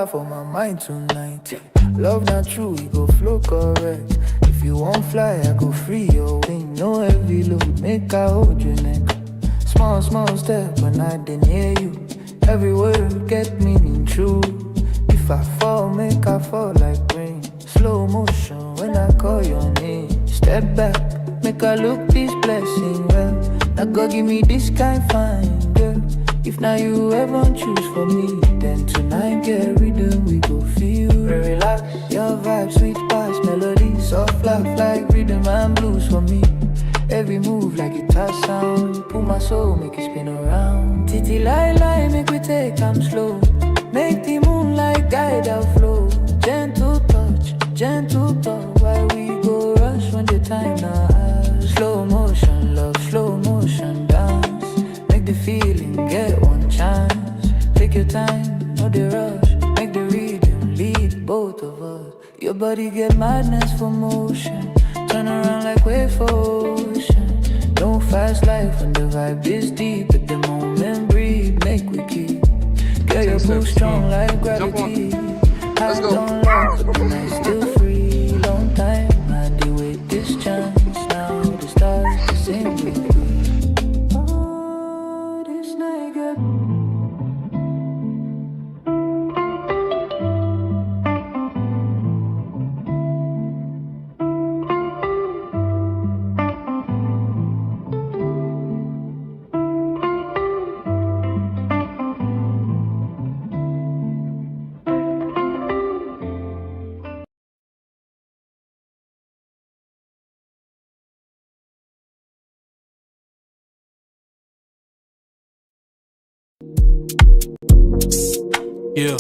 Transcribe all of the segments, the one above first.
fire for my mind tonight. Love not true, we go flow correct. If you won't fly, I go free your wing. No heavy load, make I hold your neck. Small, small step when I dey near you. Every word get meaning true. If I fall, make I fall like rain. Slow motion when I call your name. Step back, make I look this blessing well. Now God give me this kind fine girl. If now you ever choose for me, then tonight get rhythm, we go feel relax. Your vibe sweet past melody, soft laugh like rhythm and blues for me. Every move like guitar sound, pull my soul, make it spin around. Titi lie, make we take time slow. Make the moonlight guide our flow. Gentle touch, why we go rush when the time now? Slow motion, love, slow motion, dance. Make the feeling get one chance. Take your time, no the rush. Make the rhythm lead both of us. Your body get madness for motion. Turn around like wave for ocean. No fast life when the vibe is deep. At the moment breathe, make we keep. Girl, your pull strong like gravity. Let's go. Don't love, but the night's still free. Long time, I deal with this chance. Now the stars, the same with me. Oh, this night got Yeah.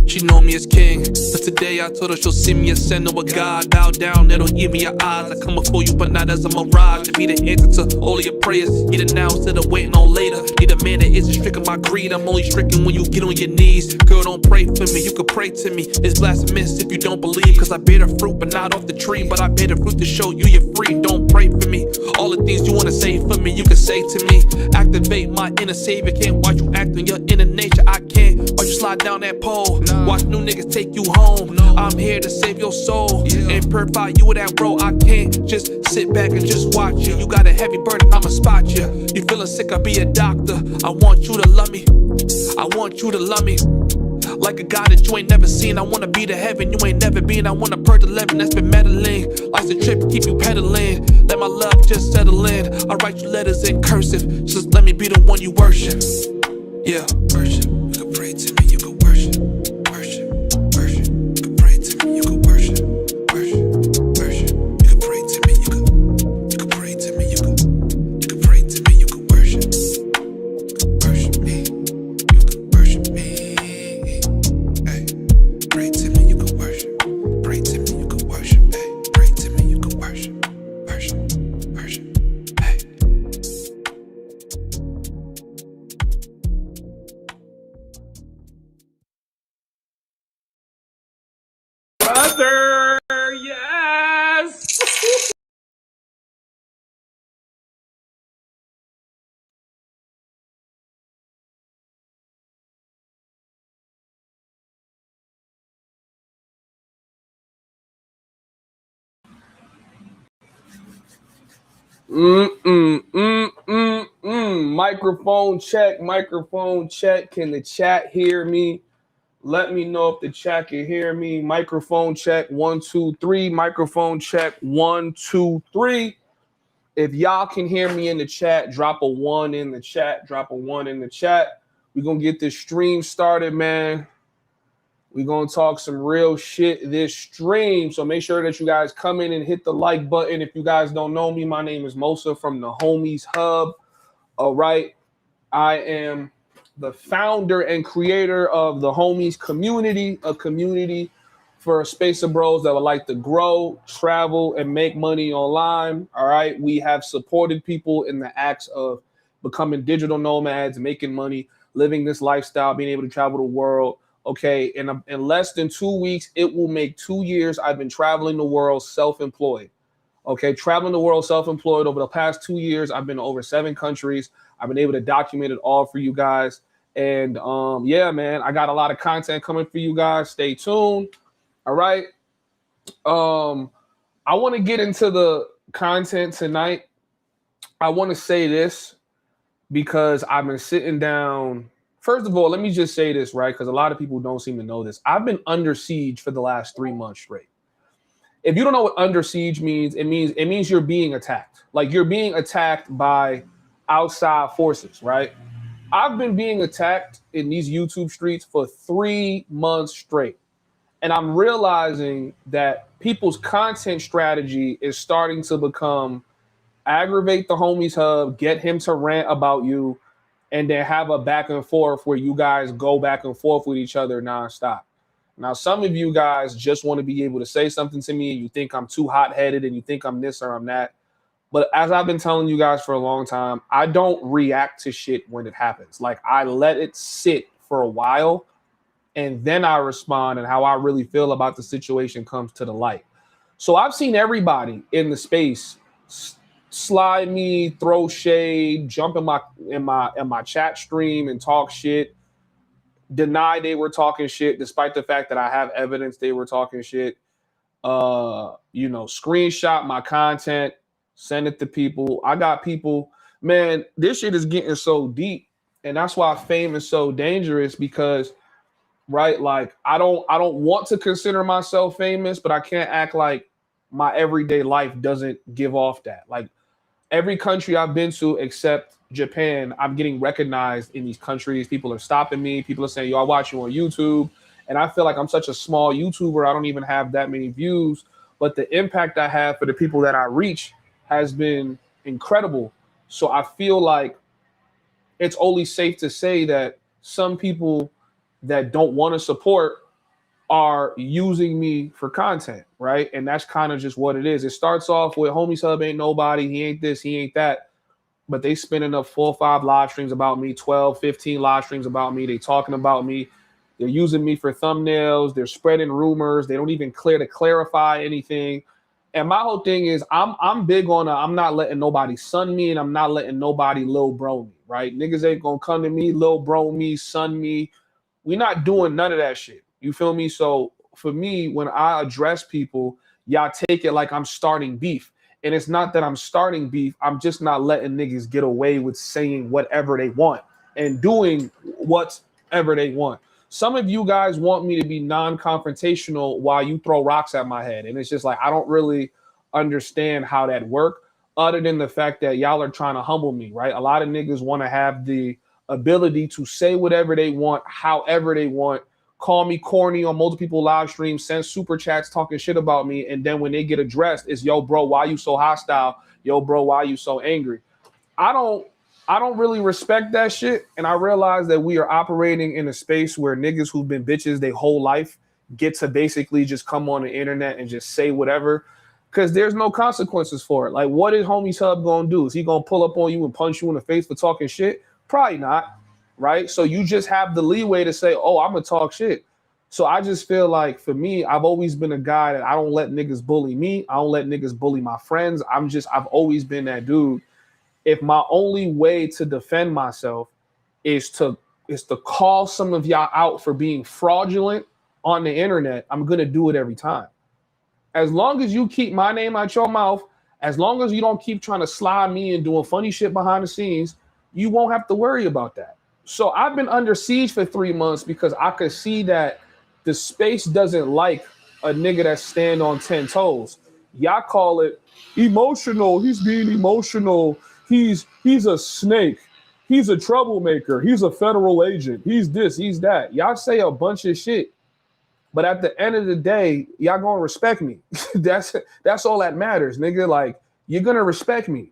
She know me as king, but today I told her she'll see me as sin or a god. Bow down, it'll give me your eyes. I come before you, but not as a mirage. To be the answer to all of your prayers. Get it now instead of waiting on later. Need a man that isn't stricken by greed. I'm only stricken when you get on your knees. Girl, don't pray for me, you can pray to me. It's blasphemous if you don't believe. Cause I bear the fruit, but not off the tree. But I bear the fruit to show you you're free. Don't pray for me. All the things you wanna say for me, you can say to me. Activate my inner savior. Can't watch you act on your inner nature. I can't watch you slide down that pole. Watch new niggas take you home. I'm here to save your soul and purify you with that role. I can't just sit back and just watch you. You got a heavy burden, I'ma spot you. You feeling sick, I'll be a doctor. I want you to love me. I want you to love me like a God that you ain't never seen. I wanna be to heaven you ain't never been. I wanna purge 11 that's been meddling. Life's a trip, keep you pedaling. Let my love just settle in. I write you letters in cursive. Just let me be the one you worship. Yeah, worship. You can pray to me, you can worship. Worship, worship. You can pray to me, you can worship. Worship, worship. You can pray to me, you can pray to me, you can pray to me, you can worship. Worship me, you can worship me. Hey, pray to me, you can worship. Pray to me, you can worship. Hey, pray to me, you can worship. Worship, worship. Hey. Brother, yes. Microphone check, microphone check. Can the chat hear me? Let me know if the chat can hear me. Microphone check, 1, 2, 3. Microphone check, 1, 2, 3. If y'all can hear me in the chat, drop a 1 in the chat. Drop a 1 in the chat. We're going to get this stream started, man. We're going to talk some real shit this stream. So make sure that you guys come in and hit the like button. If you guys don't know me, my name is Mosa from the Homieshub. All right. I am the founder and creator of the Homies community, a community for a space of bros that would like to grow, travel, and make money online. All right. We have supported people in the acts of becoming digital nomads, making money, living this lifestyle, being able to travel the world, Okay, in less than 2 weeks, it will make 2 years. I've been traveling the world self-employed. Okay, traveling the world self-employed over the past 2 years. I've been to over 7 countries. I've been able to document it all for you guys. And yeah, man, I got a lot of content coming for you guys. Stay tuned. All right. I want to get into the content tonight. I want to say this because I've been sitting down. First of all, let me just say this, right? Because a lot of people don't seem to know this. I've been under siege for the last 3 months straight. If you don't know what under siege means, it means you're being attacked. Like you're being attacked by outside forces, right? I've been being attacked in these YouTube streets for 3 months straight. And I'm realizing that people's content strategy is starting to become aggravate the Homieshub, get him to rant about you, and then have a back and forth where you guys go back and forth with each other nonstop. Now, some of you guys just want to be able to say something to me and you think I'm too hot-headed and you think I'm this or I'm that. But as I've been telling you guys for a long time, I don't react to shit when it happens. Like I let it sit for a while and then I respond, and how I really feel about the situation comes to the light. So I've seen everybody in the space slide me, throw shade, jump in my chat stream and talk shit, deny they were talking shit, despite the fact that I have evidence they were talking shit. Screenshot my content, send it to people. I got people, man, this shit is getting so deep. And that's why fame is so dangerous because, right, like I don't want to consider myself famous, but I can't act like my everyday life doesn't give off that. Like every country I've been to except Japan, I'm getting recognized in these countries. People are stopping me. People are saying, yo, I watch you on YouTube. And I feel like I'm such a small YouTuber. I don't even have that many views. But the impact I have for the people that I reach has been incredible. So I feel like it's only safe to say that some people that don't want to support are using me for content, right? And that's kind of just what it is. It starts off with Homieshub ain't nobody, he ain't this, he ain't that. But they spinning up 4 or 5 live streams about me, 12, 15 live streams about me. They talking about me. They're using me for thumbnails. They're spreading rumors. They don't even clarify anything. And my whole thing is I'm big on I'm not letting nobody son me, and I'm not letting nobody lil bro me, right? Niggas ain't gonna come to me, lil bro me, son me. We're not doing none of that shit. You feel me? So for me, when I address people, y'all take it like I'm starting beef. And it's not that I'm starting beef. I'm just not letting niggas get away with saying whatever they want and doing whatever they want. Some of you guys want me to be non-confrontational while you throw rocks at my head. And it's just like, I don't really understand how that works, other than the fact that y'all are trying to humble me, right? A lot of niggas want to have the ability to say whatever they want, however they want, call me corny on multiple people live streams, send super chats talking shit about me. And then when they get addressed, it's, yo, bro, why you so hostile? Yo, bro, why you so angry? I don't really respect that shit. And I realize that we are operating in a space where niggas who've been bitches their whole life get to basically just come on the internet and just say whatever, because there's no consequences for it. Like, what is Homieshub gonna do? Is he gonna pull up on you and punch you in the face for talking shit? Probably not. Right? So you just have the leeway to say, oh, I'm gonna talk shit. So I just feel like for me, I've always been a guy that I don't let niggas bully me. I don't let niggas bully my friends. I've always been that dude. If my only way to defend myself is to call some of y'all out for being fraudulent on the internet, I'm gonna do it every time. As long as you keep my name out your mouth, as long as you don't keep trying to slide me and doing funny shit behind the scenes, you won't have to worry about that. So I've been under siege for 3 months because I could see that the space doesn't like a nigga that stand on 10 toes. Y'all call it emotional. He's being emotional. He's a snake. He's a troublemaker. He's a federal agent. He's this, he's that. Y'all say a bunch of shit. But at the end of the day, y'all gonna respect me. That's all that matters, nigga. Like, you're gonna respect me.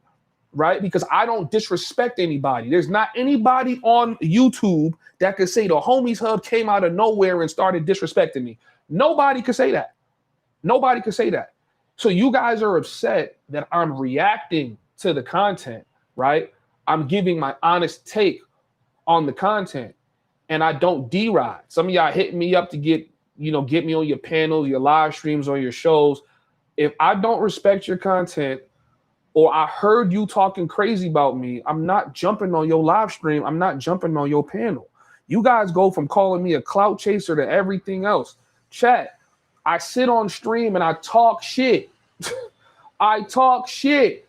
Right? Because I don't disrespect anybody. There's not anybody on YouTube that could say the Homieshub came out of nowhere and started disrespecting me. Nobody could say that. Nobody could say that. So you guys are upset that I'm reacting to the content, right? I'm giving my honest take on the content. and I don't D-ride. Some of y'all hitting me up to get me on your panels, your live streams, on your shows. If I don't respect your content, or I heard you talking crazy about me, I'm not jumping on your live stream. I'm not jumping on your panel. You guys go from calling me a clout chaser to everything else. Chat, I sit on stream and I talk shit. I talk shit.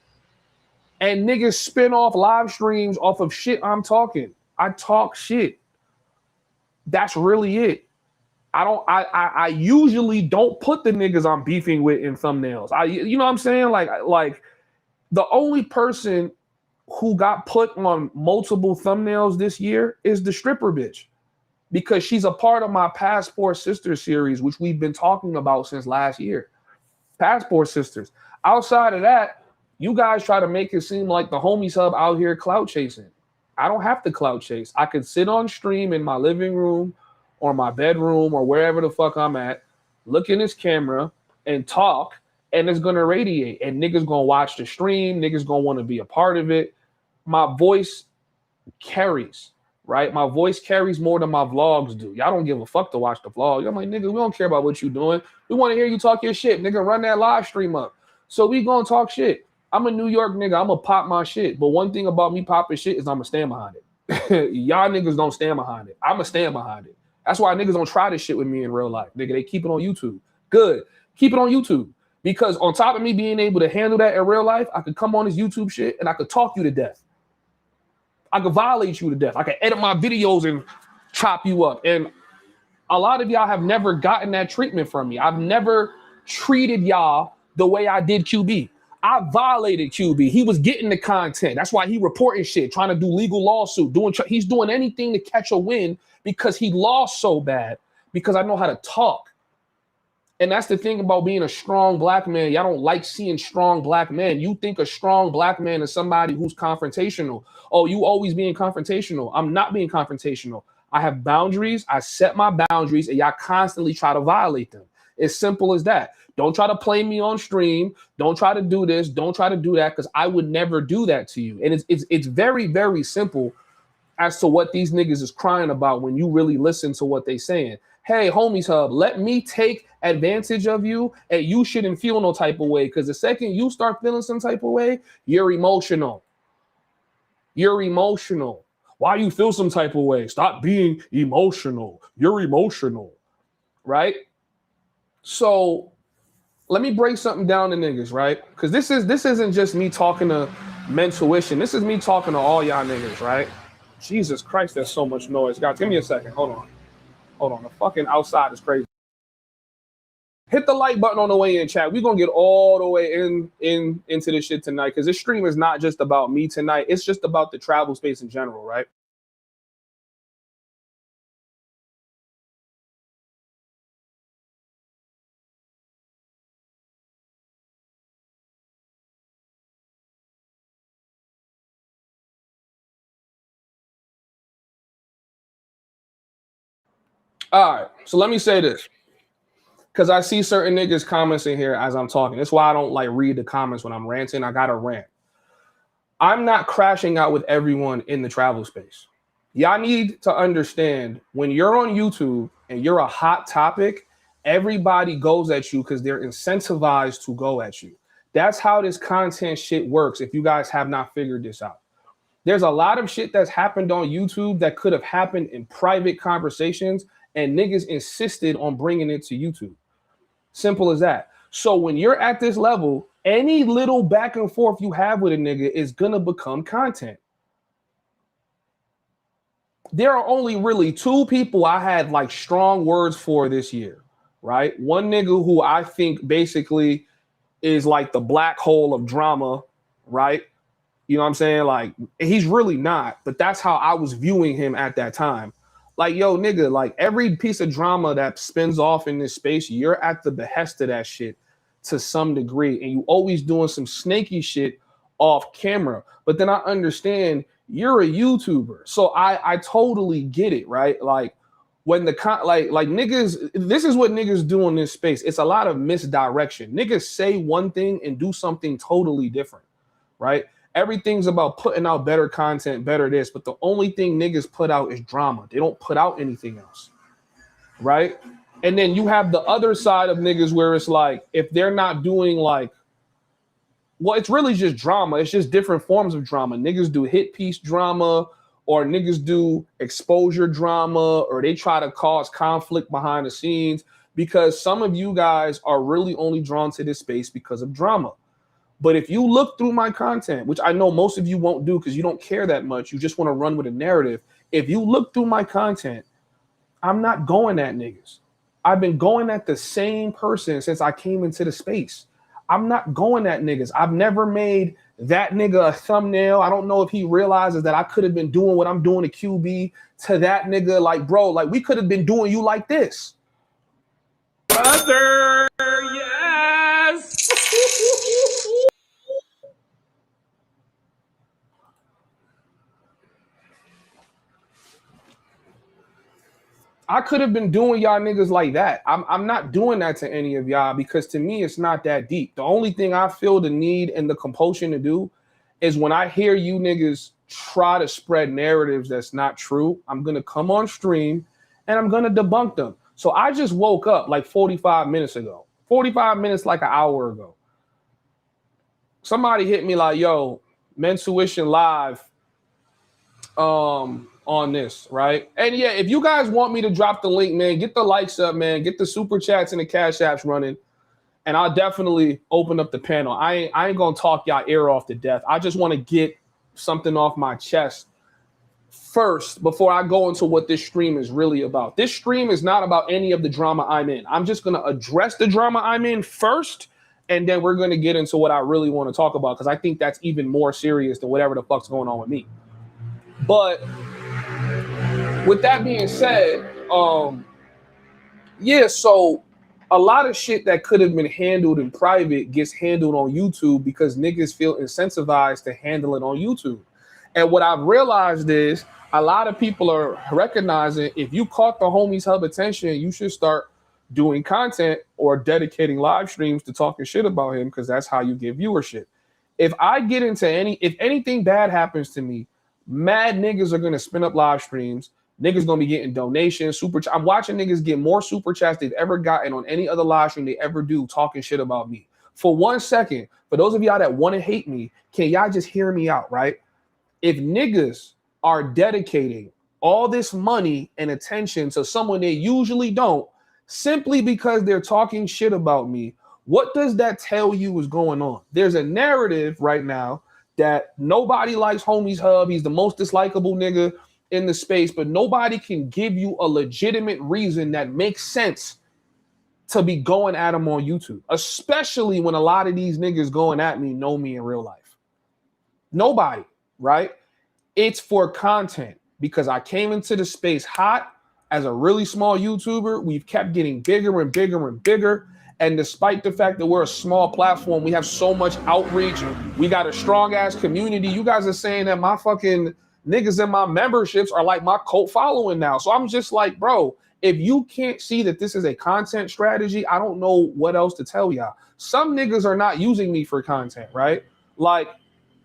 And niggas spin off live streams off of shit I'm talking. I talk shit. That's really it. I usually don't put the niggas I'm beefing with in thumbnails. You know what I'm saying? Like the only person who got put on multiple thumbnails this year is the stripper bitch, because she's a part of my Passport Sisters series, which we've been talking about since last year. Passport Sisters. Outside of that, you guys try to make it seem like the Homieshub out here clout chasing. I don't have to clout chase. I could sit on stream in my living room or my bedroom or wherever the fuck I'm at, look in this camera and talk, and it's gonna radiate, and niggas gonna watch the stream, niggas gonna want to be a part of it. My voice carries, right? My voice carries more than my vlogs do. Y'all don't give a fuck to watch the vlog. I'm like, nigga, we don't care about what you doing. We want to hear you talk your shit. Nigga, run that live stream up. So we gonna talk shit. I'm a New York nigga. I'm gonna pop my shit. But one thing about me popping shit is I'm gonna stand behind it. Y'all niggas don't stand behind it. I'm gonna stand behind it. That's why niggas don't try this shit with me in real life. Nigga, they keep it on YouTube. Good. Keep it on YouTube. Because on top of me being able to handle that in real life, I could come on this YouTube shit and I could talk you to death. I could violate you to death. I could edit my videos and chop you up. And a lot of y'all have never gotten that treatment from me. I've never treated y'all the way I did QB. I violated QB. He was getting the content. That's why he reporting shit, trying to do legal lawsuit. He's doing anything to catch a win because he lost so bad, because I know how to talk. And that's the thing about being a strong black man. Y'all don't like seeing strong black men. You think a strong black man is somebody who's confrontational. Oh, you always being confrontational. I'm not being confrontational. I have boundaries. I set my boundaries, and y'all constantly try to violate them. It's simple as that. Don't try to play me on stream. Don't try to do this. Don't try to do that, because I would never do that to you. And it's very, very simple as to what these niggas is crying about when you really listen to what they saying. Hey, Homieshub, let me take advantage of you, and you shouldn't feel no type of way, because the second you start feeling some type of way, you're emotional. You're emotional. Why you feel some type of way? Stop being emotional. You're emotional, right? So let me break something down to niggas, right? Because this isn't just me talking to Mentuition. This is me talking to all y'all niggas, right? Jesus Christ, there's so much noise. Guys, give me a second. Hold on. The fucking outside is crazy. Hit the like button on the way in, chat. We're going to get all the way into this shit tonight, because this stream is not just about me tonight. It's just about the travel space in general, right? All right, so let me say this, because I see certain niggas comments in here as I'm talking. That's why I don't like read the comments when I'm ranting. I gotta rant. I'm not crashing out with everyone in the travel space. Y'all need to understand, when you're on YouTube and you're a hot topic, everybody goes at you because they're incentivized to go at you. That's how this content shit works, if you guys have not figured this out. There's a lot of shit that's happened on YouTube that could have happened in private conversations, and niggas insisted on bringing it to YouTube. Simple as that. So when you're at this level, any little back and forth you have with a nigga is gonna become content. There are only really two people I had like strong words for this year, right? One nigga who I think basically is like the black hole of drama, right? You know what I'm saying? Like, he's really not, but that's how I was viewing him at that time. Like, yo, nigga, like every piece of drama that spins off in this space, you're at the behest of that shit to some degree. And you always doing some snaky shit off camera. But then I understand you're a YouTuber. So I totally get it, right? Like when the like niggas, this is what niggas do in this space. It's a lot of misdirection. Niggas say one thing and do something totally different, right? everything's about putting out better content, better this, but the only thing niggas put out is drama. They don't put out anything else, right? And then you have the other side of niggas where it's like, if they're not doing like, well, it's really just drama. It's just different forms of drama. Niggas do hit piece drama, or niggas do exposure drama, or they try to cause conflict behind the scenes, because some of you guys are really only drawn to this space because of drama. But if you look through my content, which I know most of you won't do because you don't care that much, you just want to run with a narrative. If you look through my content, I'm not going at niggas. I've been going at the same person since I came into the space. I'm not going at niggas. I've never made that nigga a thumbnail. I don't know if he realizes that I could have been doing what I'm doing to QB to that nigga. Like, bro, like we could have been doing you like this. Brother, yes. I could have been doing y'all niggas like that. I'm not doing that to any of y'all because to me, it's not that deep. The only thing I feel the need and the compulsion to do is when I hear you niggas try to spread narratives that's not true, I'm going to come on stream and I'm going to debunk them. So I just woke up like 45 minutes ago, 45 minutes like an hour ago. Somebody hit me like, yo, Mentuition Live on this, right? And yeah, if you guys want me to drop the link, man, get the likes up, man, get the super chats and the cash apps running, and I'll definitely open up the panel. I ain't gonna talk y'all ear off to death. I just want to get something off my chest first before I go into what this stream is really about. This stream is not about any of the drama I'm in. I'm just gonna address the drama I'm in first, and then we're gonna get into what I really want to talk about, because I think that's even more serious than whatever the fuck's going on with me. But with that being said, yeah, so a lot of shit that could have been handled in private gets handled on YouTube because niggas feel incentivized to handle it on YouTube. And what I've realized is a lot of people are recognizing if you caught the Homieshub attention, you should start doing content or dedicating live streams to talking shit about him, because that's how you get viewership. If I get into if anything bad happens to me, mad niggas are going to spin up live streams. Niggas going to be getting donations, super chat. I'm watching niggas get more super chats they've ever gotten on any other live stream they ever do talking shit about me. For 1 second, for those of y'all that want to hate me, can y'all just hear me out, right? If niggas are dedicating all this money and attention to someone they usually don't, simply because they're talking shit about me, what does that tell you is going on? There's a narrative right now that nobody likes Homieshub. He's the most dislikable nigga in the space, but nobody can give you a legitimate reason that makes sense to be going at him on YouTube, especially when a lot of these niggas going at me know me in real life. Nobody, right? It's for content, because I came into the space hot as a really small YouTuber. We've kept getting bigger and bigger and bigger. And despite the fact that we're a small platform, we have so much outreach. We got a strong ass community. You guys are saying that my fucking niggas in my memberships are like my cult following now. So I'm just like, bro, if you can't see that this is a content strategy, I don't know what else to tell y'all. Some niggas are not using me for content, right? Like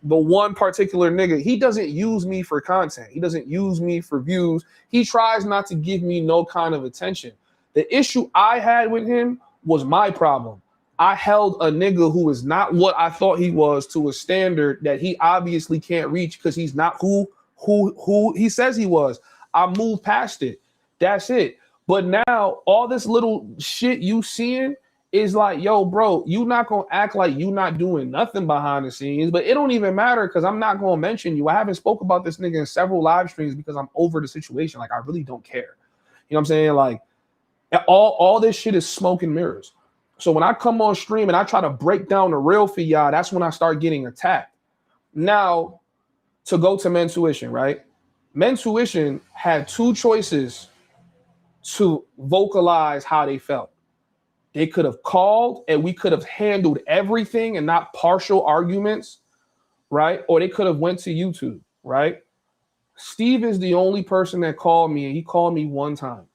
the one particular nigga, he doesn't use me for content. He doesn't use me for views. He tries not to give me no kind of attention. The issue I had with him was my problem. I held a nigga who is not what I thought he was to a standard that he obviously can't reach because he's not who he says he was. I moved past it. That's it. But now all this little shit you seeing is like, yo, bro, you not gonna act like you not doing nothing behind the scenes, but it don't even matter because I'm not gonna mention you. I haven't spoke about this nigga in several live streams because I'm over the situation. Like, I really don't care. You know what I'm saying? Like, all this shit is smoke and mirrors. So when I come on stream and I try to break down the real for y'all, that's when I start getting attacked. Now, to go to Mentuition, right? Mentuition had two choices to vocalize how they felt. They could have called and we could have handled everything and not partial arguments, right? Or they could have went to YouTube, right? Steve is the only person that called me, and he called me one time.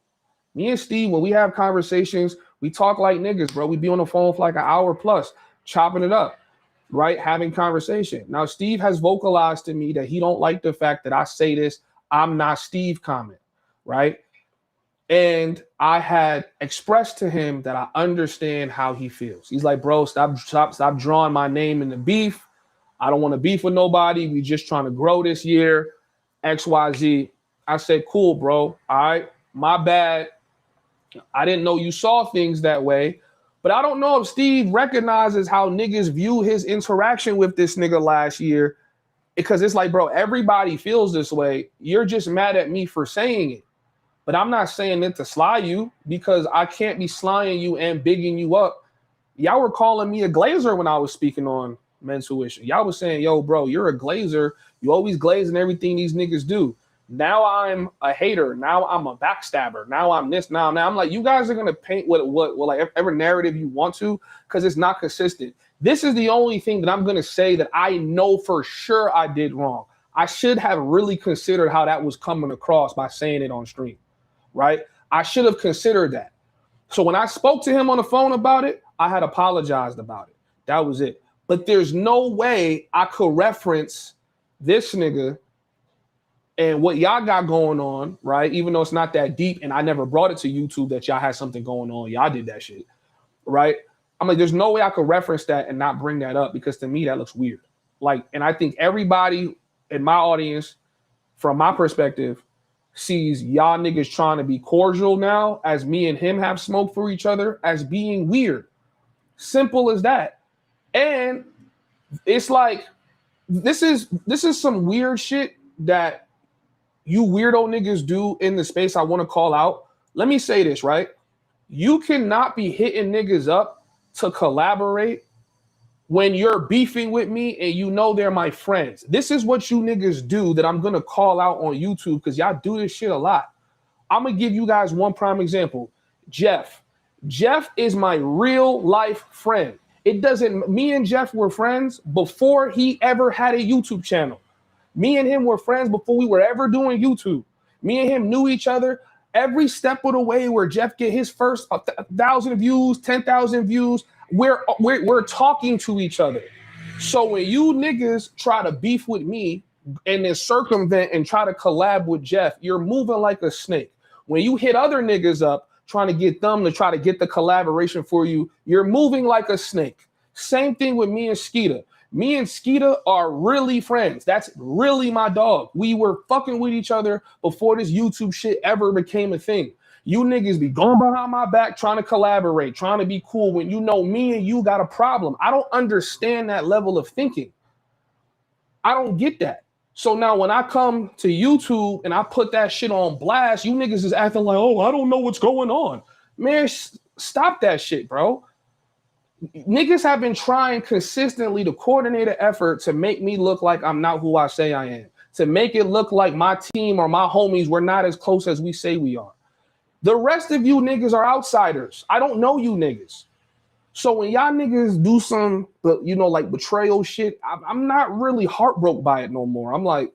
Me and Steve, when we have conversations, we talk like niggas, bro. We be on the phone for like an hour plus, chopping it up. right? Having conversation. Now, Steve has vocalized to me that he don't like the fact that I say this, I'm not Steve comment, right? And I had expressed to him that I understand how he feels. He's like, bro, stop drawing my name in the beef. I don't want to beef with nobody. We just trying to grow this year, XYZ. I said, cool, bro. All right, my bad. I didn't know you saw things that way. But I don't know if Steve recognizes how niggas view his interaction with this nigga last year. Because it's like, bro, everybody feels this way. You're just mad at me for saying it. But I'm not saying it to sly you, because I can't be slying you and bigging you up. Y'all were calling me a glazer when I was speaking on Men's Tuition. Y'all was saying, yo, bro, you're a glazer. You always glazing everything these niggas do. Now I'm a hater. Now I'm a backstabber. Now I'm this. Now I'm like, you guys are gonna paint what like every narrative you want to, because it's not consistent. This is the only thing that I'm gonna say that I know for sure I did wrong. I should have really considered how that was coming across by saying it on stream, right? I should have considered that. So when I spoke to him on the phone about it, I had apologized about it. That was it. But there's no way I could reference this nigga and what y'all got going on, right? Even though it's not that deep, and I never brought it to YouTube that y'all had something going on. Y'all did that shit, right? I'm like, there's no way I could reference that and not bring that up, because to me, that looks weird. Like, and I think everybody in my audience, from my perspective, sees y'all niggas trying to be cordial now, as me and him have smoke for each other, as being weird. Simple as that. And it's like, this is some weird shit that you weirdo niggas do in the space I want to call out. Let me say this, right? You cannot be hitting niggas up to collaborate when you're beefing with me and you know they're my friends. This is what you niggas do that I'm going to call out on YouTube, because y'all do this shit a lot. I'm going to give you guys one prime example. Jeff. Jeff is my real life friend. Me and Jeff were friends before he ever had a YouTube channel. Me and him were friends before we were ever doing YouTube. Me and him knew each other every step of the way, where Jeff get his first 1,000 views, 10,000 views. We're talking to each other. So when you niggas try to beef with me and then circumvent and try to collab with Jeff, you're moving like a snake. When you hit other niggas up trying to get them to try to get the collaboration for you, you're moving like a snake. Same thing with me and Skeeta. Me and Skeeta are really friends. That's really my dog. We were fucking with each other before this YouTube shit ever became a thing. You niggas be going behind my back trying to collaborate, trying to be cool, when you know me and you got a problem. I don't understand that level of thinking. I don't get that. So now when I come to YouTube and I put that shit on blast, you niggas is acting like, oh, I don't know what's going on. Man, stop that shit, bro. Niggas have been trying consistently to coordinate an effort to make me look like I'm not who I say I am, to make it look like my team or my homies, we're not as close as we say we are. The rest of you niggas are outsiders. I don't know you niggas. So when y'all niggas do some, like betrayal shit, I'm not really heartbroken by it no more. I'm like,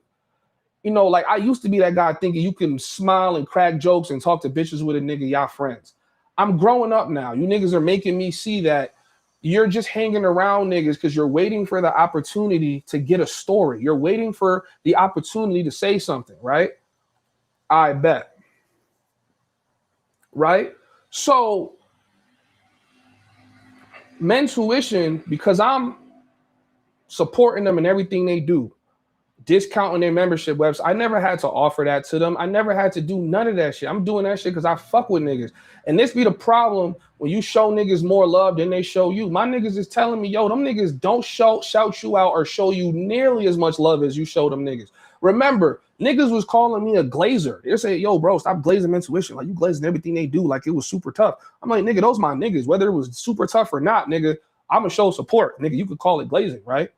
like I used to be that guy thinking you can smile and crack jokes and talk to bitches with a nigga, y'all friends. I'm growing up now. You niggas are making me see that you're just hanging around niggas because you're waiting for the opportunity to get a story. You're waiting for the opportunity to say something, right? I bet. Right? So, Men's Tuition, because I'm supporting them in everything they do, discounting their membership webs, I never had to offer that to them. I never had to do none of that shit. I'm doing that shit because I fuck with niggas. And this be the problem when you show niggas more love than they show you. My niggas is telling me, yo, them niggas don't shout you out or show you nearly as much love as you show them niggas. Remember, niggas was calling me a glazer. They're saying, yo, bro, stop glazing Men's Tuition. Like, you glazing everything they do like it was super tough. I'm like, nigga, those my niggas. Whether it was super tough or not, nigga, I'm going to show support. Nigga, you could call it glazing, right?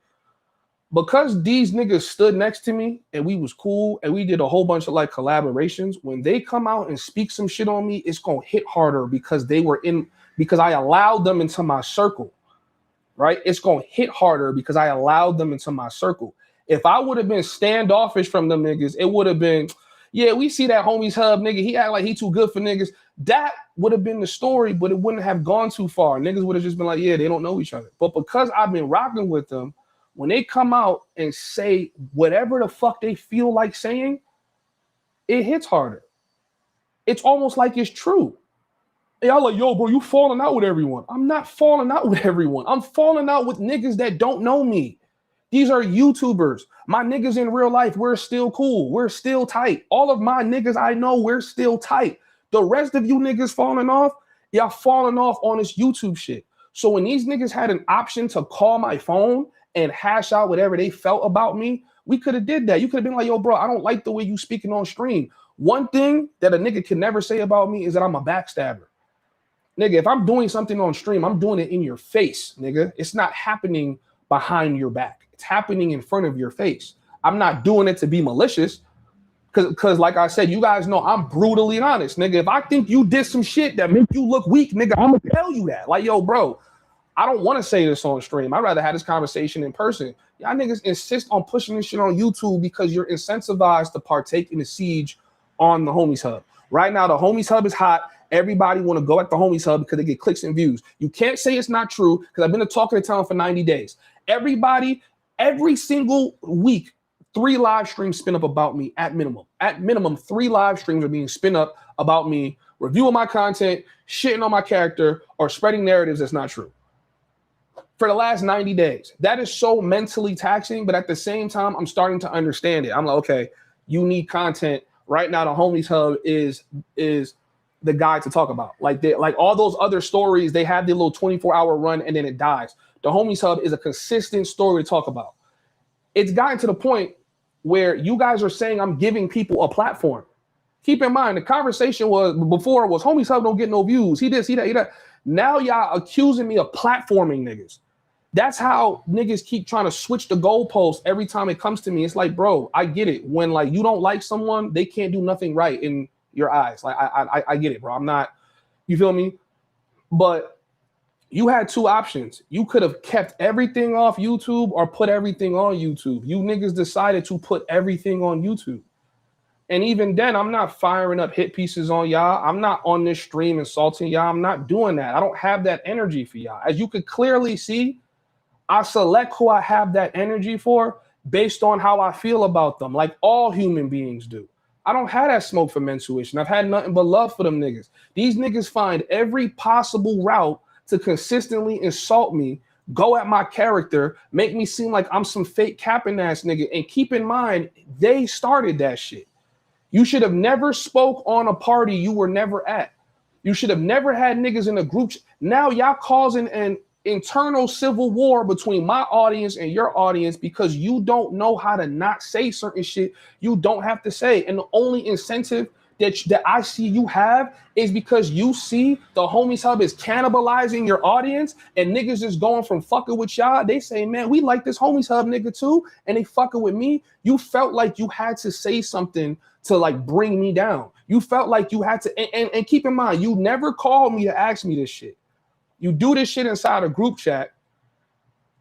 Because these niggas stood next to me and we was cool and we did a whole bunch of like collaborations, when they come out and speak some shit on me, it's going to hit harder because because I allowed them into my circle, right? It's going to hit harder because I allowed them into my circle. If I would have been standoffish from them niggas, it would have been, yeah, we see that Homieshub nigga. He act like he too good for niggas. that would have been the story, but it wouldn't have gone too far. Niggas would have just been like, yeah, they don't know each other. But because I've been rocking with them, when they come out and say whatever the fuck they feel like saying, it hits harder. It's almost like it's true. Y'all like, yo, bro, you falling out with everyone. I'm not falling out with everyone. I'm falling out with niggas that don't know me. These are YouTubers. My niggas in real life, we're still cool. We're still tight. All of my niggas I know, we're still tight. The rest of you niggas falling off, y'all falling off on this YouTube shit. So when these niggas had an option to call my phone and hash out whatever they felt about me, we could have did that. You could have been like, yo, bro, I don't like the way you speaking on stream. One thing that a nigga can never say about me is that I'm a backstabber. Nigga, if I'm doing something on stream, I'm doing it in your face, nigga. It's not happening behind your back. It's happening in front of your face. I'm not doing it to be malicious. Because like I said, you guys know I'm brutally honest, nigga. If I think you did some shit that make you look weak, nigga, I'm going to tell you that. Like, yo, bro, I don't want to say this on stream. I'd rather have this conversation in person. Y'all niggas insist on pushing this shit on YouTube because you're incentivized to partake in the siege on the Homieshub. Right now, the Homieshub is hot. Everybody want to go at the Homieshub because they get clicks and views. You can't say it's not true because I've been a talk of the town for 90 days. Everybody, every single week, 3 live streams spin up about me at minimum. At minimum, 3 live streams are being spin up about me, reviewing my content, shitting on my character, or spreading narratives that's not true. For the last 90 days. That is so mentally taxing, but at the same time, I'm starting to understand it. I'm like, okay, you need content. Right now, the Homieshub is the guy to talk about. Like all those other stories, they have their little 24-hour run and then it dies. The Homieshub is a consistent story to talk about. It's gotten to the point where you guys are saying I'm giving people a platform. Keep in mind, the conversation before was Homieshub don't get no views. He this, he that. Now y'all accusing me of platforming niggas. That's how niggas keep trying to switch the goalposts every time it comes to me. It's like, bro, I get it. When like you don't like someone, they can't do nothing right in your eyes. Like I get it, bro. I'm not, you feel me? But you had 2 options. You could have kept everything off YouTube or put everything on YouTube. You niggas decided to put everything on YouTube. And even then, I'm not firing up hit pieces on y'all. I'm not on this stream insulting y'all. I'm not doing that. I don't have that energy for y'all. As you could clearly see, I select who I have that energy for based on how I feel about them, like all human beings do. I don't have that smoke for men's tuition. I've had nothing but love for them niggas. These niggas find every possible route to consistently insult me, go at my character, make me seem like I'm some fake capping ass nigga. And keep in mind, they started that shit. You should have never spoke on a party you were never at. You should have never had niggas in a group. Now y'all causing an internal civil war between my audience and your audience because you don't know how to not say certain shit you don't have to say. And the only incentive that I see you have is because you see the Homieshub is cannibalizing your audience and niggas just going from fucking with y'all. They say, man, we like this Homieshub nigga too. And they fucking with me. You felt like you had to say something to like bring me down. You felt like you had to, and keep in mind, you never called me to ask me this shit. You do this shit inside a group chat.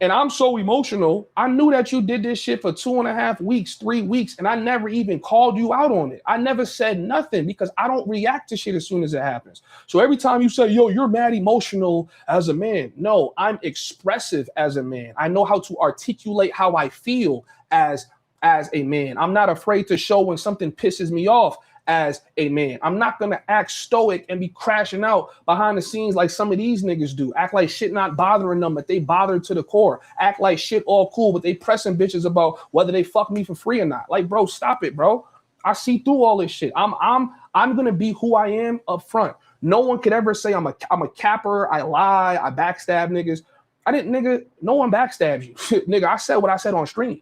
And I'm so emotional. I knew that you did this shit for 2.5 weeks, 3 weeks, and I never even called you out on it. I never said nothing because I don't react to shit as soon as it happens. So every time you say, yo, you're mad emotional as a man. No, I'm expressive as a man. I know how to articulate how I feel as a man. I'm not afraid to show when something pisses me off as a man. I'm not gonna act stoic and be crashing out behind the scenes like some of these niggas do. Act like shit not bothering them, but they bothered to the core. Act like shit all cool, but they pressing bitches about whether they fuck me for free or not. Like, bro, stop it, bro. I see through all this shit. I'm gonna be who I am up front. No one could ever say I'm a capper, I lie, I backstab niggas. I didn't, nigga, no one backstabs you. Nigga, I said what I said on stream.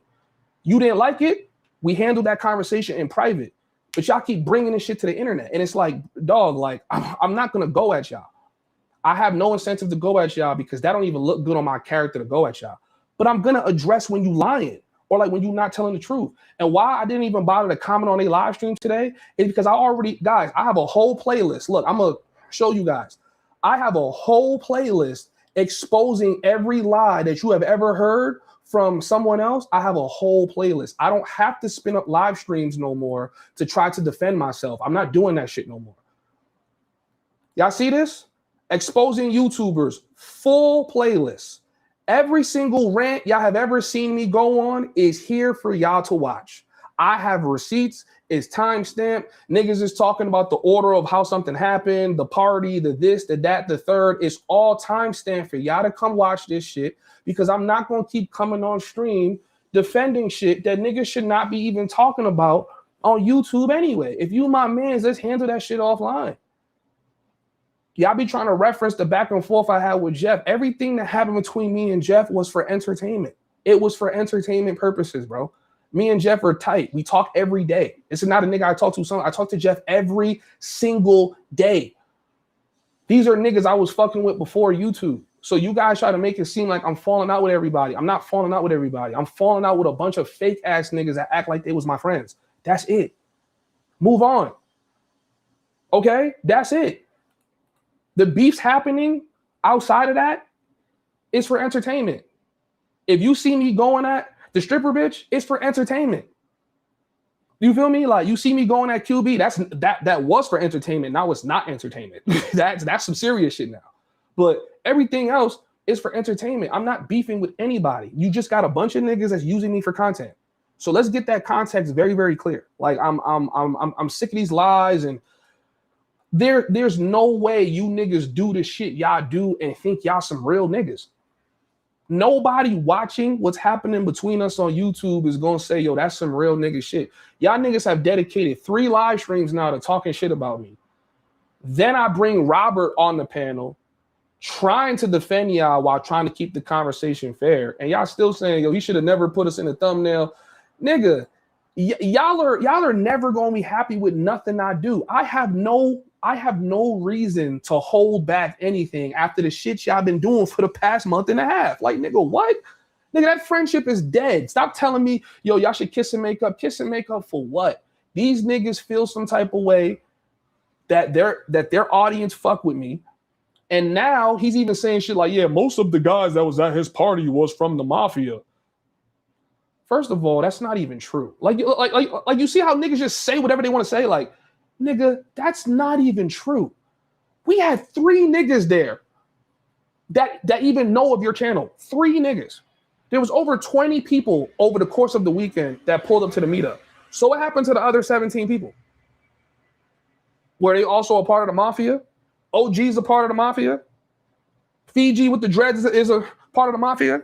You didn't like it? We handled that conversation in private. But y'all keep bringing this shit to the internet. And it's like, dog, like, I'm not going to go at y'all. I have no incentive to go at y'all because that don't even look good on my character to go at y'all. But I'm going to address when you lying or like when you're not telling the truth. And why I didn't even bother to comment on a live stream today is because guys, I have a whole playlist. Look, I'm going to show you guys. I have a whole playlist exposing every lie that you have ever heard from someone else. I have a whole playlist. I don't have to spin up live streams no more to try to defend myself. I'm not doing that shit no more. Y'all see this? Exposing YouTubers, full playlist. Every single rant y'all have ever seen me go on is here for y'all to watch. I have receipts. It's timestamped. Niggas is talking about the order of how something happened, the party, the this, the that, the third. It's all timestamped for y'all to come watch this shit, because I'm not going to keep coming on stream defending shit that niggas should not be even talking about on YouTube anyway. If you my mans, let's handle that shit offline. Y'all be trying to reference the back and forth I had with Jeff. Everything that happened between me and Jeff was for entertainment. It was for entertainment purposes, bro. Me and Jeff are tight. We talk every day. This is not a nigga I talk to. I talk to Jeff every single day. These are niggas I was fucking with before YouTube. So you guys try to make it seem like I'm falling out with everybody. I'm not falling out with everybody. I'm falling out with a bunch of fake ass niggas that act like they was my friends. That's it. Move on. Okay? That's it. The beef's happening outside of that is for entertainment. If you see me going at the stripper bitch, it's for entertainment. You feel me? Like, you see me going at QB, that was for entertainment. Now it's not entertainment. that's some serious shit now. But everything else is for entertainment. I'm not beefing with anybody. You just got a bunch of niggas that's using me for content. So let's get that context very, very clear. Like, I'm sick of these lies, and there's no way you niggas do the shit y'all do and think y'all some real niggas. Nobody watching what's happening between us on YouTube is gonna say, yo, that's some real nigga shit. Y'all niggas have dedicated 3 live streams now to talking shit about me. Then I bring Robert on the panel, trying to defend y'all while trying to keep the conversation fair. And y'all still saying, yo, he should have never put us in the thumbnail. Nigga, y'all are never gonna be happy with nothing I do. I have no reason to hold back anything after the shit y'all been doing for the past month and a half. Like, nigga, what? Nigga, that friendship is dead. Stop telling me, yo, y'all should kiss and make up. Kiss and make up for what? These niggas feel some type of way that their audience fuck with me. And now he's even saying shit like, yeah, most of the guys that was at his party was from the mafia. First of all, that's not even true. Like you see how niggas just say whatever they want to say? Like, nigga, that's not even true. We had 3 niggas there that even know of your channel. 3 niggas. There was over 20 people over the course of the weekend that pulled up to the meetup. So what happened to the other 17 people? Were they also a part of the mafia? OG's a part of the mafia? Fiji with the dreads is a part of the mafia?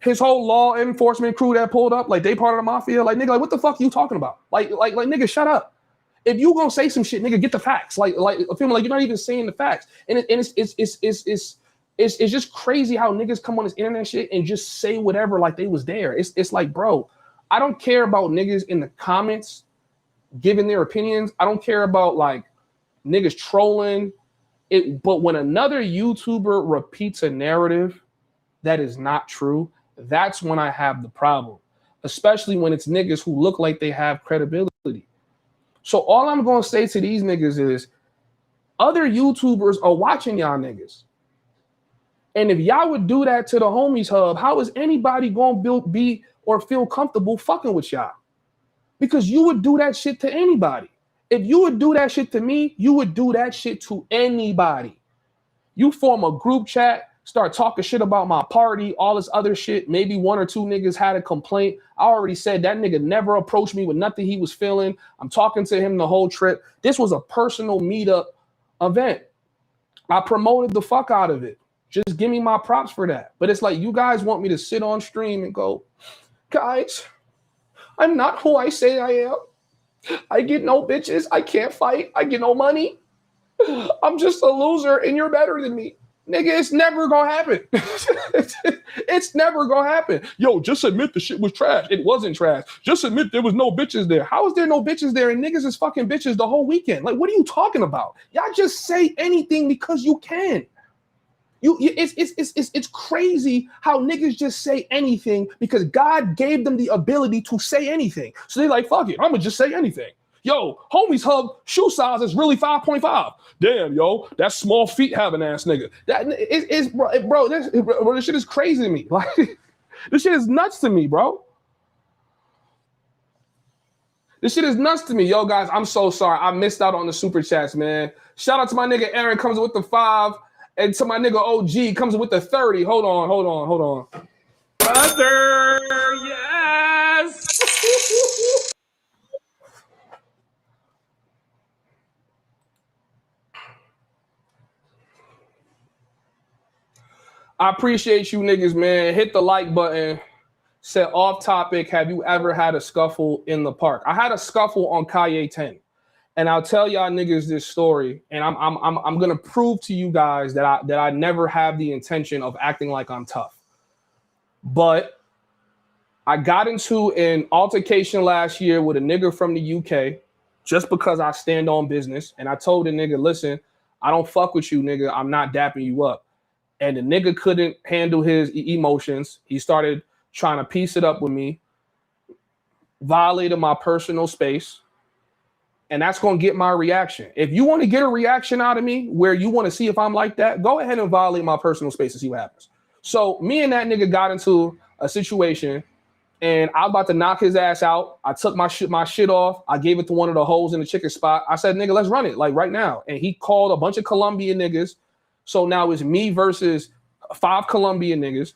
His whole law enforcement crew that pulled up, like, they part of the mafia? Like, nigga, like, what the fuck are you talking about? Like, nigga, shut up. If you gonna say some shit, nigga, get the facts. Like, I feel like you're not even saying the facts. And it's just crazy how niggas come on this internet shit and just say whatever like they was there. It's like, bro, I don't care about niggas in the comments giving their opinions. I don't care about like niggas trolling it. But when another YouTuber repeats a narrative that is not true, that's when I have the problem. Especially when it's niggas who look like they have credibility. So all I'm going to say to these niggas is other YouTubers are watching y'all niggas. And if y'all would do that to the Homieshub, how is anybody going to be or feel comfortable fucking with y'all? Because you would do that shit to anybody. If you would do that shit to me, you would do that shit to anybody. You form a group chat, start talking shit about my party, all this other shit. Maybe 1 or 2 niggas had a complaint. I already said that nigga never approached me with nothing he was feeling. I'm talking to him the whole trip. This was a personal meetup event. I promoted the fuck out of it. Just give me my props for that. But it's like, you guys want me to sit on stream and go, guys, I'm not who I say I am. I get no bitches. I can't fight. I get no money. I'm just a loser and you're better than me. Nigga, it's never gonna happen. It's never gonna happen. Yo, just admit the shit was trash. It wasn't trash. Just admit there was no bitches there. How is there no bitches there and niggas is fucking bitches the whole weekend? Like, what are you talking about? Y'all just say anything because you can. It's crazy how niggas just say anything because God gave them the ability to say anything. So they're like, fuck it, I'm gonna just say anything. Yo, Homieshub shoe size is really 5.5. Damn, yo, that small feet having ass nigga. That is, bro, this shit is crazy to me. Like, this shit is nuts to me, bro. This shit is nuts to me. Yo, guys, I'm so sorry. I missed out on the super chats, man. Shout out to my nigga Aaron, comes with the 5. And to my nigga OG, comes with the 30. Hold on. Brother, yes. I appreciate you niggas, man. Hit the like button. Said off topic, have you ever had a scuffle in the park? I had a scuffle on Calle 10. And I'll tell y'all niggas this story, and I'm gonna prove to you guys that I never have the intention of acting like I'm tough. But I got into an altercation last year with a nigga from the UK just because I stand on business. And I told the nigga, listen, I don't fuck with you, nigga. I'm not dapping you up. And the nigga couldn't handle his emotions. He started trying to piece it up with me, violated my personal space. And that's going to get my reaction. If you want to get a reaction out of me where you want to see if I'm like that, go ahead and violate my personal space and see what happens. So me and that nigga got into a situation and I was about to knock his ass out. I took my shit off. I gave it to one of the hoes in the chicken spot. I said, nigga, let's run it like right now. And he called a bunch of Colombian niggas. So now it's me versus 5 Colombian niggas.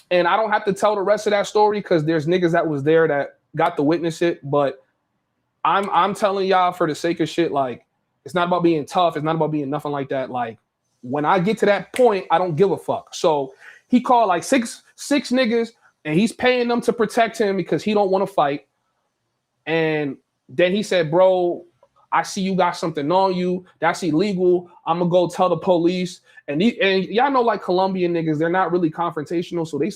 And I don't have to tell the rest of that story because there's niggas that was there that got to witness it. But I'm telling y'all for the sake of shit, like, it's not about being tough. It's not about being nothing like that. Like, when I get to that point, I don't give a fuck. So he called like six niggas and he's paying them to protect him because he don't want to fight. And then he said, bro, I see you got something on you. That's illegal. I'm going to go tell the police. And y'all know, like, Colombian niggas, they're not really confrontational. So they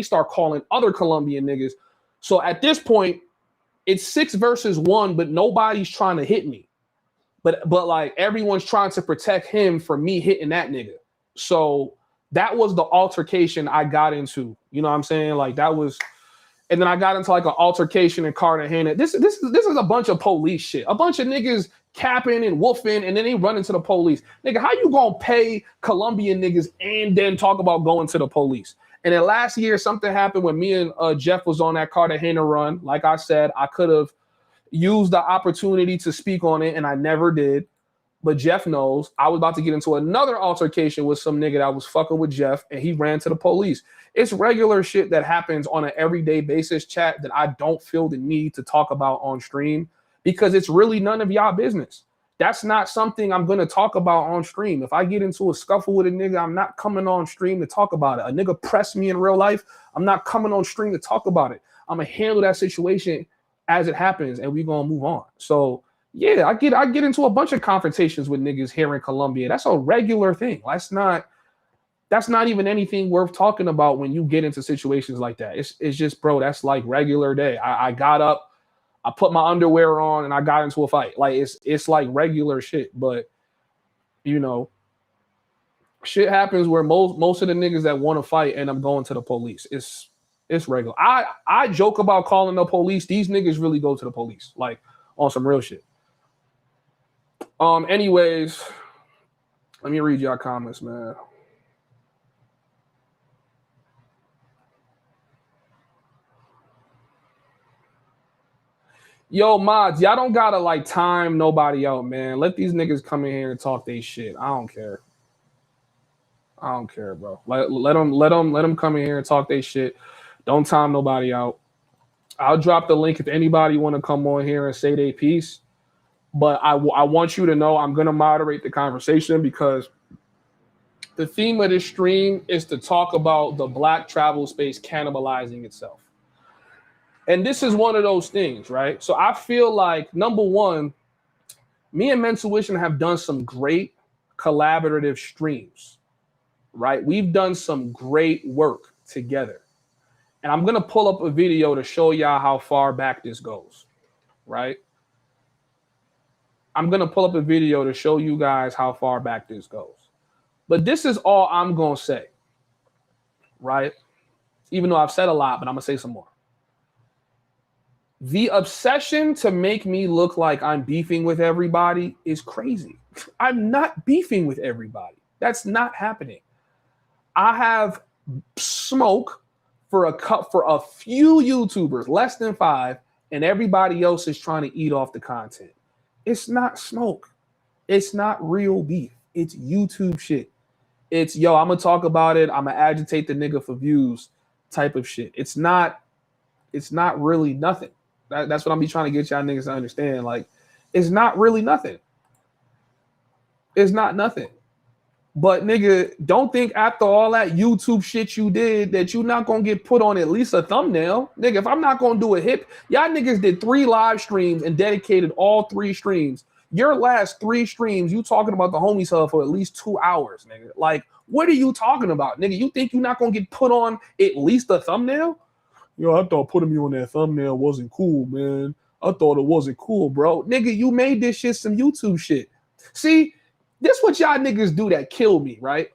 start calling other Colombian niggas. So at this point, it's 6 versus 1, but nobody's trying to hit me. But like everyone's trying to protect him from me hitting that nigga. So that was the altercation I got into. You know what I'm saying? Like that was, and then I got into like an altercation in Cartagena. This is a bunch of police shit. A bunch of niggas capping and woofing, and then they run into the police. Nigga, how you gonna pay Colombian niggas and then talk about going to the police? And then last year, something happened when me and Jeff was on that Cartagena run. Like I said, I could have used the opportunity to speak on it, and I never did. But Jeff knows. I was about to get into another altercation with some nigga that was fucking with Jeff, and he ran to the police. It's regular shit that happens on an everyday basis, chat, that I don't feel the need to talk about on stream because it's really none of y'all business. That's not something I'm going to talk about on stream. If I get into a scuffle with a nigga, I'm not coming on stream to talk about it. A nigga press me in real life, I'm not coming on stream to talk about it. I'm going to handle that situation as it happens, and we're going to move on. So, yeah, I get into a bunch of confrontations with niggas here in Colombia. That's a regular thing. That's not even anything worth talking about when you get into situations like that. It's just, bro, that's like regular day. I got up, I put my underwear on, and I got into a fight. Like it's like regular shit. But you know, shit happens where most of the niggas that want to fight end up going to the police. It's regular. I joke about calling the police. These niggas really go to the police, like on some real shit. Anyways, let me read y'all comments, man. Yo, mods, y'all don't gotta like time nobody out, man. Let these niggas come in here and talk they shit. I don't care. I don't care, bro. Let them come in here and talk they shit. Don't time nobody out. I'll drop the link if anybody want to come on here and say their piece. But I want you to know I'm gonna moderate the conversation because the theme of this stream is to talk about the Black travel space cannibalizing itself. And this is one of those things, right? So I feel like, number one, me and Mentuition have done some great collaborative streams, right? We've done some great work together. And I'm going to pull up a video to show y'all how far back this goes, right? I'm going to pull up a video to show you guys how far back this goes. But this is all I'm going to say, right? Even though I've said a lot, but I'm going to say some more. The obsession to make me look like I'm beefing with everybody is crazy. I'm not beefing with everybody. That's not happening. I have smoke for a few YouTubers, less than 5, and everybody else is trying to eat off the content. It's not smoke. It's not real beef. It's YouTube shit. It's yo, I'm gonna talk about it. I'm gonna agitate the nigga for views type of shit. It's not really nothing. That's what I'm be trying to get y'all niggas to understand. Like, it's not really nothing. It's not nothing. But nigga, don't think after all that YouTube shit you did that you not gonna get put on at least a thumbnail. Nigga, if I'm not gonna do a hip, y'all niggas did 3 live streams and dedicated all 3 streams. Your last 3 streams, you talking about the Homieshub for at least 2 hours, nigga. Like, what are you talking about, nigga? You think you're not gonna get put on at least a thumbnail? Yo, I thought putting me on that thumbnail wasn't cool, man. I thought it wasn't cool, bro. Nigga, you made this shit some YouTube shit. See, this what y'all niggas do that kill me, right?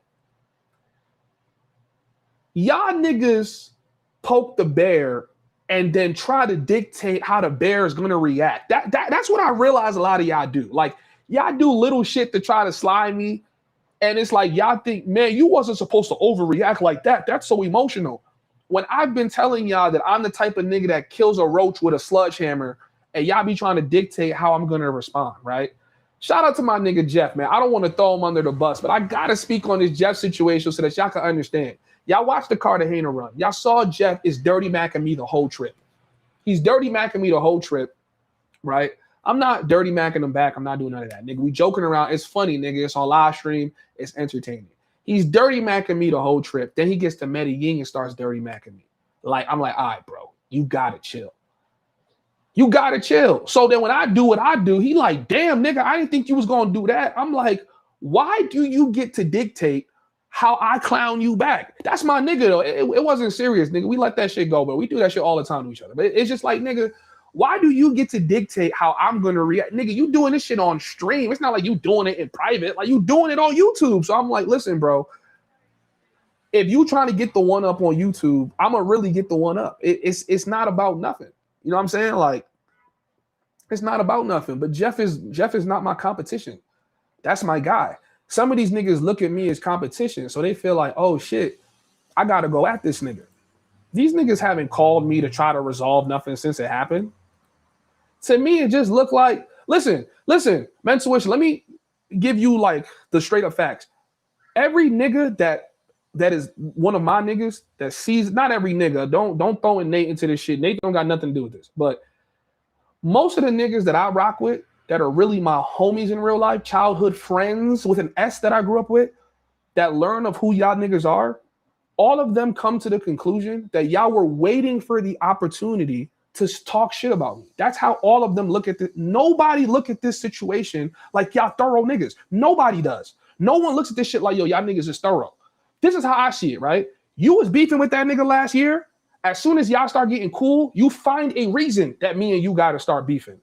Y'all niggas poke the bear and then try to dictate how the bear is gonna react. That's what I realize a lot of y'all do. Like, y'all do little shit to try to slide me, and it's like y'all think, man, you wasn't supposed to overreact like that. That's so emotional. When I've been telling y'all that I'm the type of nigga that kills a roach with a sledgehammer, and y'all be trying to dictate how I'm gonna respond, right? Shout out to my nigga Jeff, man. I don't want to throw him under the bus, but I gotta speak on this Jeff situation so that y'all can understand. Y'all watched the Cartagena run. Y'all saw Jeff is dirty macking me the whole trip. He's dirty macking me the whole trip, right? I'm not dirty macking him back. I'm not doing none of that, nigga. We joking around. It's funny, nigga. It's on live stream. It's entertaining. He's dirty macking me the whole trip. Then he gets to Medellin and starts dirty macking me. Like, I'm like, all right, bro, you gotta chill. You gotta chill. So then when I do what I do, he like, damn, nigga, I didn't think you was gonna do that. I'm like, why do you get to dictate how I clown you back? That's my nigga, though. It wasn't serious, nigga. We let that shit go, but we do that shit all the time to each other. But it's just like, nigga, why do you get to dictate how I'm gonna react? Nigga, you doing this shit on stream. It's not like you doing it in private. Like, you doing it on YouTube. So I'm like, listen, bro, if you trying to get the one up on YouTube, I'm gonna really get the one up. It's not about nothing. You know what I'm saying? Like, it's not about nothing. But Jeff is not my competition. That's my guy. Some of these niggas look at me as competition, so they feel like, oh shit, I gotta go at this nigga. These niggas haven't called me to try to resolve nothing since it happened. To me, it just looked like, listen, mental issue. Let me give you like the straight up facts. Every nigga that is one of my niggas that sees, not every nigga, don't throw in Nate into this shit. Nate don't got nothing to do with this. But most of the niggas that I rock with that are really my homies in real life, childhood friends with an S that I grew up with, that learn of who y'all niggas are, all of them come to the conclusion that y'all were waiting for the opportunity to talk shit about me. That's how all of them look at this. Nobody look at this situation like y'all thorough niggas. Nobody does. No one looks at this shit like, yo, y'all niggas is thorough. This is how I see it, right? You was beefing with that nigga last year. As soon as y'all start getting cool, you find a reason that me and you got to start beefing.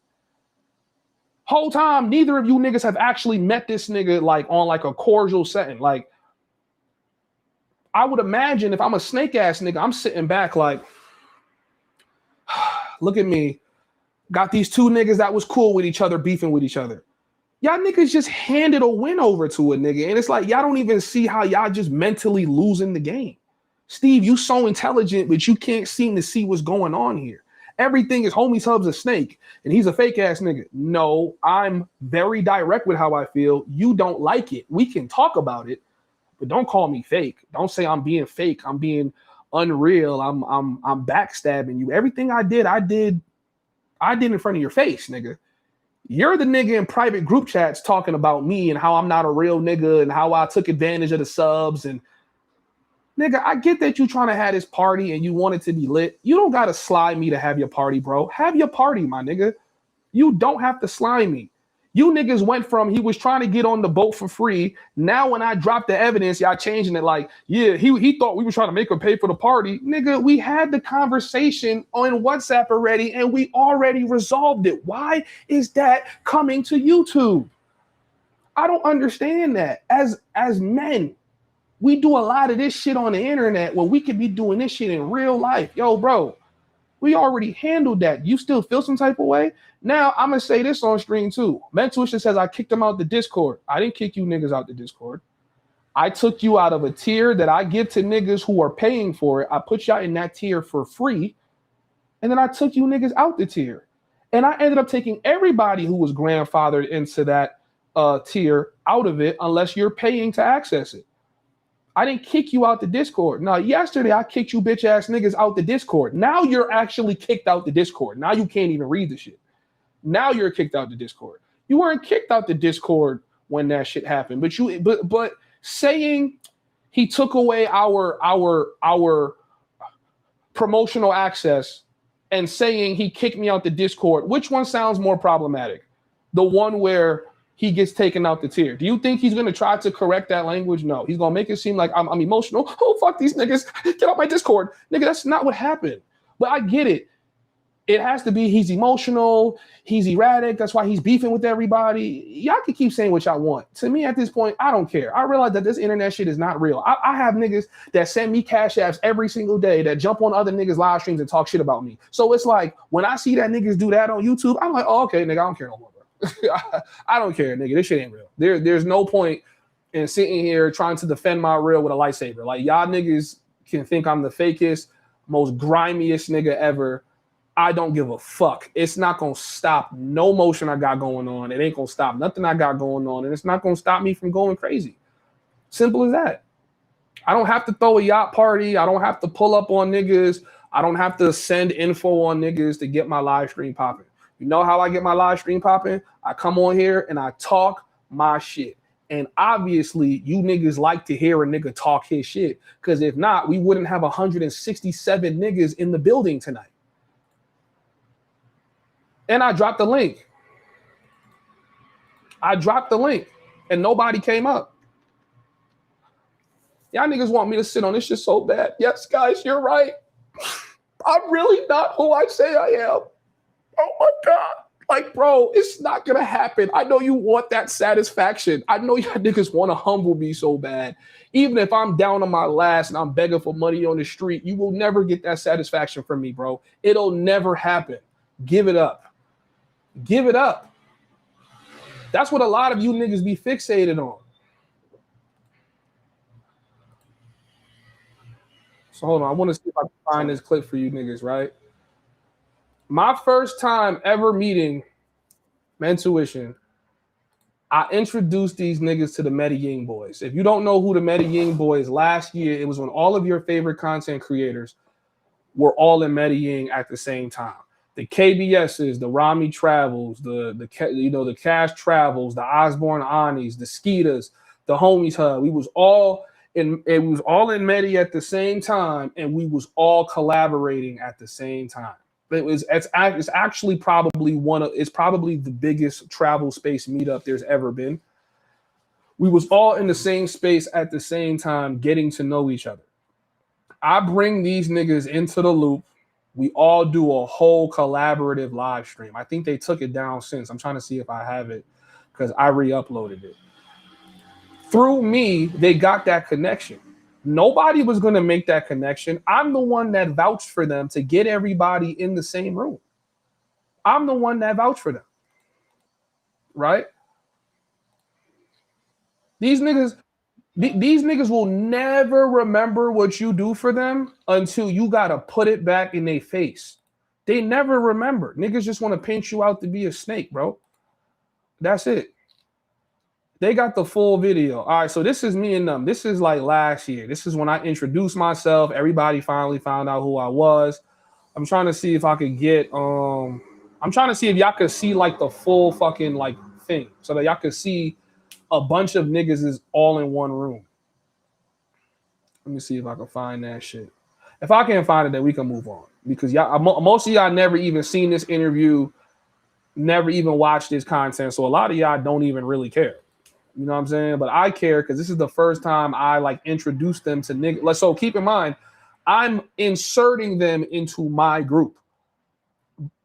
Whole time, neither of you niggas have actually met this nigga like on like a cordial setting. Like, I would imagine if I'm a snake ass nigga, I'm sitting back like, look at me. Got these 2 niggas that was cool with each other, beefing with each other. Y'all niggas just handed a win over to a nigga. And it's like, y'all don't even see how y'all just mentally losing the game. Steve, you so intelligent, but you can't seem to see what's going on here. Everything is Homieshub's a snake and he's a fake ass nigga. No, I'm very direct with how I feel. You don't like it. We can talk about it, but don't call me fake. Don't say I'm being fake. I'm being unreal. I'm backstabbing you. Everything I did in front of your face, nigga. You're the nigga in private group chats talking about me and how I'm not a real nigga and how I took advantage of the subs. And nigga, I get that you trying to have this party and you want it to be lit. You don't got to slide me to have your party, bro. Have your party, my nigga. You don't have to slime me. You niggas went from he was trying to get on the boat for free. Now when I dropped the evidence, y'all changing it like, yeah, he thought we were trying to make him pay for the party. Nigga, we had the conversation on WhatsApp already and we already resolved it. Why is that coming to YouTube? I don't understand that. As men, we do a lot of this shit on the internet when we could be doing this shit in real life. Yo, bro, we already handled that. You still feel some type of way? Now, I'm going to say this on stream too. Mentuition says I kicked him out the Discord. I didn't kick you niggas out the Discord. I took you out of a tier that I give to niggas who are paying for it. I put y'all in that tier for free. And then I took you niggas out the tier. And I ended up taking everybody who was grandfathered into that tier out of it unless you're paying to access it. I didn't kick you out the Discord. No, yesterday I kicked you bitch ass niggas out the Discord. Now you're actually kicked out the Discord. Now you can't even read the shit. Now you're kicked out the Discord. You weren't kicked out the Discord when that shit happened. But saying he took away our promotional access and saying he kicked me out the Discord, which one sounds more problematic? The one where he gets taken out the tier. Do you think he's going to try to correct that language? No. He's going to make it seem like I'm emotional. Oh, fuck these niggas. Get out my Discord. Nigga, that's not what happened. But I get it. It has to be he's emotional. He's erratic. That's why he's beefing with everybody. Y'all can keep saying what y'all want. To me, at this point, I don't care. I realize that this internet shit is not real. I have niggas that send me cash apps every single day that jump on other niggas' live streams and talk shit about me. So it's like, when I see that niggas do that on YouTube, I'm like, oh, okay, nigga, I don't care no more. I don't care, nigga. This shit ain't real. There's no point in sitting here trying to defend my real with a lightsaber. Like, y'all niggas can think I'm the fakest, most grimiest nigga ever. I don't give a fuck. It's not gonna stop no motion I got going on. It ain't gonna stop nothing I got going on, and it's not gonna stop me from going crazy. Simple as that. I don't have to throw a yacht party. I don't have to pull up on niggas. I don't have to send info on niggas to get my live stream popping. You know how I get my live stream popping? I come on here and I talk my shit. And obviously, you niggas like to hear a nigga talk his shit. Because if not, we wouldn't have 167 niggas in the building tonight. And I dropped the link. And nobody came up. Y'all niggas want me to sit on this shit so bad. Yes, guys, you're right. I'm really not who I say I am. Oh my God. Like, bro, it's not going to happen. I know you want that satisfaction. I know y'all niggas want to humble me so bad. Even if I'm down on my last and I'm begging for money on the street, you will never get that satisfaction from me, bro. It'll never happen. Give it up. Give it up. That's what a lot of you niggas be fixated on. So hold on. I want to see if I can find this clip for you niggas, right? My first time ever meeting Mentuition, I introduced these niggas to the Medellin boys. If you don't know who the Medellin boys, last year, it was when all of your favorite content creators were all in Medellin at the same time. The KBSs, the Rami Travels, the Cash Travels, the Osborne Anis, the Skeeters, the Homieshub. It was all in Medellin at the same time, and we was all collaborating at the same time. It's actually probably the biggest travel space meetup there's ever been. We was all in the same space at the same time, getting to know each other. I bring these niggas into the loop. We all do a whole collaborative live stream. I think they took it down since. I'm trying to see if I have it because I re-uploaded it. Through me, they got that connection. Nobody was going to make that connection. I'm the one that vouched for them to get everybody in the same room. I'm the one that vouched for them. Right? These niggas will never remember what you do for them until you got to put it back in their face. They never remember. Niggas just want to paint you out to be a snake, bro. That's it. They got the full video. All right, so this is me and them. This is like last year. This is when I introduced myself. Everybody finally found out who I was. I'm trying to see if I could get I'm trying to see if y'all could see like the full fucking like thing so that y'all could see a bunch of niggas is all in one room. Let me see if I can find that shit. If I can't find it, then we can move on because y'all, most of y'all never even seen this interview, never even watched this content. So a lot of y'all don't even really care. You know what I'm saying? But I care because this is the first time I like introduced them to niggas. So keep in mind, I'm inserting them into my group.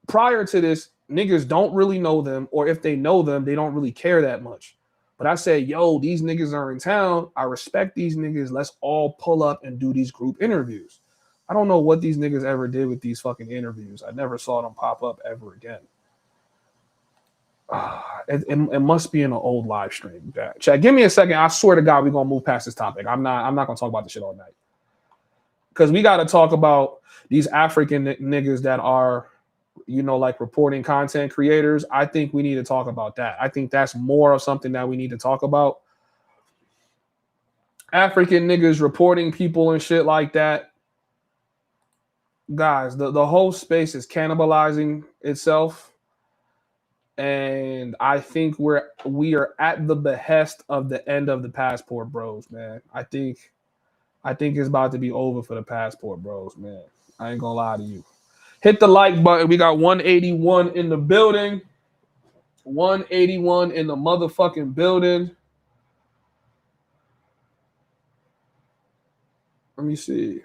Prior to this, niggas don't really know them, or if they know them, they don't really care that much. But I said, yo, these niggas are in town. I respect these niggas. Let's all pull up and do these group interviews. I don't know what these niggas ever did with these fucking interviews. I never saw them pop up ever again. It must be in an old live stream. Chat, give me a second. I swear to God, we're gonna move past this topic. I'm not gonna talk about this shit all night. Because we gotta talk about these African niggas that are you know, like reporting content creators, I think we need to talk about that. I think that's more of something that we need to talk about. African niggas reporting people and shit like that. Guys, the whole space is cannibalizing itself. And I think we are at the behest of the end of the passport bros, man. I think it's about to be over for the passport bros, man. I ain't gonna lie to you. Hit the like button. We got 181 in the building. 181 in the motherfucking building. Let me see.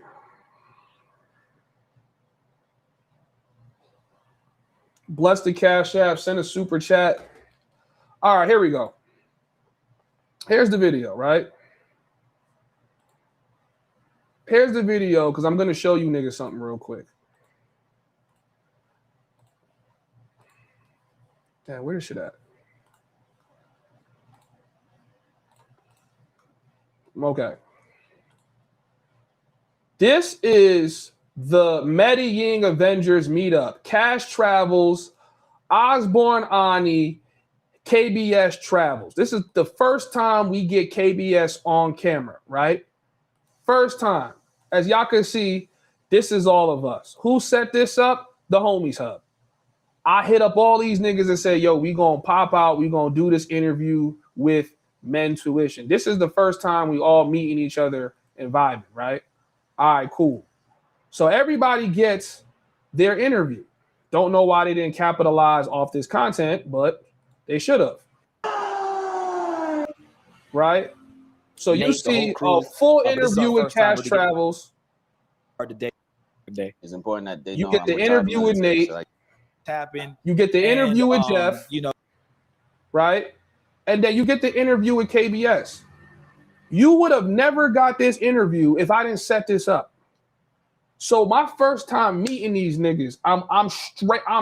Bless the Cash App. Send a super chat. All right, here we go. Here's the video, right? Here's the video because I'm going to show you niggas something real quick. Damn, where is shit at? Okay. This is the Medellin Avengers meetup. Cash Travels, Osborne Ani, KBS Travels. This is the first time we get KBS on camera, right? First time. As y'all can see, this is all of us. Who set this up? The Homieshub. I hit up all these niggas and say, yo, we gonna pop out. We gonna do this interview with Men Tuition. This is the first time we all meeting each other and vibing, right? All right, cool. So everybody gets their interview. Don't know why they didn't capitalize off this content, but they should have. Right? So you see a full interview with Cash Travels. It's important that they you get the interview with Nate. You get the interview with Jeff. You know, right? And then you get the interview with KBS. You would have never got this interview if I didn't set this up. So my first time meeting these niggas, I'm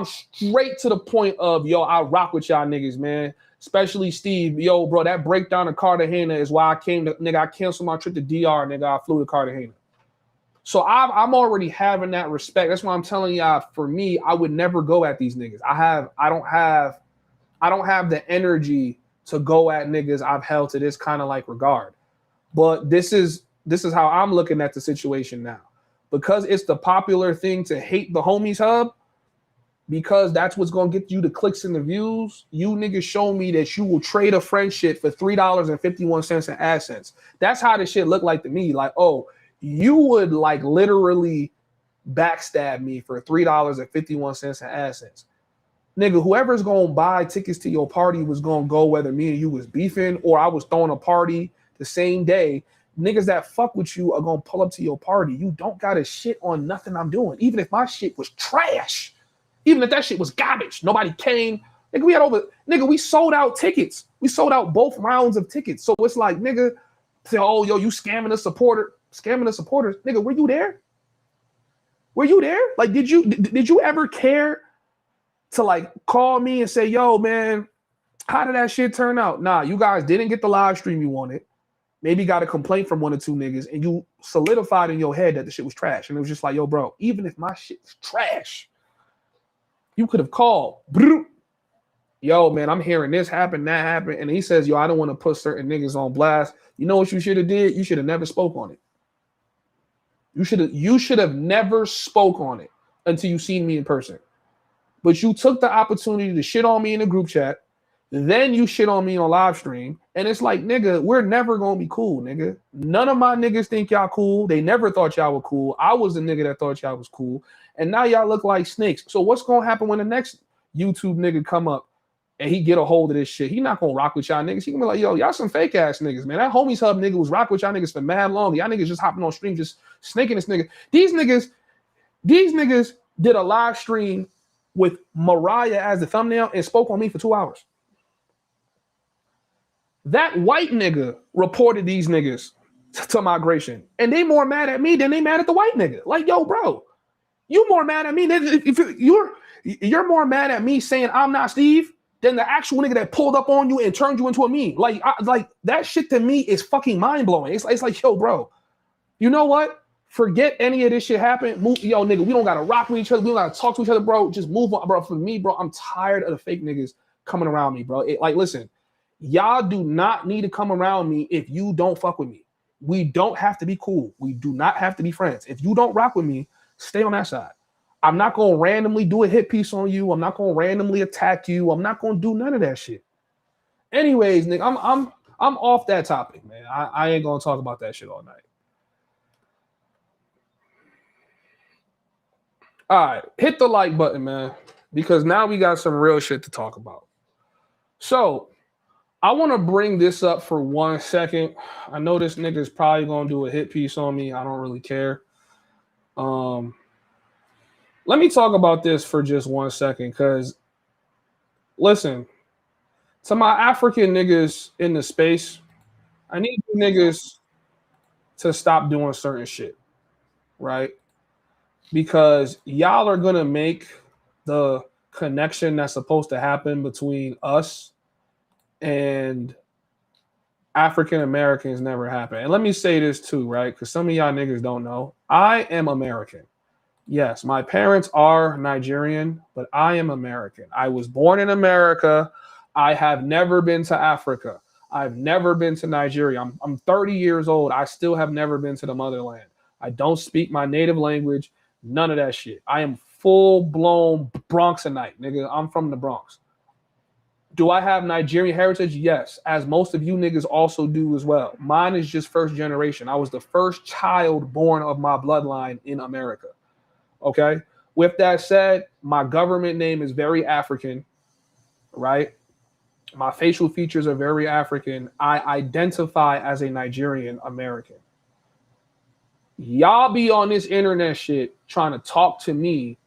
straight to the point of, yo, I rock with y'all niggas, man. Especially Steve. Yo, bro, that breakdown of Cartagena is why I came to, nigga, I canceled my trip to DR, nigga. I flew to Cartagena. So I'm already having that respect. That's why I'm telling y'all, for me, I would never go at these niggas. I don't have the energy to go at niggas I've held to this kind of like regard. But this is how I'm looking at the situation now. Because it's the popular thing to hate the Homieshub, because that's what's going to get you the clicks and the views, you niggas show me that you will trade a friendship for $3.51 in assets. That's how this shit look like to me. Like, oh, you would like literally backstab me for $3.51 in assets. Nigga, whoever's going to buy tickets to your party was going to go whether me and you was beefing or I was throwing a party the same day. Niggas that fuck with you are going to pull up to your party. You don't got to shit on nothing I'm doing. Even if my shit was trash, even if that shit was garbage, nobody came. Nigga, we sold out tickets. We sold out both rounds of tickets. So it's like, nigga, say, oh, yo, you scamming the supporters. Nigga, were you there? Were you there? Like, did you ever care to like call me and say, yo, man, how did that shit turn out? Nah, you guys didn't get the live stream you wanted. Maybe got a complaint from one or two niggas and you solidified in your head that the shit was trash. And it was just like, yo, bro, even if my shit was trash, you could have called. Yo, man, I'm hearing this happen, that happened. And he says, yo, I don't want to put certain niggas on blast. You know what you should have did? You should have never spoke on it. You should have never spoke on it until you seen me in person. But you took the opportunity to shit on me in the group chat. Then you shit on me on live stream. And it's like, nigga, we're never going to be cool, nigga. None of my niggas think y'all cool. They never thought y'all were cool. I was the nigga that thought y'all was cool. And now y'all look like snakes. So what's going to happen when the next YouTube nigga come up and he get a hold of this shit? He not going to rock with y'all niggas. He going to be like, yo, y'all some fake ass niggas, man. That Homieshub nigga was rock with y'all niggas for mad long. Y'all niggas just hopping on stream, just snaking this nigga. These niggas did a live stream with Mariah as the thumbnail and spoke on me for 2 hours. That white nigga reported these niggas to migration. And they more mad at me than they mad at the white nigga. Like, yo, bro, you more mad at me. If you're more mad at me saying I'm not Steve than the actual nigga that pulled up on you and turned you into a meme. Like that shit to me is fucking mind blowing. It's like, yo, bro, you know what? Forget any of this shit happen. Move, yo, nigga, we don't gotta rock with each other. We don't gotta talk to each other, bro. Just move on, bro. For me, bro, I'm tired of the fake niggas coming around me, bro. Like, listen, y'all do not need to come around me if you don't fuck with me. We don't have to be cool. We do not have to be friends. If you don't rock with me, stay on that side. I'm not gonna randomly do a hit piece on you. I'm not gonna randomly attack you. I'm not gonna do none of that shit. Anyways, nigga, I'm off that topic, man. I ain't gonna talk about that shit all night. All right, hit the like button, man, because now we got some real shit to talk about. So I want to bring this up for 1 second. I know this nigga is probably gonna do a hit piece on me. I don't really care. Let me talk about this for just 1 second, because listen, to my African niggas in the space, I need you niggas to stop doing certain shit, right? Because y'all are gonna make the connection that's supposed to happen between us and African Americans never happen. And let me say this too, right? Because some of y'all niggas don't know. I am American. Yes, my parents are Nigerian, but I am American. I was born in America. I have never been to Africa. I've never been to Nigeria. I'm 30 years old. I still have never been to the motherland. I don't speak my native language. None of that shit. I am full-blown Bronxite, nigga. I'm from the Bronx. Do I have Nigerian heritage? Yes, as most of you niggas also do as well. Mine is just first generation. I was the first child born of my bloodline in America. Okay? With that said, my government name is very African, right? My facial features are very African. I identify as a Nigerian American. Y'all be on this internet shit trying to talk to me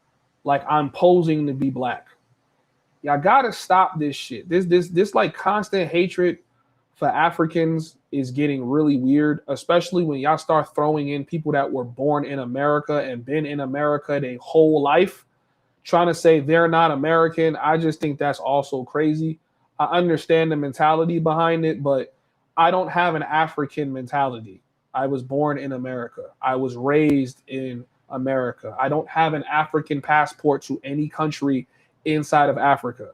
like I'm posing to be black. Y'all gotta stop this shit. This like constant hatred for Africans is getting really weird, especially when y'all start throwing in people that were born in America and been in America their whole life, trying to say they're not American. I just think that's also crazy. I understand the mentality behind it, but I don't have an African mentality. I was born in America. I was raised in America. I don't have an African passport to any country inside of Africa.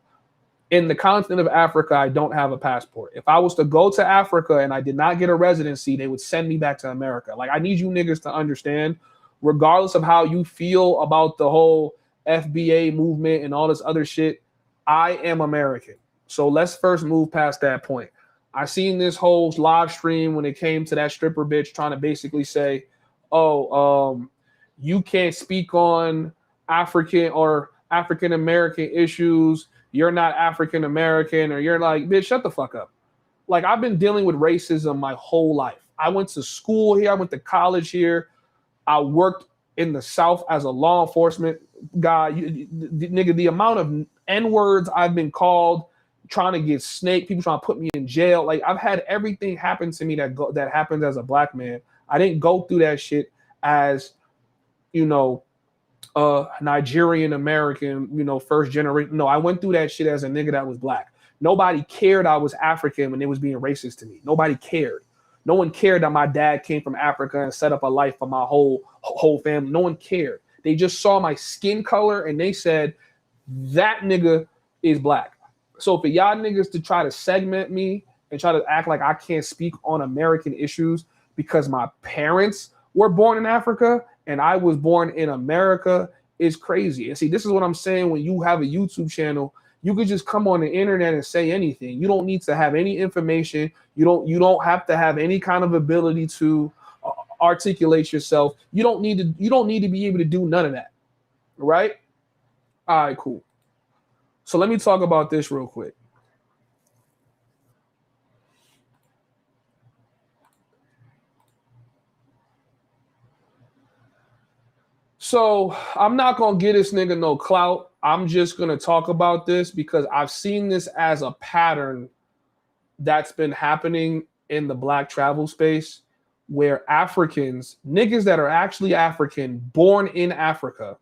In the continent of Africa, I don't have a passport. If I was to go to Africa and I did not get a residency, they would send me back to America. Like, I need you niggas to understand, regardless of how you feel about the whole FBA movement and all this other shit, I am American. So let's first move past that point. I seen this whole live stream when it came to that stripper bitch trying to basically say, you can't speak on African or African American issues. You're not African American, or you're like, bitch, shut the fuck up. Like, I've been dealing with racism my whole life. I went to school here. I went to college here. I worked in the South as a law enforcement guy. Nigga, the amount of N-words I've been called, trying to get snaked, people trying to put me in jail. Like, I've had everything happen to me that happens as a black man. I didn't go through that shit as, Nigerian American, first generation. No, I went through that shit as a nigga that was black. Nobody cared I was African when they was being racist to me. Nobody cared. No one cared that my dad came from Africa and set up a life for my whole family. No one cared. They just saw my skin color and they said, that nigga is black. So for y'all niggas to try to segment me and try to act like I can't speak on American issues because my parents were born in Africa and I was born in America is crazy. And see, this is what I'm saying. When you have a YouTube channel, you could just come on the internet and say anything. You don't need to have any information. You don't have to have any kind of ability to articulate yourself. You don't need to be able to do none of that. Right? All right, cool. So let me talk about this real quick. So I'm not going to give this nigga no clout. I'm just going to talk about this because I've seen this as a pattern that's been happening in the black travel space where Africans, niggas that are actually African, born in Africa,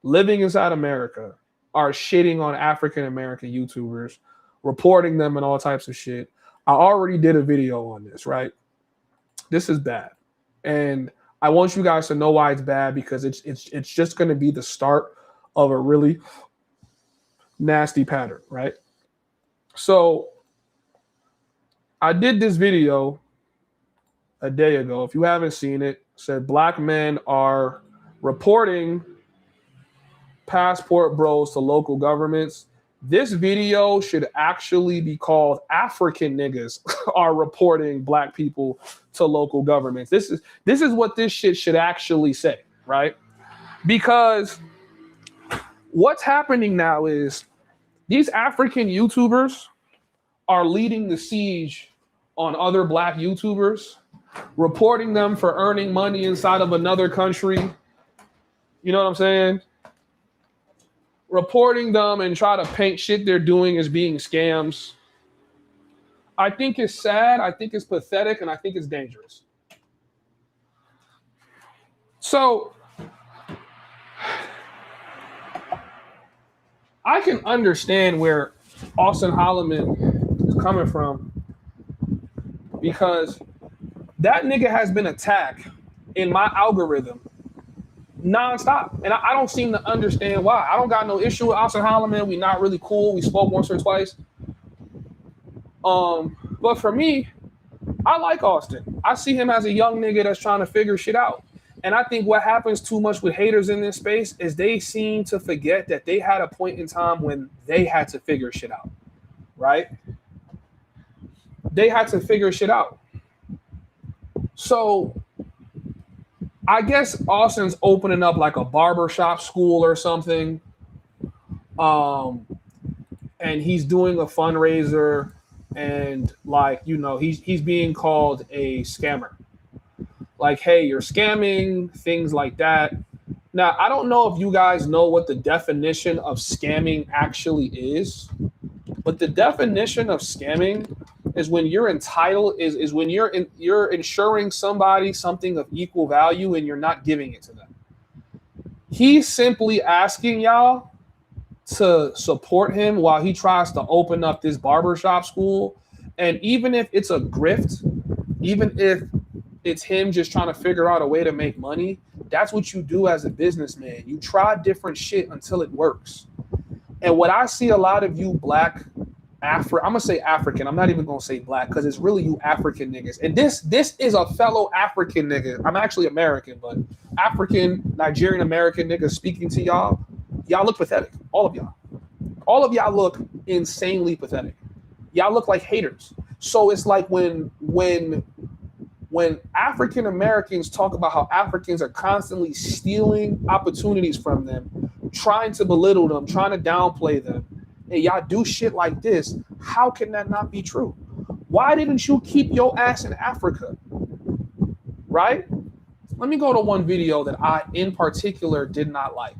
living inside America, are shitting on African American YouTubers, reporting them and all types of shit. I already did a video on this, right? This is bad. And I want you guys to know why it's bad, because it's just going to be the start of a really nasty pattern, right? So I did this video a day ago. If you haven't seen it, said black men are reporting passport bros to local governments. This video should actually be called African niggas are reporting black people to local governments. This is what this shit should actually say, right? Because what's happening now is these African YouTubers are leading the siege on other black YouTubers, reporting them for earning money inside of another country. You know what I'm saying? Reporting them and try to paint shit they're doing as being scams. I think it's sad, I think it's pathetic, and I think it's dangerous. So I can understand where Austin Holloman is coming from, because that nigga has been attacked in my algorithm nonstop, and I don't seem to understand why. I don't got no issue with Austin Holloman. We not really cool. We spoke once or twice. But for me, I like Austin. I see him as a young nigga that's trying to figure shit out. And I think what happens too much with haters in this space is they seem to forget that they had a point in time when they had to figure shit out, right? They had to figure shit out. So I guess Austin's opening up like a barbershop school or something. And he's doing a fundraiser, and like, you know, he's being called a scammer. Like, hey, you're scamming, things like that. Now, I don't know if you guys know what the definition of scamming actually is, but the definition of scamming is when you're entitled, is when you're insuring somebody something of equal value and you're not giving it to them. He's simply asking y'all to support him while he tries to open up this barbershop school. And even if it's a grift, even if it's him just trying to figure out a way to make money, that's what you do as a businessman. You try different shit until it works. And what I see a lot of you black I'm gonna say African. I'm not even gonna say black, because it's really you African niggas. And this is a fellow African nigga. I'm actually American, but African, Nigerian American nigga speaking to y'all. Y'all look pathetic. All of y'all. All of y'all look insanely pathetic. Y'all look like haters. So it's like when African Americans talk about how Africans are constantly stealing opportunities from them, trying to belittle them, trying to downplay them, and y'all do shit like this, how can that not be true? Why didn't you keep your ass in Africa? Right? Let me go to one video that I, in particular, did not like.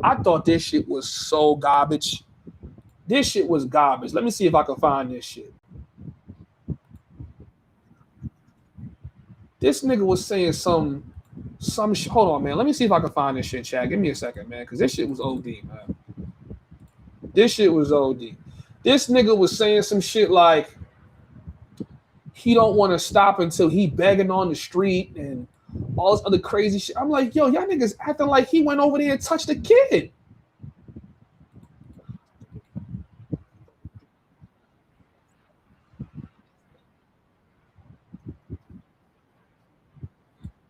I thought this shit was so garbage. This shit was garbage. Let me see if I can find this shit. This nigga was saying some hold on, man. Let me see if I can find this shit, chat. Give me a second, man, because this shit was OD, man. This shit was OD. This nigga was saying some shit like he don't want to stop until he begging on the street and all this other crazy shit. I'm like, yo, y'all niggas acting like he went over there and touched a kid.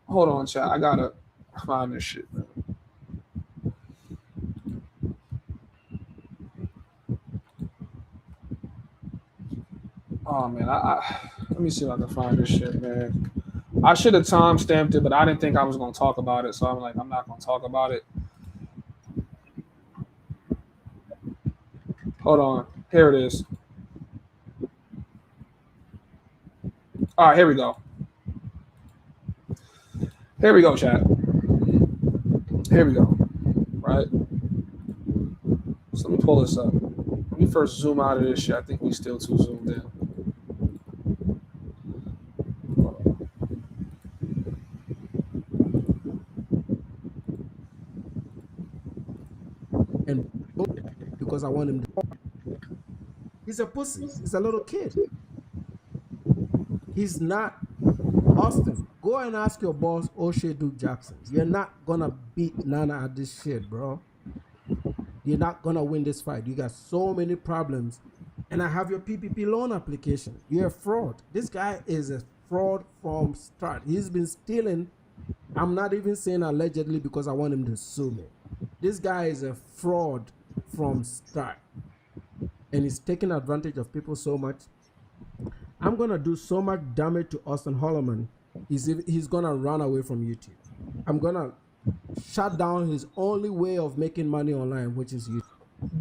Hold on, chat. I gotta find this shit, man. Oh man, let me see if I can find this shit, man. I should have time stamped it, but I didn't think I was gonna talk about it, so I'm like, I'm not gonna talk about it. Hold on, here it is. All right, here we go. Here we go, chat. Here we go. Right. So let me pull this up. Let me first zoom out of this shit. I think we still too zoomed in. And because I want him to. He's a pussy. He's a little kid. He's not Austin, go and ask your boss, O'Shea Duke Jackson. You're not gonna beat Nana at this shit, bro. You're not gonna win this fight. You got so many problems. And I have your PPP loan application. You're a fraud. This guy is a fraud from start. He's been stealing. I'm not even saying allegedly because I want him to sue me. This guy is a fraud from start. And he's taking advantage of people so much. I'm gonna do so much damage to Austin Holloman. He's gonna run away from YouTube. I'm gonna shut down his only way of making money online, which is YouTube.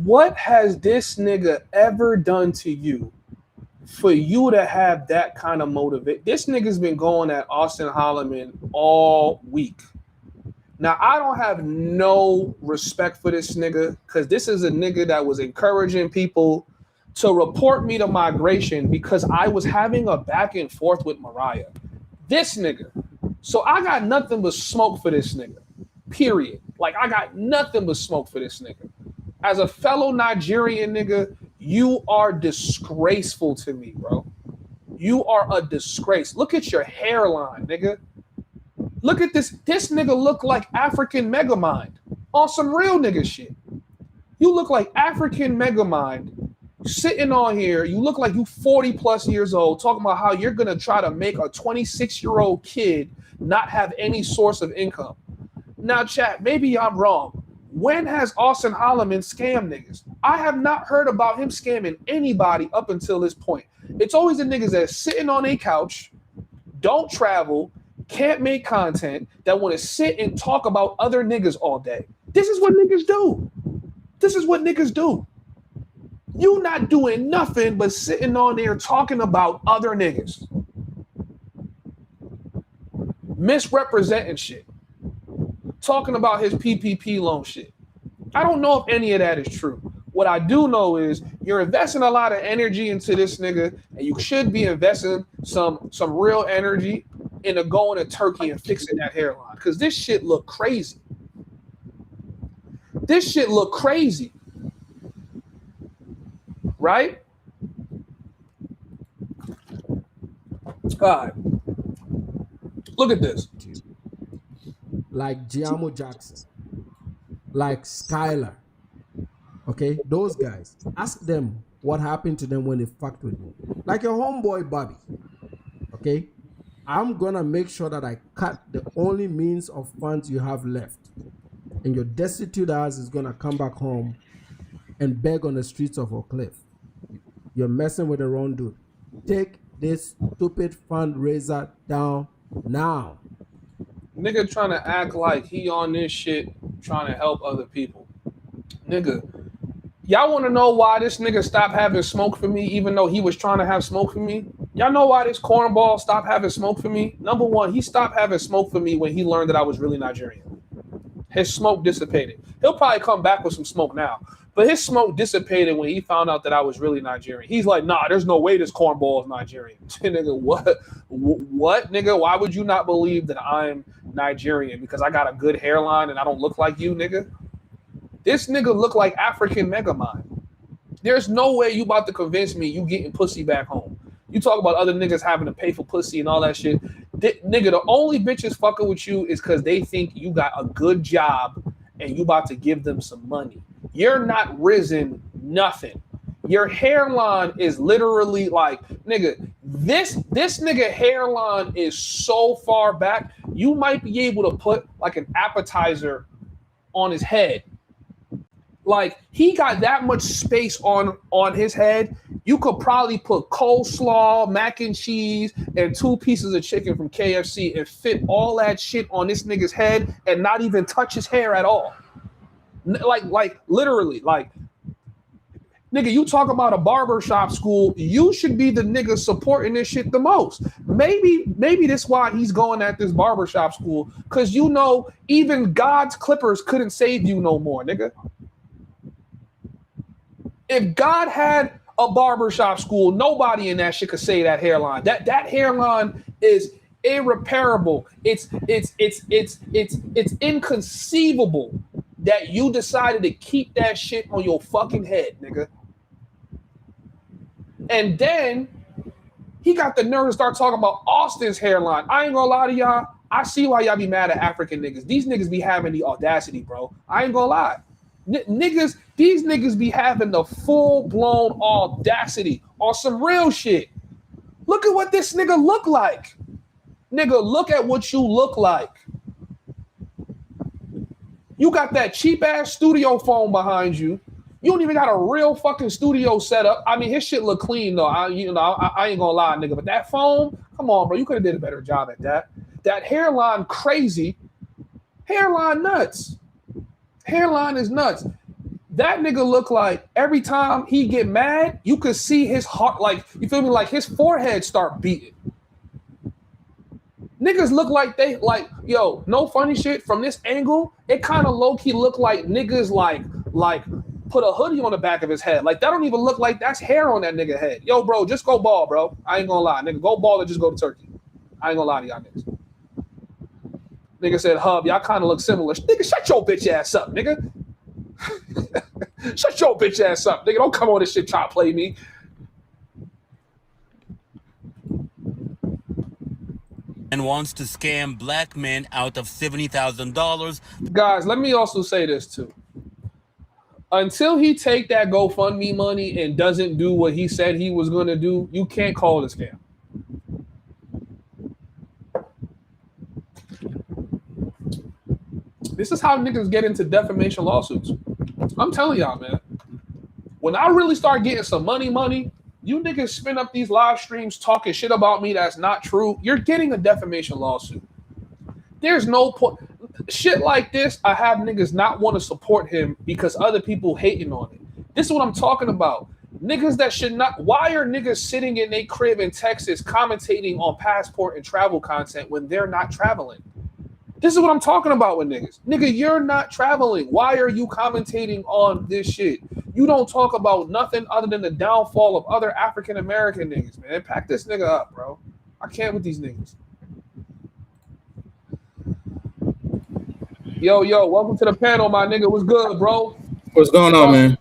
What has this nigga ever done to you for you to have that kind of motivate? This nigga's been going at Austin Holloman all week. Now, I don't have no respect for this nigga because this is a nigga that was encouraging people to report me to migration because I was having a back and forth with Mariah. This nigga. So I got nothing but smoke for this nigga. Period. Like, I got nothing but smoke for this nigga. As a fellow Nigerian nigga, you are disgraceful to me, bro. You are a disgrace. Look at your hairline, nigga. Look at this. This nigga look like African Megamind on some real nigga shit. You look like African Megamind sitting on here. You look like you 40 plus years old talking about how you're going to try to make a 26-year-old kid not have any source of income. Now, chat, maybe I'm wrong. When has Austin Holloman scammed niggas? I have not heard about him scamming anybody up until this point. It's always the niggas that are sitting on a couch, don't travel, can't make content, that want to sit and talk about other niggas all day. This is what niggas do. This is what niggas do. You not doing nothing but sitting on there talking about other niggas. Misrepresenting shit. Talking about his PPP loan shit. I don't know if any of that is true. What I do know is you're investing a lot of energy into this nigga, and you should be investing some real energy into going to Turkey and fixing that hairline. Because this shit look crazy. This shit look crazy. Right? All right. Look at this. Like Giamo Jackson, like Skylar, okay? Those guys, ask them what happened to them when they fucked with me. Like your homeboy Bobby, okay? I'm gonna make sure that I cut the only means of funds you have left. And your destitute ass is gonna come back home and beg on the streets of Oak Cliff. You're messing with the wrong dude. Take this stupid fundraiser down now. Nigga trying to act like he on this shit trying to help other people. Nigga, y'all want to know why this nigga stopped having smoke for me even though he was trying to have smoke for me? Y'all know why this cornball stopped having smoke for me? Number one, he stopped having smoke for me when he learned that I was really Nigerian. His smoke dissipated. He'll probably come back with some smoke now, but his smoke dissipated when he found out that I was really Nigerian. He's like, nah, there's no way this cornball is Nigerian. Nigga, what, nigga? Why would you not believe that I'm Nigerian? Because I got a good hairline and I don't look like you, nigga? This nigga look like African Megamind. There's no way you about to convince me you getting pussy back home. You talk about other niggas having to pay for pussy and all that shit. Nigga, the only bitches fucking with you is because they think you got a good job and you about to give them some money. You're not risen nothing. Your hairline is literally like, nigga, this nigga hairline is so far back, you might be able to put like an appetizer on his head. Like, he got that much space on his head. You could probably put coleslaw, mac and cheese, and 2 pieces of chicken from KFC and fit all that shit on this nigga's head and not even touch his hair at all. Like literally, like, nigga, you talk about a barbershop school, you should be the nigga supporting this shit the most. Maybe that's why he's going at this barbershop school, because you know even God's clippers couldn't save you no more, nigga. If God had a barbershop school, nobody in that shit could save that hairline. That hairline is irreparable. It's inconceivable that you decided to keep that shit on your fucking head, nigga. And then He got the nerve to start talking about Austin's hairline. I ain't gonna lie to y'all. I see why y'all be mad at African niggas. These niggas be having the audacity, bro. I ain't gonna lie. These niggas be having the full-blown audacity on some real shit. Look at what this nigga look like. Nigga, look at what you look like. You got that cheap-ass studio phone behind you. You don't even got a real fucking studio setup. I mean, his shit look clean, though. I ain't gonna lie, nigga. But that phone, come on, bro. You could have did a better job at that. That hairline crazy. Hairline nuts. Hairline is nuts. That nigga look like every time he get mad, you could see his heart, like, you feel me? Like his forehead start beating. Niggas look like they, like, yo, no funny shit. From this angle, it kind of low-key look like niggas like put a hoodie on the back of his head. Like, that don't even look like that's hair on that nigga head. Yo, bro, just go bald, bro. I ain't gonna lie. Nigga, go bald or just go to Turkey. I ain't gonna lie to y'all niggas. Nigga said, Hub, y'all kind of look similar. Nigga, shut your bitch ass up, nigga. Shut your bitch ass up, nigga. Don't come on this shit try to play me. And wants to scam black men out of $70,000. Guys, let me also say this too. Until he take that GoFundMe money and doesn't do what he said he was going to do, you can't call it a scam. This is how niggas get into defamation lawsuits. I'm telling y'all, man. When I really start getting some money, you niggas spin up these live streams talking shit about me that's not true. You're getting a defamation lawsuit. There's no point. Shit like this, I have niggas not want to support him because other people hating on it. This is what I'm talking about. Niggas that should not. Why are niggas sitting in their crib in Texas commentating on passport and travel content when they're not traveling? This is what I'm talking about with niggas. Nigga, you're not traveling. Why are you commentating on this shit? You don't talk about nothing other than the downfall of other African American niggas, man. Pack this nigga up, bro. I can't with these niggas. Yo, welcome to the panel, my nigga. What's good, bro? What's going on, man?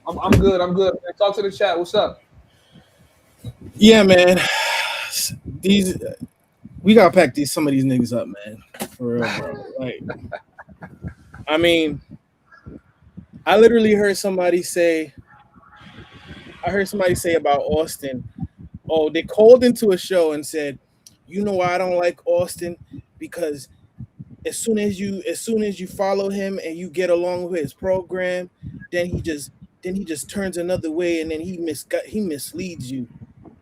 I'm good. Man. Talk to the chat. What's up? Yeah, man. We gotta pack some of these niggas up, man. For real, bro. Like, I mean, I literally heard somebody say about Austin. Oh, they called into a show and said, you know why I don't like Austin? Because as soon as you follow him and you get along with his program, then he just turns another way and then he misleads you.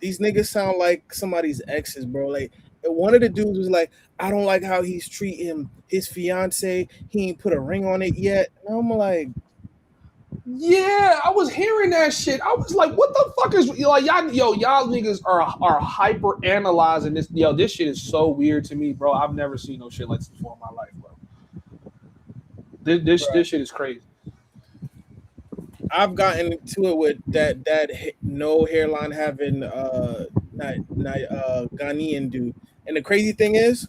These niggas sound like somebody's exes, bro. Like, one of the dudes was like, I don't like how he's treating his fiance. He ain't put a ring on it yet. And I'm like, yeah, I was hearing that shit. I was like, what the fuck is like y'all niggas are hyper analyzing this. Yo, this shit is so weird to me, bro. I've never seen no shit like this before in my life, bro. This shit is crazy. I've gotten into it with that no hairline having Ghanaian dude. And the crazy thing is,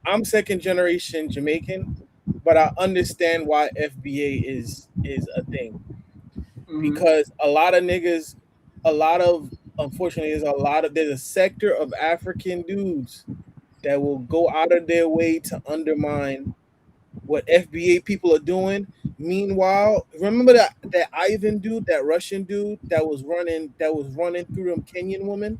I'm second generation Jamaican, but I understand why FBA is a thing. Because unfortunately, there's a sector of African dudes that will go out of their way to undermine what FBA people are doing. Meanwhile, remember that Ivan dude, that Russian dude that was running through them Kenyan women?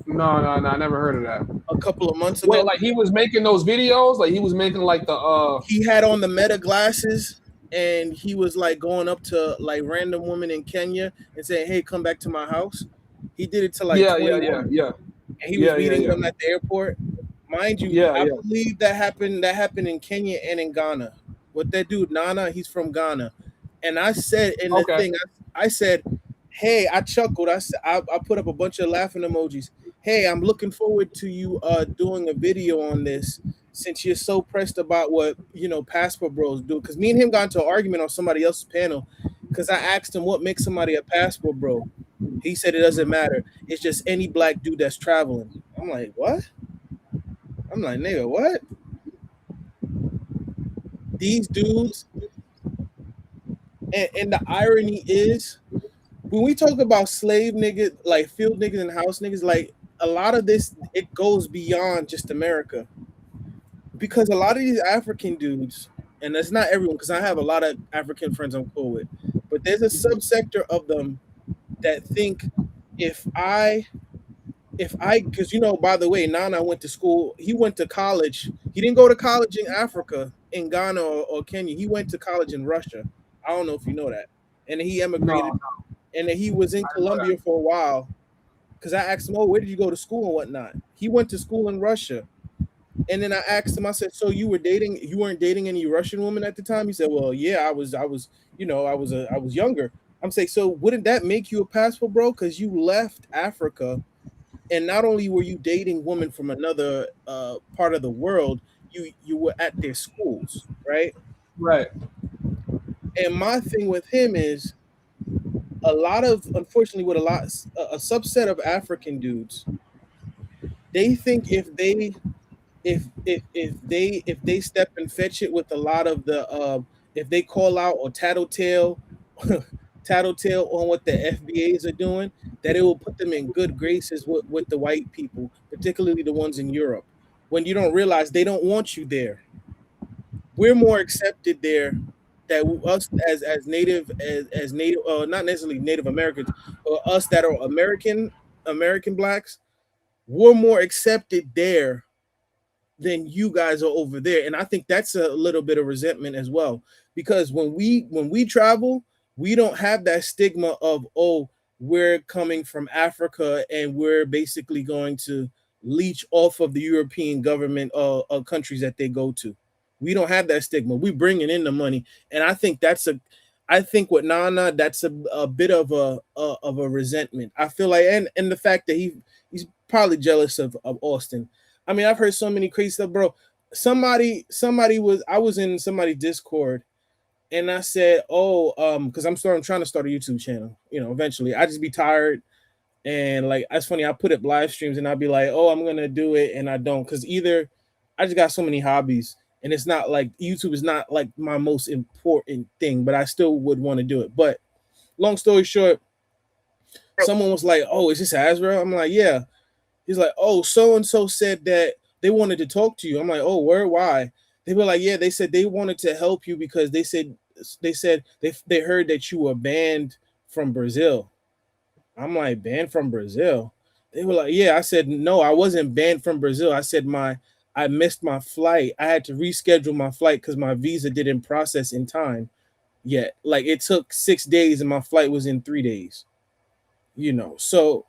No, I never heard of that. A couple of months ago. Wait, like he was making those videos? Like he was making like the He had on the Meta glasses and he was like going up to like random women in Kenya and saying, "Hey, come back to my house." He did it to like yeah. And he was meeting them at the airport. Mind you, I believe that happened in Kenya and in Ghana. What that dude Nana, he's from Ghana. And I said in the thing, I said, "Hey," I chuckled. I put up a bunch of laughing emojis. "Hey, I'm looking forward to you doing a video on this since you're so pressed about what, passport bros do." Because me and him got into an argument on somebody else's panel because I asked him what makes somebody a passport bro. He said it doesn't matter. It's just any black dude that's traveling. I'm like, what? I'm like, nigga, what? These dudes, and the irony is, when we talk about slave niggas, like field niggas and house niggas, like a lot of this, it goes beyond just America. Because a lot of these African dudes, and that's not everyone, because I have a lot of African friends I'm cool with, but there's a subsector of them that think if because by the way, Nana went to school. He went to college. He didn't go to college in Africa, in Ghana or Kenya. He went to college in Russia. I don't know if you know that. And he emigrated, and then he was in Colombia for a while. Because I asked him, "Oh, where did you go to school and whatnot?" He went to school in Russia. And then I asked him, I said, "So you weren't dating any Russian woman at the time?" He said, "Well, yeah, I was, I was younger." I'm saying, so wouldn't that make you a passport, bro? Because you left Africa, and not only were you dating women from another part of the world, you were at their schools, right? Right. And my thing with him is unfortunately, with a subset of African dudes, they think if they step and fetch it with a lot of the if they call out or tattletale tattletale on what the FBAs are doing, that it will put them in good graces with the white people, particularly the ones in Europe, when you don't realize they don't want you there. We're more accepted there, that us as native not necessarily Native Americans, or us that are American blacks, we're more accepted there than you guys are over there. And I think that's a little bit of resentment as well, because when we travel, we don't have that stigma of, oh, we're coming from Africa and we're basically going to leech off of the European government countries that they go to. We don't have that stigma. We bringing in the money. And I think with Nana, that's a bit of a resentment. I feel like, and the fact that he's probably jealous of Austin. I mean, I've heard so many crazy stuff, bro. I was in somebody's Discord, and I said, "Oh, because I'm trying to start a YouTube channel. Eventually, I just be tired, and like, that's funny. I put up live streams, and I'd be like, "Oh, I'm gonna do it," and I don't, because either I just got so many hobbies, and it's not like YouTube is not like my most important thing, but I still would want to do it. But long story short, someone was like, "Oh, is this Azrael?" I'm like, "Yeah." He's like, "Oh, so and so said that they wanted to talk to you." I'm like, "Oh, where? Why?" They were like, "Yeah, they said they wanted to help you because they said they heard that you were banned from Brazil." I'm like, "Banned from Brazil?" They were like, "Yeah." I said, "No, I wasn't banned from Brazil. I said I missed my flight. I had to reschedule my flight because my visa didn't process in time yet. Like, it took 6 days and my flight was in 3 days. So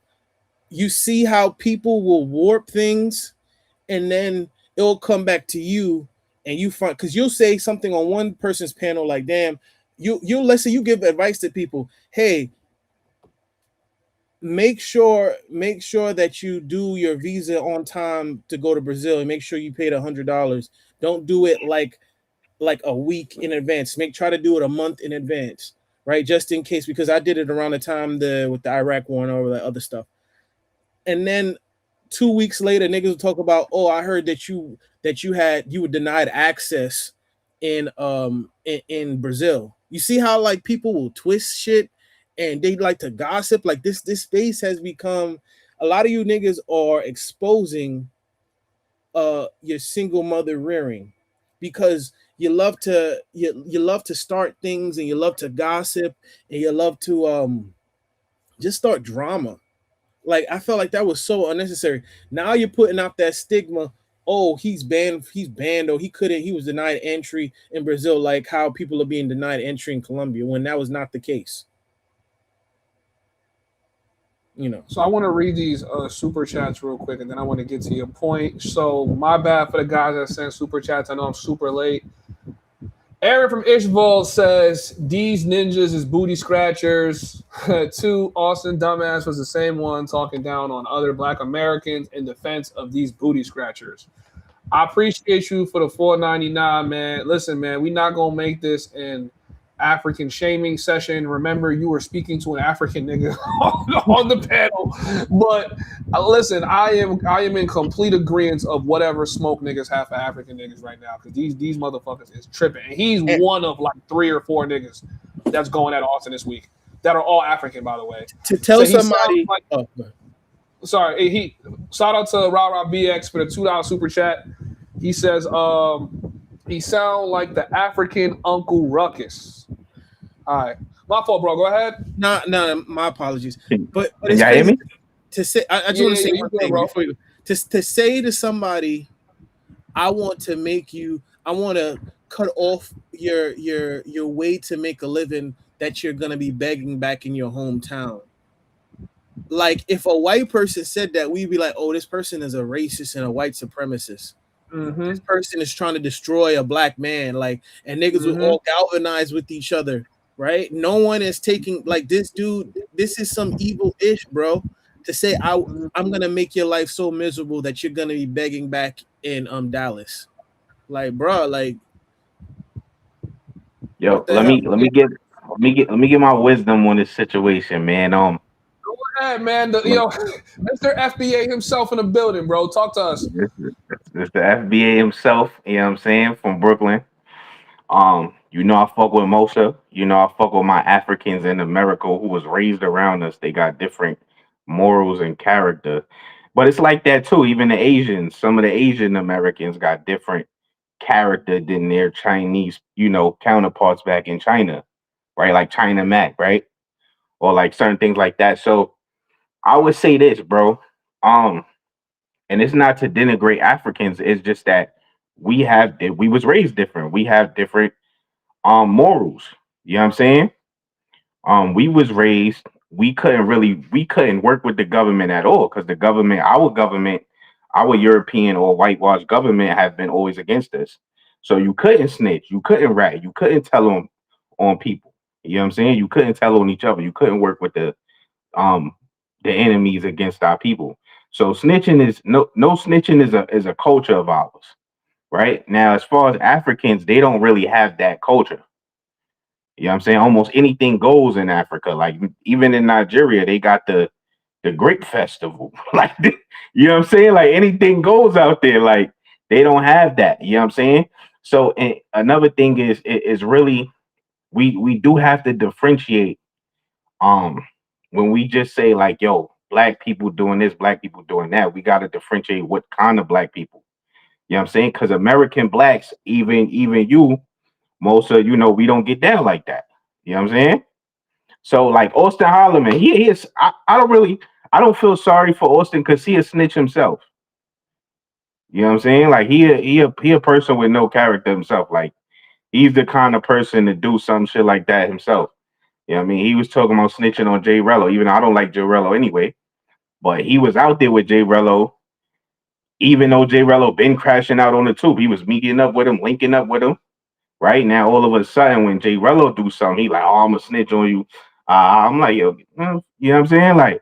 you see how people will warp things, and then it'll come back to you, and you find, because you'll say something on one person's panel like, "Damn, you let's say you give advice to people, hey, make sure that you do your visa on time to go to Brazil, and make sure you paid $100. Don't do it like a week in advance. Try to do it a month in advance, right? Just in case, because I did it around the time with the Iraq war and all that other stuff." And then 2 weeks later, niggas will talk about, "Oh, I heard that you were denied access in Brazil." You see how, like, people will twist shit and they like to gossip. Like, this space has become, a lot of you niggas are exposing your single mother rearing, because you love to start things, and you love to gossip, and you love to just start drama. Like, I felt like that was so unnecessary. Now you're putting out that stigma. Oh, he's banned, or he was denied entry in Brazil, like how people are being denied entry in Colombia, when that was not the case. So I want to read these super chats real quick, and then I want to get to your point. So my bad for the guys that sent super chats. I know I'm super late. Aaron from Ishval says, "These ninjas is booty scratchers." 2, Austin dumbass was the same one talking down on other Black Americans in defense of these booty scratchers. I appreciate you for the $4.99, man. Listen, man, we not gonna make this an African shaming session. Remember, you were speaking to an African nigga on the panel. But listen, I am in complete agreement of whatever smoke niggas have for African niggas right now, because these motherfuckers is tripping. And he's one of like 3 or 4 niggas that's going at Austin this week. that are all African, by the way. To tell somebody, he shout out to Rah BX for the $2 super chat. He says, he sound like the African Uncle Ruckus. All right, my fault, bro. Go ahead. No, my apologies. But it's crazy to say. I just want to say one thing before you. To say to somebody, I want to cut off your way to make a living that you're gonna be begging back in your hometown. Like if a white person said that, we'd be like, oh, this person is a racist and a white supremacist. Mm-hmm. This person is trying to destroy a black man, like, and niggas will all galvanize with each other, right? No one is taking like this dude. This is some evil ish, bro. To say I'm gonna make your life so miserable that you're gonna be begging back in Dallas, like, bro, like. Yo, let me get my wisdom on this situation, man. Go ahead, man. Mr. FBA himself in the building, bro. Talk to us. This the FBA himself. You know what I'm saying, from Brooklyn. You know I fuck with Moshe. You know I fuck with my Africans in America who was raised around us. They got different morals and character, but it's like that too. Even the Asians, some of the Asian Americans got different character than their Chinese, counterparts back in China, right? Like China Mac, right? Or like certain things like that. So I would say this, bro. And it's not to denigrate Africans. It's just that we was raised different. We have different morals. You know what I'm saying? We was raised, we couldn't work with the government at all because our government, our European or whitewashed government have been always against us. So you couldn't snitch, you couldn't rat, you couldn't tell on people. You know what I'm saying? You couldn't tell on each other. You couldn't work with the enemies against our people. So snitching is no snitching is a culture of ours, right? Now, as far as Africans, they don't really have that culture. You know what I'm saying? Almost anything goes in Africa. Like even in Nigeria, they got the grape festival. Like, you know what I'm saying? Like anything goes out there. Like they don't have that. You know what I'm saying? So another thing is really we do have to differentiate. When we just say like, yo, black people doing this, black people doing that, we got to differentiate what kind of black people. You know what I'm saying? Because American blacks, even you, most of we don't get down like that. You know what I'm saying? So like Austin Holloman, he is. I don't feel sorry for Austin because he a snitch himself. You know what I'm saying? Like he a person with no character himself. Like he's the kind of person to do some shit like that himself. You know what I mean? He was talking about snitching on Jay Rello, even though I don't like Jay Rello anyway. But he was out there with Jay Rello, even though Jay Rello been crashing out on the tube. He was meeting up with him, linking up with him. Right now, all of a sudden, when Jay Rello do something, he like, oh, I'm a snitch on you. I'm like, yo, you know what I'm saying? Like,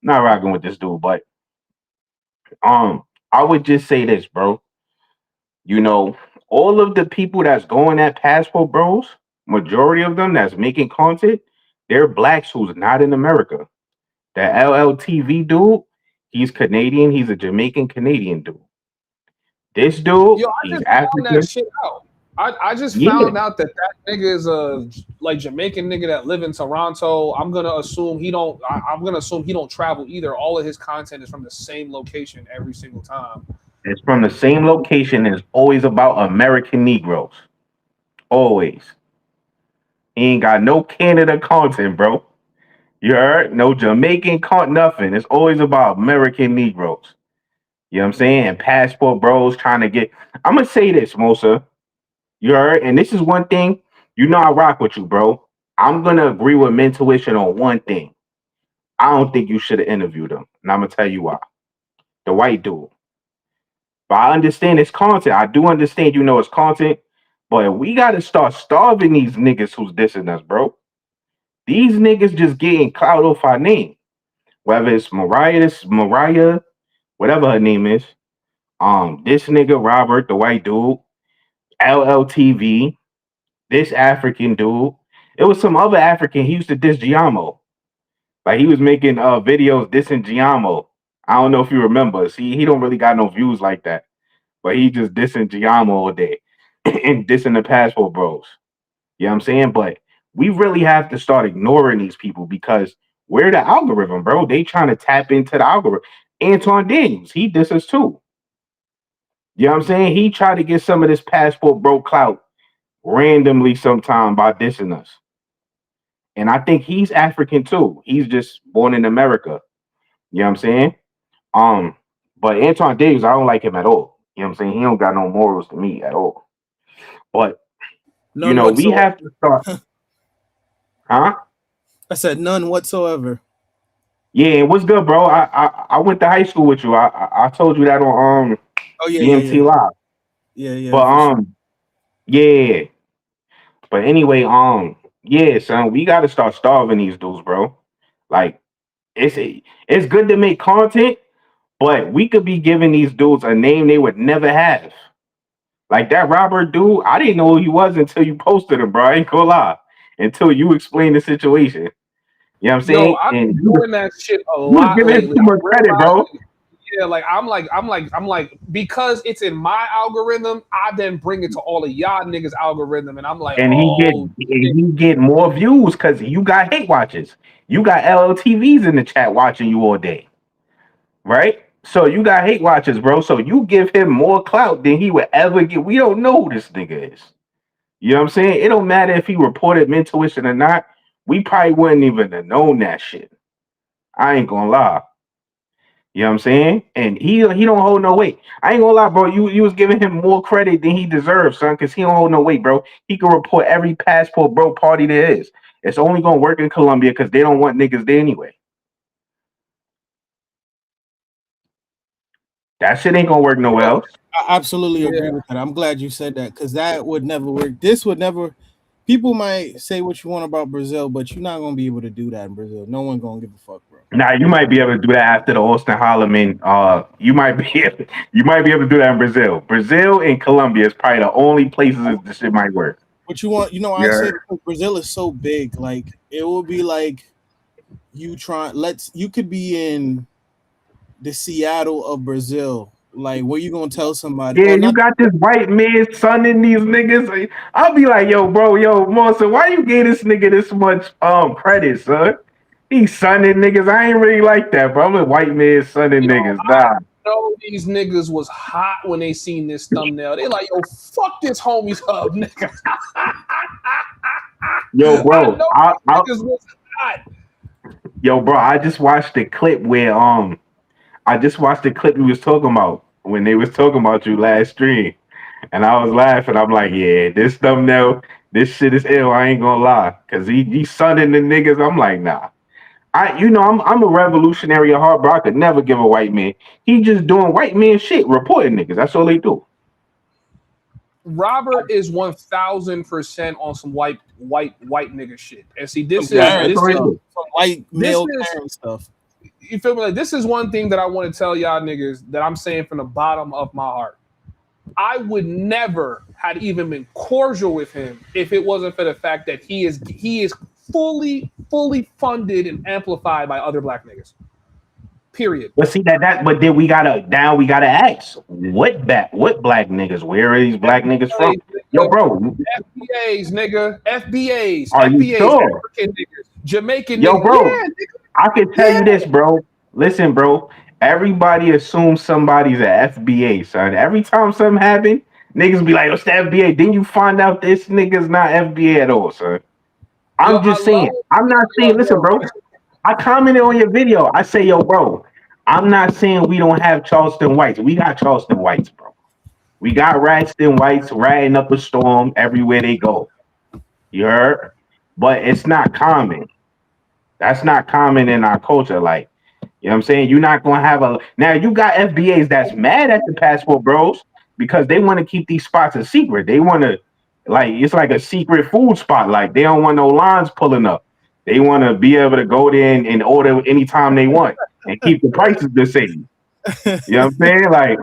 not rocking with this dude, but I would just say this, bro. All of the people that's going at Passport Bros, majority of them that's making content, they're blacks who's not in America. The LLTV dude, he's Canadian. He's a Jamaican Canadian dude. This dude, he's African. That shit out. I just found out that nigga is a like Jamaican nigga that live in Toronto. I'm gonna assume he don't travel either. All of his content is from the same location every single time. It's from the same location. It's always about American Negroes. Always. He ain't got no Canada content, bro. You heard? No Jamaican content, nothing. It's always about American Negroes. You know what I'm saying? And Passport Bros trying to get. I'm gonna say this, Mosa. You heard? And this is one thing, I rock with you, bro. I'm going to agree with Mentuition on one thing. I don't think you should have interviewed him. And I'm going to tell you why. The white dude. But I understand it's content. I do understand it's content. But we got to start starving these niggas who's dissing us, bro. These niggas just getting clout off our name. Whether it's Mariah, whatever her name is. This nigga, Robert, the white dude. LLTV, this African dude. It was some other African. He used to diss Giamo. Like he was making videos dissing Giamo. I don't know if you remember. See, he don't really got no views like that. But he just dissing Giamo all day and dissing the Passport Bros. You know what I'm saying? But we really have to start ignoring these people because we're the algorithm, bro. They trying to tap into the algorithm. Anton Daniels, he did this too. You know what I'm saying? He tried to get some of this passport bro clout randomly sometime by dissing us. And I think he's African too. He's just born in America. You know what I'm saying? Um, but Anton Davis, I don't like him at all. You know what I'm saying? He don't got no morals to me at all. But you None know, we whatsoever. have to start. Huh? I said none whatsoever. Yeah, and what's good, bro? I went to high school with you. I told you that on Oh yeah, BMT yeah, Live. yeah, But for sure. yeah. But anyway, yeah, son, we gotta start starving these dudes, bro. Like it's good to make content, but we could be giving these dudes a name they would never have. Like that Robert dude, I didn't know who he was until you posted him, bro. I ain't gonna lie. Until you explained the situation. You know what I'm Yo, saying? I've And been doing that shit a you was lot giving him lately. too I'm much credit, bro. realizing, yeah, like I'm like, because it's in my algorithm, I then bring it to all of y'all niggas' algorithm, and I'm like, And oh shit. he get more views because you got hate watchers. You got LLTVs in the chat watching you all day, right? So you got hate watchers, bro. So you give him more clout than he would ever get. We don't know who this nigga is. You know what I'm saying? It don't matter if he reported mental or not. We probably wouldn't even have known that shit. I ain't gonna lie. You know what I'm saying? And he don't hold no weight. I ain't gonna lie, bro. You was giving him more credit than he deserves, son, because he don't hold no weight, bro. He can report every passport bro party there is. It's only gonna work in Colombia because they don't want niggas there anyway. That shit ain't gonna work nowhere else. I absolutely agree with that. I'm glad you said that because that would never work. This would never. People might say what you want about Brazil, but you're not gonna be able to do that in Brazil. No one gonna give a fuck, bro. Now you might be able to do that after the Austin Holloman. You might be you might be able to do that in Brazil. Brazil and Colombia is probably the only places this shit might work. What you want, I Yeah. say Brazil is so big. Like it will be like you could be in the Seattle of Brazil. Like where you gonna tell somebody? Yeah, Or you not? got this white man sunning these niggas. I'll be like, yo, bro, yo, Monster, why you gave this nigga this much credit, son? He's sunning niggas. I ain't really like that, bro. I'm a white man sunning Yo, niggas. I Nah. know these niggas was hot when they seen this thumbnail. They like, yo, fuck this Homieshub, nigga. Yo, I bro. know these niggas was hot. Yo, bro, I just watched the clip where I just watched the clip you was talking about when they was talking about you last stream. And I was laughing. I'm like, yeah, this thumbnail, this shit is ill. I ain't gonna lie. Cause he sunning the niggas. I'm like, nah. I'm a revolutionary at heart, bro. I could never give a white man. He just doing white man shit, reporting niggas. That's all they do. Robert is 1,000% on some white nigga shit. And see, this That's is all they Some do. white male this is parent stuff. you feel me? Like this is one thing that I want to tell y'all niggas that I'm saying from the bottom of my heart. I would never had even been cordial with him if it wasn't for the fact that he is fully funded and amplified by other black niggas. Period. But see but then we gotta ask what black niggas? Where are these black niggas from? Yo, bro, FBAs, nigga. FBAs, are you sure? African niggas, Jamaican Yo, niggas. bro, Yeah, nigga. I can tell you this, bro. Listen, bro. Everybody assumes somebody's a FBA, son. Every time something happen, niggas be like, "What's the FBA?" Then you find out this nigga's not FBA at all, son. Yo, I'm just saying. I'm not saying. Listen, bro. I commented on your video. I say, yo, bro. I'm not saying we don't have Charleston whites. We got Charleston whites, bro. We got Radston whites riding up a storm everywhere they go. You heard? But it's not common. That's not common in our culture. Like, you know what I'm saying? You're not gonna have now you got FBAs that's mad at the passport bros because they want to keep these spots a secret. They want to it's like a secret food spot. Like they don't want no lines pulling up. They want to be able to go there and order anytime they want and keep the prices the same. You know what I'm saying? Like,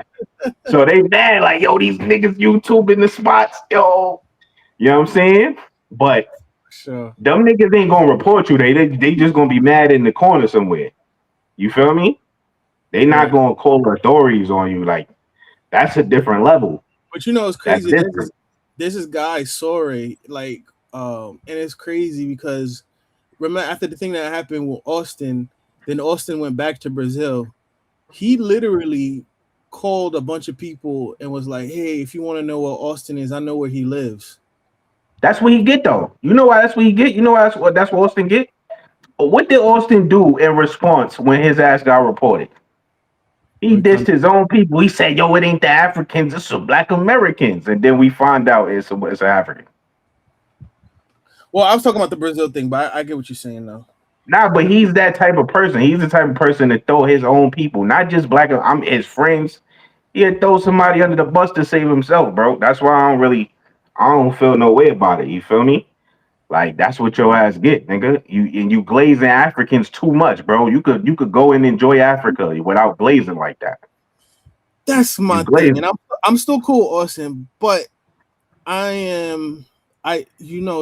so they mad, like, yo, these niggas YouTube in the spots, yo. You know what I'm saying? But Sure. them niggas ain't gonna report you. They just gonna be mad in the corner somewhere. You feel me? They not gonna call authorities on you. Like that's a different level. But it's crazy. This is guy Sore. Like And it's crazy because remember after the thing that happened with Austin, then Austin went back to Brazil. He literally called a bunch of people and was like, "Hey, if you want to know where Austin is, I know where he lives." That's what he get though. You know why that's what he get? You know why that's what Austin get? What did Austin do in response when his ass got reported? He dissed his own people. He said, "Yo, it ain't the Africans, it's the Black Americans." And then we find out it's an African. Well, I was talking about the Brazil thing, but I get what you're saying though. Nah, but he's that type of person. He's the type of person to throw his own people, not just black. I'm his friends. He'd throw somebody under the bus to save himself, bro. That's why I don't feel no way about it. You feel me? Like that's what your ass get, nigga. You glazing Africans too much, bro. You could go and enjoy Africa without glazing like that. That's my thing, and I'm still cool, Austin, but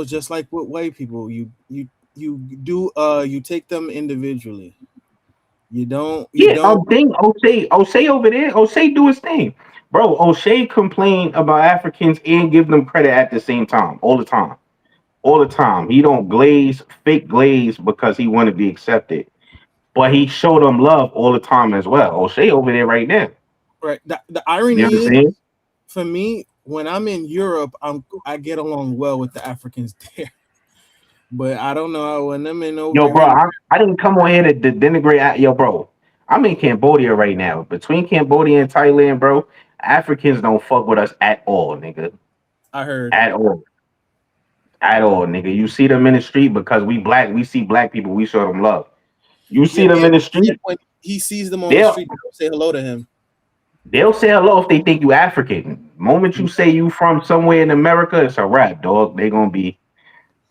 just like with white people, you take them individually. You don't. O'Shea over there. O'Shea do his thing, bro. O'Shea complain about Africans and give them credit at the same time, all the time. All the time. He don't fake glaze because he want to be accepted. But he showed them love all the time as well. O'Shea over there right now. Right. The irony is, for me, when I'm in Europe, I get along well with the Africans there. But I don't know when I'm in over. Yo, bro, I didn't come on here to denigrate. Yo, bro, I'm in Cambodia right now. Between Cambodia and Thailand, bro, Africans don't fuck with us at all, nigga. I heard. At all, nigga. You see them in the street because we black. We see black people. We show them love. You see them in the street. When he sees them on the street, they'll say hello to him. They'll say hello if they think you African. Moment you say you from somewhere in America, it's a wrap, dog. They gonna be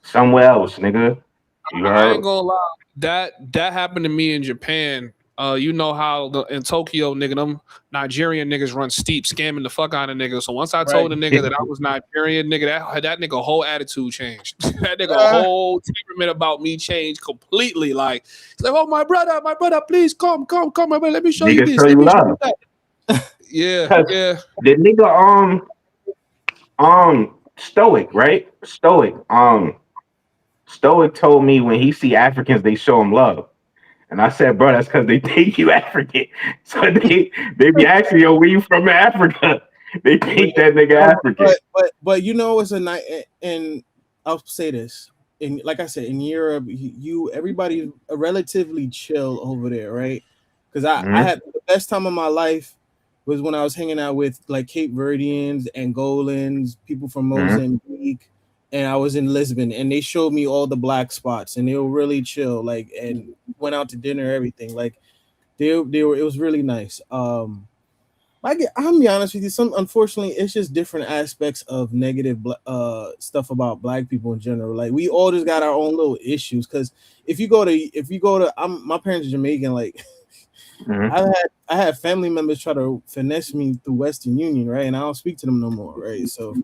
somewhere else, nigga. I ain't gonna lie. That happened to me in Japan. You know how in Tokyo, nigga, them Nigerian niggas run steep, scamming the fuck out of niggas. So once I told the nigga that I was Nigerian, nigga, that nigga whole attitude changed. That nigga whole temperament about me changed completely. Like, he's like, oh my brother, please come, my brother, let me show you this. Let me show you that. Yeah. The nigga Stoic, right? Stoic told me when he see Africans, they show him love. And I said, bro, that's because they think you African. So they be asking, yo, where you from Africa? They think that nigga African. But you know, it's a night, and I'll say this. And like I said, in Europe, everybody's relatively chill over there, right? Because I had the best time of my life was when I was hanging out with like Cape Verdeans, Angolans, people from Mozambique, and I was in Lisbon, and they showed me all the black spots, and they were really chill, like, and went out to dinner, everything, like, they were. It was really nice. I'll be honest with you. Unfortunately, it's just different aspects of negative stuff about black people in general. Like, we all just got our own little issues. Because if you go to, my parents are Jamaican, like. I had family members try to finesse me through Western Union, right? And I don't speak to them no more, right? So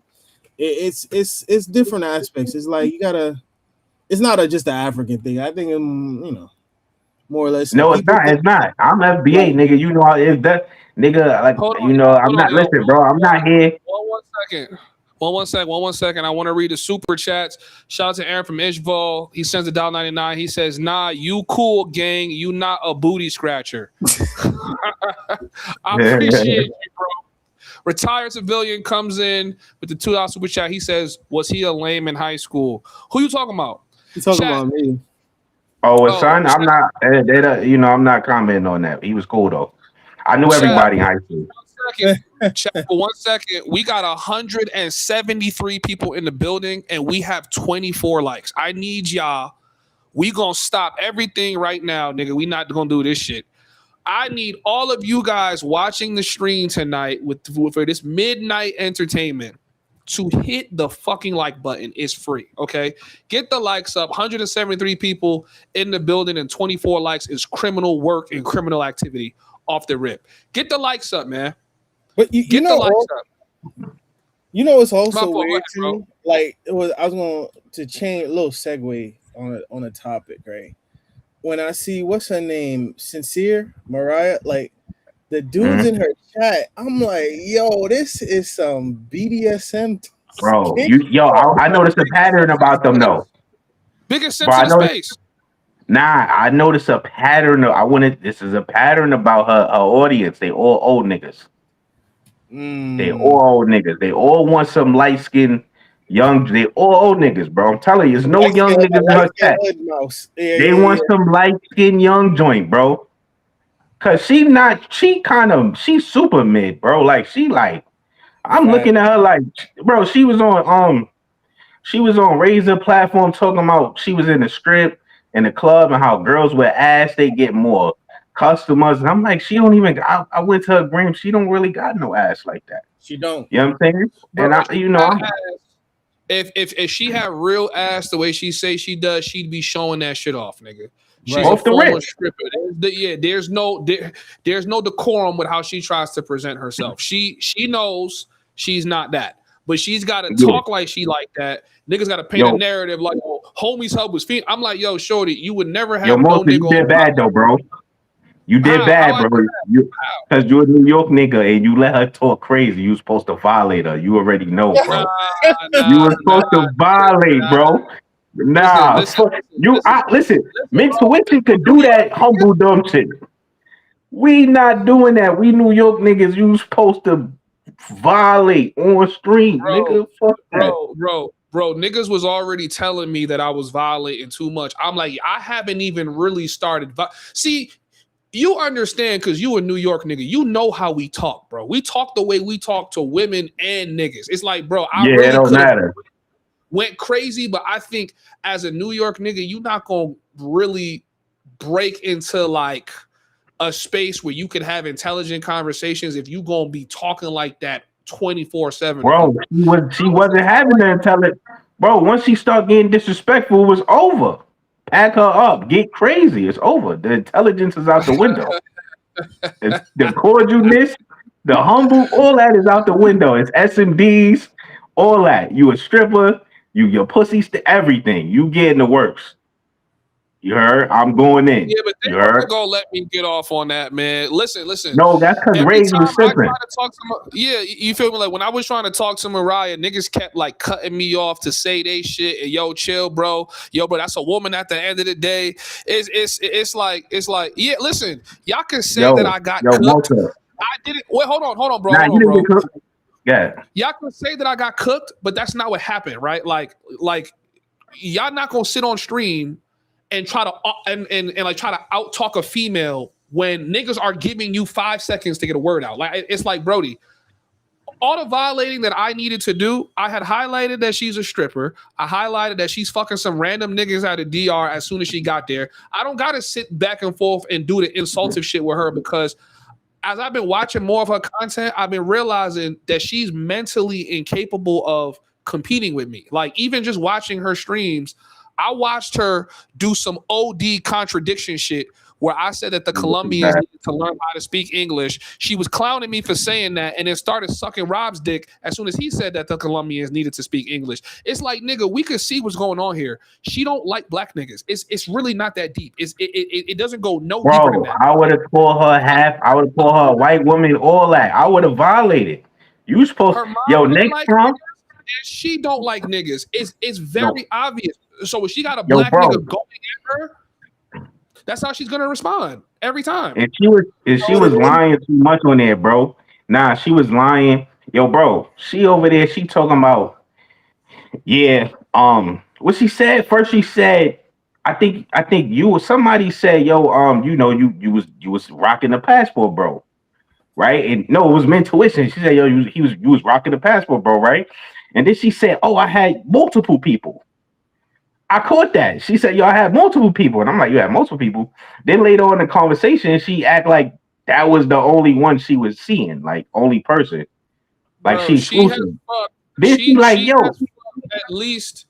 it's different aspects. It's like it's not just an African thing. I think more or less. No, it's not. I'm FBA, nigga. You know, if that nigga, like, I'm not. Listen, bro, I'm not here. One second. I want to read the super chats. Shout out to Aaron from Ishval. He sends $1.99. He says, nah, you cool, gang. You not a booty scratcher. I appreciate you, bro. Retired civilian comes in with the $2 super chat. He says, was he a lame in high school? Who you talking about? He's talking about me. Oh, son, I'm not. I'm not commenting on that. He was cool though. I knew everybody in high school. Chat for 1 second. We got 173 people in the building, and we have 24 likes. I need y'all. We gonna stop everything right now, nigga. We not gonna do this shit. I need all of you guys watching the stream tonight for this midnight entertainment to hit the fucking like button. It's free, okay? Get the likes up. 173 people in the building and 24 likes is criminal work and criminal activity off the rip. Get the likes up, man. But you know, the likes up. You know, it's also weird to me. Like, I was going to change a little segue on a topic, right? When I see, what's her name, Sincere Mariah, like the dudes in her chat, I'm like, yo, this is some BDSM bro. I noticed a pattern about them though. Biggest Bro, simps in the space. Nah, I noticed a pattern. This is a pattern about her audience. They all old niggas. They all old niggas. They all want some light skinned young. They all old niggas, bro. I'm telling you, there's no young niggas in her chat. They want some light skinned young joint, bro. Cause she's super mid, bro. Like I'm looking at her like, bro, she was on Razor platform talking about she was in the strip in the club and how girls with ass they get more customers. And I'm like, she don't even. I went to her gram. She don't really got no ass like that. She don't. You know what I'm saying? Bro, And if she had real ass the way she say she does, she'd be showing that shit off, nigga. She's Off a the former rip. stripper. There's no decorum with how she tries to present herself. She knows she's not that, but she's got to talk like she like that. Niggas got to paint a narrative like, oh, Homieshub was fiend. I'm like, yo, shorty, you would never have no nigga. You did bad though, bro. You did bad, bro. Because you're a New York nigga and you let her talk crazy. You supposed to violate her. You already know, bro. You were supposed to violate, bro. Listen. Intuition could do that humble dumb shit. We not doing that. We New York niggas. You supposed to violate on stream, nigga. Fuck that. Bro, niggas was already telling me that I was violating too much. I'm like, I haven't even really started. See, you understand because you a New York nigga. You know how we talk, bro. We talk the way we talk to women and niggas. It's like, bro, I really it don't matter. Went crazy, but I think as a New York nigga, you not gonna really break into like a space where you can have intelligent conversations if you gonna be talking like that 24/7. Bro, she wasn't having the intelligent. Bro, once she started getting disrespectful, it was over. Pack her up, get crazy. It's over. The intelligence is out the window. The cordialness, the humble, all that is out the window. It's SMDs, all that. You a stripper, your pussy's to everything. You getting the works. You heard? I'm going in. Yeah, but they're not gonna let me get off on that, man. Listen. No, that's because Ray was simping. Yeah, you feel me? Like when I was trying to talk to Mariah, niggas kept like cutting me off to say they shit. And yo, chill, bro. Yo, bro, that's a woman at the end of the day. It's like, yeah, listen, y'all can say that I got cooked. I didn't. Wait, hold on, bro. Nah, you didn't get cooked. Yeah. Y'all can say that I got cooked, but that's not what happened, right? Like y'all not gonna sit on stream and try to and like try to out talk a female when niggas are giving you 5 seconds to get a word out. Like it's like, Brody, all the violating that I needed to do, I had highlighted that she's a stripper. I highlighted that she's fucking some random niggas out of DR as soon as she got there. I don't gotta sit back and forth and do the insultive shit with her because as I've been watching more of her content, I've been realizing that she's mentally incapable of competing with me. Like even just watching her streams, I watched her do some OD contradiction shit where I said that the Colombians needed to learn how to speak English. She was clowning me for saying that and then started sucking Rob's dick as soon as he said that the Colombians needed to speak English. It's like, nigga, we could see what's going on here. She don't like black niggas. It's really not that deep. It doesn't go no deeper than that. I would have called her I would have called her a white woman, all that. I would have violated. You supposed next time. She don't like niggas. It's very obvious. So if she got a black nigga going at her, that's how she's gonna respond every time. And she was lying too much on there, bro. Nah, she was lying. Yo, bro, she over there, she talking about, what she said first. She said, I think you or somebody said, yo, you was rocking the passport, bro. Right? And no, it was Mentuition. She said, yo, you was rocking the passport, bro, right? And then she said, oh, I had multiple people. I caught that. She said, yo, I had multiple people. And I'm like, you had multiple people. Then later on in the conversation, she act like that was the only one she was seeing, like only person. Like bro, she's exclusive. Then she like, yo. At least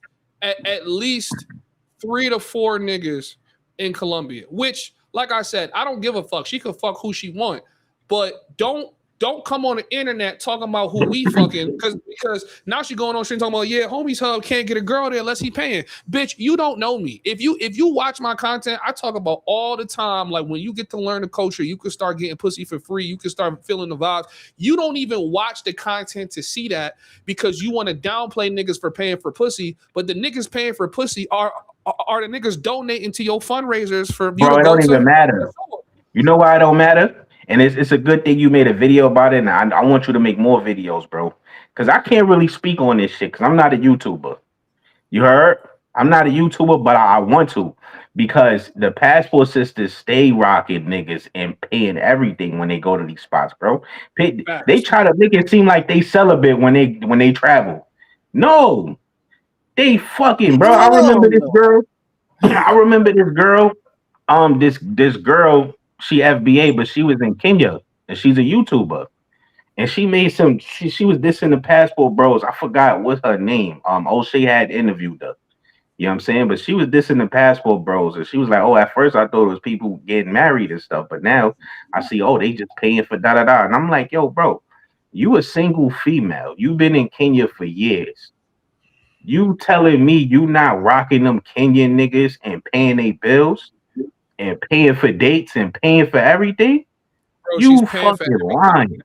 3 to 4 niggas in Colombia, which, like I said, I don't give a fuck. She could fuck who she want. But don't don't come on the internet talking about who we fucking because now she going on stream talking about Homieshub can't get a girl there unless he paying. Bitch, you don't know me. If you watch my content, I talk about all the time. Like when you get to learn the culture, you can start getting pussy for free. You can start feeling the vibes. You don't even watch the content to see that because you want to downplay niggas for paying for pussy, but the niggas paying for pussy are the niggas donating to your fundraisers for you bro. to It go don't even matter. You know why it don't matter? And it's a good thing you made a video about it, and I want you to make more videos, bro. Because I can't really speak on this shit because I'm not a YouTuber. You heard? I'm not a YouTuber, but I want to because the passport sisters stay rocking niggas and paying everything when they go to these spots, bro. They try to make it seem like they celibate when they travel. No, they fucking, bro. I remember this girl. I remember this girl. This girl. She FBA, but she was in Kenya and she's a YouTuber. And she made she was dissing the passport bros. I forgot what's her name. O'Shea had interviewed her. You know what I'm saying? But she was dissing the passport bros. And she was like, oh, at first I thought it was people getting married and stuff. But now I see, oh, they just paying for da-da-da. And I'm like, yo, bro, you a single female. You've been in Kenya for years. You telling me you not rocking them Kenyan niggas and paying their bills? And paying for dates and paying for everything, bro, you fucking lying.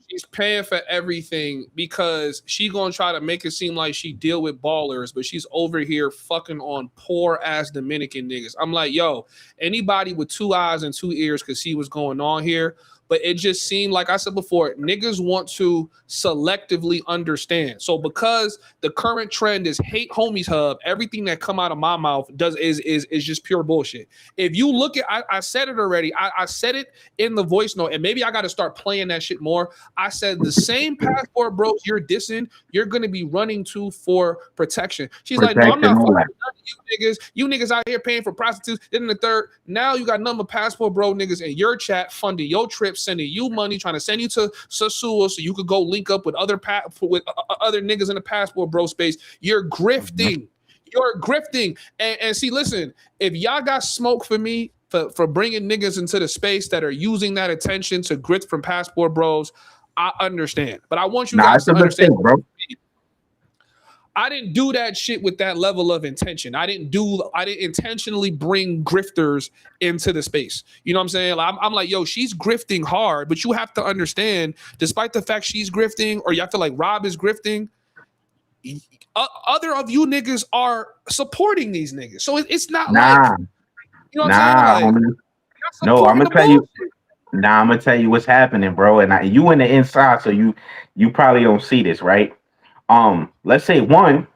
She's paying for everything because she gonna try to make it seem like she deal with ballers, but she's over here fucking on poor ass Dominican niggas. I'm like, yo, anybody with 2 eyes and 2 ears could see what's going on here. But it just seemed like I said before, niggas want to selectively understand. So because the current trend is hate Homieshub, everything that come out of my mouth is just pure bullshit. If you look at, I said it already. I said it in the voice note, and maybe I got to start playing that shit more. I said the same passport bros you're dissing, you're gonna be running to for protection. She's like, no, I'm not fucking with you niggas. You niggas out here paying for prostitutes. Then in the third, now you got number passport bro niggas in your chat funding your trips, sending you money, trying to send you to Sasua so you could go link up with other niggas in the passport bro space. You're grifting. You're grifting. And see, listen, if y'all got smoke for me for bringing niggas into the space that are using that attention to grift from passport bros, I understand. But I want you guys to understand, mistake, bro. I didn't do that shit with that level of intention. I didn't intentionally bring grifters into the space. You know what I'm saying? I'm like, yo, she's grifting hard, but you have to understand, despite the fact she's grifting, or y'all feel like Rob is grifting, other of you niggas are supporting these niggas. So it's not like, you know what I'm saying? Like, no, I'm gonna tell you. Nah, I'm gonna tell you what's happening, bro. And you in the inside, so you probably don't see this, right? Let's say one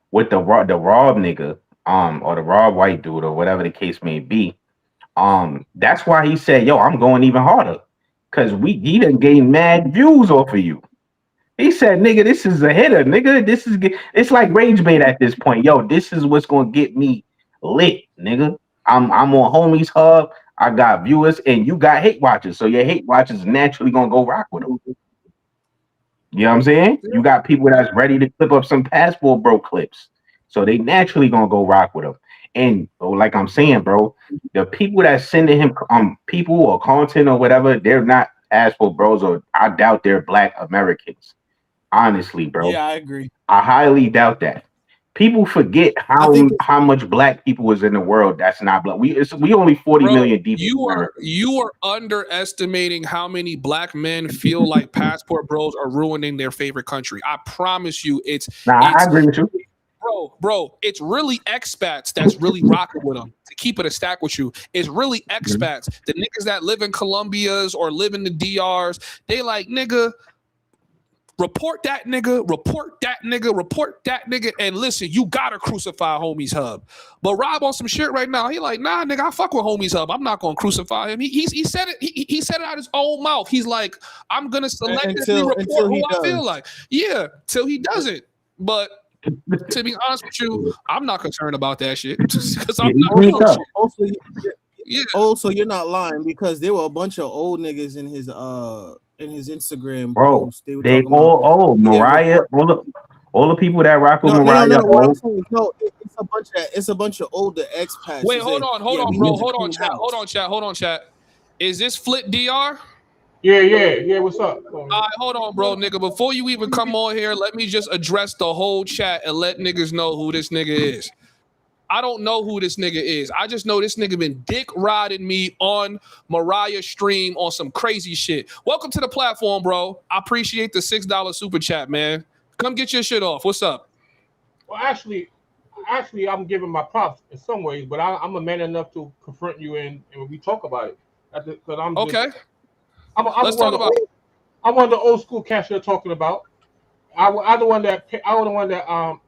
with the Rob nigga, or the Rob white dude, or whatever the case may be. That's why he said, yo, I'm going even harder. Cause he done gained mad views off of you. He said, nigga, this is a hitter, nigga. It's like rage bait at this point. Yo, this is what's gonna get me lit, nigga. I'm on Homieshub. I got viewers and you got hate watchers. So your hate watchers naturally gonna go rock with them. You know what I'm saying? You got people that's ready to clip up some passport bro clips. So they naturally gonna go rock with them. And like I'm saying, bro, the people that sending him people or content or whatever, they're not passport bros, or I doubt they're Black Americans. Honestly, bro. Yeah, I agree. I highly doubt that. People forget how much Black people is in the world that's not Black. We only 40 million deep. You are underestimating how many Black men feel like passport bros are ruining their favorite country. I promise you, I agree with you. Bro, it's really expats that's really rocking with them. To keep it a stack with you, it's really expats. The niggas that live in Colombias or live in the DRs, they like, nigga, report that nigga, and listen, you gotta crucify Homieshub. But Rob on some shit right now. He like, nah, nigga, I fuck with Homieshub. I'm not gonna crucify him. He said it. He said it out his own mouth. He's like, I'm gonna selectively report who I feel like. Yeah, till he doesn't. But to be honest with you, I'm not concerned about that shit because I'm not doing shit. Also, you're not lying because there were a bunch of old niggas in his Instagram bro post. They all old. Mariah, all the people that rock with Mariah. No, it's a bunch of older expats. Wait, hold on, bro. Hold on, chat. Is this Flit DR? Yeah. What's up? All right, hold on, bro, nigga. Before you even come on here, let me just address the whole chat and let niggas know who this nigga is. I don't know who this nigga is. I just know this nigga been dick riding me on Mariah's stream on some crazy shit. Welcome to the platform, bro. I appreciate the $6 super chat, man. Come get your shit off. What's up? Well, actually, I'm giving my props in some ways, but I'm a man enough to confront you and we talk about it. Because I'm just, okay. Let's talk about it. I'm one of the old school cats you're talking about. I was the one that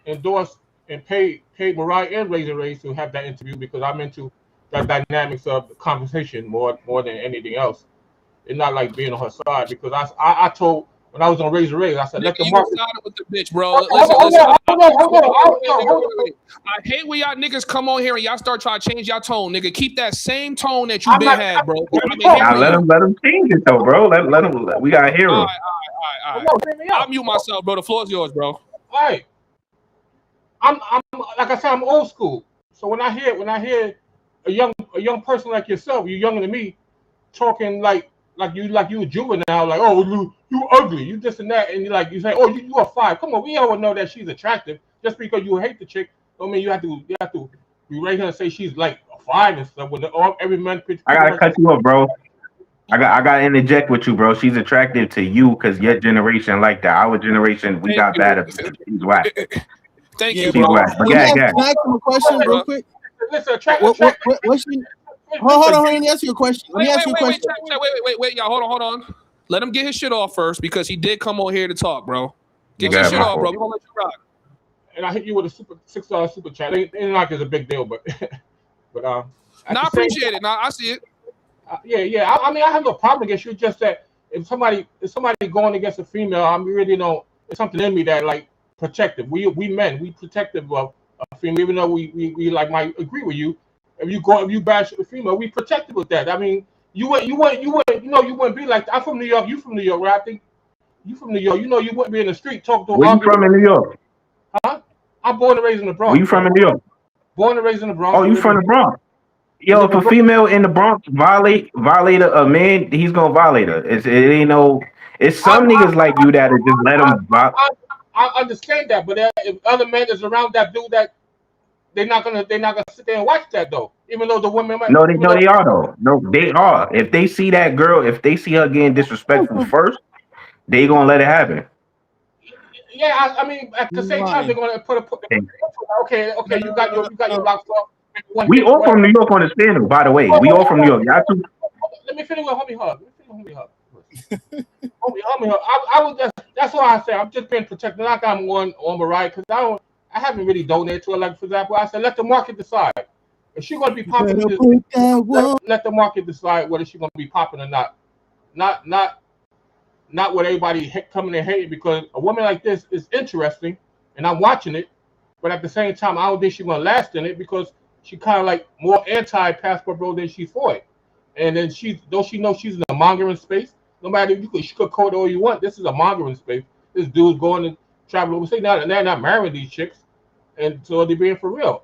endorsed and paid Mariah and Razor Ray to have that interview because I'm into the dynamics of the conversation more than anything else. It's not like being on her side because I told when I was on Razor Ray, I said let the market. With the bitch, bro. Listen. I hate when y'all niggas come on here and y'all start trying to change y'all tone, nigga. Keep that same tone that you had, bro. Now let him change it though, bro. Let him. We gotta hear him. All right. I'll mute myself, bro. The floor is yours, bro. All right. I'm like I said, I'm old school. So when I hear a young person like yourself, you're younger than me, talking like you a juvenile, like oh you ugly, you this and that, and you say oh you are 5. Come on, we all know that she's attractive. Just because you hate the chick, don't mean you have to be right here and say she's like a 5 and stuff. When every man, I gotta cut you up, bro. I gotta interject with you, bro. She's attractive to you because your generation like that. Our generation, we got bad. She's whack. Thank you, bro. Can I ask him a question real quick? Listen, what's she? Hold on. Let me ask you a question. Wait, y'all. Hold on. Let him get his shit off first because he did come on here to talk, bro. Get your shit off, bro. We're gonna let you rock. And I hit you with a $6 super chat. It ain't like it's a big deal, but I appreciate it. I see it. Yeah. I mean, I have no problem against you. Just that if somebody going against a female, I'm really it's something in me that like protective. We men, we protective of a female, even though we like might agree with you. If you bash a female, we protective with that. I mean, you wouldn't be like that. I'm from New York. You from New York, right? I think you from New York. You wouldn't be in the street talking to. Where you from in New York? Huh? I'm born and raised in the Bronx. Where you from in New York? Born and raised in the Bronx. Oh, you from the Bronx? Yo, if a female in the Bronx violate a man, he's gonna violate her. It ain't no. It's some niggas like you that just let them. I understand that, but if other men is around that dude, that they're not gonna sit there and watch that though. Even though the women might. No, they are though. No, they are. If they see that girl, if they see her getting disrespectful first, they gonna let it happen. Yeah, I mean, at the same time, they're gonna put okay. You got your locks off. We all from New York on the channel, by the way. We all from New York. Y'all too. Let me finish with Homieshub. Homieshub. I was that's why I say I'm just being protected. Like I'm on Mariah because I haven't really donated to her. Like for example, I said let the market decide. If she's gonna be popping, let the market decide whether she's gonna be popping or not. Not what everybody coming and hating, because a woman like this is interesting and I'm watching it, but at the same time I don't think she's gonna last in it because she kind of like more anti-passport bro than she's for it. And then she knows she's in a mongering space. No matter she could call it all you want. This is a mongering space. This dude's going to travel overseas now, and they're not marrying these chicks, and so they're being for real.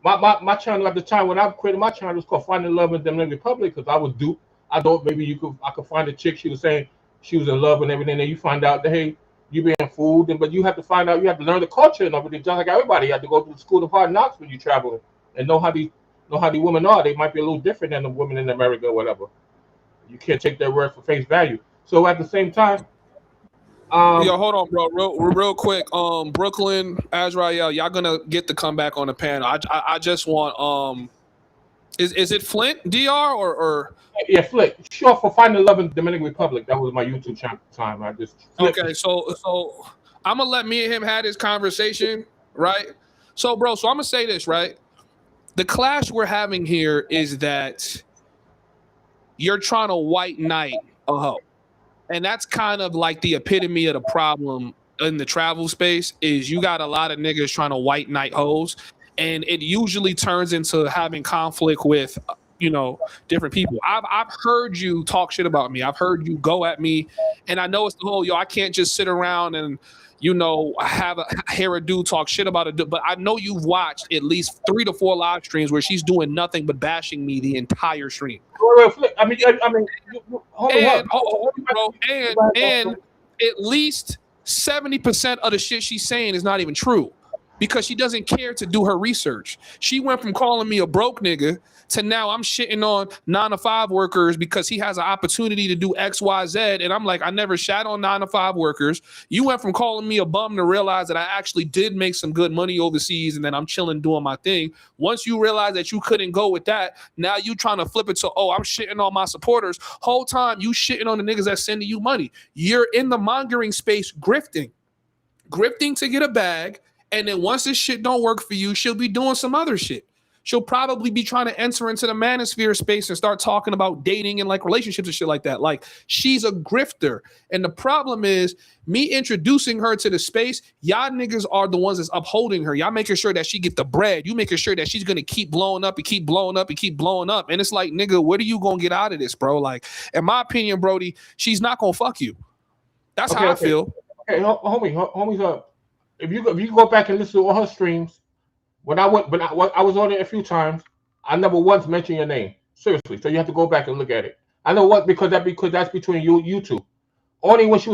My channel at the time when I created my channel was called Finding Love in the Dominican Republic because I was duped. I thought maybe I could find a chick. She was saying she was in love and everything. And you find out that hey, you being fooled, but you have to find out. You have to learn the culture and everything. Just like everybody, you have to go to the school of hard knocks when you travel and know how these women are. They might be a little different than the women in America or whatever. You can't take their word for face value. So at the same time, yo, hold on, bro, real quick. Brooklyn, Azrael, y'all gonna get to come back on the panel. I just want is it Flint DR or yeah, Flint. Short for Finding Love in the Dominican Republic. That was my YouTube channel at the time. I just okay. So I'm gonna let me and him have this conversation, right? So, bro, I'm gonna say this, right? The clash we're having here is that you're trying to white knight a hoe. And that's kind of like the epitome of the problem in the travel space is you got a lot of niggas trying to white knight hoes. And it usually turns into having conflict with different people. I've heard you talk shit about me. I've heard you go at me, and I know it's the whole I can't just sit around and hear a dude talk shit about a dude. But I know you've watched at least 3 to 4 live streams where she's doing nothing but bashing me the entire stream. I mean, and at least 70% of the shit she's saying is not even true, because she doesn't care to do her research. She went from calling me a broke nigga to now I'm shitting on 9-to-5 workers because he has an opportunity to do X, Y, Z. And I'm like, I never shat on 9-to-5 workers. You went from calling me a bum to realize that I actually did make some good money overseas and then I'm chilling doing my thing. Once you realize that you couldn't go with that, now you trying to flip it to, I'm shitting on my supporters. Whole time you shitting on the niggas that's sending you money. You're in the mongering space grifting to get a bag. And then once this shit don't work for you, she'll be doing some other shit. She'll probably be trying to enter into the manosphere space and start talking about dating and like relationships and shit like that. Like, she's a grifter. And the problem is me introducing her to the space. Y'all niggas are the ones that's upholding her. Y'all making sure that she get the bread. You making sure that she's going to keep blowing up and keep blowing up and keep blowing up. And it's like, nigga, what are you going to get out of this, bro? Like, in my opinion, Brody, she's not going to fuck you. That's how I feel. Okay, homies up. If you go back and listen to all her streams, when I was on it a few times, I never once mentioned your name. Seriously. So you have to go back and look at it. I know what, because that's between you two. Only when you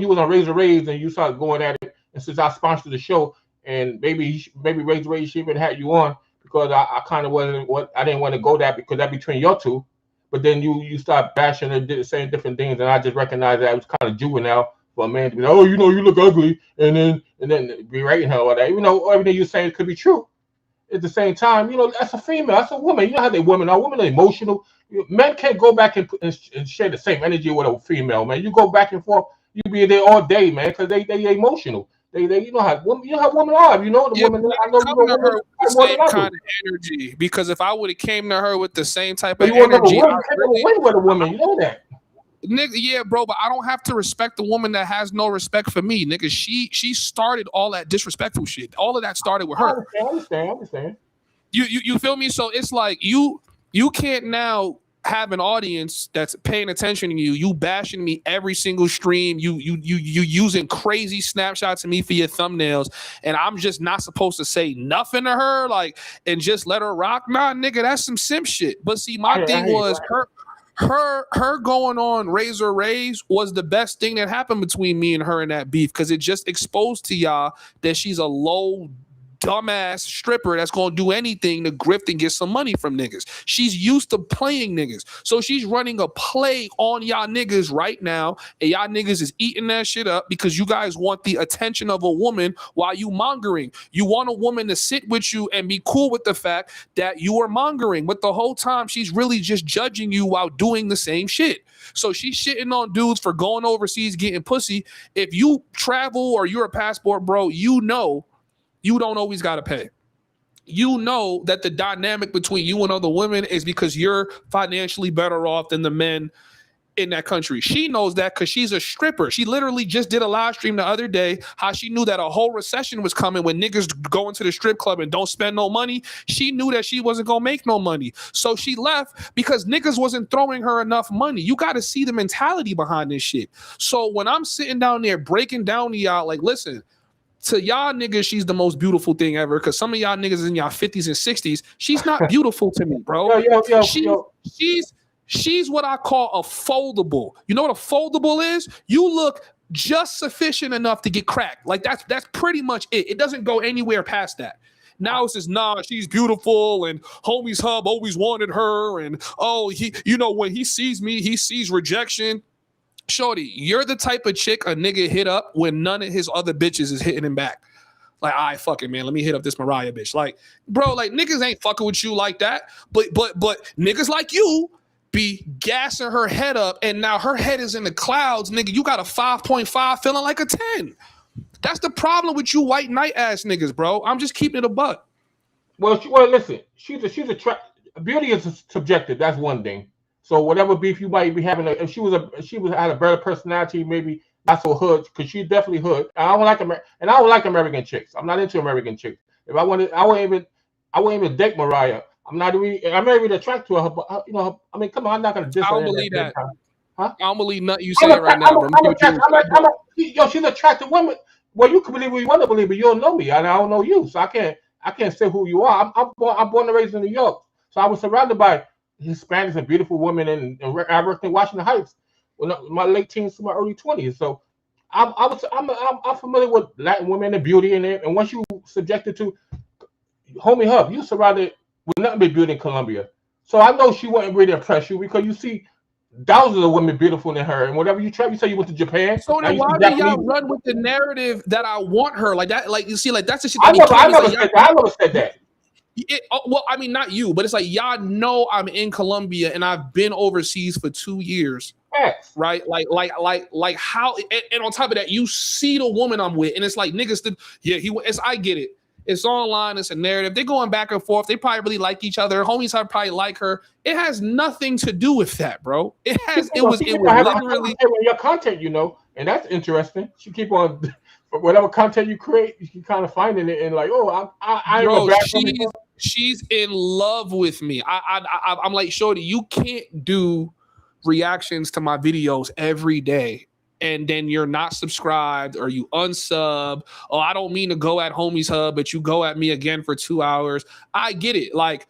was on Razor Rays and you started going at it, and since I sponsored the show, and maybe Razor Rays should even had you on, because I kind of I didn't want to go that, because that between your two. But then you start bashing and saying different things, and I just recognized that it was kind of juvenile for a man to be like, you look ugly, and then berating her or that. Everything you're saying could be true. At the same time, that's a female, that's a woman. You know how women are. Women are emotional. Men can't go back and share the same energy with a female, man. You go back and forth, you be there all day, man, because they emotional. They how women are. The women. I know her with the same kind of energy. Because if I would have came to her with the same type of energy, I win with a woman. You know that. Nigga, yeah, bro, but I don't have to respect a woman that has no respect for me, nigga. She started all that disrespectful shit. All of that started with her. I understand. You feel me? So it's like you can't now have an audience that's paying attention to you. You bashing me every single stream. You using crazy snapshots of me for your thumbnails, and I'm just not supposed to say nothing to her, like, and just let her rock. Nah, nigga, that's some simp shit. But see, my thing was her going on Razor Rays was the best thing that happened between me and her in that beef, because it just exposed to y'all that she's a low dumbass stripper that's gonna do anything to grift and get some money from niggas. She's used to playing niggas, so she's running a play on y'all niggas right now, and y'all niggas is eating that shit up because you guys want the attention of a woman while you mongering. You want a woman to sit with you and be cool with the fact that you are mongering, but the whole time she's really just judging you while doing the same shit. So she's shitting on dudes for going overseas getting pussy. If you travel or you're a passport bro, you don't always got to pay. You know that the dynamic between you and other women is because you're financially better off than the men in that country. She knows that because she's a stripper. She literally just did a live stream the other day how she knew that a whole recession was coming when niggas go into the strip club and don't spend no money. She knew that she wasn't going to make no money. So she left because niggas wasn't throwing her enough money. You got to see the mentality behind this shit. So when I'm sitting down there breaking down to y'all, like, listen, to y'all niggas, she's the most beautiful thing ever. Because some of y'all niggas in y'all 50s and 60s, she's not beautiful to me, bro. She's what I call a foldable. You know what a foldable is? You look just sufficient enough to get cracked. Like that's pretty much it. It doesn't go anywhere past that. Now it says, nah, she's beautiful, and Homieshub always wanted her, and when he sees me, he sees rejection. Shorty, you're the type of chick a nigga hit up when none of his other bitches is hitting him back. Like, all right, fuck it, man. Let me hit up this Mariah bitch. Like, bro, like, niggas ain't fucking with you like that. But niggas like you be gassing her head up, and now her head is in the clouds, nigga. You got a 5.5 feeling like a 10. That's the problem with you white knight ass niggas, bro. I'm just keeping it a buck. Well, listen. She's a beauty is subjective. That's one thing. So whatever beef you might be having, if she had a better personality, maybe not so hood, because she's definitely hood. And I don't like American chicks. I'm not into American chicks. If I wouldn't even date Mariah. I'm not really attracted to her, but you know, I mean, come on, I'm not gonna diss I her don't at believe that that. time. Huh? I don't believe nothing you saying right now, bro. Yo, she's an attractive woman. Well, you can believe what you want to believe, but you don't know me, and I don't know you, so I can't say who you are. I'm born and raised in New York, so I was surrounded by Hispanics and beautiful women, and I worked in Washington Heights, my late teens to my early 20s. So I'm familiar with Latin women and beauty in it, and once you subjected to Homieshub, you surrounded with nothing but beauty in Colombia. So I know she wouldn't really impress you because you see thousands of women beautiful than her, and whatever you try, you say you went to Japan. So Now then you why see do y'all Japanese. run with the narrative that I want her like that? Like you see, like that's the shit I that be never killing me. It's said like, that. I never said that. well, I mean, not you, but it's like y'all know I'm in Colombia and I've been overseas for 2 years. Yes. Right? Like how and on top of that, you see the woman I'm with, and it's like niggas I get it. It's online, it's a narrative. They're going back and forth. They probably really like each other. Homies I probably like her. It has nothing to do with that, bro. It was literally your content, you know, and that's interesting. She keep on whatever content you create, you can kind of find in it and like, oh, I am a bad she's in love with me. I'm like, shorty, you can't do reactions to my videos every day and then you're not subscribed or you unsub. Oh, I don't mean to go at Homieshub, but you go at me again for 2 hours. I get it. Like,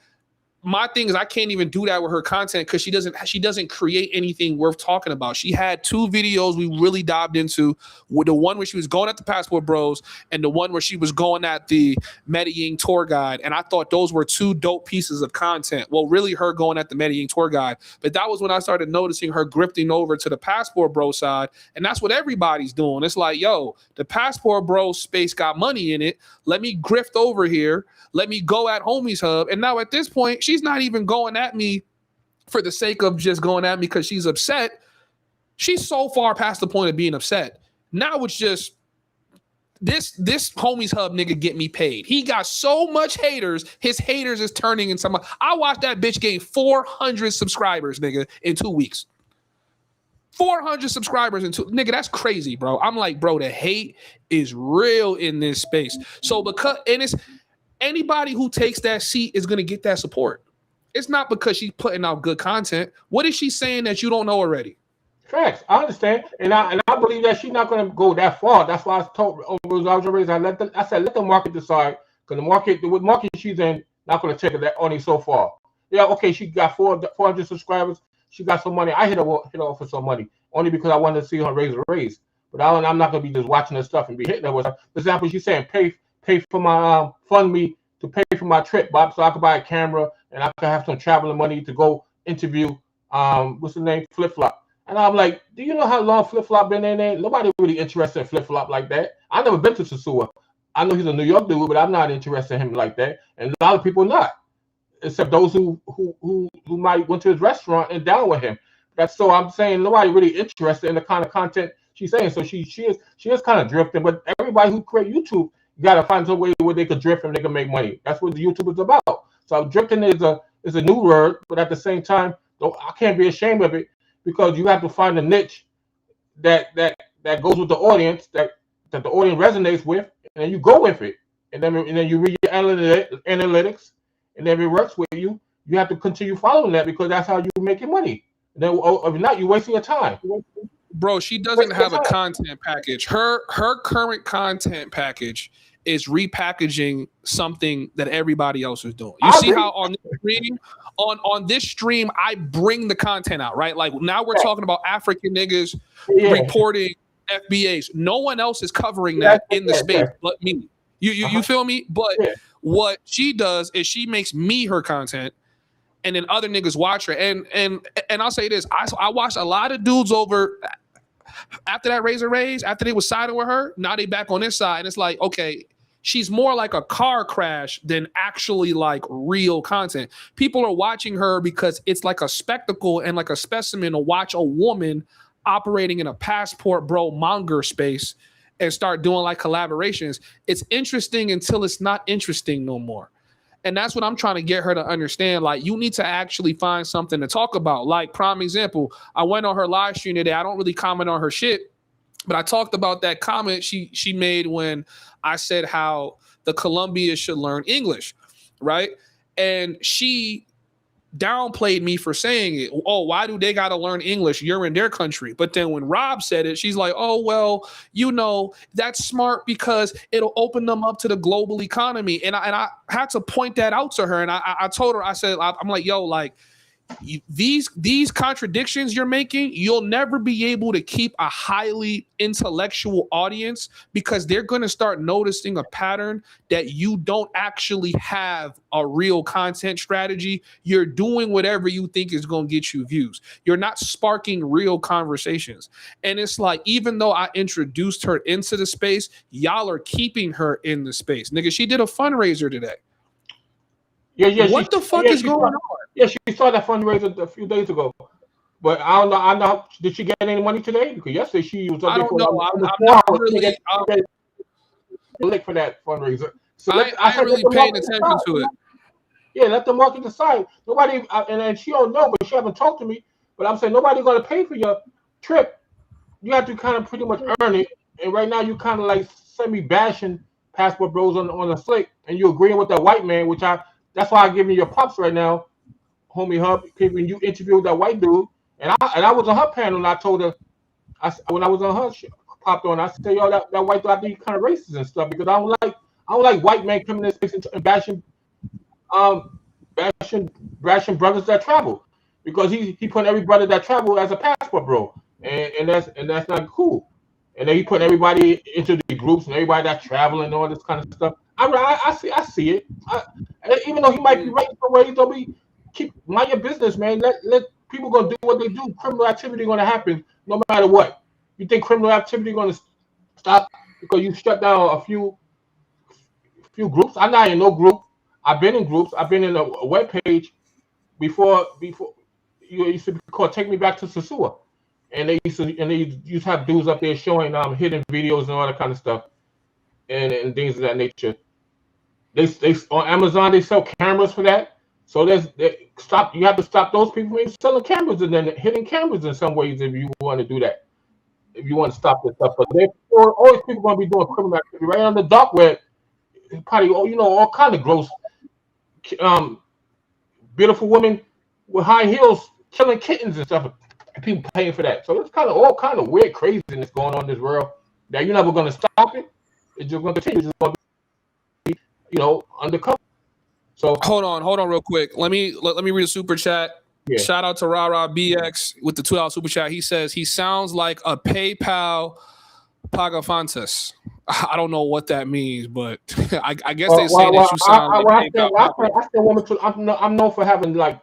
my thing is I can't even do that with her content because she doesn't create anything worth talking about. She had 2 videos we really dived into, with the one where she was going at the Passport Bros and the one where she was going at the Medellin tour guide. And I thought those were 2 dope pieces of content. Well, really her going at the Medellin tour guide. But that was when I started noticing her grifting over to the Passport Bro side. And that's what everybody's doing. It's like, yo, the Passport Bro space got money in it. Let me grift over here. Let me go at Homieshub. And now at this point, she's not even going at me for the sake of just going at me because she's upset. She's so far past the point of being upset. Now it's just this Homieshub nigga get me paid. He got so much haters. His haters is turning into my. I watched that bitch gain 400 subscribers, nigga, in 2 weeks. 400 subscribers in 2. Nigga, that's crazy, bro. I'm like, bro, the hate is real in this space. So it's anybody who takes that seat is going to get that support. It's not because she's putting out good content. What is she saying that you don't know already? Facts. I understand. And I believe that she's not going to go that far. That's why I told I said, let the market decide. Because the market she's in, not going to take it that only so far. Yeah, okay, she got 400 subscribers. She got some money. I hit her for some money. Only because I wanted to see her raise. But I'm not going to be just watching her stuff and be hitting her with her. For example, she's saying, pay for my fund me to pay for my trip, Bob, so I could buy a camera and I could have some traveling money to go interview what's the name, Flip Flop. And I'm like, do you know how long Flip Flop been in there? Nobody really interested in Flip Flop like that. I never been to Sosua. I know he's a New York dude, but I'm not interested in him like that. And a lot of people not, except those who might went to his restaurant and down with him. That's so I'm saying nobody really interested in the kind of content she's saying. So she is kind of drifting. But everybody who create YouTube, you gotta find some way where they could drift and they can make money. That's what the YouTube is about. So drifting is a new word, but at the same time, I can't be ashamed of it because you have to find a niche that goes with the audience that the audience resonates with, and then you go with it, and then you read your analytics, and then if it works with you, you have to continue following that because that's how you're making money. And then if not, you're wasting your time. Bro, she doesn't have a content package. Her current content package is repackaging something that everybody else is doing. You see how on this stream, I bring the content out, right? Like now we're talking about African niggas reporting FBAs. No one else is covering that in the space but me. You feel me? But what she does is she makes me her content, and then other niggas watch her. And I'll say this: I watched a lot of dudes over after that Razor Rays, after they was siding with her. Now they back on this side, and it's like, okay, she's more like a car crash than actually like real content. People are watching her because it's like a spectacle and like a specimen to watch a woman operating in a Passport Bro monger space and start doing like collaborations. It's interesting until it's not interesting no more. And that's what I'm trying to get her to understand. Like, you need to actually find something to talk about. Like, prime example, I went on her live stream today. I don't really comment on her shit, but I talked about that comment she made when I said how the Colombians should learn English, right? And she downplayed me for saying it. Oh, why do they got to learn English? You're in their country. But then when Rob said it, she's like, oh, well, that's smart because it'll open them up to the global economy. And I had to point that out to her. And I told her, I said, I'm like, yo, like, these contradictions you're making, you'll never be able to keep a highly intellectual audience because they're going to start noticing a pattern that you don't actually have a real content strategy. You're doing whatever you think is going to get you views. You're not sparking real conversations. And it's like, even though I introduced her into the space, y'all are keeping her in the space. Nigga, she did a fundraiser today. Yeah. What the fuck is going on? Yeah, she saw that fundraiser a few days ago. But I don't know. I know. Did she get any money today? Because yesterday she was up there for for that fundraiser. So I ain't really paying attention to it. Yeah, let the market decide. Nobody, and she don't know, but she haven't talked to me. But I'm saying nobody's going to pay for your trip. You have to kind of pretty much earn it. And right now you kind of like semi-bashing Passport Bros on the slick, and you agreeing with that white man, which that's why I give you your props right now, Homieshub. When you interviewed that white dude, and I was on her panel, and I told her, when I was on her show, popped on, I said, yo, that white dude, I think kind of racist and stuff because I don't like white men coming in this space and bashing brothers that travel, because he put every brother that travel as a passport bro, and that's not cool. And then he put everybody into the groups and everybody that's traveling and all this kind of stuff. I see it. Even though he might be right some ways, don't be mind your business, man. Let people go do what they do. Criminal activity going to happen no matter what. You think criminal activity going to stop because you shut down a few groups? I'm not in no group. I've been in groups. I've been in a web page before you used to be called Take Me Back to Sasua. And they used to have dudes up there showing hidden videos and all that kind of stuff, and things of that nature. They on Amazon they sell cameras for that. So you have to stop those people from selling cameras and then hidden cameras in some ways if you want to do that. If you want to stop this stuff, but therefore always people going to be doing criminal activity right on the dark web. Probably all kind of gross, beautiful women with high heels killing kittens and stuff. People paying for that. So it's kind of all kind of weird craziness going on in this world that you're never going to stop it. It's just going to continue. It's just going to be, undercover. So hold on real quick. Let me read a super chat. Yeah. Shout out to Rara BX with the $2 super chat. He says he sounds like a PayPal Pagafantes. I don't know what that means, but I guess they say that you sound like PayPal. I'm known for having like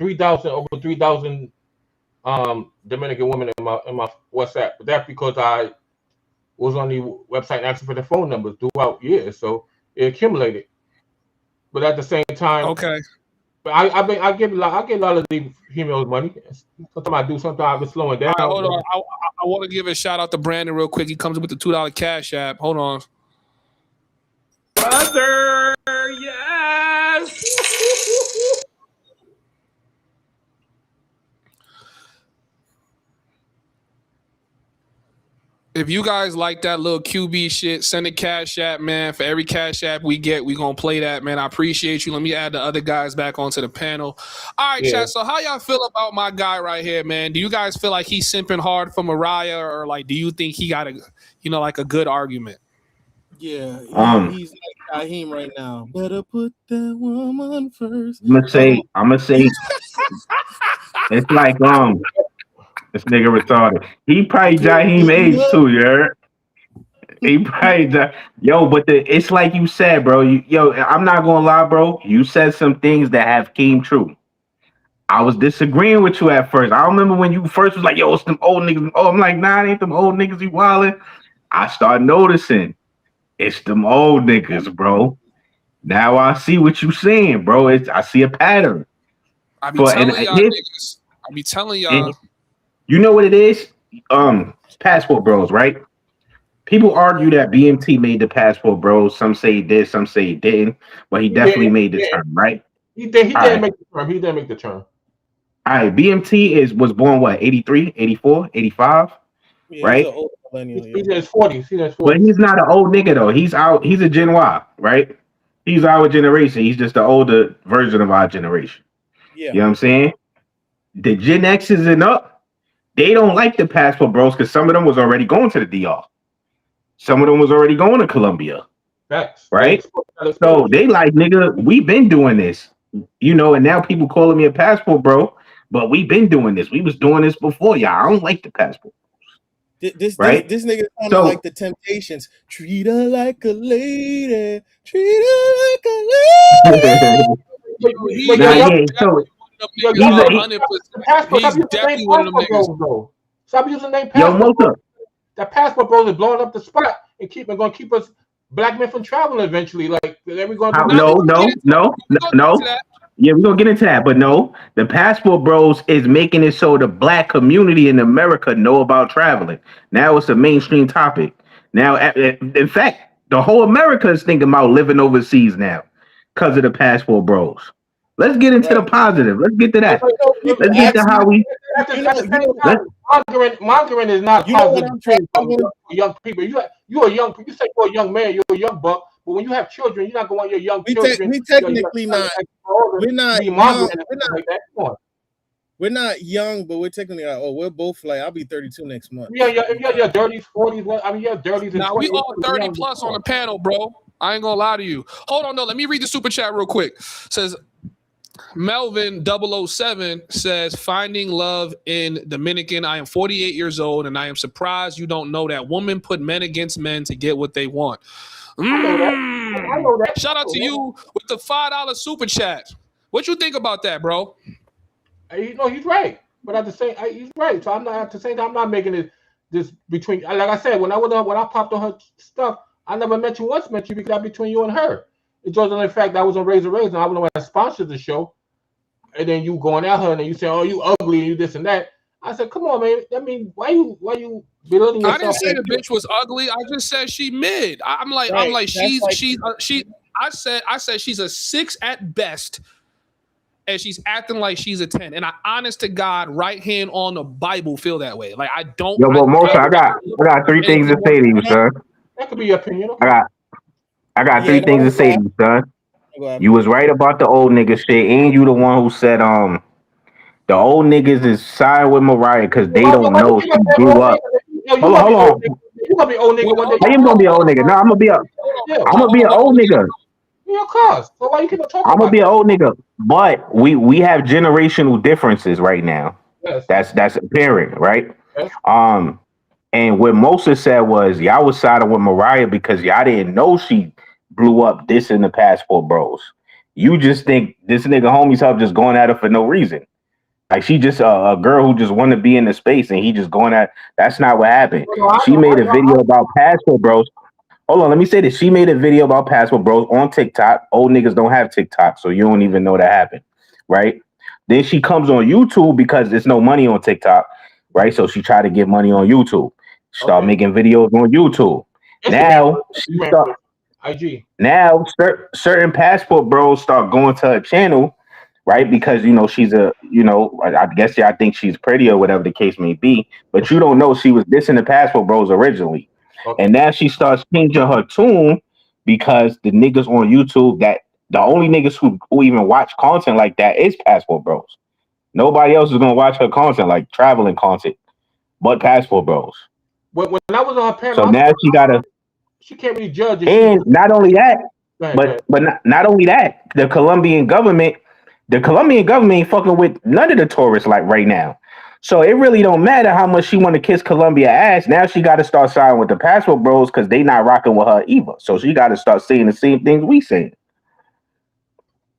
over 3,000 Dominican women in my WhatsApp, but that's because I was on the website asking for their phone numbers throughout years, so it accumulated. But at the same time, okay, but I get a lot of these females money. Sometimes I do, sometimes I've been slowing down. Right, hold on, I want to give a shout out to Brandon real quick. He comes with the $2 Cash App. Hold on, brother. Yes. If you guys like that little QB shit, send a Cash App, man. For every Cash App we get, we going to play that, man. I appreciate you. Let me add the other guys back onto the panel. All right, chat. So how y'all feel about my guy right here, man? Do you guys feel like he's simping hard for Mariah, or like do you think he got a good argument? Yeah, he's like Shaheem right now. Better put that woman first. I'm gonna say it's like this nigga retarded. He probably Jaheim age too, you heard? He probably but it's like you said, bro. I'm not gonna lie, bro. You said some things that have came true. I was disagreeing with you at first. I remember when you first was like, yo, it's them old niggas. Oh, I'm like, nah, it ain't them old niggas you wildin'. I start noticing it's them old niggas, bro. Now I see what you saying, bro. I see a pattern. I be telling y'all niggas. I be telling y'all. You know what it is? Passport Bros, right? People argue that BMT made the Passport Bros. Some say he did, some say he didn't, but he definitely made the term, right? He didn't make the term. He didn't make the term. All right, BMT was born what, 83, 84, 85, right? He's in his 40s. But he's not an old nigga though. He's a Gen Y, right? He's our generation. He's just the older version of our generation. Yeah. You know what I'm saying? The Gen X's and up, they don't like the passport bros because some of them was already going to the DR. Some of them was already going to Colombia. Facts. Right? So they like, nigga, we been doing this. You know, and now people calling me a passport bro, but we been doing this. We was doing this before y'all. I don't like the passport. This right? nigga sounded like the Temptations. Treat her like a lady. Treat her like a lady. He's definitely one of them niggas. Stop using the name passport bro. That passport bro is blowing up the spot and gonna keep us black men from traveling eventually. Like, are we gonna do no. Yeah, we're gonna get into that, but no, the passport bros is making it so the black community in America know about traveling. Now it's a mainstream topic. Now, in fact, the whole America is thinking about living overseas now because of the passport bros. Let's get into the positive. Let's get to that. Let's get to how we. Mongering is not positive for young people. You're a young. You say you're a young man. You're a young buck. But when you have children, you're not going to want your young children. We technically not. We're not young. We're not young, but we're technically like, we're both like, I'll be 32 next month. Yeah, if you're your 30s, 40s, I mean, you're 30s. Now we all 30 plus on the panel, bro. I ain't gonna lie to you. Hold on, though. Let me read the super chat real quick. It says Melvin 007 says, finding love in Dominican. I am 48 years old, and I am surprised you don't know that women put men against men to get what they want. I know that. Shout out to you with the $5 super chat. What you think about that, bro? You know, he's right. But at the same, he's right. So I'm not at the same time. I'm not making this between. Like I said, when I popped on her stuff, I never mentioned you because that's between you and her. It was on the fact that I was on Razor Razor. And I was the one that sponsored the show, and then you going at her and then you say, "Oh, you ugly," and you this and that. I said, "Come on, man. I mean, why you belittling yourself?" I didn't say the bitch was ugly. I just said she mid. I said she's a 6 at best, and she's acting like she's a 10. And I, honest to God, right hand on the Bible, feel that way. Like I don't. Yo, but Moshe, I got 3 things to say to you, son. That could be your opinion. I got 3 things to say to you, son. You was right about the old nigga shit, and you the one who said the old niggas is siding with Mariah because they don't know she grew up. Hold on. You gonna be old nigga one day. I am gonna be an old nigga. No, I'm gonna be an old nigga. Yeah, cause. So why you keep talking? I'm gonna be an old nigga. But we have generational differences right now. Yes. That's apparent, right? Yes. And what Moses said was y'all was siding with Mariah because y'all didn't know she blew up this in the passport bros. You just think this nigga Homieshub just going at her for no reason. Like she just a girl who just wanted to be in the space and he just going at. That's not what happened. She made a video about passport bros. Hold on, let me say this. She made a video about passport bros on TikTok. Old niggas don't have TikTok, so you don't even know that happened, right? Then she comes on YouTube because there's no money on TikTok, right? So she tried to get money on YouTube. Start making videos on YouTube. Now she start. IG. Now certain passport bros start going to her channel, right? Because she's I guess y'all think she's pretty or whatever the case may be, but you don't know she was dissing the passport bros originally. Okay. And now she starts changing her tune because the niggas on YouTube, that the only niggas who even watch content like that is passport bros. Nobody else is gonna watch her content, like traveling content, but passport bros. When I was on her panel, so now she can't really judge. And not only that, but not only that, the Colombian government ain't fucking with none of the tourists like right now. So it really don't matter how much she want to kiss Colombia ass. Now she got to start siding with the passport bros because they not rocking with her either. So she got to start saying the same things we saying.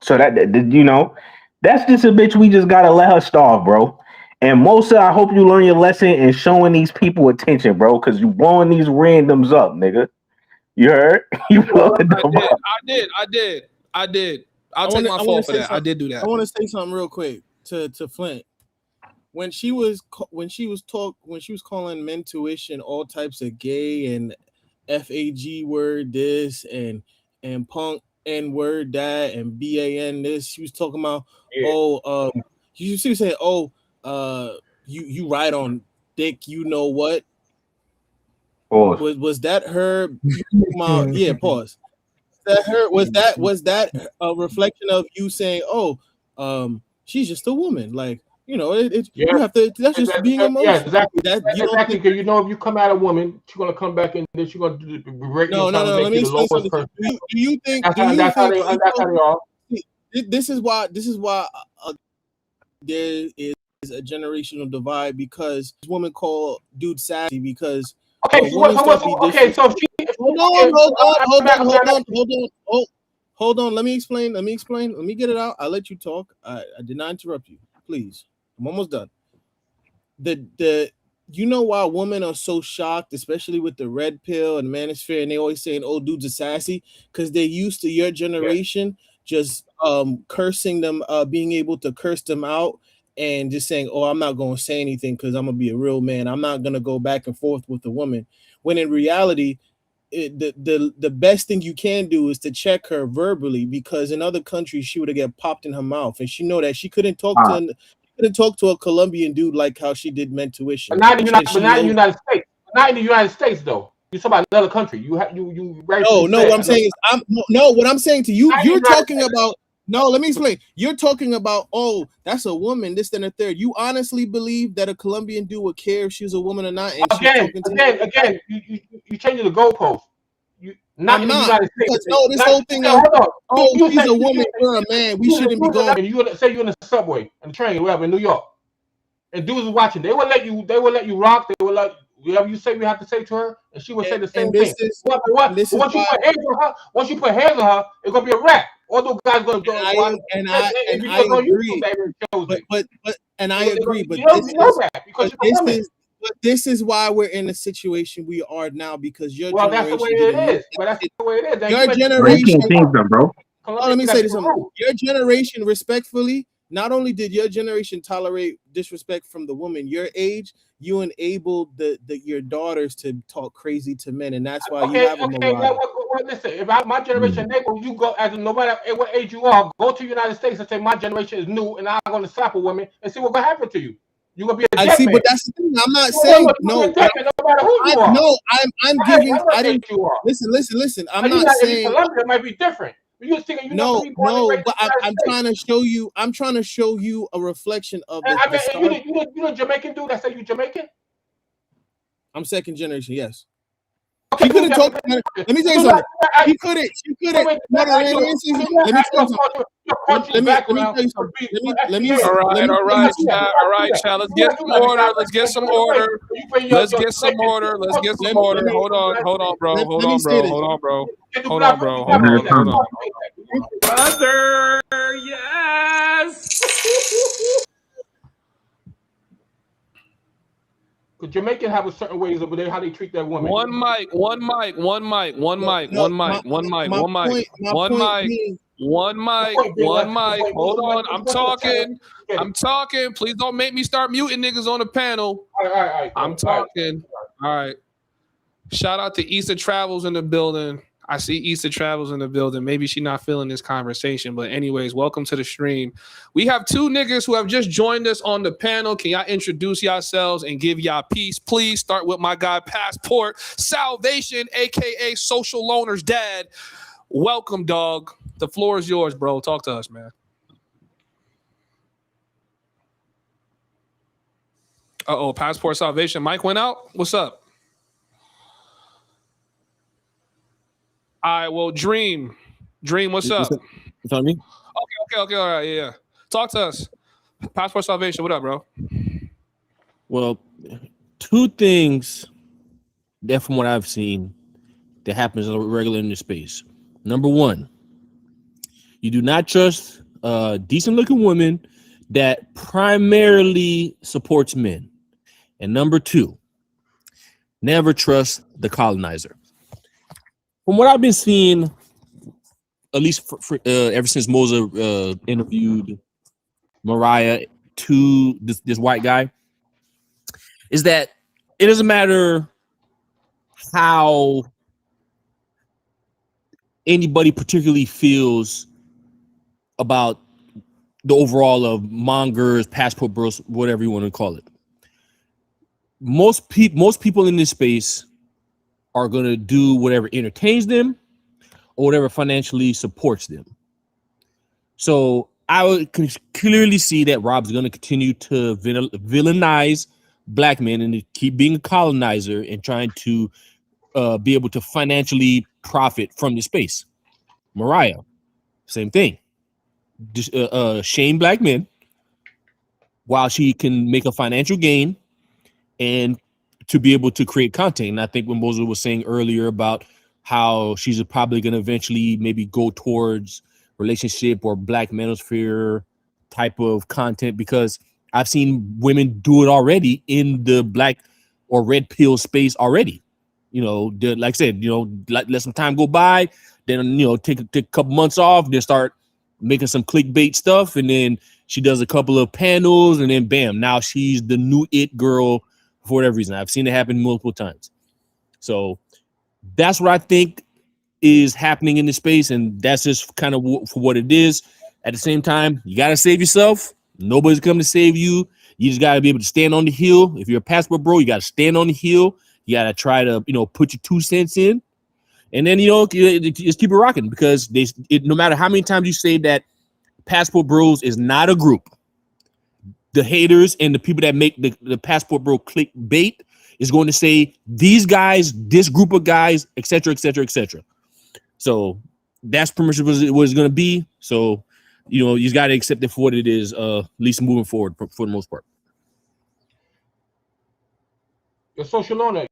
So that's just a bitch. We just gotta let her starve, bro. And Mosa, I hope you learn your lesson in showing these people attention, bro, because you blowing these randoms up, nigga. You heard? You blowing them up. I did. I'll take my fault for that. I did do that. I want to say something real quick to Flint. When she was calling men tuition all types of gay and FAG word this and punk N word that and BAN this, she was talking about she was saying you ride on dick, you know what? Was that her? Yeah, pause. that her? Was that a reflection of you saying, "Oh, she's just a woman"? Like, you have to. That's just being emotional. Yeah, exactly. That you don't exactly. think. Because if you come at a woman, she's gonna come back and then she's gonna rate No. you and Let me make you the explain lowest something. person. Do you think? That's how they are. This is why there is a generational divide, because this woman called dude sassy because okay. So hold on. Let me explain. Let me get it out. I'll let you talk. I did not interrupt you. Please. I'm almost done. You know why women are so shocked, especially with the red pill and manosphere, and they always saying, "Oh, dudes are sassy," because they're used to your generation just cursing them, being able to curse them out, and just saying, "Oh, I'm not going to say anything because I'm gonna be a real man. I'm not gonna go back and forth with the woman." When in reality, the best thing you can do is to check her verbally, because in other countries she would have get popped in her mouth, and she know that she couldn't talk to a Colombian dude like how she did Men Tuition. But not in the United States. Not in the United States, though. You're talking about another country. You what I'm saying is what I'm saying to you. You're talking about. No, let me explain. You're talking about, oh, that's a woman, this, then, a third. You honestly believe that a Colombian dude would care if she was a woman or not? And again, you changing the goalpost. Not in the United States. No, this whole thing of, oh, she's a woman, you're a man. We shouldn't be going. And you say you're in the subway and the train, whatever, in New York, and dudes are watching. They will let you rock. They will let whatever you say we have to say to her, and she will say the same thing. Once you put hands on her, it's gonna be a wrap. All those guys gonna go. I agree. I agree. But this is why we're in the situation we are now, because your generation. That's the way it is. But that's the way it is. Your generation, bro. Let me say this. Your generation, respectfully, not only did your generation tolerate disrespect from the woman your age, you enabled your daughters to talk crazy to men, and that's why you have a Mariah. Listen, if my generation, you go, as no matter what age you are, go to the United States and say my generation is new, and I'm going to slap a woman and see what's going to happen to you. You're going to be a dead man. But that's the thing. I'm not saying no. No matter who you are. No, I'm giving. I didn't. Listen. I'm not saying. Colombia might be different. No, but I'm trying to show you. I'm trying to show you a reflection of the. You know Jamaican dude that said you Jamaican? I'm second generation. Yes. He couldn't talk. Let me tell you something. He couldn't. She couldn't. Let me tell you something. Let me. All right, child. Let's get some order. Let's get some order. Hold on, bro. Brother, yes. Because Jamaican have a certain ways of how they treat that woman. One mic. Hold on. I'm talking. Please don't make me start muting niggas on the panel. All right. I'm talking. All right. Shout out to Easter Travels in the building. I see Easter Travels in the building. Maybe she's not feeling this conversation, but anyways, welcome to the stream. We have two niggas who have just joined us on the panel. Can y'all introduce yourselves and give y'all peace? Please start with my guy, Passport Salvation, aka Social Loner's dad. Welcome, dog. The floor is yours, bro. Talk to us, man. Passport Salvation. Mike went out. What's up? All right, well, Dream, what's up? You telling me? Okay, all right, yeah. Talk to us. Passport Salvation, what up, bro? Well, two things that from what I've seen that happens regularly in this space. Number one, you do not trust a decent-looking woman that primarily supports men. And number two, never trust the colonizer. From what I've been seeing, at least ever since Moza interviewed Mariah to this white guy, is that it doesn't matter how anybody particularly feels about the overall of mongers, passport bros, whatever you want to call it. Most people in this space are going to do whatever entertains them or whatever financially supports them. So I would clearly see that Rob's going to continue to villainize black men and to keep being a colonizer and trying to be able to financially profit from the space. Mariah, same thing. Just, shame black men while she can make a financial gain and to be able to create content. And I think when Mosley was saying earlier about how she's probably going to eventually maybe go towards relationship or black manosphere type of content, because I've seen women do it already in the black or red pill space already. You know, like I said, you know, let some time go by, then, you know, take a couple months off, then start making some clickbait stuff, and then she does a couple of panels, and then bam, now she's the new it girl for whatever reason. I've seen it happen multiple times. So that's what I think is happening in the space, and that's just kind of for what it is. At the same time, you got to save yourself. Nobody's coming to save you. You just got to be able to stand on the hill. If you're a passport bro, you got to stand on the hill. You got to try to, you know, put your 2 cents in, and then, you know, just keep it rocking, because no matter how many times you say that passport bros is not a group, the haters and the people that make the passport bro clickbait is going to say these guys, this group of guys, etc., etc., etc. So that's pretty much what it's going to be. So, you know, you got to accept it for what it is, at least moving forward for the most part. Your social owner,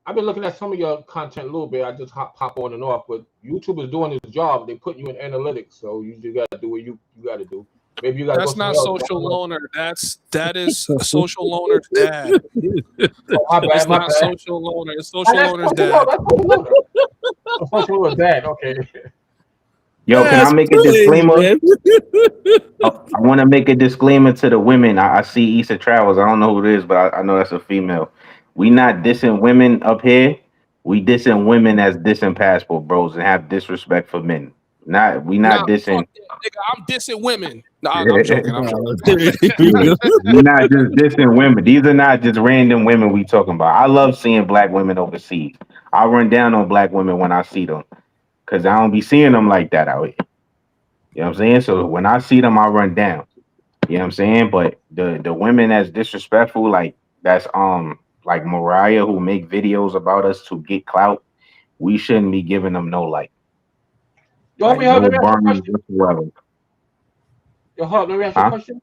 I've been looking at some of your content a little bit. I just pop on and off, but YouTube is doing its job. They put you in analytics, so you just got to do what you got to do. Maybe you got. That's not social loaner. That is a social loaner's dad. My bad. It's not social loaner. It's social loaner's dad. Social loaner's dad. Okay. Yo, can I make a disclaimer? I want to make a disclaimer to the women. I see Issa Travels. I don't know who it is, but I know that's a female. We not dissing women up here. We dissing women as dissing passport bros and have disrespect for men. We not dissing. Nigga, I'm dissing women. Nah, I'm joking. We're not just dissing women. These are not just random women we talking about. I love seeing black women overseas. I run down on black women when I see them, because I don't be seeing them like that out here. You know what I'm saying? So when I see them, I run down. You know what I'm saying? But the women that's disrespectful, like that's like Mariah, who make videos about us to get clout, we shouldn't be giving them no light. Yo, like, homie, no let me ask you a question. whatsoever. Yo, let me ask you a question.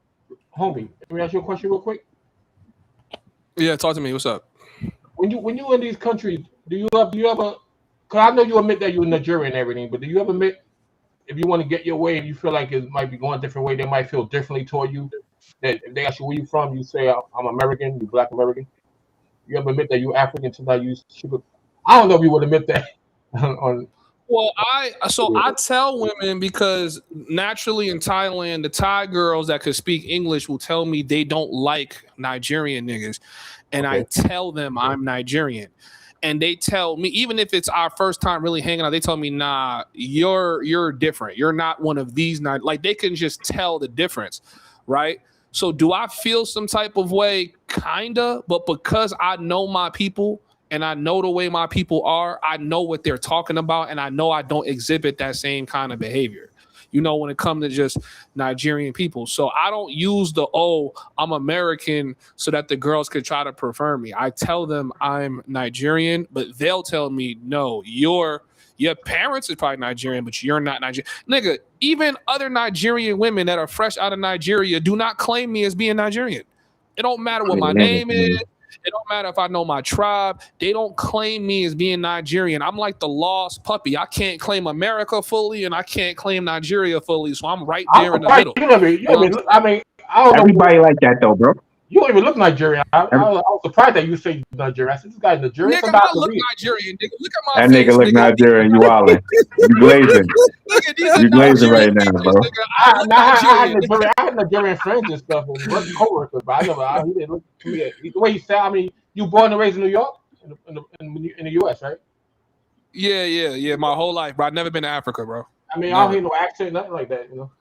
Homie, let me ask you a question real quick. Yeah, talk to me. What's up? When you in these countries, do you ever? Because I know you admit that you're Nigerian and everything, but do you ever admit if you want to get your way and you feel like it might be going a different way, they might feel differently toward you? That if they ask you where you from, you say I'm American, you Black American. You ever admit that you African? Sometimes I don't know if you would admit that on. Well, I tell women, because naturally in Thailand, the Thai girls that could speak English will tell me they don't like Nigerian niggas. And I tell them I'm Nigerian. And they tell me, even if it's our first time really hanging out, they tell me, nah, you're different. You're not one of these. Like, they can just tell the difference, right? So do I feel some type of way? Kinda. But because I know my people, and I know the way my people are, I know what they're talking about, and I know I don't exhibit that same kind of behavior, you know, when it comes to just Nigerian people. So I don't use I'm American so that the girls could try to prefer me. I tell them I'm Nigerian, but they'll tell me, no, your parents is probably Nigerian, but you're not Nigerian. Nigga, even other Nigerian women that are fresh out of Nigeria do not claim me as being Nigerian. It don't matter what my name is. It don't matter if I know my tribe. They don't claim me as being Nigerian. I'm like the lost puppy. I can't claim America fully, and I can't claim Nigeria fully. So I'm right there in the middle. I mean, I don't Everybody like that though, bro. You don't even look Nigerian. I was surprised that you say Nigerian. I said, this guy's Nigerian. Nigga, I look Nigerian, nigga. Look at my that face, nigga look Nigerian. You wildin'. You glazing. Look at these you glazing right now, features, bro. nigga. I had Nigerian friends and stuff, and co-workers, but he didn't look to me. The way he said, I mean, you born and raised in New York, in the U.S., right? Yeah. My whole life, bro. I've never been to Africa, bro. I mean, I don't hear no accent, nothing like that, you know.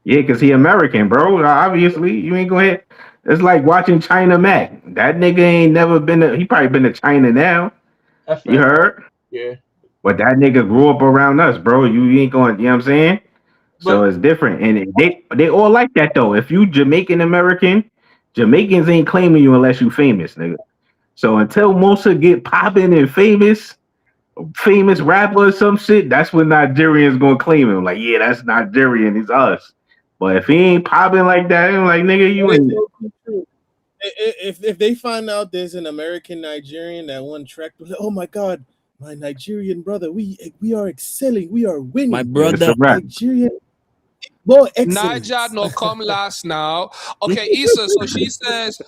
Yeah, because he American, bro. Obviously, you ain't going to. It's like watching China Mac. That nigga ain't never been he probably been to China now. That's right. You heard? Yeah. But that nigga grew up around us, bro. You ain't going, you know what I'm saying? So it's different. And they all like that though. If you Jamaican American, Jamaicans ain't claiming you unless you famous, nigga. So until Musa get popping and famous rapper or some shit, that's when Nigerians gonna claim him. Like, yeah, that's Nigerian, he's us. But if he ain't popping like that, I'm like, nigga, you ain't. If they find out there's an American Nigerian that won track, oh my God, my Nigerian brother, we are excelling, we are winning. My brother, Nigerian. More excellence. Naija no come last now. Okay, Issa. So she says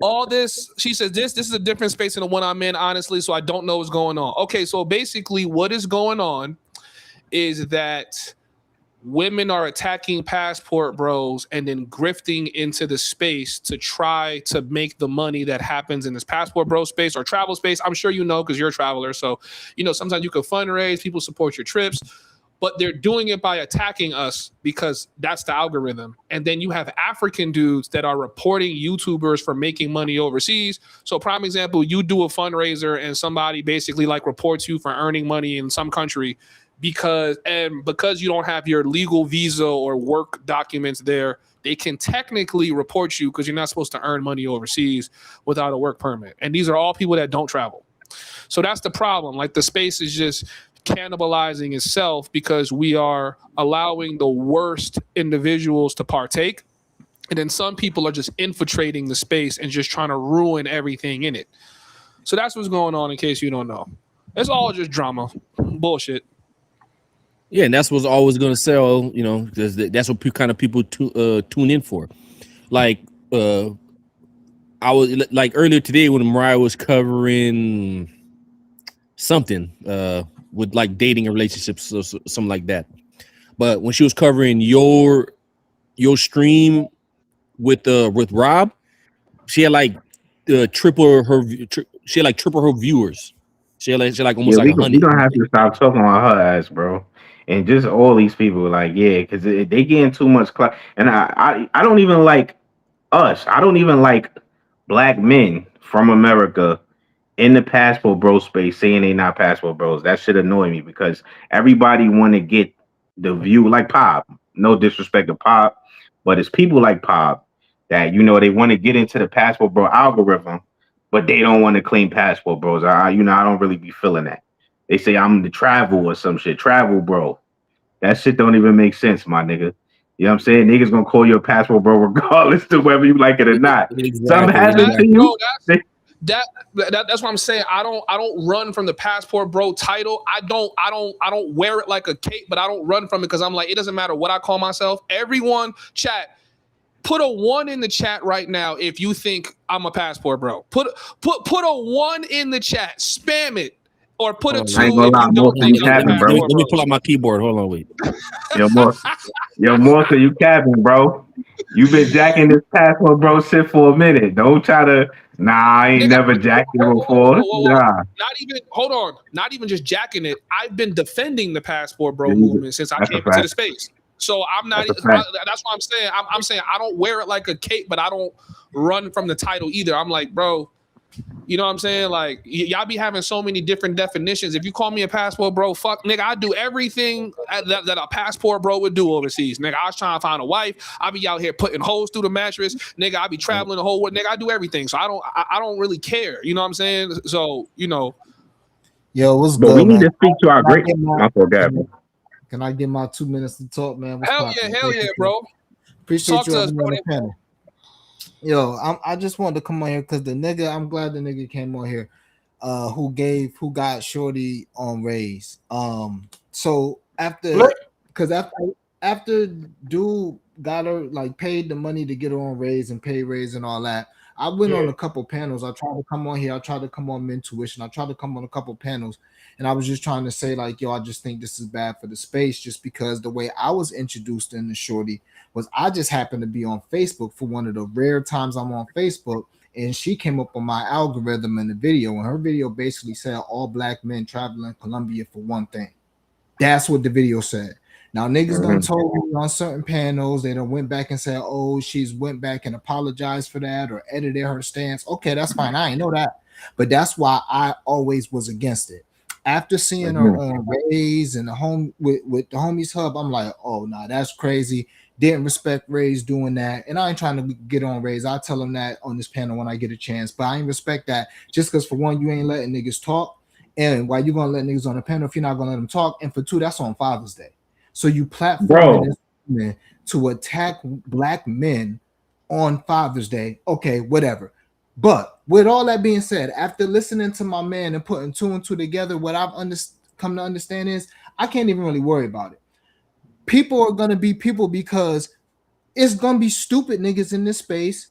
all this. She says this is a different space than the one I'm in, honestly. So I don't know what's going on. Okay, so basically, what is going on is that women are attacking passport bros and then grifting into the space to try to make the money that happens in this passport bro space or travel space. I'm sure you know because you're a traveler. So, sometimes you can fundraise, people support your trips, but they're doing it by attacking us because that's the algorithm. And then you have African dudes that are reporting YouTubers for making money overseas. So prime example, you do a fundraiser and somebody basically like reports you for earning money in some country because you don't have your legal visa or work documents there, they can technically report you because you're not supposed to earn money overseas without a work permit. And these are all people that don't travel. So that's the problem. Like the space is just cannibalizing itself because we are allowing the worst individuals to partake. And then some people are just infiltrating the space and just trying to ruin everything in it. So that's what's going on in case you don't know. It's all just drama. Bullshit. Yeah, and that's what's always going to sell, because that's what kind of people tune in for. Like, I was like earlier today when Mariah was covering something with like dating and relationships or something like that. But when she was covering your stream with Rob, she had like triple her viewers. She had like almost like 100. We don't have to stop talking about her ass, bro. And just all these people, like, yeah, because they getting too much clout. And I don't even like us. I don't even like black men from America in the passport bro space saying they not passport bros. That should annoy me because everybody want to get the view like Pop. No disrespect to Pop, but it's people like Pop that they want to get into the passport bro algorithm, but they don't want to claim passport bros. I don't really be feeling that. They say I'm the travel or some shit. Travel bro. That shit don't even make sense, my nigga. You know what I'm saying? Niggas gonna call you a passport bro regardless to whether you like it or not. Exactly. Something happens to you. That's what I'm saying. I don't run from the passport bro title. I don't wear it like a cape, but I don't run from it because I'm like, it doesn't matter what I call myself. Everyone, chat, put a 1 in the chat right now if you think I'm a passport bro. Put a 1 in the chat. Spam it. Or put a 2 if you don't think I'm a passport bro. Let me pull out my keyboard. Hold on, wait. Yo, Morsa, you capping, bro. You been jacking this passport bro shit for a minute. Don't try to. Nah, I ain't never jacked it before. Nah. Not even just jacking it. I've been defending the passport bro movement since I came into the space. So I'm not. That's what I'm saying. I'm saying I don't wear it like a cape, but I don't run from the title either. I'm like, bro. You know what I'm saying? Like, y'all be having so many different definitions. If you call me a passport bro, fuck, nigga, I do everything that a passport bro would do overseas. Nigga, I was trying to find a wife. I be out here putting holes through the mattress. Nigga, I be traveling the whole world. Nigga, I do everything. So I don't really care. You know what I'm saying? So, Yo, what's but good, we need man? to speak to our great. Can I get my 2 minutes to talk, man? Hell yeah, bro. Appreciate you on the panel. Yo, I just wanted to come on here because I'm glad the nigga came on here, who got Shorty on Raise. So after dude got her like paid the money to get her on Raise and pay Raise and all that. I went on a couple panels. I tried to come on here. I tried to come on Mentuition. I tried to come on a couple panels, and I was just trying to say like, yo, I just think this is bad for the space, just because the way I was introduced into Shorty was I just happened to be on Facebook for one of the rare times I'm on Facebook, and she came up on my algorithm in the video, and her video basically said all black men traveling Colombia for one thing. That's what the video said. Now niggas done told me on certain panels, they done went back and said, oh, she's went back and apologized for that or edited her stance. Okay, that's fine. I ain't know that. But that's why I always was against it. After seeing her on Rays and the home with the Homieshub, I'm like, oh nah, that's crazy. Didn't respect Rays doing that, and I ain't trying to get on Rays. I'll tell them that on this panel when I get a chance. But I ain't respect that just because for one, you ain't letting niggas talk, and why you gonna let niggas on the panel if you're not gonna let them talk? And for two, that's on Father's Day. So you platforming this woman to attack black men on Father's Day. Okay, whatever. But with all that being said, after listening to my man and putting two and two together, what I've come to understand is I can't even really worry about it. People are going to be people because it's going to be stupid niggas in this space.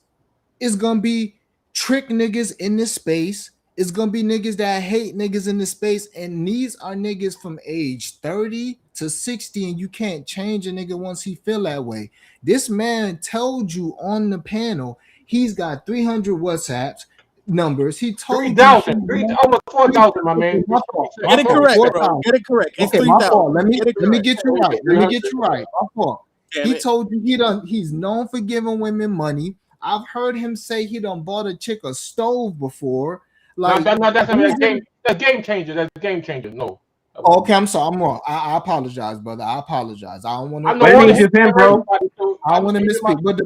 It's going to be trick niggas in this space. It's going to be niggas that hate niggas in this space. And these are niggas from age 30 to 60, and you can't change a nigga once he feel that way. This man told you on the panel he's got 300 WhatsApps numbers. He told 3,000, almost 4,000, my man. Get it correct, bro. Get it correct. It's okay, 3,000. My fault. Let me get you right. Let me get you right. My fault. He told you he's known for giving women money. I've heard him say he done bought a chick a stove before. Like that's game changer. That's game changer. No. Okay, I'm sorry. I'm wrong. I apologize, brother. I apologize. I don't want to. I don't want to misspeak. But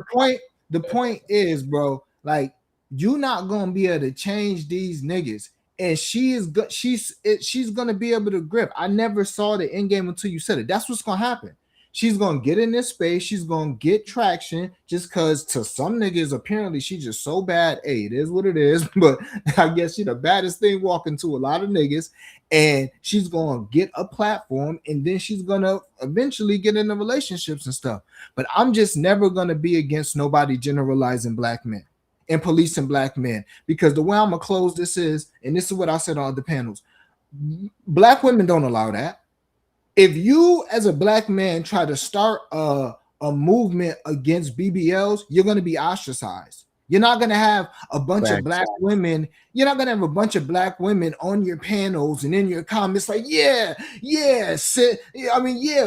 the point is, bro, like you're not gonna be able to change these niggas, and she's gonna be able to grip. I never saw the end game until you said it. That's what's gonna happen. She's gonna get in this space. She's gonna get traction just because to some niggas, apparently she's just so bad. Hey, it is what it is. But I guess she's the baddest thing walking to a lot of niggas. And she's gonna get a platform, and then she's gonna eventually get into relationships and stuff. But I'm just never gonna be against nobody generalizing black men and policing black men, because the way I'm gonna close this is, and this is what I said on the panels, black women don't allow that. If you as a black man try to start a movement against BBLs, you're going to be ostracized. You're not going to have a bunch of black women. You're not going to have a bunch of black women on your panels and in your comments like, yeah,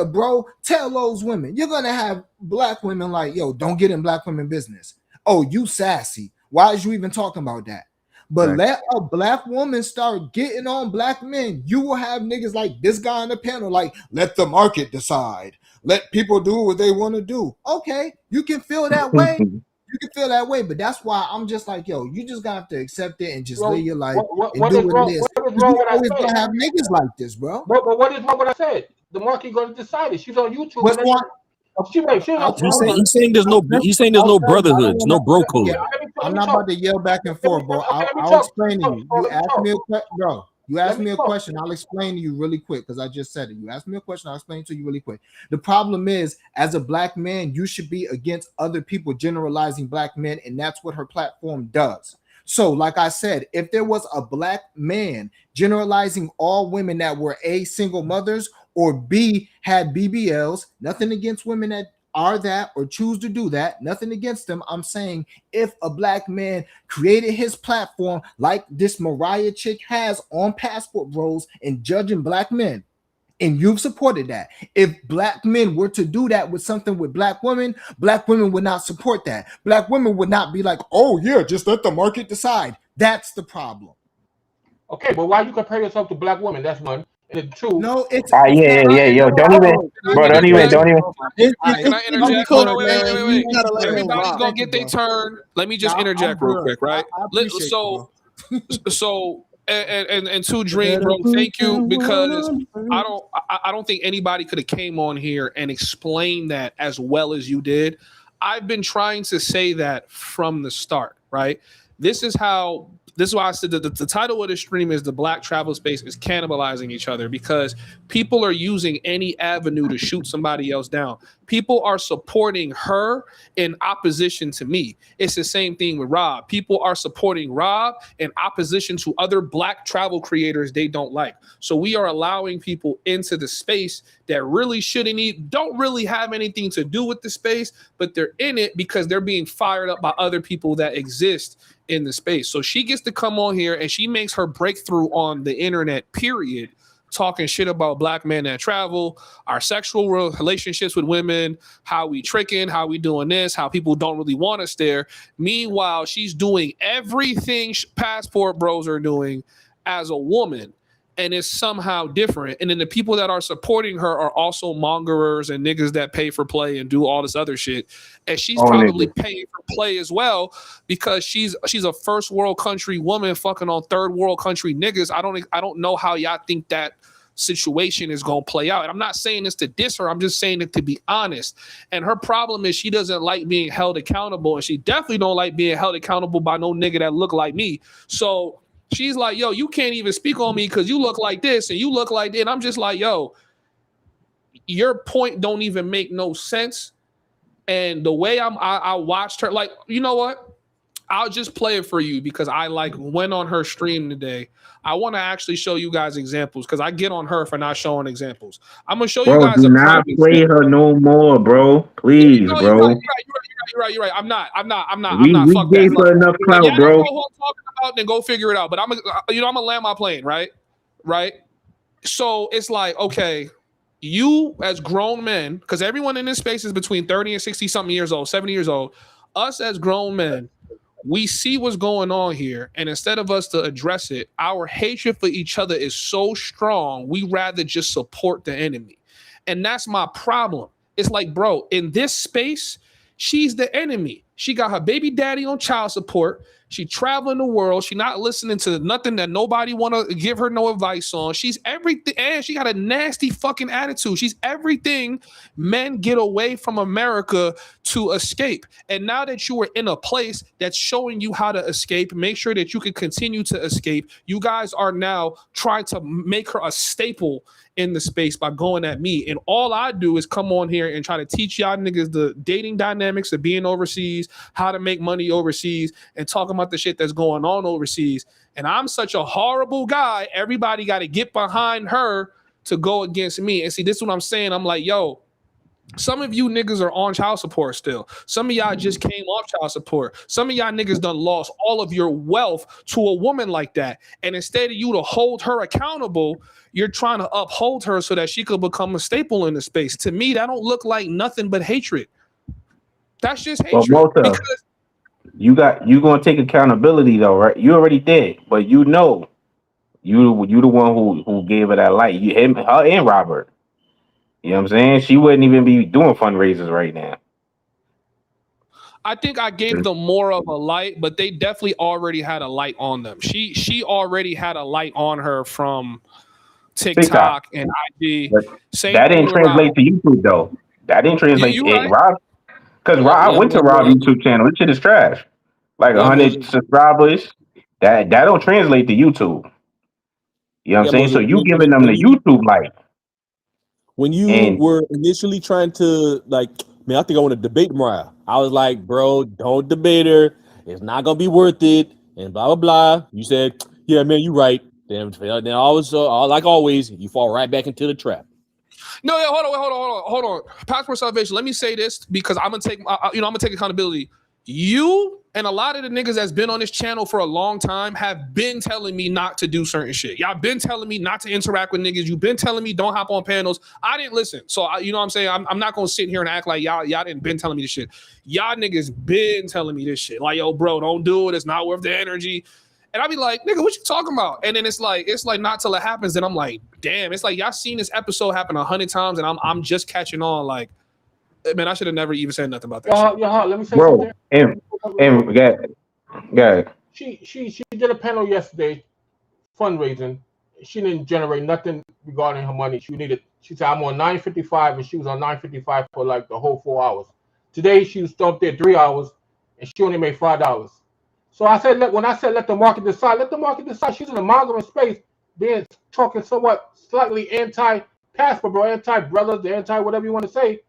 bro, tell those women. You're going to have black women like, yo, don't get in black women business. Oh, you sassy. Why is you even talking about that? But let a black woman start getting on black men. You will have niggas like this guy on the panel, like, let the market decide. Let people do what they want to do. Okay, you can feel that way. You can feel that way, but that's why I'm just like, yo, you just gotta have to accept it and just live your life and do what it is. You always gonna have niggas like this, bro. But what is wrong with what I said? The market gonna decide it. She's on YouTube. He's saying there's no brotherhoods, no bro code. Yeah, I'm not about to yell back and forth, bro. I'll explain to you. You asked me a question, bro. You asked me a question. I'll explain to you really quick because I just said it. You asked me a question. I'll explain to you really quick. The problem is, as a black man, you should be against other people generalizing black men, and that's what her platform does. So, like I said, if there was a black man generalizing all women that were A, single mothers, or B, had BBLs, nothing against women that are that or choose to do that, nothing against them. I'm saying if a black man created his platform like this Mariah chick has on Passport Bros and judging black men, and you've supported that. If black men were to do that with something with black women would not support that. Black women would not be like, oh yeah, just let the market decide. That's the problem. Okay, but why you compare yourself to black women? That's one. And two, no, it's yo, don't even. Can I interject? Wait. Everybody's gonna get their turn. Let me just interject real quick, right? And to Dream, bro, thank you, because I don't think anybody could have came on here and explained that as well as you did. I've been trying to say that from the start, right? This is why I said that the title of the stream is The Black Travel Space is Cannibalizing Each Other, because people are using any avenue to shoot somebody else down. People are supporting her in opposition to me. It's the same thing with Rob. People are supporting Rob in opposition to other black travel creators they don't like. So we are allowing people into the space that really don't really have anything to do with the space, but they're in it because they're being fired up by other people that exist in the space. So she gets to come on here and she makes her breakthrough on the internet, period, talking shit about black men that travel, our sexual relationships with women, how we tricking, how we doing this, how people don't really want us there. Meanwhile, she's doing everything Passport Bros are doing as a woman. and it's somehow different. And then the people that are supporting her are also mongerers and niggas that pay for play and do all this other shit. And she's probably paying for play as well because she's a first world country woman fucking on third world country niggas. I don't know how y'all think that situation is going to play out. And I'm not saying this to diss her. I'm just saying it to be honest. And her problem is she doesn't like being held accountable. And she definitely don't like being held accountable by no nigga that look like me. So she's like, yo, you can't even speak on me because you look like this and you look like that. And I'm just like, yo, your point don't even make no sense. And the way I watched her, like, you know what? I'll just play it for you because I went on her stream today. I want to actually show you guys examples because I get on her for not showing examples. I'm gonna show you guys. Do not play her no more, bro. Please, bro. You're right. I'm not. We gave her enough clout, bro. Know who I'm talking about, then go figure it out. But I'm gonna land my plane, right? So it's like, okay, you as grown men, because everyone in this space is between 30 and 60 something years old, 70 years old. Us as grown men, we see what's going on here, and instead of us to address it, our hatred for each other is so strong, we rather just support the enemy. And that's my problem. It's like, bro, in this space, she's the enemy. She got her baby daddy on child support. She traveling the world. She not listening to nothing that nobody want to give her no advice on. She's everything, and she got a nasty fucking attitude. She's everything men get away from America to escape. And now that you are in a place that's showing you how to escape, make sure that you can continue to escape. You guys are now trying to make her a staple in the space by going at me. And all I do is come on here and try to teach y'all niggas the dating dynamics of being overseas, how to make money overseas, and talking about the shit that's going on overseas. And I'm such a horrible guy. Everybody got to get behind her to go against me. And see, this is what I'm saying. I'm like, yo, some of you niggas are on child support still. Some of y'all just came off child support. Some of y'all niggas done lost all of your wealth to a woman like that. And instead of you to hold her accountable, you're trying to uphold her so that she could become a staple in the space. To me, that don't look like nothing but hatred. That's just hatred. Well, you gonna take accountability though, right? You already did, but you know, you the one who gave her that light. Her and Robert. You know what I'm saying? She wouldn't even be doing fundraisers right now. I think I gave them more of a light, but they definitely already had a light on them. She already had a light on her from TikTok and IG. That didn't translate to YouTube though. That didn't translate to right. Rob. Because I went to Rob's YouTube channel. This shit is trash. Like 100 subscribers. That don't translate to YouTube. You know what I'm saying? So you giving them the YouTube light. When you were initially trying to, like, man, I think I want to debate Mariah. I was like, bro, don't debate her. It's not going to be worth it. And blah, blah, blah. You said, yeah, man, you're right. Then like always, you fall right back into the trap. No, yeah, hold on. Passport salvation. Let me say this because I'm gonna take accountability. You and a lot of the niggas that's been on this channel for a long time have been telling me not to do certain shit. Y'all been telling me not to interact with niggas. You've been telling me don't hop on panels. I didn't listen. So you know what I'm saying? I'm not gonna sit here and act like y'all didn't been telling me this shit. Y'all niggas been telling me this shit. Like, yo, bro, don't do it. It's not worth the energy. And I be like, nigga, what you talking about? And then it's like not till it happens. Then I'm like, damn. It's like y'all seen this episode happen 100 times, and I'm just catching on. Like, man, I should have never even said nothing about that. Let me say something. She did a panel yesterday, fundraising. She didn't generate nothing regarding her money. She said I'm on 9.55, and she was on 9.55 for like the whole 4 hours. Today she was up there 3 hours, and she only made $5. So I said, when I said let the market decide, let the market decide. She's in a mongering space, being talking somewhat slightly anti-pastor, bro, anti-brothers, anti-whatever you want to say.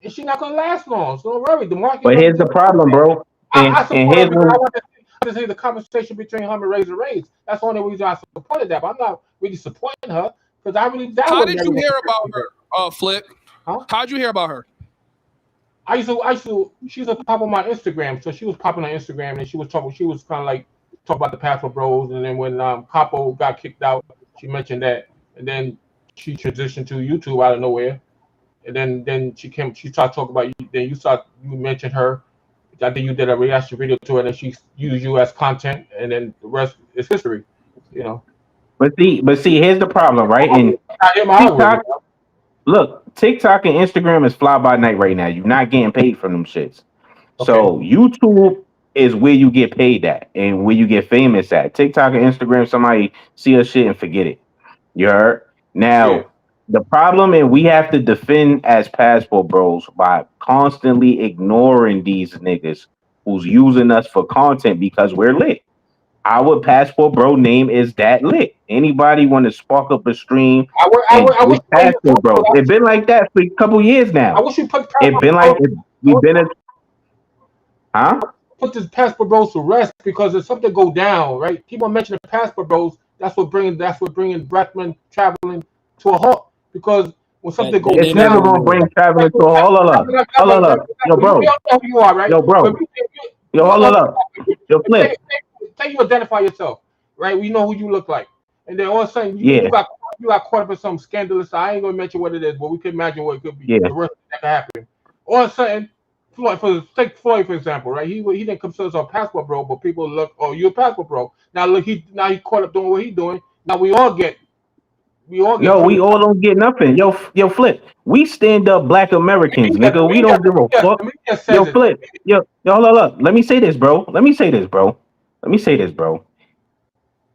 And she's not going to last long. So don't worry. The market. But here's the problem, bro. I support her because I want to see the conversation between her and Razor Ray's. That's the only reason I supported that. But I'm not really supporting her because I really doubt. How did you hear about her, Flick? Huh? How'd you hear about her? I used to, she was a pop on my Instagram. So she was popping on Instagram and she was kind of like talking about the Pastor Bros. And then when Capo got kicked out, she mentioned that. And then she transitioned to YouTube out of nowhere. And then she started talking about you. Then you mentioned her. I think you did a reaction video to her and then she used you as content. And then the rest is history, you know. But see, here's the problem, right? And TikTok, look, TikTok and Instagram is fly by night right now. You're not getting paid from them shits. So YouTube is where you get paid at and where you get famous at. TikTok and Instagram, somebody see a shit and forget it. You heard? Yeah. Now, the problem is we have to defend as passport bros by constantly ignoring these niggas who's using us for content because we're lit. Our passport bro name is that lit. Anybody want to spark up a stream I wish passport bro? It's been like that for a couple years now. I wish you put It's been like we've been a put this passport bros to rest because if something go down, right? People mention the passport bros. That's what bringing black men traveling to a halt because when something goes, it's never gonna bring traveling to a halt. Hold up, yo, bro. You know who you are, right? Yo, bro. Yo, hold up. Yo, Flip. Say you identify yourself, right? We know who you look like, and then all of a sudden you got caught up in some scandalous. I ain't gonna mention what it is, but we can imagine what it could be. Yeah. The worst that could happen. All of a sudden, take Floyd for example, right? He didn't consider himself a passport bro, but people look, oh, you're a passport bro. Now look, he caught up doing what he's doing. Now we all get. No, we all don't get nothing. Yo, Flip. We stand up black Americans, nigga. We don't give a fuck. Yo, Flip. Yo, hold up. Let me say this, bro.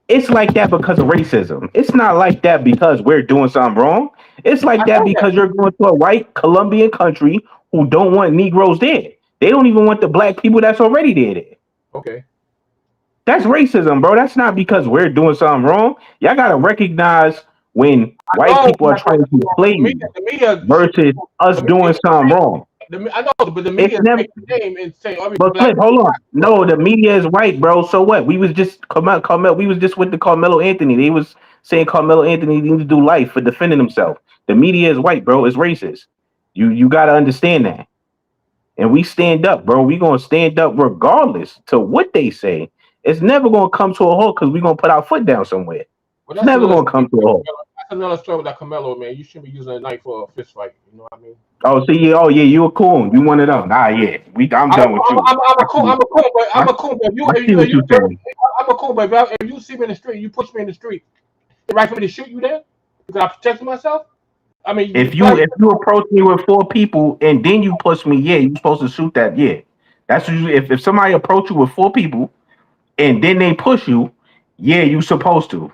It's like that because of racism. It's not like that because we're doing something wrong. It's like that because you're going to a white Colombian country who don't want Negroes there. They don't even want the black people that's already there. Okay. That's racism, bro. That's not because we're doing something wrong. Y'all gotta recognize when white people are trying to play you versus us doing something wrong. I know, but the media take the name and say, but Flip, hold on. No, the media is white, bro. So what? We was just Carmelo. We was just with the Carmelo Anthony. They was saying Carmelo Anthony needs to do life for defending himself. The media is white, bro. It's racist. You gotta understand that. And we stand up, bro. We gonna stand up regardless to what they say. It's never gonna come to a halt because we're gonna put our foot down somewhere. It's never gonna come to a halt. That's another story with that Carmelo, man. You shouldn't be using a knife for a fist fight. You know what I mean? Oh, see, you a coon. You one of them. Nah, yeah. I'm done with you. I'm a coon, but I'm a coon, but I'm a coon, but if you see me in the street, you push me in the street, it's right for me to shoot you there because I protected myself. I mean, if you approach me with 4 people and then you push me, yeah, you're supposed to shoot that. Yeah, that's usually if somebody approach you with 4 people and then they push you, yeah, you supposed to.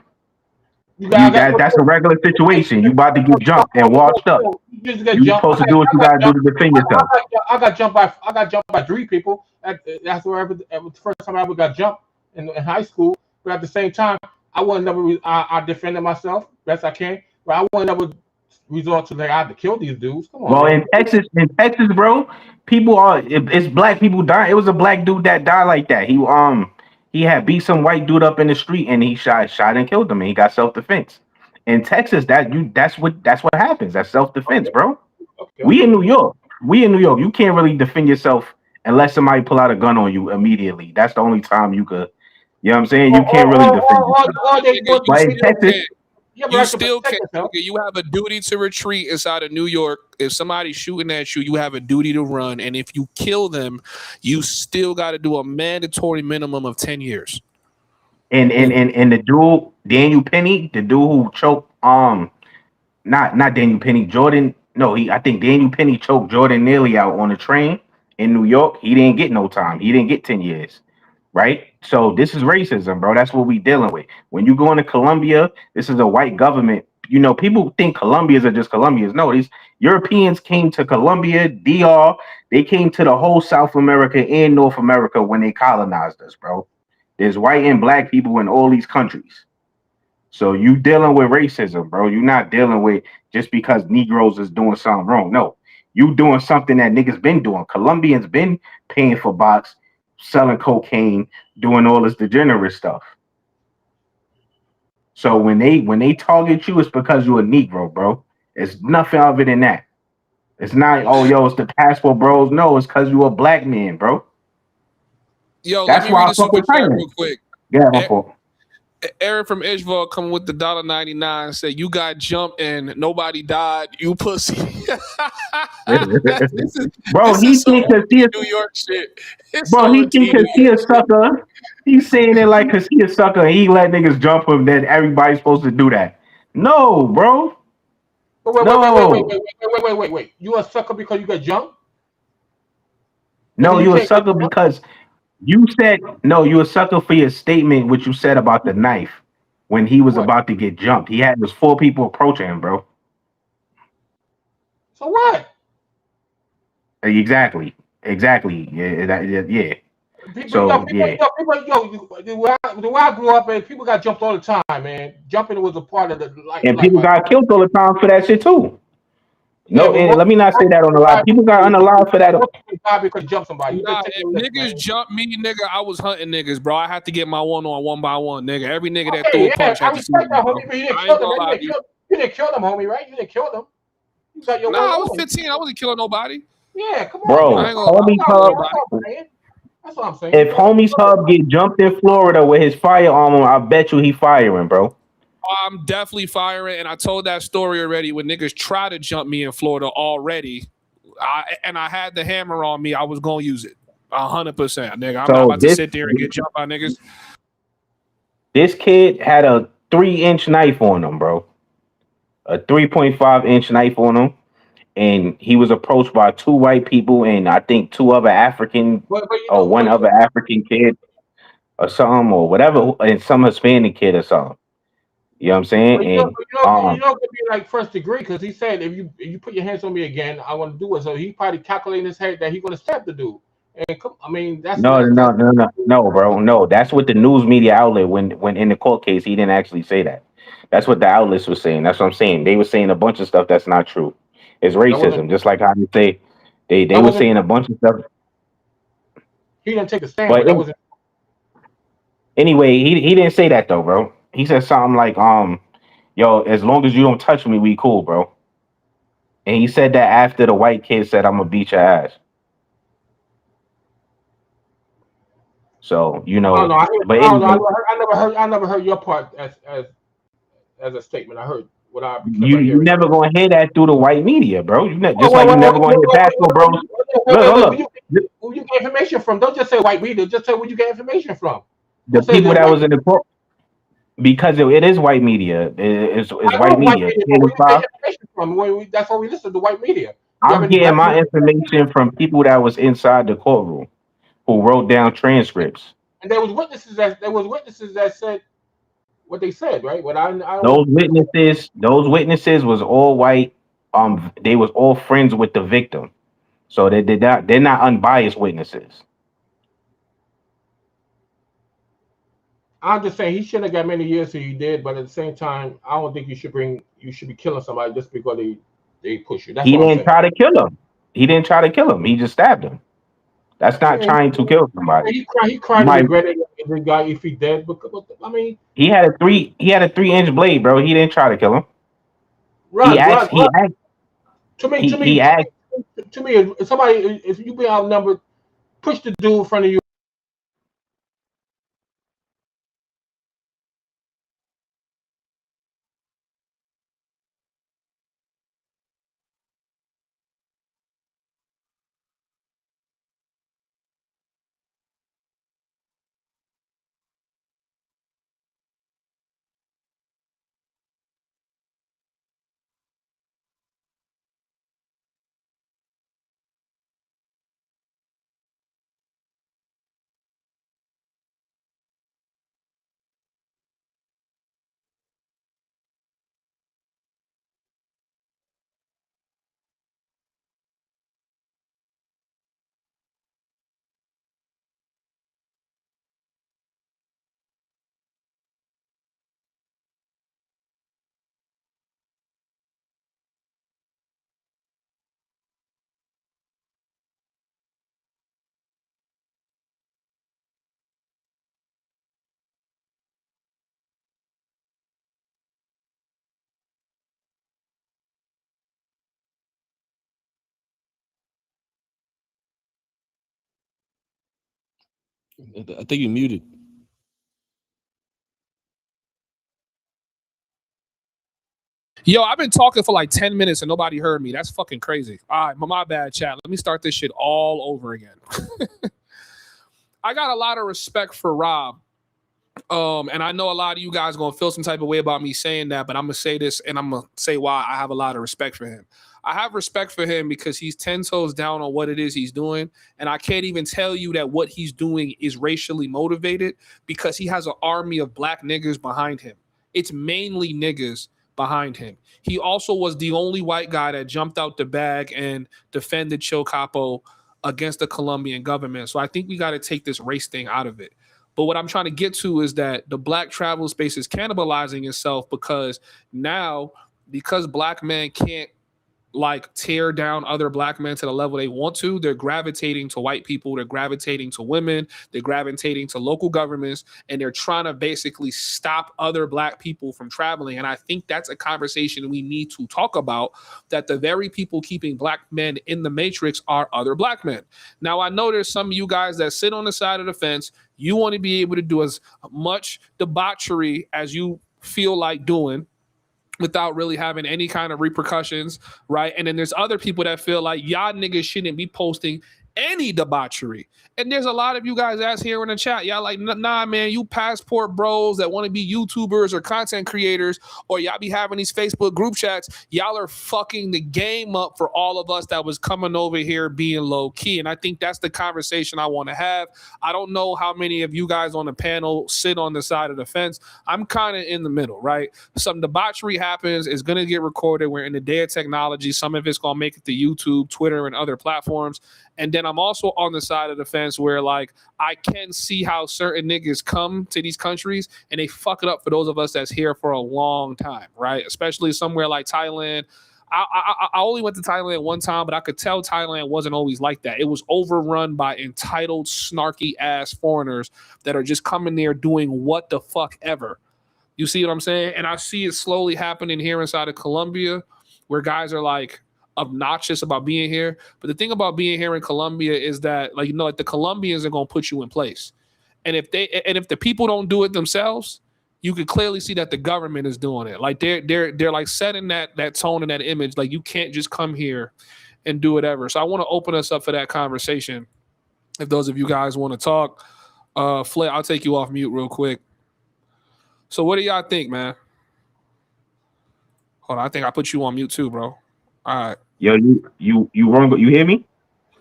That's a regular situation. You about to get jumped and washed up. You supposed to do what you gotta do to defend yourself. I got jumped by 3 people. That's where the first time I ever got jumped in high school. But at the same time, I defended myself best I can. But I wouldn't never resort to I have to kill these dudes. Come on. Well, in Texas, bro, it's black people dying. It was a black dude that died like that. He had beat some white dude up in the street and he shot and killed him and he got self-defense. In Texas, that's what happens. That's self-defense, bro. Okay. We in New York. You can't really defend yourself unless somebody pull out a gun on you immediately. That's the only time you could, you know what I'm saying? You can't really defend yourself. But in Texas, you still can't. You have a duty to retreat inside of New York. If somebody's shooting at you, you have a duty to run. And if you kill them, you still got to do a mandatory minimum of 10 years. And the dude, Daniel Penny, the dude who choked, not Daniel Penny, Jordan. No, I think Daniel Penny choked Jordan Neely out on a train in New York. He didn't get no time. He didn't get 10 years. Right? So this is racism, bro. That's what we dealing with. When you go into Colombia, this is a white government. You know, people think Colombians are just Colombians. No, these Europeans came to Colombia, DR. They came to the whole South America and North America when they colonized us, bro. There's white and black people in all these countries. So you dealing with racism, bro. You're not dealing with just because Negroes is doing something wrong. No, you doing something that niggas been doing. Colombians been paying for box, selling cocaine, doing all this degenerate stuff. So when they target you, it's because you're a Negro, bro. It's nothing other than that. It's not, oh, yo, it's the passport bros. No, it's because you're a black man, bro. Yo, that's let me why read a super chat real quick. Yeah, my fault. Eric from Ishval coming with the $1.99 said, "You got jumped and nobody died. You pussy." Bro, he think because he New York shit. Bro, he think because he a sucker. He's saying it like because he a sucker and he let niggas jump him, then everybody's supposed to do that. No, bro. Wait. You a sucker because you got jumped? No, you a sucker because you said no. You a sucker for your statement, what you said about the knife when he was about to get jumped. He had was 4 people approaching him, bro. So what? Exactly. Yeah. People, the way I grew up, man, people got jumped all the time, man. Jumping was a part of the life. And people got killed all the time for that shit too. No, Yeah, let me not say that on the live. People got unalive for that. Because jump somebody. Nah, if niggas jump me, nigga, I was hunting niggas, bro. I had to get my one by one, nigga. Every nigga that threw a punch had to see me, bro. You didn't kill them, homie, right? You didn't kill them. You got your I was 15. I wasn't killing nobody. Yeah, come on, bro. Homies Hub. That's what I'm saying. If Homies Hub get jumped in Florida with his firearm on, I bet you he firing, bro. I'm definitely firing, and I told that story already when niggas try to jump me in Florida already. I had the hammer on me. I was gonna use it 100%, nigga. I'm not about to sit there and get jumped by niggas. This kid had a 3-inch knife on him, bro. A 3.5-inch knife on him. And he was approached by 2 white people and I think 2 other African or 1 other African kid or something or whatever, and some Hispanic kid or something. You know what I'm saying? You know, could be like first degree because he said if you put your hands on me again, I want to do it. So he probably calculating his head that he's gonna stab the dude. And I mean, that's no, bro. No, that's what the news media outlet when in the court case he didn't actually say that. That's what the outlets were saying. That's what I'm saying. They were saying a bunch of stuff that's not true. It's racism, just like how you say they were saying a bunch of stuff. He didn't take a stand, but that wasn't. Anyway, he didn't say that though, bro. He said something like, yo, as long as you don't touch me, we cool, bro. And he said that after the white kid said, I'm gonna beat your ass. So, you know, I never heard your part as a statement. I heard what I you never gonna hear that through the white media, bro. You never gonna hear basketball, bro. Look. Who you get information from? Don't just say white media. Just say where you get information from. The people that was in the court, because it is white media. It's white media. That's why we listen to white media. I'm getting my information from people that was inside the courtroom who wrote down transcripts. And there was witnesses that said what they said, right? Those witnesses was all white. They was all friends with the victim, so they're not unbiased witnesses. I'm just saying he shouldn't have got many years as he did, but at the same time, I don't think you should be killing somebody just because they push you. That's he didn't try to kill him. He didn't try to kill him. He just stabbed him. That's not trying to kill somebody. He cried and regretted the guy if he dead. But I mean, he had a 3-inch blade, bro. He didn't try to kill him. To me, if somebody, if you be outnumbered, push the dude in front of you. I think you're muted. Yo, I've been talking for like 10 minutes and nobody heard me. That's fucking crazy. All right, my bad, chat. Let me start this shit all over again. I got a lot of respect for Rob. And I know a lot of you guys gonna feel some type of way about me saying that, but I'm gonna say this and I'm gonna say why I have a lot of respect for him. I have respect for him because he's 10 toes down on what it is he's doing. And I can't even tell you that what he's doing is racially motivated because he has an army of black niggas behind him. It's mainly niggas behind him. He also was the only white guy that jumped out the bag and defended Chil Capo against the Colombian government. So I think we got to take this race thing out of it. But what I'm trying to get to is that the black travel space is cannibalizing itself because now, because black men can't like tear down other black men to the level they want to, they're gravitating to white people, they're gravitating to women, they're gravitating to local governments, and they're trying to basically stop other black people from traveling. And I think that's a conversation we need to talk about, that the very people keeping black men in the matrix are other black men. Now, I know there's some of you guys that sit on the side of the fence. You want to be able to do as much debauchery as you feel like doing without really having any kind of repercussions, right? And then there's other people that feel like y'all niggas shouldn't be posting any debauchery. And there's a lot of you guys that's here in the chat. Y'all like, nah, man, you passport bros that want to be YouTubers or content creators, or y'all be having these Facebook group chats. Y'all are fucking the game up for all of us that was coming over here being low key. And I think that's the conversation I want to have. I don't know how many of you guys on the panel sit on the side of the fence. I'm kind of in the middle, right? Some debauchery happens, it's going to get recorded. We're in the day of technology. Some of it's going to make it to YouTube, Twitter, and other platforms. And then I'm also on the side of the fence where, like, I can see how certain niggas come to these countries and they fuck it up for those of us that's here for a long time, right? Especially somewhere like Thailand. I only went to Thailand one time, but I could tell Thailand wasn't always like that. It was overrun by entitled, snarky ass foreigners that are just coming there doing what the fuck ever. You see what I'm saying? And I see it slowly happening here inside of Colombia, where guys are like obnoxious about being here. But the thing about being here in Colombia is that, like, you know, like the Colombians are gonna put you in place. And if the people don't do it themselves, you can clearly see that the government is doing it. Like they're like setting that tone and that image. Like, you can't just come here and do whatever. So I want to open us up for that conversation. If those of you guys want to talk, Flay, I'll take you off mute real quick. So what do y'all think, man? Hold on, I think I put you on mute too, bro. All right. Yo, you wrong. You hear me?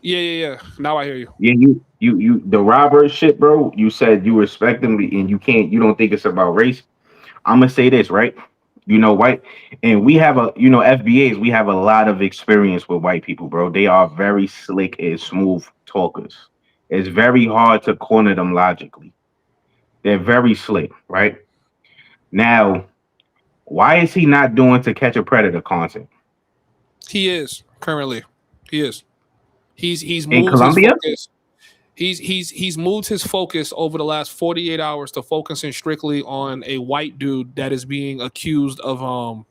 Yeah. Now I hear you. Yeah, you the Robert shit, bro. You said you respect them and you don't think it's about race. I'm gonna say this, right? You know, white, and we have FBAs, we have a lot of experience with white people, bro. They are very slick and smooth talkers. It's very hard to corner them logically. They're very slick, right? Now, why is he not doing To Catch a Predator content? He is currently. He is. He's in moved Colombia? his focus. He's moved his focus over the last 48 hours to focusing strictly on a white dude that is being accused of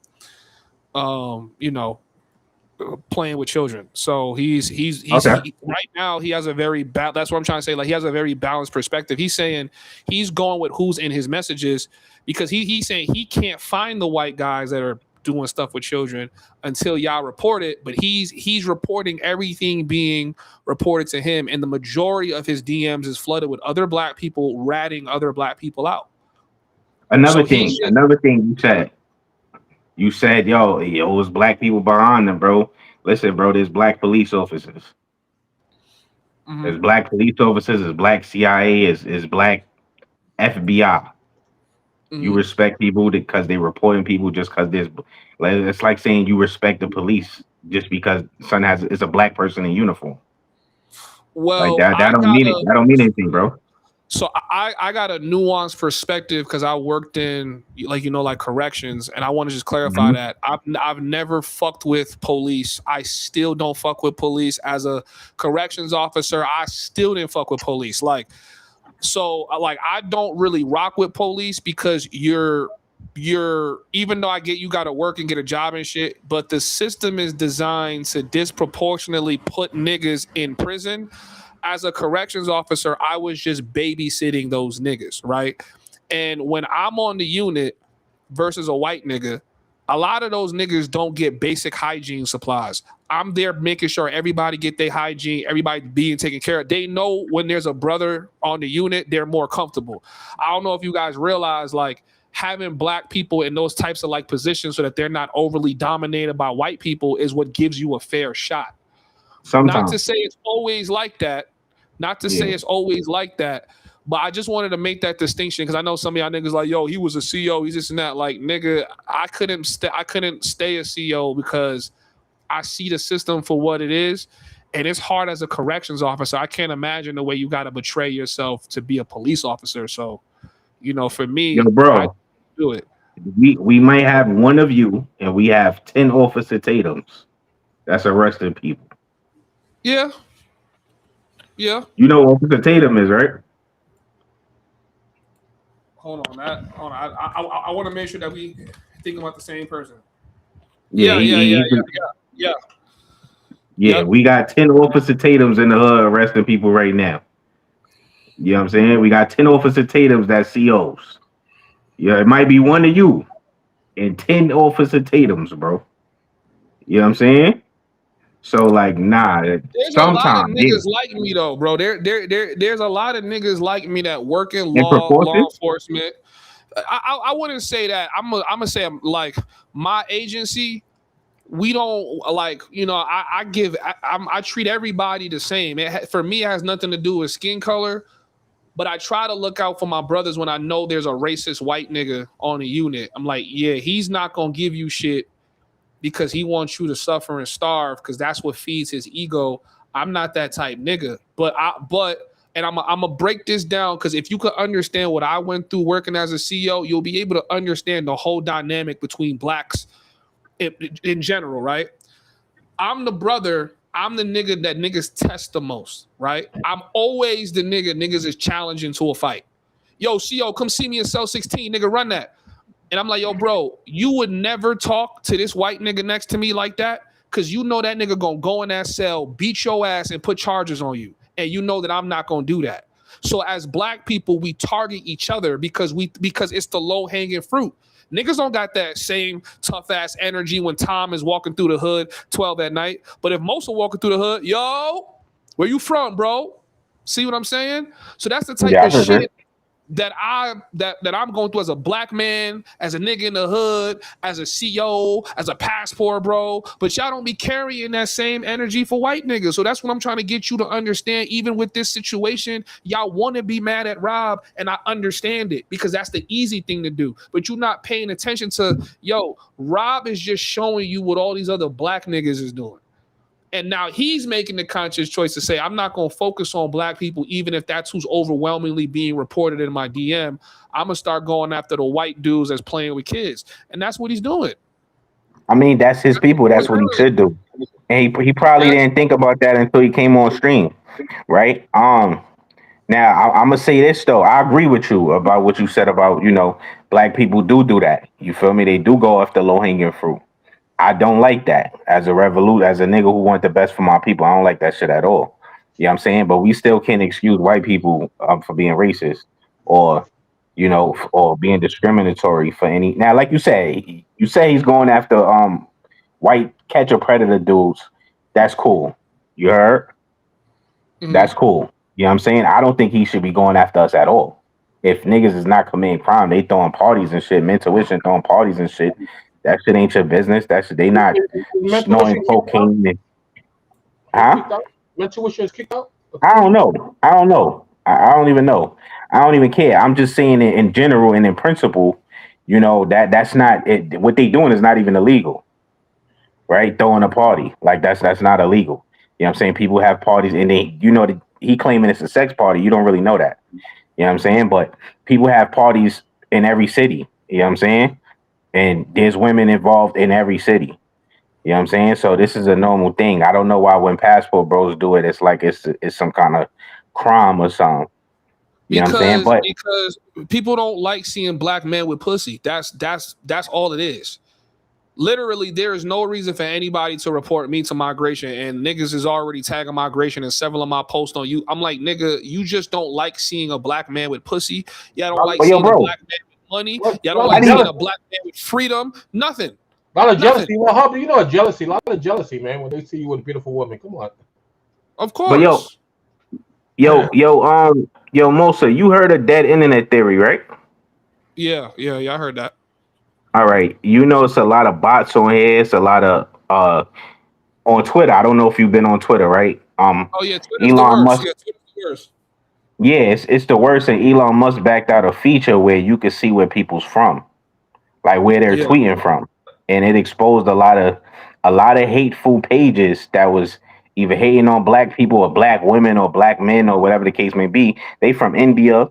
playing with children. So he's Okay. right now he has a very that's what I'm trying to say. Like, he has a very balanced perspective. He's saying he's going with who's in his messages, because he's saying he can't find the white guys that are doing stuff with children until y'all report it. But he's reporting everything being reported to him, and the majority of his DMs is flooded with other black people ratting other black people out. Another thing you said, yo, it was black people behind them, bro. Listen, bro, there's black police officers. Mm-hmm. There's black police officers, there's black CIA, is black FBI. Mm-hmm. You respect people because they're reporting people just because it's like saying you respect the police just because son is a black person in uniform. Well, like that don't mean anything, bro. So I got a nuanced perspective because I worked in like corrections, and I want to just clarify that I've never fucked with police. I still don't fuck with police. As a corrections officer, I still didn't fuck with police. So I don't really rock with police because you're even though I get you got to work and get a job and shit, but the system is designed to disproportionately put niggas in prison. As a corrections officer, I was just babysitting those niggas, right? And when I'm on the unit versus a white nigga, A lot of those niggas don't get basic hygiene supplies. I'm there making sure everybody get their hygiene, everybody being taken care of. They know when there's a brother on the unit, they're more comfortable. I don't know if you guys realize, like, having black people in those types of like positions so that they're not overly dominated by white people is what gives you a fair shot. Sometimes. Not to say it's always like that. Not to say it's always like that. But I just wanted to make that distinction because I know some of y'all niggas like, yo, he was a CEO, he's this and that. Like, nigga, I couldn't stay a CEO because I see the system for what it is, and it's hard as a corrections officer. I can't imagine the way you got to betray yourself to be a police officer. So, you know, for me, yo, bro, I do it. We might have one of you, and we have 10 Officer Tatums that's arresting people. Yeah. Yeah. You know what Officer Tatum is, right? Hold on, I want to make sure that we think about the same person. Yeah. We got 10 Officer Tatums in the hood arresting people right now. You know what I'm saying? We got 10 Officer Tatums that's COs. Yeah, it might be one of you and 10 Officer Tatums, bro. You know what I'm saying? So, like, nah. There's a lot of niggas like me, though, bro. There's a lot of niggas like me that work in law enforcement. I wouldn't say that. I'm gonna say, like, my agency, we don't, like, you know, I treat everybody the same. For me, it has nothing to do with skin color, but I try to look out for my brothers when I know there's a racist white nigga on a unit. I'm like, yeah, he's not gonna give you shit because he wants you to suffer and starve because that's what feeds his ego. I'm not that type nigga. And I'm gonna break this down because if you could understand what I went through working as a CEO, you'll be able to understand the whole dynamic between blacks in general, right? I'm the brother. I'm the nigga that niggas test the most, right? I'm always the niggas is challenging to a fight. Yo, CO, come see me in cell 16, nigga, run that. And I'm like, yo, bro, you would never talk to this white nigga next to me like that because you know that nigga gonna go in that cell, beat your ass, and put charges on you. And you know that I'm not gonna do that. So as black people, we target each other because it's the low-hanging fruit. Niggas don't got that same tough-ass energy when Tom is walking through the hood 12 at night. But if most are walking through the hood, yo, where you from, bro? See what I'm saying? So that's the type of shit that I'm going through as a black man, as a nigga in the hood, as a CO, as a passport, bro. But y'all don't be carrying that same energy for white niggas. So that's what I'm trying to get you to understand. Even with this situation, y'all want to be mad at Rob, and I understand it because that's the easy thing to do. But you're not paying attention to, yo, Rob is just showing you what all these other black niggas is doing. And now he's making the conscious choice to say, I'm not going to focus on black people, even if that's who's overwhelmingly being reported in my DM. I'm going to start going after the white dudes that's playing with kids. And that's what he's doing. I mean, that's his people. That's what he should do. And he probably didn't think about that until he came on stream, right? Now, I'm going to say this, though. I agree with you about what you said about, you know, black people do that. You feel me? They do go after low-hanging fruit. I don't like that as a nigga who want the best for my people. I don't like that shit at all. You know what I'm saying? But we still can't excuse white people for being racist or, you know, or being discriminatory for any. Now, like you say he's going after white catcher predator dudes. That's cool. You heard? Mm-hmm. That's cool. You know what I'm saying? I don't think he should be going after us at all. If niggas is not committing crime, they throwing parties and shit, Mentuition throwing parties and shit. That shit ain't your business. They not snorting cocaine. Huh? Mentuition is kicked out? I don't know. I don't even know. I don't even care. I'm just saying it in general and in principle, you know, that's not it. What they doing is not even illegal. Right? Throwing a party. Like that's not illegal. You know what I'm saying? People have parties and he claiming it's a sex party. You don't really know that. You know what I'm saying? But people have parties in every city. You know what I'm saying? And there's women involved in every city. You know what I'm saying? So this is a normal thing. I don't know why when passport bros do it, it's like it's some kind of crime or something. You know what I'm saying? Because people don't like seeing black men with pussy. That's all it is. Literally, there is no reason for anybody to report me to migration, and niggas is already tagging migration in several of my posts on you. I'm like, nigga, you just don't like seeing a black man with pussy. Yeah, I don't like seeing a black man money. Y'all don't like seeing a black man with freedom. Nothing. A lot of jealousy. Well, Hubby, you know, jealousy. A lot of jealousy, man. When they see you with a beautiful woman, come on. Of But course. yo, Mosa, you heard of dead internet theory, right? Yeah, I heard that. All right. You know it's a lot of bots on here. It's a lot of on Twitter. I don't know if you've been on Twitter, right? Oh yeah, Twitter's the Elon worst. Musk. Yeah, Twitter's the worst. Yeah, it's the worst. And Elon Musk backed out a feature where you could see where people's from, like where they're Yeah. tweeting from, and it exposed a lot of hateful pages that was either hating on black people or black women or black men or whatever the case may be. They from India,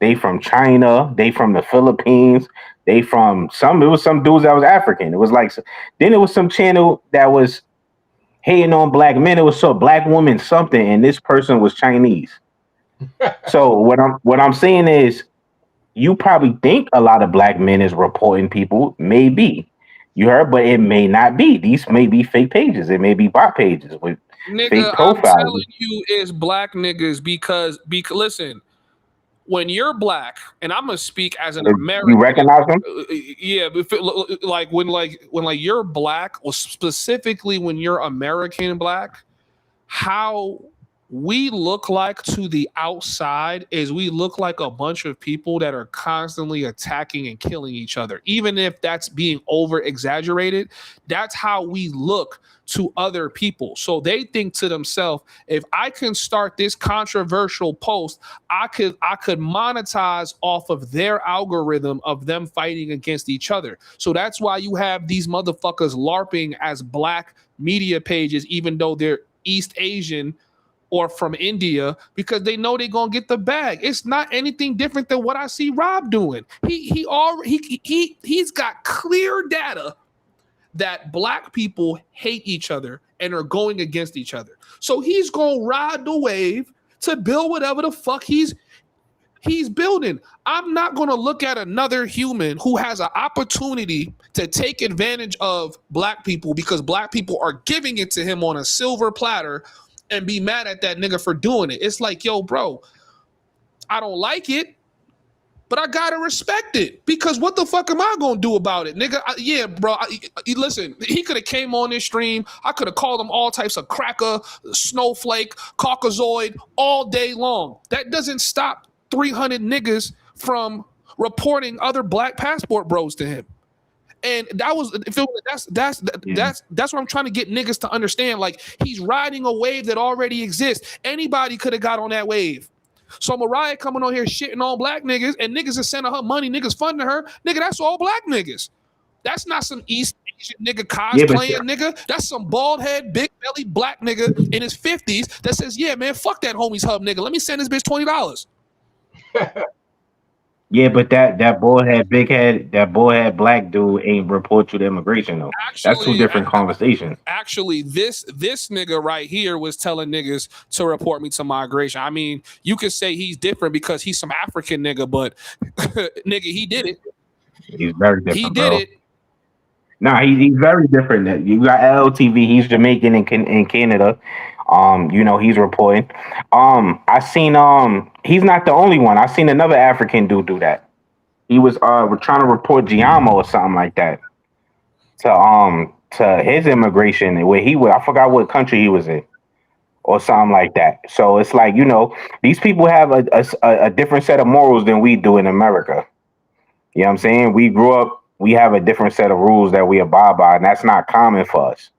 they from China, they from the Philippines, they from it was some dudes that was African. It was like, then it was some channel that was hating on black men. It was so black woman something, and this person was Chinese. So what I'm saying is, you probably think a lot of black men is reporting people. Maybe you heard, but it may not be. These may be fake pages. It may be bot pages with fake profiles. I'm telling you, it's black niggas because listen, when you're black, and I'm gonna speak as an American. You recognize them? Yeah, like when you're black, or specifically when you're American black, how we look like to the outside is we look like a bunch of people that are constantly attacking and killing each other. Even if that's being over exaggerated, that's how we look to other people. So they think to themselves, if I can start this controversial post, I could monetize off of their algorithm of them fighting against each other. So that's why you have these motherfuckers LARPing as black media pages, even though they're East Asian or from India, because they know they're gonna get the bag. It's not anything different than what I see Rob doing. He's got clear data that black people hate each other and are going against each other. So he's gonna ride the wave to build whatever the fuck he's building. I'm not gonna look at another human who has an opportunity to take advantage of black people because black people are giving it to him on a silver platter and be mad at that nigga for doing it. It's like, yo, bro, I don't like it, but I gotta respect it, because what the fuck am I gonna do about it, nigga? Listen, he could have came on this stream. I could have called him all types of cracker, snowflake, caucasoid all day long. That doesn't stop 300 niggas from reporting other black passport bros to him. And that's what I'm trying to get niggas to understand. Like, he's riding a wave that already exists. Anybody could have got on that wave. So Mariah coming on here shitting on black niggas, and niggas is sending her money, niggas funding her. Nigga, that's all black niggas. That's not some East Asian nigga cosplaying nigga. That's some bald head, big belly black nigga in his 50s that says, yeah, man, fuck that Homieshub nigga. Let me send this bitch $20. Yeah, but that bald head, big head, that bald head black dude ain't report you to immigration though. That's two different conversations. Actually, this nigga right here was telling niggas to report me to migration. I mean, you could say he's different because he's some African nigga, but nigga, he did it. He's very different. He did it. Nah, he's very different. You got LTV. He's Jamaican in Canada. He's reporting. I seen he's not the only one. I seen another African dude do that. He was trying to report Giamo or something like that to his immigration where he was. I forgot what country he was in or something like that. So it's like, these people have a different set of morals than we do in America. You know what I'm saying? We grew up, we have a different set of rules that we abide by, and that's not common for us.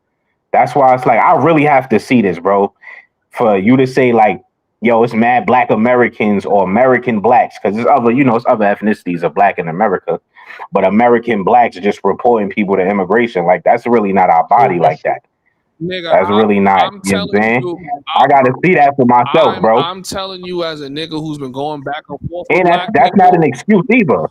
That's why it's like, I really have to see this, bro, for you to say like, yo, it's mad black Americans or American blacks, because it's other ethnicities of black in America, but American blacks just reporting people to immigration. Like, that's really not our body like that. Nigga, that's really not. I'm telling you, I got to see that for myself, bro. I'm telling you, as a nigga who's been going back and forth, and that's not an excuse either.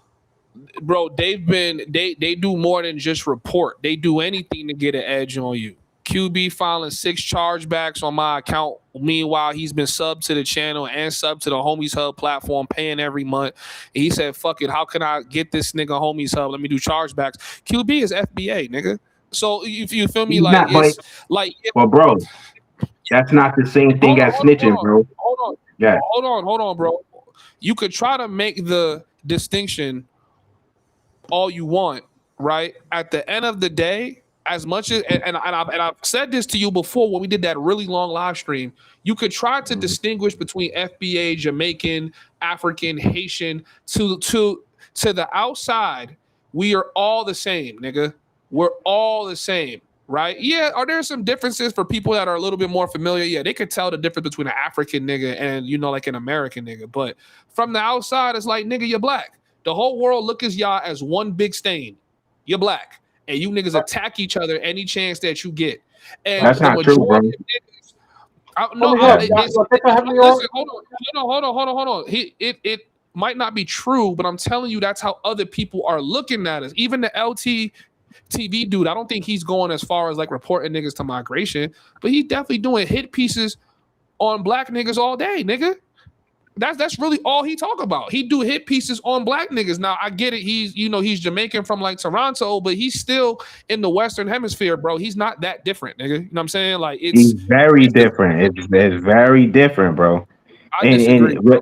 Bro, they do more than just report. They do anything to get an edge on you. QB filing 6 chargebacks on my account. Meanwhile, he's been subbed to the channel and subbed to the Homieshub platform, paying every month. And he said, fuck it, how can I get this nigga Homieshub? Let me do chargebacks. QB is FBA, nigga. So if you feel me, like, it's like... Well, bro, that's not the same thing as snitching, bro. Hold on, bro. You could try to make the distinction all you want, right? At the end of the day, as much as and I've said this to you before when we did that really long live stream, you could try to distinguish between FBA, Jamaican, African, Haitian. To the outside, we are all the same, nigga. We're all the same, right? Yeah, are there some differences for people that are a little bit more familiar? Yeah, they could tell the difference between an African nigga and like an American nigga. But from the outside, it's like, nigga, you're black. The whole world look at y'all as one big stain. You're black, and you niggas attack each other any chance that you get. And That's the not true, bro. majority of niggas, listen, hold on. It might not be true, but I'm telling you, that's how other people are looking at us. Even the LTTV dude, I don't think he's going as far as like reporting niggas to migration, but he's definitely doing hit pieces on black niggas all day, nigga. That's really all he talk about. He do hit pieces on black niggas. Now I get it. He's Jamaican from like Toronto, but he's still in the Western Hemisphere, bro. He's not that different, nigga. You know what I'm saying? Like He's very different. It's very different, bro. I disagree.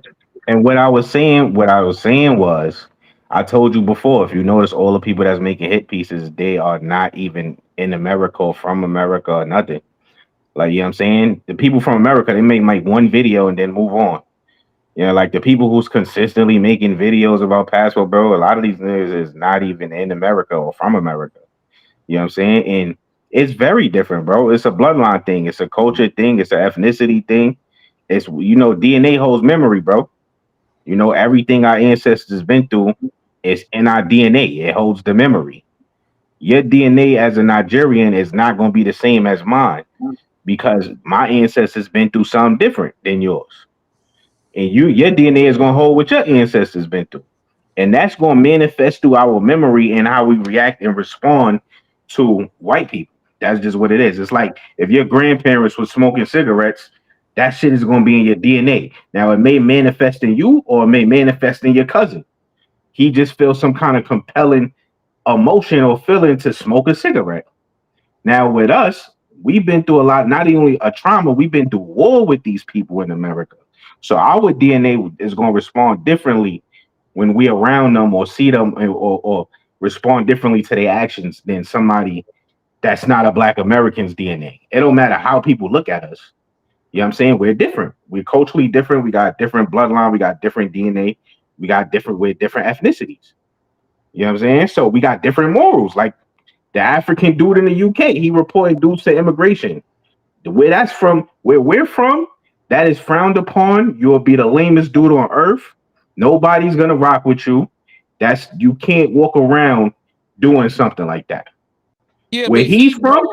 And what I was saying was, I told you before. If you notice, all the people that's making hit pieces, they are not even in America or from America or nothing. Like, you know what I'm saying? The people from America, they make like one video and then move on. You know, like the people who's consistently making videos about Passport, bro, a lot of these niggas is not even in America or from America. You know what I'm saying? And it's very different, bro. It's a bloodline thing. It's a culture thing. It's an ethnicity thing. It's, DNA holds memory, bro. Everything our ancestors been through is in our DNA. It holds the memory. Your DNA as a Nigerian is not going to be the same as mine because my ancestors been through something different than yours. And your DNA is going to hold what your ancestors been through. And that's going to manifest through our memory and how we react and respond to white people. That's just what it is. It's like if your grandparents were smoking cigarettes, that shit is going to be in your DNA. Now, it may manifest in you or it may manifest in your cousin. He just feels some kind of compelling emotion or feeling to smoke a cigarette. Now, with us, we've been through a lot, not only a trauma, we've been through war with these people in America. So our DNA is going to respond differently when we around them or see them or respond differently to their actions than somebody that's not a Black American's DNA. It don't matter how people look at us. You know what I'm saying? We're different. We're culturally different. We got different bloodline. We got different DNA. We're different ethnicities. You know what I'm saying? So we got different morals. Like the African dude in the UK, he reported dudes to immigration. Where we're from, that is frowned upon. You'll be the lamest dude on earth. Nobody's gonna rock with you. You can't walk around doing something like that. Yeah, where he's from,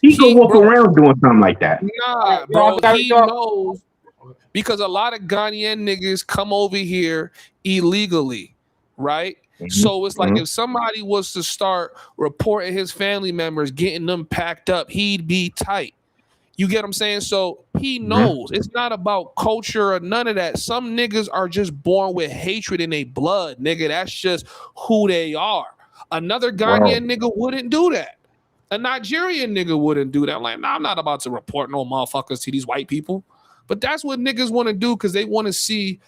he can walk around doing something like that. Nah, bro, he knows because a lot of Ghanaian niggas come over here illegally, right? So it's like if somebody was to start reporting his family members, getting them packed up, he'd be tight. You get what I'm saying? So he knows it's not about culture or none of that. Some niggas are just born with hatred in their blood, nigga. That's just who they are. Another Ghanaian nigga wouldn't do that. A Nigerian nigga wouldn't do that. I'm like, nah, I'm not about to report no motherfuckers to these white people. But that's what niggas want to do because they want to see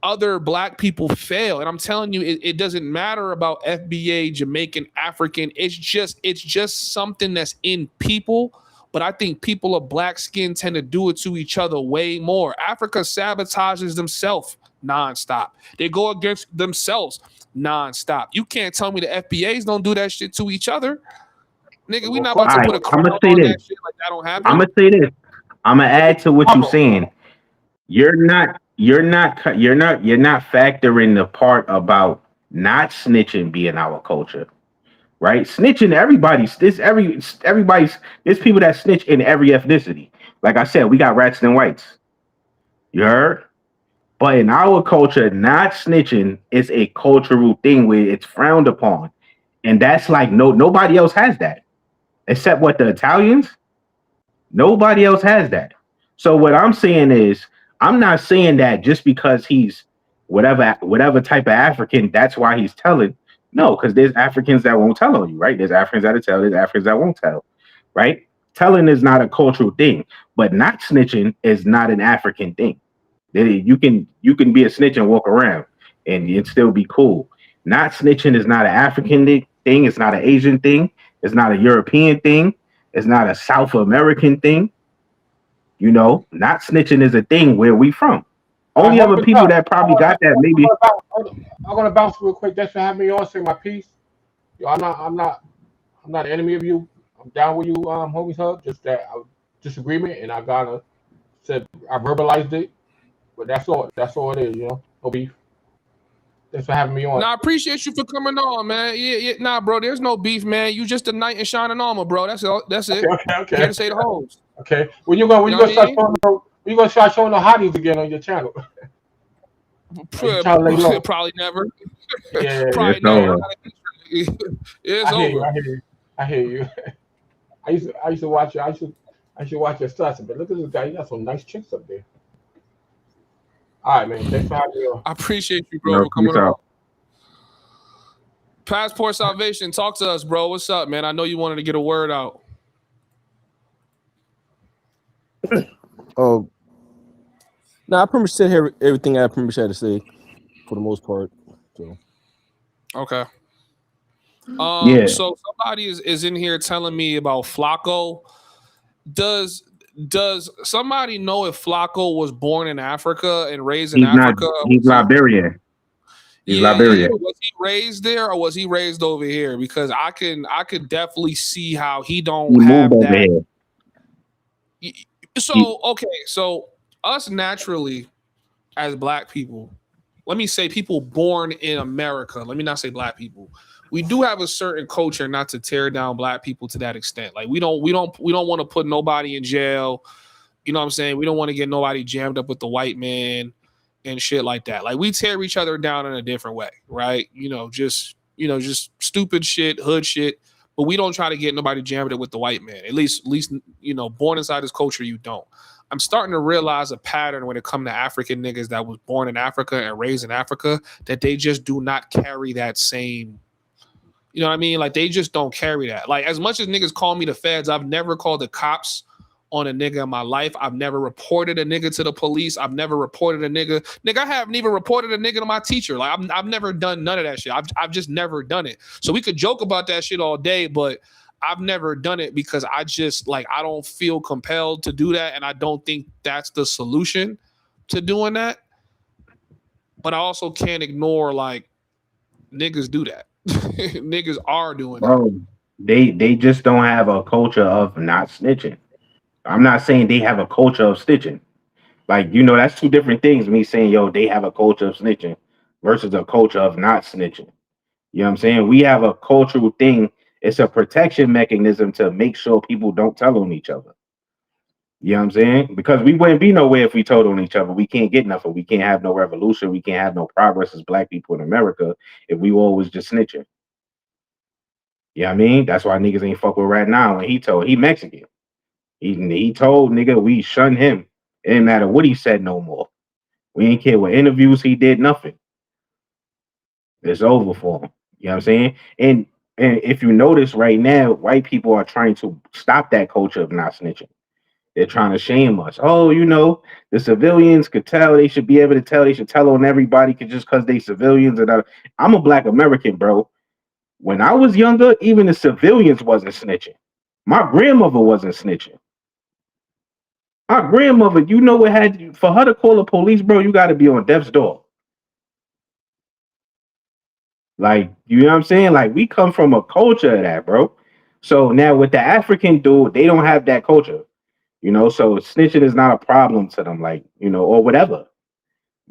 other black people fail. And I'm telling you, it doesn't matter about FBA, Jamaican, African. It's just something that's in people. But I think people of black skin tend to do it to each other way more. Africa sabotages themselves nonstop. They go against themselves nonstop. You can't tell me the FBAs don't do that shit to each other. Nigga, we not about to put a crown on that shit like that don't happen. I'm gonna say this. I'm gonna add to what you're saying. You're not factoring the part about not snitching being our culture. Right? Snitching, there's people that snitch in every ethnicity. Like I said, we got rats and whites. You heard? But in our culture, not snitching is a cultural thing where it's frowned upon. And that's like nobody else has that. Except what, the Italians? Nobody else has that. So what I'm saying is, I'm not saying that just because he's whatever type of African, that's why he's telling. No, because there's Africans that won't tell on you, right? There's Africans that'll tell, there's Africans that won't tell, right? Telling is not a cultural thing, but not snitching is not an African thing. You can be a snitch and walk around and still be cool. Not snitching is not an African thing. thing. It's not an Asian thing. It's not a European thing. It's not a South American thing. You know, not snitching is a thing where we from. Only other people that probably got that maybe. I'm gonna bounce real quick. Thanks for having me on. Say my piece. Yo, I'm not an enemy of you. I'm down with you, Homieshub. Just that disagreement, and I verbalized it. But that's all. That's all it is. You know, no beef. Thanks for having me on. Nah, I appreciate you for coming on, man. Yeah, nah, bro. There's no beef, man. You just a knight in shining armor, bro. That's all. That's it. Okay. Here to say the hoes. Okay. When you gonna start showing the hotties again on your channel? Probably never. Yeah, probably never. It's over. I hear you. I used to watch you. I should watch your stats. But look at this guy. He got some nice chicks up there. All right, man. Thanks for having me on. I appreciate you, bro, for coming on. Passport Salvation, talk to us, bro. What's up, man? I know you wanted to get a word out. Oh, no, I pretty much said everything I pretty much had to say for the most part. So. Okay. Yeah. So somebody is in here telling me about Flacco. Does somebody know if Flacco was born in Africa and raised in Africa? He's Liberian. He's Liberian. Was he raised there or was he raised over here? Because I could definitely see how he don't have that. So us naturally as black people, let me say people born in America, let me not say black people, we do have a certain culture not to tear down black people to that extent. Like we don't want to put nobody in jail. You know what I'm saying? We don't want to get nobody jammed up with the white man and shit like that. Like we tear each other down in a different way, right? Just stupid shit, hood shit. But we don't try to get nobody jammed up with the white man. At least, born inside this culture, you don't. I'm starting to realize a pattern when it comes to African niggas that was born in Africa and raised in Africa, that they just do not carry that same, you know what I mean? Like they just don't carry that. Like as much as niggas call me the feds, I've never called the cops on a nigga in my life. I've never reported a nigga to the police. I've never reported a nigga. Nigga, I haven't even reported a nigga to my teacher. Like I've never done none of that shit. I've just never done it. So we could joke about that shit all day, but I've never done it because I just I don't feel compelled to do that. And I don't think that's the solution to doing that. But I also can't ignore niggas do that. Niggas are doing that. They just don't have a culture of not snitching. I'm not saying they have a culture of snitching. That's two different things. Me saying, they have a culture of snitching versus a culture of not snitching. You know what I'm saying? We have a cultural thing. It's a protection mechanism to make sure people don't tell on each other. You know what I'm saying? Because we wouldn't be nowhere if we told on each other. We can't get nothing. We can't have no revolution. We can't have no progress as black people in America if we always just snitching. You know what I mean? That's why niggas ain't fuck with right now when he Mexican. He told nigga we shun him. It didn't matter what he said no more. We ain't care what interviews he did, nothing. It's over for him. You know what I'm saying? And if you notice right now, white people are trying to stop that culture of not snitching. They're trying to shame us. Oh, the civilians could tell. They should be able to tell. They should tell on everybody just because they civilians. I'm a black American, bro. When I was younger, even the civilians wasn't snitching. My grandmother wasn't snitching. My grandmother, what for her to call the police, bro, you got to be on death's door. You know what I'm saying? We come from a culture of that, bro. So now with the African dude, they don't have that culture, so snitching is not a problem to them, or whatever.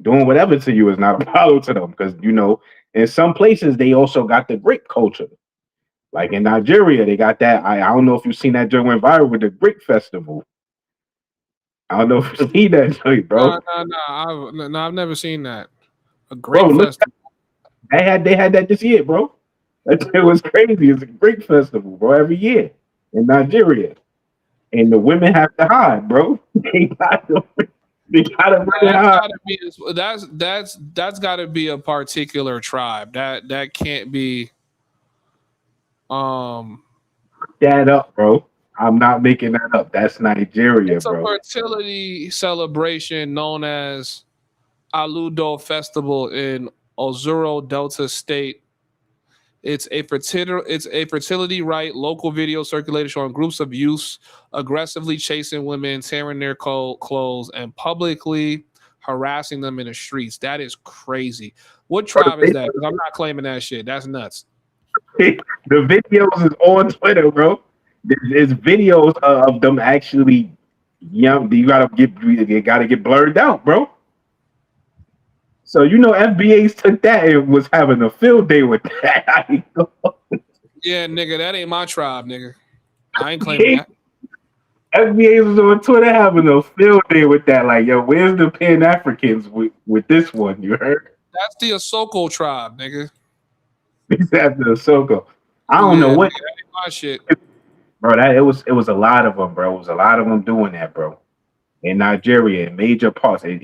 Doing whatever to you is not a problem to them because, in some places, they also got the Greek culture. Like in Nigeria, they got that. I don't know if you've seen that joint went viral with the Greek festival. I don't know if you've seen that joint, bro. No, I've never seen that. A Greek festival. They had that this year, bro. It was crazy. It's a Greek festival, bro, every year in Nigeria. And the women have to hide, bro. They gotta really hide. That's gotta be a particular tribe. That can't be that up, bro. I'm not making that up. That's Nigeria, it's bro. It's a fertility celebration known as Aludo Festival in Ozuro Delta State It's a fertility right. Local video circulated showing groups of youths aggressively chasing women, tearing their clothes, and publicly harassing them in the streets. That is crazy. What tribe is that? Because I'm not claiming that shit. That's nuts. The videos is on Twitter, bro. There's videos of them actually. Yeah, you gotta get blurred out, bro. So FBA's took that and was having a field day with that. Yeah, nigga, that ain't my tribe, nigga. I ain't claiming that. FBA was on Twitter having a field day with that. Like, yo, where's the Pan Africans with this one? You heard? That's the Asoko tribe, nigga. Exactly, Asoko. I don't know what. Nigga, that ain't my shit. Bro, it was a lot of them, bro. It was a lot of them doing that, bro. In Nigeria, in major parts, and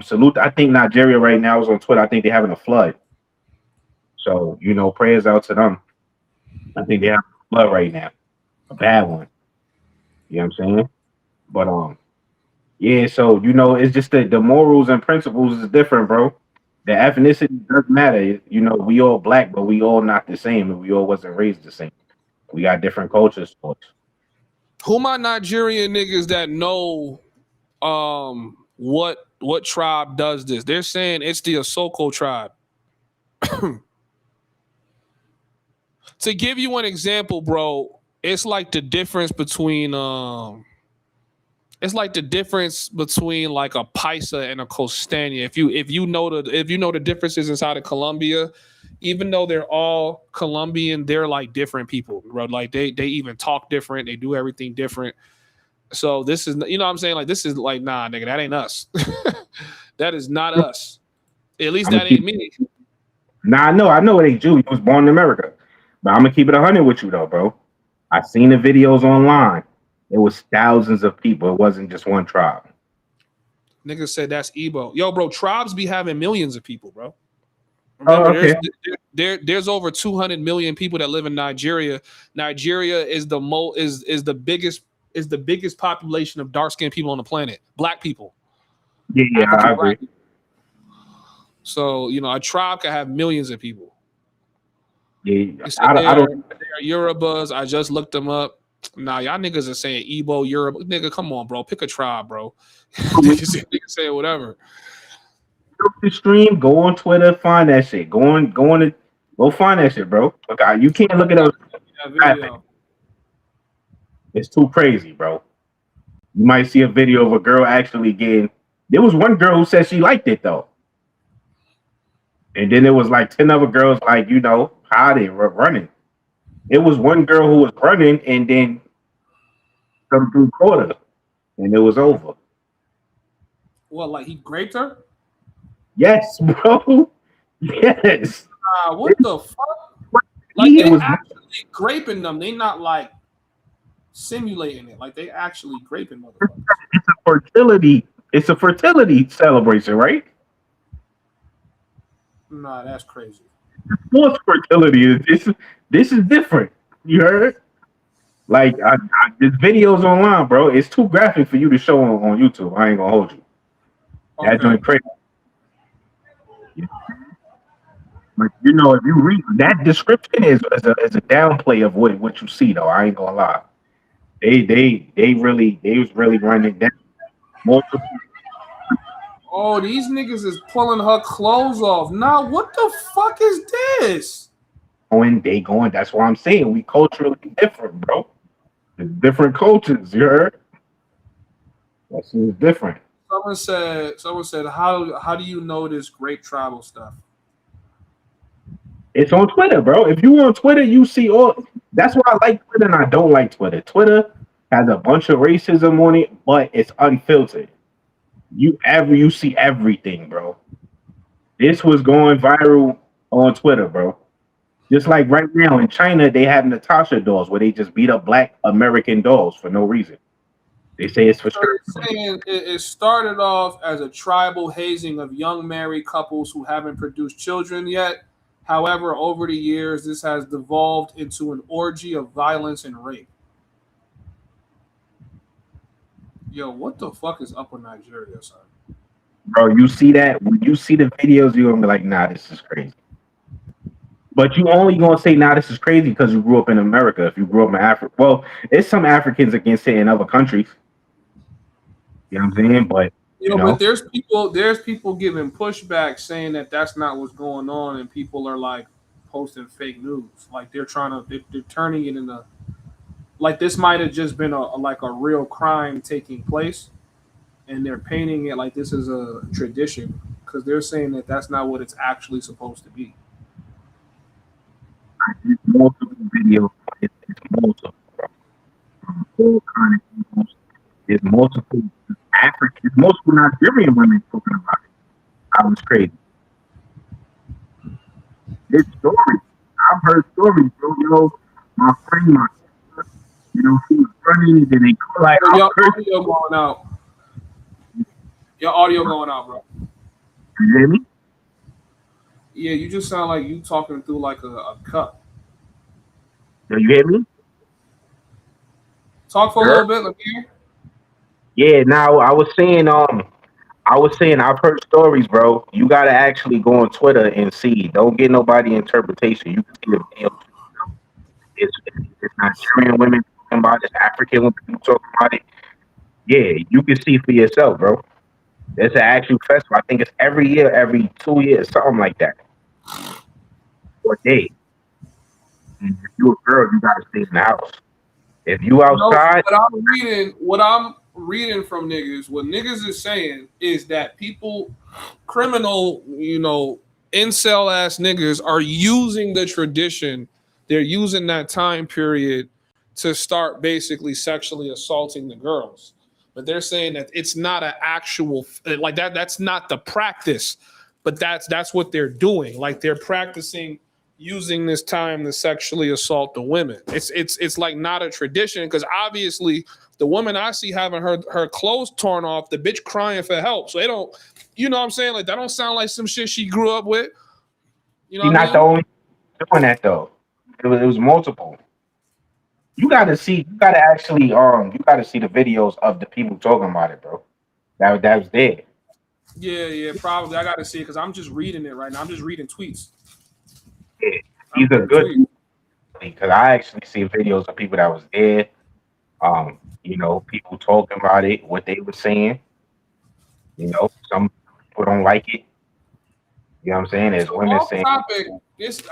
salute. I think Nigeria right now is on Twitter. I think they're having a flood. So prayers out to them. I think they have a flood right now, a bad one. You know what I'm saying? But yeah. So it's just the morals and principles is different, bro. The ethnicity doesn't matter. We all black, but we all not the same, and we all wasn't raised the same. We got different cultures. Who my Nigerian niggas that know what tribe does this? They're saying it's the Asoko tribe. To give you an example, bro, it's like the difference between like a paisa and a costeña. If you know the differences inside of Colombia, even though they're all Colombian, they're like different people, bro. Like they even talk different, they do everything different. So this is, what I'm saying? Like, this is like, nah, nigga, that ain't us. That is not us. At least that ain't me. Nah, I know it ain't you. You was born in America. But I'm gonna keep it 100 with you though, bro. I seen the videos online. It was thousands of people. It wasn't just one tribe. Nigga said that's Igbo. Yo, bro, tribes be having millions of people, bro. Remember, there's over 200 million people that live in Nigeria. Nigeria is the biggest population of dark-skinned people on the planet. Black people. Yeah, I agree. So, a tribe can have millions of people. Yeah, they're Yorubas. I just looked them up. Nah, y'all niggas are saying Igbo, Yoruba. Nigga, come on, bro. Pick a tribe, bro. Niggas say whatever. The stream, go on Twitter, find that shit. Go find that shit, bro. Look, you can't look it up. It's too crazy, bro. You might see a video of a girl actually getting. There was one girl who said she liked it though, and then there was like 10 other girls like how they were running. It was one girl who was running and then come through quarter, and it was over. What, like he raped her? Yes, bro. Yes. What the fuck? Like they actually graping them. They not like simulating it. Like they actually graping motherfuckers. It's a fertility celebration, right? Nah, that's crazy. Sports fertility. This is different. You heard? Like there's videos online, bro. It's too graphic for you to show on YouTube. I ain't gonna hold you. Okay. That's doing crazy. But if you read that description is a downplay of what you see though. I ain't gonna lie. They was really running down. Oh, these niggas is pulling her clothes off. Nah, what the fuck is this? They going. That's what I'm saying. We culturally different, bro. It's different cultures. You heard? That's different. Someone said, how do you know this great tribal stuff? It's on Twitter, bro. If you on Twitter, you see all. That's why I like Twitter and I don't like Twitter. Twitter has a bunch of racism on it, but it's unfiltered. You see everything, bro. This was going viral on Twitter, bro. Just like right now in China, they have Natasha dolls where they just beat up Black American dolls for no reason. They say it's for sure. It started off as a tribal hazing of young married couples who haven't produced children yet. However, over the years, this has devolved into an orgy of violence and rape. Yo, what the fuck is up with Nigeria, son? Bro, you see that? When you see the videos, you're gonna be like, nah, this is crazy. But you only gonna say now this is crazy because you grew up in America. If you grew up in Africa, well, it's some Africans against it in other countries. You know what I'm saying? But You you know, but know, there's people giving pushback saying that that's not what's going on, and people are like posting fake news, like they're turning it into like this might have just been like a real crime taking place, and they're painting it like this is a tradition because they're saying that that's not what it's actually supposed to be. there's multiple videos. It's multiple. All kind of people. There's multiple African, multiple Nigerian women talking about it. I was crazy. It's stories. I've heard stories, bro. My friend, she was running and then they go like, Yo, I've your heard. audio going out. Your audio going out, bro. You hear me? Yeah, you just sound like you talking through like a cup. Do you hear me? Talk for a Sure. little bit. Let me hear. Yeah. Now I was saying I've heard stories, bro. You gotta actually go on Twitter and see. Don't get nobody interpretation. You can see the video. It's Nigerian women talking about it. It's African women talking about it. Yeah, you can see for yourself, bro. It's an actual festival. I think it's every year, every 2 years, something like that. Or day. And if you a girl, you gotta stay in the house. If you No, outside, what I'm reading from niggas, what niggas is saying is that people, criminal, incel ass niggas are using the tradition. They're using that time period to start basically sexually assaulting the girls. But they're saying that it's not an actual like that. That's not the practice, but that's what they're doing. Like they're practicing using this time to sexually assault the women. It's like not a tradition because obviously the woman I see having her clothes torn off, the bitch crying for help. So they don't, you know what I'm saying? Like that don't sound like some shit she grew up with. You know she's what I not the mean? only doing that though. It was multiple. You gotta see the videos of the people talking about it, bro. That was there. Yeah, yeah, probably. I got to see it because I'm just reading it right now. I'm just reading tweets. Yeah. I'm These are reading good tweets. because I actually see videos of people that was there. People talking about it, what they were saying. Some people don't like it. You know what I'm saying? There's So women off saying, topic. It's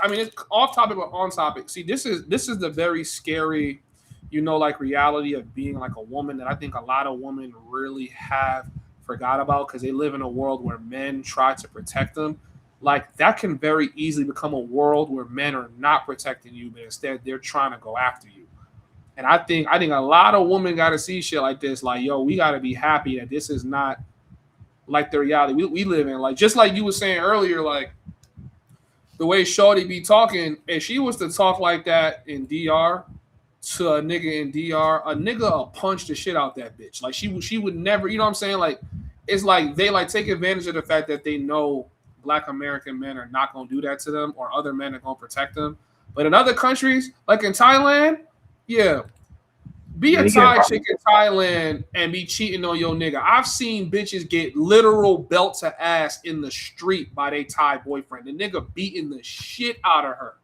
off topic but on topic. See, this is the very scary, like reality of being like a woman that I think a lot of women really have forgot about because they live in a world where men try to protect them. Like that can very easily become a world where men are not protecting you, but instead they're trying to go after you. And I think a lot of women got to see shit like this. Like, yo, we got to be happy that this is not like the reality we live in. Like just like you were saying earlier, like the way Shorty be talking, if she was to talk like that in DR to a nigga in DR, a nigga will punch the shit out that bitch. Like she would never, you know what I'm saying? Like it's like they like take advantage of the fact that they know black American men are not gonna do that to them or other men are gonna protect them. But in other countries, like in Thailand, yeah, be yeah, a they get Thai violent. chick in Thailand and be cheating on your nigga. I've seen bitches get literal belt to ass in the street by their Thai boyfriend. The nigga beating the shit out of her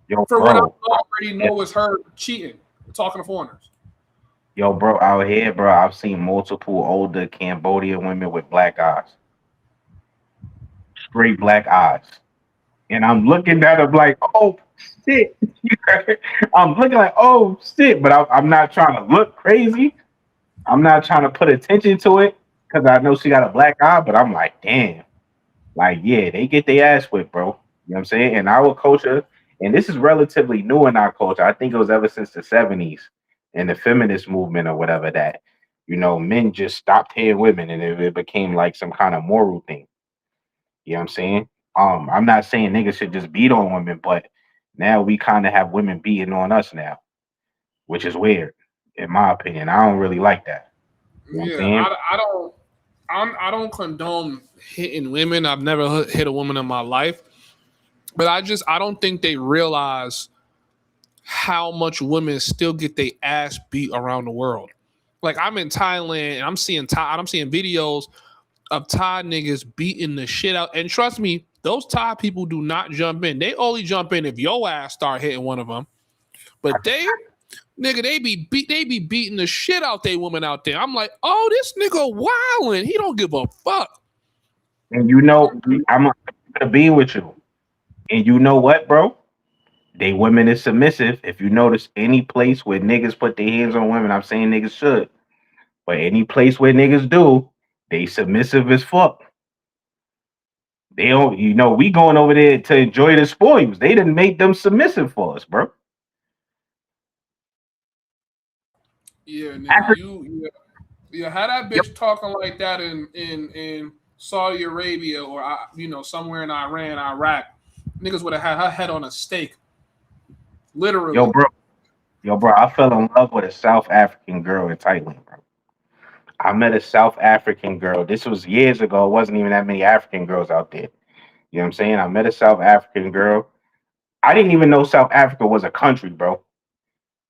Yo, for what I bro. already know is her cheating, talking to foreigners. Yo, bro, out here, bro, I've seen multiple older Cambodian women with black eyes, straight black eyes. And I'm looking at them like, oh, shit. I'm looking like, oh, shit. But I'm not trying to look crazy. I'm not trying to put attention to it because I know she got a black eye, but I'm like, damn. Like, yeah, they get their ass whipped, bro. You know what I'm saying? In our culture, and this is relatively new in our culture. I think it was ever since the 70s and the feminist movement or whatever that, men just stopped hitting women and it became like some kind of moral thing. You know what I'm saying? I'm not saying niggas should just beat on women, but now we kind of have women beating on us now, which is weird, in my opinion. I don't really like that. You know what I'm Yeah, saying? I don't condone hitting women. I've never hit a woman in my life, but I don't think they realize how much women still get their ass beat around the world. Like I'm in Thailand and I'm seeing videos of Thai niggas beating the shit out. And trust me, Those Thai people do not jump in. They only jump in if your ass start hitting one of them. But they be beating the shit out they women out there. I'm like, oh, this nigga wildin'. He don't give a fuck. And you know, I'm gonna be with you. And you know what, bro? They women is submissive. If you notice any place where niggas put their hands on women, I'm saying niggas should, but any place where niggas do, they submissive as fuck. They don't, you know, we going over there to enjoy the spoils. They didn't make them submissive for us, bro. Yeah, nigga, yeah, how that bitch talking like that in Saudi Arabia or somewhere in Iran, Iraq, niggas would have had her head on a stake. Literally. Yo, bro, I fell in love with a South African girl in Thailand, bro. I met a South African girl. This was years ago. It wasn't even that many African girls out there. You know what I'm saying? I met a South African girl. I didn't even know South Africa was a country, bro.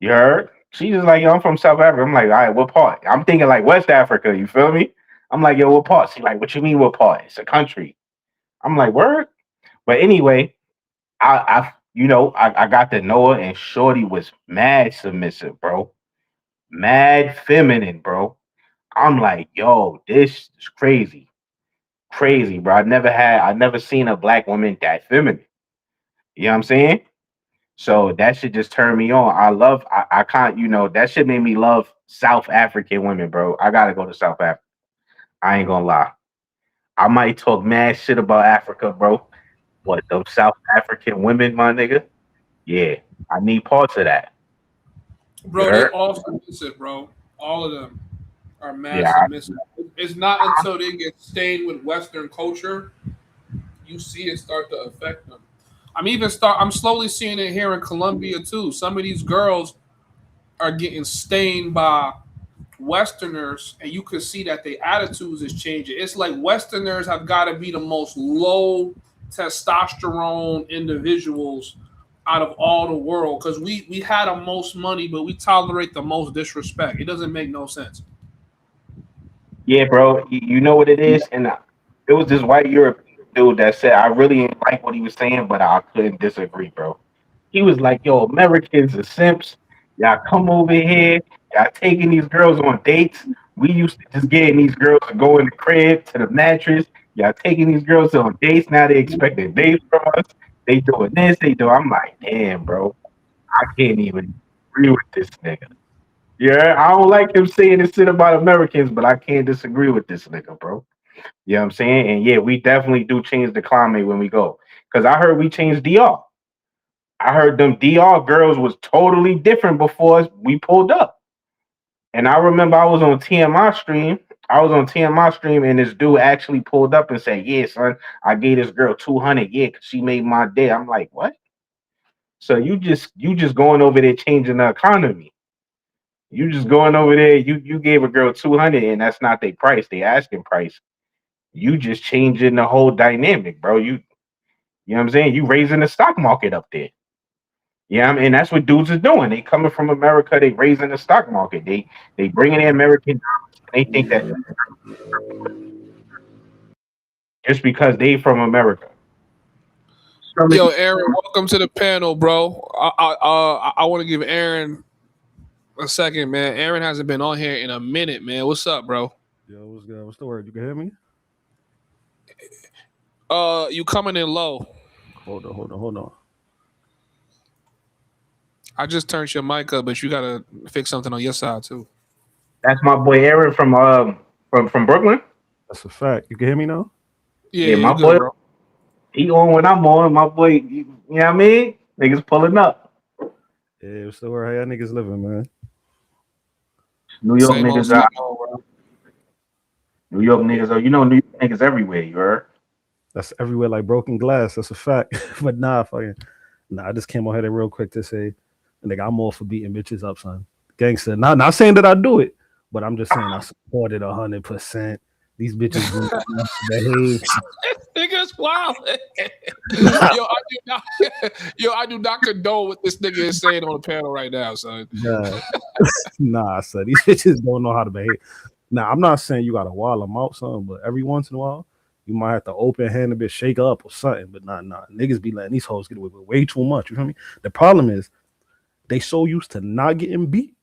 You heard? She just like, yo, I'm from South Africa. I'm like, all right, what part? I'm thinking like West Africa. You feel me? I'm like, yo, what part? She like, what you mean, what part? It's a country. I'm like, word? But anyway, I got to know her, and Shorty was mad submissive, bro. Mad feminine, bro. I'm like, yo, this is crazy. Crazy, bro. I never seen a black woman that feminine. You know what I'm saying? So that shit just turned me on. I can't, that shit made me love South African women, bro. I gotta go to South Africa. I ain't gonna lie. I might talk mad shit about Africa, bro. But those South African women, my nigga, yeah, I need parts of that. Bro, they all submissive, bro. All of them are mad submissive. It's not until they get stained with Western culture you see it start to affect them. I'm slowly seeing it here in Colombia too. Some of these girls are getting stained by Westerners, and you can see that their attitudes is changing. It's like Westerners have got to be the most low testosterone individuals out of all the world, because we had the most money, but we tolerate the most disrespect. It doesn't make no sense. Yeah, bro. You know what it is? And it was this white European dude that said, I really didn't like what he was saying, but I couldn't disagree, bro. He was like, yo, Americans are simps. Y'all come over here. Y'all taking these girls on dates. We used to just getting these girls to go in the crib, to the mattress. Y'all taking these girls on dates. Now they expecting dates from us. They doing this. I'm like, damn, bro. I can't even agree with this nigga. Yeah, I don't like him saying this shit about Americans, but I can't disagree with this nigga, bro. You know what I'm saying? And yeah, we definitely do change the climate when we go. Because I heard we changed DR. I heard them DR girls was totally different before we pulled up. And I remember I was on TMI stream. And this dude actually pulled up and said, yeah, son, I gave this girl 200. Yeah, because she made my day. I'm like, what? So you just going over there changing the economy. You just going over there, you gave a girl 200 and that's not their price, they asking price. You just changing the whole dynamic, bro. You know what I'm saying? You raising the stock market up there. Yeah, and that's what dudes are doing. They coming from America, they raising the stock market. They bringing in American dollars. They think that just because they from America. Yo, Aaron, welcome to the panel, bro. I want to give Aaron a second, man. Aaron hasn't been on here in a minute, man. What's up, bro? Yo, what's good? What's the word? You can hear me? You coming in low. Hold on. I just turned your mic up, but you gotta fix something on your side too. That's my boy Aaron from Brooklyn. That's a fact. You can hear me now? Yeah, my good, boy. Bro. He on when I'm on. My boy, you know what I mean? Niggas pulling up. Yeah, what's the word? How y'all niggas living, man? New York niggas are. New York niggas are. You know, New York niggas everywhere. You heard? That's everywhere like broken glass. That's a fact. But I just came on here real quick to say, nigga, I'm all for beating bitches up, son. Gangster. Not saying that I do it, but I'm just saying I support it 100%. These bitches do behave. Niggas wild. I do not condone what this nigga is saying on the panel right now, son. Nah, son. These bitches don't know how to behave. Now, I'm not saying you gotta wall them out, son, but every once in a while, You might have to open hand a bit, shake up or something, but nah. Niggas be letting these hoes get away with way too much. You feel me? The problem is they so used to not getting beat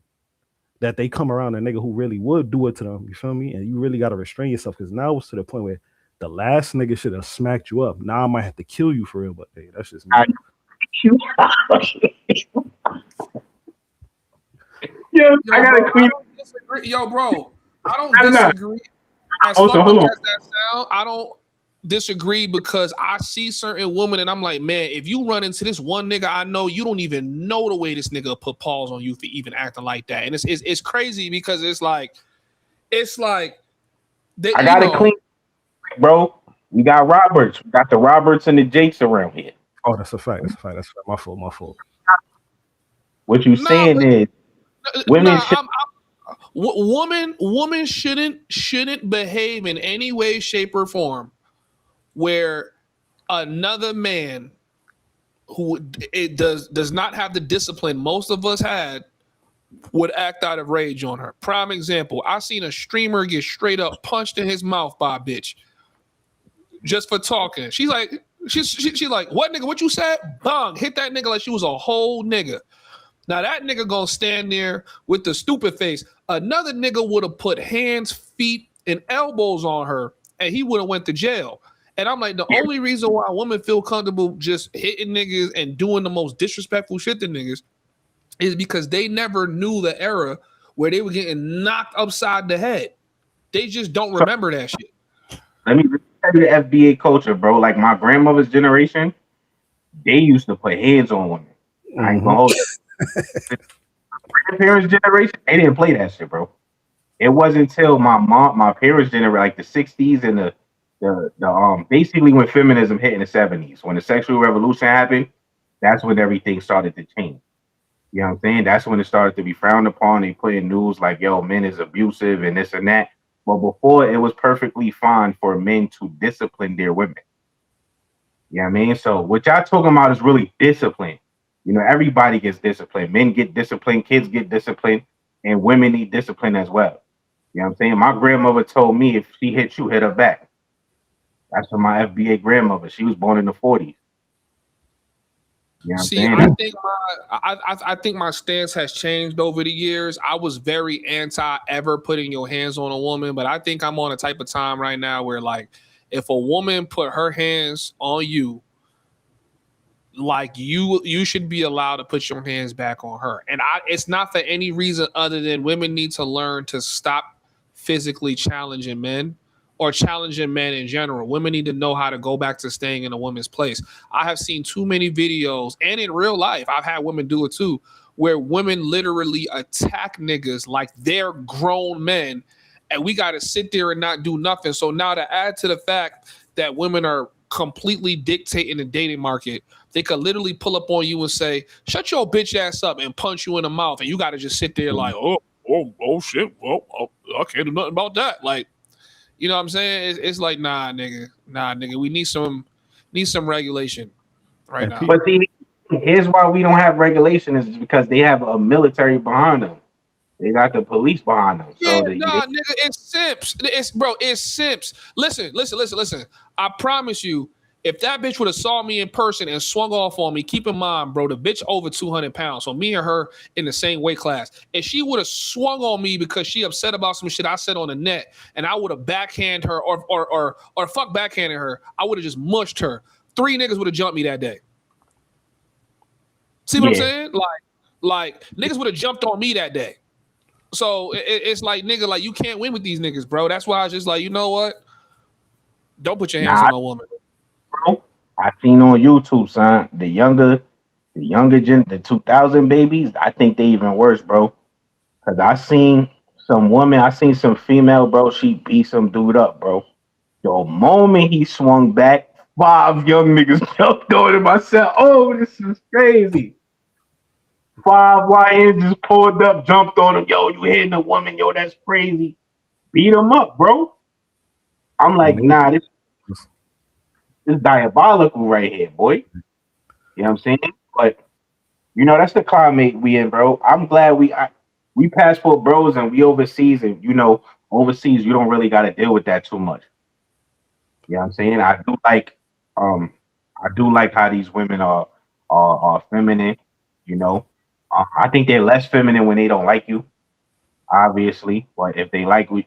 that they come around a nigga who really would do it to them. You feel me? And you really gotta restrain yourself because now it's to the point where the last nigga should have smacked you up. Now I might have to kill you for real, but hey, that's just me. Yo, I gotta clean. Yo, bro, I don't disagree. As fucked up as that sound, I don't disagree because I see certain women and I'm like, man, if you run into this one nigga I know, you don't even know the way this nigga put paws on you for even acting like that. And it's crazy because it's like they, I gotta clean, bro. We got Roberts. We got the Roberts and the Jakes around here. Oh, that's a fact. That's my fault. What you saying is women woman shouldn't behave in any way, shape, or form where another man who it does not have the discipline most of us had would act out of rage on her. Prime example, I seen a streamer get straight up punched in his mouth by a bitch just for talking. She's like, she like, what nigga? What you said? Bang! Hit that nigga like she was a whole nigga. Now that nigga gonna stand there with the stupid face. Another nigga would have put hands, feet, and elbows on her, and he would have went to jail. And I'm like, the only reason why women feel comfortable just hitting niggas and doing the most disrespectful shit to niggas is because they never knew the era where they were getting knocked upside the head. They just don't remember that shit. Let me tell you the FBA culture, bro. Like my grandmother's generation, they used to put hands on women. I ain't gonna hold it. Grandparents' generation, they didn't play that shit, bro. It wasn't until my parents' generation, like the 60s and the basically when feminism hit in the 70s, when the sexual revolution happened, that's when everything started to change. You know what I'm saying? That's when it started to be frowned upon. They put in news like, yo, men is abusive and this and that. But before, it was perfectly fine for men to discipline their women. You know what I mean? So what y'all talking about is really discipline. You know, everybody gets disciplined. Men get disciplined, kids get disciplined, and women need discipline as well. You know what I'm saying? My grandmother told me if she hit you, hit her back. That's from my FBA grandmother. She was born in the 40s. You know See, I think my stance has changed over the years. I was very anti ever putting your hands on a woman, but I think I'm on a type of time right now where, like, if a woman put her hands on you, like you should be allowed to put your hands back on her. And it's not for any reason other than women need to learn to stop physically challenging men or challenging men in general. Women need to know how to go back to staying in a woman's place. I have seen too many videos, and in real life, I've had women do it too, where women literally attack niggas like they're grown men, and we got to sit there and not do nothing. So now to add to the fact that women are completely dictating the dating market, they could literally pull up on you and say, shut your bitch ass up, and punch you in the mouth, and you got to just sit there like, oh shit, well, I can't do nothing about that. Like, you know what I'm saying? It's like, nah, nigga. We need some regulation right now. But see, here's why we don't have regulation is because they have a military behind them. They got the police behind them. Yeah, so nigga, it's simps. It's simps. Listen. I promise you, if that bitch would have saw me in person and swung off on me, keep in mind, bro, the bitch over 200 pounds. So me and her in the same weight class. If she would have swung on me because she upset about some shit I said on the net, and I would have backhand her or fuck backhanded her, I would have just mushed her. 3 niggas would have jumped me that day. See what I'm saying? Like niggas would have jumped on me that day. So it's like, nigga, like, you can't win with these niggas, bro. That's why I was just like, you know what? Don't put your hands on a woman. Bro, I seen on YouTube, son, the younger the 2000 babies, I think they even worse, bro. Cause I seen some female, bro, she beat some dude up, bro. The moment he swung back, 5 young niggas jumped on him. I said, oh, this is crazy. 5 YNs just pulled up, jumped on him. Yo, you hitting a woman, yo, that's crazy. Beat him up, bro. I'm like, nah, this diabolical right here, boy. You know what I'm saying? But you know, that's the climate we in, bro. I'm glad we passport bros and we overseas, and you know, overseas you don't really got to deal with that too much. You know what I'm saying? I do like how these women are feminine, you know. I think they're less feminine when they don't like you, obviously. But if they like you,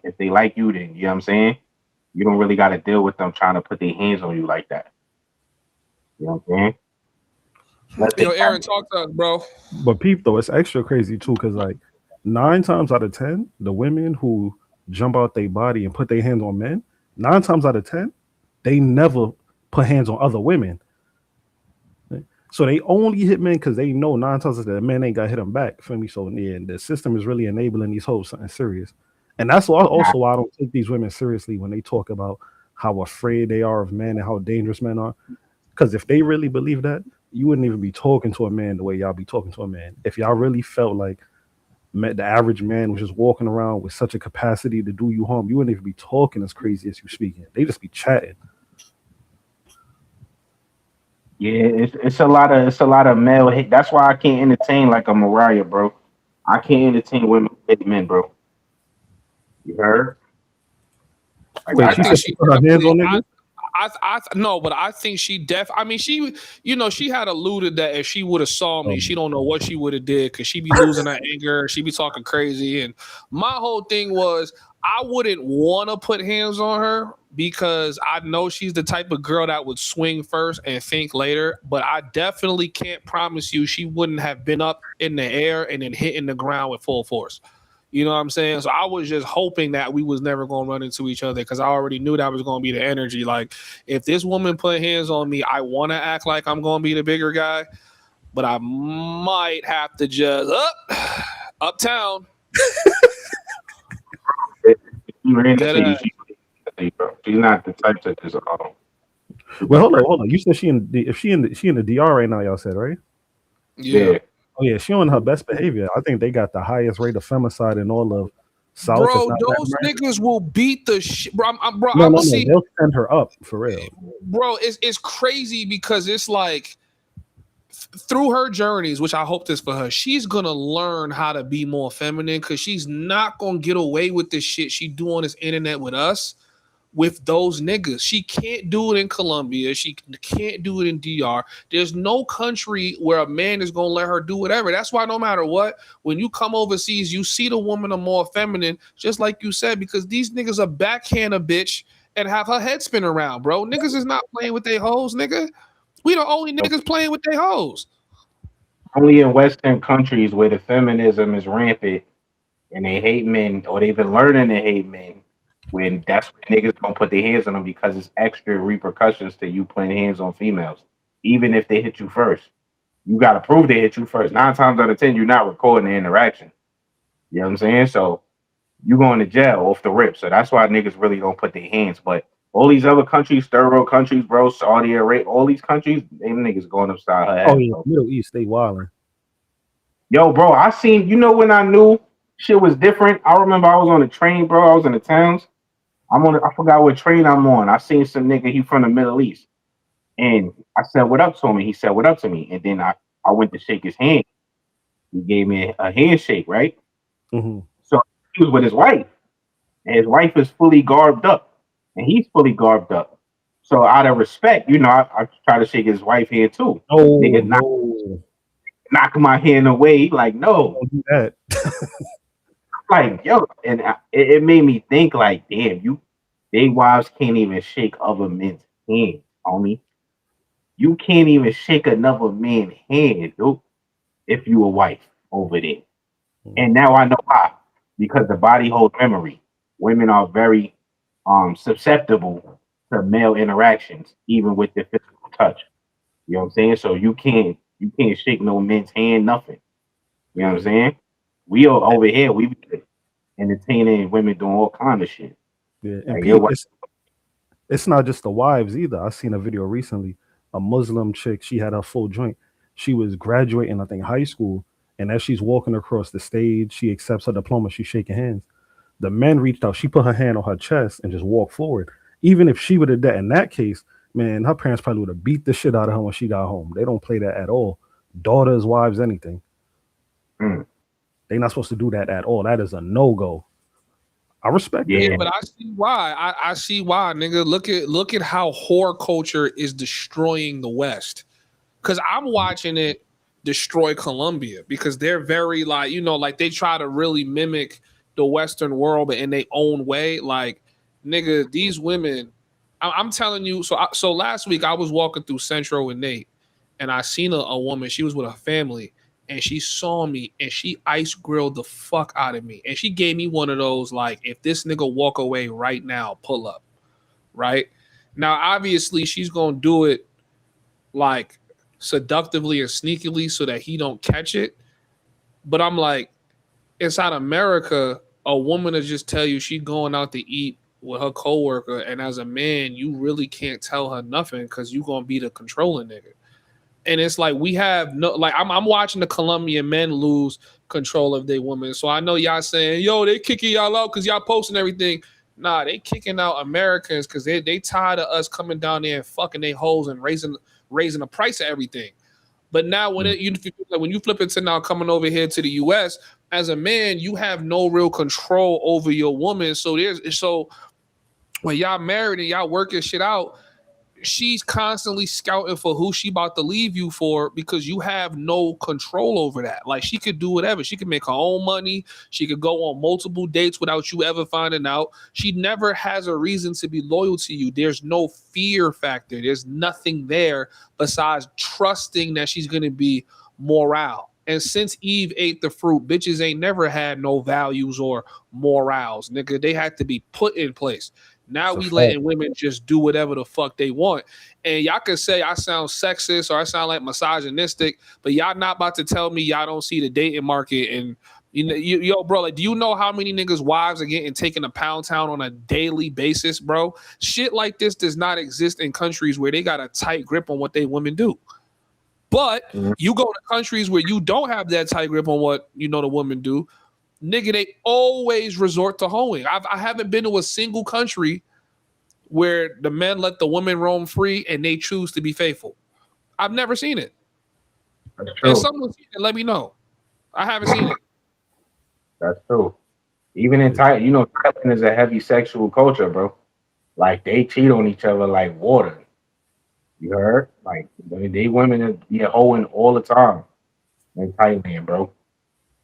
then you know what I'm saying? You don't really gotta deal with them trying to put their hands on you like that. You know what I'm saying? Unless Yo, they Aaron, talk to us, bro. But peep though, it's extra crazy too, because like 9 times out of 10, the women who jump out their body and put their hands on men, 9 times out of 10, they never put hands on other women. So they only hit men because they know 9 times that men ain't got hit them back. Feel me? So yeah, the system is really enabling these hoes something serious, and that's nah, also why I don't take these women seriously when they talk about how afraid they are of men and how dangerous men are. Because if they really believe that, you wouldn't even be talking to a man the way y'all be talking to a man. If y'all really felt like the average man was just walking around with such a capacity to do you harm, you wouldn't even be talking as crazy as you speaking. They just be chatting. yeah, it's a lot of male hate. That's why I can't entertain like a Mariah, bro. I can't entertain women who hit men, bro. You heard? Like Wait, I she think said she she put her hands definitely. on niggas? I no, but I think I mean, she had alluded that if she would have saw me, she don't know what she would have did because she be losing her anger, she be talking crazy, and my whole thing was I wouldn't want to put hands on her because I know she's the type of girl that would swing first and think later. But I definitely can't promise you she wouldn't have been up in the air and then hitting the ground with full force. You know what I'm saying? So I was just hoping that we was never gonna run into each other because I already knew that was gonna be the energy. Like, if this woman put hands on me, I want to act like I'm gonna be the bigger guy, but I might have to just uptown. if you ran Dead into you, ass. bro. She's not the type to just Well, hold on. You said she in the DR right now. Y'all said right? Yeah. yeah. Oh yeah, she on her best behavior. I think they got the highest rate of femicide in all of South, if Bro, not Latin those America. niggas will beat the shit. Bro, No, I'm no, no. see, They'll send her up for real. bro, it's crazy because it's like through her journeys, which I hope this for her, she's gonna learn how to be more feminine because she's not gonna get away with this shit she do on this internet with us with those niggas. She can't do it in Colombia. She can't do it in DR. There's no country where a man is gonna let her do whatever. That's why no matter what, when you come overseas, you see the woman are more feminine, just like you said, because these niggas are backhand a bitch and have her head spin around, bro. Niggas is not playing with their hoes, nigga. We the only niggas playing with their hoes. Only in Western countries where the feminism is rampant and they hate men or they've been learning to hate men, when that's when niggas gonna put their hands on them because it's extra repercussions to you putting hands on females, even if they hit you first. You gotta prove they hit you first. 9 times out of 10, you're not recording the interaction. You know what I'm saying? So you going to jail off the rip. So that's why niggas really don't put their hands. But all these other countries, third world countries, bro, Saudi Arabia, all these countries, them niggas going upside her Oh head, yeah, bro. Middle East, they wilding. Yo, bro, I seen, you know, when I knew shit was different, I remember I was on a train, bro. I was in the towns. I forgot what train I'm on. I seen some nigga, he from the Middle East. And I said, what up to him? And he said, what up to me? And then I went to shake his hand. He gave me a handshake, right? Mm-hmm. So he was with his wife. And his wife is fully garbed up. And he's fully garbed up. So out of respect, you know, I try to shake his wife hand too. Oh Nigga no, knock my hand away. Like, no. don't do that. Like, yo, and it made me think, like, damn, they wives can't even shake other men's hands, homie. You can't even shake another man's hand, dude, if you a wife over there. And now I know why. Because the body holds memory. Women are very susceptible to male interactions, even with their physical touch. You know what I'm saying? So you can't shake no men's hand, nothing. You know what I'm saying? We are over here, we be entertaining women doing all kind of shit. Yeah, and Like, yo, Pete, what? it's not just the wives either. I seen a video recently. A Muslim chick, she had her full joint. She was graduating, I think, high school, and as she's walking across the stage, she accepts her diploma. She's shaking hands. The men reached out. She put her hand on her chest and just walked forward. Even if she would have done in that case, man, her parents probably would have beat the shit out of her when she got home. They don't play that at all. Daughters, wives, anything. Mm. They're not supposed to do that at all. That is a no go. I respect Yeah. that. But I see why. I see why, nigga. Look at how whore culture is destroying the West. Cause I'm watching it destroy Colombia because they're very like, you know, like they try to really mimic the Western world, but in their own way. Like, nigga, these women, I'm telling you. So last week I was walking through Central with Nate, and I seen a woman. She was with her family, and she saw me, and she ice grilled the fuck out of me, and she gave me one of those like, if this nigga walk away right now, pull up. Right now, obviously, she's gonna do it like seductively and sneakily so that he don't catch it. But I'm like, inside America, a woman to just tell you she going out to eat with her coworker, and as a man, you really can't tell her nothing because you gonna be the controlling nigga. And it's like we have no like I'm watching the Colombian men lose control of their women. So I know y'all saying, yo, they kicking y'all out because y'all posting everything. Nah, they kicking out Americans because they tired of us coming down there and fucking their hoes and raising the price of everything. But now when when you flip it to now coming over here to the US, as a man, you have no real control over your woman. So when y'all married and y'all working shit out, she's constantly scouting for who she about to leave you for because you have no control over that. Like she could do whatever. She could make her own money. She could go on multiple dates without you ever finding out. She never has a reason to be loyal to you. There's no fear factor. There's nothing there besides trusting that she's going to be morale. And since Eve ate the fruit, bitches ain't never had no values or morals, nigga. They had to be put in place. Now we letting women just do whatever the fuck they want. And y'all can say I sound sexist or I sound like misogynistic, but y'all not about to tell me y'all don't see the dating market. And you know, yo, bro, like, do you know how many niggas' wives are getting taken to Pound Town on a daily basis, bro? Shit like this does not exist in countries where they got a tight grip on what they women do. But you go to countries where you don't have that tight grip on what you know the women do. Nigga, they always resort to hoeing. I haven't been to a single country where the men let the women roam free and they choose to be faithful. I've never seen it. That's true. And someone seen it, let me know. I haven't seen it. That's true. Even in Thailand, you know, Thailand is a heavy sexual culture, bro. Like they cheat on each other like water. You heard? Like they women be hoeing all the time in Thailand, bro.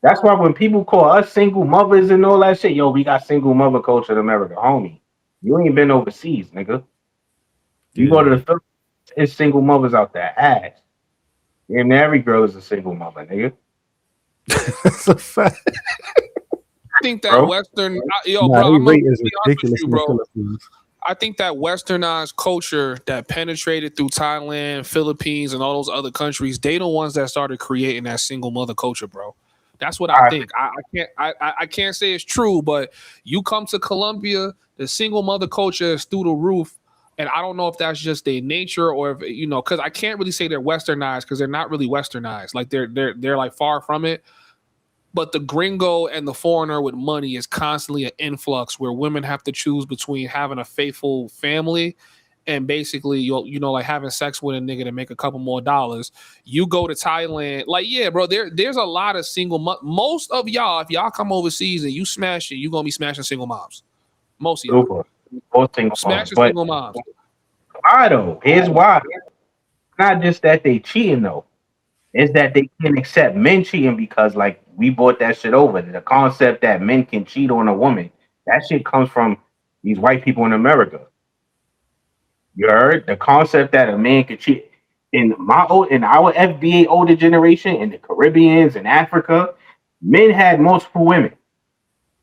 That's why when people call us single mothers and all that shit, yo, we got single mother culture in America, homie. You ain't been overseas, nigga. You go to the Philippines, it's single mothers out there ass. And every girl is a single mother, nigga. That's a fact. I think that Western, yo, bro, I'm gonna be honest with you, bro. I think that westernized culture that penetrated through Thailand, Philippines, and all those other countries, they the ones that started creating that single mother culture, bro. That's what I think. I can't say it's true, but you come to Colombia, the single mother culture is through the roof. And I don't know if that's just their nature or if, you know, because I can't really say they're westernized because they're not really westernized. Like they're like far from it. But the gringo and the foreigner with money is constantly an influx where women have to choose between having a faithful family and basically you know like having sex with a nigga to make a couple more dollars. You go to Thailand, like yeah, bro. There's a lot of single most of y'all. If y'all come overseas and you smash it, you gonna be smashing single moms. Most of y'all. Smashing single moms. Why though? Here's why. It's not just that they cheating though. It's that they can't accept men cheating because like we brought that shit over. The concept that men can cheat on a woman. That shit comes from these white people in America. You heard the concept that a man could cheat in our FBA older generation in the Caribbeans and Africa, men had multiple women.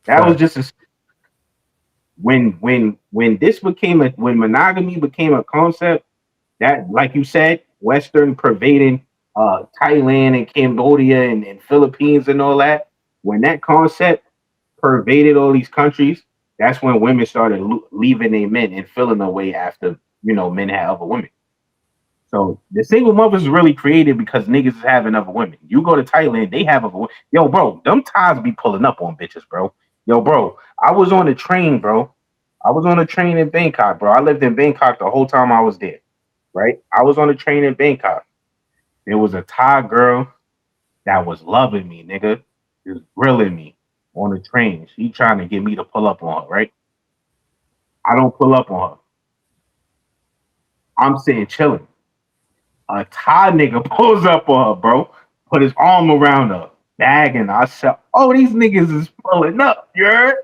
That was just a when monogamy became a concept that, like you said, Western pervading Thailand and Cambodia and Philippines and all that. When that concept pervaded all these countries, that's when women started leaving their men and feeling away after men had other women. So the single mothers is really created because niggas is having other women. You go to Thailand, they have other women. Yo, bro, them ties be pulling up on bitches, bro. Yo, bro, I was on a train, bro. I was on a train in Bangkok, bro. I lived in Bangkok the whole time I was there, right? I was on a train in Bangkok. There was a Thai girl that was loving me, nigga. She was grilling me. on the train. She trying to get me to pull up on her, right? I don't pull up on her. I'm sitting chilling. A Thai nigga pulls up on her, bro. Put his arm around her, bagging. I said, "Oh, these niggas is pulling up, you heard?"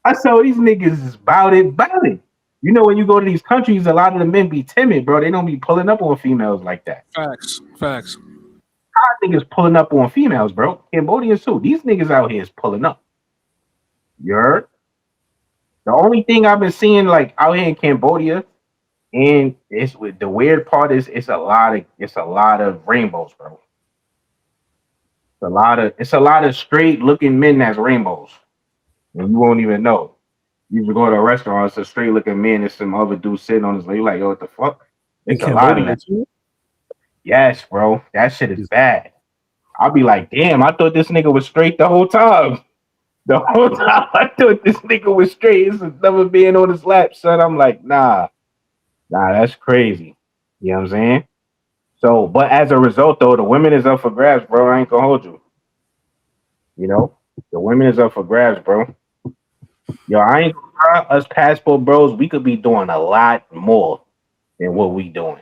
I said, "Oh, these niggas is bout it, bout it." You know, when you go to these countries, a lot of the men be timid, bro. They don't be pulling up on females like that. Facts. Thai niggas pulling up on females, bro. Cambodians too. These niggas out here is pulling up. You heard? The only thing I've been seeing like out here in Cambodia, and it's with the weird part is it's a lot of rainbows, bro. It's a lot of straight looking men that's rainbows. And you won't even know. You can go to a restaurant, it's a straight looking man, and some other dude sitting on his leg. You're like, yo, what the fuck? In It's a lot of Cambodia that. too? Yes, bro. That shit is bad. I'll be like, damn, I thought this nigga was straight the whole time. The whole time I thought this nigga was straight. This is never being on his lap, son. I'm like, nah, that's crazy. You know what I'm saying? So, but as a result, though, the women is up for grabs, bro. I ain't gonna hold you. You know, the women is up for grabs, bro. Yo, I ain't gonna lie, us passport bros, we could be doing a lot more than what we doing.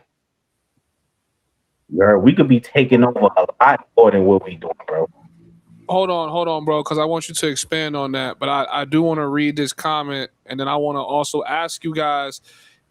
We could be taking over a lot more than what we doing, bro. Hold on, bro, because I want you to expand on that. But I do want to read this comment, and then I want to also ask you guys,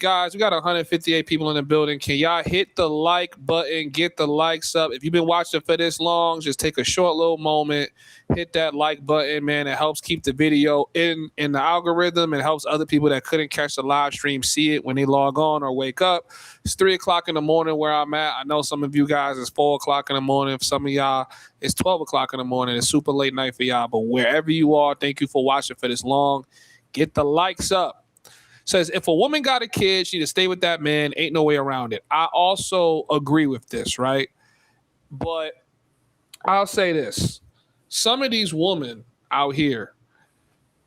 we got 158 people in the building. Can y'all hit the like button, get the likes up? If you've been watching for this long, just take a short little moment, hit that like button, man. It helps keep the video in the algorithm. It helps other people that couldn't catch the live stream see it when they log on or wake up. It's 3 o'clock in the morning where I'm at. I know some of you guys it's 4 o'clock in the morning. For some of y'all, it's 12 o'clock in the morning. It's super late night for y'all. But wherever you are, thank you for watching for this long. Get the likes up. Says, if a woman got a kid, she need to stay with that man. Ain't no way around it. I also agree with this, right? But I'll say this. Some of these women out here,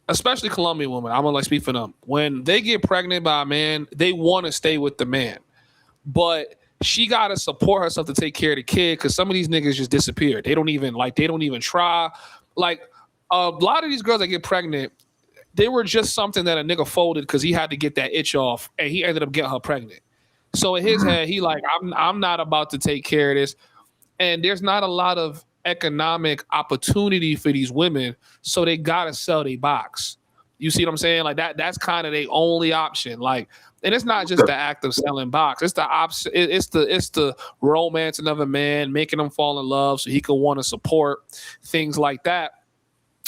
especially Colombian women, I'm going to speak for them. When they get pregnant by a man, they want to stay with the man. But she got to support herself to take care of the kid because some of these niggas just disappear. They don't even try. Like, a lot of these girls that get pregnant, they were just something that a nigga folded because he had to get that itch off, and he ended up getting her pregnant. So in his head, he like, I'm not about to take care of this. And there's not a lot of economic opportunity for these women, so they gotta sell their box. You see what I'm saying? Like that's kind of their only option. Like, and it's not just the act of selling box. It's the option. It's the romancing of a man, making him fall in love so he can want to support things like that.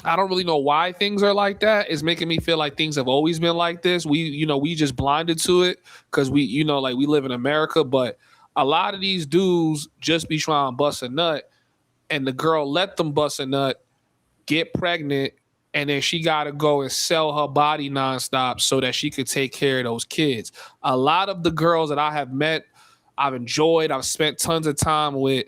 I don't really know why things are like that. It's making me feel like things have always been like this. We just blinded to it because we live in America, but a lot of these dudes just be trying to bust a nut, and the girl let them bust a nut, get pregnant, and then she got to go and sell her body nonstop so that she could take care of those kids. A lot of the girls that I have met, I've enjoyed, I've spent tons of time with,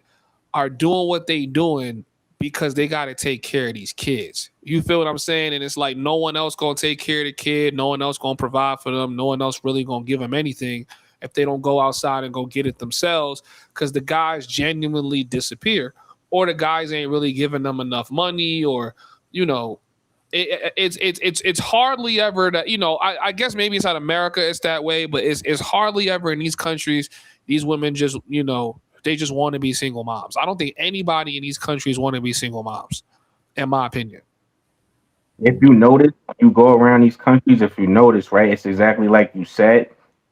are doing what they doing because they got to take care of these kids. You feel what I'm saying? And it's like no one else going to take care of the kid. No one else going to provide for them. No one else really going to give them anything if they don't go outside and go get it themselves, because the guys genuinely disappear, or the guys ain't really giving them enough money, or, it's hardly ever that, I guess maybe it's not America, it's that way, but it's hardly ever in these countries, these women just, they just want to be single moms. I don't think anybody in these countries want to be single moms, in my opinion. If you notice, you go around these countries, if you notice, right, it's exactly like you said.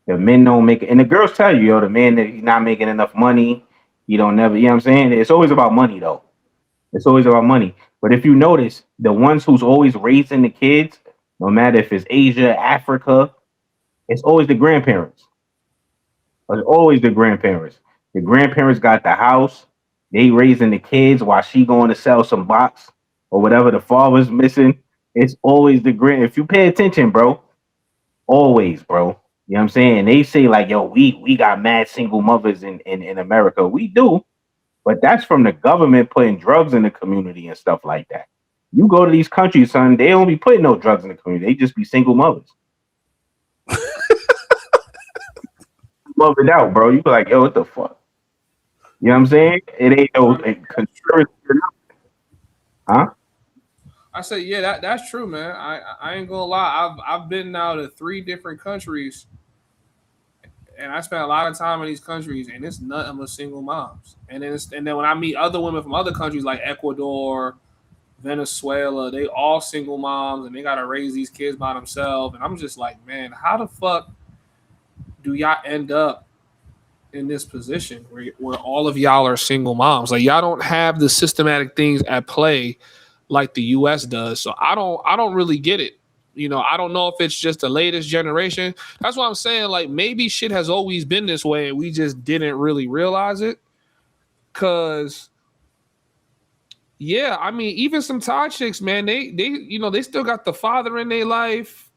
The men don't make it. And the girls tell you, the man that he's not making enough money, you don't never, you know what I'm saying? It's always about money, though. It's always about money. But if you notice, the ones who's always raising the kids, no matter if it's Asia, Africa, it's always the grandparents. It's always the grandparents. The grandparents got the house. They raising the kids while she going to sell some box or whatever the father's missing. It's always the grand. If you pay attention, bro, always, bro. You know what I'm saying? They say like, yo, we got mad single mothers in America. We do, but that's from the government putting drugs in the community and stuff like that. You go to these countries, son, they don't be putting no drugs in the community. They just be single mothers. Love it out, bro. You be like, yo, what the fuck? You know what I'm saying? It ain't no conspiracy or nothing. Huh? I said, yeah, that's true, man. I ain't gonna lie. I've been now to 3 different countries, and I spent a lot of time in these countries, and it's nothing but single moms. And then when I meet other women from other countries like Ecuador, Venezuela, they all single moms, and they gotta raise these kids by themselves. And I'm just like, man, how the fuck do y'all end up in this position where all of y'all are single moms? Like y'all don't have the systematic things at play like the US does. So I don't really get it. I don't know if it's just the latest generation. That's what I'm saying. Like maybe shit has always been this way and we just didn't really realize it. Cause yeah, I mean, even some Thai chicks, man, they still got the father in their life,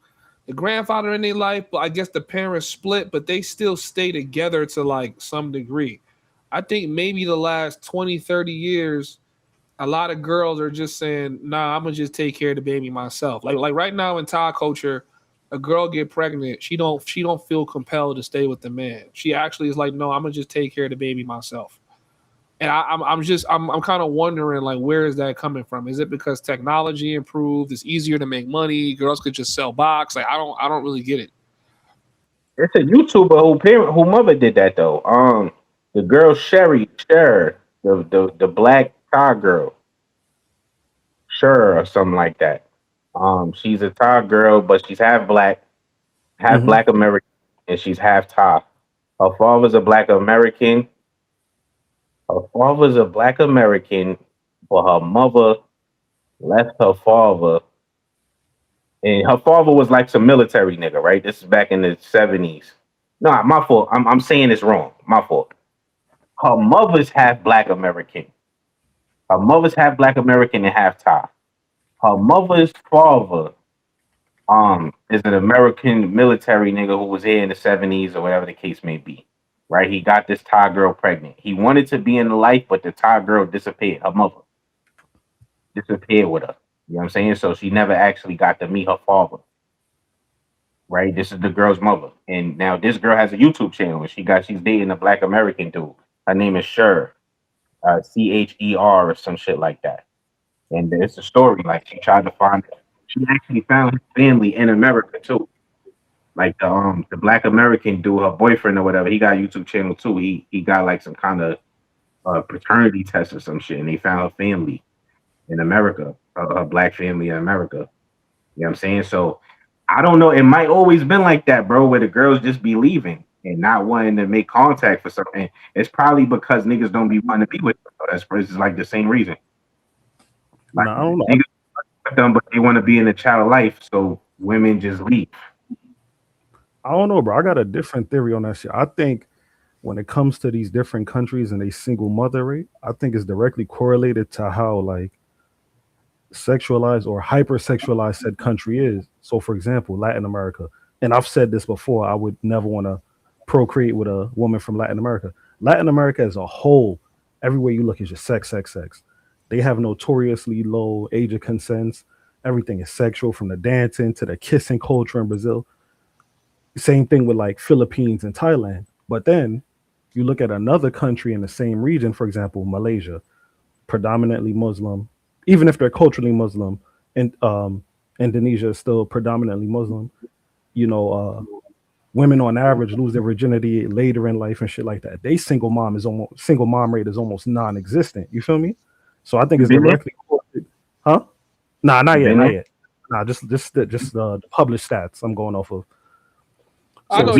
the grandfather in their life, but I guess the parents split, but they still stay together to like some degree. I think maybe the last 20, 30 years, a lot of girls are just saying, nah, I'm gonna just take care of the baby myself. Like right now in Thai culture, a girl get pregnant, she don't feel compelled to stay with the man. She actually is like, no, I'm gonna just take care of the baby myself. And I'm kind of wondering, like, where is that coming from? Is it because technology improved? It's easier to make money. Girls could just sell box. Like, I don't really get it. It's a YouTuber who mother did that though. The girl Cher, the black Thai girl, Sure or something like that. She's a Thai girl, but she's half black, half Mm-hmm. Black American, and she's half Thai. Her father's a Black American. Her father's a Black American, but her mother left her father, and her father was like some military nigga, right? This is back in the 70s. No, my fault. I'm saying this wrong. My fault. Her mother's half Black American. Her mother's half Black American and half Thai. Her mother's father is an American military nigga who was here in the 70s or whatever the case may be. Right? He got this Thai girl pregnant. He wanted to be in the life, but the Thai girl disappeared. Her mother disappeared with her. You know what I'm saying? So she never actually got to meet her father. Right? This is the girl's mother. And now this girl has a YouTube channel and she's dating a Black American dude. Her name is Cher. Cher or some shit like that. And it's a story. Like she actually found his family in America too. Like the Black American dude, her boyfriend or whatever, he got a YouTube channel too. He got like some kind of paternity test or some shit, and they found her family in America, a Black family in America. You know what I'm saying? So I don't know. It might always been like that, bro, where the girls just be leaving and not wanting to make contact for something. It's probably because niggas don't be wanting to be with them. That's like the same reason. Like No, I don't know. niggas with them, but they want to be in a child life, so women just leave. I don't know, bro. I got a different theory on that shit. I think when it comes to these different countries and a single mother rate, I think it's directly correlated to how like sexualized or hypersexualized said country is. So, for example, Latin America, and I've said this before, I would never want to procreate with a woman from Latin America. Latin America as a whole, everywhere you look is just sex, sex, sex. They have notoriously low age of consent. Everything is sexual, from the dancing to the kissing culture in Brazil. Same thing with like Philippines and Thailand. But then you look at another country in the same region, for example, Malaysia, predominantly Muslim, even if they're culturally Muslim, and Indonesia is still predominantly Muslim. Women on average lose their virginity later in life and shit like that. Single mom rate is almost non-existent. You feel me? So I think it's directly correlated. Huh? Nah, not yet. Nah, just the published stats I'm going off of. I know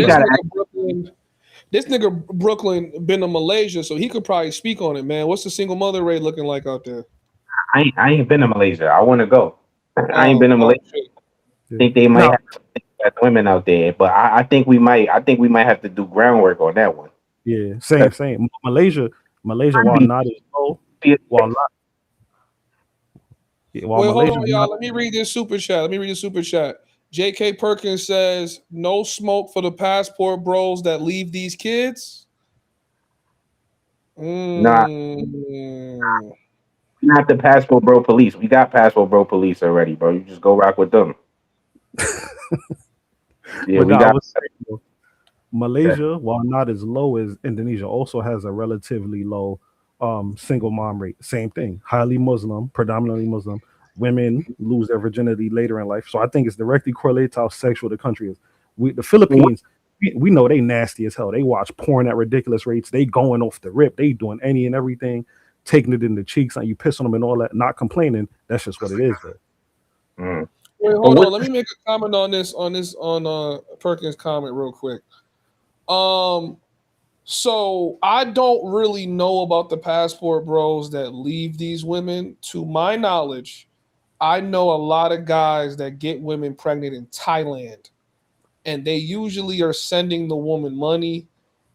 this nigga Brooklyn been to Malaysia, so he could probably speak on it, man. What's the single mother rate looking like out there? I ain't been to Malaysia. I want to go. I ain't been to Malaysia. I think they might have women out there, but I think we might have to do groundwork on that one. Yeah, same. Malaysia, while not as low, Wait, hold on, y'all. Let me read this super chat. J.K. Perkins says, no smoke for the passport bros that leave these kids. Nah, not the passport bro police. We got passport bro police already, bro. You just go rock with them. Yeah, we got. Malaysia, while not as low as Indonesia, also has a relatively low single mom rate. Same thing, highly Muslim, predominantly Muslim. women lose their virginity later in life. So I think it's directly correlated to how sexual the country is. The Philippines, we know they nasty as hell. They watch porn at ridiculous rates. They going off the rip. They doing any and everything, taking it in the cheeks, and you piss on them and all that, not complaining. That's just what it is, though. Wait, hold on. Let me make a comment on Perkins' comment real quick. So I don't really know about the passport bros that leave these women. To my knowledge, I know a lot of guys that get women pregnant in Thailand, and they usually are sending the woman money,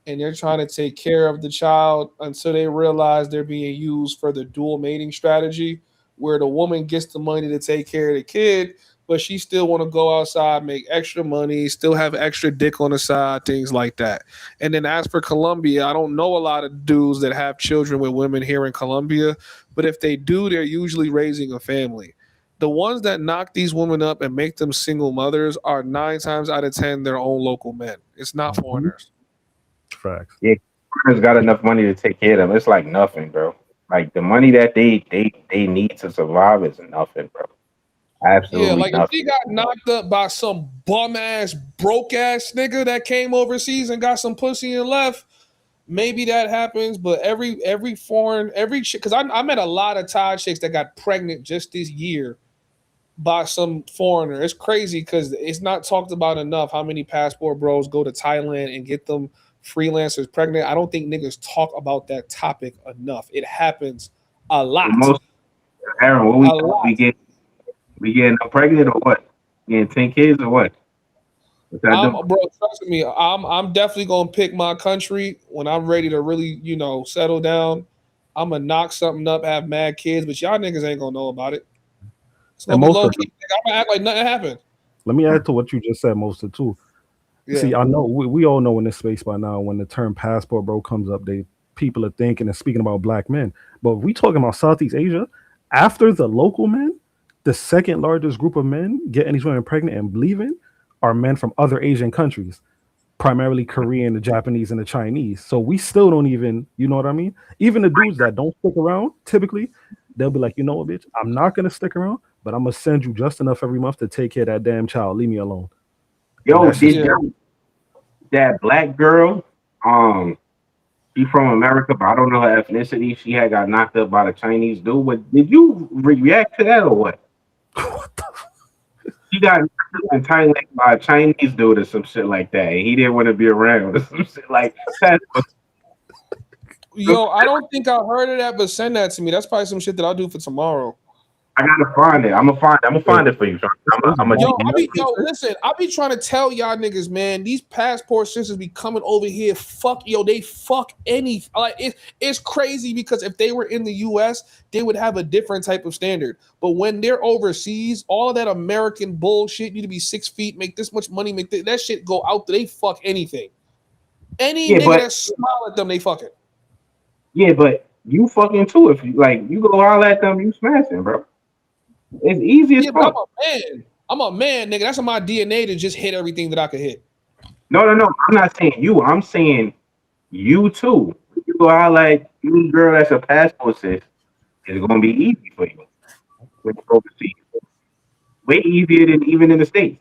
and they're trying to take care of the child until they realize they're being used for the dual mating strategy, where the woman gets the money to take care of the kid, but she still want to go outside, make extra money, still have extra dick on the side, things like that. And then as for Colombia, I don't know a lot of dudes that have children with women here in Colombia, but if they do, they're usually raising a family. The ones that knock these women up and make them single mothers are 9 times out of 10 their own local men. It's not foreigners. Facts. Yeah, foreigners got enough money to take care of them. It's like nothing, bro. Like the money that they need to survive is nothing, bro. Absolutely Yeah, like if nothing. she got knocked up by some bum ass, broke ass nigga that came overseas and got some pussy and left, maybe that happens. But every foreign, every chick, because I met a lot of Thai chicks that got pregnant just this year by some foreigner. It's crazy because it's not talked about enough how many passport bros go to Thailand and get them freelancers pregnant. I don't think niggas talk about that topic enough. It happens a lot. Most Aaron, we getting them pregnant or what? Getting 10 kids or what? What's that doing? Bro, trust me, I'm definitely gonna pick my country when I'm ready to really, settle down. I'm gonna knock something up, have mad kids, but y'all niggas ain't gonna know about it. It's gonna And be most low of key. I'm gonna act like nothing happened. Let me add to what you just said, most of too. Yeah. See, I know we all know in this space by now when the term passport bro comes up, people are thinking and speaking about black men. But if we talking about Southeast Asia, after the local men, the second largest group of men getting these women pregnant and leaving are men from other Asian countries, primarily Korean, the Japanese, and the Chinese. So we still don't even, you know what I mean? Even the dudes that don't stick around, typically, they'll be like, you know what, bitch, I'm not gonna stick around, but I'm gonna send you just enough every month to take care of that damn child. Leave me alone. Yo, that black girl, she from America, but I don't know her ethnicity. She had got knocked up by the Chinese dude. But did you react to that or what? She got knocked up in Thailand by a Chinese dude or some shit like that. And he didn't want to be around or some shit like that. Yo, I don't think I heard of that, but send that to me. That's probably some shit that I'll do for tomorrow. I gotta find it. I'm gonna find it for you. Listen, I be trying to tell y'all niggas, man, these passport sisters be coming over here. They fuck any. Like it's crazy because if they were in the U.S., they would have a different type of standard. But when they're overseas, all of that American bullshit, need to be 6 feet, make this much money, that shit go out. They fuck anything. Any nigga that smile at them, they fucking. Yeah, but you fucking too. If you go holler at them, you smashing, bro. It's easy as fuck. I'm a man, nigga. That's in my DNA to just hit everything that I could hit. No. I'm not saying you. I'm saying you too. If you go out like any girl that's a passport sis, it's gonna be easy for you when you overseas. Way easier than even in the States.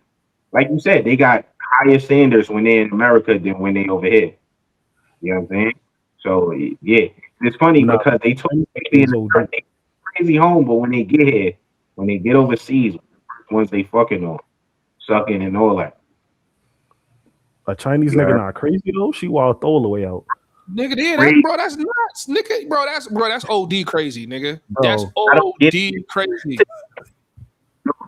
Like you said, they got higher standards when they're in America than when they over here. You know what I'm saying? So yeah, it's funny because they told me they crazy home, but when they get here, when they get overseas, once they fucking on, sucking and all that. A Chinese nigga not crazy though. She walked all the way out. Nigga, that's nuts. Nigga, that's OD crazy, nigga. Bro, that's OD crazy.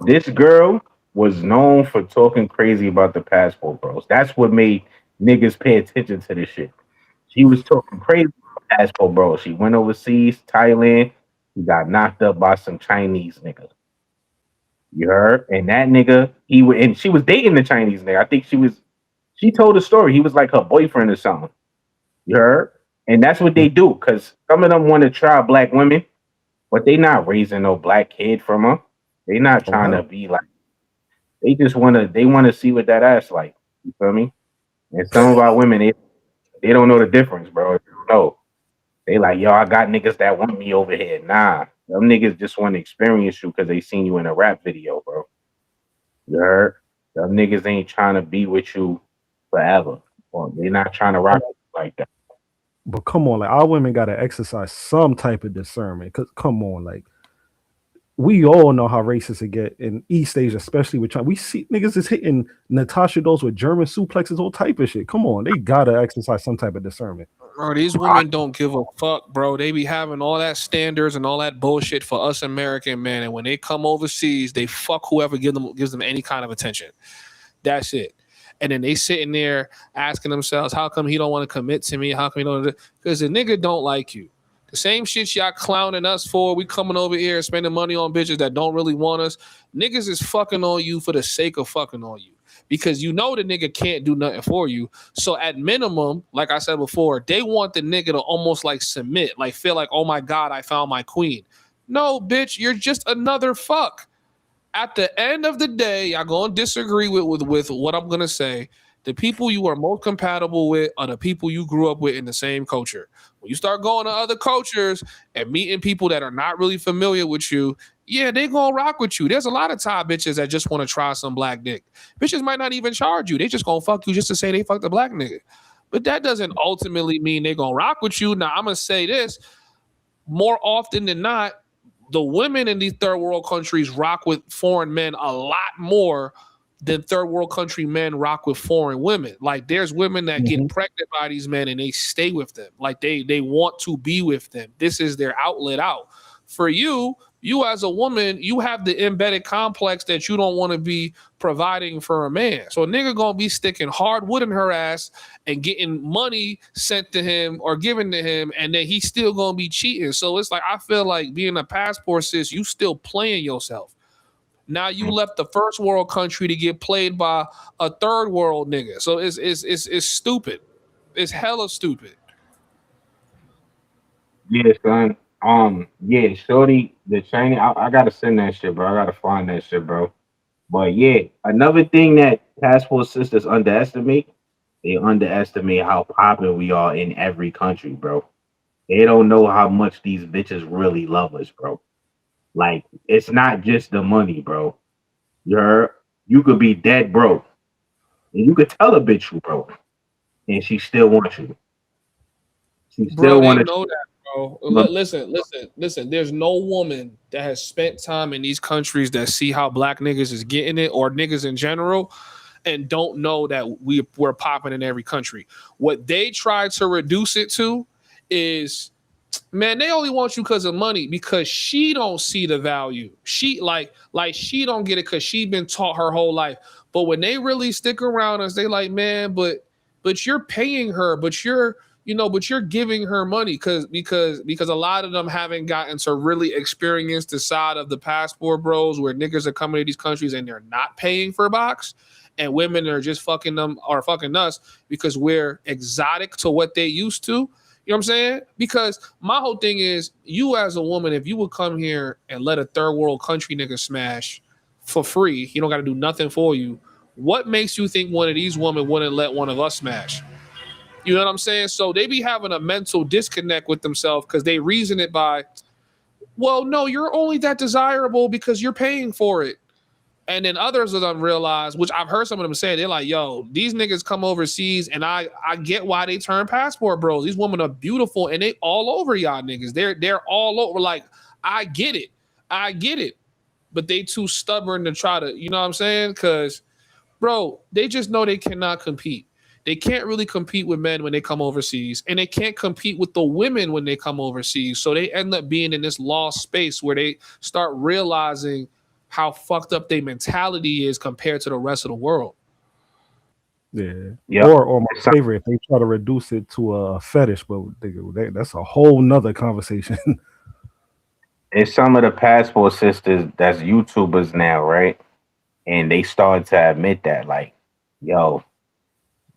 This girl was known for talking crazy about the passport bros. That's what made niggas pay attention to this shit. She was talking crazy about passport bros. She went overseas, Thailand. He got knocked up by some Chinese nigga. You heard? And that nigga, and she was dating the Chinese nigga. I think she told a story. He was like her boyfriend or something. You heard? And that's what they do, because some of them want to try black women, but they not raising no black kid from her. They not trying to be like, they just want to see what that ass like. You feel me? And some of our women, they don't know the difference, bro. No. They like, yo, I got niggas that want me over here. Nah, Them niggas just want to experience you because they seen you in a rap video, bro. You heard? Them niggas ain't trying to be with you forever. Well, they're not trying to rock you like that. But come on, like our women gotta exercise some type of discernment. Cause come on, like we all know how racist it get in East Asia, especially with China. We see niggas is hitting Natasha Does with German suplexes, all type of shit. Come on, they gotta exercise some type of discernment. Bro, these women don't give a fuck, bro. They be having all that standards and all that bullshit for us American men, and when they come overseas, they fuck whoever gives them any kind of attention. That's it. And then they sitting there asking themselves, how come he don't want to commit to me? How come he don't? Because the nigga don't like you. The same shit y'all clowning us for. We coming over here spending money on bitches that don't really want us. Niggas is fucking on you for the sake of fucking on you. Because you know the nigga can't do nothing for you. So at minimum, like I said before, they want the nigga to almost like submit, like feel like, oh my God, I found my queen. No, bitch, you're just another fuck. At the end of the day, y'all gonna disagree with what I'm gonna say. The people you are most compatible with are the people you grew up with in the same culture. When you start going to other cultures and meeting people that are not really familiar with you, yeah, they gonna rock with you. There's a lot of Thai bitches that just want to try some black dick. Bitches might not even charge you. They just gonna fuck you just to say they fucked a black nigga. But that doesn't ultimately mean they gonna rock with you. Now, I'm gonna say this. More often than not, the women in these third world countries rock with foreign men a lot more than third world country men rock with foreign women. Like there's women that get pregnant by these men and they stay with them. Like they want to be with them. This is their outlet out. For you as a woman, you have the embedded complex that you don't want to be providing for a man. So a nigga gonna be sticking hard wood in her ass and getting money sent to him or given to him, and then he's still gonna be cheating. So it's like I feel like being a passport sis, you still playing yourself. Now you left the first world country to get played by a third world nigga. So it's stupid. It's hella stupid. Yeah, son. Yeah, shorty, the training. I gotta send that shit, bro. I gotta find that shit, bro. But yeah, another thing that passport sisters underestimate, they underestimate how popular we are in every country, bro. They don't know how much these bitches really love us, bro. Like, it's not just the money, bro. You could be dead broke, and you could tell a bitch you broke, and she still wants you. She still Bro, they want know to. that, bro. Listen. There's no woman that has spent time in these countries that see how black niggas is getting it, or niggas in general, and don't know that we're popping in every country. What they try to reduce it to is, man, they only want you because of money, because she don't see the value. She like she don't get it because she been taught her whole life. But when they really stick around us, they like, man, but you're paying her, but you're giving her money because a lot of them haven't gotten to really experience the side of the passport bros where niggas are coming to these countries and they're not paying for box, and women are just fucking them or fucking us because we're exotic to what they used to. You know what I'm saying? Because my whole thing is, you as a woman, if you would come here and let a third world country nigga smash for free, he don't got to do nothing for you. What makes you think one of these women wouldn't let one of us smash? You know what I'm saying? So they be having a mental disconnect with themselves because they reason it by, well, no, you're only that desirable because you're paying for it. And then others of them realize, which I've heard some of them say, they're like, yo, these niggas come overseas and I get why they turn passport bros. These women are beautiful and they all over y'all niggas. They're all over. Like, I get it. But they too stubborn to try to, you know what I'm saying? Because, bro, they just know they cannot compete. They can't really compete with men when they come overseas, and they can't compete with the women when they come overseas. So they end up being in this lost space where they start realizing how fucked up their mentality is compared to the rest of the world. Yeah. Or my favorite, if they try to reduce it to a fetish, but that's a whole nother conversation. It's some of the passport sisters that's YouTubers now, right? And they started to admit that, like, yo,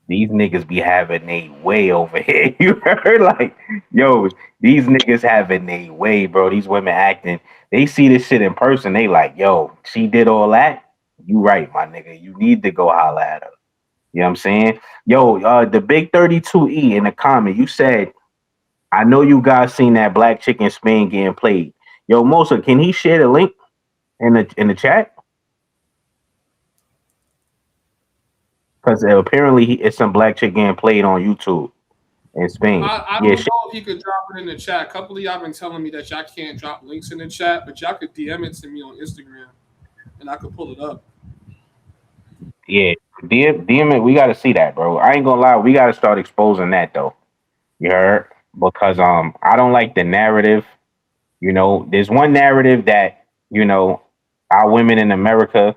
these niggas be having a way over here. You heard? Like, yo, these niggas having a way, bro. These women acting. They see this shit in person. They like, yo, she did all that. You right, my nigga. You need to go holla at her. You know what I'm saying? Yo, the big 32E in the comment, you said, I know you guys seen that black chicken Spain getting played. Yo, Mosa, can he share the link in the chat? Because apparently it's some black chick getting played on YouTube in Spain. I don't know if you could drop it in the chat. A couple of y'all been telling me that y'all can't drop links in the chat, but y'all could DM it to me on Instagram, and I could pull it up. Yeah, DM it. We got to see that, bro. I ain't gonna lie. We got to start exposing that though. You heard? Because I don't like the narrative. You know, there's one narrative that our women in America,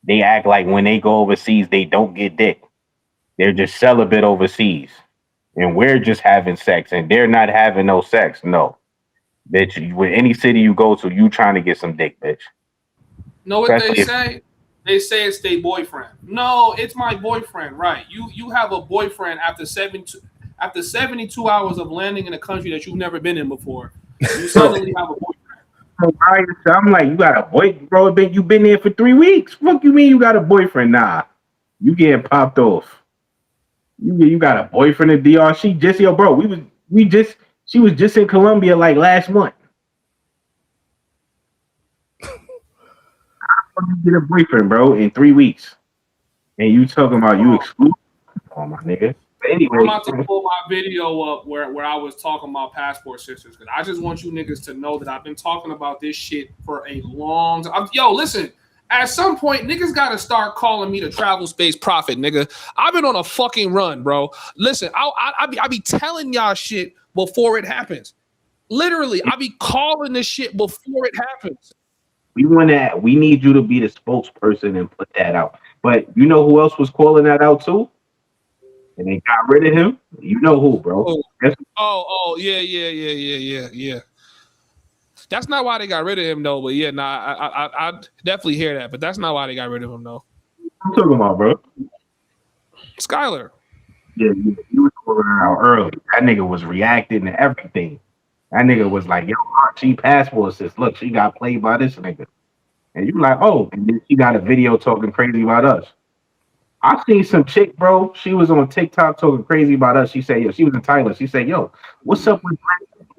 they act like when they go overseas they don't get dick. They're just celibate overseas, and we're just having sex, and they're not having no sex. No, bitch. With any city you go to, you trying to get some dick, bitch. Know what they say? They say it's their boyfriend. No, it's my boyfriend, right? You have a boyfriend after 72 hours of landing in a country that you've never been in before. You suddenly have a boyfriend. I'm like, you got a boyfriend, bro? You been there for 3 weeks. Fuck you mean you got a boyfriend? Nah, you getting popped off. You got a boyfriend in DR? She just bro. She was just in Colombia like last month. How you get a boyfriend, bro, in 3 weeks? And you talking about you exclusive? Oh my nigga. But anyway, I'm about to pull my video up where I was talking about passport sisters, because I just want you niggas to know that I've been talking about this shit for a long time. Yo, listen. At some point, niggas gotta start calling me the travel space prophet, nigga. I've been on a fucking run, bro. Listen, I be telling y'all shit before it happens. Literally, I be calling this shit before it happens. We need you to be the spokesperson and put that out. But you know who else was calling that out too? And they got rid of him. You know who, bro? Yeah. That's not why they got rid of him, though. But yeah, I definitely hear that. But that's not why they got rid of him, though. I'm talking about, bro. Skyler. Yeah, you was calling her out early. That nigga was reacting to everything. That nigga was like, yo, she passport says, look, she got played by this nigga. And you like, oh, and then she got a video talking crazy about us. I seen some chick, bro. She was on TikTok talking crazy about us. She said, yo, she was in Thailand. She said, yo, what's up with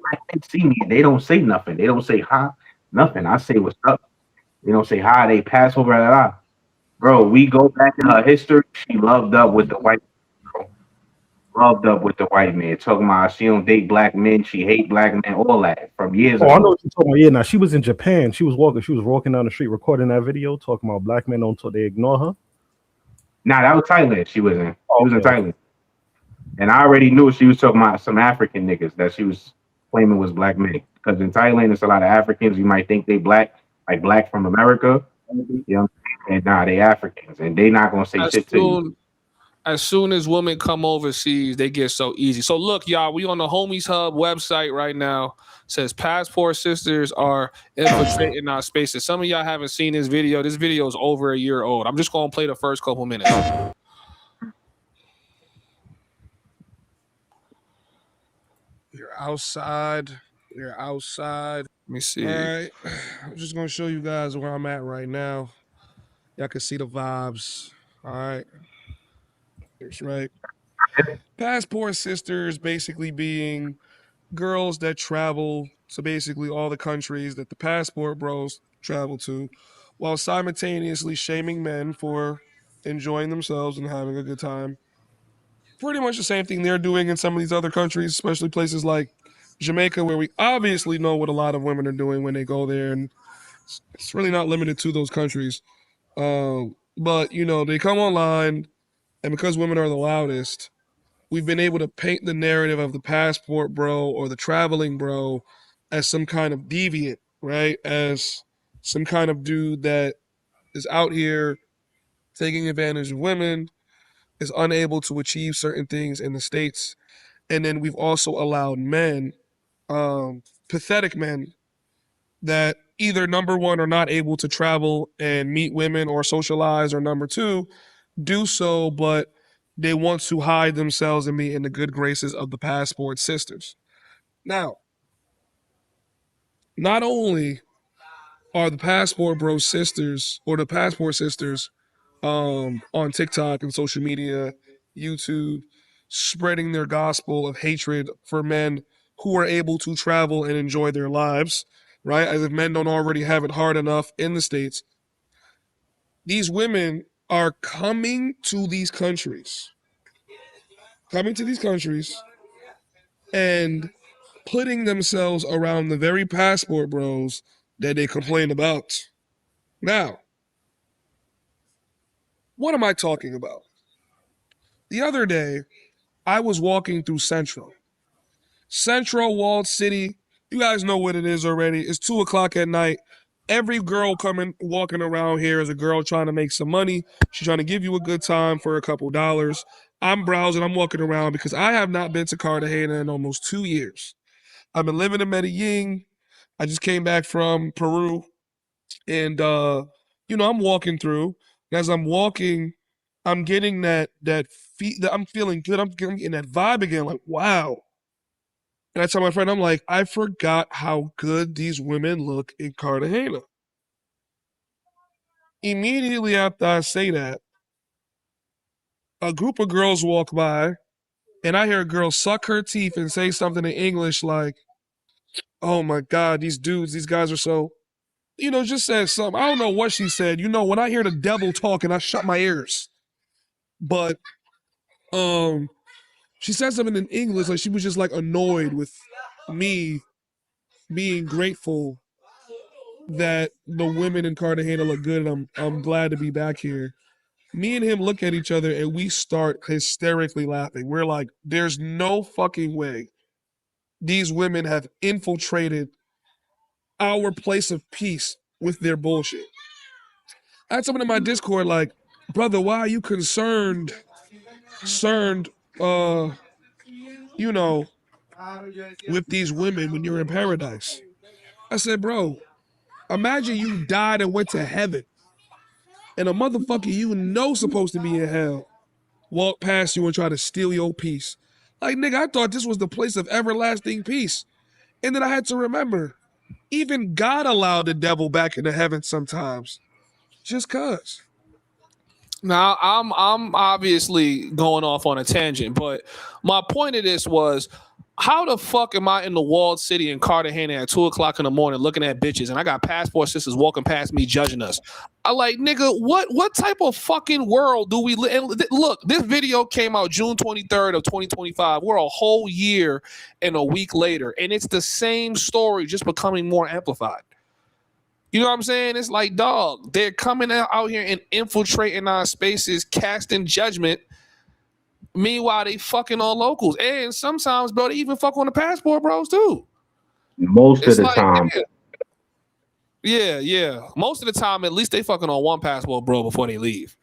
black men see me? They don't say nothing. They don't say hi, nothing. I say, what's up? They don't say hi. They pass over that. Bro, we go back in her history. She loved up with the white loved up with the white man, talking about she don't date black men, she hate black men, all that from years ago. I know what you're talking about. Yeah, now she was in Japan. She was walking down the street recording that video, talking about black men don't talk, they ignore her. Nah, that was Thailand she was in. She was in Thailand. And I already knew she was talking about some African niggas that she was claiming was black men. Because in Thailand, there's a lot of Africans. You might think they black, like black from America. You know, and nah, they Africans. And they not gonna say shit to you. As soon as women come overseas, they get so easy. So look, y'all, we on the Homieshub website right now. It says passport sisters are infiltrating our spaces. Some of y'all haven't seen this video. This video is over a year old. I'm just gonna play the first couple minutes. You're outside. Let me see. All right. I'm just gonna show you guys where I'm at right now. Y'all can see the vibes. All right. Here's right. Passport sisters basically being girls that travel to basically all the countries that the passport bros travel to, while simultaneously shaming men for enjoying themselves and having a good time. Pretty much the same thing they're doing in some of these other countries, especially places like Jamaica, where we obviously know what a lot of women are doing when they go there, and it's really not limited to those countries. But they come online, and because women are the loudest, we've been able to paint the narrative of the passport bro or the traveling bro as some kind of deviant, right? As some kind of dude that is out here taking advantage of women, is unable to achieve certain things in the States. And then we've also allowed men, pathetic men, that either number one are not able to travel and meet women or socialize, or number two, do so, but they want to hide themselves and be in the good graces of the passport sisters. Now, not only are the passport bro sisters or the passport sisters on TikTok and social media, YouTube, spreading their gospel of hatred for men who are able to travel and enjoy their lives, right? As if men don't already have it hard enough in the States. These women are coming to these countries and putting themselves around the very passport bros that they complain about. Now, what am I talking about? The other day, I was walking through Central Walled City. You guys know what it is already. It's 2:00 at night. Every girl walking around here is a girl trying to make some money. She's trying to give you a good time for a couple dollars. I'm browsing, I'm walking around because I have not been to Cartagena in almost 2 years. I've been living in Medellin. I just came back from Peru. And I'm walking through. And as I'm walking, I'm getting that I'm feeling good. I'm getting that vibe again, like, wow. And I tell my friend, I'm like, I forgot how good these women look in Cartagena. Immediately after I say that, a group of girls walk by, and I hear a girl suck her teeth and say something in English like, oh my God, these guys are so, just said something. I don't know what she said. When I hear the devil talking, I shut my ears. But she said something in English, like she was just like annoyed with me being grateful that the women in Cartagena look good, and I'm glad to be back here. Me and him look at each other and we start hysterically laughing. We're like, there's no fucking way these women have infiltrated our place of peace with their bullshit. I had someone in my Discord like, brother, why are you concerned, with these women when you're in paradise? I said, bro, imagine you died and went to heaven, and a motherfucker supposed to be in hell walk past you and try to steal your peace. Like, nigga, I thought this was the place of everlasting peace. And then I had to remember, even God allowed the devil back into heaven sometimes. Just cause. Now, I'm obviously going off on a tangent, but my point of this was, how the fuck am I in the walled city in Cartagena at 2:00 in the morning looking at bitches, and I got passport sisters walking past me judging us? I like, nigga, what type of fucking world do we live? And look, this video came out June 23rd of 2025. We're a whole year and a week later, and it's the same story, just becoming more amplified. You know what I'm saying? It's like, dog, they're coming out here and infiltrating our spaces, casting judgment. Meanwhile, they fucking on locals. And sometimes, bro, they even fuck on the passport bros, too. Most of the time. Yeah. Most of the time, at least they fucking on one passport bro before they leave.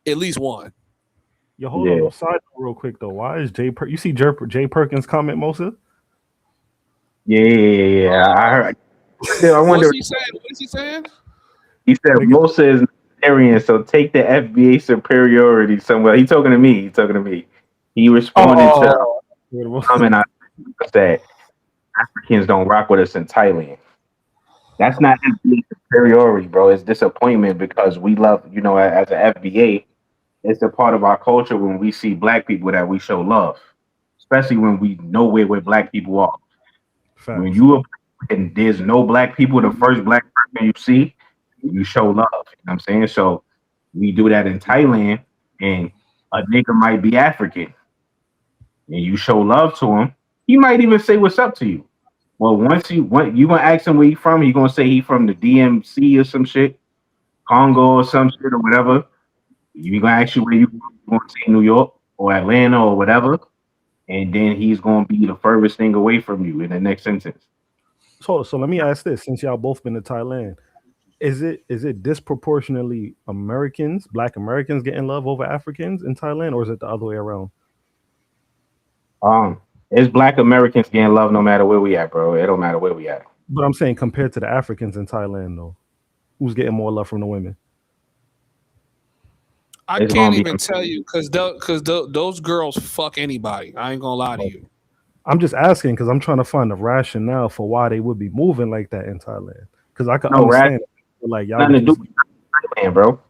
At least one. Yo, hold on. Side note real quick, though. Jay Perkins comment, Mosa? Yeah. I heard. I wonder. What is he saying? He said Mosa is Nigerian, so take the FBA superiority somewhere. He's talking to me. He responded to comment I said Africans don't rock with us in Thailand. That's not FBA superiority, bro. It's disappointment because we love, as an FBA, it's a part of our culture when we see black people that we show love, especially when we know where black people are. Facts. When you and there's no black people, the first black person you see, you show love. You know what I'm saying? So we do that in Thailand, and a nigga might be African, and you show love to him. He might even say what's up to you. Well, once you gonna ask him where he from, he gonna say he from the DMC or some shit, Congo or some shit or whatever. You gonna ask you where you gonna say New York or Atlanta or whatever, and then he's gonna be the furthest thing away from you in the next sentence. So let me ask this: since y'all both been to Thailand, is it disproportionately Black Americans getting love over Africans in Thailand, or is it the other way around? It's Black Americans getting love no matter where we at, bro. It don't matter where we at. But I'm saying compared to the Africans in Thailand, though, who's getting more love from the women? I can't even tell you because those girls fuck anybody. I ain't gonna lie to you. I'm just asking because I'm trying to find a rationale for why they would be moving like that in Thailand. Because I can understand like y'all nothing to do with Thailand, bro.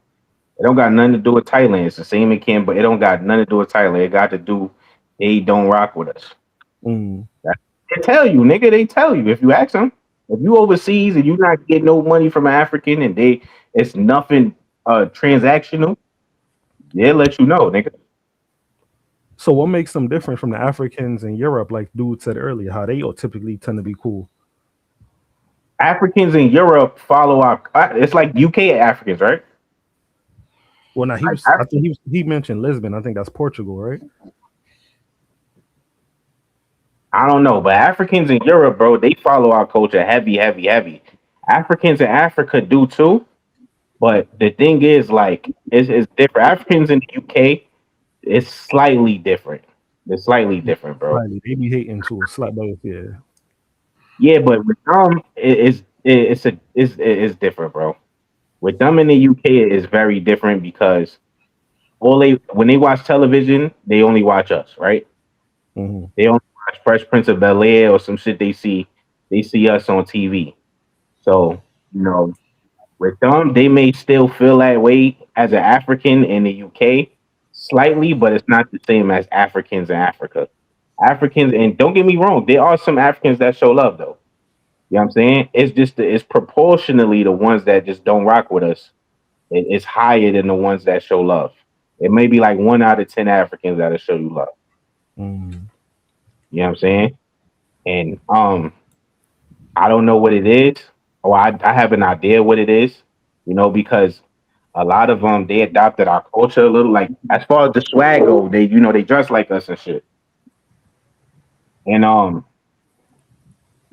It don't got nothing to do with Thailand. It's the same in Canada, but it don't got nothing to do with Thailand. It got to do they don't rock with us. They tell you, nigga. They tell you if you ask them. If you overseas and you not getting no money from an African and it's nothing transactional, they'll let you know, nigga. So what makes them different from the Africans in Europe, like dude said earlier, how they typically tend to be cool? Africans in Europe follow our. It's like UK Africans, right? Well, now I think he mentioned Lisbon. I think that's Portugal, right? I don't know, but Africans in Europe, bro, they follow our culture heavy, heavy, heavy. Africans in Africa do too, but the thing is, like, it's different. Africans in the UK, it's slightly different. It's slightly different, bro. Right. They be hating too. Slap both, yeah. Yeah, but with them, it's different, bro. With them in the UK, it is very different because when they watch television, they only watch us, right? Mm-hmm. They only watch Fresh Prince of Bel Air or some shit. They see us on TV. So with them, they may still feel that way as an African in the UK, slightly, but it's not the same as Africans in Africa. Africans, and don't get me wrong, there are some Africans that show love though. You know what I'm saying? It's just it's proportionally the ones that just don't rock with us. It's higher than the ones that show love. It may be like 1 out of 10 Africans that'll show you love. Mm. You know what I'm saying? And I don't know what it is, or I have an idea what it is, because a lot of them they adopted our culture a little. Like as far as the swag go, they they dress like us and shit. And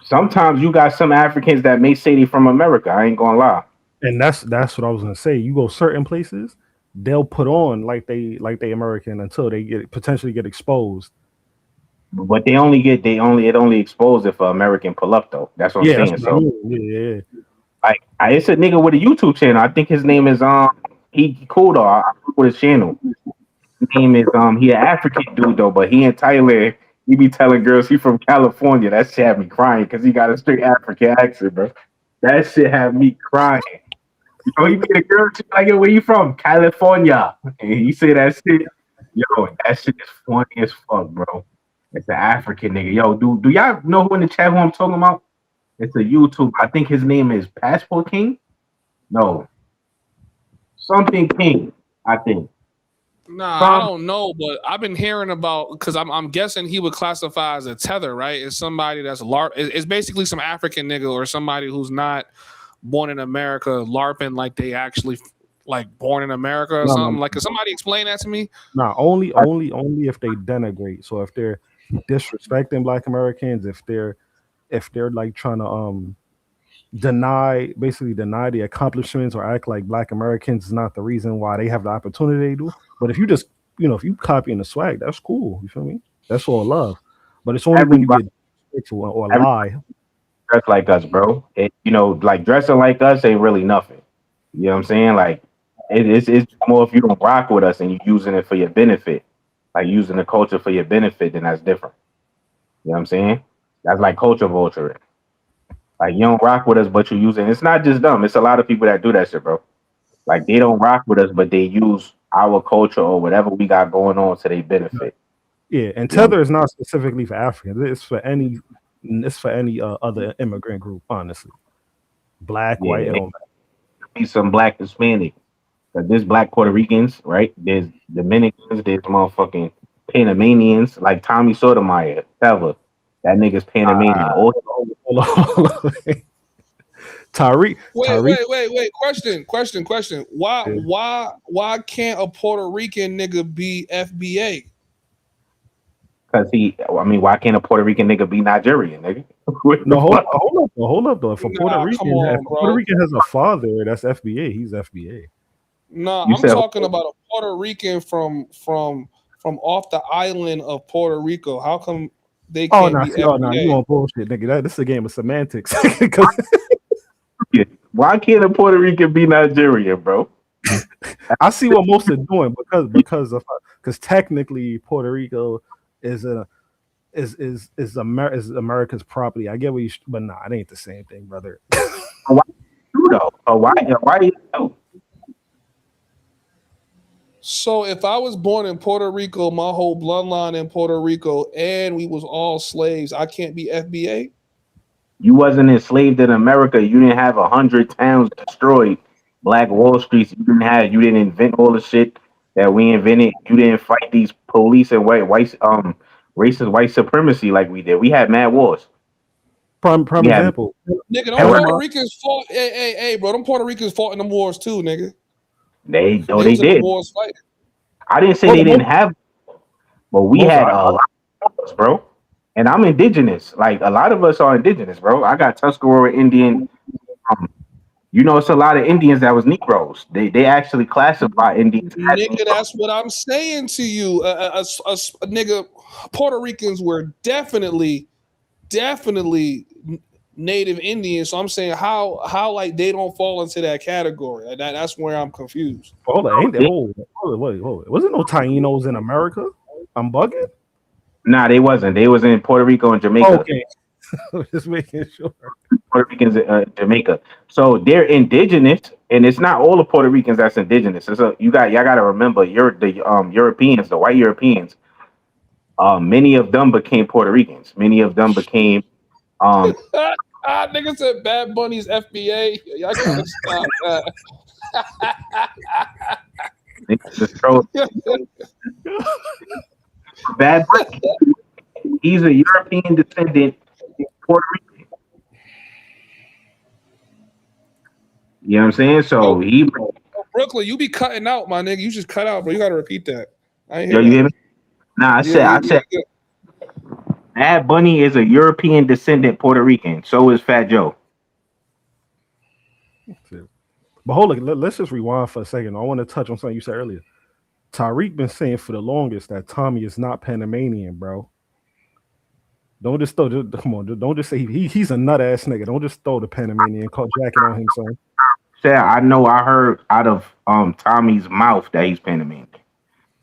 sometimes you got some Africans that may say they from America. I ain't gonna lie. And that's what I was gonna say. You go certain places, they'll put on like they American until they potentially get exposed. But it only exposed if an American pull up though. That's what I'm saying. So yeah. Like it's a nigga with a YouTube channel. I think his name is he cool though. I fuck with his channel. His name is he an African dude though, but he in Thailand. He be telling girls he from California. That shit had me crying because he got a straight African accent, bro. That shit had me crying. He be a girl shit like, yo, where you from? California. And he say that shit. Yo, that shit is funny as fuck, bro. It's an African nigga. Yo, do y'all know who in the chat who I'm talking about? It's a YouTube. I think his name is Passport King. No, something King. I think. Nah, I don't know, but I've been hearing about because I'm guessing he would classify as a tether, right? It's somebody that's LARP. It's basically some African nigga or somebody who's not born in America, LARPing like they actually like born in America or something. Like, could somebody explain that to me? Nah, only if they denigrate. So if they're disrespecting Black Americans, if they're like trying to deny the accomplishments or act like Black Americans is not the reason why they have the opportunity they do. But if you just if you copying the swag, that's cool. You feel me? That's all love. But it's only when you get or lie. Dress like us, bro. Like dressing like us ain't really nothing. You know what I'm saying? Like it's more if you don't rock with us and you're using it for your benefit, like using the culture for your benefit, then that's different. You know what I'm saying? That's like culture vulturing. Like you don't rock with us, but you're using. It's not just them. It's a lot of people that do that shit, bro. Like they don't rock with us, but they use our culture or whatever we got going on to their benefit. Yeah, and tether is not specifically for Africans. It's for any other immigrant group. Honestly, black, white, it don't matter. Be some Black Hispanic. But there's Black Puerto Ricans, right? There's Dominicans. There's motherfucking Panamanians, like Tommy Sotomayor, ever. That nigga's Panamanian. Tariq. Wait. Question. Why can't a Puerto Rican nigga be FBA? Because why can't a Puerto Rican nigga be Nigerian, nigga? No, hold up though. If a Puerto Rican has a father, that's FBA. He's FBA. No, I'm talking about a Puerto Rican from off the island of Puerto Rico. How come they can't be FBA? No, you on bullshit, nigga. This is a game of semantics. Why can't a Puerto Rican be Nigerian, bro? I see what most are doing because technically Puerto Rico is America's property. I get what you, but nah, it ain't the same thing, brother. Why though? Why? So if I was born in Puerto Rico, my whole bloodline in Puerto Rico, and we was all slaves, I can't be FBA? You wasn't enslaved in America. You didn't have 100 towns destroyed. Black Wall Streets. You didn't invent all the shit that we invented. You didn't fight these police and racist white supremacy like we did. We had mad wars. Prime We had example. Nigga, them Hell, Puerto Ricans fought. Hey, bro, them Puerto Ricans fought in them wars too, nigga. they was in the did. wars fighting. I didn't say they didn't have, but we had a lot of wars, bro. And I'm indigenous. Like a lot of us are indigenous, bro. I got Tuscarora Indian. It's a lot of Indians that was Negroes. They actually classify Indians as Nigga, Negroes. that's what I'm saying to you. Nigga, Puerto Ricans were definitely native Indians. So I'm saying how like they don't fall into that category. That's where I'm confused. Hold on, ain't there? Wait. Wasn't no Tainos in America? I'm bugging. Nah, they wasn't. They was in Puerto Rico and Jamaica. Okay, just making sure. Puerto Ricans, Jamaica. So they're indigenous, and it's not all the Puerto Ricans that's indigenous. Y'all got to remember, Europeans, the white Europeans. Many of them became Puerto Ricans. Many of them became. Nigga said Bad Bunny's FBA. Y'all gotta stop that. Bad Bunny. He's a European descendant, Puerto Rican. You know what I'm saying? So Brooklyn, you be cutting out, my nigga. You just cut out, bro. You gotta repeat that. I ain't you hear me? Nah, I said Bad Bunny is a European descendant Puerto Rican. So is Fat Joe. But hold on, let's just rewind for a second. I want to touch on something you said earlier. Tariq been saying for the longest that Tommy is not Panamanian, bro. Don't just don't just say he's a nut ass nigga. Don't just throw the Panamanian jacket on him, son. I know I heard out of Tommy's mouth that he's Panamanian.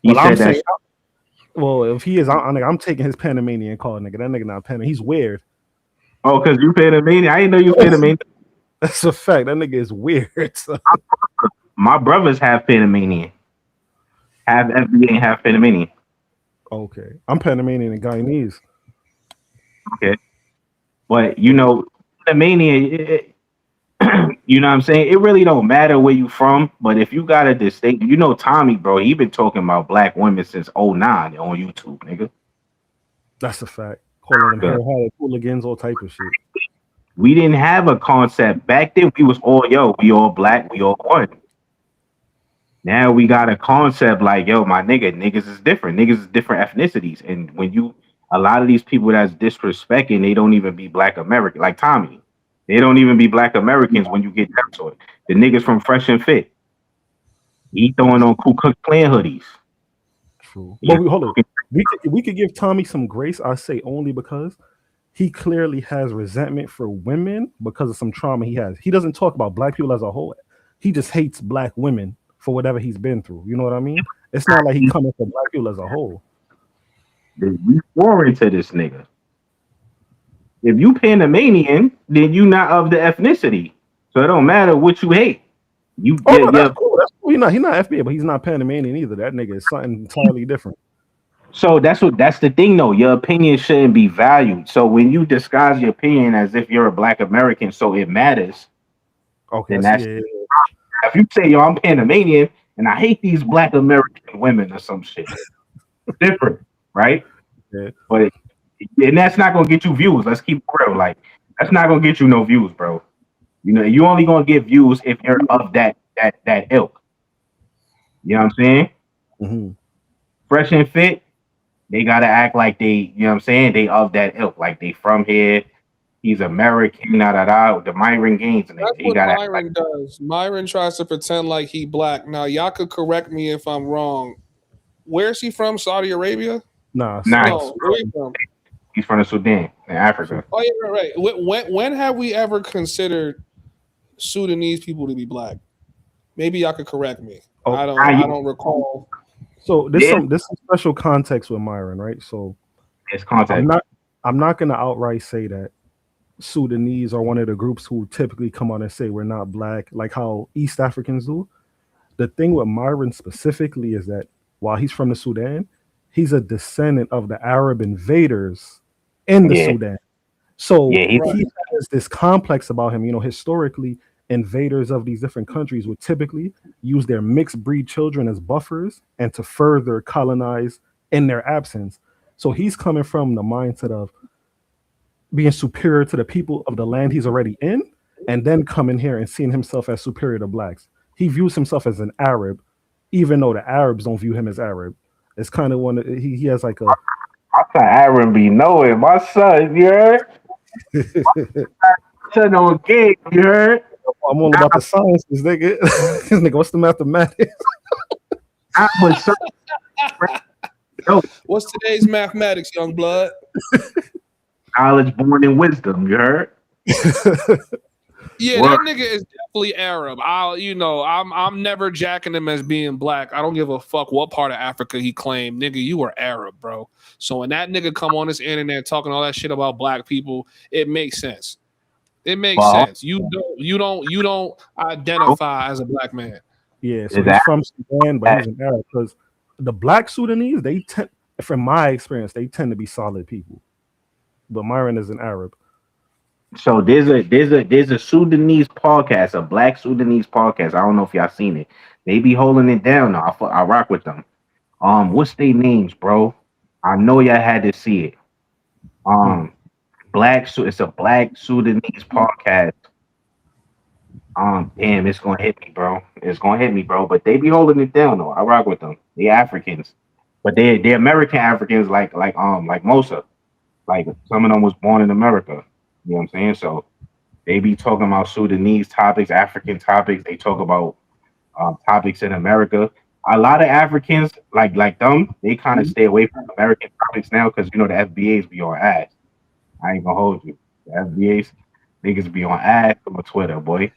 If he is, I'm taking his Panamanian call, nigga. That nigga not Panamanian. He's weird. Oh, because you Panamanian? I didn't know you Panamanian. That's a fact. That nigga is weird. My brothers have Panamanian. Have FBA and have Panamanian. Okay. I'm Panamanian and Guyanese. Okay. But, Panamanian, you know what I'm saying? It really don't matter where you from, but if you got a distinct, Tommy, bro, he been talking about black women since 2009 on YouTube, nigga. That's a fact. Calling them hooligans, all type of shit. We didn't have a concept. Back then, we was we all black, we all one. Now we got a concept like, my niggas is different. Niggas is different ethnicities. And when a lot of these people that's disrespecting, they don't even be black American, like Tommy. They don't even be black Americans when you get down to it. The niggas from Fresh and Fit. He throwing on Ku Klux Klan hoodies. True. But hold on. We could give Tommy some grace, I say, only because he clearly has resentment for women because of some trauma he has. He doesn't talk about black people as a whole. He just hates black women for whatever he's been through. You know what I mean? It's not like he coming for black people as a whole. We foreign to this nigga. If you Panamanian, then you not of the ethnicity. So it don't matter what you hate. That's cool. That's cool. He's not FBA, but he's not Panamanian either. That nigga is something entirely different. So that's the thing though. Your opinion shouldn't be valued. So when you disguise your opinion as if you're a black American, so it matters. Okay. Then if you say, I'm Panamanian and I hate these black American women or some shit. Different, right? Yeah. And that's not gonna get you views. Let's keep it real. Like, that's not gonna get you no views, bro. You only gonna get views if you're of that ilk. You know what I'm saying? Mm-hmm. Fresh and Fit, they gotta act like they, you know what I'm saying? They of that ilk, like they from here. He's American, the Myron Gaines. And that's what Myron does. Myron tries to pretend like he black. Now, y'all could correct me if I'm wrong. Where's he from? Saudi Arabia? No, where he from? He's from the Sudan in Africa. Oh yeah, right. When have we ever considered Sudanese people to be black? Maybe y'all could correct me. I don't recall. So there's some special context with Myron, right? So it's context. I'm not gonna outright say that Sudanese are one of the groups who typically come on and say we're not black, like how East Africans do. The thing with Myron specifically is that while he's from the Sudan, he's a descendant of the Arab invaders in the Sudan. So Yeah, he has this complex about him. You know, historically, invaders of these different countries would typically use their mixed breed children as buffers and to further colonize in their absence. So he's coming from the mindset of being superior to the people of the land he's already in, and then coming here and seeing himself as superior to blacks. He views himself as an Arab, even though the Arabs don't view him as Arab. It's kind of one. He has like a. I can Aaron be knowing my son. You heard? Son on game. You heard? I'm all about the sciences, nigga. Nigga, what's the mathematics? What's today's mathematics, young blood? Knowledge born in wisdom. You heard? Yeah, that nigga is definitely Arab. I'm never jacking him as being black. I don't give a fuck what part of Africa he claimed. Nigga, you are Arab, bro. So when that nigga come on this internet talking all that shit about black people, it makes sense. It makes sense. You don't identify as a black man. Yeah, so he's from Sudan, but he's an Arab because the black Sudanese, they tend, from my experience, they tend to be solid people. But Myron is an Arab. So there's a Sudanese podcast, a black Sudanese podcast. I don't know if y'all seen it. They be holding it down. I rock with them. What's their names, bro? I know y'all had to see it. It's a black Sudanese podcast. Damn, it's gonna hit me, bro. It's gonna hit me, bro. But they be holding it down though. I rock with them. They Africans, but they're American Africans, like Mosa. Like some of them was born in America. You know what I'm saying? So they be talking about Sudanese topics, African topics. They talk about topics in America. A lot of Africans, like them, they kind of stay away from American topics now because the FBAs be on ass. I ain't gonna hold you. The FBAs niggas be on ass on Twitter, boy.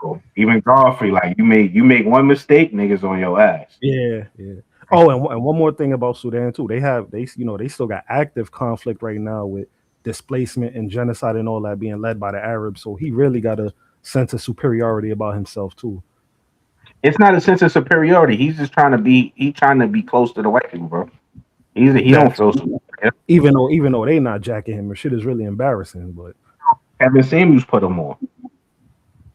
So even Godfrey, like you make one mistake, niggas on your ass. Yeah. Oh, and one more thing about Sudan too. They still got active conflict right now with displacement and genocide and all that being led by the Arabs. So he really got a sense of superiority about himself too. It's not a sense of superiority. He's just trying to be close to the white people, bro. He don't feel superior. Even though they not jacking him, shit is really embarrassing. But Kevin Samuels put him on.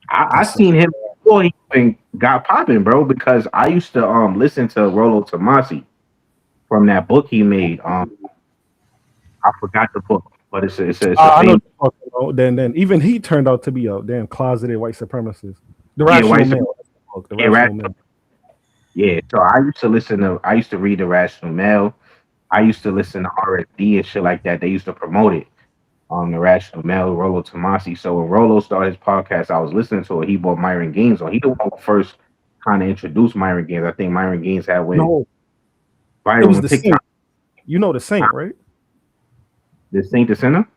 I seen him before he even got popping, bro, because I used to listen to Rollo Tomasi from that book he made. I forgot the book, but it's a then even he turned out to be a damn closeted white supremacist. The Rational Male. Yeah, so I used to read the Rational Male. I used to listen to RSD and shit like that. They used to promote it. The Rational Male, Rollo Tomasi. So when Rollo started his podcast, I was listening to it. He brought Myron Gaines on. He the one who first kind of introduced Myron Gaines. I think Myron Gaines had went viral on TikTok. Saint. You know the Saint, right? The Saint the Sinner?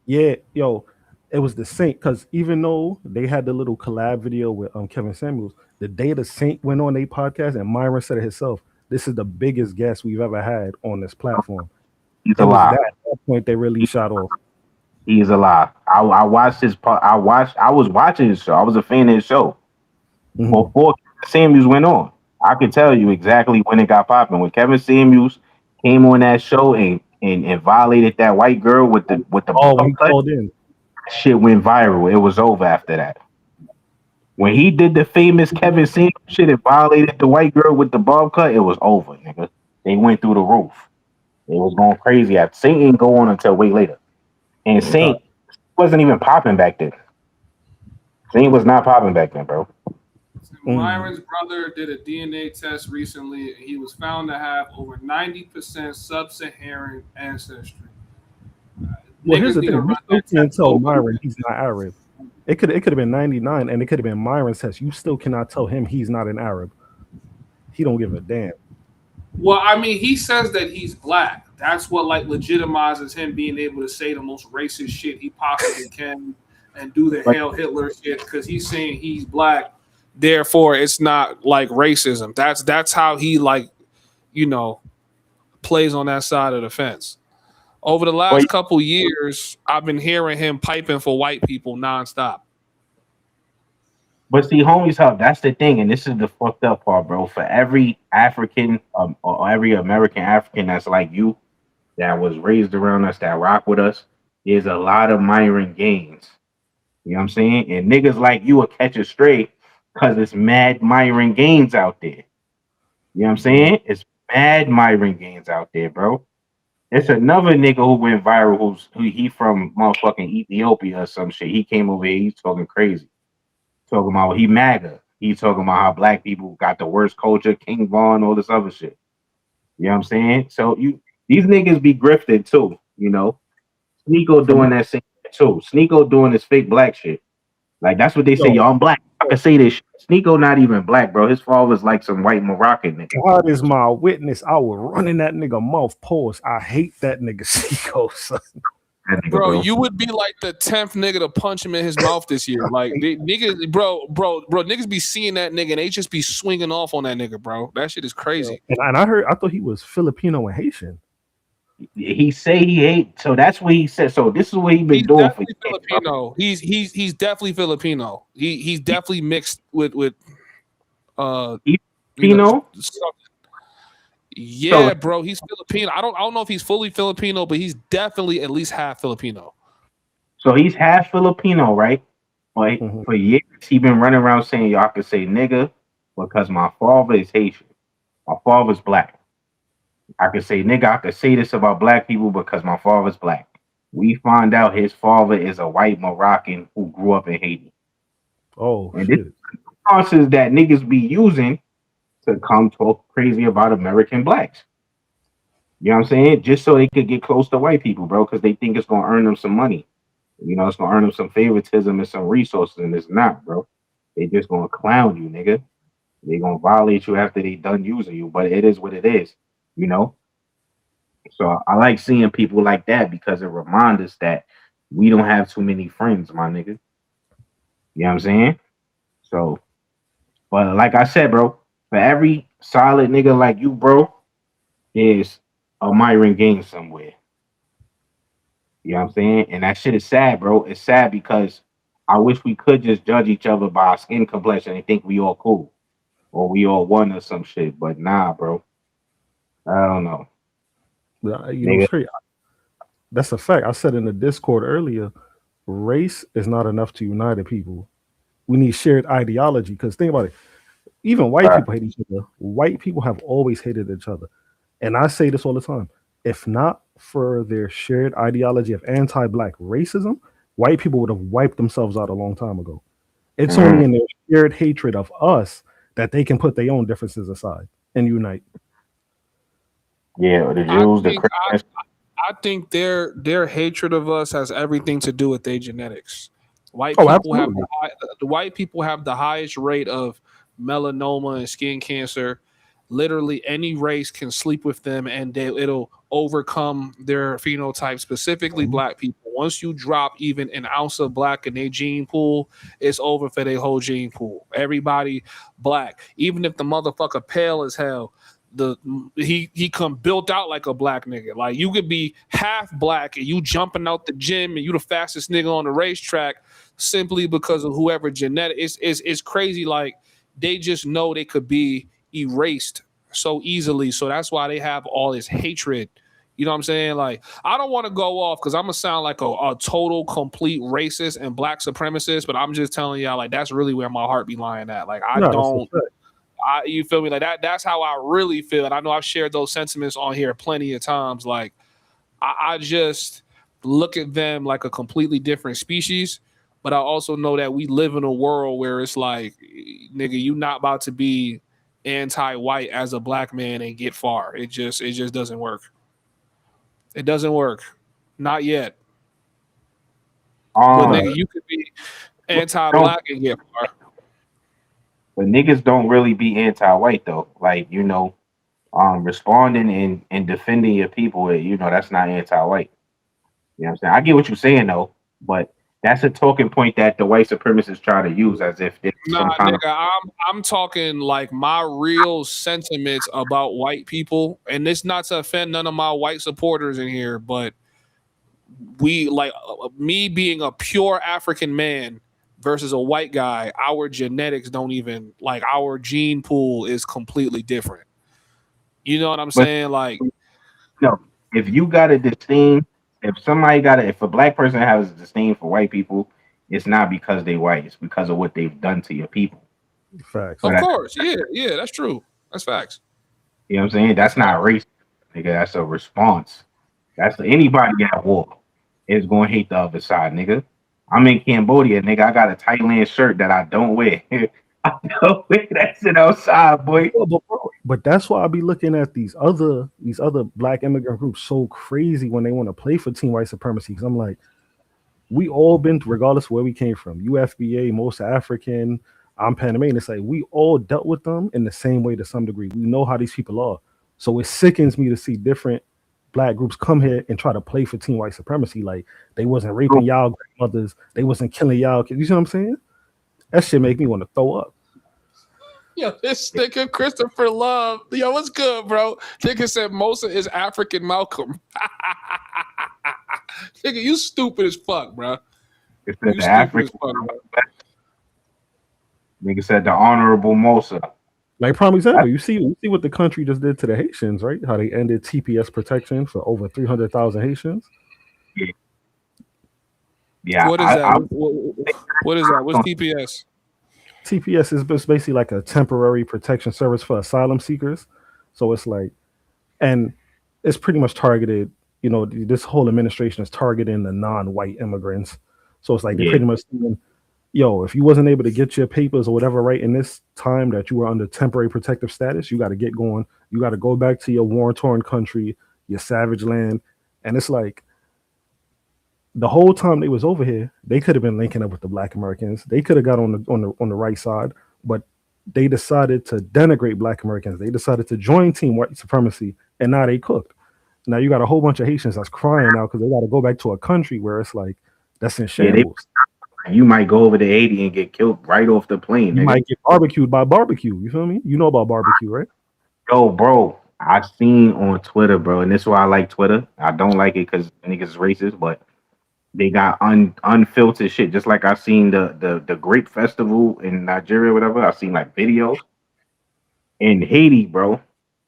Yeah, yo, it was the Saint because even though they had the little collab video with Kevin Samuels, the day the Saint went on their podcast and Myron said it himself, this is the biggest guest we've ever had on this platform. He's a lie. At that point, they really shot off. He's a lie. I watched his. I was watching his show. I was a fan of his show before Kevin Samuels went on. I can tell you exactly when it got popping. When Kevin Samuels came on that show and violated that white girl with the when called in. Shit went viral. It was over after that. When he did the famous Kevin Samuels shit and violated the white girl with the bob cut, it was over, nigga. They went through the roof. It was going crazy. After Saint didn't go on until way later. And Saint wasn't even popping back then. Saint was not popping back then, bro. Myron's brother did a DNA test recently. He was found to have over 90% sub-Saharan ancestry. Well, here's the thing. You can't tell Myron he's not Arab. It could have been 99, and it could have been Myron's test. You still cannot tell him he's not an Arab. He don't give a damn. Well, I mean, he says that he's black. That's what legitimizes him being able to say the most racist shit he possibly can and do the Hail Hitler shit because he's saying he's black. Therefore, it's not racism. That's how he plays on that side of the fence. Over the last couple years, I've been hearing him piping for white people nonstop. But see, Homieshub, that's the thing, and this is the fucked up part, bro. For every African or every American African that's like you, that was raised around us, that rock with us, there's a lot of Myron Gaines. You know what I'm saying? And niggas like you will catch a stray because it's mad Myron Gaines out there. You know what I'm saying? It's mad Myron Gaines out there, bro. It's another nigga who went viral who he from motherfucking Ethiopia or some shit. He came over here, he's talking crazy. Talking about he MAGA. He's talking about how black people got the worst culture, King Von, all this other shit. You know what I'm saying? So these niggas be grifting too, you know. Sneeko doing that same shit too. Sneeko doing this fake black shit. Like that's what they say, y'all. I'm black. I can say this shit. Sneeko not even black, bro. His father's like some white Moroccan nigga. God is my witness. I will run in that nigga mouth. Pause. I hate that nigga Sneeko, son. Bro, you would be like the 10th nigga to punch him in his mouth this year. Like niggas, bro, niggas be seeing that nigga and they just be swinging off on that nigga, bro. That shit is crazy. And I thought he was Filipino and Haitian. He say he ain't. So that's what he said. So this is what he been doing for Filipino. He's definitely Filipino. He's definitely mixed with Filipino. Yeah, so, bro, he's Filipino. I don't know if he's fully Filipino, but he's definitely at least half Filipino. So he's half Filipino, right? But for years he been running around saying y'all can say nigga because my father is Haitian. My father's black. I could say nigga, I could say this about black people because my father's black. We find out his father is a white Moroccan who grew up in Haiti. Oh, and shit. This is responses that niggas be using to come talk crazy about American blacks. You know what I'm saying? Just so they could get close to white people, bro, because they think it's gonna earn them some money. You know, it's gonna earn them some favoritism and some resources, and it's not, bro. They just gonna clown you, nigga. They gonna violate you after they done using you, but it is what it is, you know. So I like seeing people like that because it reminds us that we don't have too many friends, my nigga. You know what I'm saying? So, but like I said, bro, for every solid nigga like you, bro, there's a Myron Gaines somewhere. You know what I'm saying? And that shit is sad, bro. It's sad because I wish we could just judge each other by our skin complexion and think we all cool or we all one or some shit. But nah, bro. I don't know. You know, straight. That's a fact. I said in the Discord earlier, race is not enough to unite the people. We need shared ideology. Because think about it. Even white people hate each other. White people have always hated each other. And I say this all the time. If not for their shared ideology of anti-black racism, white people would have wiped themselves out a long time ago. It's only in their shared hatred of us that they can put their own differences aside and unite. Yeah, the Jews, I think their hatred of us has everything to do with their genetics. White people have the white people have the highest rate of melanoma and skin cancer. Literally, any race can sleep with them, and it'll overcome their phenotype. Specifically, black people. Once you drop even an ounce of black in their gene pool, it's over for their whole gene pool. Everybody black, even if the motherfucker pale as hell. He come built out like a black nigga. Like you could be half black and you jumping out the gym and you the fastest nigga on the racetrack simply because of whoever genetic. It's crazy. Like they just know they could be erased so easily. So that's why they have all this hatred. You know what I'm saying? Like I don't want to go off because I'm gonna sound like a total complete racist and black supremacist, but I'm just telling y'all like that's really where my heart be lying at. Like you feel me? Like that's how I really feel. And I know I've shared those sentiments on here plenty of times. Like I just look at them like a completely different species. But I also know that we live in a world where it's like, nigga, you not about to be anti-white as a black man and get far. It just doesn't work. It doesn't work. Not yet. But nigga, you could be anti-black and get far. But niggas don't really be anti-white though. Like, you know, responding and defending your people, you know, that's not anti-white. You know what I'm saying? I get what you're saying though, but that's a talking point that the white supremacists try to use as if it's some kind nigga, I'm talking like my real sentiments about white people, and it's not to offend none of my white supporters in here, but we like me being a pure African man versus a white guy, our genetics don't even like our gene pool is completely different. You know what I'm saying? Like, no, if you got a distinct if a black person has a disdain for white people, it's not because they white. It's because of what they've done to your people. Facts. Of course, yeah, that's true. That's facts. You know what I'm saying? That's not race, nigga. That's a response. That's anybody at war is going to hate the other side, nigga. I'm in Cambodia, nigga. I got a Thailand shirt that I don't wear. I don't wear that shit outside, boy. But that's why I be looking at these other black immigrant groups so crazy when they want to play for team white supremacy. Because I'm like, we all been, regardless of where we came from, UFBA, most African, I'm Panamanian. It's like we all dealt with them in the same way to some degree. We know how these people are. So it sickens me to see different black groups come here and try to play for team white supremacy. Like they wasn't raping y'all grandmothers, they wasn't killing y'all kids. You see what I'm saying? That shit make me want to throw up. Yo, this nigga Christopher Love. Yo, what's good, bro? Nigga said Mosa is African Malcolm. Nigga, you stupid as fuck, bro. It said the African. Nigga said the honorable Mosa. Like prime example, you see what the country just did to the Haitians, right? How they ended TPS protection for over 300,000 Haitians. Yeah. What is that? What is that? What's TPS? TPS is basically like a temporary protection service for asylum seekers. So it's like, and it's pretty much targeted, you know, this whole administration is targeting the non-white immigrants. So it's like they're pretty much saying, yo, if you wasn't able to get your papers or whatever right in this time that you were under temporary protective status, you got to get going. You got to go back to your war-torn country, your savage land. And it's like, the whole time they was over here, they could have been linking up with the black Americans. They could have got on the right side, but they decided to denigrate black Americans. They decided to join team white supremacy, and now they cooked. Now you got a whole bunch of Haitians that's crying now because they got to go back to a country where it's like that's in shambles. You might go over to Haiti and get killed right off the plane. You might get barbecued by barbecue. You feel me? You know about barbecue, right? Yo, bro, I've seen on Twitter, bro, and this is why I like Twitter. I don't like it because niggas is racist, but they got unfiltered shit. Just like I seen the grape festival in Nigeria, or whatever. I seen like videos in Haiti, bro.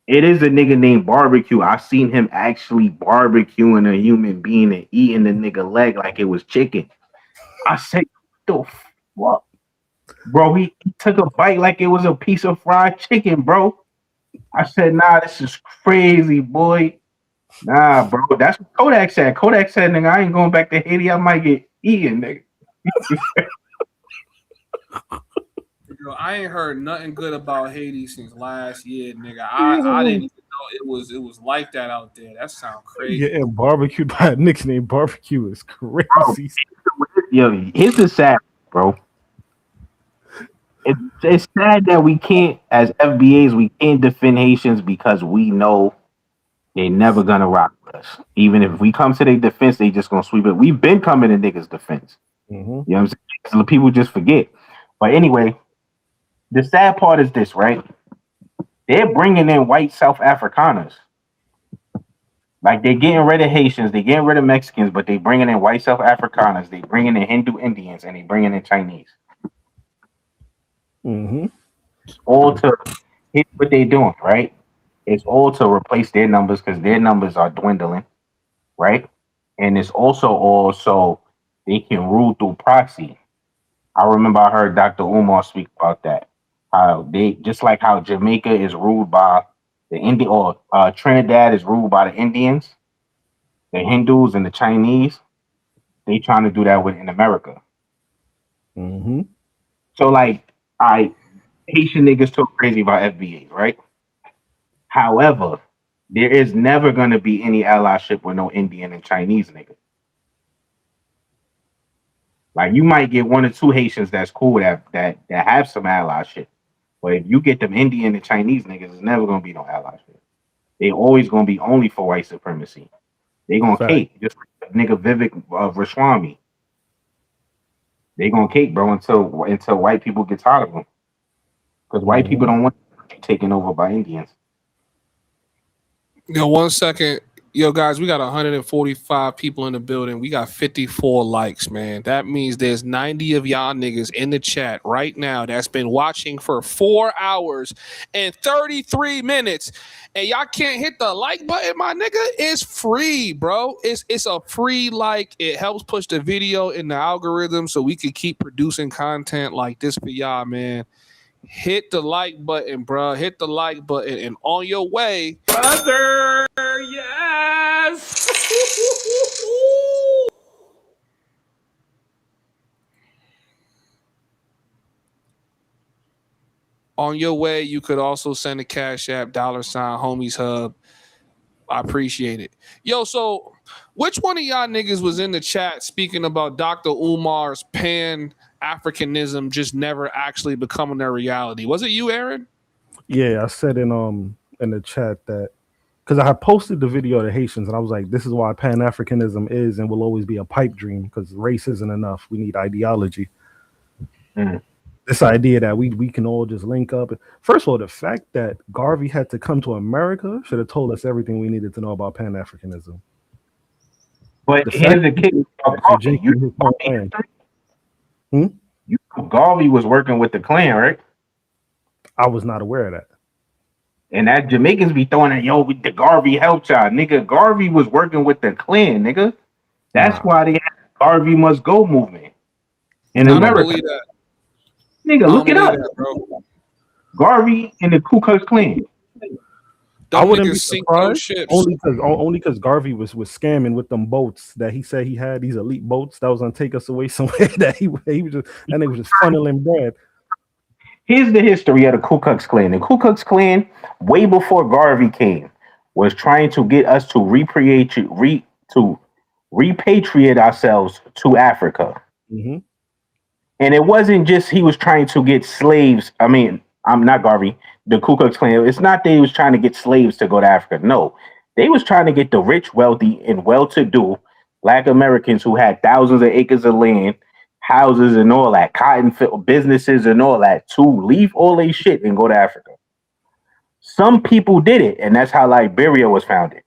It is a nigga named Barbecue. I seen him actually barbecuing a human being and eating the nigga leg like it was chicken. I said, what the fuck, bro? He took a bite like it was a piece of fried chicken, bro. I said, nah, this is crazy, boy. Nah, bro, that's what Kodak said. Kodak said, nigga, I ain't going back to Haiti. I might get eaten, nigga. Yo, I ain't heard nothing good about Haiti since last year, nigga. I didn't even know it was like that out there. That sounds crazy. Yeah, and barbecued by a nigga named Barbecue is crazy. Yo, here's the sad, bro. It's sad that we can't, as FBAs, we can't defend Haitians because we know they never gonna rock with us. Even if we come to their defense, they just gonna sweep it. We've been coming to niggas' defense. You know what I'm saying? So people just forget. But anyway, the sad part is this, right? They're bringing in white South Afrikaners. Like they're getting rid of Haitians, they're getting rid of Mexicans, but they bringing in white South Afrikaners, they bringing in Hindu Indians, and they bringing in Chinese. All to hit what they're doing, right? It's all to replace their numbers because their numbers are dwindling, right? And it's also so they can rule through proxy. I remember I heard Dr. Umar speak about that. How they just like how Jamaica is ruled by the Indian, or Trinidad is ruled by the Indians, the Hindus, and the Chinese. They trying to do that in America. So like, Haitian niggas talk crazy about FBAs, right? However, there is never going to be any allyship with no Indian and Chinese nigga. Like you might get one or two Haitians that's cool that have some allyship, but if you get them Indian and Chinese niggas, it's never going to be no allyship. They always going to be only for white supremacy. They going to cake just like nigga Vivek Ramaswamy. They going to cake, bro, until white people get tired of them, because white people don't want to be taken over by Indians. Yo, 1 second. Yo, guys, we got 145 people in the building. We got 54 likes, man. That means there's 90 of y'all niggas in the chat right now that's been watching for 4 hours and 33 minutes. And y'all can't hit the like button, my nigga. It's free, bro. It's a free like. It helps push the video in the algorithm so we can keep producing content like this for y'all, man. Hit the like button, bro. Hit the like button, and on your way, Brother, yes. on your way, you could also send a Cash App, $Homieshub. I appreciate it. Yo, so which one of y'all niggas was in the chat speaking about Dr. Umar's Pan-Africanism just never actually becoming a reality? Was it you, Aaron? Yeah, I said in the chat that because I had posted the video of the Haitians and I was like, this is why Pan-Africanism is and will always be a pipe dream because race isn't enough. We need ideology. This idea that we can all just link up. First of all, the fact that Garvey had to come to America should have told us everything we needed to know about Pan-Africanism. But here's the kick. You Garvey was working with the Klan, right? I was not aware of that. And that Jamaicans be throwing it, yo, the Garvey helped y'all. Nigga, Garvey was working with the Klan, nigga. That's why they had Garvey Must Go movement in America. Believe that. Nigga, look it up. That, Garvey and the Ku Klux Klan. I wouldn't be surprised only because Garvey was scamming with them boats that he said he had, these elite boats that was gonna take us away somewhere that he was just and they was just funneling bread. Here's the history of the Ku Klux Klan. The Ku Klux Klan, way before Garvey came, was trying to get us to repatriate ourselves to Africa. Mm-hmm. And it wasn't just he was trying to get slaves. I mean, I'm not Garvey, the Ku Klux Klan. It's not that he was trying to get slaves to go to Africa. No, they was trying to get the rich, wealthy, and well-to-do Black Americans who had thousands of acres of land, houses and all that, cotton field businesses and all that, to leave all their shit and go to Africa. Some people did it, and that's how Liberia was founded.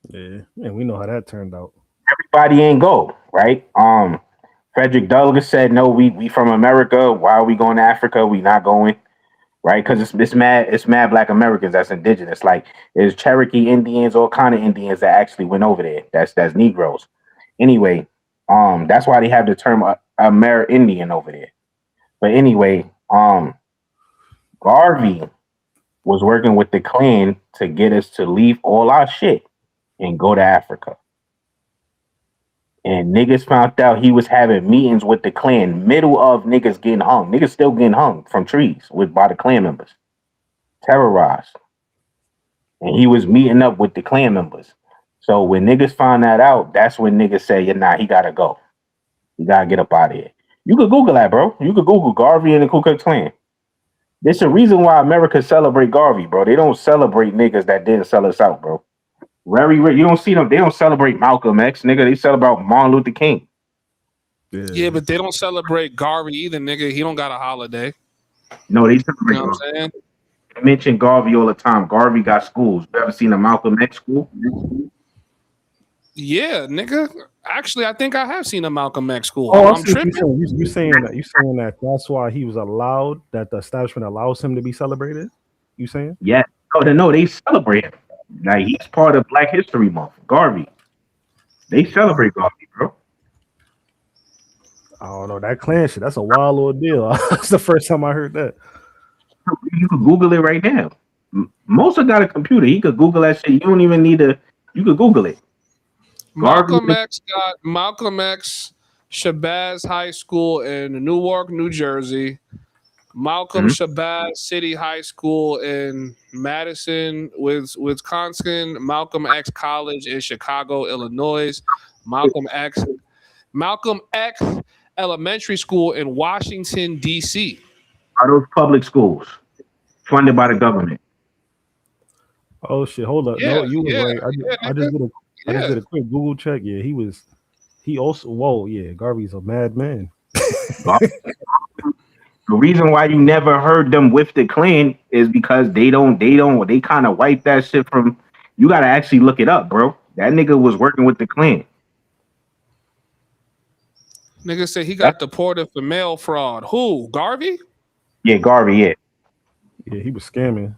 Yeah, and we know how that turned out. Everybody ain't go, right? Frederick Douglass said, no, we from America. Why are we going to Africa? We not going, right? Because it's mad Black Americans that's indigenous. Like there's Cherokee Indians, all kind of Indians that actually went over there. That's Negroes. Anyway, that's why they have the term Amerindian over there. But anyway, Garvey was working with the Klan to get us to leave all our shit and go to Africa. And niggas found out he was having meetings with the Klan, middle of niggas getting hung. Niggas still getting hung from trees by the Klan members, terrorized. And he was meeting up with the Klan members. So when niggas found that out, that's when niggas say, yeah, nah, he gotta go. He gotta get up out of here. You could Google that, bro. You could Google Garvey and the Ku Klux Klan. There's a reason why America celebrate Garvey, bro. They don't celebrate niggas that didn't sell us out, bro. You don't see them. They don't celebrate Malcolm X, nigga. They celebrate Martin Luther King. Yeah, but they don't celebrate Garvey either, nigga. He don't got a holiday. No, they celebrate. You know what I'm saying? I mention Garvey all the time. Garvey got schools. You ever seen a Malcolm X school? Yeah, nigga. Actually, I think I have seen a Malcolm X school. Oh, I'm tripping. You saying that that's why he was allowed, that the establishment allows him to be celebrated? You saying? Yeah. No, they celebrate him. Like he's part of Black History Month. Garvey. They celebrate Garvey, bro. I don't know. That Klan shit, that's a wild ordeal. That's the first time I heard that. You could Google it right now. Mosa got a computer. He could Google that shit. You don't even need to. You could Google it. Malcolm X got Malcolm X Shabazz High School in Newark, New Jersey. Malcolm Shabazz City High School in Madison, Wisconsin. Malcolm X College in Chicago, Illinois. Malcolm X Elementary School in Washington, D.C. Are those public schools funded by the government? Oh shit! Hold up. No, you was right. I just did a quick Google check. Yeah, he also. Whoa, yeah, Garvey's a madman. The reason why you never heard them with the Klan is because they kind of wiped that shit from You gotta actually look it up, bro. That nigga was working with the Klan. Nigga said he got deported for mail fraud. Who? Garvey? Yeah, Garvey. Yeah. Yeah, he was scamming.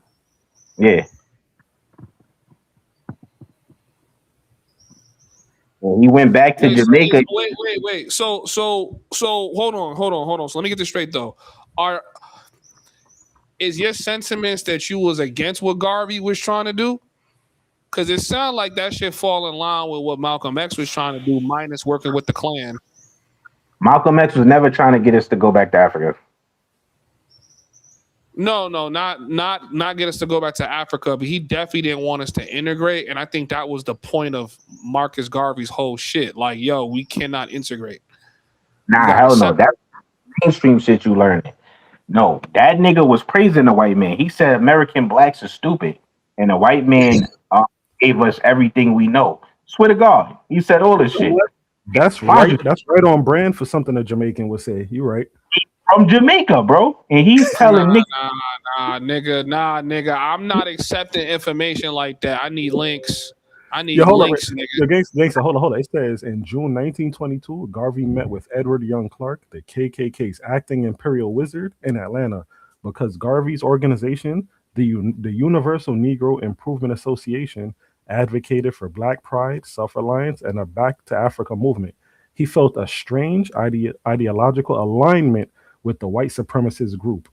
Yeah. Well, he went back to Jamaica. Wait. So hold on. So let me get this straight though. Is your sentiments that you was against what Garvey was trying to do? Because it sounded like that shit fall in line with what Malcolm X was trying to do, minus working with the Klan. Malcolm X was never trying to get us to go back to Africa. No, not get us to go back to Africa, but he definitely didn't want us to integrate, and I think that was the point of Marcus Garvey's whole shit. Like, yo, we cannot integrate. Nah, hell no. That's mainstream shit you learned. No, that nigga was praising the white man. He said American blacks are stupid, and the white man gave us everything we know. Swear to God, he said all this shit. That's right. That's right on brand for something a Jamaican would say. You right. From Jamaica, bro, and he's telling niggas. Nah, nigga. I'm not accepting information like that. I need links. I need links, nigga. Gangsta, hold on. It says in June 1922, Garvey met with Edward Young Clark, the KKK's acting imperial wizard in Atlanta, because Garvey's organization, the Universal Negro Improvement Association, advocated for Black pride, self-reliance, and a Back to Africa movement. He felt a strange ideological alignment with the white supremacist group.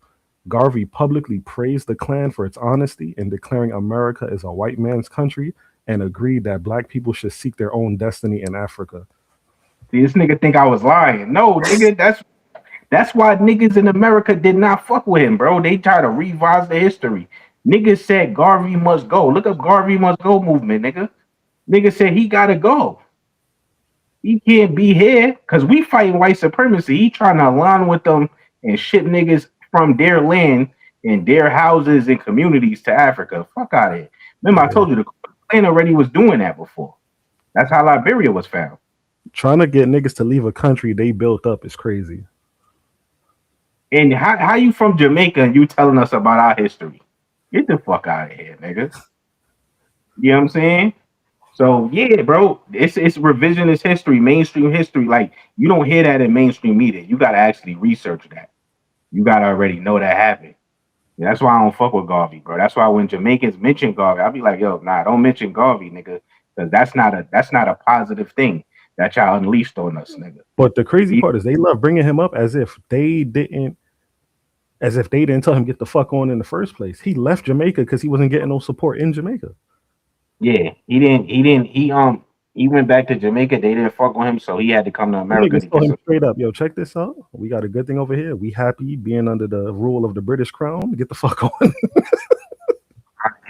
Garvey publicly praised the Klan for its honesty in declaring America is a white man's country and agreed that black people should seek their own destiny in Africa. See, this nigga think I was lying. No, nigga, that's why niggas in America did not fuck with him, bro. They try to revise the history. Niggas said Garvey must go. Look up Garvey must go movement, nigga. Nigga said he gotta go. He can't be here because we fighting white supremacy. He trying to align with them and ship niggas from their land and their houses and communities to Africa. Fuck out of here. Remember, I told you the Klan already was doing that before. That's how Liberia was found. Trying to get niggas to leave a country they built up is crazy. And how you from Jamaica and you telling us about our history? Get the fuck out of here, nigga. You know what I'm saying? So yeah, bro, it's revisionist history, mainstream history. Like, you don't hear that in mainstream media. You gotta actually research that. You gotta already know that happened. Yeah, that's why I don't fuck with Garvey, bro. That's why when Jamaicans mention Garvey, I'll be like, yo, nah, don't mention Garvey, nigga, because that's not a positive thing that y'all unleashed on us, nigga. But the crazy part is they love bringing him up as if they didn't tell him get the fuck on in the first place. He left Jamaica because he wasn't getting no support in Jamaica. Yeah, he went back to Jamaica. They didn't fuck with him, so he had to come to America. Niggas told him straight up, yo, check this out. We got a good thing over here. We happy being under the rule of the British Crown. Get the fuck on.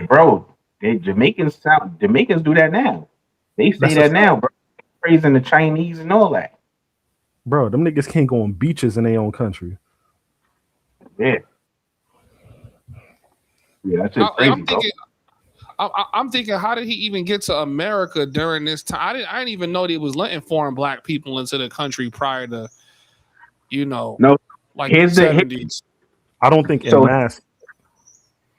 Bro, Jamaicans do that now. They say that now, bro. Praising the Chinese and all that. Bro, them niggas can't go on beaches in their own country. Yeah. Yeah, that's just crazy, bro. I'm thinking, how did he even get to America during this time? I didn't even know they was letting foreign black people into the country prior to, like the 70s. I don't think in mass.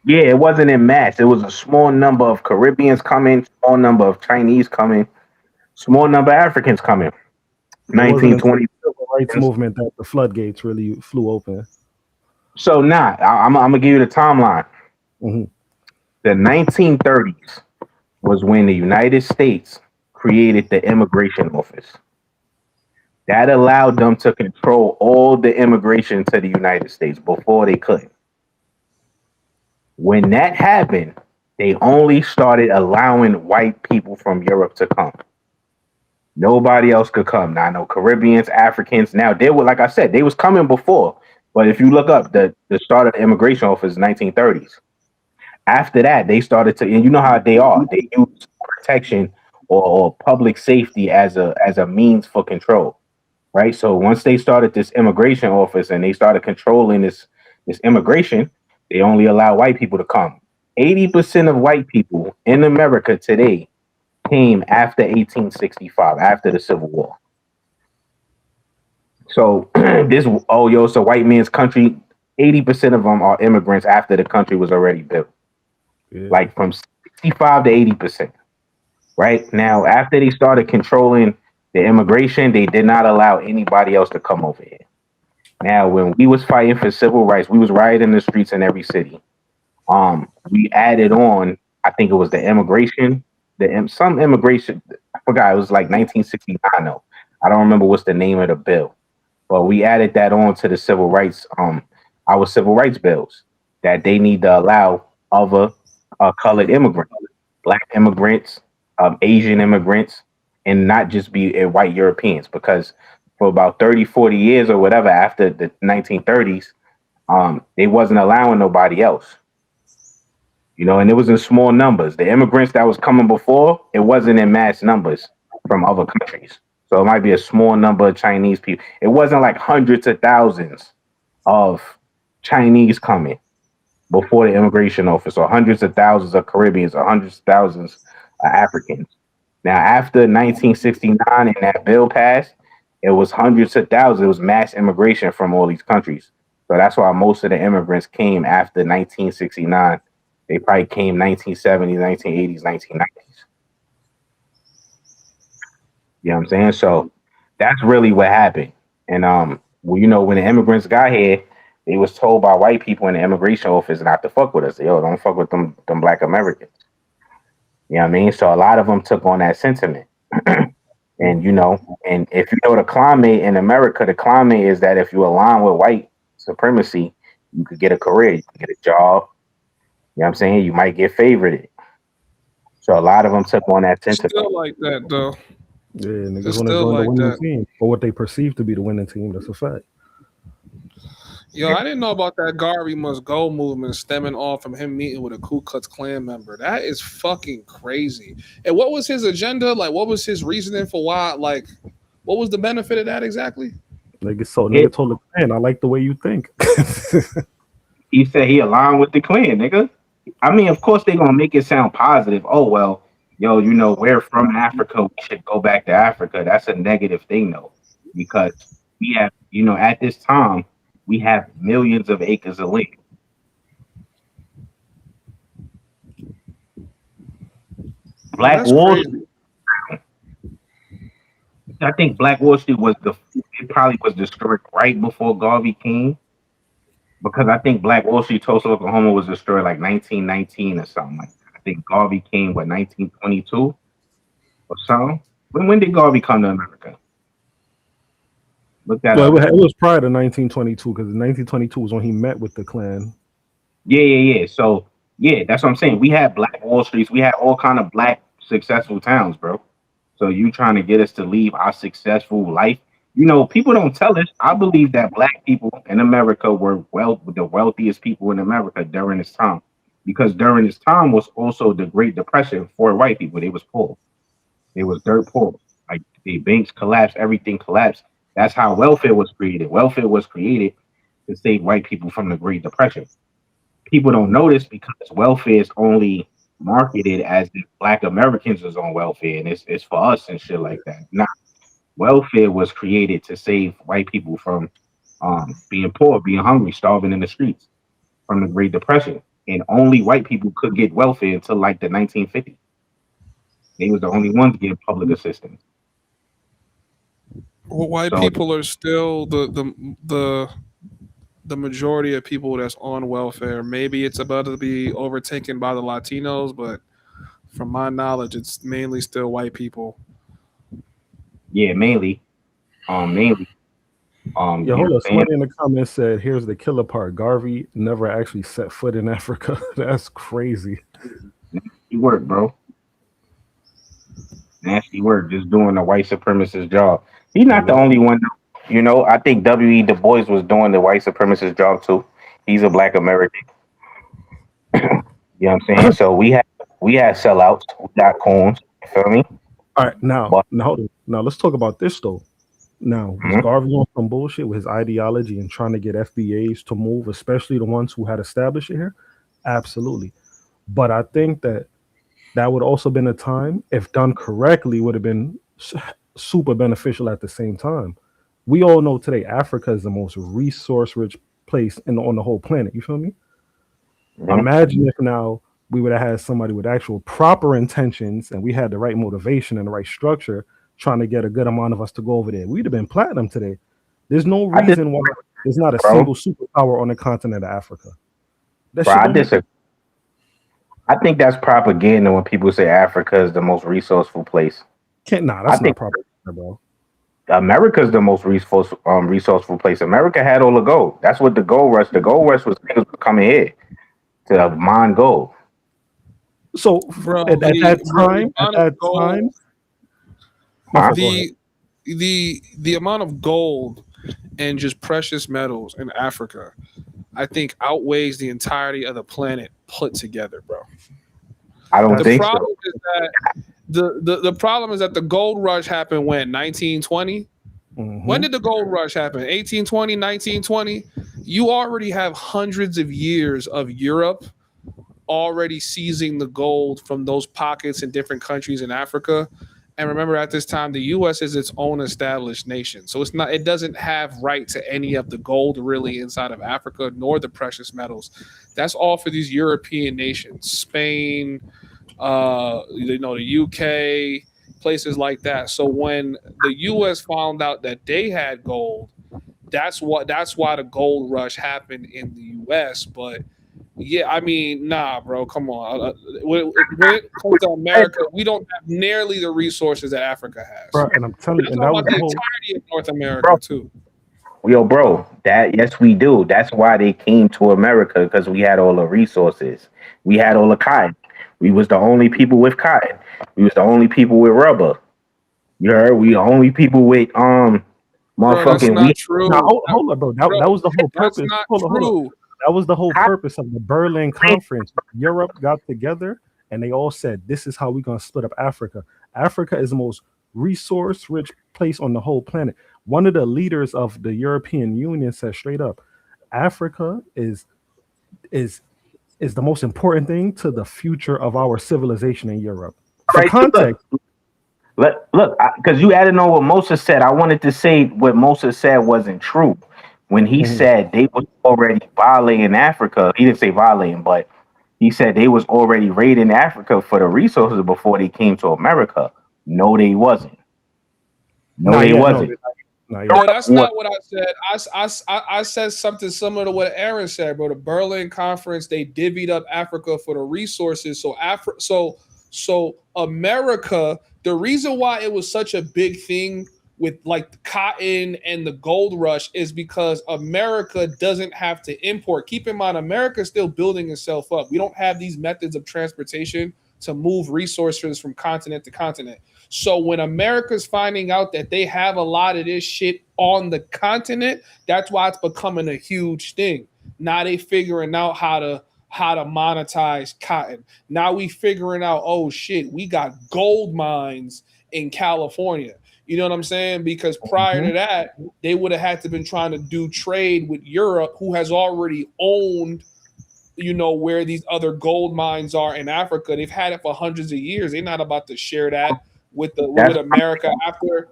Yeah, it wasn't in mass. It was a small number of Caribbeans coming, small number of Chinese coming, small number of Africans coming. 1920 civil rights movement that the floodgates really flew open. So I'm gonna give you the timeline. Mm-hmm. The 1930s was when the United States created the Immigration Office. That allowed them to control all the immigration to the United States before they couldn't. When that happened, they only started allowing white people from Europe to come. Nobody else could come. Now, no Caribbeans, Africans. Now, they were, like I said, they was coming before. But if you look up the start of the Immigration Office, 1930s. After that, they started to, and you know how they are. They use protection or public safety as a means for control, right? So once they started this immigration office and they started controlling this immigration, they only allow white people to come. 80% of white people in America today came after 1865, after the Civil War. So it's a white man's country. 80% of them are immigrants after the country was already built. Yeah. Like from 65 to 80%. Right now, after they started controlling the immigration, they did not allow anybody else to come over here. Now, when we was fighting for civil rights, we was rioting in the streets in every city. We added on, I think it was the immigration, some immigration. I forgot, it was like 1969 though. I don't remember what's the name of the bill, but we added that on to the civil rights, our civil rights bills, that they need to allow other colored immigrants, black immigrants, Asian immigrants, and not just be white Europeans, because for about 30, 40 years or whatever after the 1930s, they wasn't allowing nobody else. You know, and it was in small numbers. The immigrants that was coming before, it wasn't in mass numbers from other countries. So it might be a small number of Chinese people. It wasn't like hundreds of thousands of Chinese coming before the immigration office, or hundreds of thousands of Caribbeans, or hundreds of thousands of Africans. Now, after 1969 and that bill passed, it was hundreds of thousands. It was mass immigration from all these countries. So that's why most of the immigrants came after 1969. They probably came 1970s, 1980s, 1990s. You know what I'm saying? So that's really what happened. And well, you know, when the immigrants got here, they was told by white people in the immigration office not to fuck with us. Yo, don't fuck with them black Americans. You know what I mean? So a lot of them took on that sentiment. And you know, and if you know the climate in America, the climate is that if you align with white supremacy, you could get a career, you could get a job. You know what I'm saying? You might get favorited. So a lot of them took on that sentiment. Still like that though. Yeah, niggas It's want to still join the like winning that. team, or what they perceive to be the winning team. That's a fact. Yo, I didn't know about that Garvey Must Go movement stemming off from him meeting with a Ku Klux Klan member. That is fucking crazy. And what was his agenda? Like, what was his reasoning for why? Like, what was the benefit of that exactly? Nigga told the Klan, I like the way you think. He said he aligned with the Klan, nigga. I mean, of course, they're going to make it sound positive. Oh, well, yo, you know, we're from Africa. We should go back to Africa. That's a negative thing, though, because we have, you know, at this time, we have millions of acres of land. Black Wall Street. I think Black Wall Street it probably was destroyed right before Garvey came. Because I think Black Wall Street, Tulsa, Oklahoma was destroyed like 1919 or something like that. I think Garvey came, 1922 or something? When did Garvey come to America? Look that up. It was prior to 1922, because 1922 was when he met with the Klan. Yeah. So, yeah, that's what I'm saying. We had Black Wall Streets. We had all kind of black successful towns, bro. So you trying to get us to leave our successful life? You know, people don't tell us. I believe that black people in America were the wealthiest people in America during this time, because during this time was also the Great Depression for white people. They was poor. They was dirt poor. Like the banks collapsed, everything collapsed. That's how welfare was created. Welfare was created to save white people from the Great Depression. People don't notice because welfare is only marketed as if black Americans is on welfare and it's for us and shit like that. Nah. Welfare was created to save white people from being poor, being hungry, starving in the streets from the Great Depression. And only white people could get welfare until like the 1950s. They was the only ones getting public assistance. Well, white people are still the majority of people that's on welfare. Maybe it's about to be overtaken by the Latinos, but from my knowledge, it's mainly still white people. Yeah, mainly. Yeah, hold on. Somebody in the comments said, "Here's the killer part: Garvey never actually set foot in Africa." That's crazy. Nasty work, bro. Nasty work. Just doing the white supremacist job. He's not the only one. You know, I think W.E. Du Bois was doing the white supremacist job too. He's a black American. You know what I'm saying? So we had sellouts, we got coons. You feel me? All right, now let's talk about this though. Now, was Garvey on some bullshit with his ideology and trying to get FBAs to move, especially the ones who had established it here? Absolutely. But I think that would also been a time, if done correctly, would have been super beneficial at the same time. We all know today Africa is the most resource-rich place on the whole planet. You feel me? Imagine if now we would have had somebody with actual proper intentions, and we had the right motivation and the right structure, trying to get a good amount of us to go over there, we'd have been platinum today. There's no reason why there's not a single superpower on the continent of Africa. That Bro, shit I don't make disagree. I think that's propaganda when people say Africa is the most resourceful place. That's not propaganda, bro. America is the most resourceful place. America had all the gold. That's what the gold rush. The gold rush was niggas coming here to mine gold. So Bro, at that time, the amount of gold and just precious metals in Africa, I think outweighs the entirety of the planet put together, bro. I don't think so. Is that the problem is that the gold rush happened when 1920. When did the gold rush happen? 1820, 1920. You already have hundreds of years of Europe already seizing the gold from those pockets in different countries in Africa. And remember, at this time, the U.S. is its own established nation. So it doesn't have right to any of the gold really inside of Africa, nor the precious metals. That's all for these European nations, Spain, the UK, places like that. So when the U.S. found out that they had gold, that's why the gold rush happened in the U.S. But yeah, I mean, nah, bro, come on. When it comes to America, we don't have nearly the resources that Africa has. Bro, and I'm telling you, and that was the entirety of North America too. Bro, yes, we do. That's why they came to America, because we had all the resources. We had all the cotton. We was the only people with cotton. We was the only people with rubber. You heard? We the only people with motherfucking. Bro, that's not true. Now, hold on, bro. That was the whole purpose. That's not hold on. That was the whole purpose of the Berlin Conference. Europe got together and they all said, "This is how we're gonna split up Africa." Africa is the most resource-rich place on the whole planet. One of the leaders of the European Union said straight up, "Africa is the most important thing to the future of our civilization in Europe." For context. Look, because you added on what Moses said. I wanted to say what Moses said wasn't true. When he said they was already violating Africa, he didn't say violating, but he said they was already raiding Africa for the resources before they came to America. No, they wasn't. No, they wasn't. No, that's not what I said. I said something similar to what Aaron said, bro. The Berlin Conference, they divvied up Africa for the resources. So America, the reason why it was such a big thing with like the cotton and the gold rush is because America doesn't have to import. Keep in mind, America is still building itself up. We don't have these methods of transportation to move resources from continent to continent. So when America's finding out that they have a lot of this shit on the continent, that's why it's becoming a huge thing. Now they figuring out how to monetize cotton. Now we figuring out, oh shit, we got gold mines in California. You know what I'm saying? Because prior to that, they would have had to been trying to do trade with Europe, who has already owned, where these other gold mines are in Africa. They've had it for hundreds of years. They're not about to share that with America after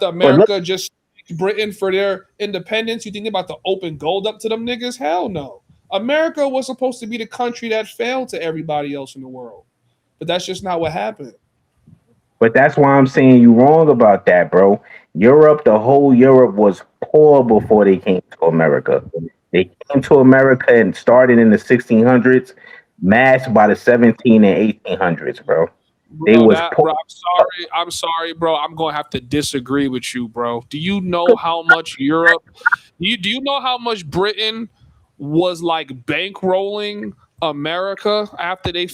America just Britain for their independence. You think they're about to open gold up to them niggas? Hell no. America was supposed to be the country that failed to everybody else in the world. But that's just not what happened. But that's why I'm saying you wrong about that, bro. The whole Europe was poor before they came to America. They came to America and started in the 1600s, massed by the 17 and 1800s, bro. Bro, I'm sorry, bro. I'm going to have to disagree with you, bro. Do you know how much Europe, do you know how much Britain was like bankrolling America after they,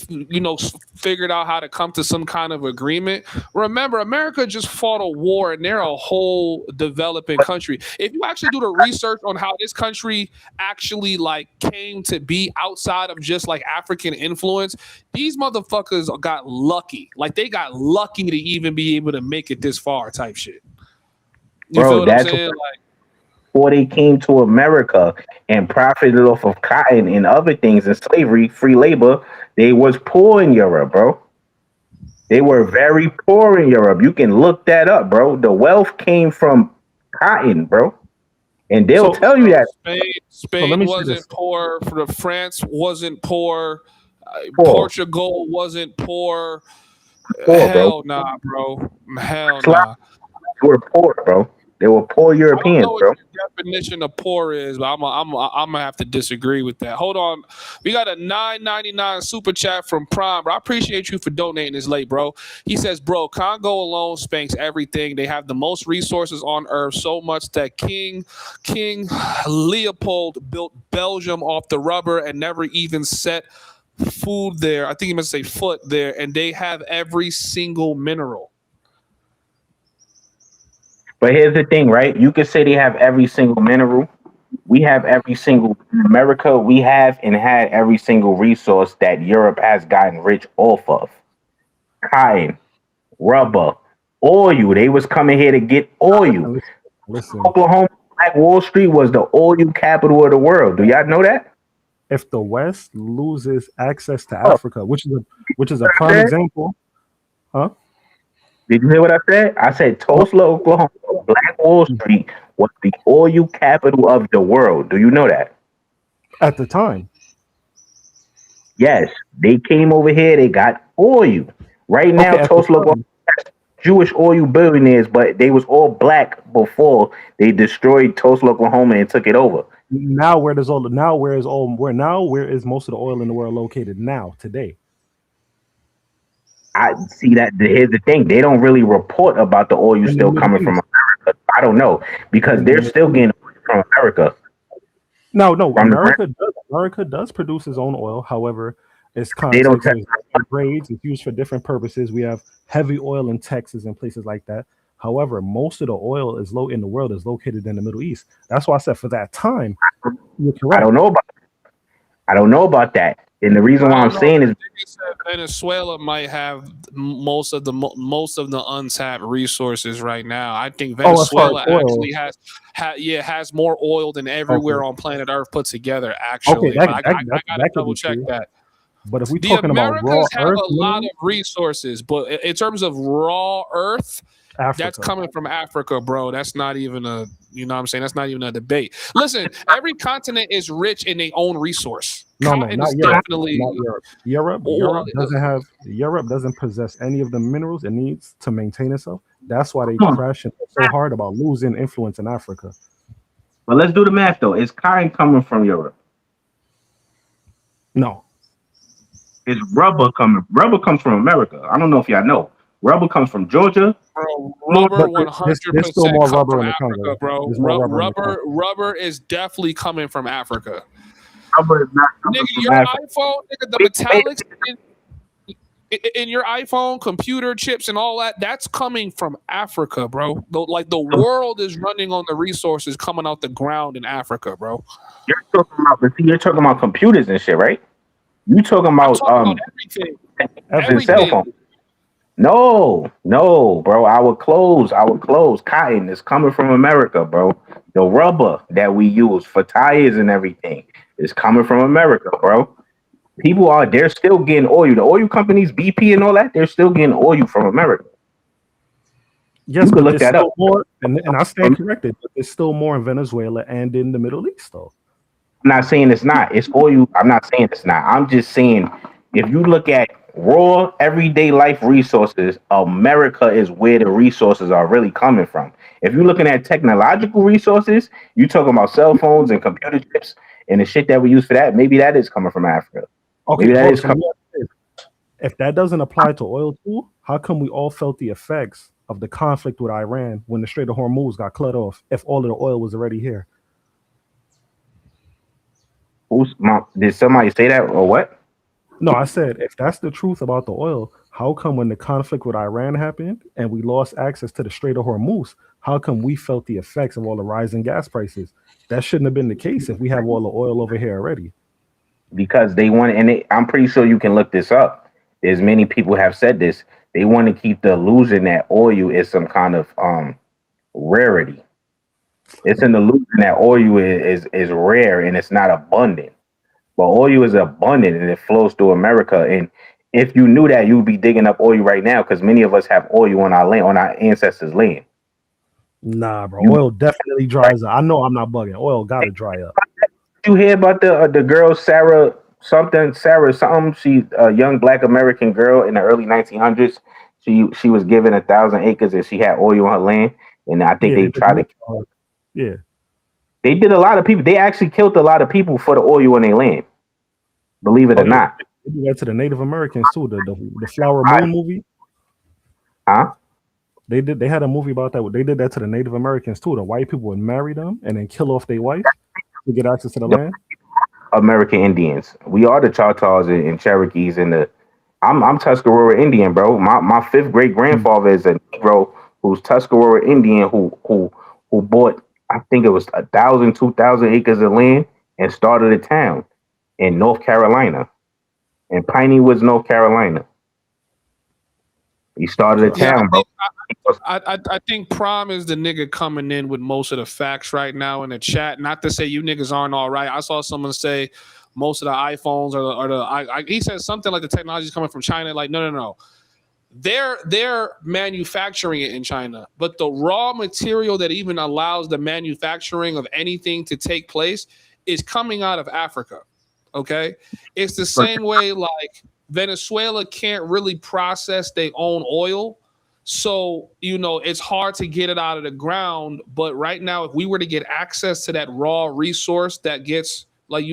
figured out how to come to some kind of agreement? Remember, America just fought a war and they're a whole developing country. If you actually do the research on how this country actually like came to be outside of just like African influence, these motherfuckers got lucky. Like they got lucky to even be able to make it this far type shit. You feel what I'm saying? Before they came to America and profited off of cotton and other things and slavery, free labor, they was poor in Europe, bro. They were very poor in Europe. You can look that up, bro. The wealth came from cotton, bro. and they'll tell you that Spain wasn't poor. France wasn't poor. Poor. Portugal wasn't poor. Poor, Hell bro. nah, bro. Hell nah. They were poor, bro. They were poor Europeans, I don't know bro. what your definition of poor is, but I'm gonna have to disagree with that. Hold on, we got a $9.99 super chat from Prime. Bro, I appreciate you for donating this late, bro. He says, "Bro, Congo alone spanks everything. They have the most resources on Earth, so much that King Leopold built Belgium off the rubber and never even set food there. I think he must say foot there, and they have every single mineral." But here's the thing, right? You could say they have every single mineral. We have every single in America. We have and had every single resource that Europe has gotten rich off of. Cotton, rubber, oil. They was coming here to get oil. Listen. Oklahoma, Black Wall Street was the oil capital of the world. Do y'all know that? If the West loses access to Africa, which is a prime example, huh? Did you hear what I said? I said Tulsa, Oklahoma, Black Wall Street was the oil capital of the world. Do you know that? At the time. Yes. They came over here, they got oil. Right now, Tulsa, Oklahoma has Jewish oil billionaires, but they was all black before they destroyed Tulsa, Oklahoma and took it over. Now where is most of the oil in the world located now, today? I see that. Here's the thing: they don't really report about the oil still coming from America. I don't know because they're still getting oil from America. No, America does produce its own oil. However, it's concentrated grades. It's used for different purposes. We have heavy oil in Texas and places like that. However, most of the oil in the world is located in the Middle East. That's why I said for that time, you're correct. I don't know about that. And the reason why I'm saying is Venezuela might have most of the untapped resources right now. I think Venezuela actually has more oil than everywhere on planet Earth put together. Actually, I gotta double check that. But if we're talking about raw have earth, a lot of resources, but in terms of raw earth, that's coming from Africa, bro. That's not even a, you know what I'm saying? That's not even a debate. Listen, every continent is rich in their own resource. No, not Europe. Not Europe. Europe doesn't possess any of the minerals it needs to maintain itself. That's why they crash so hard about losing influence in Africa. But let's do the math though. Is cotton coming from Europe? No. Is rubber coming? Rubber comes from America. I don't know if y'all know. Rubber comes from Georgia. Bro, rubber 100% comes from Africa, bro. Rubber is definitely coming from Africa. Rubber is not coming from your Africa. iPhone, the metallics in your iPhone, computer chips and all that, that's coming from Africa, bro. Like the world is running on the resources coming out the ground in Africa, bro. You're talking about computers and shit, right? You talking about everything. Cell phone. No, bro. Our clothes, cotton is coming from America, bro. The rubber that we use for tires and everything is coming from America, bro. They're still getting oil. The oil companies, BP and all that, they're still getting oil from America. Yes, but look that up. More, and I stand corrected, but there's still more in Venezuela and in the Middle East, though. I'm not saying it's not. It's oil. I'm not saying it's not. I'm just saying if you look at raw everyday life resources, America is where the resources are really coming from. If you're looking at technological resources, you're talking about cell phones and computer chips and the shit that we use for that. Maybe that is coming from Africa. Okay, maybe that is coming. If that doesn't apply to oil too, how come we all felt the effects of the conflict with Iran when the Strait of Hormuz got cut off? If all of the oil was already here. Did somebody say that or what? No, I said if that's the truth about the oil, how come when the conflict with Iran happened and we lost access to the Strait of Hormuz, how come we felt the effects of all the rising gas prices? That shouldn't have been the case if we have all the oil over here already. Because they want, and I'm pretty sure you can look this up. As many people have said this, they want to keep the illusion that oil is some kind of rarity. It's an illusion that oil is rare and it's not abundant. But oil is abundant and it flows through America. And if you knew that, you would be digging up oil right now because many of us have oil on our land, on our ancestors' land. Nah, bro. Oil definitely dries up. I know I'm not bugging. Oil gotta dry up. You hear about the girl Sarah something? Sarah something. She a young Black American girl in the early 1900s. She was given 1,000 acres and she had oil on her land. And I think Yeah, they tried to. yeah. They did a lot of people. They actually killed a lot of people for the oil on their land. Believe it Oh or yeah. not. They do that to the Native Americans too. The Flower I, Moon movie. huh? They had a movie about that. They did that to the Native Americans too. The white people would marry them and then kill off their wife to get access to the land. American Indians. We are the Choctaws and Cherokees and the. I'm Tuscarora Indian, bro. My fifth great grandfather is a Negro who's Tuscarora Indian who bought, I think it was 1,000, 2,000 acres of land and started a town in North Carolina, in Piney Woods, North Carolina. He started a Okay. Yeah, town, bro. I think Prime is the nigga coming in with most of the facts right now in the chat. Not to say you niggas aren't all right. I saw someone say most of the iPhones he said something like the technology is coming from China. Like, no. They're manufacturing it in China, but the raw material that even allows the manufacturing of anything to take place is coming out of Africa. Okay, it's the same way like Venezuela can't really process their own oil. So, it's hard to get it out of the ground. But right now, if we were to get access to that raw resource that gets, like,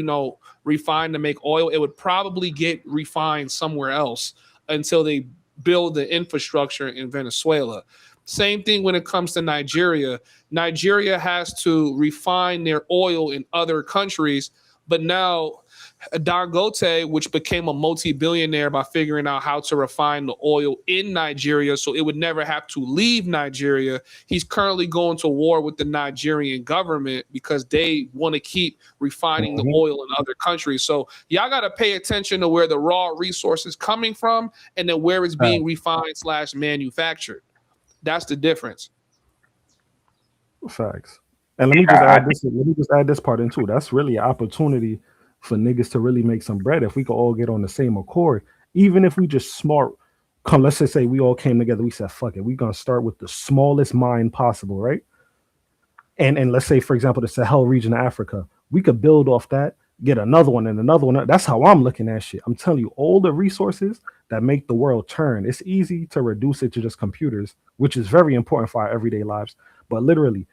refined to make oil, it would probably get refined somewhere else until they build the infrastructure in Venezuela. Same thing when it comes to Nigeria. Nigeria has to refine their oil in other countries, but now Dangote, which became a multi-billionaire by figuring out how to refine the oil in Nigeria so it would never have to leave Nigeria, he's currently going to war with the Nigerian government because they want to keep refining the oil in other countries. So y'all got to pay attention to where the raw resource is coming from and then where it's being refined / manufactured. That's the difference. Facts. And let me just add this. Let me just add this part in too. That's really an opportunity for niggas to really make some bread if we could all get on the same accord. Even if we just smart, let's just say we all came together. We said, "Fuck it, we're gonna start with the smallest mine possible, right?" And let's say, for example, the Sahel region of Africa, we could build off that, get another one and another one. That's how I'm looking at shit. I'm telling you, all the resources that make the world turn. It's easy to reduce it to just computers, which is very important for our everyday lives. But literally,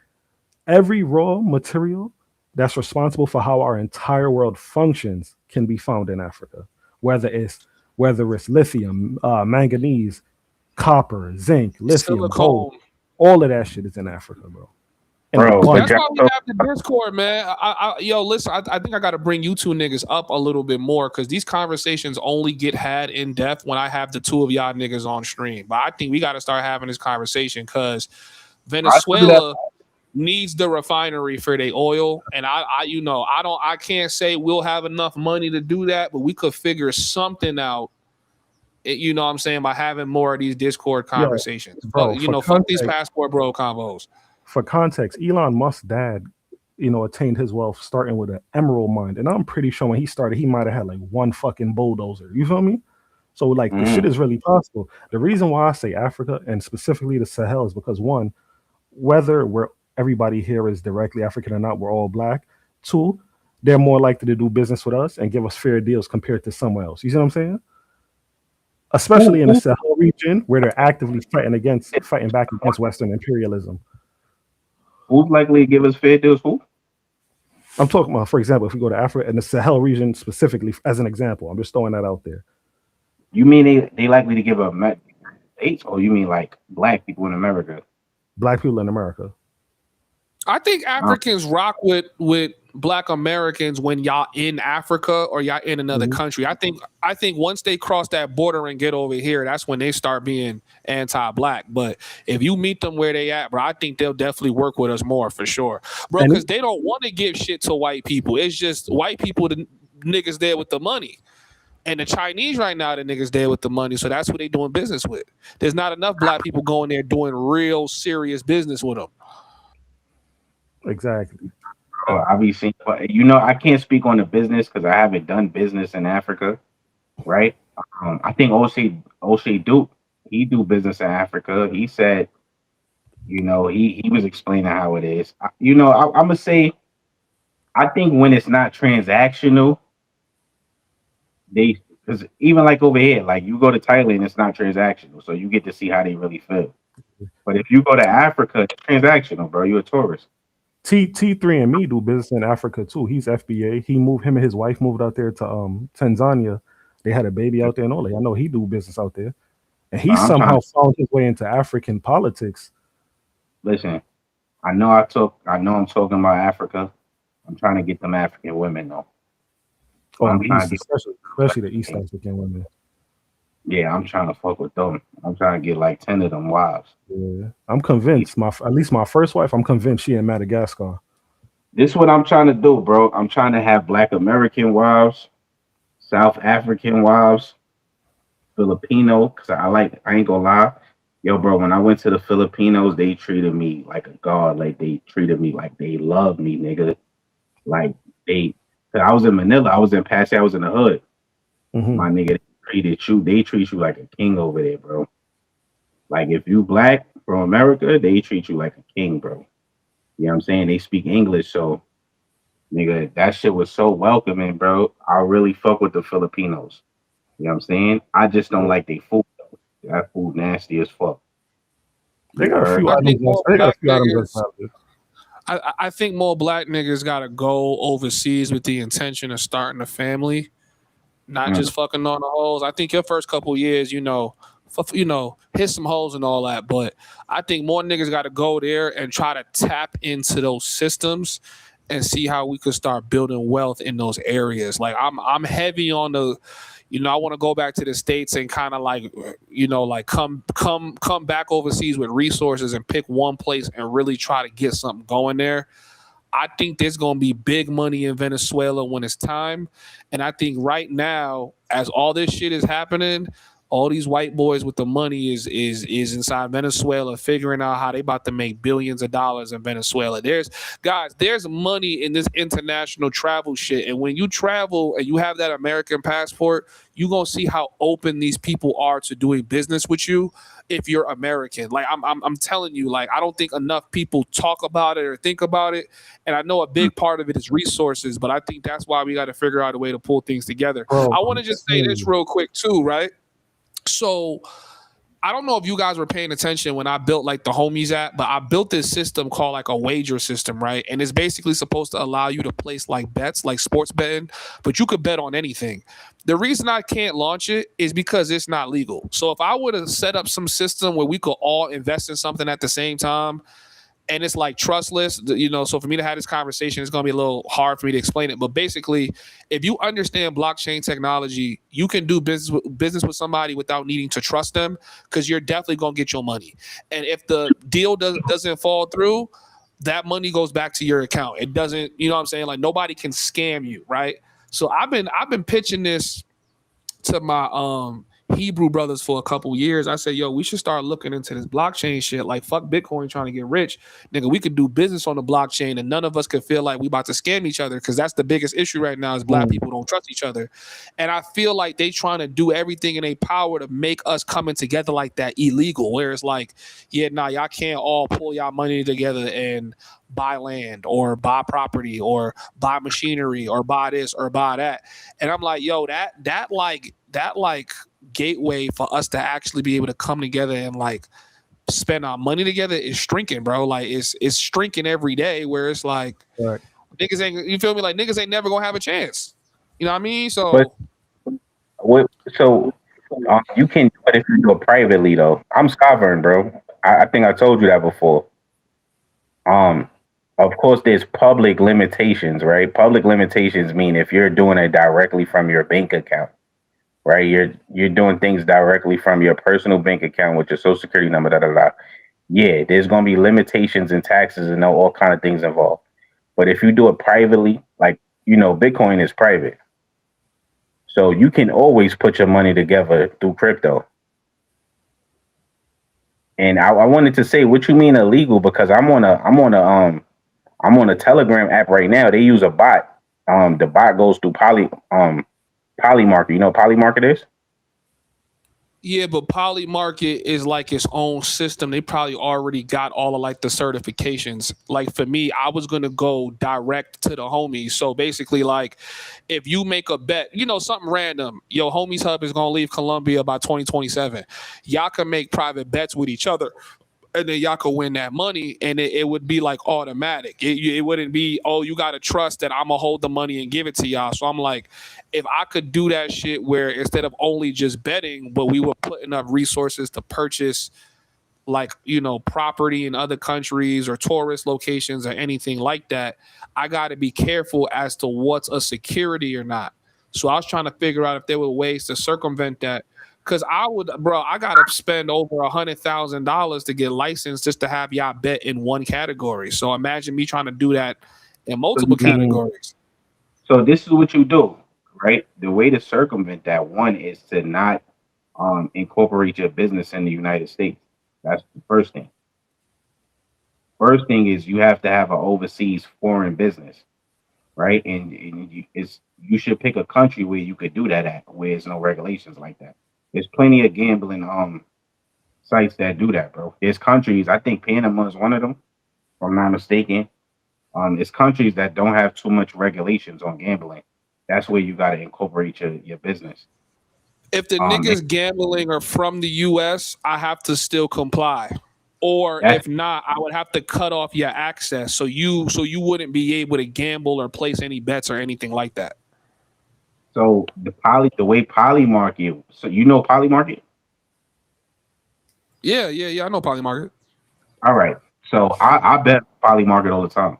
every raw material that's responsible for how our entire world functions can be found in Africa, whether it's lithium, manganese, copper, zinc, lithium, gold, all of that shit is in Africa, bro. Bro, that's why we have the Discord, man. Listen, I think I got to bring you two niggas up a little bit more because these conversations only get had in depth when I have the two of y'all niggas on stream. But I think we got to start having this conversation because Venezuela needs the refinery for their oil, and I can't say we'll have enough money to do that, but we could figure something out. You know what I'm saying, by having more of these Discord conversations. Bro, fuck these passport bro combos. For context, Elon Musk's dad, attained his wealth starting with an emerald mine, and I'm pretty sure when he started, he might have had like one fucking bulldozer. You feel me? So like the shit is really possible. The reason why I say Africa and specifically the Sahel is because one, whether everybody here is directly African or not, we're all black. Two, they're more likely to do business with us and give us fair deals compared to somewhere else. You see what I'm saying? Especially in the Sahel region where they're actively fighting back against Western imperialism. Who's likely to give us fair deals? Who? I'm talking about, for example, if we go to Africa and the Sahel region specifically, as an example, I'm just throwing that out there. You mean they likely to give a H, or you mean like black people in America? Black people in America. I think Africans rock with Black Americans when y'all in Africa or y'all in another country. I think once they cross that border and get over here, that's when they start being anti-black. But if you meet them where they at, bro, I think they'll definitely work with us more for sure, bro. Because they don't want to give shit to white people. It's just white people, the niggas there with the money. And the Chinese right now, the niggas there with the money. So that's what they doing business with. There's not enough black people going there doing real serious business with them. Exactly. Obviously, but I can't speak on the business because I haven't done business in Africa, right? I think O'Shea Duke, he do business in Africa. He said You know, he was explaining how it is. You know, I'm gonna say, I think when it's not transactional, they because even like over here, like you go to Thailand, it's not transactional, so you get to see how they really feel. But if you go to Africa, it's transactional, bro. You're a tourist. T3 and me do business in Africa too. He's FBA. Him and his wife moved out there to Tanzania. They had a baby out there and all that. I know he do business out there. And he I'm trying somehow to found his way into African politics. listen. I know I'm talking about Africa. I'm trying to get them African women though. Oh, in I'm the trying East, to get especially the East African women. yeah, I'm trying to fuck with them. I'm trying to get like 10 of them wives. Yeah, I'm convinced. At least my first wife, I'm convinced she in Madagascar. This is what I'm trying to do, bro. I'm trying to have Black American wives, South African wives, Filipino, because I ain't gonna lie. Yo, bro, when I went to the Filipinos, they treated me like a god. Like they treated me like they loved me, nigga. Like they, 'cause I was in Manila, I was in Patsy, I was in the hood. Hmm. My nigga, they treat you like a king over there, bro. Like if you black from America, they treat you like a king, bro. You know what I'm saying? They speak English, so nigga, that shit was so welcoming, bro. I really fuck with the Filipinos. You know what I'm saying? I just don't like their food though. That food nasty as fuck. They You got a heard? few I items. think more They got a black few items that's niggas. valid. I think more black niggas gotta go overseas with the intention of starting a family, not Mm. just fucking on the hoes. I think your first couple years, hit some holes and all that. But I think more niggas got to go there and try to tap into those systems and see how we could start building wealth in those areas. Like I'm heavy on the, I want to go back to the States and kind of like, like come back overseas with resources and pick one place and really try to get something going there. I think there's going to be big money in Venezuela when it's time. And I think right now, as all this shit is happening, all these white boys with the money is inside Venezuela figuring out how they about to make billions of dollars in Venezuela. There's money in this international travel shit. And when you travel and you have that American passport, you're going to see how open these people are to doing business with you if you're American. Like I'm telling you, like I don't think enough people talk about it or think about it. And I know a big part of it is resources, but I think that's why we got to figure out a way to pull things together. Bro, I want I'm to just say telling this you. real quick too, right? So I don't know if you guys were paying attention when I built like the Homies app, but I built this system called like a wager system, right? And it's basically supposed to allow you to place like bets, like sports betting, but you could bet on anything. The reason I can't launch it is because it's not legal. So if I would have set up some system where we could all invest in something at the same time, and it's like trustless, so for me to have this conversation, it's going to be a little hard for me to explain it. But basically, if you understand blockchain technology, you can do business with somebody without needing to trust them, because you're definitely going to get your money. And if the deal doesn't fall through, that money goes back to your account. It doesn't, you know what I'm saying? Like nobody can scam you, right? So I've been pitching this to my Hebrew brothers for a couple years. I said, yo, we should start looking into this blockchain shit. Like, fuck Bitcoin trying to get rich. Nigga, we could do business on the blockchain and none of us could feel like we about to scam each other, because that's the biggest issue right now is black people don't trust each other. And I feel like they trying to do everything in their power to make us coming together like that illegal, where it's like, yeah, nah, y'all can't all pull y'all money together and buy land or buy property or buy machinery or buy this or buy that. And I'm like, yo, that gateway for us to actually be able to come together and like spend our money together is shrinking, bro. Like it's shrinking every day, where it's like Right. niggas ain't, you feel me? Like niggas ain't never gonna have a chance. You know what I mean? But So so you can do it if you do it privately though. I'm sovereign, bro. I think I told you that before. Um, of course, there's public limitations, right? Public limitations mean if you're doing it directly from your bank account, right? You're doing things directly from your personal bank account with your social security number, da da da. Yeah, there's gonna be limitations and taxes and all kind of things involved. But if you do it privately, like Bitcoin is private, so you can always put your money together through crypto. And I wanted to say, what you mean illegal? Because I'm on a Telegram app right now. They use a bot. The bot goes through Polymarket. You know what Polymarket is? Yeah, but Poly Market is like its own system. They probably already got all of like the certifications. Like for me, I was gonna go direct to the homies. So basically, like if you make a bet, something random, yo, Homieshub is gonna leave Colombia by 2027. Y'all can make private bets with each other, and then y'all could win that money, and it would be like automatic. It wouldn't be, oh, you got to trust that I'm gonna hold the money and give it to y'all. So I'm like, if I could do that shit where instead of only just betting, but we were putting up resources to purchase like property in other countries or tourist locations or anything like that, I got to be careful as to what's a security or not. So I was trying to figure out if there were ways to circumvent that. Cause I gotta spend over $100,000 to get licensed just to have y'all bet in one category. So imagine me trying to do that in multiple categories. So this is what you do, right? The way to circumvent that one is to not incorporate your business in the United States. That's the first thing. First thing is you have to have an overseas foreign business, right? And you should pick a country where you could do that at, where there's no regulations like that. There's plenty of gambling sites that do that, bro. There's countries, I think Panama is one of them, if I'm not mistaken. It's countries that don't have too much regulations on gambling. That's where you got to incorporate your business. If the niggas gambling are from the US, I have to still comply. Or if not, I would have to cut off your access so you wouldn't be able to gamble or place any bets or anything like that. So the way Poly Market, so you know Poly Market? Yeah, I know Poly Market. All right. So I bet Poly Market all the time,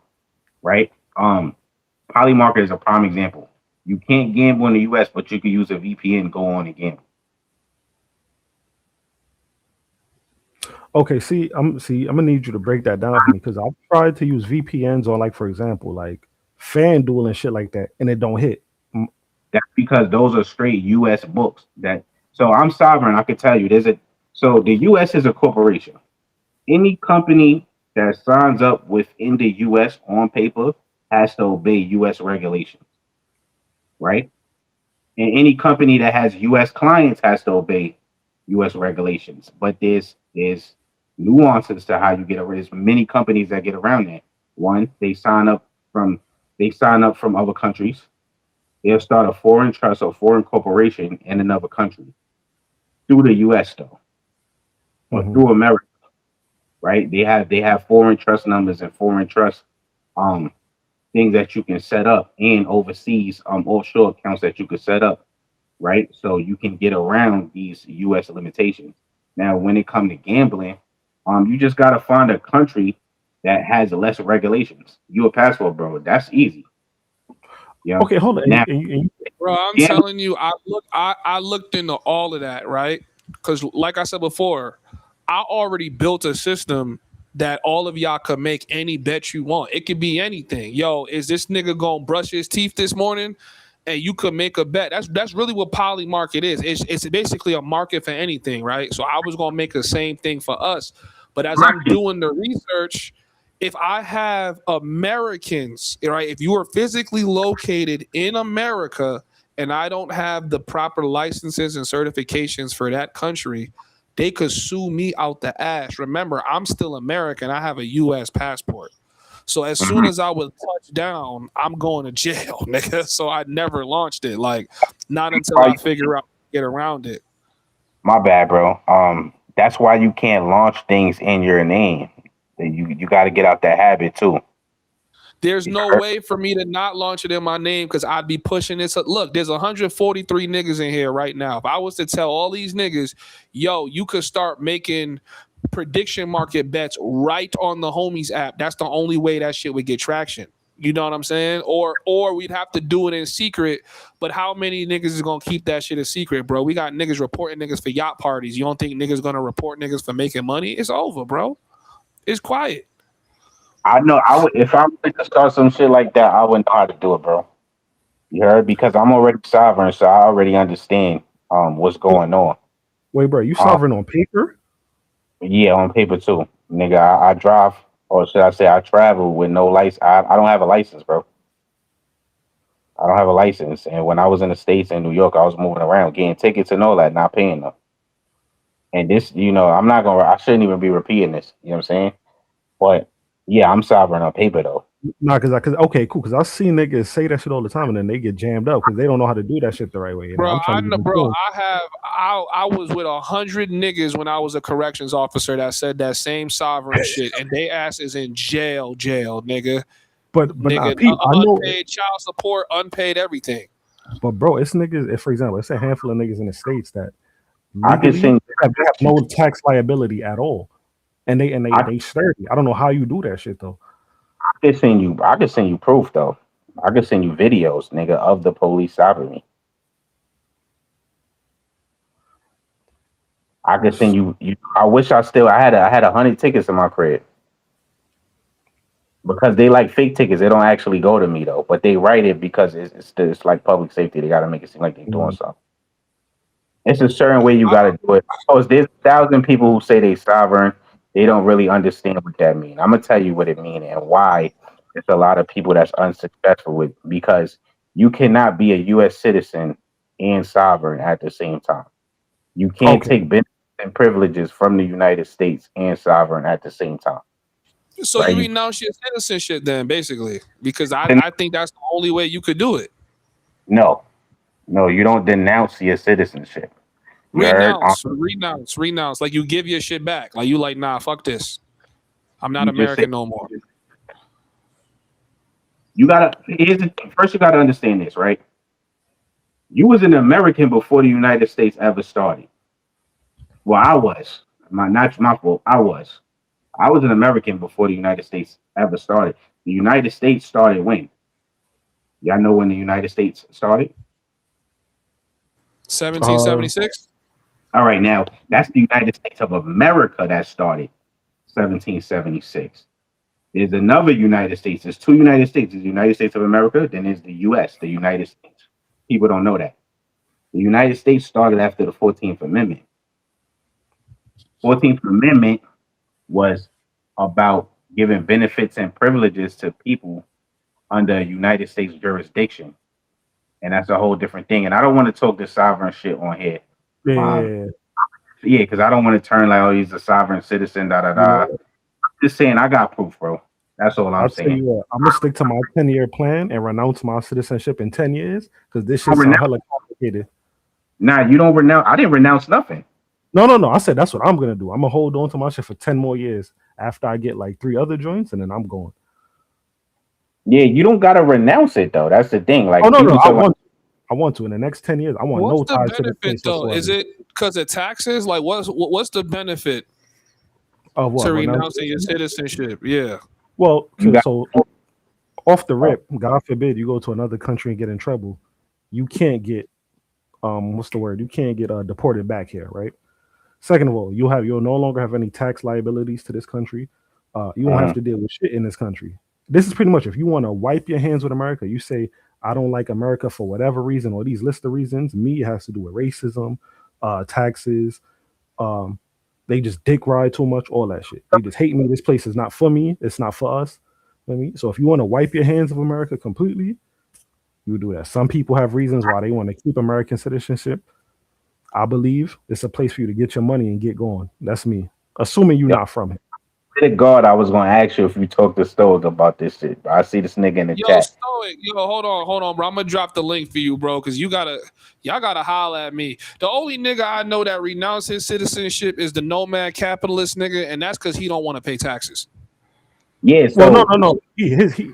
right? Poly Market is a prime example. You can't gamble in the US, but you can use a VPN and go on and gamble. Okay, I'm gonna need you to break that down for me because I've tried to use VPNs on, like, for example, like FanDuel and shit like that, and it don't hit. That's because those are straight US books. So I'm sovereign. I can tell you so the US is a corporation. Any company that signs up within the US on paper has to obey US regulations, right? And any company that has US clients has to obey US regulations. But there's nuances to how you get around. There's many companies that get around that. One, they sign up from other countries. They'll start a foreign trust or foreign corporation in another country through the US though, or through America, right? They have foreign trust numbers and foreign trust things that you can set up, and overseas offshore accounts that you could set up, right? So you can get around these US limitations. Now, when it comes to gambling, you just gotta find a country that has less regulations. You a passport, bro. That's easy. Yeah. Okay, hold on. Now, bro, I'm telling you, I looked into all of that, right? Because like I said before, I already built a system that all of y'all could make any bet you want. It could be anything. Yo, is this nigga gonna brush his teeth this morning? And you could make a bet. That's really what Poly Market is. It's basically a market for anything, right? So I was gonna make the same thing for us. But as I'm doing the research, if I have Americans, right? If you are physically located in America and I don't have the proper licenses and certifications for that country, they could sue me out the ass. Remember, I'm still American. I have a U.S. passport. So as soon as I was touched down, I'm going to jail, nigga. So I never launched it. Like, not until I figure out how to get around it. My bad, bro. That's why you can't launch things in your name. You got to get out that habit too. There's no way for me to not launch it in my name because I'd be pushing this. Look, there's 143 niggas in here right now. If I was to tell all these niggas, yo, you could start making prediction market bets right on the Homies app, that's the only way that shit would get traction. You know what I'm saying? Or we'd have to do it in secret. But how many niggas is gonna keep that shit a secret, bro? We got niggas reporting niggas for yacht parties. You don't think niggas gonna report niggas for making money? It's over, bro. It's quiet. I know. If I were to start some shit like that, I wouldn't know how to do it, bro. You heard? Because I'm already sovereign, so I already understand what's going on. Wait, bro, you sovereign on paper? Yeah, on paper too, nigga. I drive, or should I say, I travel with no license. I don't have a license, bro. I don't have a license, and when I was in the States in New York, I was moving around, getting tickets and all that, not paying them. And this, I shouldn't even be repeating this. You know what I'm saying? But yeah, I'm sovereign on paper though. Nah, cause okay, cool. Cause I see niggas say that shit all the time, and then they get jammed up because they don't know how to do that shit the right way. And Bro, I'm trying I to know, get bro. them. I was with 100 niggas when I was a corrections officer that said that same sovereign shit, and they ass is in jail, nigga. But nah, Nigga, Pete, I know. unpaid child support, unpaid everything. But bro, it's niggas. If for example, it's a handful of niggas in the states that I can legally send. they have no tax liability at all, and they sturdy. I don't know how you do that shit though. I can send you proof though. I can send you videos, nigga, of the police stopping me. I can send you. I wish I had 100 tickets in my crib because they like fake tickets. They don't actually go to me though, but they write it because it's like public safety. They got to make it seem like they're doing something. It's a certain way you got to do it. Oh, there's 1,000 people who say they sovereign. They don't really understand what that means. I'm gonna tell you what it means and why there's a lot of people that's unsuccessful with, because you cannot be a U.S. citizen and sovereign at the same time. You can't take benefits and privileges from the United States and sovereign at the same time. So right? you renounce your citizenship then, basically, because I think that's the only way you could do it. No, you don't denounce your citizenship. You Renounce. Like you give your shit back. Like you like, nah, fuck this. I'm not American no more. First you gotta understand this, right? You was an American before the United States ever started. Well, I was. Not my fault. I was an American before the United States ever started. The United States started when? Y'all know when the United States started? 1776. All right, now that's the United States of America that started 1776. There's another United States. There's two United States. There's the United States of America, then there's the U.S., the United States. People don't know that. The United States started after the 14th Amendment. 14th Amendment was about giving benefits and privileges to people under United States jurisdiction. And that's a whole different thing. And I don't want to talk the sovereign shit on here. Because I don't want to turn like, oh, he's a sovereign citizen, da da da. I'm just saying, I got proof, bro. That's all I'm saying. I'm gonna stick to my 10-year plan and renounce my citizenship in 10 years because this shit sounds hella complicated. Nah, you don't renounce. I didn't renounce nothing. No. I said that's what I'm gonna do. I'm gonna hold on to my shit for 10 more years after I get like 3 other joints, and then I'm going. Yeah, you don't gotta renounce it though. That's the thing. Like, no. I want to in the next 10 years. I want no ties to the benefit though? Is it because of taxes? Like, what's the benefit of what? To renouncing your citizenship? Yeah. Well, so off the rip, God forbid you go to another country and get in trouble, you can't get what's the word? You can't get deported back here, right? Second of all, you'll no longer have any tax liabilities to this country. You won't have to deal with shit in this country. This is pretty much if you want to wipe your hands with America, you say, I don't like America for whatever reason, or these list of reasons. Me, it has to do with racism, taxes. They just dick ride too much, all that shit. They just hate me. This place is not for me. It's not for us. So if you want to wipe your hands of America completely, you do that. Some people have reasons why they want to keep American citizenship. I believe it's a place for you to get your money and get going. That's me. Assuming you're not from it. Thank God I was going to ask you if you talk to Stoic about this shit. I see this nigga in the chat. Stoic, hold on, bro. I'm gonna drop the link for you, bro, because y'all gotta holler at me. The only nigga I know that renounced his citizenship is the nomad capitalist nigga, and that's because he don't want to pay taxes. Yeah. So no. His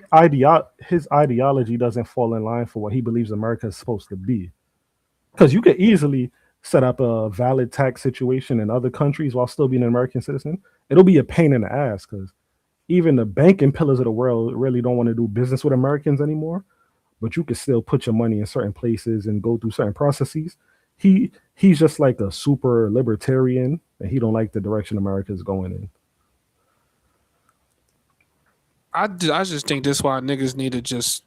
ideology doesn't fall in line for what he believes America is supposed to be. Because you could easily set up a valid tax situation in other countries while still being an American citizen. It'll be a pain in the ass because even the banking pillars of the world really don't want to do business with Americans anymore. But you can still put your money in certain places and go through certain processes. He's just like a super libertarian, and he don't like the direction America is going in. I just think this is why niggas need to just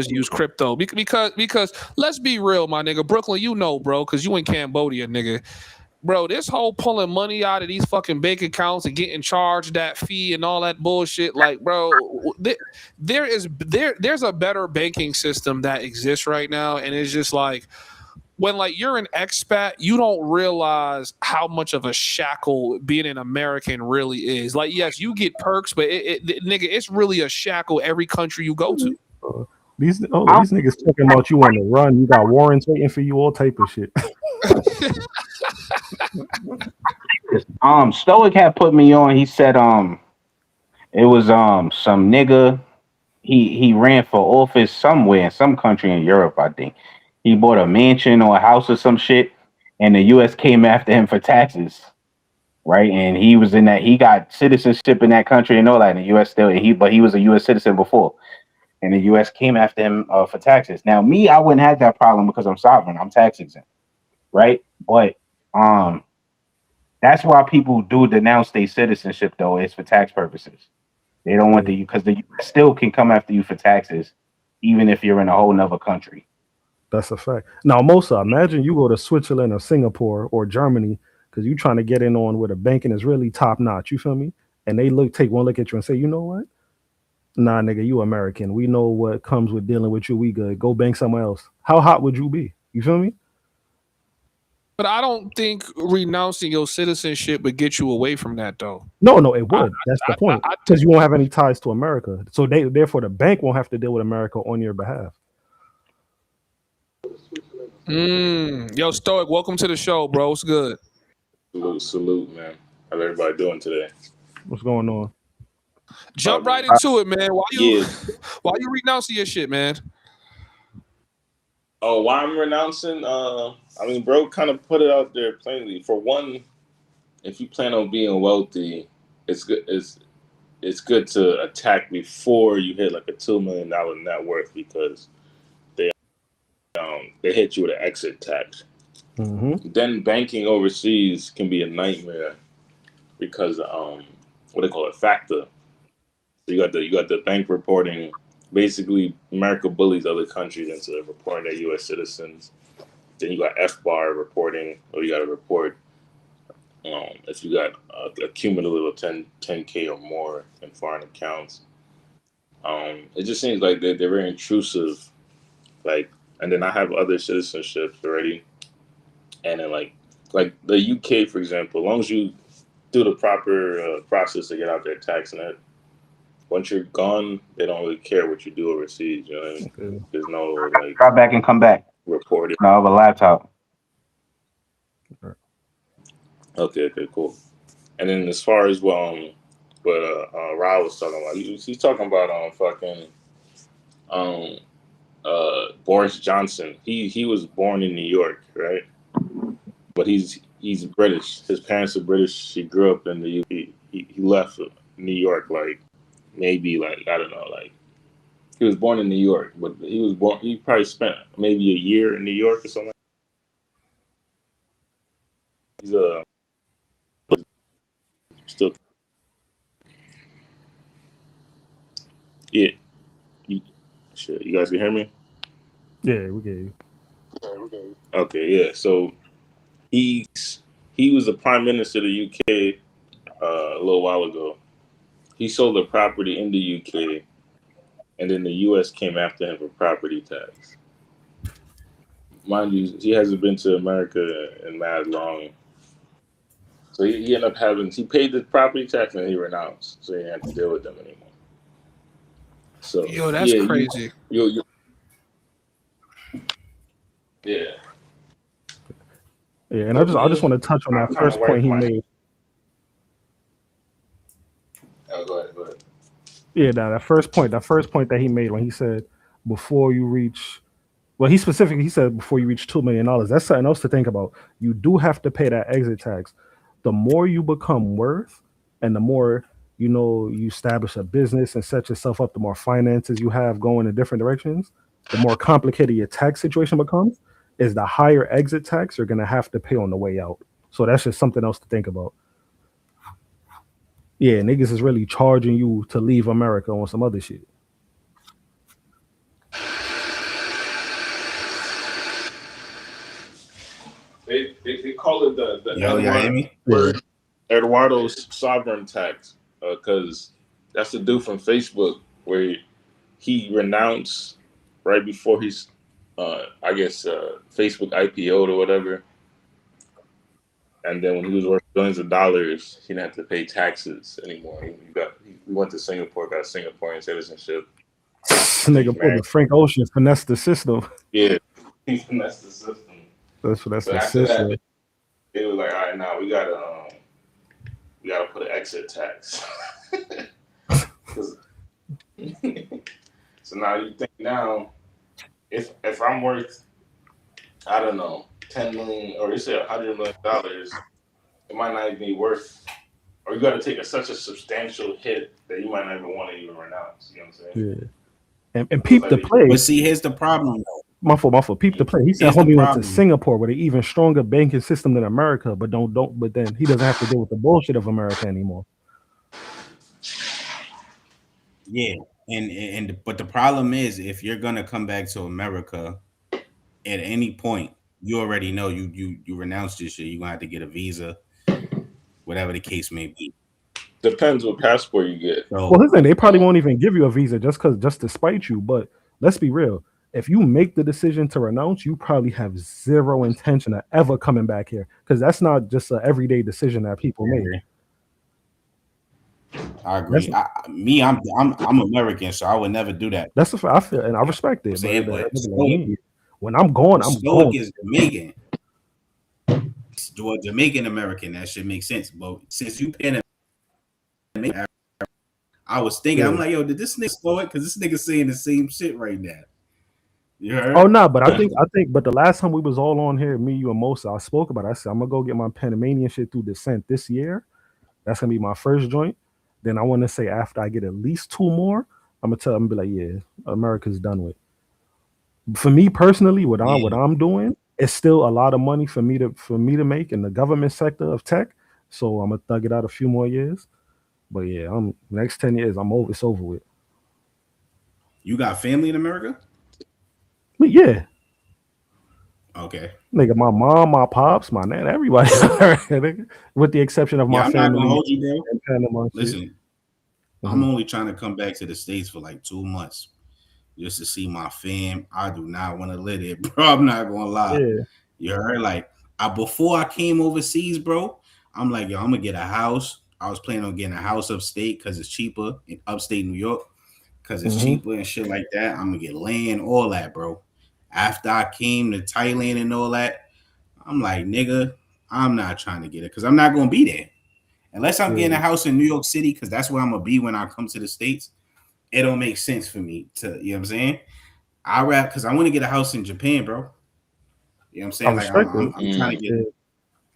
use crypto because let's be real, my nigga. Brooklyn, you know, bro, because you in Cambodia, nigga. Bro, this whole pulling money out of these fucking bank accounts and getting charged that fee and all that bullshit, like, bro, there's a better banking system that exists right now, and it's just like when like you're an expat, you don't realize how much of a shackle being an American really is. Like, yes, you get perks, but nigga, it's really a shackle every country you go to. These niggas talking about you on the run. You got warrants waiting for you, all type of shit. Stoic had put me on. He said it was some nigga. He ran for office somewhere in some country in Europe, I think. He bought a mansion or a house or some shit, and the US came after him for taxes. Right. And he was in that, he got citizenship in that country and all that. And the US still but he was a US citizen before. And the US came after him for taxes. Now me, I wouldn't have that problem because I'm sovereign. I'm tax exempt. Right. But that's why people do denounce their citizenship though, is for tax purposes. They don't want because the US still can come after you for taxes, even if you're in a whole nother country. That's a fact. Now, Mosa, imagine you go to Switzerland or Singapore or Germany because you're trying to get in on where the banking is really top notch. You feel me? And they take one look at you and say, you know what? Nah, nigga, you American. We know what comes with dealing with you. We good. Go bank somewhere else. How hot would you be? You feel me? But I don't think renouncing your citizenship would get you away from that, though. No, it would. That's the point. Because you won't have any ties to America. So therefore, the bank won't have to deal with America on your behalf. Yo, Stoic, welcome to the show, bro. What's good? Salute, man. How's everybody doing today? What's going on? Jump right into it, man. Why you renouncing your shit, man? Oh, why I'm renouncing? I mean, bro, kind of put it out there plainly. For one, if you plan on being wealthy, it's good. It's good to attack before you hit like a $2 million net worth because they hit you with an exit tax. Mm-hmm. Then banking overseas can be a nightmare because what they call it, FACTA. So you got the bank reporting. Basically, America bullies other countries into reporting their U.S. citizens. Then you got FBAR reporting, or you got to report if you got a cumulative of 10K or more in foreign accounts. It just seems like they're very intrusive. Like, and then I have other citizenships already, and then like the UK, for example, as long as you do the proper process to get out their tax net. Once you're gone, they don't really care what you do overseas. You know what I mean? Okay. There's no like Drop back and come back. Reporting. No, I have a laptop. Okay, cool. And then as far as what Ra was talking about, he's talking about Boris Johnson. He was born in New York, right? But he's British. His parents are British. He grew up in the UK. He left New York like. Maybe like I don't know, like he was born in New York, but he probably spent maybe a year in New York or something. He's still you guys can hear me? Yeah, we get you. Okay, yeah. So he was the prime minister of the UK a little while ago. He sold a property in the UK, and then the US came after him for property tax. Mind you, he hasn't been to America in mad long. So he ended up he paid the property tax and he renounced. So he didn't have to deal with them anymore. So yo, that's crazy. Yeah. Yeah, and I just want to touch on that first point he made. Oh, go ahead. Yeah, that first point that he made when he said before you reach, well, he said before you reach $2 million. That's something else to think about. You do have to pay that exit tax. The more you become worth, and the more you establish a business and set yourself up, the more finances you have going in different directions, the more complicated your tax situation becomes. Is the higher exit tax you're gonna have to pay on the way out. So that's just something else to think about. Yeah, niggas is really charging you to leave America on some other shit. They call it the Eduardo's sovereign tax because that's the dude from Facebook where he renounced right before I guess Facebook IPO'd or whatever. And then when he was worth billions of dollars, he didn't have to pay taxes anymore. He went to Singapore, got Singaporean citizenship. Nigga pulled the Frank Ocean, finesse the system. Yeah, he finessed the system. That's the After system. that, they were like, all right, now we gotta put an exit tax. So now you think if I'm worth, I don't know, 10 million, or you say $100 million, it might not even be worth, or you got to take such a substantial hit that you might not even want to even renounce. You know what I'm saying? Yeah. And peep the play. But see, here's the problem though. My fault. Peep the play. He said homie went to Singapore with an even stronger banking system than America, but but then he doesn't have to deal with the bullshit of America anymore. Yeah. But the problem is, if you're gonna come back to America at any point, you already know you renounced this shit. You're gonna have to get a visa, whatever the case may be. Depends what passport you get. Well, listen, they probably won't even give you a visa just to spite you. But let's be real. If you make the decision to renounce, you probably have zero intention of ever coming back here, because that's not just an everyday decision that people make. I agree. I'm American, so I would never do that. That's the I feel, and I respect it. But when I'm going, I'm going. Is Jamaican. Jamaican American, that should make sense. But since you paying I was thinking, I'm like, yo, did this nigga slow it? Because this nigga saying the same shit right now. You heard? Oh no, but I think, but the last time we was all on here, me, you, and Mosa, I spoke about it. I said I'm gonna go get my Panamanian shit through Descent this year. That's gonna be my first joint. Then I want to say after I get at least 2 more, I'm gonna tell them, be like, yeah, America's done with. For me personally, what I'm doing, it's still a lot of money for me to make in the government sector of tech. So I'm gonna thug it out a few more years. But yeah, next 10 years, it's over with. You got family in America? But yeah. Okay. Nigga, my mom, my pops, my nan, everybody, with the exception of my family. I'm not gonna hold you, bro. In Panama. Listen, I'm only trying to come back to the States for like 2 months just to see my fam. I do not want to live it, bro. I'm not gonna lie. Yeah. You heard? Like, before I came overseas, bro, I'm like, yo, I'm gonna get a house. I was planning on getting a house upstate because it's cheaper in upstate New York because it's cheaper and shit like that. I'm gonna get land, all that, bro. After I came to Thailand and all that, I'm like, nigga, I'm not trying to get it because I'm not gonna be there unless I'm getting a house in New York City, because that's where I'm gonna be when I come to the States. It don't make sense for me to, you know what I'm saying? Because I want to get a house in Japan, bro. You know what I'm saying?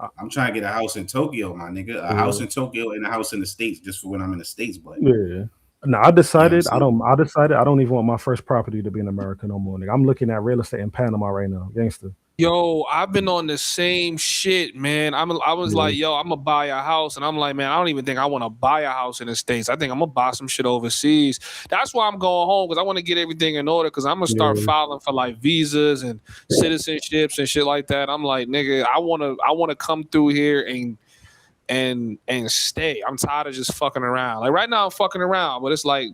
I'm trying to get a house in Tokyo, my nigga. A house in Tokyo and a house in the States just for when I'm in the States. But yeah. No, I decided I don't even want my first property to be in America no more. Nigga. I'm looking at real estate in Panama right now, gangster. Yo, I've been on the same shit, man. I was like, yo, I'm gonna buy a house, and I'm like, man, I don't even think I want to buy a house in the States. I think I'm gonna buy some shit overseas. That's why I'm going home, because I want to get everything in order, because I'm gonna start filing for like visas and citizenships and shit like that. I'm like, nigga, I wanna come through here and stay. I'm tired of just fucking around. Like right now I'm fucking around, but it's like,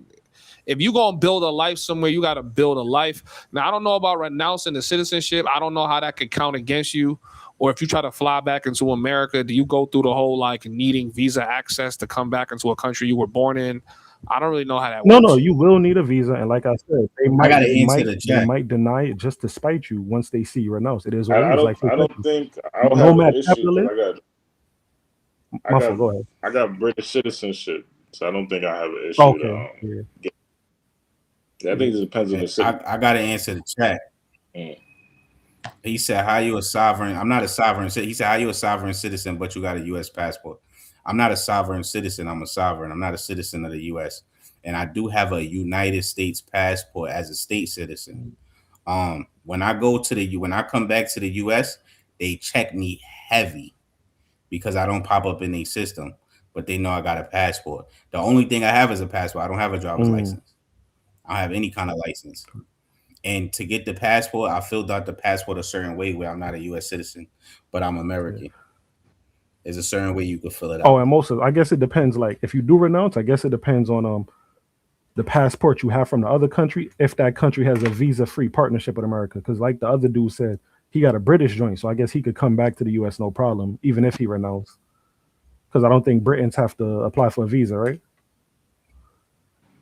if you gonna build a life somewhere, you gotta build a life. Now I don't know about renouncing the citizenship. I don't know how that could count against you. Or if you try to fly back into America, do you go through the whole like needing visa access to come back into a country you were born in? I don't really know how that works. No, you will need a visa, and like I said, they might deny it just to spite you once they see you renounce. It is what it is. I don't think I'll have an issue. Go ahead. I got British citizenship, so I don't think I have an issue. I think it depends on the city. I got to answer the chat. He said, how you a sovereign? I'm not a sovereign. He said, how you a sovereign citizen, but you got a U.S. passport? I'm not a sovereign citizen. I'm a sovereign. I'm not a citizen of the U.S. And I do have a United States passport as a state citizen. When I come back to the U.S., they check me heavy because I don't pop up in their system, but they know I got a passport. The only thing I have is a passport. I don't have a driver's license. I don't have any kind of license. And to get the passport, I filled out the passport a certain way where I'm not a U.S. citizen, but I'm American. There's a certain way you could fill it out. Oh, and I guess it depends. Like if you do renounce, I guess it depends on the passport you have from the other country if that country has a visa-free partnership with America. Because like the other dude said, he got a British joint, so I guess he could come back to the U.S. no problem, even if he renounced. Because I don't think Britons have to apply for a visa, right?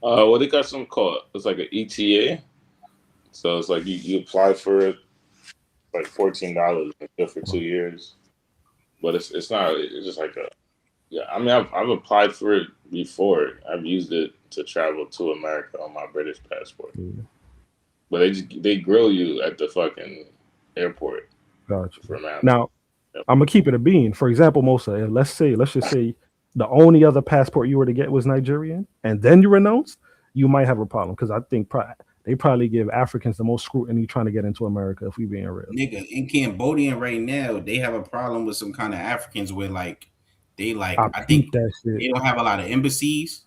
Well, they got something called, it's like an ETA. So it's like you apply for it, like $14 good for 2 years. But it's not, it's just like a, yeah. I mean, I've applied for it before. I've used it to travel to America on my British passport. But they grill you at the fucking airport. Gotcha. For now, I'm gonna keep it a bean. For example, Mosa, let's just say the only other passport you were to get was Nigerian, and then you renounced, you might have a problem because I think they probably give Africans the most scrutiny trying to get into America. If we being real, nigga, in Cambodia right now, they have a problem with some kind of Africans where like they like I think that shit. They don't have a lot of embassies.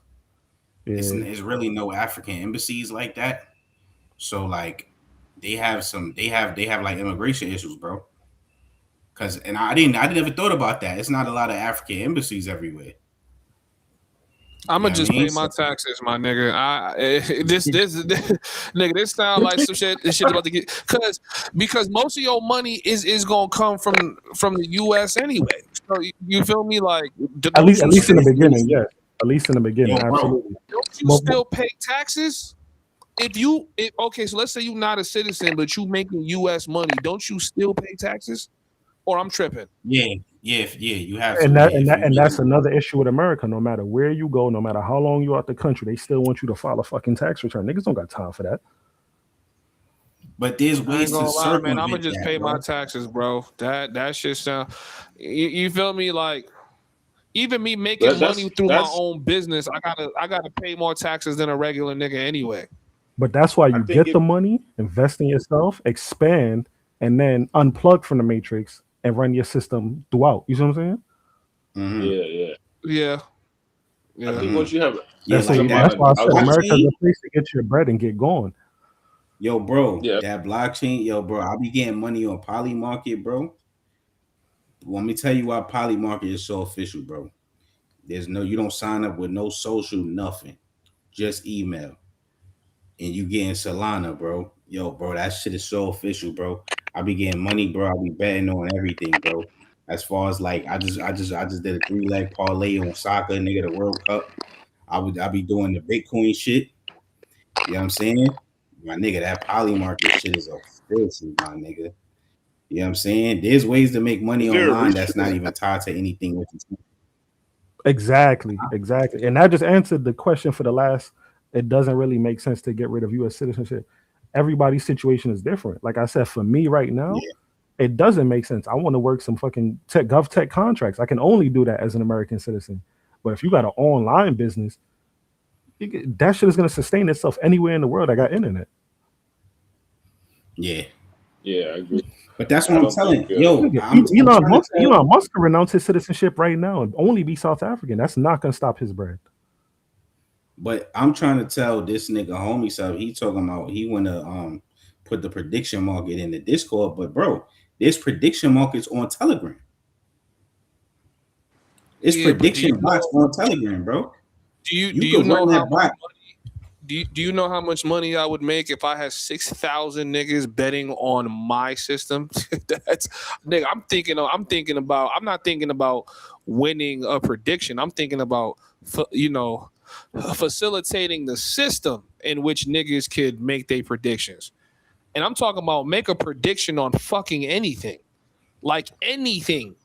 Yeah. It's really no African embassies like that. So like they have like immigration issues, bro. And I never thought about that. It's not a lot of African embassies everywhere. I'm gonna just pay my taxes, my nigga. This nigga, this sound like some shit. This shit about to get because most of your money is gonna come from the U.S. anyway. So you feel me? Like at least in the beginning, yeah. At least in the beginning, absolutely. Don't you still pay taxes? Okay, so let's say you're not a citizen, but you making U.S. money, don't you still pay taxes? Or I'm tripping? Yeah, you have to. And that's another issue with America. No matter where you go, no matter how long you're out the country, they still want you to file a fucking tax return. Niggas don't got time for that. But there's ways to circumvent man. I'm gonna just pay my taxes, bro. That shit sound. You feel me? Like even me making money through my own business, I gotta pay more taxes than a regular nigga anyway. But that's why you get the money, invest in yourself, expand, and then unplug from the matrix and run your system throughout. You see what I'm saying? Yeah. I think once you have that's why I said America's the place to get your bread and get going. Yo, bro, that blockchain, bro, I'll be getting money on Polymarket, bro. Let me tell you why Polymarket is so official, bro. You don't sign up with no social, nothing, just email, and you getting Solana, bro. Yo, bro, that shit is so official, bro. I be getting money, bro. I be betting on everything, bro. As far as like, I just did a 3-leg parlay on soccer, nigga, the World Cup. I be doing the Bitcoin shit. You know what I'm saying? My nigga, that Polymarket shit is official, my nigga. You know what I'm saying? There's ways to make money online that's not even tied to anything with you. Exactly. And that just answered the question for the last. It doesn't really make sense to get rid of U.S. citizenship. Everybody's situation is different. Like I said, for me right now, it doesn't make sense. I want to work some fucking gov tech contracts. I can only do that as an American citizen. But if you got an online business, that shit is going to sustain itself anywhere in the world that got internet. Yeah, I agree. But that's what I'm telling you. Elon Musk can renounce his citizenship right now and only be South African. That's not going to stop his bread. But I'm trying to tell this nigga Homieshub, he talking about he want to put the prediction market in the Discord. But bro, there's prediction markets on Telegram. It's prediction bots on Telegram, bro. Do you know how much money? Do you know how much money I would make if I had 6,000 niggas betting on my system? That's nigga. I'm not thinking about winning a prediction. I'm thinking about facilitating the system in which niggas could make their predictions. And I'm talking about make a prediction on fucking anything. Like anything.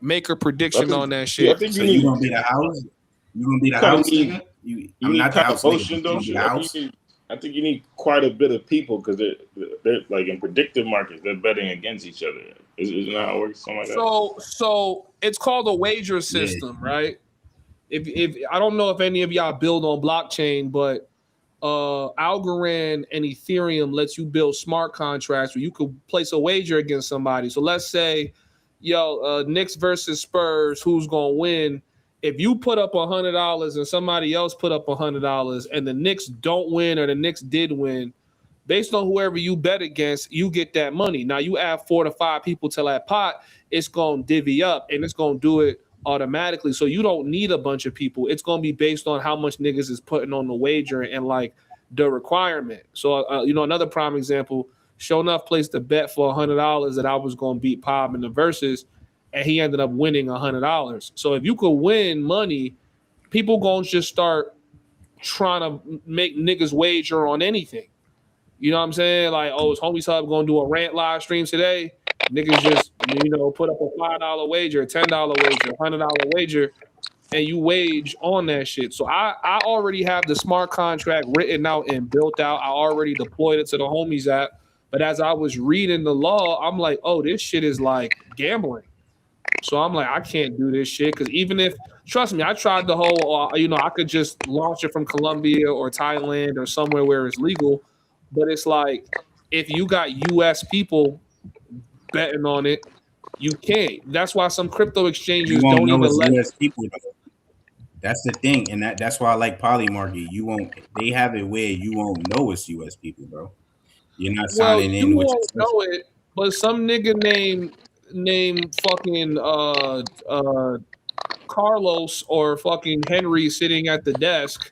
Make a prediction on that shit. I think you gonna be the house. You gonna be the house. You need competition, don't you? I think you need quite a bit of people because they're like in predictive markets. They're betting against each other. Isn't that how it works? Something like that. So it's called a wager system, right? If I don't know if any of y'all build on blockchain, but Algorand and Ethereum lets you build smart contracts where you could place a wager against somebody. So let's say, Knicks versus Spurs, who's gonna win? If you put up $100 and somebody else put up $100 and the Knicks don't win or the Knicks did win, based on whoever you bet against, you get that money. Now you add 4 to 5 people to that pot, it's gonna divvy up and it's gonna do it automatically. So you don't need a bunch of people. It's going to be based on how much niggas is putting on the wager and like the requirement. So, another prime example, Show Enough placed a bet for $100 that I was going to beat Pop in the verses, and he ended up winning $100. So if you could win money, people going to just start trying to make niggas wager on anything. You know what I'm saying? Like, oh, is Homieshub going to do a rant live stream today? Niggas just, put up a $5 wager, $10 wager, $100 wager, and you wage on that shit. So I already have the smart contract written out and built out. I already deployed it to the Homies app. But as I was reading the law, I'm like, oh, this shit is like gambling. So I'm like, I can't do this shit. Because even if, trust me, I tried the whole, I could just launch it from Colombia or Thailand or somewhere where it's legal. But it's like, if you got U.S. people betting on it, you can't. That's why some crypto exchanges don't even let US people. That's the thing, and that's why I like Polymarket. You won't. They have it where you won't know it's U.S. people, bro. You're not signing in. You won't know it, but some nigga named fucking Carlos or fucking Henry sitting at the desk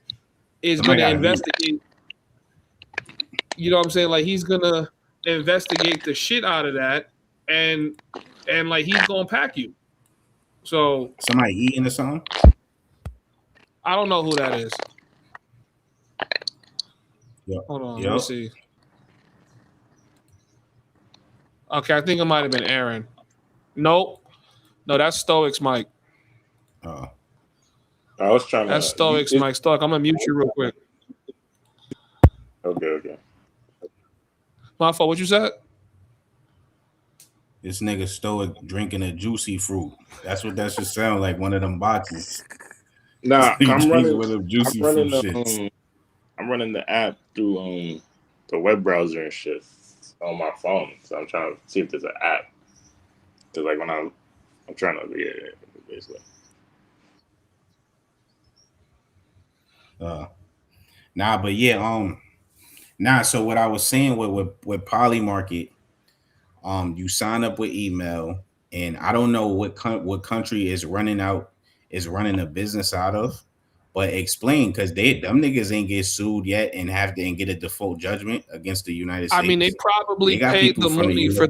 is going to investigate. You know what I'm saying? Like, he's gonna investigate the shit out of that, and like he's gonna pack you. So somebody eating or something? I don't know who that is. Yep. Hold on, let me see. Okay, I think it might have been Aaron. Nope. No, that's Stoic's mic. I was trying That's Stoic's mic. Stoic, I'm gonna mute you real quick. Okay. My fault. What you said? This nigga Stoic drinking a juicy fruit. That's what that should sound like. One of them boxes. Nah, I'm running the app through the web browser and shit on my phone. So I'm trying to see if there's an app. Cause like when I'm trying to basically. But yeah, so what I was saying with Polymarket, you sign up with email, and I don't know what country is running a business out of, but explain, because them niggas ain't get sued yet and get a default judgment against the United States. I mean, they probably paid the money for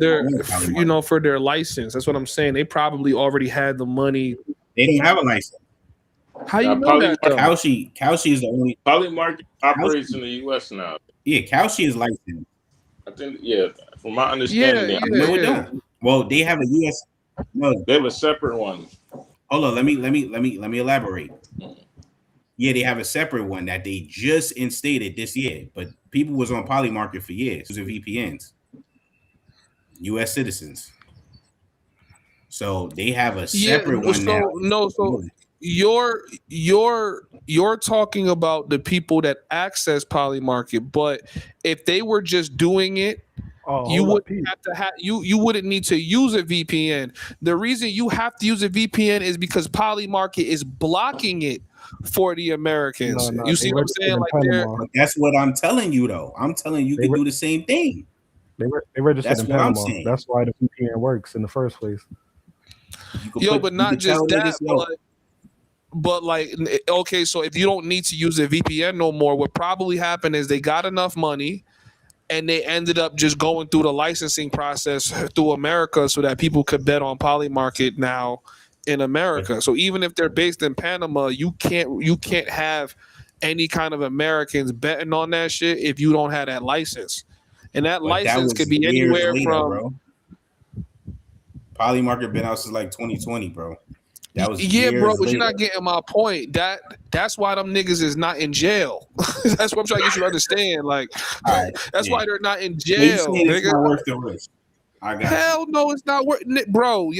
their license. That's what I'm saying. They probably already had the money. They don't have a license. How you know that though? Kalshi is the only Polymarket operates in the U.S. now. Yeah, Kalshi is licensed. I think, from my understanding, it don't. Well, they have a U.S. No, they have a separate one. Hold on, let me elaborate. Yeah, they have a separate one that they just instated this year, but people was on Polymarket for years using VPNs. U.S. citizens. So they have a separate one now. So you're talking about the people that access Polymarket, but if they were just doing it, you wouldn't have to you wouldn't need to use a VPN. The reason you have to use a VPN is because Polymarket is blocking it for the Americans. You see what I'm saying? But that's what I'm telling you, though. I'm telling you, can do the same thing. They registered in Panama. That's why the VPN works in the first place. But not just that. But like, okay, so if you don't need to use a VPN no more, what probably happened is they got enough money and they ended up just going through the licensing process through America so that people could bet on Polymarket now in America. So even if they're based in Panama, you can't have any kind of Americans betting on that shit if you don't have that license. And that license could be anywhere from. Bro. Polymarket been out since like 2020, bro. That was bro, but you're not getting my point. That's why them niggas is not in jail. That's what I'm trying to get you to understand. Like, that's why they're not in jail. It's not worth the risk. Hell no, it's not worth it, bro.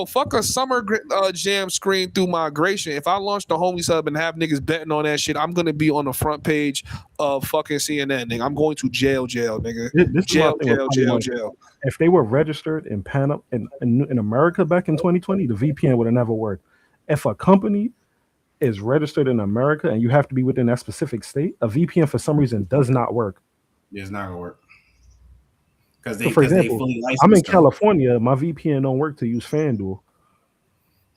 Fuck a summer jam screen through migration. If I launch the Homieshub and have niggas betting on that shit, I'm gonna be on the front page of fucking CNN, nigga. I'm going to jail, nigga. Jail. If they were registered in Panama in America back in 2020, the VPN would have never worked. If a company is registered in America and you have to be within that specific state, a VPN for some reason does not work. It's not gonna work. For example, I'm in California. My VPN don't work to use FanDuel.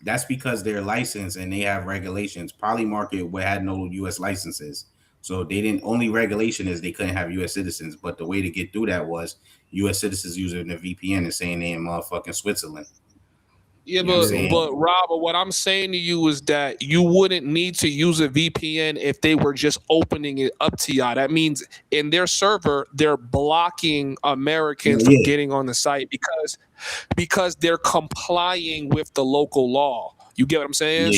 That's because they're licensed and they have regulations. Polymarket had no U.S. licenses, so they didn't. Only regulation is they couldn't have U.S. citizens. But the way to get through that was U.S. citizens using the VPN and saying they in motherfucking Switzerland. Yeah, but Rob, what I'm saying to you is that you wouldn't need to use a VPN if they were just opening it up to y'all. That means in their server, they're blocking Americans from getting on the site because they're complying with the local law. You get what I'm saying?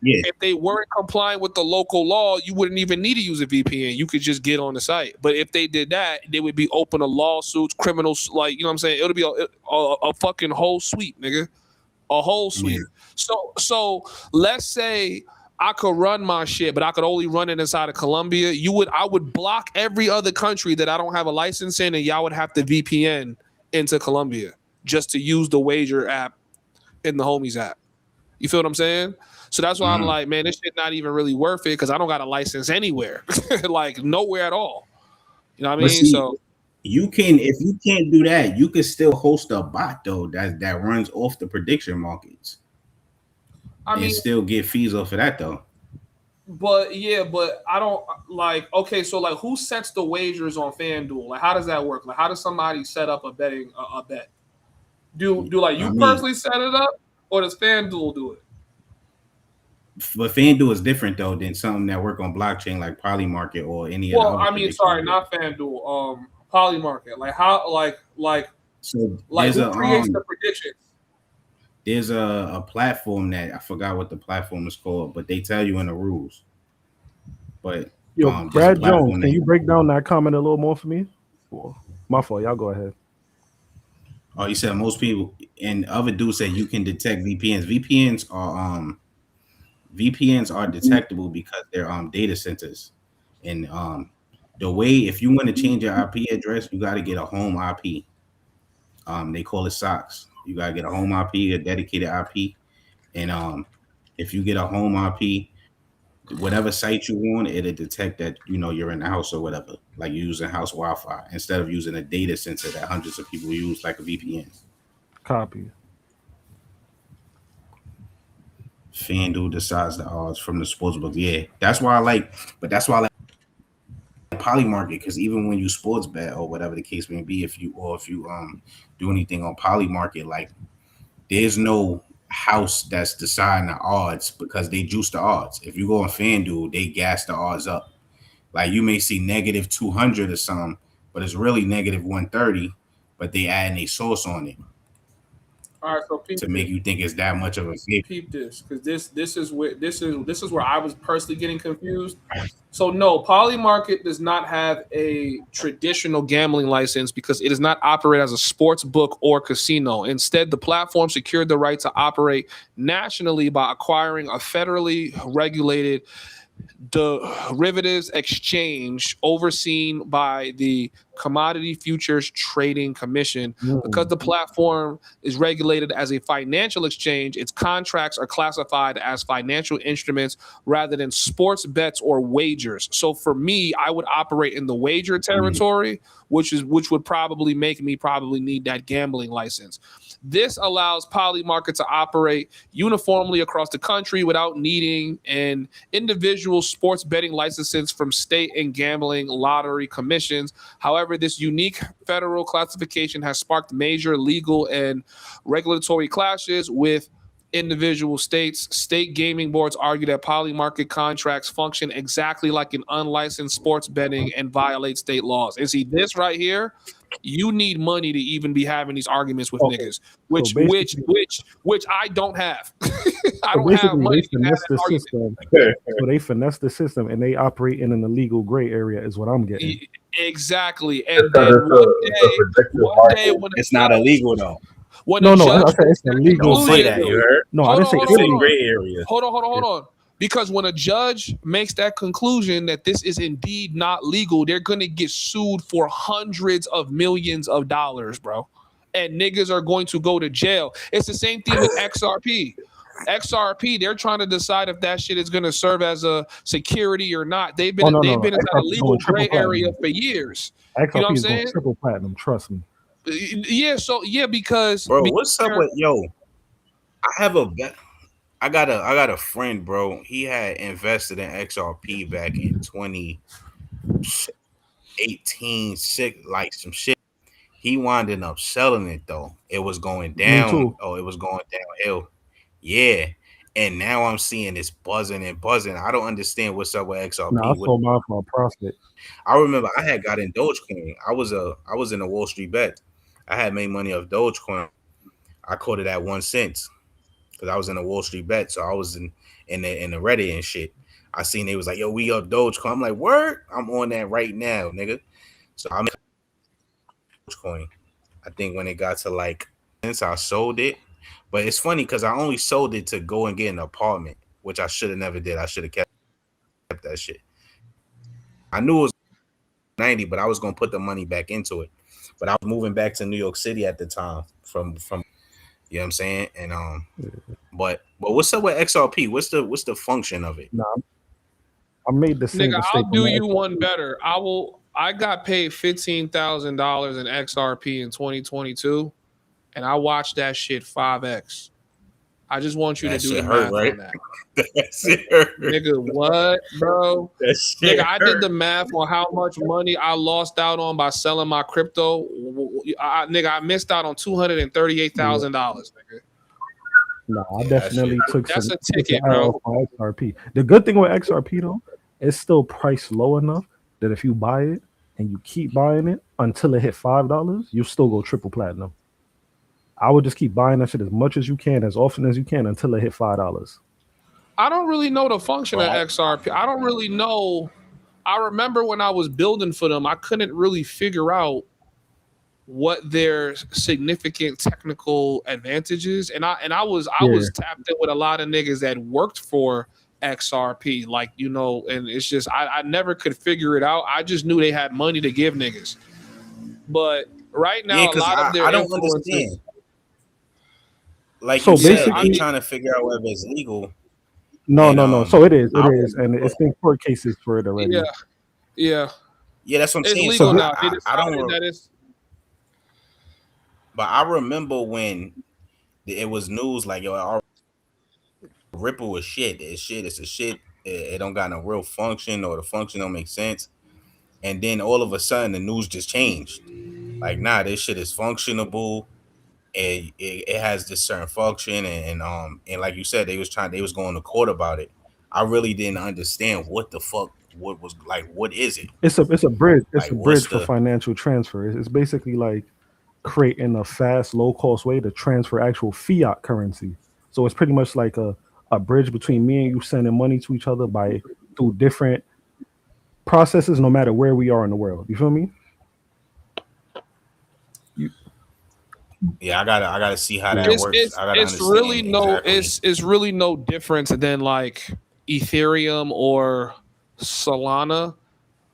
If they weren't complying with the local law, you wouldn't even need to use a VPN. You could just get on the site. But if they did that, they would be open to lawsuits, criminals, like, you know what I'm saying? It would be a fucking whole sweep, nigga. A whole sweep. So let's say I could run my shit, but I could only run it inside of Colombia. I would block every other country that I don't have a license in, and y'all would have to VPN into Colombia just to use the Wager app in the Homies app. You feel what I'm saying? So that's why I'm like, man, this shit not even really worth it because I don't got a license anywhere, like nowhere at all. You know what I mean? See, you can, if you can't do that, you can still host a bot though that runs off the prediction markets. I mean, still get fees off of that though. But I don't like. Okay, so like, who sets the wagers on FanDuel? Like, how does that work? Like, how does somebody set up a bet? Do like you personally set it up, or does FanDuel do it? But FanDuel is different though than something that work on blockchain like Polymarket or any other. Well, I mean, sorry, not FanDuel. Polymarket. Like how? Like who creates the predictions? There's a platform that I forgot what the platform is called, but they tell you in the rules. But Brad Jones, can you break down that comment a little more for me? Well, my fault. Y'all go ahead. Oh, you said most people, and other dudes said you can detect VPNs. VPNs are detectable because they're data centers, and the way, if you want to change your IP address, you got to get a home IP. They call it SOCs. You got to get a home IP, a dedicated IP, and if you get a home IP, whatever site you want, it'll detect that you're in the house or whatever, like you're using house Wi-Fi instead of using a data center that hundreds of people use, like a VPN. Copy. FanDuel decides the odds from the sportsbook. Yeah, that's why I like Polymarket, because even when you sports bet or whatever the case may be, if you do anything on Polymarket, like there's no house that's deciding the odds because they juice the odds. If you go on FanDuel, they gas the odds up. Like you may see negative 200 or something, but it's really negative 130, but they adding a source on it. All right, so to make you think it's that much of a favor. Peep this, because this is where I was personally getting confused. So no, Polymarket does not have a traditional gambling license because it does not operate as a sports book or casino. Instead, the platform secured the right to operate nationally by acquiring a federally regulated derivatives exchange overseen by the Commodity Futures Trading Commission. Because the platform is regulated as a financial exchange, its contracts are classified as financial instruments rather than sports bets or wagers. So for me, I would operate in the wager territory, which would probably make me need that gambling license. This allows Polymarket to operate uniformly across the country without needing an individual sports betting licenses from state and gambling lottery commissions. However, this unique federal classification has sparked major legal and regulatory clashes with individual states. State gaming boards argue that Polymarket contracts function exactly like an unlicensed sports betting and violate state laws. And see, this right here, you need money to even be having these arguments with niggas, which I don't have. I don't have money. They finesse the system. So they finesse the system and they operate in an illegal gray area, is what I'm getting. Exactly. And then one day when it's not illegal though. No, I said it's illegal. Don't say that. You heard? No, I didn't say it's in gray area. Hold on. Because when a judge makes that conclusion that this is indeed not legal, they're going to get sued for hundreds of millions of dollars, bro. And niggas are going to go to jail. It's the same thing with XRP. XRP, they're trying to decide if that shit is going to serve as a security or not. They've been in a legal gray area for years. XRP you know what I'm is saying? going triple platinum, trust me. Yeah, because bro, what's up with I have a bet. I got a friend, bro. He had invested in XRP back in 2018, like some shit. He winded up selling it though. It was going Me down. too. Oh, it was going downhill. Yeah. And now I'm seeing this buzzing and buzzing. I don't understand what's up with Nah, I XRP. sold mine for a profit. I remember I had got in Dogecoin. I was in a Wall Street bet. I had made money off Dogecoin. I caught it at 1 cent because I was in a Wall Street bet. So I was in the Reddit and shit. I seen they was like, yo, we up Dogecoin. I'm like, word? I'm on that right now, nigga. So I'm Dogecoin. I think when it got to like since I sold it. But it's funny because I only sold it to go and get an apartment, which I should have never did. I should have kept that shit. I knew it was 90, but I was gonna put the money back into it. But I was moving back to New York City at the time from you know what I'm saying? And but what's up with XRP? What's the function of it? Nah, I made the same Nigga, mistake. I'll do you one better. I got paid $15,000 in XRP in 2022, and I watched that shit 5x. I just want you That to do the shit hurt, math right? on that. That shit hurt. Nigga, what, bro? That shit Nigga, I did hurt. the math on how much money I lost out on by selling my crypto. Nigga, I missed out on $238,000, nigga. No, I definitely took That's some a ticket, L bro. for XRP. The good thing with XRP though, it's still priced low enough that if you buy it and you keep buying it until it hit $5, you still go triple platinum. I would just keep buying that shit as much as you can, as often as you can, until it hit $5. I don't really know the function of XRP. I don't really know. I remember when I was building for them, I couldn't really figure out what their significant technical advantages. And I was tapped in with a lot of niggas that worked for XRP, like, you know, and it's just I never could figure it out. I just knew they had money to give niggas. But right now, a lot of their I don't influences. understand. Like So you said, basically- they're trying to figure out whether it's legal. No. So it is, and it's been court cases for it already. Yeah. That's what I'm It's saying. legal So now. I don't. That is. But I remember when it was news like, yo, our Ripple was shit. It's shit. It's a shit. It don't got no real function, or the function don't make sense. And then all of a sudden, the news just changed. Like, nah, this shit is functionable. It has this certain function, and like you said, they was going to court about it. I really didn't understand what the fuck, what was like, what is it? It's a bridge. It's Like, a what's bridge for the- financial transfer. It's basically like creating a fast, low cost way to transfer actual fiat currency. So it's pretty much like a bridge between me and you sending money to each other through different processes, no matter where we are in the world. You feel me? Yeah, I gotta see how that works. I gotta It's understand really no exactly. it's really no difference than like Ethereum or Solana,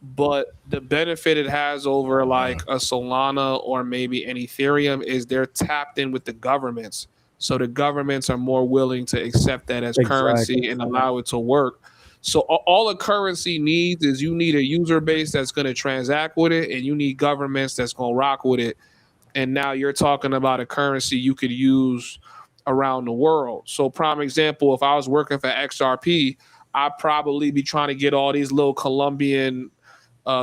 but the benefit it has over like a Solana or maybe an Ethereum is they're tapped in with the governments. So the governments are more willing to accept that as currency and allow it to work. So all a currency needs is you need a user base that's going to transact with it, and you need governments that's going to rock with it. And now you're talking about a currency you could use around the world. So prime example, if I was working for XRP, I'd probably be trying to get all these little Colombian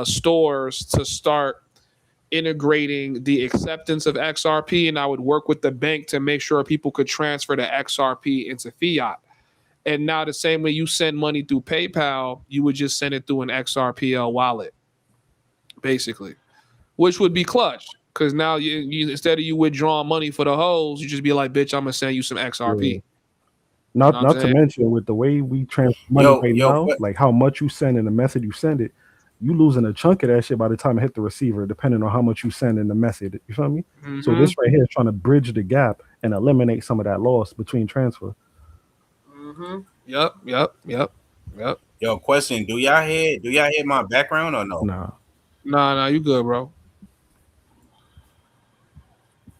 stores to start integrating the acceptance of XRP, and I would work with the bank to make sure people could transfer the XRP into fiat. And now the same way you send money through PayPal, you would just send it through an XRPL wallet, basically, which would be clutch. Because now you instead of you withdrawing money for the hoes, you just be like, bitch, I'm gonna send you some XRP. Yeah. Not to mention with the way we transfer money now, like how much you send and the method you send it, you losing a chunk of that shit by the time it hit the receiver, depending on how much you send in the method. You feel me? Mm-hmm. So this right here is trying to bridge the gap and eliminate some of that loss between transfer. Mm-hmm. Yep. Yo, question: Do y'all hear my background or no? Nah, you good, bro.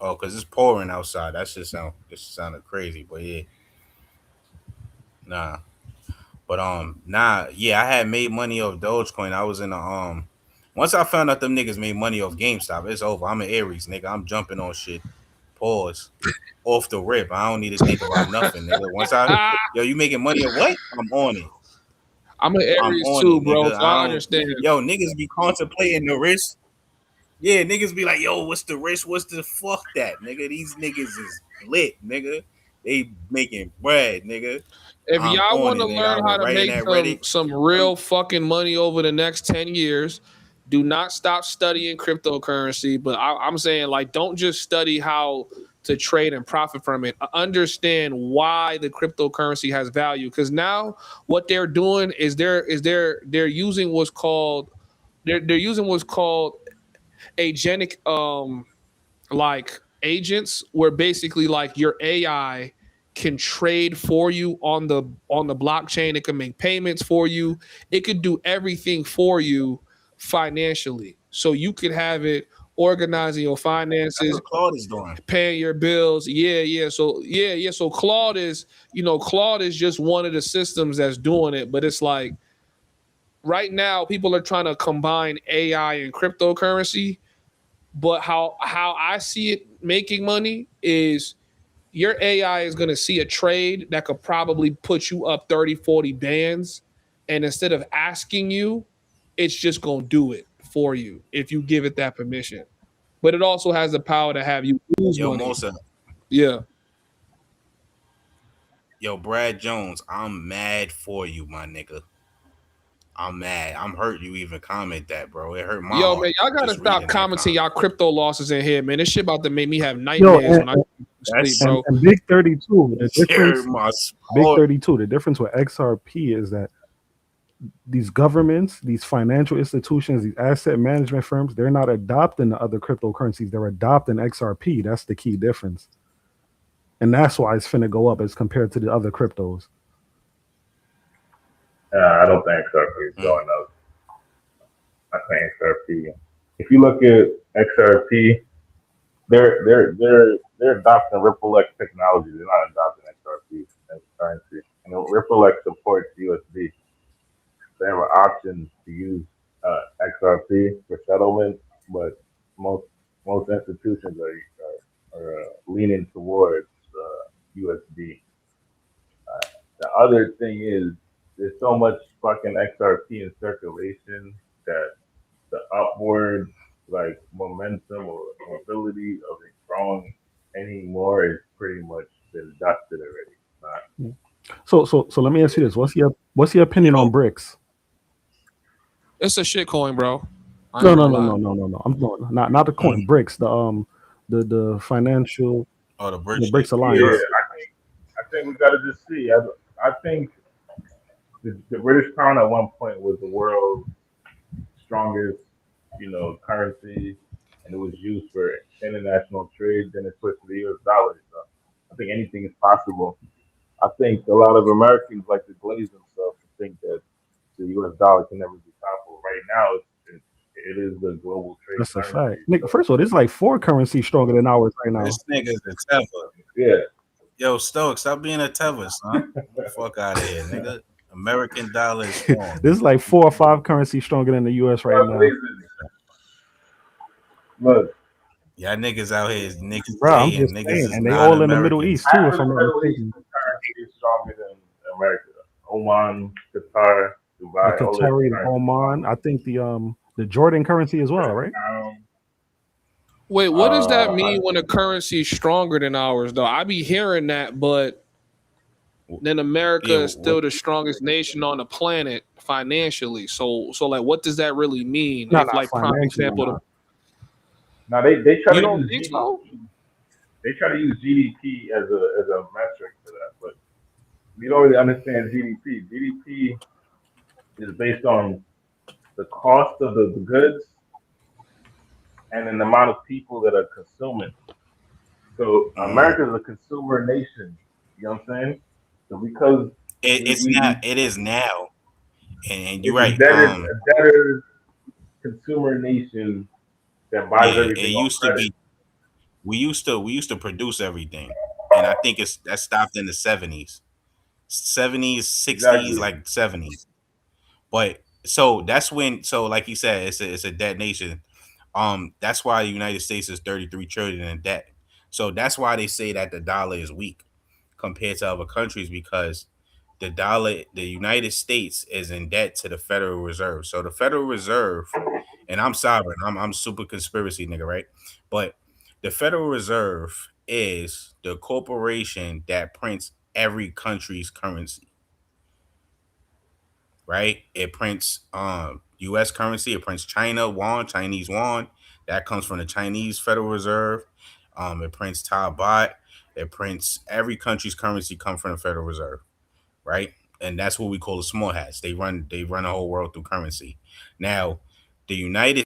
Oh, because it's pouring outside. That shit sounded crazy, but yeah. Nah. But yeah, I had made money off Dogecoin. I was in a once I found out them niggas made money off GameStop, it's over. I'm an Aries, nigga. I'm jumping on shit. Pause. Off the rip. I don't need to think about nothing, nigga. Once you making money or what? I'm on it. I'm an I'm Aries on too, it, bro. nigga. So I understand. Niggas be contemplating the risk. Yeah, niggas be like, yo, what's the risk? What's the fuck that, nigga? These niggas is lit, nigga. They making bread, nigga. If I'm y'all on want it, to nigga. I learn how went to right in make that Reddit. some real fucking money over the next 10 years, do not stop studying cryptocurrency. But I'm saying, like, don't just study how to trade and profit from it. Understand why the cryptocurrency has value. Because now what they're doing is they're using what's called they're using what's called agenic like agents, where basically like your AI can trade for you on the blockchain. It can make payments for you. It could do everything for you financially. So you could have it organizing your That's finances, what Claude is doing. paying your bills. Yeah. So Claude is just one of the systems that's doing it. But it's like right now people are trying to combine AI and cryptocurrency. But how I see it making money is your AI is going to see a trade that could probably put you up 30, 40 bands. And instead of asking you, it's just going to do it for you if you give it that permission. But it also has the power to have you lose Yo, money. Mosa. Yeah. Yo, Brad Jones, I'm mad for you, my nigga. I'm mad. I'm hurt you even comment that, bro. It hurt my Yo, heart. man, y'all got to Just stop reading that commenting comment. y'all crypto losses in here, man. This shit about to make me have Yo, nightmares when I sleep, bro. and Big 32, the It hurt difference, my Big heart. 32, the difference with XRP is that these governments, these financial institutions, these asset management firms, they're not adopting the other cryptocurrencies. They're adopting XRP. That's the key difference. And that's why it's finna go up as compared to the other cryptos. I don't think XRP is going up. I think XRP. If you look at XRP, they're adopting Ripple X technology. They're not adopting XRP as currency. And Ripple X supports USD. They have an option to use XRP for settlement, but most institutions are leaning towards USD. The other thing is there's so much fucking XRP in circulation that the upward like momentum or ability of it growing anymore is pretty much been dusted already. So let me ask you this: what's your opinion on BRICS? It's a shit coin, bro. No. I'm not the coin. BRICS, the financial. Oh, the BRICS, BRICS alliance. Yeah, I think we gotta just see. I think the British pound at one point was the world's strongest, currency, and it was used for international trade. Then it switched to the U.S. dollar. So I think anything is possible. I think a lot of Americans like to glaze themselves to think that the U.S. dollar can never be powerful. Right now, it is the global trade That's a currency. fact. Nick, first of all, there's like 4 currencies stronger than ours right now. This nigga's a Tether. Yeah. Yo, Stoke, stop being a Tether, son. Fuck out of here, nigga. American dollar is strong. There's like 4 or 5 currencies stronger than the U.S. right now. Look, y'all niggas out here, niggas bro, I'm saying just niggas saying, is and they not all in the Middle Americans. East too, half if of I'm the not Middle mistaken. Eastern currency is stronger than America. Oman, Qatar, Dubai, The all Qatari, this the Oman, I think the Jordan currency as well, right? Wait, what does that mean when a currency is stronger than ours, though? I be hearing that, but then America is still the strongest nation on the planet financially. So like, what does that really mean? No, If, like, prime financially, example, Now they try you to don't use think GDP. so? They try to use GDP as a metric for that, but we don't really understand GDP. GDP is based on the cost of the goods and then the amount of people that are consuming. So America is a consumer nation. You know what I'm saying? So because It is now, and you're it's right. a debtor consumer nation that buys Yeah, it everything on used to credit. be. We used to produce everything, and I think that stopped in the 70s, 60s, Exactly. like 70s. But so that's when, so like you said, it's a debt nation. That's why the United States is 33 trillion in debt. So that's why they say that the dollar is weak compared to other countries, because the United States is in debt to the Federal Reserve. So the Federal Reserve, and I'm sovereign, I'm super conspiracy nigga, right? But the Federal Reserve is the corporation that prints every country's currency, right? It prints US currency, it prints Chinese yuan, that comes from the Chinese Federal Reserve. It prints Thai baht, it prints every country's currency come from the Federal Reserve, right? And that's what we call the small hats. They run the whole world through currency. Now, the United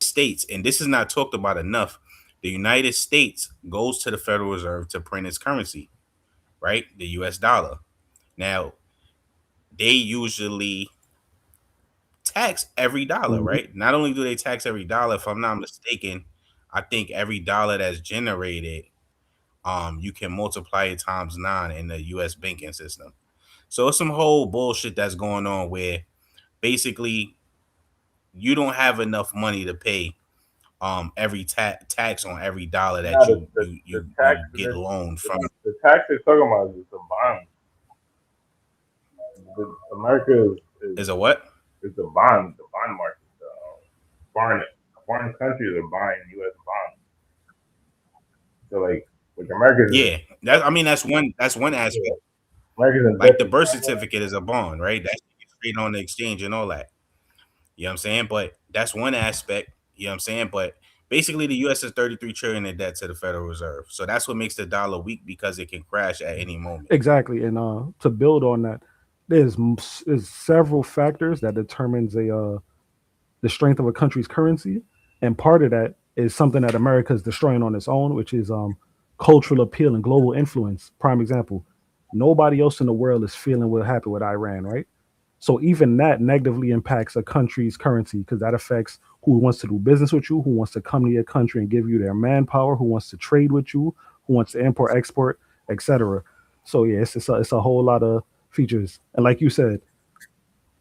States, and this is not talked about enough, the United States goes to the Federal Reserve to print its currency, right? The US dollar. Now, they usually tax every dollar, right? Not only do they tax every dollar, if I'm not mistaken, I think every dollar that's generated, you can multiply it times 9 in the US banking system. So it's some whole bullshit that's going on where basically you don't have enough money to pay every tax on every dollar that you get loaned from. The tax they're talking about is the bond. America is a what? It's a bond. The bond market. Foreign countries are buying U.S. bonds. So like America. Yeah, that's one aspect. America's like the birth certificate is a bond, right? That's straight on the exchange and all that. You know what I'm saying? But that's one aspect. You know what I'm saying? But basically, the U.S. is 33 trillion in debt to the Federal Reserve. So that's what makes the dollar weak, because it can crash at any moment. Exactly. And to build on that, there's several factors that determines the strength of a country's currency, and part of that is something that America is destroying on its own, which is cultural appeal and global influence. Prime example: nobody else in the world is feeling what happened with Iran, right? So even that negatively impacts a country's currency, because that affects who wants to do business with you, who wants to come to your country and give you their manpower, who wants to trade with you, who wants to import, export, etc. So yeah, it's a whole lot of features. And like you said,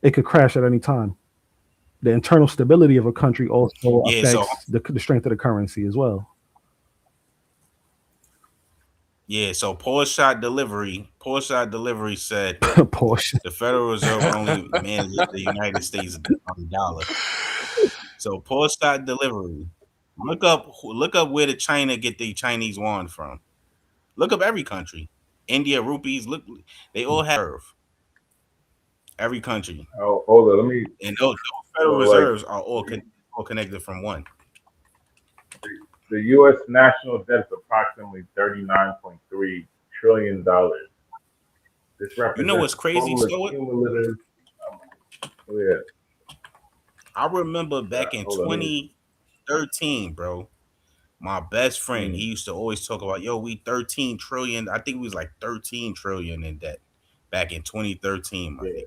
it could crash at any time. The internal stability of a country also affects the strength of the currency as well. Yeah, so Poor Shot Delivery said the Federal Reserve only manages the United States dollar. So Poor Shot Delivery, look up where the China get the Chinese yuan from. Look up every country. India rupees, look, they all have every country. Oh, hold on, let me. And those Federal Reserves are all connected from one. The U.S. national debt is approximately $39.3 trillion. This represents, you know what's crazy? I remember back in 2013, bro. My best friend, he used to always talk about, yo, we 13 trillion. I think we was like 13 trillion in debt back in 2013, my nigga.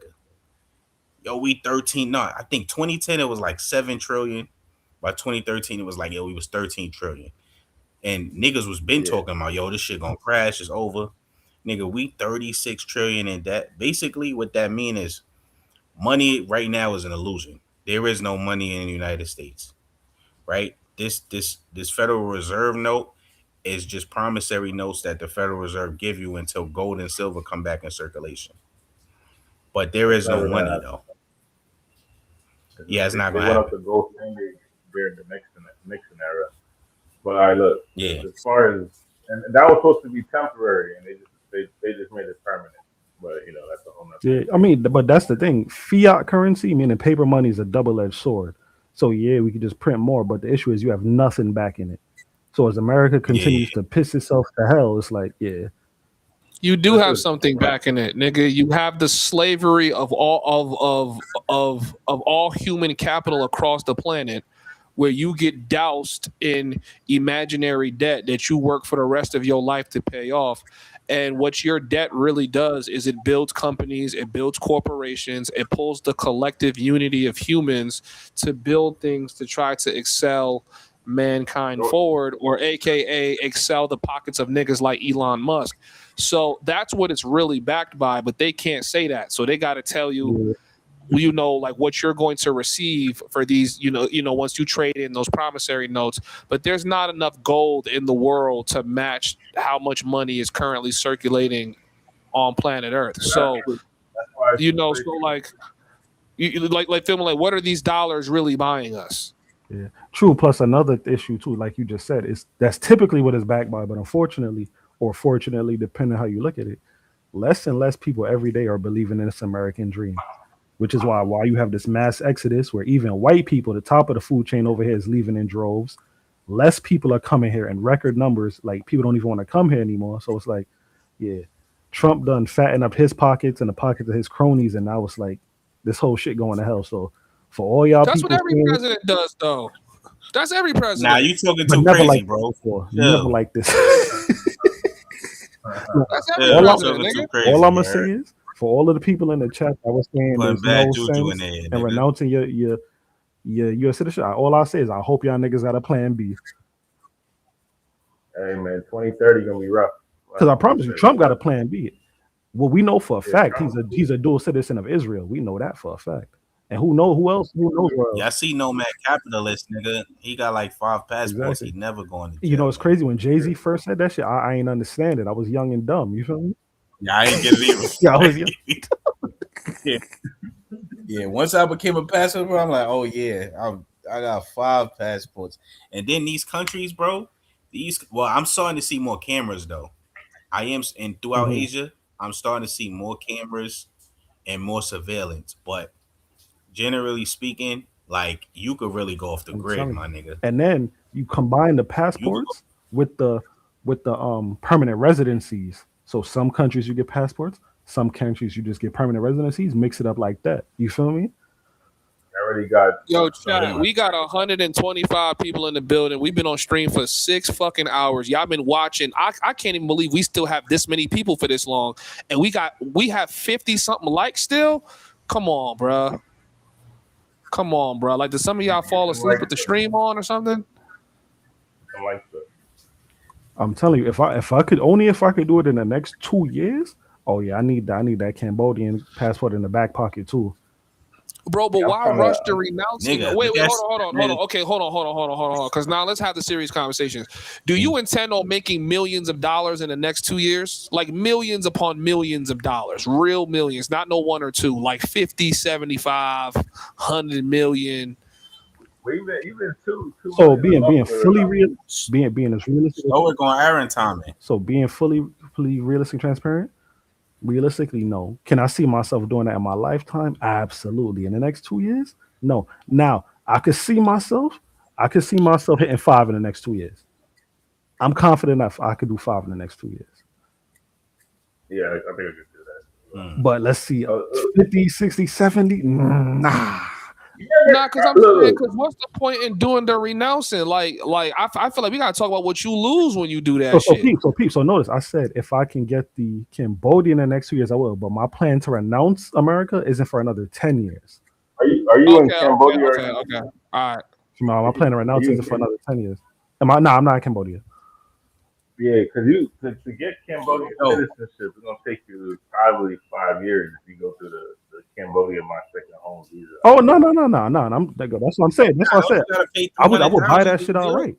Yo, we 13. No, I think 2010 it was like 7 trillion. By 2013, it was like, yo, we was 13 trillion. And niggas was been talking about, yo, this shit gonna crash, it's over. Nigga, we 36 trillion in debt. Basically, what that mean is money right now is an illusion. There is no money in the United States, right? This Federal Reserve note is just promissory notes that the Federal Reserve give you until gold and silver come back in circulation. But there is no money, though. Yeah, it's not gonna happen. They went up the gold standard during the Nixon era. But I look, as far as, and that was supposed to be temporary, and they just made it permanent. But you know, that's a whole nother. Yeah, I mean, but that's the thing. Fiat currency, meaning paper money, is a double-edged sword. So yeah, we could just print more, but the issue is you have nothing backing it. So as America continues to piss itself to hell, it's like, yeah. You do have something back in it, nigga. You have the slavery of all of all human capital across the planet, where you get doused in imaginary debt that you work for the rest of your life to pay off. And what your debt really does is it builds companies, it builds corporations, it pulls the collective unity of humans to build things to try to excel mankind forward, or AKA excel the pockets of niggas like Elon Musk. So that's what it's really backed by, but they can't say that. So they got to tell you, you know, like what you're going to receive for these, once you trade in those promissory notes. But there's not enough gold in the world to match how much money is currently circulating on planet Earth. So, so like, like filming, like, what are these dollars really buying us? Yeah, true. Plus another issue too, like you just said, is that's typically what it's backed by. But unfortunately, or fortunately, depending on how you look at it, less and less people every day are believing in this American dream. Which is why you have this mass exodus where even white people, the top of the food chain over here, is leaving in droves. Less people are coming here in record numbers. Like people don't even want to come here anymore. So it's like, yeah, Trump done fatten up his pockets and the pockets of his cronies, and now it's like this whole shit going to hell. So for all y'all That's people, what every president does, though. That's every president. Nah, you talking too crazy, like bro. Never like this. That's every president, nigga. All I'm gonna say is, for all of the people in the chat that was saying there's no sense and renouncing your U.S. citizenship, all I say is I hope y'all niggas got a plan B. Hey man, 2030 gonna be rough. Because I promise you, Trump got a plan B. Well, we know for a fact he's a dual citizen of Israel. We know that for a fact. And who else? Who knows where else? Yeah, I see Nomad Capitalist, nigga. He got like 5 passports. He never going to jail. You know, it's crazy when Jay-Z first said that shit. I ain't understand it. I was young and dumb. You feel me? Yeah, I ain't get it either. Yeah, I was young. Yeah, once I became a passport, bro, I'm like, oh yeah, I got 5 passports. And then these countries, bro, I'm starting to see more cameras though. I am, and throughout Asia, I'm starting to see more cameras and more surveillance. But generally speaking, like you could really go off the grid, my nigga. And then you combine the passports with the permanent residencies. So some countries you get passports, some countries you just get permanent residencies. Mix it up like that. You feel me? I already got. Yo, chat, we got 125 people in the building. We've been on stream for 6 fucking hours. Y'all been watching. I can't even believe we still have this many people for this long, and we have 50 something likes still. Come on, bro. Come on, bro. Like, did some of y'all fall asleep with the stream on or something? I like that. I'm telling you, if I could do it in the next 2 years, oh yeah, I need that Cambodian passport in the back pocket too. Bro, but why rush to renouncing? Wait, hold on. Okay, hold on. Because now let's have the serious conversations. Do you intend on making millions of dollars in the next 2 years? Like millions upon millions of dollars, real millions, not no 1 or 2, like 50, 75, 100 million. Even two. So being fully real, being as realistic. Oh, we're going Aaron Tommy. So being fully realistic and transparent. Realistically, no. Can I see myself doing that in my lifetime? Absolutely. In the next 2 years? No. Now, I could see myself hitting 5 in the next 2 years. I'm confident enough I could do 5 in the next 2 years. Yeah, I think I could do that. But let's see, 50, 60, 70? Nah. Nah, because I'm saying, because what's the point in doing the renouncing? Like I feel like we gotta talk about what you lose when you do that shit. So notice I said if I can get the Cambodia in the next 2 years, I will. But my plan to renounce America isn't for another 10 years. Are you in Cambodia? Okay. All right. My plan to renounce isn't for another 10 years. I'm not in Cambodia. Yeah, because to get Cambodian citizenship, it's gonna take you probably 5 years if you go through the Cambodia my second home visa. Oh no! That's what I'm saying. That's what I said. I would buy that shit outright.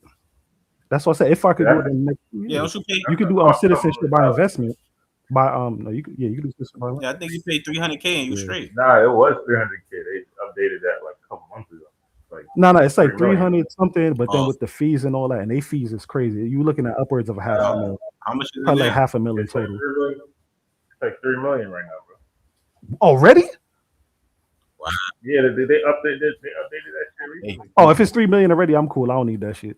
That's what I said. If I could do it in the next 2 years, you could do citizenship by investment. You could do citizenship by investment. Yeah, I think you paid $300K and you straight. Nah, it was $300K. They updated that like a couple months ago. No, it's like 300 something, but then with the fees and all that, and they fees is crazy. You're looking at upwards of $500,000. How much is probably like $500,000 total. It's like $3 million right now, bro. Already? Wow. Yeah, they updated that shit recently. Oh, if it's $3 million already, I'm cool. I don't need that shit.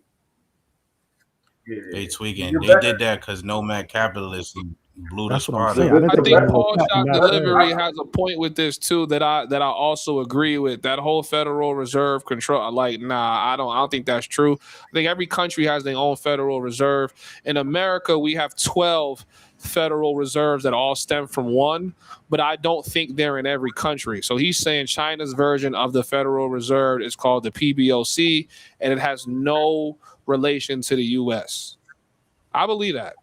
Yeah. They tweaking. They did that because Nomad Capitalist blew the spot. I think Paul Shop Delivery has a point with this too that I also agree with. That whole Federal Reserve control, like, I don't think that's true. I think every country has their own Federal Reserve. In America, we have 12 Federal Reserves that all stem from one, but I don't think they're in every country. So he's saying China's version of the Federal Reserve is called the PBOC, and it has no relation to the U.S. I believe that.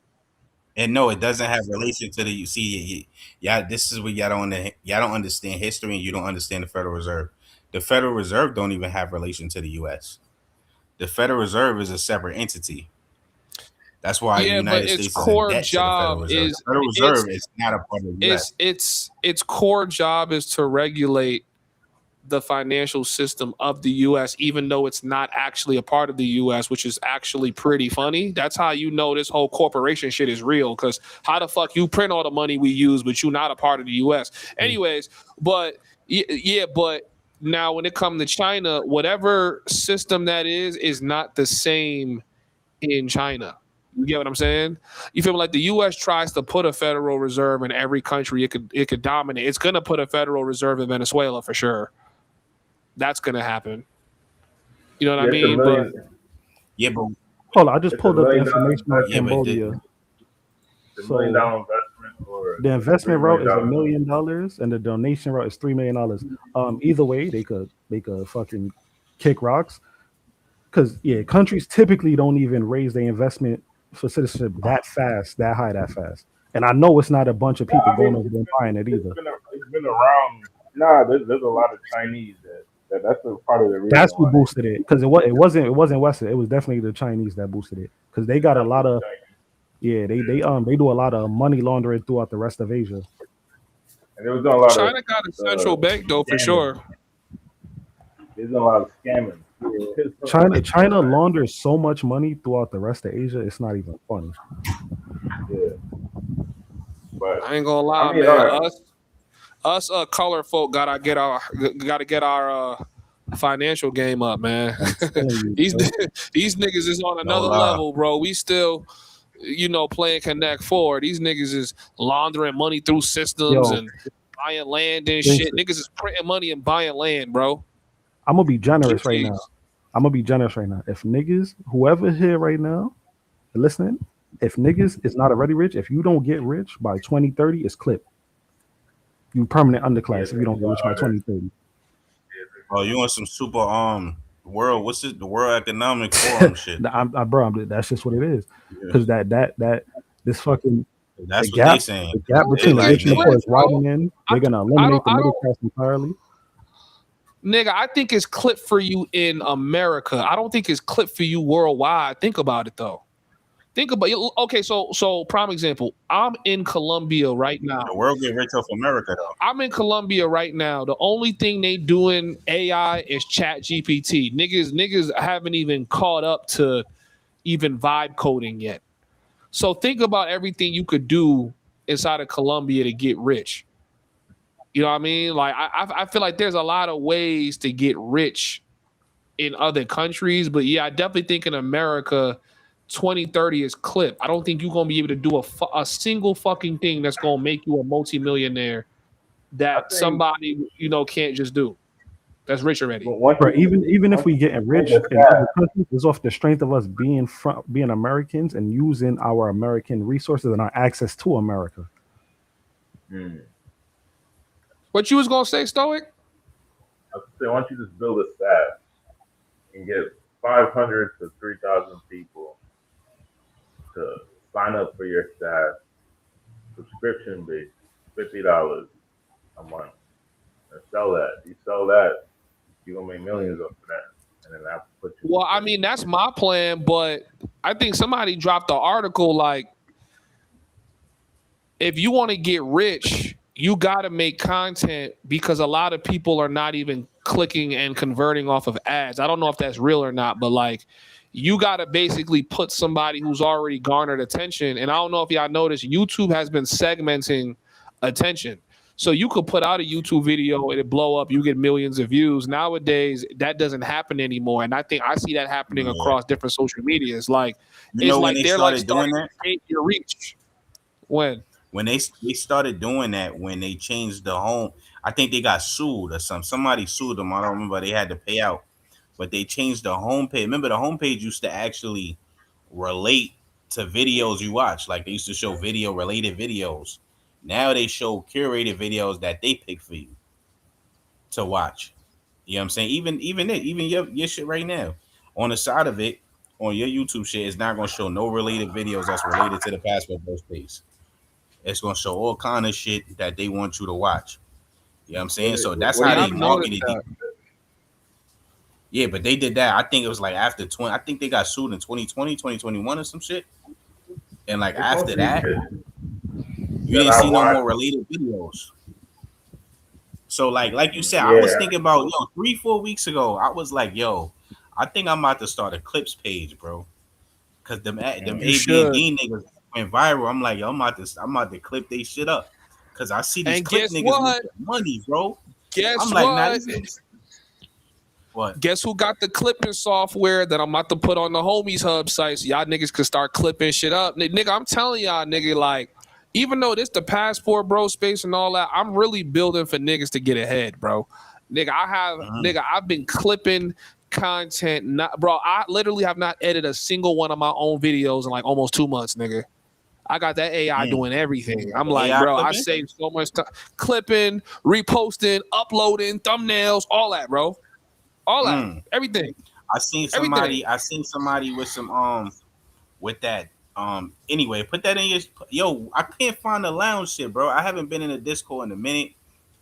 And no, it doesn't have relation to the. You see, yeah, this is what y'all don't understand history, and you don't understand the Federal Reserve. The Federal Reserve don't even have relation to the U.S. The Federal Reserve is a separate entity. That's why the Yeah, but United its States is in core debt to the Federal job Reserve. The is Federal Reserve is not a part of the U.S. its core job is to regulate the financial system of the US, even though it's not actually a part of the US, which is actually pretty funny. That's how you know this whole corporation shit is real. Because how the fuck you print all the money we use, but you're not a part of the US? Anyways, but yeah, but now when it comes to China, whatever system that is not the same in China. You get what I'm saying? You feel like the U.S. tries to put a Federal Reserve in every country it could dominate. It's gonna put a Federal Reserve in Venezuela for sure. That's gonna happen. You know what I mean? But hold on, I just It's a pulled up the $1 million information on investment. Cambodia. It's $1 million So investment or the investment $3 route million. is $1 million, and the donation route is $3 million. Either way, they could fucking kick rocks. Because yeah, countries typically don't even raise their investment for citizenship that fast, that high, that fast. And I know it's not a bunch of people going over there and buying it either. It's been around. Nah, there's a lot of Chinese that's a part of the reason That's who why. boosted it. Because it wasn't Western. It was definitely the Chinese that boosted it. Because they got a lot of they do a lot of money laundering throughout the rest of Asia. And there was a lot China of got a central bank though for scamming. sure. There's a lot of scamming. China launders so much money throughout the rest of Asia, it's not even funny. Yeah. But I ain't gonna lie, I mean, man. Us color folk gotta get our financial game up, man. these niggas is on another level, bro. We still, playing Connect Four. These niggas is laundering money through systems and buying land and shit. Niggas is printing money and buying land, bro. I'm gonna be generous right now. If niggas, whoever here right now, listening, if niggas is not already rich, if you don't get rich by 2030, it's clipped. You permanent underclass if you don't get rich by 2030. Oh, you want some super world? What's it? The World Economic Forum shit. That's just what it is. Because this fucking that's what they saying. The gap between the rich and the poor is widening. They're gonna eliminate the middle class entirely. Nigga, I think it's clipped for you in America. I don't think it's clipped for you worldwide. Think about it though. Think about it. Okay, so prime example. I'm in Colombia right now. The world get rich off America though. I'm in Colombia right now. The only thing they doing AI is Chat GPT. Niggas haven't even caught up to even vibe coding yet. So think about everything you could do inside of Colombia to get rich. You know what I mean? Like I feel like there's a lot of ways to get rich in other countries, but yeah, I definitely think in America, 2030 is clip. I don't think you're gonna be able to do a single fucking thing that's gonna make you a multimillionaire that somebody can't just do. That's rich already. Bro, even if we getting rich in other countries, it's off the strength of us being Americans and using our American resources and our access to America. What you was gonna say, Stoic? I was say, why don't you just build a staff and get 500 to 3,000 people to sign up for your staff, subscription based, $50 a month, and sell that. You sell that, you're gonna make millions off of that, and then that put you. Well, I mean that's my plan, but I think somebody dropped the article like, if you want to get rich, you got to make content because a lot of people are not even clicking and converting off of ads. I don't know if that's real or not, but like you got to basically put somebody who's already garnered attention. And I don't know if y'all noticed, YouTube has been segmenting attention. So you could put out a YouTube video and it blow up, you get millions of views. Nowadays, that doesn't happen anymore. And I think I see that happening across different social medias. Like, it's like they're like doing that? Your reach. When they started doing that, when they changed the home, I think they got sued or something. Somebody sued them. I don't remember. They had to pay out, but they changed the homepage. Remember, the homepage used to actually relate to videos you watch. Like they used to show video related videos. Now they show curated videos that they pick for you to watch. You know what I'm saying? Even your shit right now on the side of it, on your YouTube shit, it's not gonna show no related videos that's related to the Passport Bro space. It's gonna show all kind of shit that they want you to watch. You know what I'm saying? So that's how they marketed it. Yeah, but they did that. I think it was like after 20. I think they got sued in 2020, 2021 or some shit. And like after that, you didn't see no more related videos. So like you said, I was thinking about 3-4 weeks ago. I was like, I think I'm about to start a clips page, bro. Cause them AB and D niggas went viral. I'm like, I'm about to clip they shit up. Cause I see these clip niggas with the money, bro. I'm like, nah, what? Guess who got the clipping software that I'm about to put on the Homieshub site so y'all niggas could start clipping shit up? Nigga, I'm telling y'all, nigga, like, even though this the Passport Bro space and all that, I'm really building for niggas to get ahead, bro. Nigga, I've been clipping content. I literally have not edited a single one of my own videos in like almost 2 months, nigga. I got that AI doing everything. I'm like, bro, I saved so much time clipping, reposting, uploading, thumbnails, all that, bro. All that, everything. I seen somebody with some with that. Anyway, put that in your I can't find the lounge shit, bro. I haven't been in the Discord in a minute.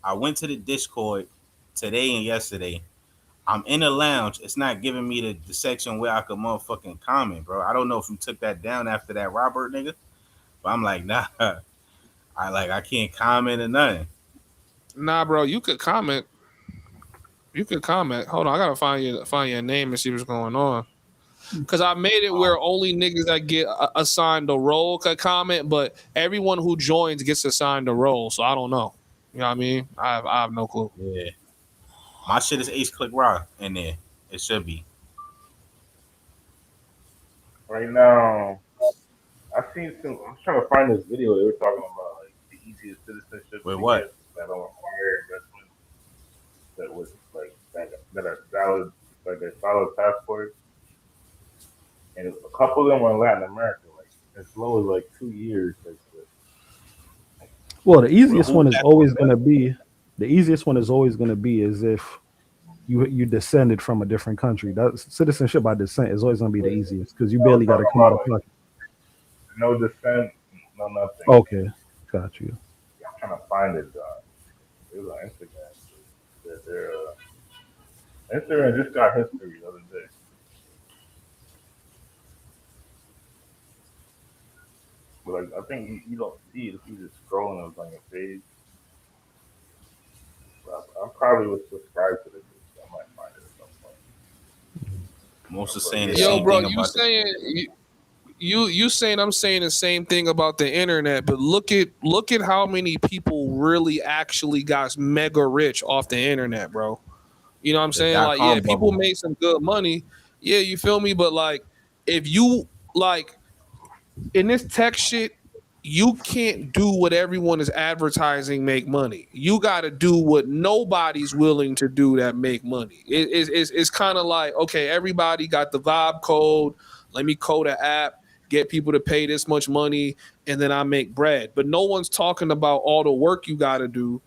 I went to the Discord today and yesterday. I'm in the lounge. It's not giving me the section where I could motherfucking comment, bro. I don't know if you took that down after that Robert nigga. But I'm like, nah. I can't comment or nothing. Nah, bro, you could comment. You could comment. Hold on, I gotta find your name and see what's going on. Cause I made it where only niggas that get assigned a role could comment, but everyone who joins gets assigned a role. So I don't know. You know what I mean? I have no clue. Yeah, my shit is Ace Click Raw in there. It should be. Right now, I'm trying to find this video they were talking about, like the easiest citizenship. Wait, what? That don't require investment. That was like that are valid, like a solid passport. And a couple of them are in Latin America, like as low as like 2 years. Well, the easiest one is always going to be is if you descended from a different country. That's citizenship by descent is always going to be the easiest because you barely got to come out of pocket. No descent, no nothing. Okay, got you. Yeah, I'm trying to find it. It was on Instagram. Instagram just got history the other day. But like, I think you don't see it if you just scrolling on your page. I probably would subscribe to this. I might find it at some point. Most are saying the yo, same bro, thing you saying you saying I'm saying the same thing about the internet, but look at how many people really actually got mega rich off the internet, bro. You know what I'm saying? Like, yeah, people made some good money. Yeah, you feel me? But like, if you like in this tech shit, you can't do what everyone is advertising make money. You got to do what nobody's willing to do that make money. It's kind of like, okay, everybody got the vibe code. Let me code an app, get people to pay this much money, and then I make bread. But no one's talking about all the work you got to do.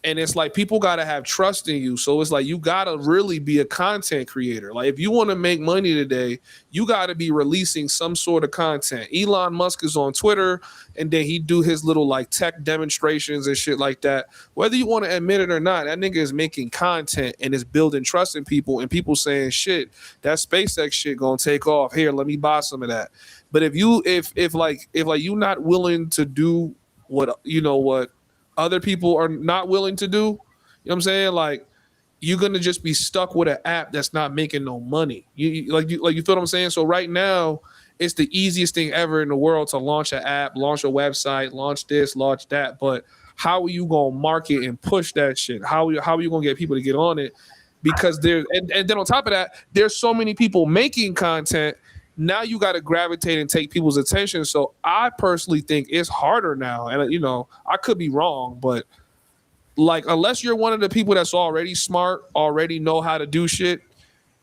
And it's like people got to have trust in you. So it's like you got to really be a content creator. Like if you want to make money today, you got to be releasing some sort of content. Elon Musk is on Twitter and then he do his little like tech demonstrations and shit like that. Whether you want to admit it or not, that nigga is making content and is building trust in people and people saying, shit, that SpaceX shit going to take off. Here, let me buy some of that. But if you not willing to do what other people are not willing to do, you know what I'm saying? Like you're gonna just be stuck with an app that's not making no money. You feel what I'm saying? So right now, it's the easiest thing ever in the world to launch an app, launch a website, launch this, launch that. But how are you gonna market and push that shit? How are you gonna get people to get on it? Because and then on top of that, there's so many people making content. Now you got to gravitate and take people's attention. So I personally think it's harder now. And, I could be wrong, but like, unless you're one of the people that's already smart, already know how to do shit,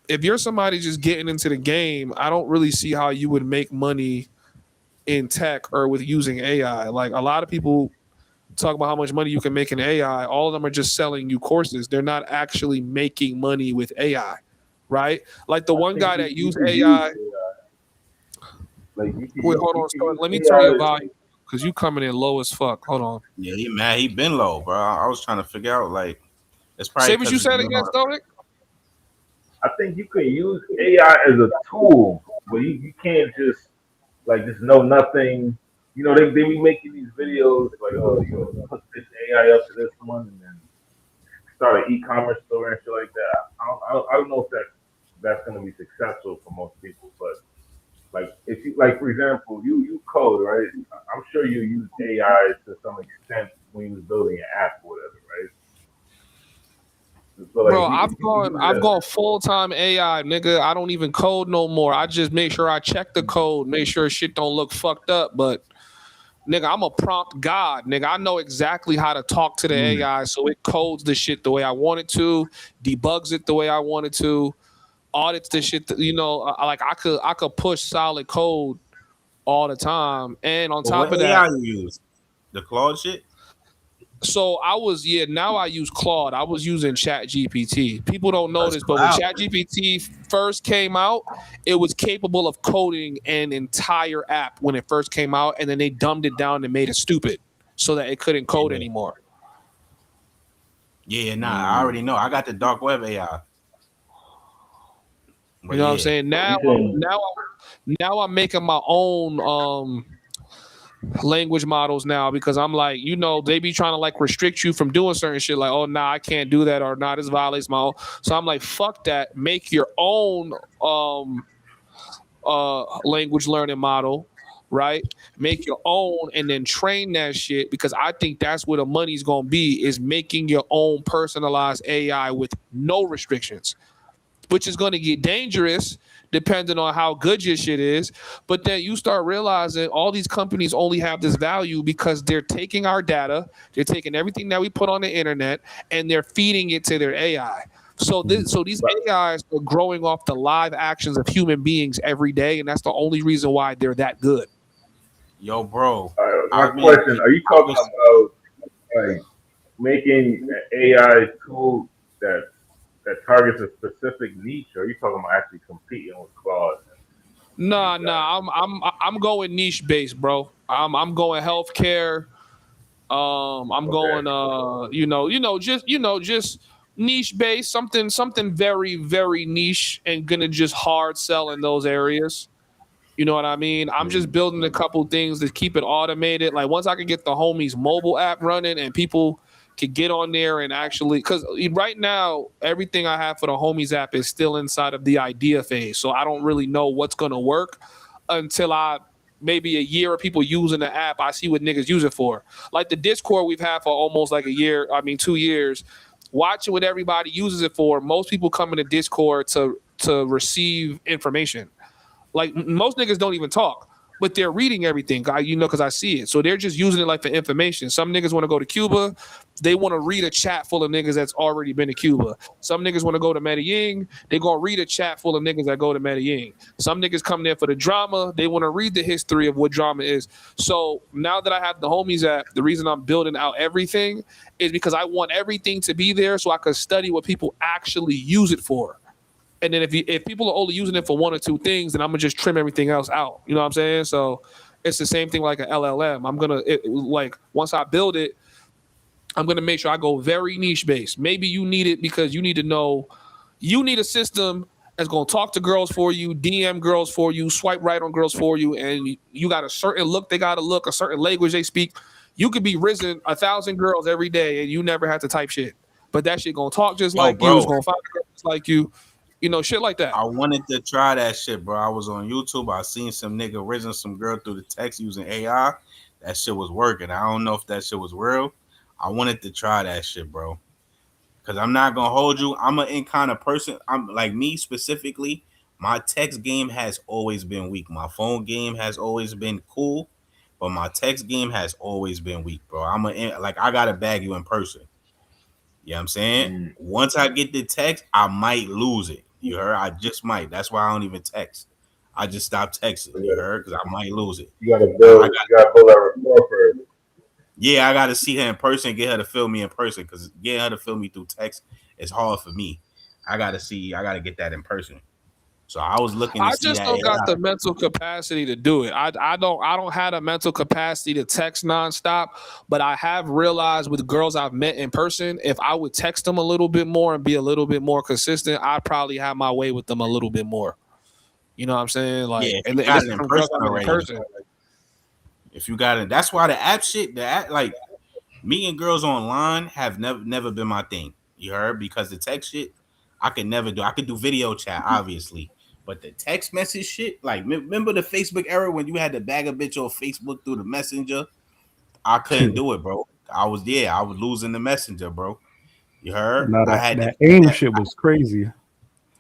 if you're somebody just getting into the game, I don't really see how you would make money in tech or with using AI. Like a lot of people talk about how much money you can make in AI. All of them are just selling you courses. They're not actually making money with AI. Right? Like the one guy that used AI. Like you can Wait, hold on, use Scott. Let me turn your AI. volume because you coming in low as fuck. Hold on. Yeah, he mad. He been low, bro. I was trying to figure out like it's probably Say what because you it's said been again, on. Stoic. I think you can use AI as a tool, but you can't just know nothing. You know, they be making these videos like, oh, you know, hook this AI up to this one and then start an e-commerce store and shit like that. I don't know if that's going to be successful for most people, but like if you like, for example, you code, right? I'm sure you use AI to some extent when you was building an app or whatever, right? So like Bro, if you can use I've that. gone full time AI, nigga. I don't even code no more. I just make sure I check the code, make sure shit don't look fucked up. But nigga, I'm a prompt god, nigga. I know exactly how to talk to the AI so it codes the shit the way I want it to, debugs it the way I want it to, audits the shit. Like I could push solid code all the time, and on But top what of AI that, you use? The Claude shit? so now I use Claude. I was using Chat GPT. People don't know That's this, but when cloud. Chat GPT first came out, it was capable of coding an entire app when it first came out, and then they dumbed it down and made it stupid so that it couldn't code Yeah. anymore. Yeah, nah, I already know. I got the dark web AI. You But know what I'm yeah. saying? Now I'm making my own language models now because I'm like, they be trying to like restrict you from doing certain shit, like, oh nah, I can't do that, or nah, this violates my own. So I'm like, fuck that. Make your own language learning model, right? Make your own and then train that shit because I think that's where the money's gonna be, is making your own personalized AI with no restrictions, which is going to get dangerous depending on how good your shit is. But then you start realizing all these companies only have this value because they're taking our data, they're taking everything that we put on the internet, and they're feeding it to their AI. So these AIs are growing off the live actions of human beings every day, and that's the only reason why they're that good. Yo, bro. My question: are you talking about like making an AI tool that targets a specific niche, or are you talking about actually competing with Claude? Nah, I'm going niche based, bro. I'm going healthcare. I'm going just niche based, something very, very niche and gonna just hard sell in those areas. You know what I mean? I'm just building a couple things to keep it automated. Like once I can get the homies mobile app running and people can get on there and actually, because right now everything I have for the homies app is still inside of the idea phase. So I don't really know what's gonna work until I maybe a year of people using the app. I see what niggas use it for. Like the Discord we've had for almost like a year. I mean 2 years. Watching what everybody uses it for. Most people come into Discord to receive information. Like most niggas don't even talk, but they're reading everything. Because I see it. So they're just using it like for information. Some niggas want to go to Cuba. They want to read a chat full of niggas that's already been to Cuba. Some niggas want to go to Medellin. They gonna read a chat full of niggas that go to Medellin. Some niggas come there for the drama. They want to read the history of what drama is. So now that I have the homies app, the reason I'm building out everything is because I want everything to be there so I can study what people actually use it for. And then if people are only using it for one or two things, then I'm gonna just trim everything else out. You know what I'm saying? So it's the same thing like an LLM. Like once I build it, I'm gonna make sure I go very niche based. Maybe you need it because you need to know you need a system that's gonna talk to girls for you, DM girls for you, swipe right on girls for you, and you got a certain look they gotta look, a certain language they speak. You could be risen 1,000 girls every day and you never have to type shit. But that shit gonna talk just Yo, like you, it's bro. gonna find a girl just like you. Shit like that. I wanted to try that shit, bro. I was on YouTube. I seen some nigga risen some girl through the text using AI. That shit was working. I don't know if that shit was real. I wanted to try that shit, bro. Cause I'm not gonna hold you. I'm an in kind of person. I'm like me specifically. My text game has always been weak. My phone game has always been cool, but my text game has always been weak, bro. I gotta bag you in person. You know what I'm saying? Once I get the text, I might lose it. You heard? I just might. That's why I don't even text. I just stopped texting. You heard? Because I might lose it. You gotta build that rapport first. Yeah, I got to see her in person, get her to feel me in person. Because getting her to feel me through text is hard for me. I got to get that in person. So I was looking to I see just that don't got AI. the mental capacity to do it. I don't have the mental capacity to text nonstop, but I have realized with girls I've met in person, if I would text them a little bit more and be a little bit more consistent, I'd probably have my way with them a little bit more. You know what I'm saying? Like, Yeah, if and you this got is it in from girls person I met in already. person. If you got it, that's why the app shit, like meeting girls online have never been my thing. You heard? Because the text shit, I could never do. I could do video chat, obviously, but the text message shit, like remember the Facebook era when you had to bag a bitch on Facebook through the messenger? I couldn't do it, bro. I was losing the messenger, bro. You heard? Now I that had to. that aim shit was crazy.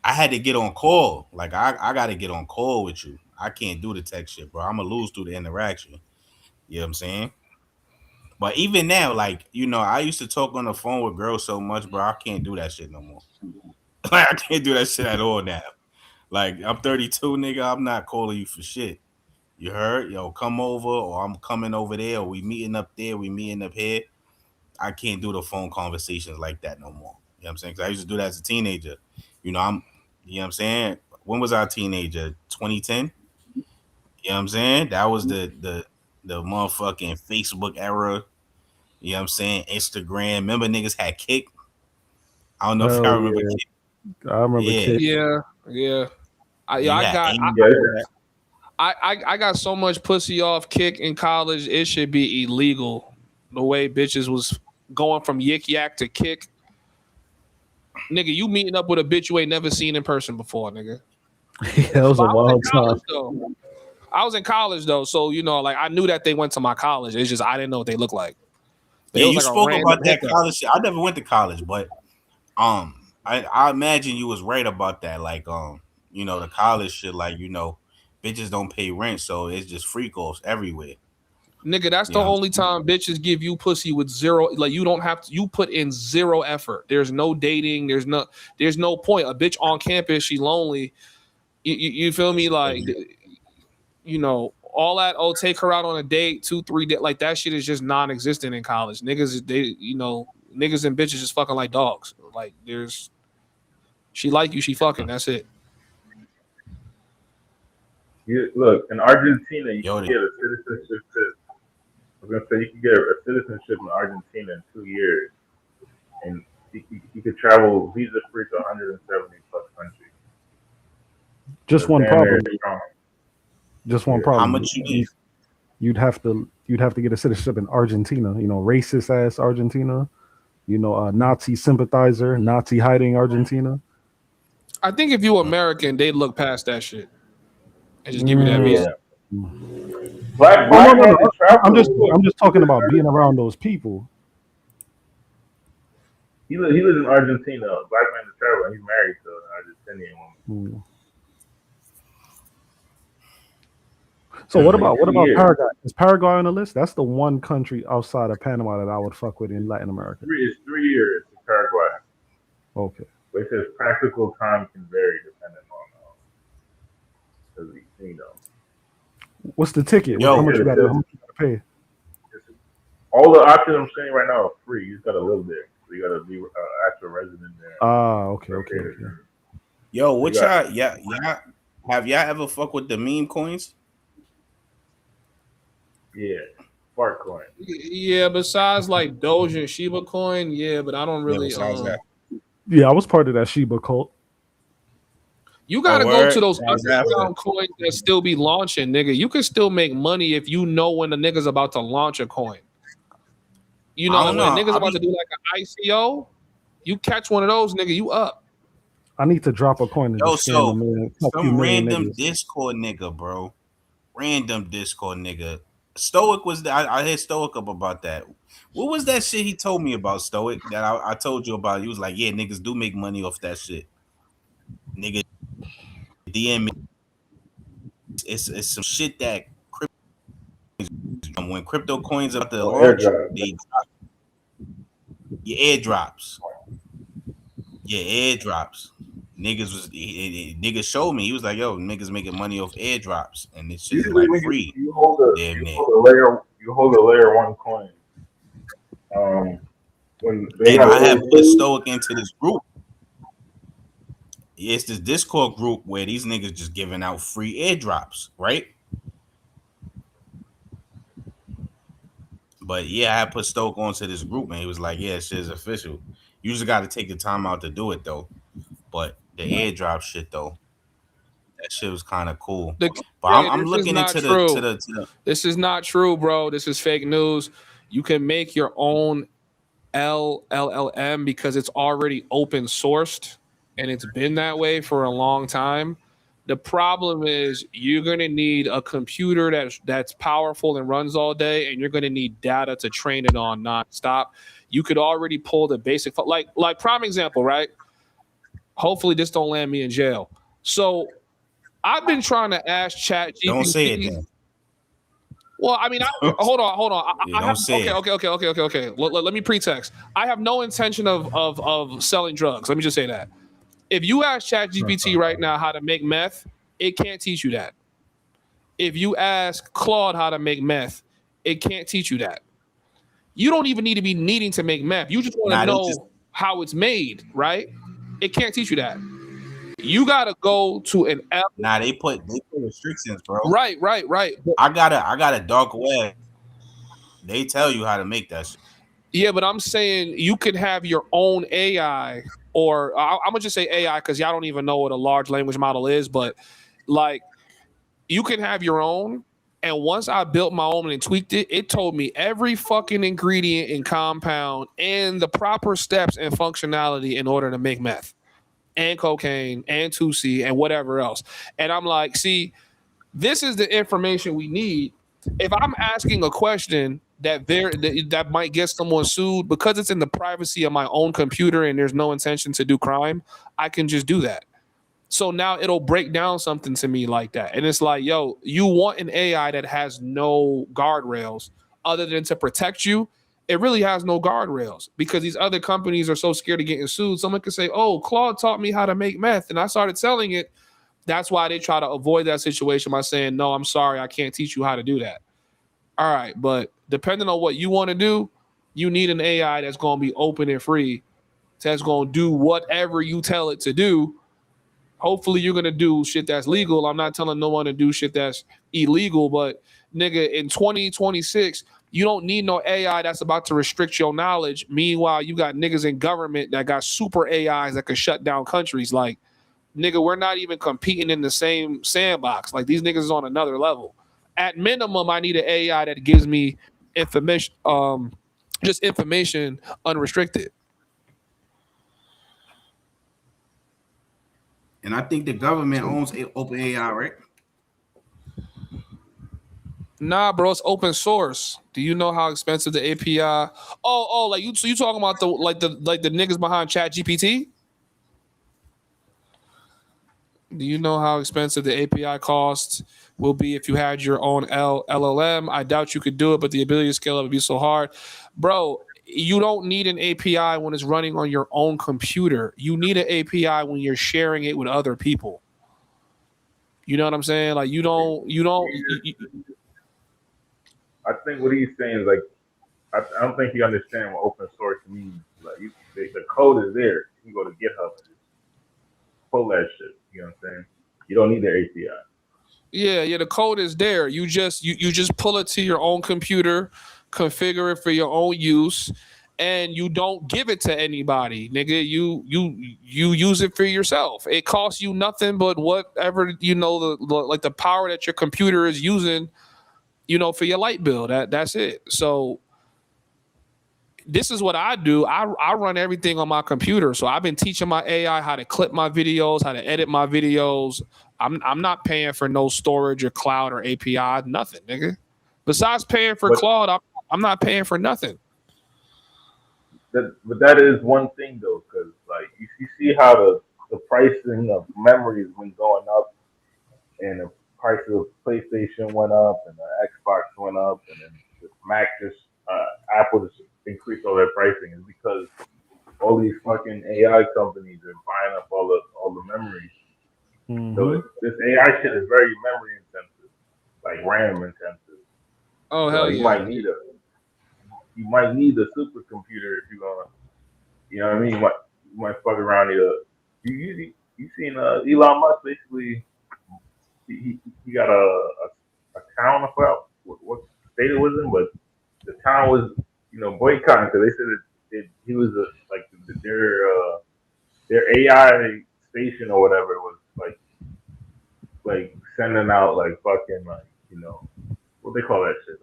I had to get on call. Like I got to get on call with you. I can't do the text shit, bro. I'm gonna lose through the interaction. You know what I'm saying? But even now, like, I used to talk on the phone with girls so much, bro. I can't do that shit no more. Like, I can't do that shit at all now. Like, I'm 32, nigga. I'm not calling you for shit. You heard? Yo, come over, or I'm coming over there, or we meeting up there, we meeting up here. I can't do the phone conversations like that no more. You know what I'm saying? 'Cause I used to do that as a teenager. You know what I'm saying? When was I a teenager? 2010? You know what I'm saying? That was the motherfucking Facebook era. You know what I'm saying? Instagram. Remember niggas had Kick? I don't know if Hell y'all remember yeah, Kick. I remember Yeah. Kid. Yeah. You I had got Amy. I got so much pussy off Kick in college. It should be illegal. The way bitches was going from Yik Yak to Kick. Nigga, you meeting up with a bitch you ain't never seen in person before, nigga. Yeah, that was But a I was in wild time. college though. I was in college though, so like I knew that they went to my college. It's just I didn't know what they looked like. But Yeah, it was you like a spoke random about that hookup. college shit. I never went to college, but I imagine you was right about that. Like the college shit, like, bitches don't pay rent, so it's just freak offs everywhere. Nigga, that's You the know what I'm only time bitches give you pussy with zero. Like you don't have to. You put in zero effort. There's no dating. There's no point. A bitch on campus, she lonely. You feel me? Like all that. Oh, take her out on a date, 2, 3 days. Like that shit is just non-existent in college. Niggas, niggas and bitches just fucking like dogs. Like she like you, she fucking. That's it. Look, in Argentina, you Yo, can get a citizenship. I was gonna say you can get a citizenship in Argentina in 2 years, and you could travel visa free to 170 plus countries. Just So one damn near problem. strong. Just one Yeah. problem. how much you need? You'd have to get a citizenship in Argentina. Racist ass Argentina. Nazi sympathizer, Nazi hiding Argentina. I think if you American, they'd look past that shit and just give you that Mm. visa. Yeah. Black Oh no, black no, man to no. travel. I'm just He talking lives in about being Argentina. around those people. He lives in Argentina. Black man to travel. And he's married to an Argentinian woman. Mm. So what Like about 2 years. Paraguay? Is Paraguay on the list? That's the one country outside of Panama that I would fuck with in Latin America. It's 3 years to Paraguay. Okay. But it says practical time can vary depending on What's the ticket? Yo, How much you gotta pay? all the options I'm saying right now are free. You just gotta live there. So you gotta be actual resident there. Okay. Yo, So what y'all have y'all ever fuck with the meme coins? Yeah, Spark coin. Yeah, besides like Doge and Shiba Coin, yeah, but I don't Yeah, really. besides that. Yeah, I was part of that Shiba cult. You gotta go word? to those That was after. underground coins that still be launching, nigga. You can still make money if you know when the nigga's about to launch a coin. I Like don't when a know. nigga's about to do like an ICO, you catch one of those, nigga, you up. I need to drop a coin and Yo, just scam a few some million random niggas. Discord nigga, bro. Random Discord nigga. Stoic was I hit Stoic up about that. What was that shit he told me about, Stoic, that I told you about? He was like, yeah, niggas do make money off that shit. Nigga DM me. It's some shit that when crypto coins about to launch, they drop your airdrops. Yeah, airdrops. Niggas showed me. He was like, yo, niggas making money off airdrops, and this shit is Usually like when free. you hold a layer 1 coin. When they And got I have early put stage, Stoic into this group. it's this Discord group where these niggas just giving out free airdrops, right? But yeah, I had put Stoke onto this group, and he was like, "Yeah, shit is official. You just got to take the time out to do it, though." But the airdrop shit, though, that shit was kind of cool. But I'm This is looking not into the true. This is not true, bro. This is fake news. You can make your own LLM because it's already open sourced and it's been that way for a long time. The problem is you're going to need a computer that's powerful and runs all day, and you're going to need data to train it on nonstop. You could already pull the basic, like prime example, right? Hopefully this don't land me in jail. So I've been trying to ask Chat GPT. Don't say it then. Well, I mean, hold on. Yeah, don't say it. Okay. Let me pretext. I have no intention of selling drugs. Let me just say that. If you ask ChatGPT right now how to make meth, it can't teach you that. If you ask Claude how to make meth, it can't teach you that. You don't even need to be needing to make meth. You just want to know how it's made, right? It can't teach you that. You gotta go to an app. Nah, they put restrictions, bro. Right. I got a dark web. They tell you how to make that shit. Yeah, but I'm saying you could have your own AI, or I'm gonna just say AI because y'all don't even know what a large language model is. But like, you can have your own. And once I built my own and tweaked it, it told me every fucking ingredient and compound and the proper steps and functionality in order to make meth and cocaine and 2C and whatever else. And I'm like, see, this is the information we need. If I'm asking a question that might get someone sued because it's in the privacy of my own computer and there's no intention to do crime, I can just do that. So now it'll break down something to me like that. And it's like, yo, you want an AI that has no guardrails other than to protect you. It really has no guardrails because these other companies are so scared of getting sued. Someone could say, oh, Claude taught me how to make meth and I started selling it. That's why they try to avoid that situation by saying, no, I'm sorry, I can't teach you how to do that. All right, but depending on what you want to do, you need an AI that's going to be open and free, that's going to do whatever you tell it to do. Hopefully you're going to do shit that's legal. I'm not telling no one to do shit that's illegal, but nigga, in 2026, you don't need no AI that's about to restrict your knowledge. Meanwhile, you got niggas in government that got super AIs that could shut down countries. Like, nigga, we're not even competing in the same sandbox. Like, these niggas is on another level. At minimum, I need an AI that gives me information, just information unrestricted. And I think the government owns OpenAI, right? Nah, bro, it's open source. Do you know how expensive the API? Oh, like you. So you talking about the niggas behind ChatGPT? Do you know how expensive the API cost will be if you had your own LLM? I doubt you could do it, but the ability to scale up would be so hard, bro. You don't need an API when it's running on your own computer. You need an API when you're sharing it with other people. You know what I'm saying? Like you don't. I think what he's saying is like, I don't think you understand what open source means. Like the code is there. You can go to GitHub and just pull that shit. You know what I'm saying? You don't need the API. Yeah, the code is there. You just pull it to your own computer, configure it for your own use, and you don't give it to anybody, nigga. You use it for yourself. It costs you nothing but whatever the power that your computer is using, for your light bill. That's it. So this is what I do. I run everything on my computer. So I've been teaching my AI how to clip my videos, how to edit my videos. I'm not paying for no storage or cloud or API, nothing, nigga. Besides paying for Claude, I'm not paying for nothing. But that is one thing though, because like you see how the pricing of memory has been going up, and the price of PlayStation went up, and the Xbox went up, and then the Mac Apple just increased all their pricing, is because all these fucking AI companies are buying up all the memory. Mm-hmm. So this AI shit is very memory intensive, like RAM intensive. Oh hell yeah! You might need a supercomputer if you're gonna, you know what I mean. You might fuck around. You you seen Elon Musk basically he got a town, I forgot what state it was in, but the town was boycotting because they said that he was like their AI station or whatever was like sending out like fucking like what they call that shit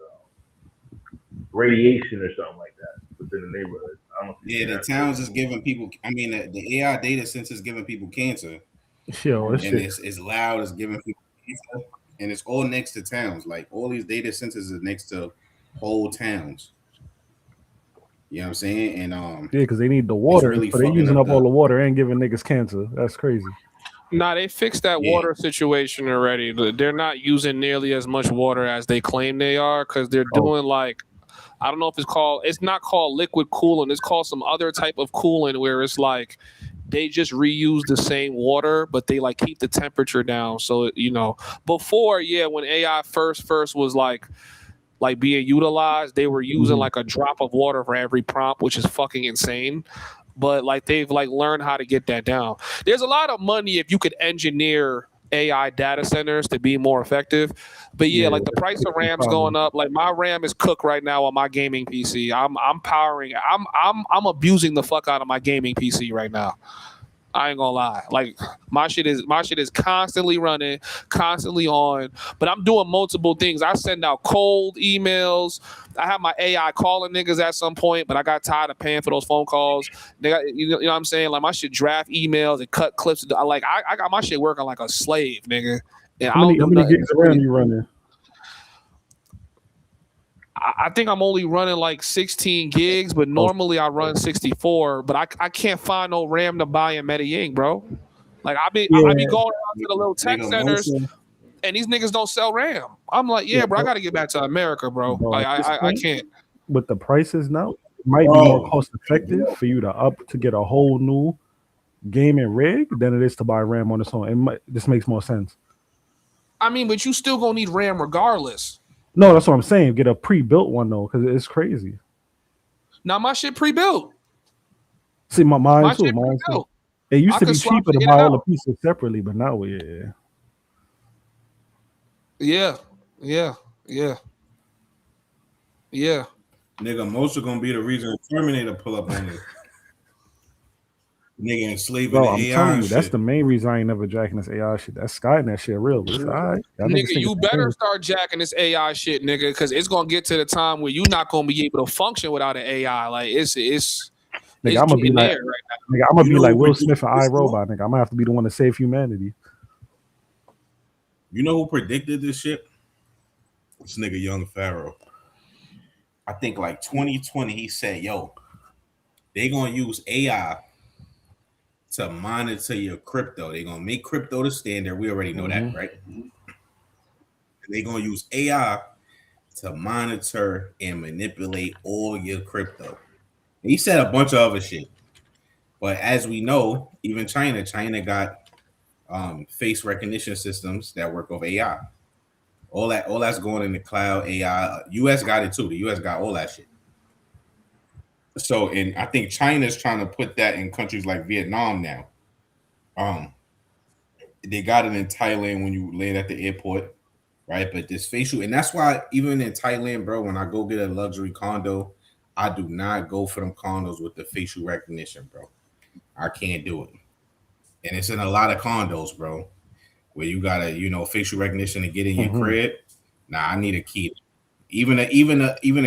radiation or something like that within the neighborhood. I don't know if Yeah, the towns is giving people. I mean, the AI data center is giving people cancer. Yo, and it's loud. It's giving people cancer, and it's all next to towns. Like all these data centers are next to whole towns. You know what I'm saying? And yeah, because they need the water, really so they're using up all the water and giving niggas cancer. That's crazy. Nah, they fixed that water situation already. They're not using nearly as much water as they claim they are because they're doing like, I don't know if it's not called liquid cooling. It's called some other type of cooling where it's like they just reuse the same water, but they like keep the temperature down. So, before, when AI first was like being utilized, they were using like a drop of water for every prompt, which is fucking insane. But like they've like learned how to get that down. There's a lot of money if you could engineer AI data centers to be more effective. But like the price of RAM's going up. Like my RAM is cooked right now on my gaming PC. I'm abusing the fuck out of my gaming PC right now. I ain't gonna lie. Like my shit is constantly running, constantly on. But I'm doing multiple things. I send out cold emails. I have my AI calling niggas at some point, but I got tired of paying for those phone calls. You know what I'm saying? Like my shit draft emails and cut clips. I got my shit working like a slave, nigga. And how many gigs of RAM you running? I think I'm only running like 16 gigs, but normally I run 64. But I can't find no RAM to buy in Medellin, bro. Like I be going around to the little tech centers, and these niggas don't sell RAM. I'm like, bro, I got to get back to America, bro. Like I can't. With the prices now, it might be more cost effective for you to get a whole new gaming rig than it is to buy RAM on its own. This makes more sense. I mean, but you still gonna need RAM regardless. No, that's what I'm saying. Get a pre-built one though, because it's crazy. Now my shit pre-built. See, mine too. It used to be cheaper to buy all the pieces separately, but now Yeah. Nigga, most are gonna be the reason Terminator pull up on you. Nigga enslaving the I'm AI telling you, shit. that's the main reason I ain't never jacking this AI shit. That's Skynet shit real. But all right. Nigga, you better start jacking this AI shit, nigga, because it's gonna get to the time where you're not gonna be able to function without an AI. Like it's nigga, I'm gonna be like, right now. Nigga, I'm gonna be like Will Smith and iRobot, nigga. I'm gonna have to be the one to save humanity. You know who predicted this shit? This nigga Young Pharaoh. I think like 2020, he said, yo, they gonna use AI to monitor your crypto. They're gonna make crypto the standard. We already know that, right? They're gonna use AI to monitor and manipulate all your crypto. And he said a bunch of other shit. But as we know, even China got face recognition systems that work off AI. All that's going in the cloud, AI. US got it too. The US got all that shit. So, and I think China's trying to put that in countries like Vietnam now. They got it in Thailand when you land at the airport, right? But this facial, and that's why even in Thailand, bro, when I go get a luxury condo, I do not go for them condos with the facial recognition, bro. I can't do it. And it's in a lot of condos, bro, where you gotta, facial recognition to get in your crib. Nah, I need a key. Even a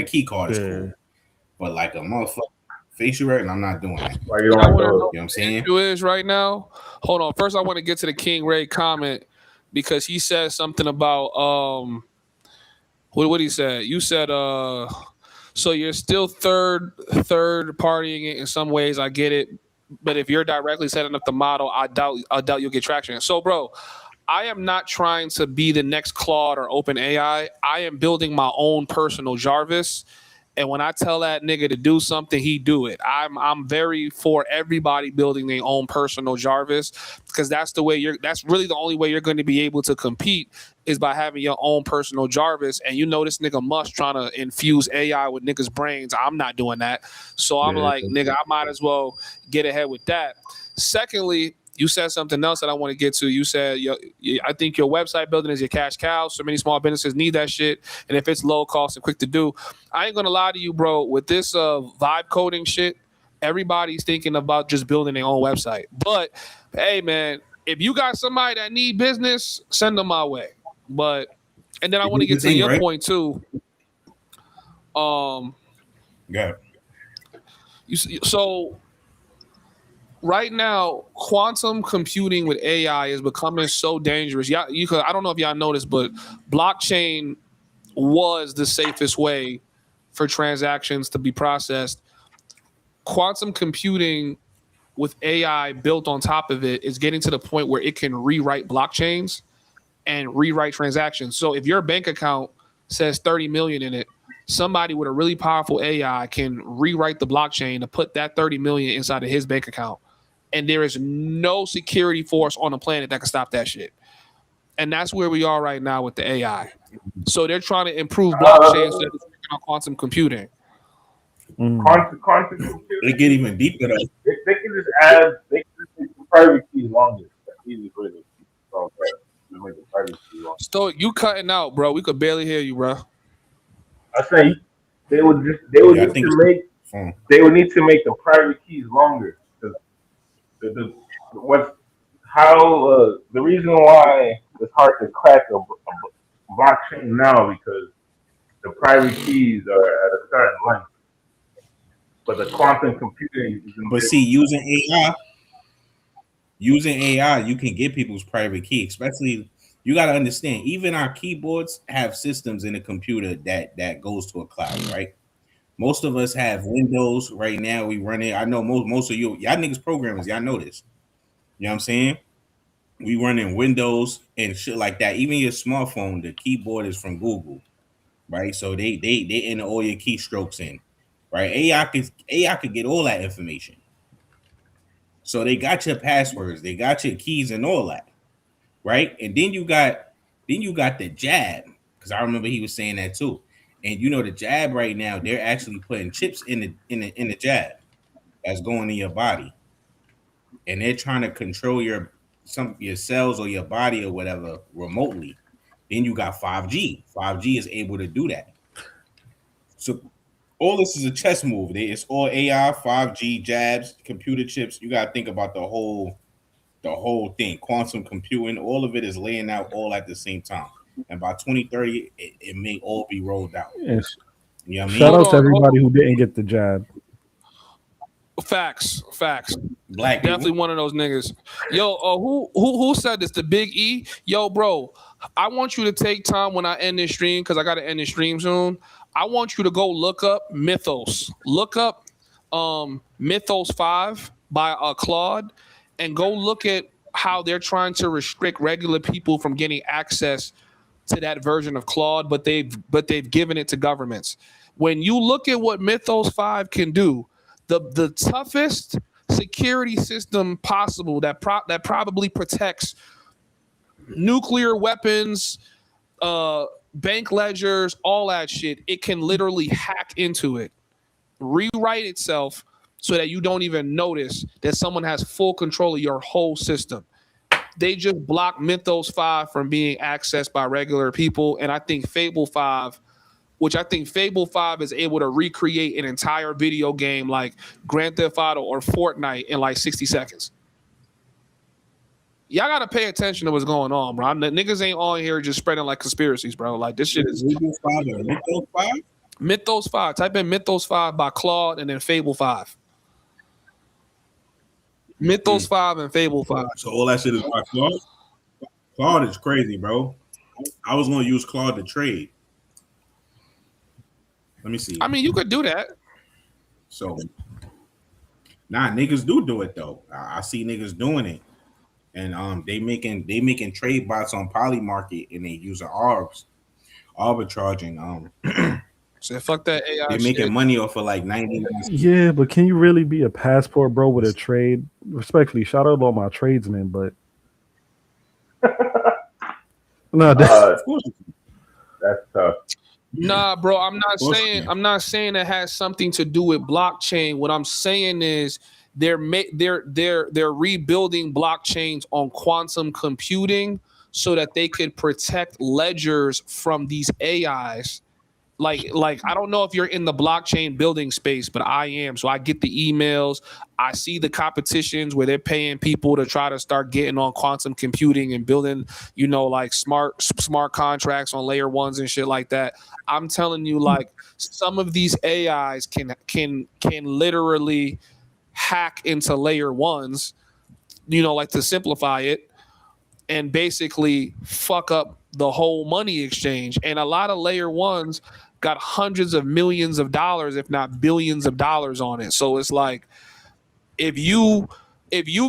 key card is cool. But like a motherfucker facial recognition, I'm not doing that. You know what I'm saying? Issue is right now. Hold on. First, I want to get to the King Ray comment because he said something about what he said. You said so you're still third partying it in some ways. I get it, but if you're directly setting up the model, I doubt you'll get traction. So, bro, I am not trying to be the next Claude or OpenAI. I am building my own personal Jarvis. And when I tell that nigga to do something, he do it. I'm very for everybody building their own personal Jarvis because that's really the only way you're going to be able to compete is by having your own personal Jarvis. And this nigga Musk trying to infuse AI with niggas' brains. I'm not doing that. So I'm like, nigga, I might as well get ahead with that. Secondly, you said something else that I want to get to. You said, I think your website building is your cash cow. So many small businesses need that shit. And if it's low cost and quick to do, I ain't going to lie to you, bro. With this vibe coding shit, everybody's thinking about just building their own website. But, hey, man, if you got somebody that need business, send them my way. But, and then I want to get to your point, too. Yeah. So right now, quantum computing with AI is becoming so dangerous. Yeah, I don't know if y'all noticed, but blockchain was the safest way for transactions to be processed. Quantum computing with AI built on top of it is getting to the point where it can rewrite blockchains and rewrite transactions. So if your bank account says 30 million in it, somebody with a really powerful AI can rewrite the blockchain to put that 30 million inside of his bank account. And there is no security force on the planet that can stop that shit. And that's where we are right now with the AI. So they're trying to improve blockchains so that it's working on quantum computing. Quantum computing. They get even deeper though. They can just add. They can just make the private keys longer. That's easy for them. So make the private keys longer. Stoic, you cutting out, bro. We could barely hear you, bro. I say they would need to make the private keys longer because the reason why it's hard to crack a blockchain now because the private keys are at a certain length, but the quantum computing is but see, using AI, you can get people's private key. Especially, you got to understand, even our keyboards have systems in the computer that goes to a cloud, right? Most of us have Windows right now. We run it. I know most of y'all niggas programmers. Y'all know this. You know what I'm saying? We run in Windows and shit like that. Even your smartphone, the keyboard is from Google, right? So they enter all your keystrokes in, right? AI could get all that information. So they got your passwords, they got your keys and all that, right? And then you got the jab, because I remember he was saying that too. And you know the jab right now, they're actually putting chips in the jab that's going in your body, and they're trying to control your cells or your body or whatever remotely. Then you got 5G. 5G is able to do that. So all this is a chess move. It's all AI, 5G, jabs, computer chips. You gotta think about the whole thing. Quantum computing, all of it is laying out all at the same time. And by 2030, it may all be rolled out. Yes. You know what I mean? Shout out to everybody who didn't get the jab. Facts. Black definitely people. One of those niggas. Yo, who said this? The Big E. Yo, bro, I want you to take time when I end this stream because I got to end this stream soon. I want you to go look up Mythos. Look up Mythos 5 by Claude, and go look at how they're trying to restrict regular people from getting access to that version of Claude, but they've given it to governments. When you look at what Mythos 5 can do, the toughest security system possible that probably protects nuclear weapons, bank ledgers, all that shit, it can literally hack into it, rewrite itself so that you don't even notice that someone has full control of your whole system. They just blocked Mythos 5 from being accessed by regular people. And I think Fable 5 is able to recreate an entire video game like Grand Theft Auto or Fortnite in like 60 seconds. Y'all got to pay attention to what's going on, bro. Niggas ain't on here just spreading like conspiracies, bro. Like this shit is... Mythos 5. Type in Mythos 5 by Claude and then Fable 5. Mythos 5 and Fable 5. So all that shit is by Claude? Claude is crazy, bro. I was going to use Claude to trade. Let me see. I mean, you could do that. So, niggas do it, though. I see niggas doing it. And they making trade bots on Polymarket, and they using arbitraging. So fuck that AI. They're making money off of like 99. Yeah, but can you really be a passport, bro, with a trade? Respectfully, shout out to all my tradesmen, but no, that's tough. Nah, bro, I'm not saying it has something to do with blockchain. What I'm saying is they're rebuilding blockchains on quantum computing so that they could protect ledgers from these AIs. Like I don't know if you're in the blockchain building space, but I am. So I get the emails. I see the competitions where they're paying people to try to start getting on quantum computing and building, like smart contracts on layer ones and shit like that. I'm telling you, like, some of these AIs can literally hack into layer ones, like, to simplify it, and basically fuck up the whole money exchange. And a lot of layer ones got hundreds of millions of dollars, if not billions of dollars on it. So it's like, if you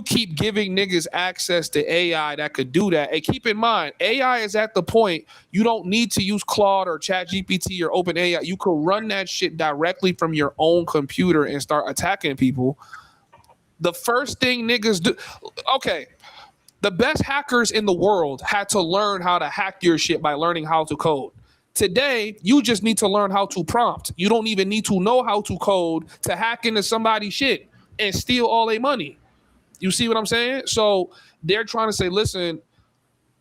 keep giving niggas access to AI that could do that, and keep in mind, AI is at the point you don't need to use Claude or ChatGPT or OpenAI. You could run that shit directly from your own computer and start attacking people. The first thing niggas do, okay, the best hackers in the world had to learn how to hack your shit by learning how to code. Today, you just need to learn how to prompt. You don't even need to know how to code to hack into somebody's shit and steal all their money. You see what I'm saying? So they're trying to say, listen,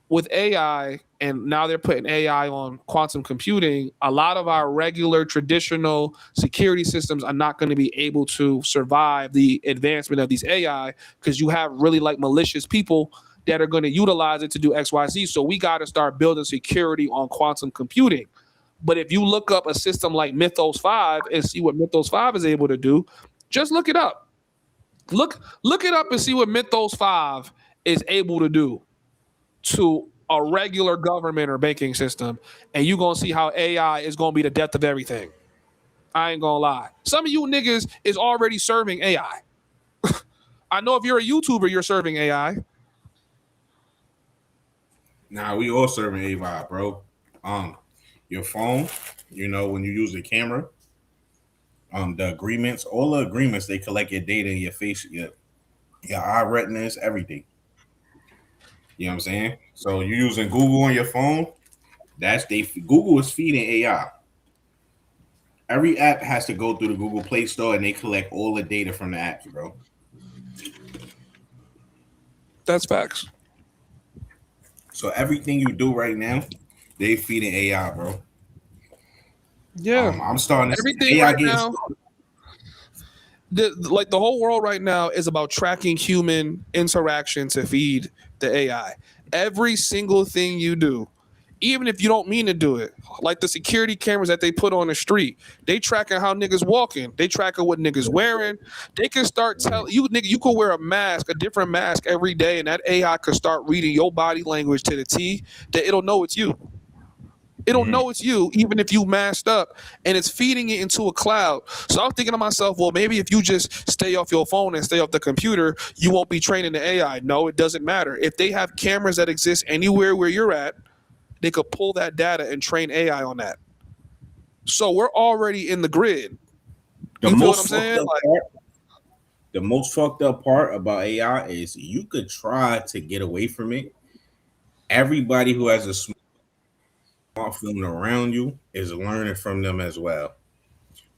with AI, and now they're putting AI on quantum computing, a lot of our regular traditional security systems are not going to be able to survive the advancement of these AI, because you have really like malicious people that are going to utilize it to do XYZ. So we got to start building security on quantum computing. But if you look up a system like Mythos 5 and see what Mythos 5 is able to do, just look it up. Look it up and see what Mythos 5 is able to do to a regular government or banking system, and you're going to see how AI is going to be the death of everything. I ain't going to lie. Some of you niggas is already serving AI. I know if you're a YouTuber, you're serving AI. Nah, we all serving AI, bro. Your phone, when you use the camera, the agreements, all the agreements, they collect your data, your face, your eye retinas, everything. You know what I'm saying? So you're using Google on your phone. Google is feeding AI. Every app has to go through the Google Play Store, and they collect all the data from the apps, bro. That's facts. So everything you do right now, they feeding AI, bro. Yeah, I'm starting to everything AI right now. The whole world right now is about tracking human interaction to feed the AI. Every single thing you do, even if you don't mean to do it, like the security cameras that they put on the street, they tracking how niggas walking, they tracking what niggas wearing. They can start telling you, nigga, you could wear a mask, a different mask every day, and that AI could start reading your body language to the T, that it'll know it's you. It'll know it's you, even if you masked up, and it's feeding it into a cloud. So I'm thinking to myself, well, maybe if you just stay off your phone and stay off the computer, you won't be training the AI. No, it doesn't matter. If they have cameras that exist anywhere where you're at, they could pull that data and train AI on that. So we're already in the grid. The most fucked up part about AI is you could try to get away from it. Everybody who has a smartphone around you is learning from them as well.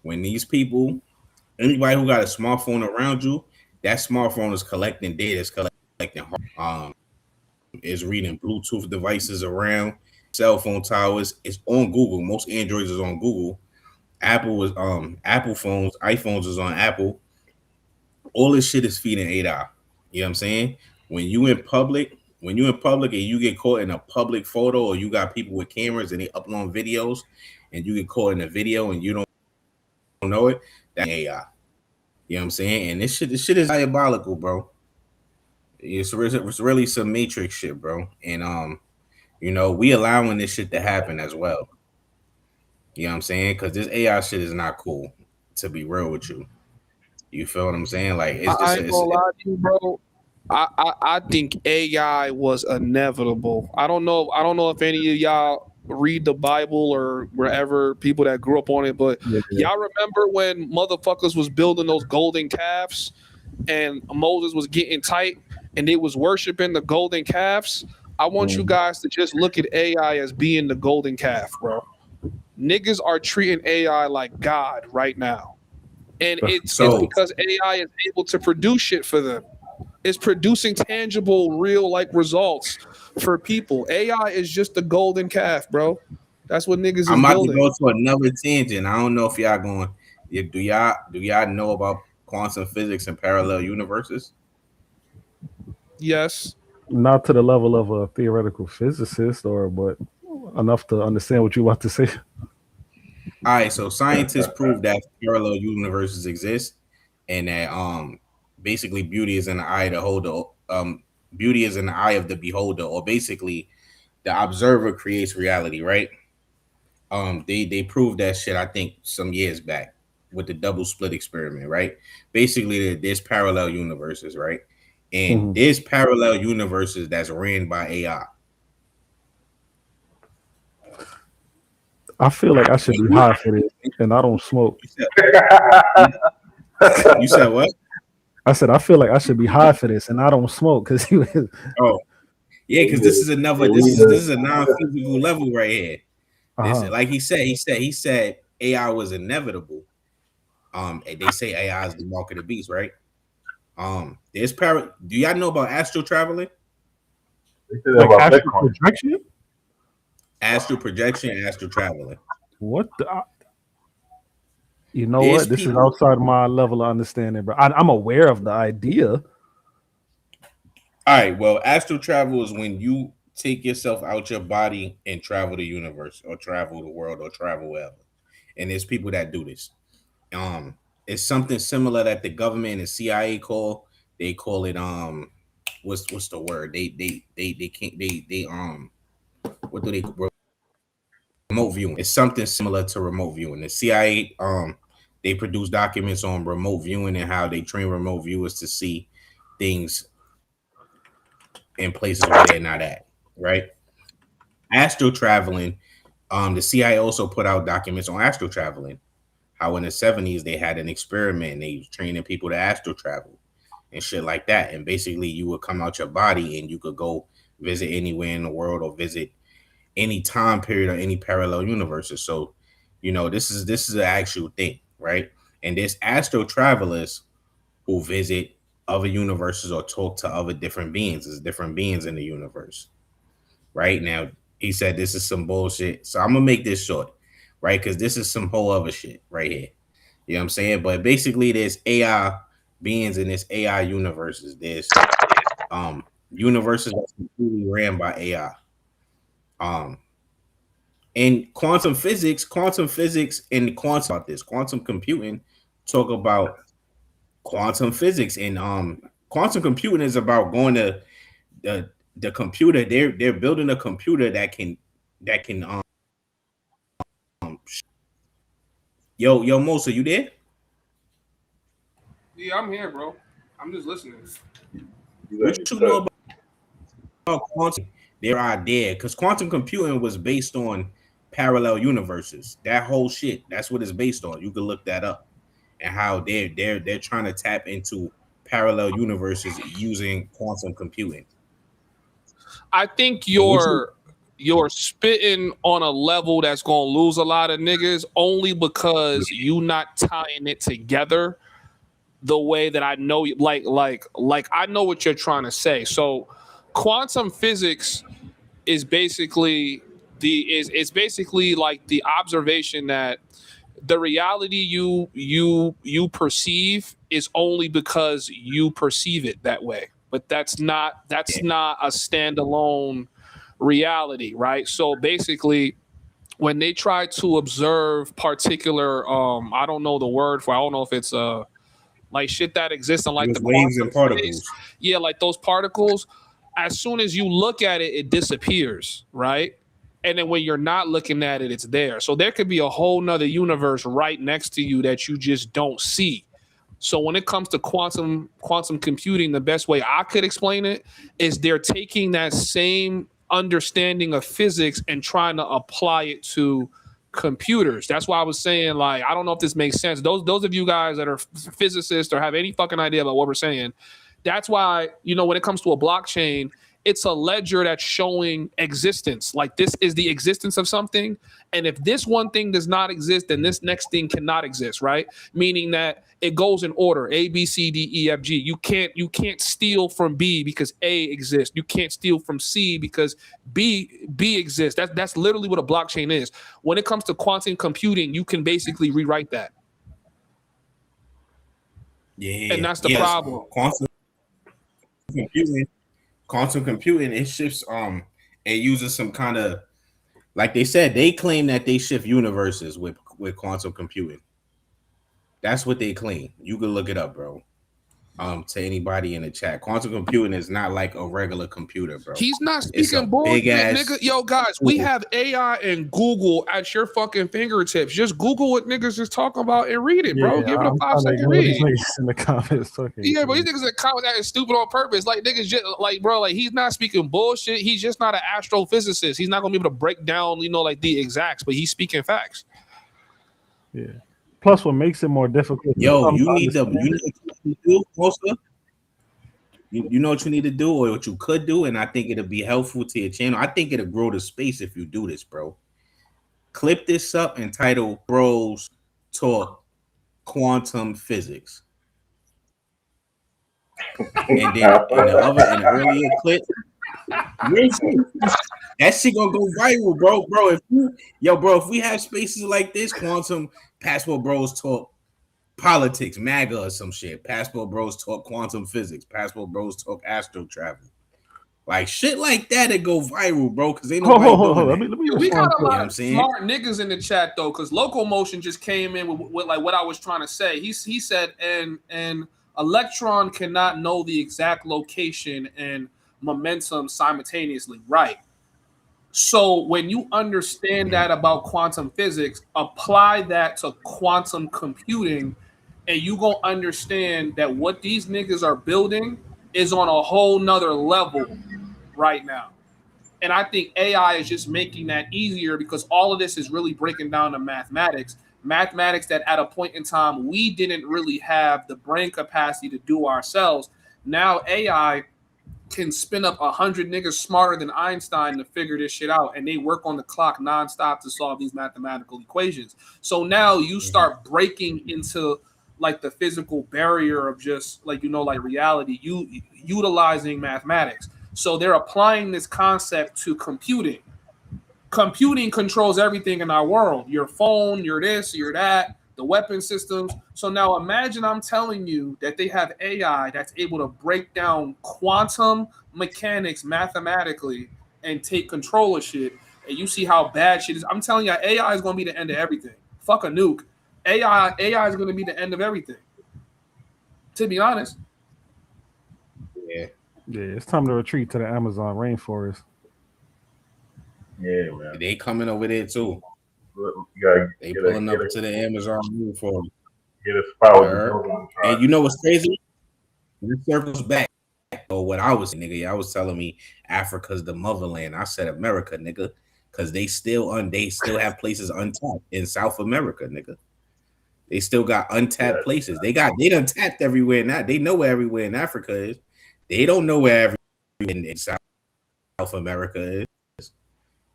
When these people, anybody who got a smartphone around you, that smartphone is collecting data, is reading Bluetooth devices around, cell phone towers. It's on Google. Most Androids is on Google. Apple phones, iPhones is on Apple. All this shit is feeding AI. You know what I'm saying? When you in public and you get caught in a public photo, or you got people with cameras and they upload videos and you get caught in a video and you don't know it, that's AI. You know what I'm saying? And this shit is diabolical, bro. It's really some Matrix shit, bro. And we allowing this shit to happen as well. You know what I'm saying? Because this AI shit is not cool, to be real with you. You feel what I'm saying? Like, I ain't gonna lie to you, bro. I think AI was inevitable. I don't know if any of y'all read the Bible or wherever, people that grew up on it, but y'all remember when motherfuckers was building those golden calves and Moses was getting tight and they was worshiping the golden calves? I want you guys to just look at AI as being the golden calf, bro. Niggas are treating AI like God right now. And it's because AI is able to produce shit for them. It's producing tangible, real like results for people. AI is just the golden calf, bro. That's what niggas is I'm about building. to go to another tangent. I don't know if y'all going. Do y'all know about quantum physics and parallel universes? Yes. Not to the level of a theoretical physicist, but enough to understand what you want to say. All right, so scientists prove that parallel universes exist, and that basically beauty is in the eye of the beholder. Beauty is in the eye of the beholder, or basically the observer creates reality, right? They proved that shit, I think, some years back with the double slit experiment, right? Basically, there's parallel universes, right? And there's parallel universes that's ran by AI. I feel like I should be high for this, and I don't smoke. You said what? I said I feel like I should be high for this, and I don't smoke because he was. Oh, yeah, because this is another. This is a non-physical level right here. This, like he said AI was inevitable. And they say AI is the mark of the beast, right? There's Do y'all know about astral traveling? Like astral projection? Astral projection, astral traveling. What the? You know what? This is outside my level of understanding, bro. I'm aware of the idea. All right. Well, astral travel is when you take yourself out your body and travel the universe, or travel the world, or travel wherever. And there's people that do this. It's something similar that the government and the CIA call. They call it what's the word? They can't what do they remote viewing. It's something similar to remote viewing. The CIA they produce documents on remote viewing and how they train remote viewers to see things in places where they're not at, right? Astral traveling, the CIA also put out documents on astral traveling. How in the 70s they had an experiment and they was training people to astral travel and shit like that. And basically you would come out your body and you could go visit anywhere in the world or visit any time period or any parallel universes. So, you know, this is an actual thing, right? And there's astral travelers who visit other universes or talk to other different beings. There's different beings in the universe. Right now, he said this is some bullshit. So I'm gonna make this short, right? Because this is some whole other shit right here. You know what I'm saying? But basically, there's AI beings in this AI universes. There's universes that's completely ran by AI. And quantum physics and quantum computing talk about quantum physics, and quantum computing is about going to the computer. They're building a computer that can yo Mosa, you there? Yeah, I'm here, bro. I'm just listening. What you know about quantum? Their idea, because quantum computing was based on parallel universes. That whole shit, that's what it's based on. You can look that up, and how they're trying to tap into parallel universes using quantum computing. I think you're spitting on a level that's gonna lose a lot of niggas only because you not tying it together the way that I know you like I know what you're trying to say. So quantum physics is basically it's basically like the observation that the reality you perceive is only because you perceive it that way. But that's not a standalone reality, right? So basically when they try to observe particular I don't know the word for, I don't know if it's like shit that exists in like the waves and particles. Space. Yeah, like those particles, as soon as you look at it, it disappears, right? And then when you're not looking at it, it's there. So there could be a whole nother universe right next to you that you just don't see. So when it comes to quantum computing, the best way I could explain it is they're taking that same understanding of physics and trying to apply it to computers. That's why I was saying, like, I don't know if this makes sense. Those of you guys that are physicists or have any fucking idea about what we're saying, that's why, you know, when it comes to a blockchain, it's a ledger that's showing existence. Like this is the existence of something. And if this one thing does not exist, then this next thing cannot exist, right? Meaning that it goes in order, A, B, C, D, E, F, G. You can't steal from B because A exists. You can't steal from C because B exists. That's literally what a blockchain is. When it comes to quantum computing, you can basically rewrite that. Yeah. And that's the problem. Quantum computing, it shifts it uses some kind of, like they said, they claim that they shift universes with quantum computing. That's what they claim. You can look it up, bro. To anybody in the chat, quantum computing is not like a regular computer, bro. He's not speaking bullshit, nigga. Yo, guys, we have AI and Google at your fucking fingertips. Just Google what niggas is talking about and read it, bro. Give it a 5-second read. In the comments talking. Yeah, but these niggas in comments that is stupid on purpose. Like niggas just like, bro, like he's not speaking bullshit. He's just not an astrophysicist. He's not gonna be able to break down, like the exacts, but he's speaking facts. Yeah. Plus, what makes it more difficult? Yo, you know what you do, Costa? You know what you need to do, or what you could do, and I think it'll be helpful to your channel. I think it'll grow the space if you do this, bro. Clip this up and title "Bros Talk Quantum Physics," and then in the earlier clip, that shit gonna go viral, bro. If we have spaces like this, quantum. Passport Bros Talk Politics, MAGA or some shit. Passport Bros Talk Quantum Physics. Passport Bros Talk Astro Travel. Like shit like that, it go viral, bro. Because ain't nobody doing it. We got a lot of smart niggas in the chat though. Because Local Motion just came in with like what I was trying to say. He said an electron cannot know the exact location and momentum simultaneously. Right. So when you understand that about quantum physics, apply that to quantum computing, and you gonna understand that what these niggas are building is on a whole nother level right now. And I think AI is just making that easier because all of this is really breaking down to mathematics that at a point in time we didn't really have the brain capacity to do ourselves. Now AI can spin up 100 niggas smarter than Einstein to figure this shit out, and they work on the clock nonstop to solve these mathematical equations. So now you start breaking into like the physical barrier of just like like reality, you utilizing mathematics. So they're applying this concept to computing. Computing controls everything in our world. Your phone, your this, your that, the weapon systems. So now imagine I'm telling you that they have AI that's able to break down quantum mechanics mathematically and take control of shit. And you see how bad shit is. I'm telling you, AI is going to be the end of everything. Fuck a nuke. AI is going to be the end of everything. To be honest. Yeah, it's time to retreat to the Amazon rainforest. Yeah, man. They coming over there too. They pulling up to the Amazon rainforest. Get a spot. And you know what's crazy? This circles back. Oh, what I was, nigga. I was telling me Africa's the motherland. I said America, nigga, because they still have places untapped in South America, nigga. They still got untapped places. They done tapped everywhere now. They know where everywhere in Africa is. They don't know where everywhere in South America is.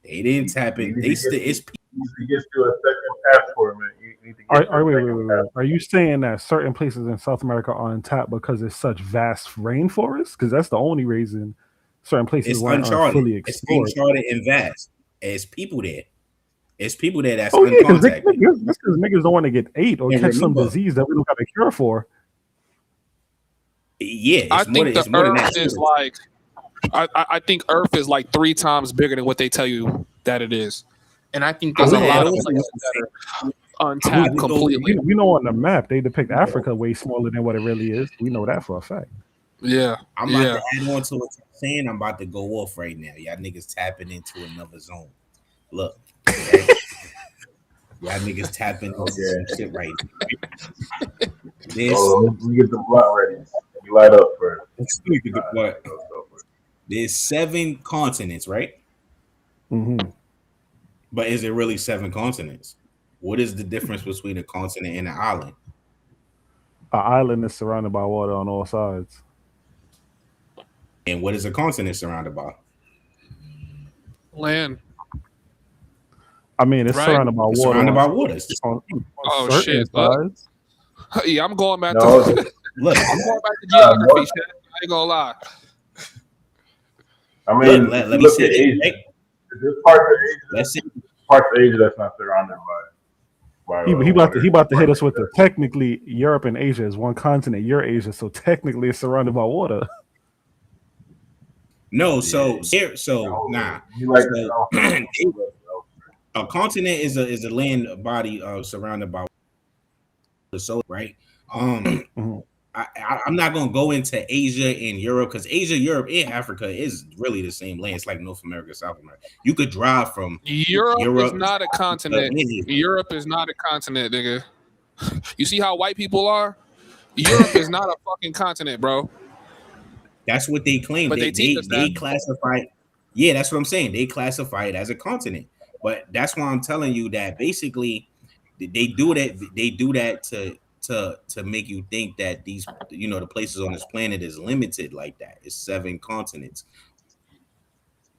They didn't tap it. They still it's to get to a second passport, man. You need to get wait. Are you saying that certain places in South America are untapped because it's such vast rainforests? Because that's the only reason certain places aren't fully explored. It's uncharted and vast. It's people there. It's people there that's uncontacted. That's because niggas don't want to get ate or catch some disease that we don't got a cure for. Yeah, I think the Earth is like. I think Earth is like 3 times bigger than what they tell you that it is. And I think there's a lot of places that are untapped completely. We know on the map they depict Africa way smaller than what it really is. We know that for a fact. Yeah. I'm about to add on to what you're saying. I'm about to go off right now. Y'all niggas tapping into another zone. Look. Okay? Y'all niggas tapping into some shit right now. Let me get the blunt ready. You light up first. Let's get the blunt. There's 7 continents, right? Mm-hmm. But is it really 7 continents? What is the difference between a continent and an island? An island is surrounded by water on all sides. And what is a continent surrounded by? Land. I mean, it's Right? surrounded by It's water. surrounded by water. On Oh certain shit! Look. sides. Yeah, I'm going back No, to Look, I'm going back to geography. Shit. I ain't gonna lie. I mean, look, let me look say at this. Asia. Right? There's parts of Asia. Let's see. Parts of Asia that's not surrounded by. He about to hit us with the technically Europe and Asia is one continent. You're Asia, so technically it's surrounded by water. No, so nah. So, a continent is a land body surrounded by the soul, right? I'm not gonna go into Asia and Europe because Asia, Europe, and Africa is really the same land. It's like North America, South America. You could drive from Europe is not a Africa, continent. Europe is not a continent, nigga. You see how white people are? Europe is not a fucking continent, bro. That's what they claim. But they classify. Yeah, that's what I'm saying. They classify it as a continent. But that's why I'm telling you that basically they do that. They do that to make you think that these, the places on this planet is limited like that. It's 7 continents.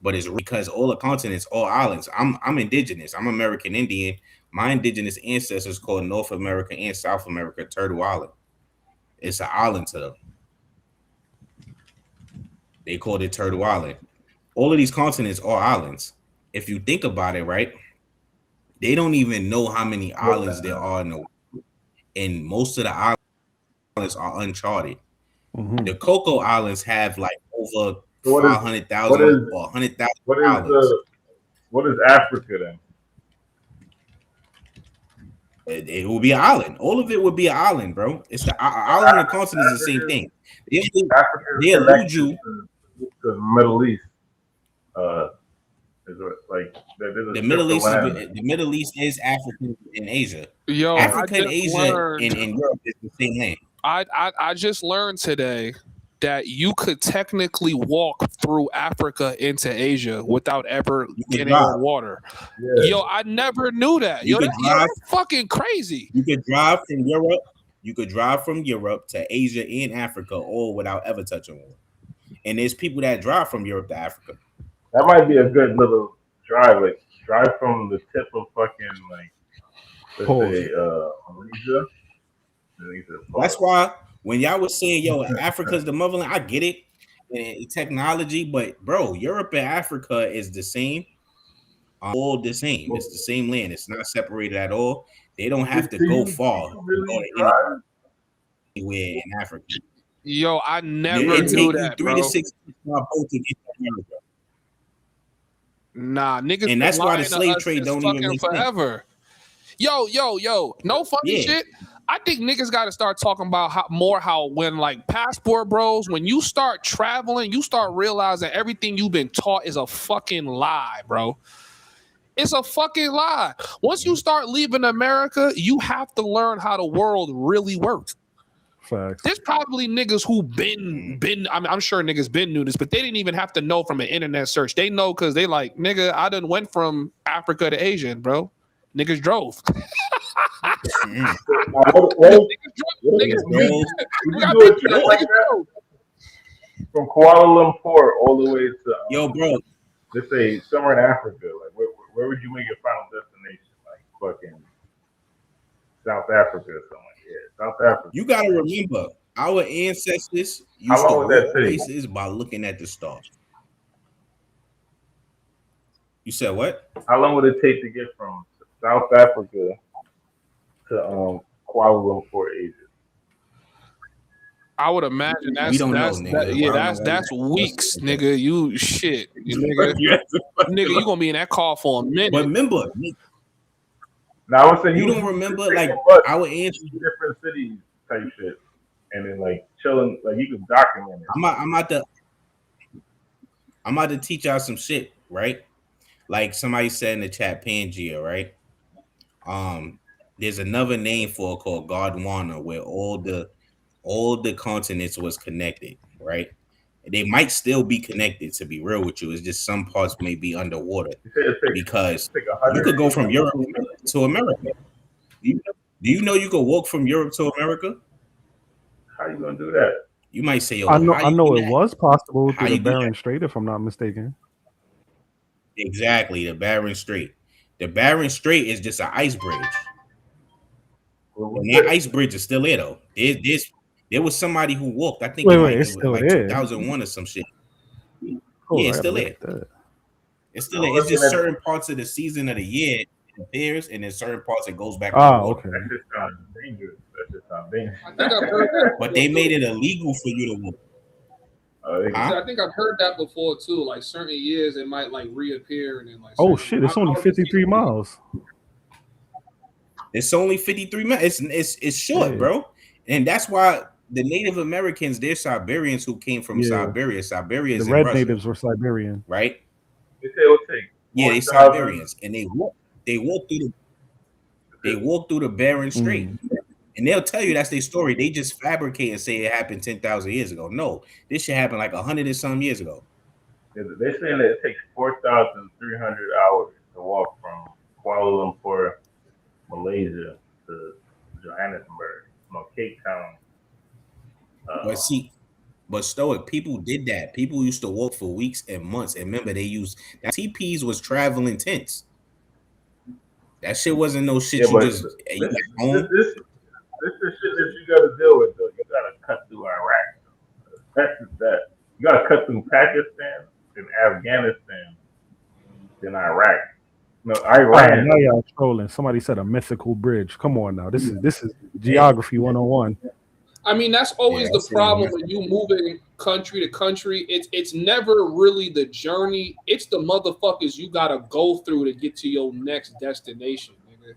But it's because all the continents, all islands. I'm indigenous. I'm American Indian. My indigenous ancestors called North America and South America Turtle Island. It's an island to them. They called it Turtle Island. All of these continents are islands. If you think about it, right? They don't even know how many islands there are in the world. And most of the islands are uncharted. The Cocoa Islands have like over 500,000 or 100,000 islands. What is Africa then? It will be an island. All of it would be an island, bro. It's the island and continent is the same thing. They allude you to the Middle East. Is like the Middle East is Africa and Asia. Yo, Africa and Asia and Europe is the same land. I just learned today that you could technically walk through Africa into Asia without ever getting on water. Yeah. Yo, I never knew that. That's fucking crazy. You could drive from Europe. You could drive from Europe to Asia and Africa all without ever touching water. And there's people that drive from Europe to Africa. That might be a good little drive. Like drive from the tip of fucking let's say Malaysia. That's why when y'all was saying, yo, Africa's the motherland, I get it. And technology, but bro, Europe and Africa is the same. All the same. It's the same land. It's not separated at all. They don't have to go far anywhere in Africa. Yo, I never knew that, 3 to 6 boats to get to America. Nah, niggas. And that's why the slave trade don't even make forever. Sense. Yo. No funny shit. I think niggas got to start talking about how when like passport bros, when you start traveling, you start realizing everything you've been taught is a fucking lie, bro. It's a fucking lie. Once you start leaving America, you have to learn how the world really works. Facts. There's probably niggas who been. I'm sure niggas been knew this, but they didn't even have to know from an internet search. They know because they like, nigga, I done went from Africa to Asia, bro. Niggas drove. From Kuala Lumpur all the way to bro. Let's say somewhere in Africa. Like where would you make your final destination? Like fucking South Africa or something. Yeah, South Africa. You gotta remember, our ancestors used to walk places by looking at the stars. You said what? How long would it take to get from South Africa to Kuala Lumpur, Asia? I would imagine that's weeks, nigga. You shit, nigga. Nigga, you gonna be in that car for a minute. But remember, now I would say you don't remember like our ancestors, different cities type shit, and then like chilling, like you can document it. I'm about to teach y'all some shit, right? Like somebody said in the chat, Pangea, right? There's another name for it called Gondwana, where all the continents was connected, right? They might still be connected, to be real with you. It's just some parts may be underwater because you could go from Europe to America. Do you know you could walk from Europe to America? How you gonna do that? You might say, "Yo, I know. how I you know do it that? was possible How through the you do that?" Bering Strait, if I'm not mistaken. Exactly, the Bering Strait. The Bering Strait is just an ice bridge, and that ice bridge is still there though. There was somebody who walked. I think Wait, it's it was still like there. 2001 or some shit. Hold Yeah, on, I it's gotta still look there. at that. It's still there. It's just certain parts of the season of the year it appears, and then certain parts it goes back underwater. Okay. That just sounds dangerous. That just sounds dangerous. I think I've heard that. But they made it illegal for you to walk. I think I've heard that before too. Like certain years, it might like reappear, and then like. Oh shit! It's only 53 miles. It's only 53 miles. It's short, Yeah. bro. And that's why the Native Americans, they're Siberians who came from Yeah. Siberia. Siberia The is in red Russia, natives were Siberian. right? They say it'll take Yeah, they 4,000. Siberians, and they walk through the Bering Strait, and they'll tell you that's their story. They just fabricate and say it happened 10,000 years ago. No, this shit happened like 100 and some years ago. They're saying that it takes 4,300 hours to walk from Kuala Lumpur, Malaysia, to Johannesburg, Cape Town. But Stoic, people did that. People used to walk for weeks and months. And remember, they used TPs was traveling tents. That shit wasn't no shit you just you got home. This is shit that you got to deal with though. You got to cut through Iraq. That's that. You got to cut through Pakistan and Afghanistan, then Iraq. No, Iran. Now y'all trolling. Somebody said a mythical bridge. Come on now. This is geography 101. I mean, that's always the problem when you moving country to country. It's never really the journey. It's the motherfuckers you gotta go through to get to your next destination, nigga.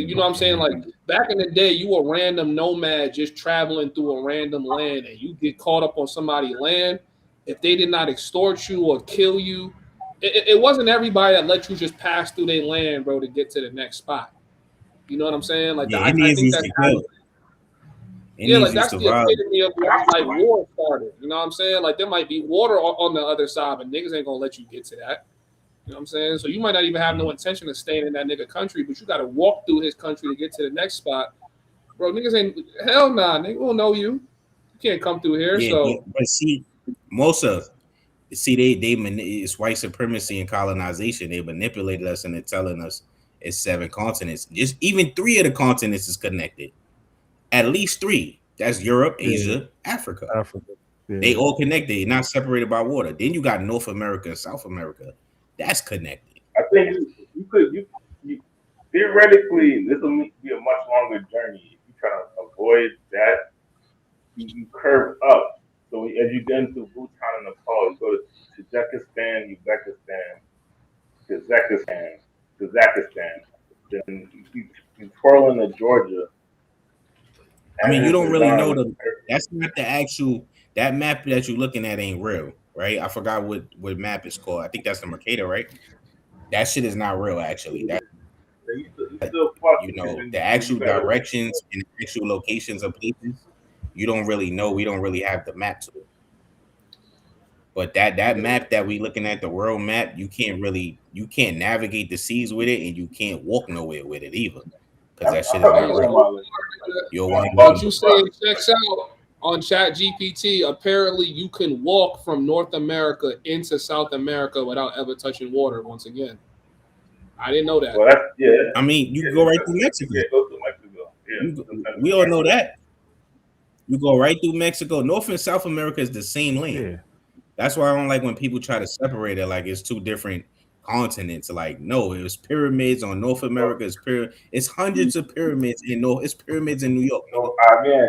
You know what I'm saying? Like back in the day, you a random nomad just traveling through a random land, and you get caught up on somebody's land. If they did not extort you or kill you, it wasn't everybody that let you just pass through their land, bro, to get to the next spot. You know what I'm saying? Like I think that's like that's the epitome of like war started. You know what I'm saying? Like there might be water on the other side, but niggas ain't gonna let you get to that. You know what I'm saying? So you might not even have no intention of staying in that nigga country, but you got to walk through his country to get to the next spot. Bro, niggas ain't hell nah. Nigga will know you. You can't come through here. So, but see, it's white supremacy and colonization. They manipulated us into telling us it's 7 continents. Just even 3 of the continents is connected. At least 3. That's Europe, Asia, Africa. Yeah. They all connected, not separated by water. Then you got North America and South America. That's connected. I think you theoretically this will be a much longer journey. If you try to avoid that, you curve up. So as you get into Bhutan and Nepal, you go to Tajikistan, Uzbekistan, Kazakhstan. Then you twirl into Georgia. I mean, you don't really know that's not the actual. That map that you're looking at ain't real, right? I forgot what map it's called. I think that's the Mercator, right? That shit is not real, actually. That the actual directions and the actual locations of places, you don't really know. We don't really have the map to it. But that map that we looking at, the world map, you can't navigate the seas with it, and you can't walk nowhere with it either, because that shit is not real. What you say checks out on Chat GPT. Apparently, you can walk from North America into South America without ever touching water. Once again, I didn't know that. Well, I mean, you can go right through Mexico. Go to Mexico. We all know that. You go right through Mexico. North and South America is the same land. Yeah. That's why I don't like when people try to separate it like it's 2 different continents. Like, no, it was pyramids on North America. It's hundreds of pyramids in North. It's pyramids in New York. No, I mean,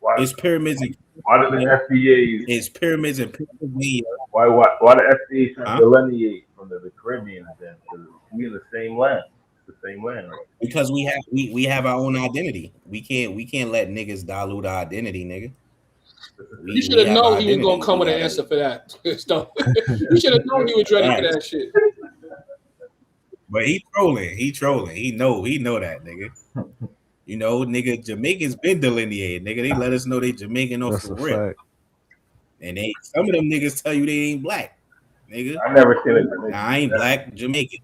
why it's pyramids in. Why did the FBA? It's pyramids in Pennsylvania. Why the FBA trying to delineate from the Caribbean then? Because we in the same land. It's the same land, right? Because we have our own identity. We can't let niggas dilute our identity, nigga. You should have known he was gonna come with an answer for that. You should have known he was ready for that shit. But he trolling. He know that, nigga. You know, nigga, Jamaicans been delineated, nigga. They let us know they Jamaican off the rip. And some of them niggas tell you they ain't black, nigga. I never seen it. Nah, I ain't black, Jamaican.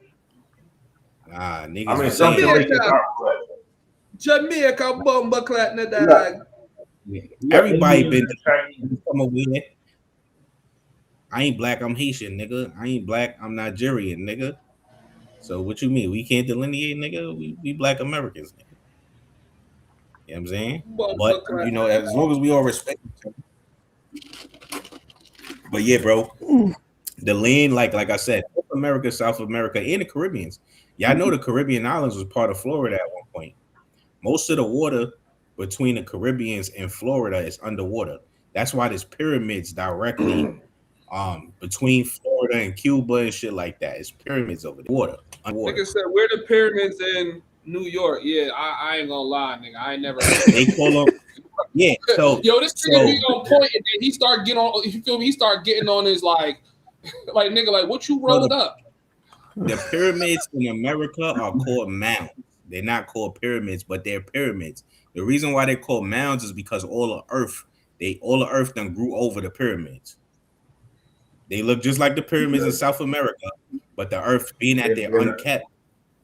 Nah, niggas. I mean, some Jamaicans aren't black. Jamaica bomba clat na dog. Everybody been Indians and Chinese. come over here. I ain't black, I'm Haitian, nigga. I ain't black, I'm Nigerian, nigga. So what you mean? We can't delineate, nigga? We black Americans, nigga. You know what I'm saying? But you know, as long as we all respect each other. But yeah, bro. The land, like I said, North America, South America, and the Caribbeans. Yeah, I know the Caribbean islands was part of Florida at one point. Most of the water between the Caribbeans and Florida is underwater. That's why there's pyramids directly between Florida and Cuba and shit like that. It's pyramids over the water. Nigga said, where the pyramids in New York? Yeah, I ain't gonna lie, nigga. I ain't never. They call them. Yeah. So yo, this nigga be on point, and then he start getting on. You feel me? He start getting on his like nigga, like what you rolled up. The pyramids in America are called mounds. They're not called pyramids, but they're pyramids. The reason why they're called mounds is because all the earth done grew over the pyramids. They look just like the pyramids in South America, but the earth being that they're unkept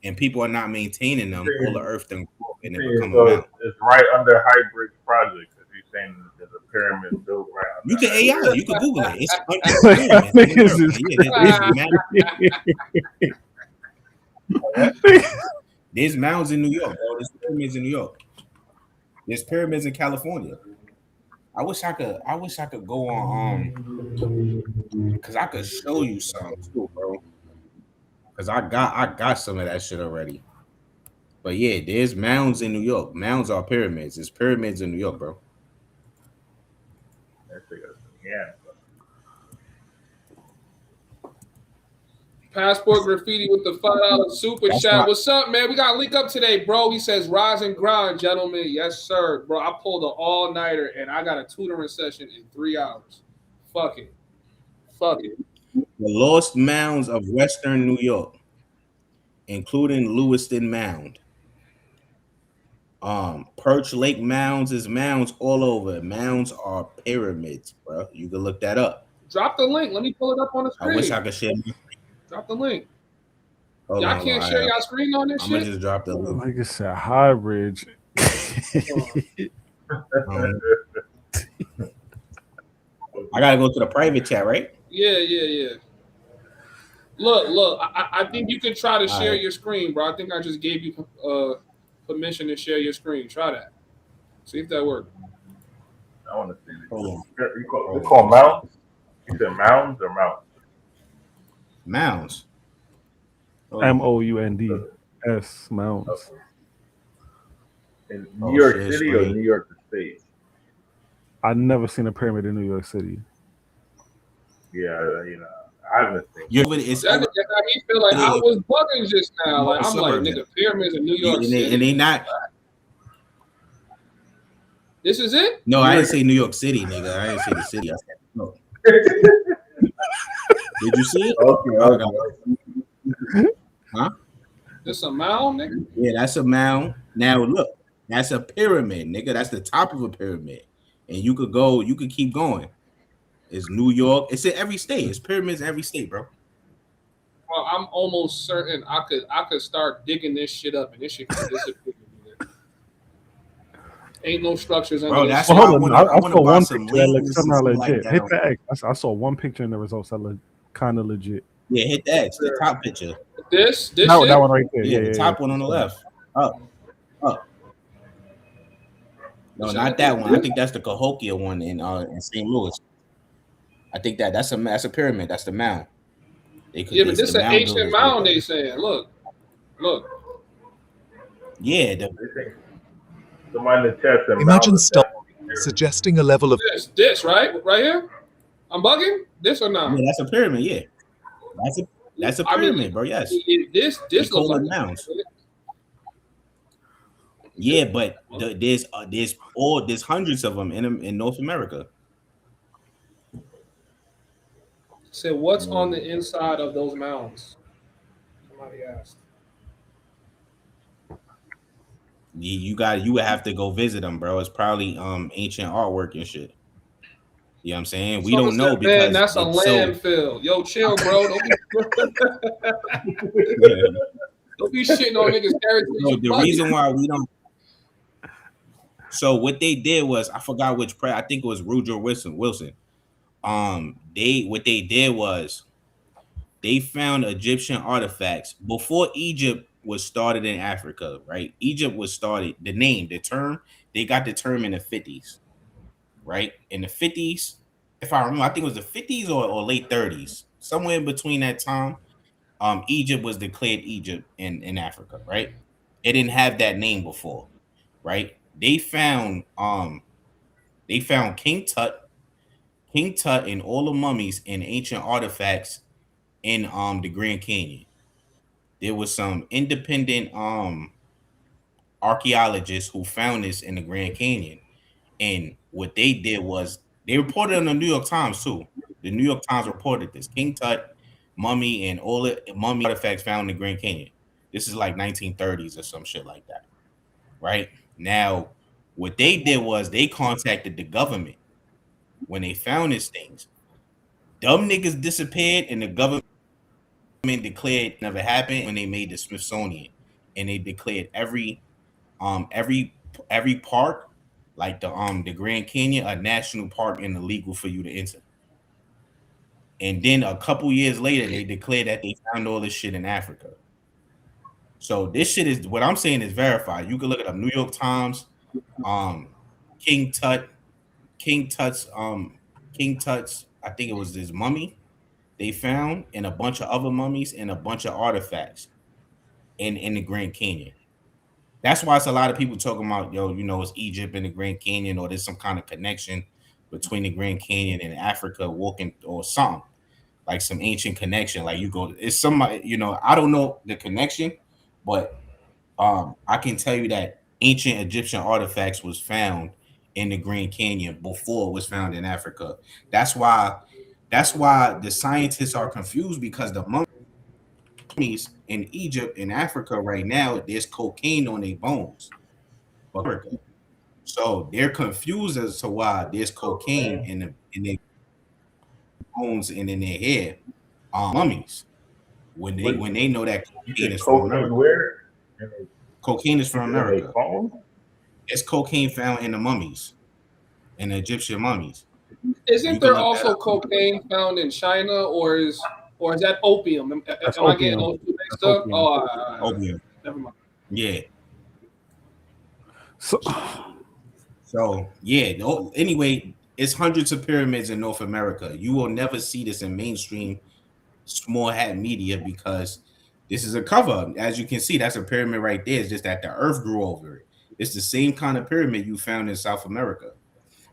and people are not maintaining them, all the earth done grew and it become a mound. It's right under Hybrid's project. If you're saying there's a pyramid built around. You can AI, you can Google it. It's there's mounds in New York, bro. There's pyramids in New York. There's pyramids in California. I wish I could go on because I could show you some too, bro. Because I got some of that shit already. But yeah, there's mounds in New York. Mounds are pyramids. There's pyramids in New York, bro. Yeah. Passport Graffiti with the $5 super chat. What's up, man? We got to link up today, bro. He says, rise and grind, gentlemen. Yes, sir. Bro, I pulled an all-nighter, and I got a tutoring session in 3 hours. Fuck it. The lost mounds of Western New York, including Lewiston Mound. Perch Lake mounds is mounds all over. Mounds are pyramids, bro. You can look that up. Drop the link. Let me pull it up on the screen. I wish I could share. Drop the link. Hold Y'all on, can't share y'all screen on this I'm shit? gonna just drop the link. Like I said, Hybrid. I gotta go to the private chat, right? Yeah. Look. I think you can try to share right. your screen, bro. I think I just gave you permission to share your screen. Try that. See if that works. I want to see it. Hold on. You call mounds? You said mounds or mounds? Mounds. MOUNDS mounds. In New York City or New York State? I've never seen a pyramid in New York City. Yeah, I haven't seen. It's that nigga how he feel like I was bugging just now. Like I'm like, nigga, pyramids in New York City. And they not. This is it? No, I didn't say New York City, nigga. I didn't say the city. I said no. Did you see it? Okay. Huh? This a mound, nigga? Yeah, that's a mound. Now look, that's a pyramid, nigga. That's the top of a pyramid. And you could keep going. It's New York. It's in every state. It's pyramids in every state, bro. Well, I'm almost certain I could start digging this shit up and this shit could disappear. Ain't no structures under bro, this. Well, hold on. I saw one picture that looked somehow legit. Like hit the X. I saw one picture in the results that looked kind of legit. Yeah, hit the X. The top picture. This that one right there. Yeah, the top one on the left. Up. No, not that one. I think that's the Cahokia one in St. Louis. I think that's a pyramid. That's the mound. Yeah, but this is an ancient mound. They saying, look. Yeah. Imagine stop suggesting a level of this right here. I'm bugging. This or not? Yeah, that's a pyramid. Yeah, that's a pyramid, bro. Yes. This looks like mounds. Yeah, but there's hundreds of them in North America. So what's on the inside of those mounds? Somebody asked. You would have to go visit them, bro. It's probably ancient artwork and shit. You know what I'm saying? We don't know because man, that's a landfill. Yo, chill, bro. Don't be shitting on niggas' heritage. No, the reason why we don't So what they did was, I forgot which I think it was Woodrow Wilson. What they did was they found Egyptian artifacts before Egypt was started in Africa, right? Egypt was started, the term, they got the term in the 50s, right? In the 50s, if I remember, I think it was the 50s or late 30s, somewhere in between that time, Egypt was declared Egypt in Africa, right? It didn't have that name before, right? They found King Tut and all the mummies and ancient artifacts in the Grand Canyon. There was some independent archaeologists who found this in the Grand Canyon, and what they did was they reported on the New York Times too. The New York Times reported this King Tut mummy and all the mummy artifacts found in the Grand Canyon. This is like 1930s or some shit like that, right? Now, what they did was they contacted the government when they found these things. Dumb niggas disappeared, and the government declared it never happened when they made the Smithsonian, and they declared every park, like the Grand Canyon, a national park and illegal for you to enter. And then a couple years later, they declared that they found all this shit in Africa. So this shit is, what I'm saying is verified. You can look it up. New York Times, King Tut's, I think it was this mummy they found, and a bunch of other mummies and a bunch of artifacts in the Grand Canyon. That's why it's a lot of people talking about, it's Egypt and the Grand Canyon, or there's some kind of connection between the Grand Canyon and Africa, walking or something, like some ancient connection. Like it's somebody, I don't know the connection, but I can tell you that ancient Egyptian artifacts was found in the Grand Canyon before it was found in Africa. That's why the scientists are confused, because the mummies in Egypt and Africa right now, there's cocaine on their bones. So they're confused as to why there's cocaine in their bones and in their hair, mummies. When they know that cocaine is from America. Where? Cocaine is from America. It's cocaine found in the mummies, in the Egyptian mummies. Isn't there also cocaine found in China, or is that opium? Am I getting those two mixed up? Oh, opium. Never mind. Yeah. So yeah. Anyway, it's hundreds of pyramids in North America. You will never see this in mainstream small hat media, because this is a cover. As you can see, that's a pyramid right there. It's just that the earth grew over it. It's the same kind of pyramid you found in South America,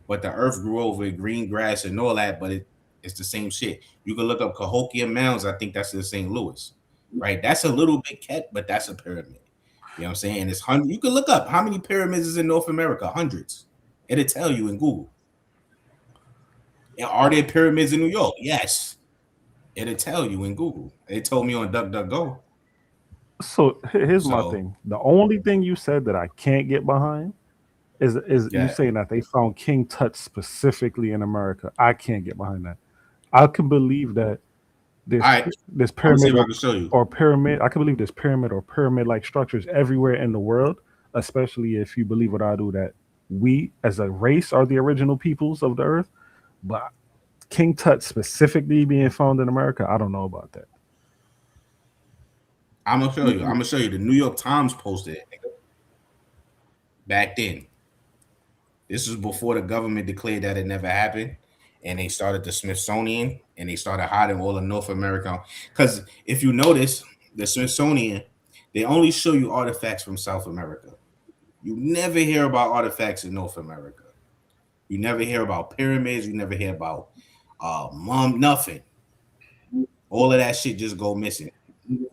but the earth grew over it, green grass and all that, but it's the same shit. You can look up Cahokia Mounds. I think that's in St. Louis, right? That's a little bit kept, but that's a pyramid. You know what I'm saying? And it's hundred. You can look up how many pyramids is in North America. Hundreds. It'll tell you in Google. Are there pyramids in New York? Yes. It'll tell you in Google. They told me on DuckDuckGo. So here's my thing. The only thing you said that I can't get behind is you saying that they found King Tut specifically in America. I can't get behind that. I can believe that this pyramid or pyramid. I can believe there's pyramid or pyramid-like structures everywhere in the world, especially if you believe what I do, that we as a race are the original peoples of the earth. But King Tut specifically being found in America, I don't know about that. I'm gonna show you. I'm gonna show you. The New York Times posted it back then. This was before the government declared that it never happened, and they started the Smithsonian, and they started hiding all of North America. Because if you notice, the Smithsonian, they only show you artifacts from South America. You never hear about artifacts in North America. You never hear about pyramids. You never hear about nothing. All of that shit just go missing.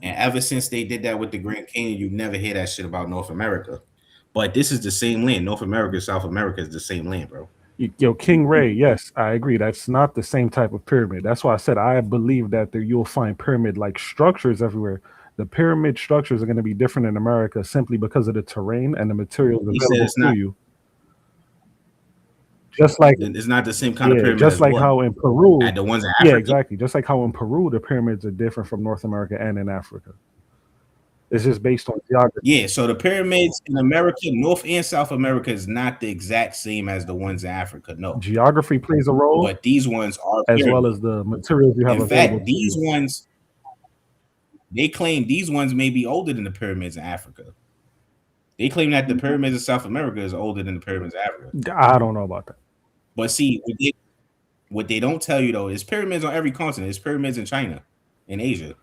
And ever since they did that with the Grand Canyon, you never hear that shit about North America. But this is the same land. North America, South America is the same land, bro. Yo, King Ray, yes, I agree. That's not the same type of pyramid. That's why I said I believe that you'll find pyramid-like structures everywhere. The pyramid structures are going to be different in America simply because of the terrain and the materials available to you. Just like it's not the same kind of pyramid. Just like how in Peru, the ones in Africa. Yeah, exactly. Just like how in Peru, the pyramids are different from North America and in Africa. It's just based on geography. Yeah, so the pyramids in America, North and South America, is not the exact same as the ones in Africa. No, Geography plays a role, but these ones are as well pyramids. as the materials you have In available fact, to these you. ones, they claim these ones may be older than the pyramids in Africa. They claim that the pyramids in South America is older than the pyramids in Africa. I don't know about that. But see, what they don't tell you though is pyramids on every continent. It's pyramids in China, in Asia.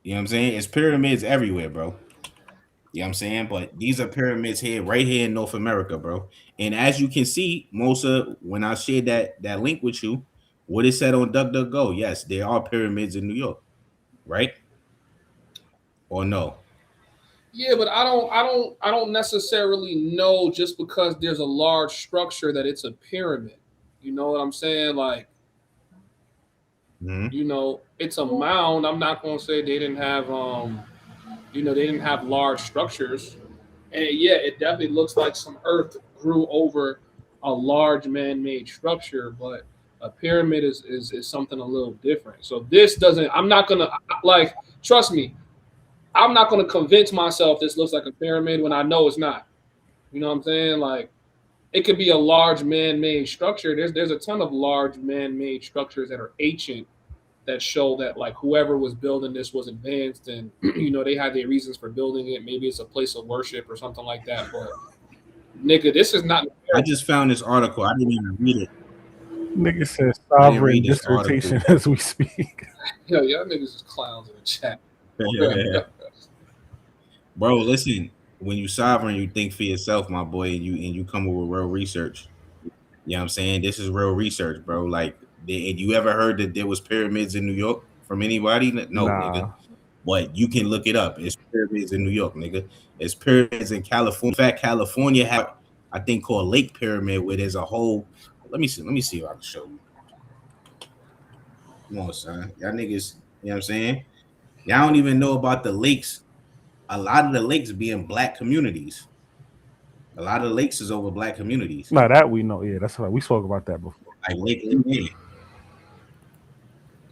You know what I'm saying? It's pyramids everywhere, bro. You know what I'm saying? But these are pyramids here, right here in North America, bro. And as you can see, Mosa, when I shared that link with you, what it said on DuckDuckGo, yes, there are pyramids in New York, right? Or no? Yeah, but I don't necessarily know just because there's a large structure that it's a pyramid. You know what I'm saying? Like, you know, it's a mound. I'm not gonna say they didn't have you know, they didn't have large structures. And yeah, it definitely looks like some earth grew over a large man-made structure, but a pyramid is something a little different. So this doesn't. I'm not gonna like. Trust me, I'm not gonna convince myself this looks like a pyramid when I know it's not. You know what I'm saying? Like it could be a large man-made structure. There's a ton of large man-made structures that are ancient that show that like whoever was building this was advanced and you know they had their reasons for building it. Maybe it's a place of worship or something like that. But nigga, this is not. I just found this article. I didn't even read it. Nigga says I didn't sovereign read this dissertation article. as we speak. Yo, y'all niggas is clowns in the chat. Bro, listen. When you sovereign, you think for yourself, my boy, and you come up with real research. You know what I'm saying? This is real research, bro. Like, you ever heard that there was pyramids in New York from anybody? No, nigga. Nah. But you can look it up. It's pyramids in New York, nigga. It's pyramids in California. In fact, California have, I think, called Lake Pyramid, where there's a whole. Let me see if I can show you. Come on, son. Y'all niggas, you know what I'm saying? Y'all don't even know about the lakes. A lot of the lakes being black communities. A lot of the lakes is over black communities. Nah, that we know. Yeah, that's right. We spoke about that before. Like Lake Lanier.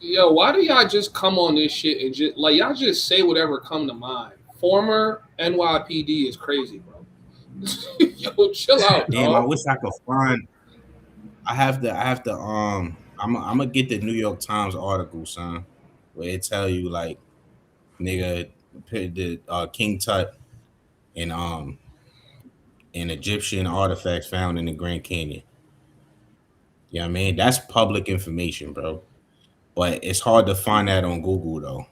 Yo, why do y'all just come on this shit and just like y'all just say whatever come to mind? Former NYPD is crazy, bro. Yo, chill out, Damn, dog. I wish I could find. I have to. I'm gonna get the New York Times article, son, where it tell you like, nigga, the King Tut and Egyptian artifacts found in the Grand Canyon. You know what I mean? That's public information, bro. But it's hard to find that on Google though.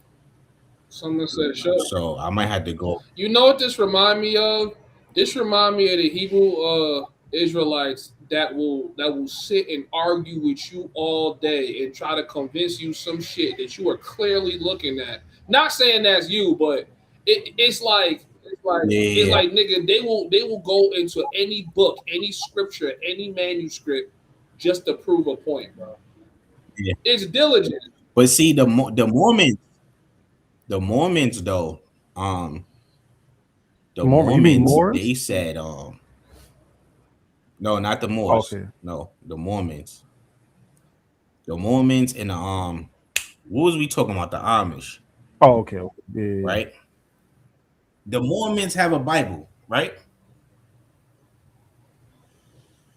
Someone said, "Sure." So I might have to go. You know what this remind me of? This remind me of the Hebrew Israelites that will sit and argue with you all day and try to convince you some shit that you are clearly looking at. Not saying that's you, but it's like it's Yeah. like nigga, they will go into any book, any scripture, any manuscript just to prove a point, bro. Yeah. It's diligent. But see, the Mormons though, the You mean Mormons, Moors? they said, no, not the Moors. Okay. No, the Mormons. The Mormons and what was we talking about? The Amish. Oh, okay. Yeah. Right? The Mormons have a Bible, right?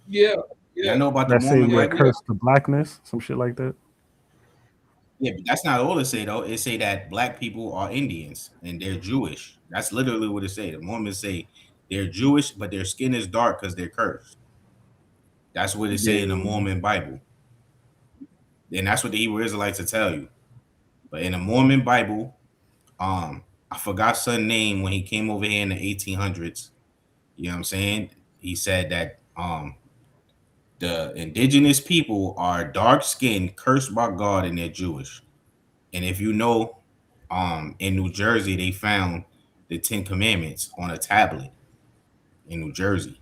Yeah. Y'all know about the That say Mormon we're Bible? cursed to blackness, some shit like that. Yeah, but that's not all it say though. It say that black people are Indians and they're Jewish. That's literally what it say. The Mormons say they're Jewish, but their skin is dark because they're cursed. That's what it say in the Mormon Bible. And that's what the Hebrew Israelites will tell you. But in the Mormon Bible, I forgot son name when he came over here in the 1800s. You know what I'm saying? He said that the indigenous people are dark skinned, cursed by God, and they're Jewish. And if you know, in New Jersey, they found the 10 Commandments on a tablet in New Jersey.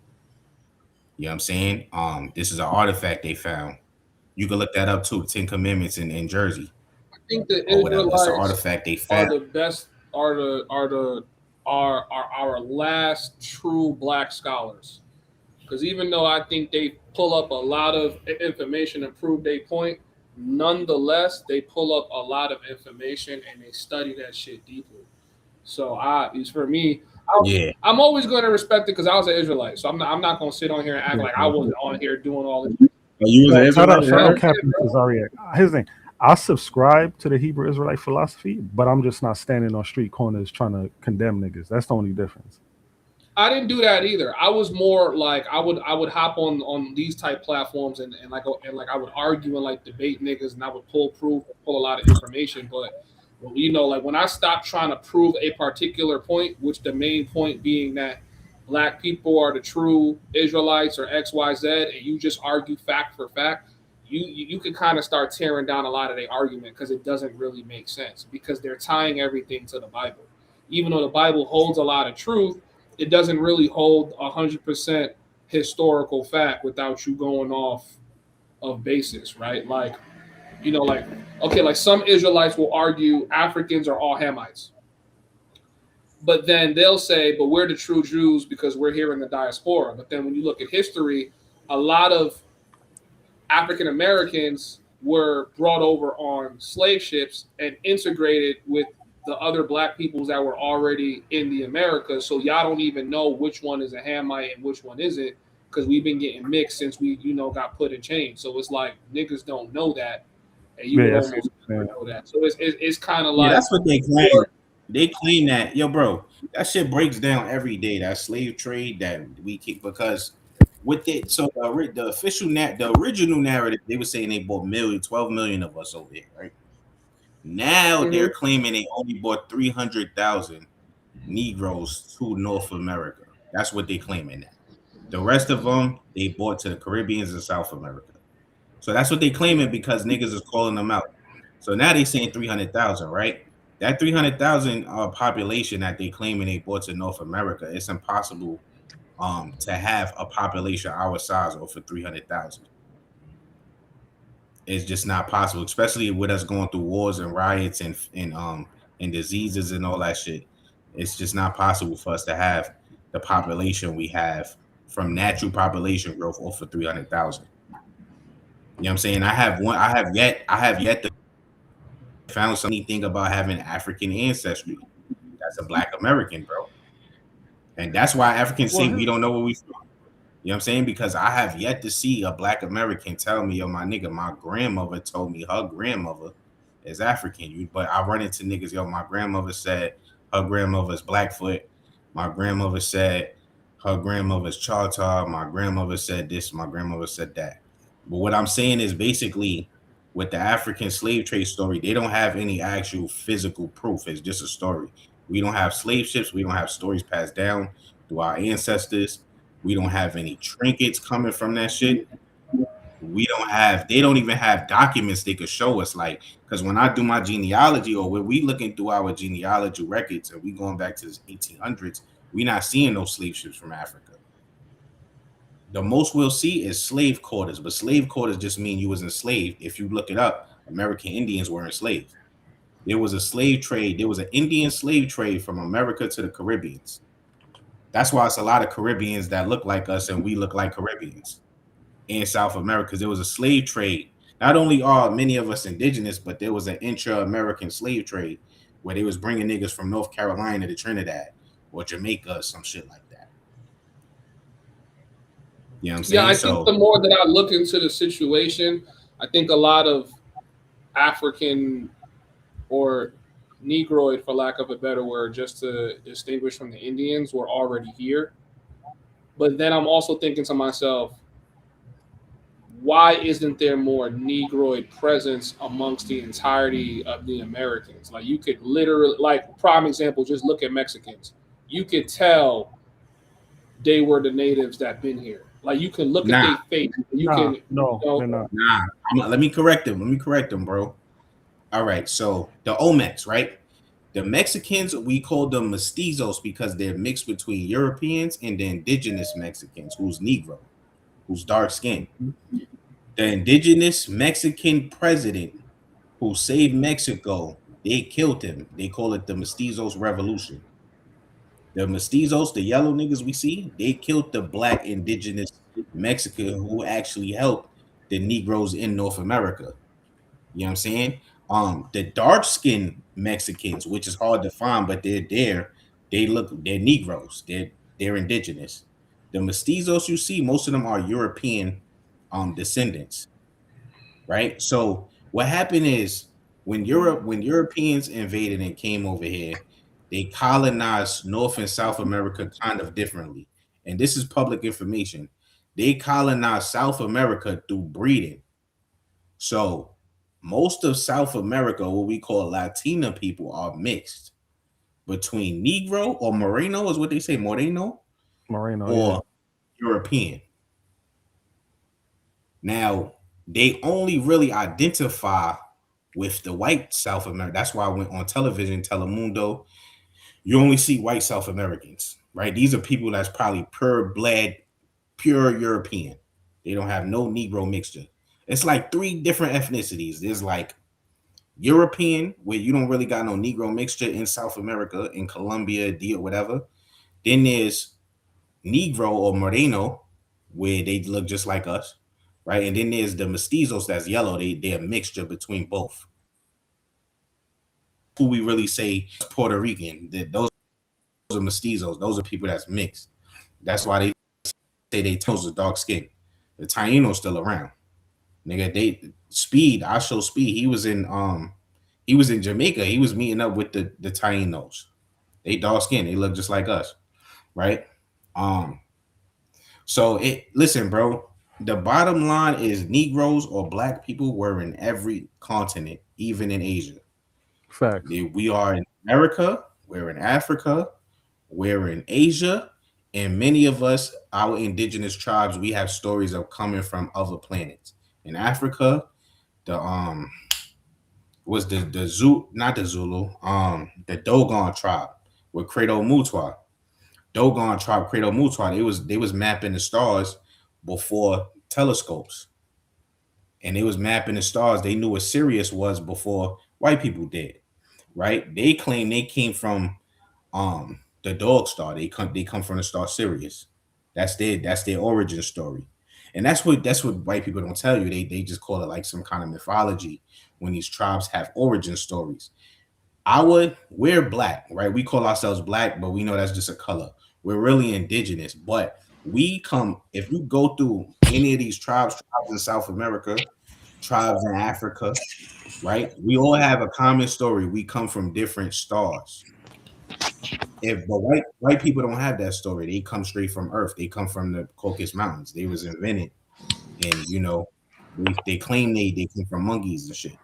You know what I'm saying? This is an artifact they found. You can look that up too, 10 Commandments in Jersey. I think the Or whatever. It's an Israelites artifact they are found. the best, are our last true black scholars. Because even though I think they pull up a lot of information and prove their point, Nonetheless, they pull up a lot of information and they study that shit deeply. So for me, Yeah. I'm always going to respect it because I was an Israelite. So I'm not going to sit on here and act like I wasn't on here doing all this. You was an Israelite? Shout out Captain Cesario. Here's the thing. I subscribe to the Hebrew Israelite philosophy, but I'm just not standing on street corners trying to condemn niggas. That's the only difference. I didn't do that either. I was more like I would hop on these type platforms and I would argue and like debate niggas and I would pull proof, pull a lot of information. But like when I stopped trying to prove a particular point, which the main point being that black people are the true Israelites or XYZ, and you just argue fact for fact, you can kind of start tearing down a lot of the argument because it doesn't really make sense because they're tying everything to the Bible. Even though the Bible holds a lot of truth, it doesn't really hold 100% historical fact without you going off of basis, right? Like some Israelites will argue Africans are all Hamites. But then they'll say, but we're the true Jews because we're here in the diaspora. But then when you look at history, a lot of African Americans were brought over on slave ships and integrated with the other black peoples that were already in the Americas. So y'all don't even know which one is a Hamite and which one isn't because we've been getting mixed since we, got put in chains. So it's like niggas don't know that. And you would almost never know that. So it's kind of like. Yeah, that's what they claim. They claim that, yo, bro, that shit breaks down every day. That slave trade that we keep because with it. So the official the original narrative, they were saying they bought 12 million of us over here, right? Now they're claiming they only bought 300,000 Negroes to North America. That's what they claiming now. The rest of them they bought to the Caribbeans and South America. So that's what they claiming because niggas is calling them out. So now they saying 300,000, right? That 300,000 population that they claiming they bought to North America, it's impossible to have a population our size over 300,000. It's just not possible, especially with us going through wars and riots and diseases and all that shit. It's just not possible for us to have the population we have from natural population growth over 300,000. You know what I'm saying? I have yet to found anything about having African ancestry. That's a Black American, bro. And that's why Africans think we don't know where we from. You know what I'm saying? Because I have yet to see a Black American tell me, yo, my nigga, my grandmother told me her grandmother is African. But I run into niggas, yo, my grandmother said her grandmother's Blackfoot. My grandmother said her grandmother's Choctaw. My grandmother said this. My grandmother said that. But what I'm saying is basically with the African slave trade story, they don't have any actual physical proof. It's just a story. We don't have slave ships. We don't have stories passed down through our ancestors. We don't have any trinkets coming from that shit. They don't even have documents they could show us. Like, because when I do my genealogy or when we looking through our genealogy records and we going back to the 1800s, we not seeing no slave ships from Africa. The most we'll see is slave quarters, but slave quarters just mean you was enslaved. If you look it up, American Indians were enslaved. There was a slave trade. There was an Indian slave trade from America to the Caribbeans. That's why it's a lot of Caribbeans that look like us and we look like Caribbeans in South America because there was a slave trade. Not only are many of us indigenous, but there was an intra-American slave trade where they was bringing niggas from North Carolina to Trinidad or Jamaica or some shit like that. You know what I'm saying? Yeah, I think the more that I look into the situation, I think a lot of African or Negroid, for lack of a better word, just to distinguish from the Indians, were already here. But then I'm also thinking to myself, why isn't there more Negroid presence amongst the entirety of the Americans? Like you could literally, like prime example, just look at Mexicans. You could tell they were the natives that been here. Like you can look at their face. They're not. Nah. Let me correct them, bro. All right. So the Olmecs, right? The Mexicans, we call them mestizos because they're mixed between Europeans and the indigenous Mexicans, who's Negro, who's dark skinned. The indigenous Mexican president who saved Mexico, they killed him. They call it the Mestizos Revolution. The mestizos, the yellow niggas we see, they killed the black indigenous Mexican who actually helped the Negroes in North America. You know what I'm saying? The dark skinned Mexicans, which is hard to find, but they're there. They're Negroes. They're indigenous. The mestizos you see, most of them are European descendants, right? So what happened is when Europeans invaded and came over here, they colonized North and South America kind of differently. And this is public information. They colonized South America through breeding. So most of South America, what we call Latina people, are mixed between Negro or Moreno, is what they say, Moreno, or European. Now, they only really identify with the white South America. That's why I went on television, Telemundo. You only see white South Americans, right? These are people that's probably pure European. They don't have no Negro mixture. It's like 3 different ethnicities. There's like European, where you don't really got no Negro mixture in South America, in Colombia, or whatever. Then there's Negro or Moreno, where they look just like us, right? And then there's the mestizos that's yellow. They're a mixture between both. Who we really say Puerto Rican, those are mestizos. Those are people that's mixed. That's why they say they toes are dark skin. The Taino's still around. Nigga, I show Speed. He was in Jamaica. He was meeting up with the Tainos. They dark skin. They look just like us, right? So listen, bro. The bottom line is Negroes or black people were in every continent, even in Asia. Facts. We are in America. We're in Africa. We're in Asia. And many of us, our indigenous tribes, we have stories of coming from other planets. In Africa, was the Dogon tribe with Credo Mutwa. Dogon tribe, Credo Mutwa, they was mapping the stars before telescopes. And they was mapping the stars. They knew what Sirius was before white people did. Right? They claim they came from the dog star. They come from the star Sirius. That's their origin story. And that's what white people don't tell you. They just call it like some kind of mythology when these tribes have origin stories. We're black, right? We call ourselves black, but we know that's just a color. We're really indigenous, but if you go through any of these tribes in South America, tribes in Africa, right? We all have a common story. We come from different stars. If the white people don't have that story, they come straight from Earth. They come from the Caucasus Mountains. They was invented, and they claim they came from monkeys and shit. You know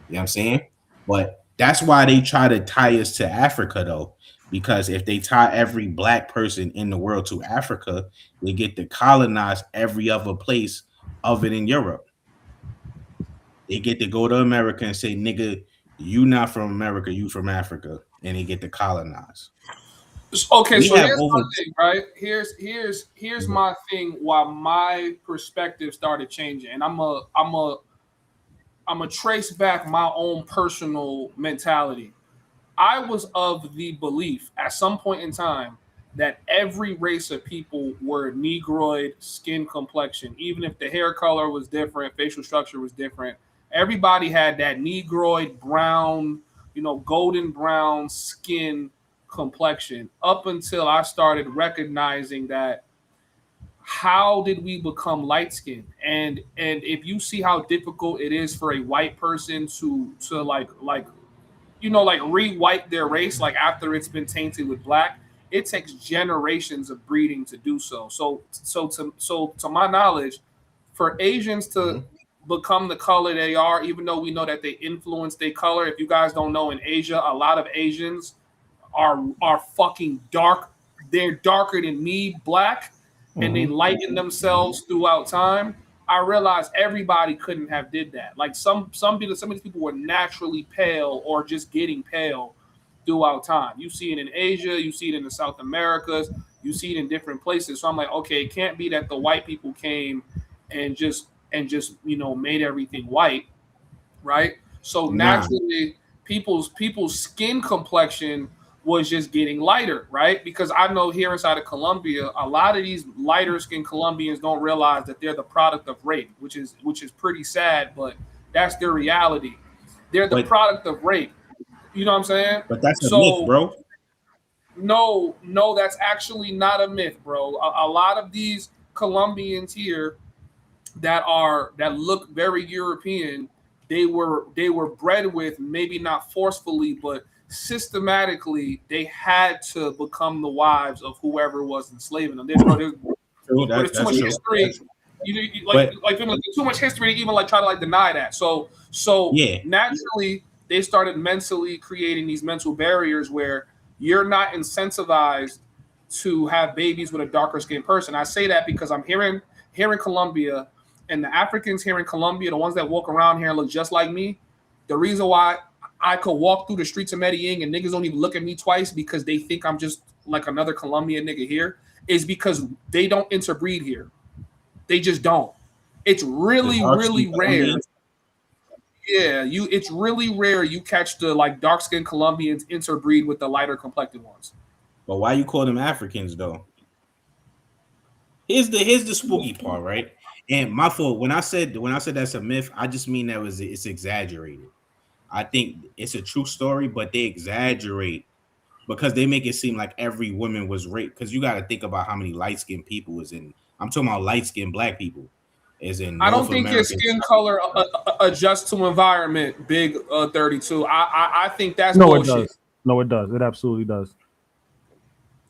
what I'm saying? But that's why they try to tie us to Africa, though, because if they tie every black person in the world to Africa, they get to colonize every other place other than Europe. They get to go to America and say, nigga, you not from America, you from Africa, and they get to colonize. Okay, so here's my thing, right? Here's my thing. Why my perspective started changing, and I'm a trace back my own personal mentality. I was of the belief at some point in time that every race of people were Negroid skin complexion, even if the hair color was different, facial structure was different. Everybody had that Negroid brown, golden brown skin complexion up until I started recognizing that how did we become light skinned? And if you see how difficult it is for a white person to re-white their race, like after it's been tainted with black, it takes generations of breeding to do so. So to my knowledge, for Asians to become the color they are, even though we know that they influence their color. If you guys don't know, in Asia, a lot of Asians are fucking dark. They're darker than me, black, and they lighten themselves throughout time. I realized everybody couldn't have did that. Like some of these people were naturally pale or just getting pale throughout time. You see it in Asia, you see it in the South Americas, you see it in different places. So I'm like, okay, it can't be that the white people came and just made everything white, right? So naturally, people's skin complexion was just getting lighter, right? Because I know here inside of Colombia, a lot of these lighter skinned Colombians don't realize that they're the product of rape, which is pretty sad, but That's their reality. They're the product of rape. You know what I'm saying? But that's a myth, So bro. no, that's actually not a myth, bro. A lot of these Colombians here that look very European, they were bred with, maybe not forcefully, but systematically, they had to become the wives of whoever was enslaving them. There's too much history. There's too much history to even like try to like deny that. So naturally they started mentally creating these mental barriers where you're not incentivized to have babies with a darker skinned person. I say that because I'm here in Colombia, and the Africans here in Colombia, the ones that walk around here and look just like me, the reason why I could walk through the streets of Medellin and niggas don't even look at me twice because they think I'm just like another Colombian nigga here is because they don't interbreed here. They just don't. It's really, really rare. Yeah, it's really rare you catch the like dark skinned Colombians interbreed with the lighter complected ones. But why you call them Africans though? Here's the spooky part, right? And my fault. When I said that's a myth, I just mean it's exaggerated. I think it's a true story, but they exaggerate because they make it seem like every woman was raped. Because you got to think about how many light skinned people is in. I'm talking about light skinned black people. Is in. I don't think your skin color adjusts to environment. Big 32. I think that's bullshit. It does. No, it does. It absolutely does.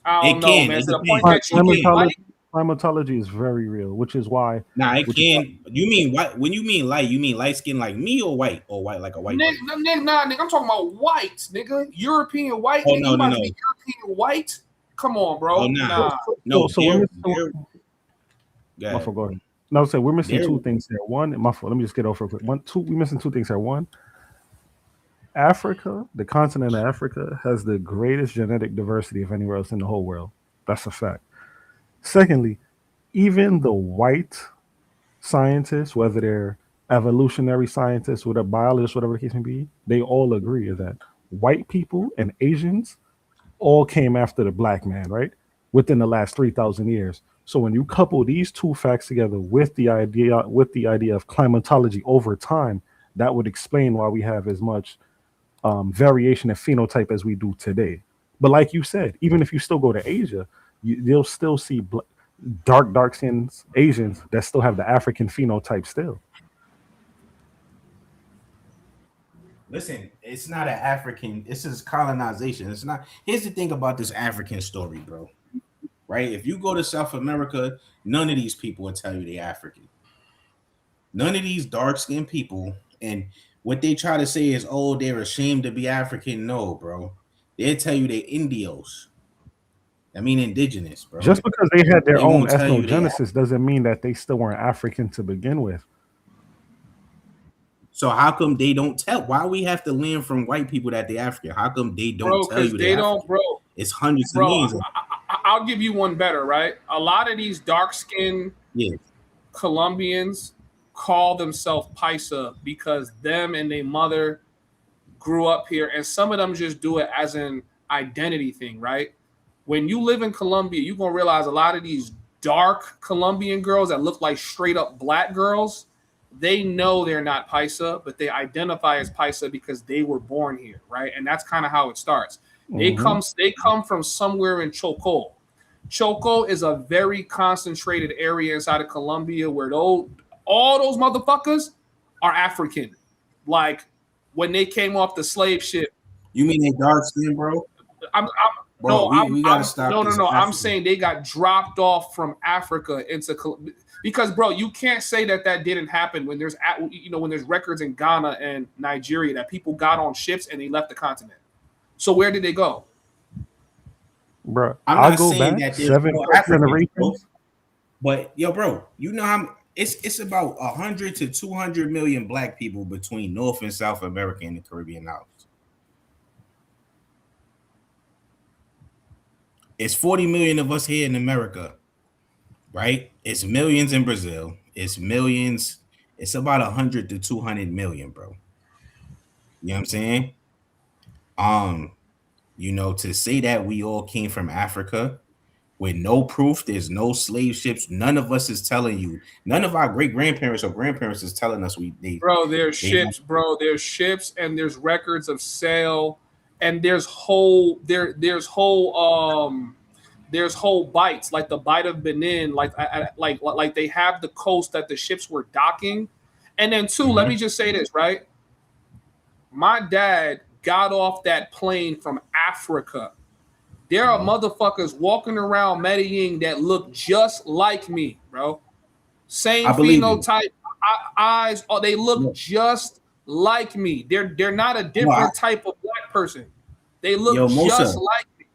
I don't know, man. To the point that climatology is very real, which is why. Nah, it can. You mean white? When you mean light, you mean light skin like me or white like a white? Nah, nigga, I'm talking about white, nigga. European white. Oh, nigga. no. European white. Come on, bro. Oh, nah. No. So my fault, go ahead. No, so we're missing two things here. One, my fault. Let me just get over quick. We're missing two things here. One, Africa, the continent of Africa, has the greatest genetic diversity of anywhere else in the whole world. That's a fact. Secondly, even the white scientists, whether they're evolutionary scientists, whether biologists, whatever the case may be, they all agree that white people and Asians all came after the black man, right? Within the last 3,000 years. So when you couple these two facts together with the idea of climatology over time, that would explain why we have as much variation in phenotype as we do today. But like you said, even if you still go to Asia, you'll still see dark skinned Asians that still have the African phenotype still. Listen, it's not an African. This is colonization. It's not. Here's the thing about this African story, bro. Right? If you go to South America, none of these people will tell you they're African. None of these dark-skinned people, and what they try to say is, oh, they're ashamed to be African. No, bro. They'll tell you they're Indios. I mean indigenous, bro. Just because they had their own ethnogenesis doesn't mean that they still weren't African to begin with. So how come they don't tell? Why we have to learn from white people that they're African? How come they don't tell you they don't, bro? It's hundreds of millions. I'll give you one better, right? A lot of these dark-skinned Colombians call themselves Paisa because them and their mother grew up here, and some of them just do it as an identity thing, right? When you live in Colombia, you're gonna realize a lot of these dark Colombian girls that look like straight up black girls, they know they're not Paisa, but they identify as Paisa because they were born here, right? And that's kind of how it starts. They come from somewhere in Choco. Choco is a very concentrated area inside of Colombia where all those motherfuckers are African. Like when they came off the slave ship. You mean they dark skin, bro? We gotta stop. No. I'm saying they got dropped off from Africa into because, bro, you can't say that didn't happen when there's when there's records in Ghana and Nigeria that people got on ships and they left the continent. So where did they go? Bro, I'm not saying that there's no Africans, but yo, bro, you know how it's about 100 to 200 million black people between North and South America and the Caribbean islands. It's 40 million of us here in America, right? It's millions in Brazil. It's millions. It's about 100 to 200 million, bro. You know what I'm saying? To say that we all came from Africa, with no proof. There's no slave ships. None of us is telling you. None of our great grandparents or grandparents is telling us Bro, there's ships, bro. There's ships, and there's records of sale, and there's whole bites, like the Bight of Benin, like they have the coast that the ships were docking. And then 2, let me just say this, right? My dad got off that plane from Africa. There are motherfuckers walking around Medellin that look just like me, bro. Same phenotype, eyes. Oh, they look just like me. They're not a different type of black person. They look just like me.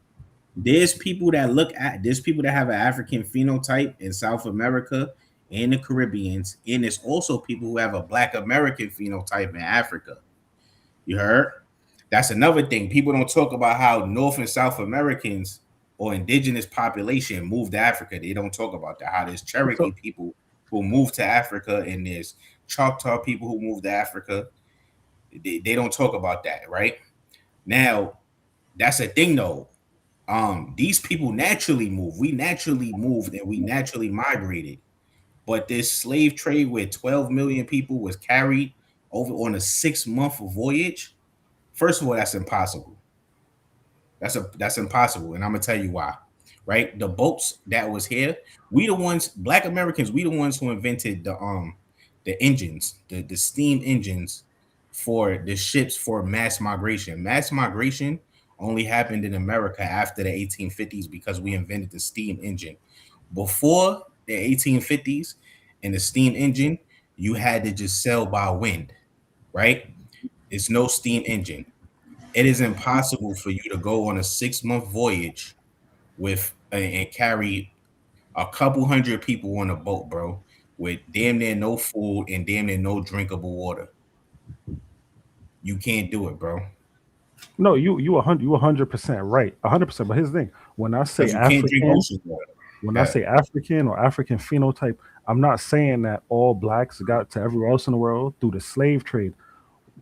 There's people that have an African phenotype in South America and the Caribbeans, and there's also people who have a Black American phenotype in Africa. You heard? That's another thing. People don't talk about how North and South Americans or indigenous population moved to Africa. They don't talk about that. How there's Cherokee people who moved to Africa, and there's Choctaw people who moved to Africa. They don't talk about that, right? Now, that's a thing though. These people naturally move. We naturally moved and we naturally migrated. But this slave trade where 12 million people was carried over on a 6-month voyage, first of all, that's impossible. That's impossible, and I'm gonna tell you why. Right? The boats that was here, we the ones, Black Americans, we the ones who invented the engines, the steam engines for the ships for mass migration. Mass migration only happened in America after the 1850s because we invented the steam engine. Before the 1850s and the steam engine, you had to just sail by wind, right? It's no steam engine. It is impossible for you to go on a 6-month voyage with and carry a couple hundred people on a boat, bro, with damn near no food and damn near no drinkable water. You can't do it, bro. No, you 100% right, 100%. But here's the thing: when I say African, I say African or African phenotype, I'm not saying that all blacks got to everywhere else in the world through the slave trade.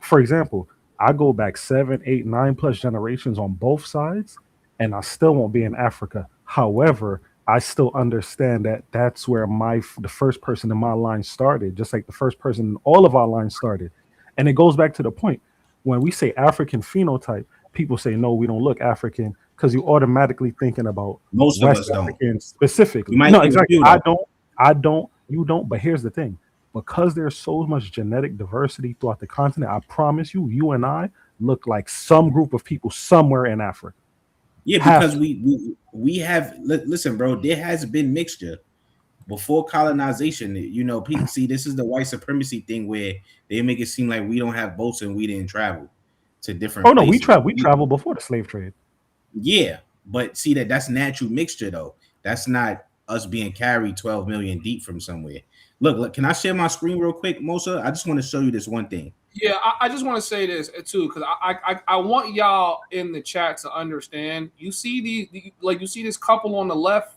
For example, I go back 7, 8, 9+ generations on both sides, and I still won't be in Africa. However, I still understand that that's where the first person in my line started, just like the first person in all of our lines started. And it goes back to the point. When we say African phenotype, people say, no, we don't look African, because you're automatically thinking about most West of us African specifically. No, exactly. I don't, you don't. But here's the thing. Because there's so much genetic diversity throughout the continent, I promise you and I look like some group of people somewhere in Africa. Yeah, because we have, listen, bro, there has been mixture before colonization. You know, people see this is the white supremacy thing where they make it seem like we don't have boats and we didn't travel to different places. We traveled before the slave trade. Yeah, but see that's natural mixture though. That's not us being carried 12 million deep from somewhere. Look, can I share my screen real quick, Mosa? I just want to show you this one thing. Yeah, I just want to say this too, because I want y'all in the chat to understand. You see you see this couple on the left.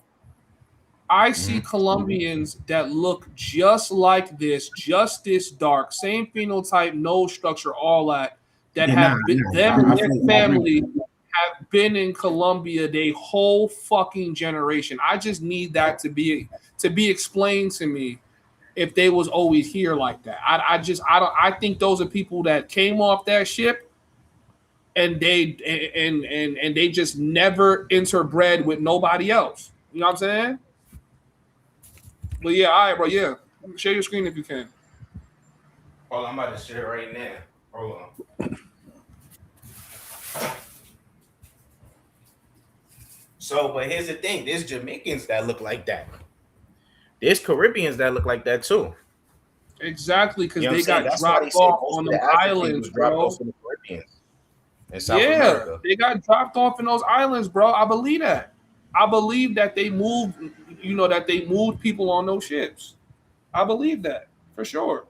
I see Colombians that look just like this, just this dark, same phenotype, no structure, all that. That have been them and their family have been in Colombia their whole fucking generation. I just need that to be explained to me. If they was always here like that, I think those are people that came off that ship, and they just never interbred with nobody else. You know what I'm saying? But yeah, all right, bro. Yeah, share your screen if you can. Oh, I'm about to share right now. Hold on. So, but here's the thing: there's Jamaicans that look like that. There's Caribbeans that look like that too. Exactly, because they got dropped off on the islands, bro. In South America. They got dropped off in those islands, bro. I believe that. I believe that they moved, that they moved people on those ships. I believe that for sure.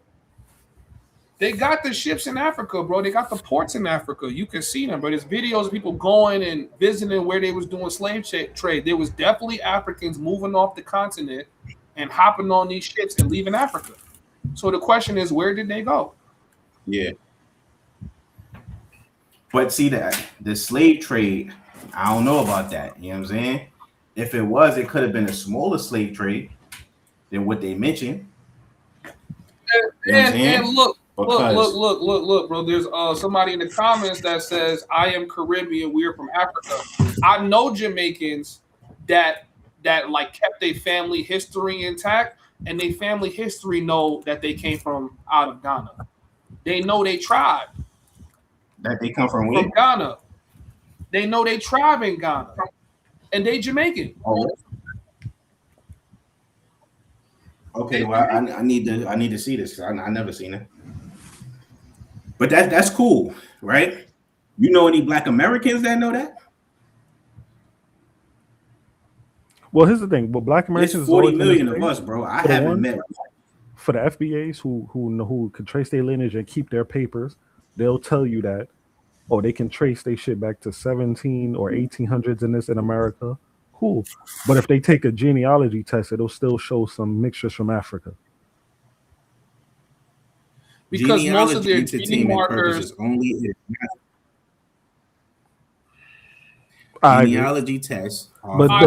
They got the ships in Africa, bro. They got the ports in Africa. You can see them, but there's videos of people going and visiting where they was doing slave trade. There was definitely Africans moving off the continent and hopping on these ships and leaving Africa. So the question is, where did they go? Yeah. But see that the slave trade, I don't know about that. You know what I'm saying? If it was, it could have been a smaller slave trade than what they mentioned. And look, bro. There's somebody in the comments that says I am Caribbean. We're from Africa. I know Jamaicans that like kept their family history intact, and their family history know that they came from out of Ghana. They know they tribe. That they come from where? From Ghana. They know they tribe in Ghana, and they Jamaican. Oh. Okay, well, I need to see this. I never seen it, but that's cool, right? You know any Black Americans that know that? Well, here's the thing. Well, Black Americans. There's 40 million of us, bro. I haven't met. For the FBAs who could trace their lineage and keep their papers, they'll tell you that, oh, they can trace their shit back to 17 or 1800s in America. Cool. But if they take a genealogy test, it'll still show some mixtures from Africa. Because most of their gene markers only genealogy tests. But wait.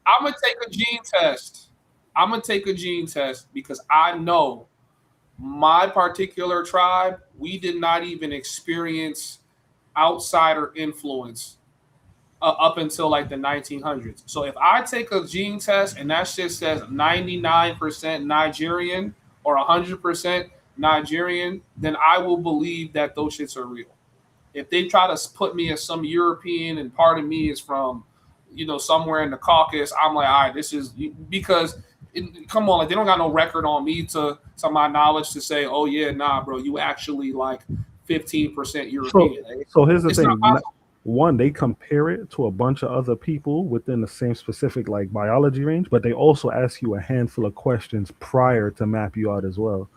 I'm gonna take a gene test. I'm gonna take a gene test because I know my particular tribe, we did not even experience outsider influence up until like the 1900s. So if I take a gene test and that shit says 99% Nigerian or 100% Nigerian, then I will believe that those shits are real. If they try to put me as some European and part of me is from, somewhere in the Caucasus, I'm like, all right, this is because come on, like they don't got no record on me to my knowledge to say, oh yeah, nah, bro, you actually like 15% European. So here's the thing. One, they compare it to a bunch of other people within the same specific like biology range, but they also ask you a handful of questions prior to map you out as well.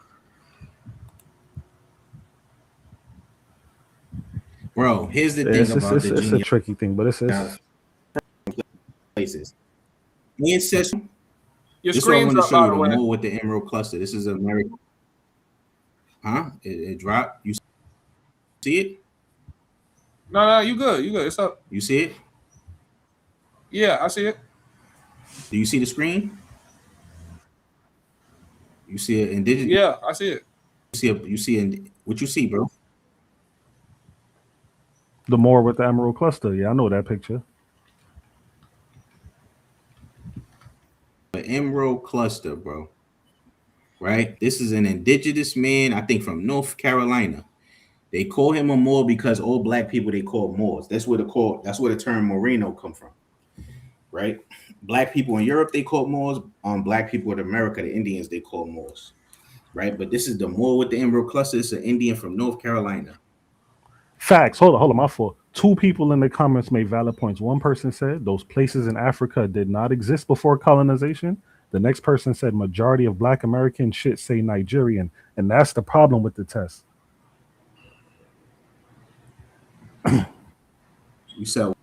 Bro, here's the thing it's a tricky thing, but it's places. Ancestry. Your this is what I want to up, show you the more with the emerald cluster. This is America. Huh? It dropped. You see it? No, you good. It's up. You see it? Yeah, I see it. Do you see the screen? You see it indigenous? Yeah, I see it. You see what you see, bro? The more with the emerald cluster. Yeah, I know that picture. The emerald cluster, bro. Right? This is an indigenous man, I think from North Carolina. They call him a Moor because all black people they call Moors. That's where the term Moreno come from. Right? Black people in Europe they call Moors. Black people in America, the Indians, they call Moors. Right? But this is the Moor with the emerald cluster. It's an Indian from North Carolina. Facts. Hold on, my fault. Two people in the comments made valid points. One person said those places in Africa did not exist before colonization. The next person said majority of Black American shit say Nigerian, and that's the problem with the test. You said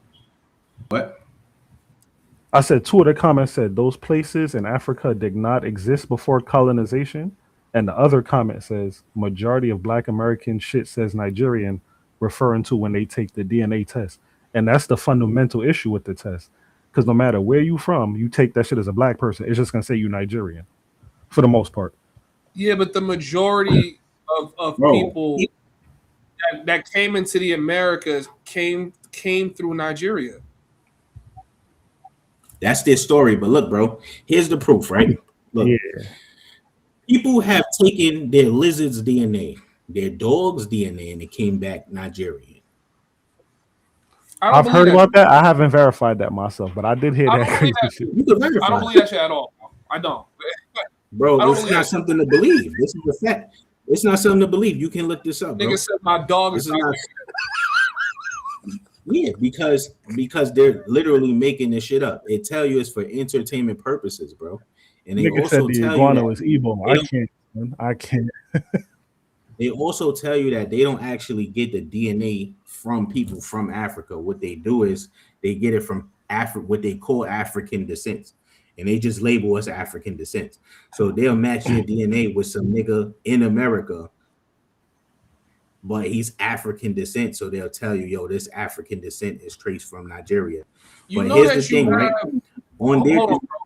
what? I said two of the comments said those places in Africa did not exist before colonization, and the other comment says majority of Black American shit says Nigerian, referring to when they take the DNA test. And that's the fundamental issue with the test. Because no matter where you from, you take that shit as a black person, it's just going to say you Nigerian for the most part. Yeah, but the majority of people that came into the Americas came through Nigeria. That's their story. But look, bro, here's the proof, right? Look, people have taken their lizard's DNA, their dog's DNA, and it came back Nigerian. I've heard about that. I haven't verified that myself, but I did hear that crazy shit. I don't believe that shit at all. I don't. Bro, this is not something to believe. This is a fact. It's not something to believe. You can look this up, bro. Nigga said my dog is not. Yeah, because they're literally making this shit up. They tell you it's for entertainment purposes, bro. And they Nigga also said the tell iguana you was evil. I can't. They also tell you that they don't actually get the DNA from people from Africa. What they do is they get it from what they call African descent, and they just label us African descent. So they'll match your DNA with some nigga in America but he's African descent, so they'll tell you, yo, this African descent is traced from Nigeria. You But know here's that the thing, you right? have. On their Hold on, bro.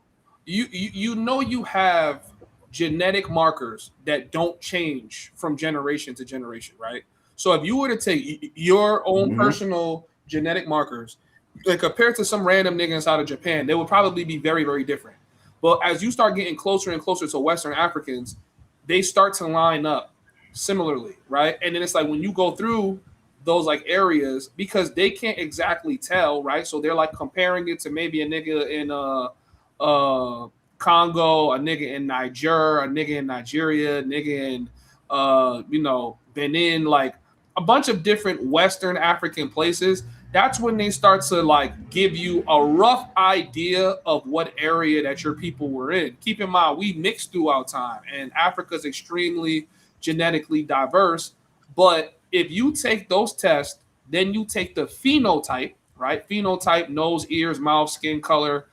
You know you have genetic markers that don't change from generation to generation, right? So if you were to take your own personal genetic markers and compared to some random niggas out of Japan, they would probably be very, very different. But as you start getting closer and closer to Western Africans, they start to line up similarly, right? And then it's like when you go through those like areas, because they can't exactly tell, right? So they're like comparing it to maybe a nigga in Congo, a nigga in Niger, a nigga in Nigeria, a nigga in Benin, like a bunch of different Western African places. That's when they start to like give you a rough idea of what area that your people were in. Keep in mind, we mixed throughout time, and Africa is extremely genetically diverse. But if you take those tests, then you take the phenotype, right? Phenotype, nose, ears, mouth, skin color,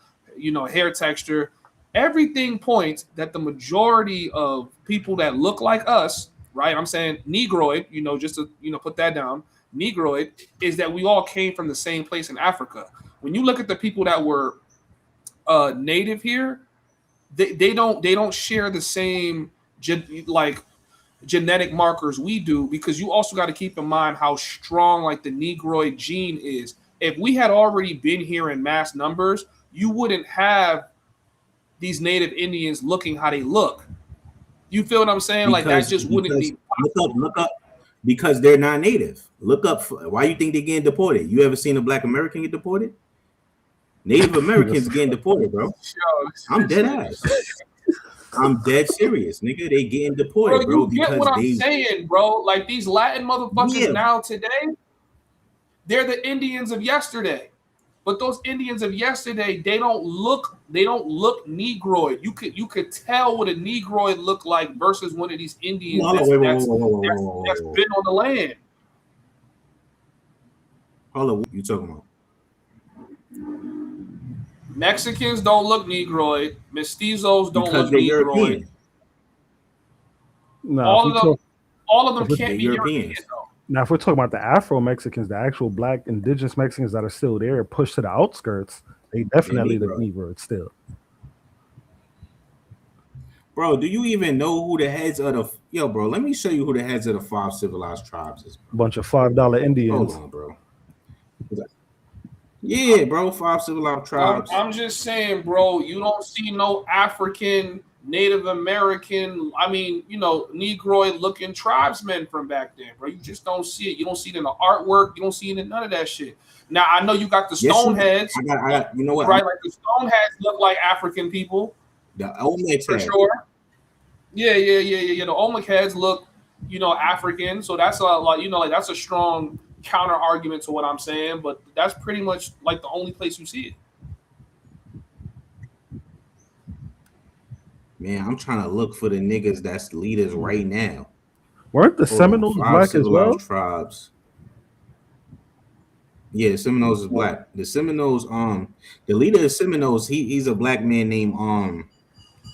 hair texture. Everything points that the majority of people that look like us, right? I'm saying Negroid, just to put that down. Negroid is that we all came from the same place in Africa. When you look at the people that were native here, they don't share the same genetic markers we do, because you also got to keep in mind how strong like the Negroid gene is. If we had already been here in mass numbers, you wouldn't have these native Indians looking how they look. You feel what I'm saying? Like that just wouldn't be possible. Look up because they're not native. Look up why you think they're getting deported. You ever seen a Black American get deported? Native Americans getting deported, bro. I'm dead ass. I'm dead serious, nigga. They getting deported, bro. You get what I'm saying, bro? Like these Latin motherfuckers now today, they're the Indians of yesterday. But those Indians of yesterday, they don't look Negroid. You could tell what a Negroid looked like versus one of these Indians that's been on the land. Hold on, what you talking about? Mexicans don't look Negroid. Mestizos don't look Negroid. European. No, all of them can't be European though. Now, if we're talking about the Afro-Mexicans, the actual Black indigenous Mexicans that are still there, pushed to the outskirts, they definitely look Negroid still. Bro, do you even know who the heads of the... Yo, bro, let me show you who the heads of the 5 civilized tribes is. Bro. Bunch of $5 Indians. Hold on, bro. Yeah, bro, 5 civilized tribes. I'm just saying, bro, you don't see no African, Native American, Negroid looking tribesmen from back then, bro. You just don't see it. You don't see it in the artwork. You don't see it in none of that shit. Now, I know you got the Stoneheads. You know what? Right, like the Stoneheads look like African people. The Olmec for sure. Yeah. The Olmec heads look, African. So that's that's a strong counter argument to what I'm saying. But that's pretty much like the only place you see it. Man, I'm trying to look for the niggas that's leaders right now. Weren't the Seminoles Black as well? Tribes. Yeah, the Seminoles is Black. The Seminoles, the leader of the Seminoles, he's a Black man named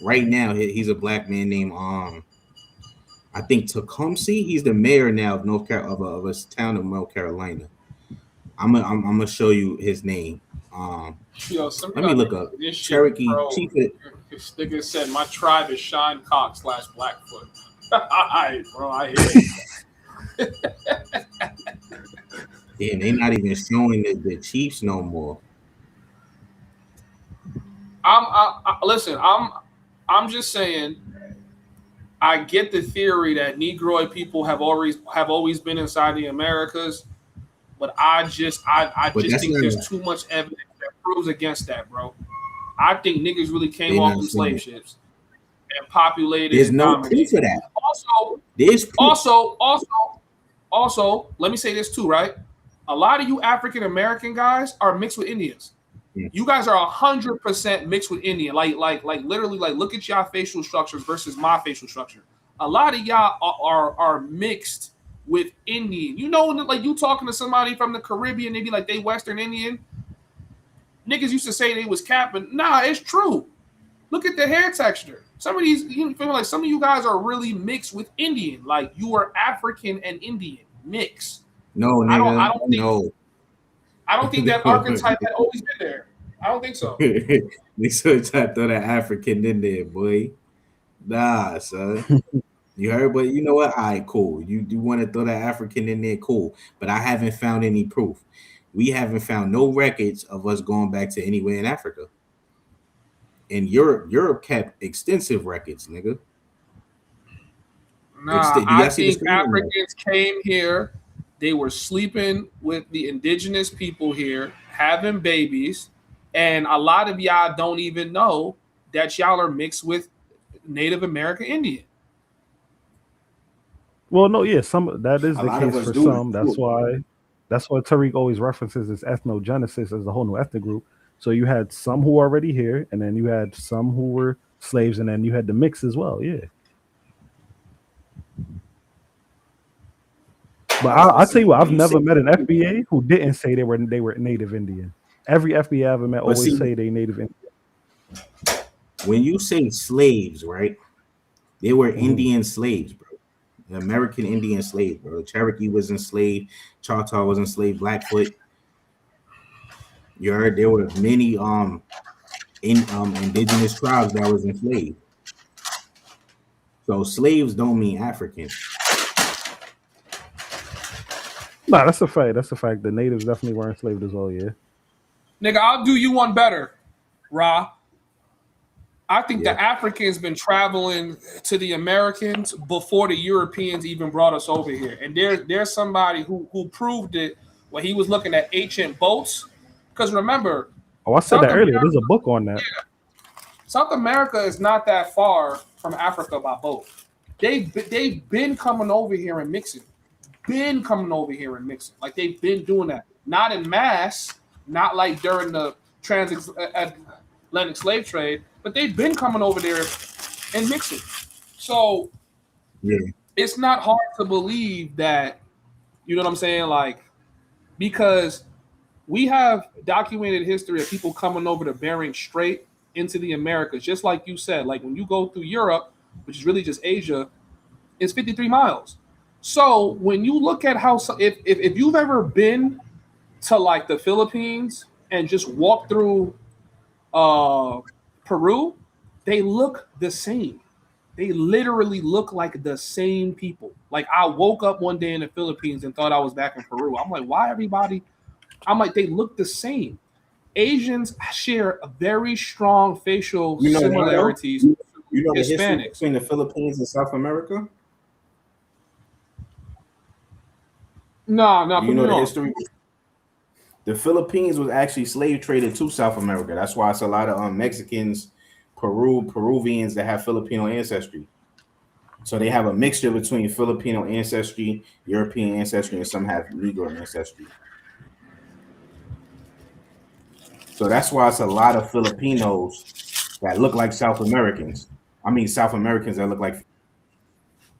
right now he's a Black man named I think Tecumseh. He's the mayor now of North Carolina, of a town of North Carolina. I'm gonna show you his name. Let me look up Cherokee Chief. This nigga said my tribe is Shine Cock / Blackfoot. Alright, bro, I hear you. Damn, they not even showing the Chiefs no more. Listen, I'm just saying. I get the theory that Negroid people have always been inside the Americas, but I just think there's too much evidence that proves against that, bro. I think niggas really came off them slave ships and populated. There's no proof of that. Also, let me say this too, right? A lot of you African American guys are mixed with Indians. You guys are 100% mixed with Indian. Like literally, like look at y'all facial structures versus my facial structure. A lot of y'all are mixed with Indian. Like you talking to somebody from the Caribbean, they be like they Western Indian. Niggas used to say they was capping. Nah, it's true. Look at the hair texture. Some of you guys are really mixed with Indian. Like you are African and Indian mix. No, nigga. I don't think that archetype had always been there. I don't think so. They still try to throw that African in there, boy. Nah, son. You heard, but you know what? All right, cool. You want to throw that African in there, cool. But I haven't found any proof. We haven't found no records of us going back to anywhere in Africa. And Europe kept extensive records, nigga. Nah, I think Africans came here. They were sleeping with the indigenous people here, having babies, and a lot of y'all don't even know that y'all are mixed with Native American Indian. Well, no, yeah, some that is A the lot of case us for do. some. That's why Tariq always references as ethnogenesis as a whole new ethnic group. So you had some who were already here, and then you had some who were slaves, and then you had the mix as well. Yeah. But I'll tell you what, I've never met an FBA who didn't say they were Native Indian. Every FBA I ever met always say they Native Indian. When you say slaves, right? They were Indian slaves, bro. American Indian slaves, bro. Cherokee was enslaved, Choctaw was enslaved, Blackfoot. You heard there were many indigenous tribes that was enslaved. So slaves don't mean African. Nah, that's a fact. That's a fact. The natives definitely were enslaved as well, yeah. Nigga, I'll do you one better, Ra. I think the Africans been traveling to the Americans before the Europeans even brought us over here. And there's somebody who proved it when he was looking at ancient boats. Because remember, I said that earlier. There's a book on that. Yeah, South America is not that far from Africa by boat. They've been coming over here and mixing. Like they've been doing that. Not in mass, not like during the transatlantic slave trade, but they've been coming over there and mixing. So it's not hard to believe that, you know what I'm saying? Like, because we have documented history of people coming over to Bering Strait into the Americas, just like you said. Like when you go through Europe, which is really just Asia, it's 53 miles. So when you look at how, if you've ever been to like the Philippines and just walk through Peru, they look the same. They literally look like the same people. Like I woke up one day in the Philippines and thought I was back in Peru. I'm like, why everybody? I'm like, they look the same. Asians share a very strong facial similarities. You know the history Hispanics between the Philippines and South America? No, you know the history. The Philippines was actually slave traded to South America. That's why it's a lot of Mexicans, Peruvians that have Filipino ancestry. So they have a mixture between Filipino ancestry, European ancestry, and some have Negro ancestry. So that's why it's a lot of Filipinos that look like South Americans. I mean, South Americans that look like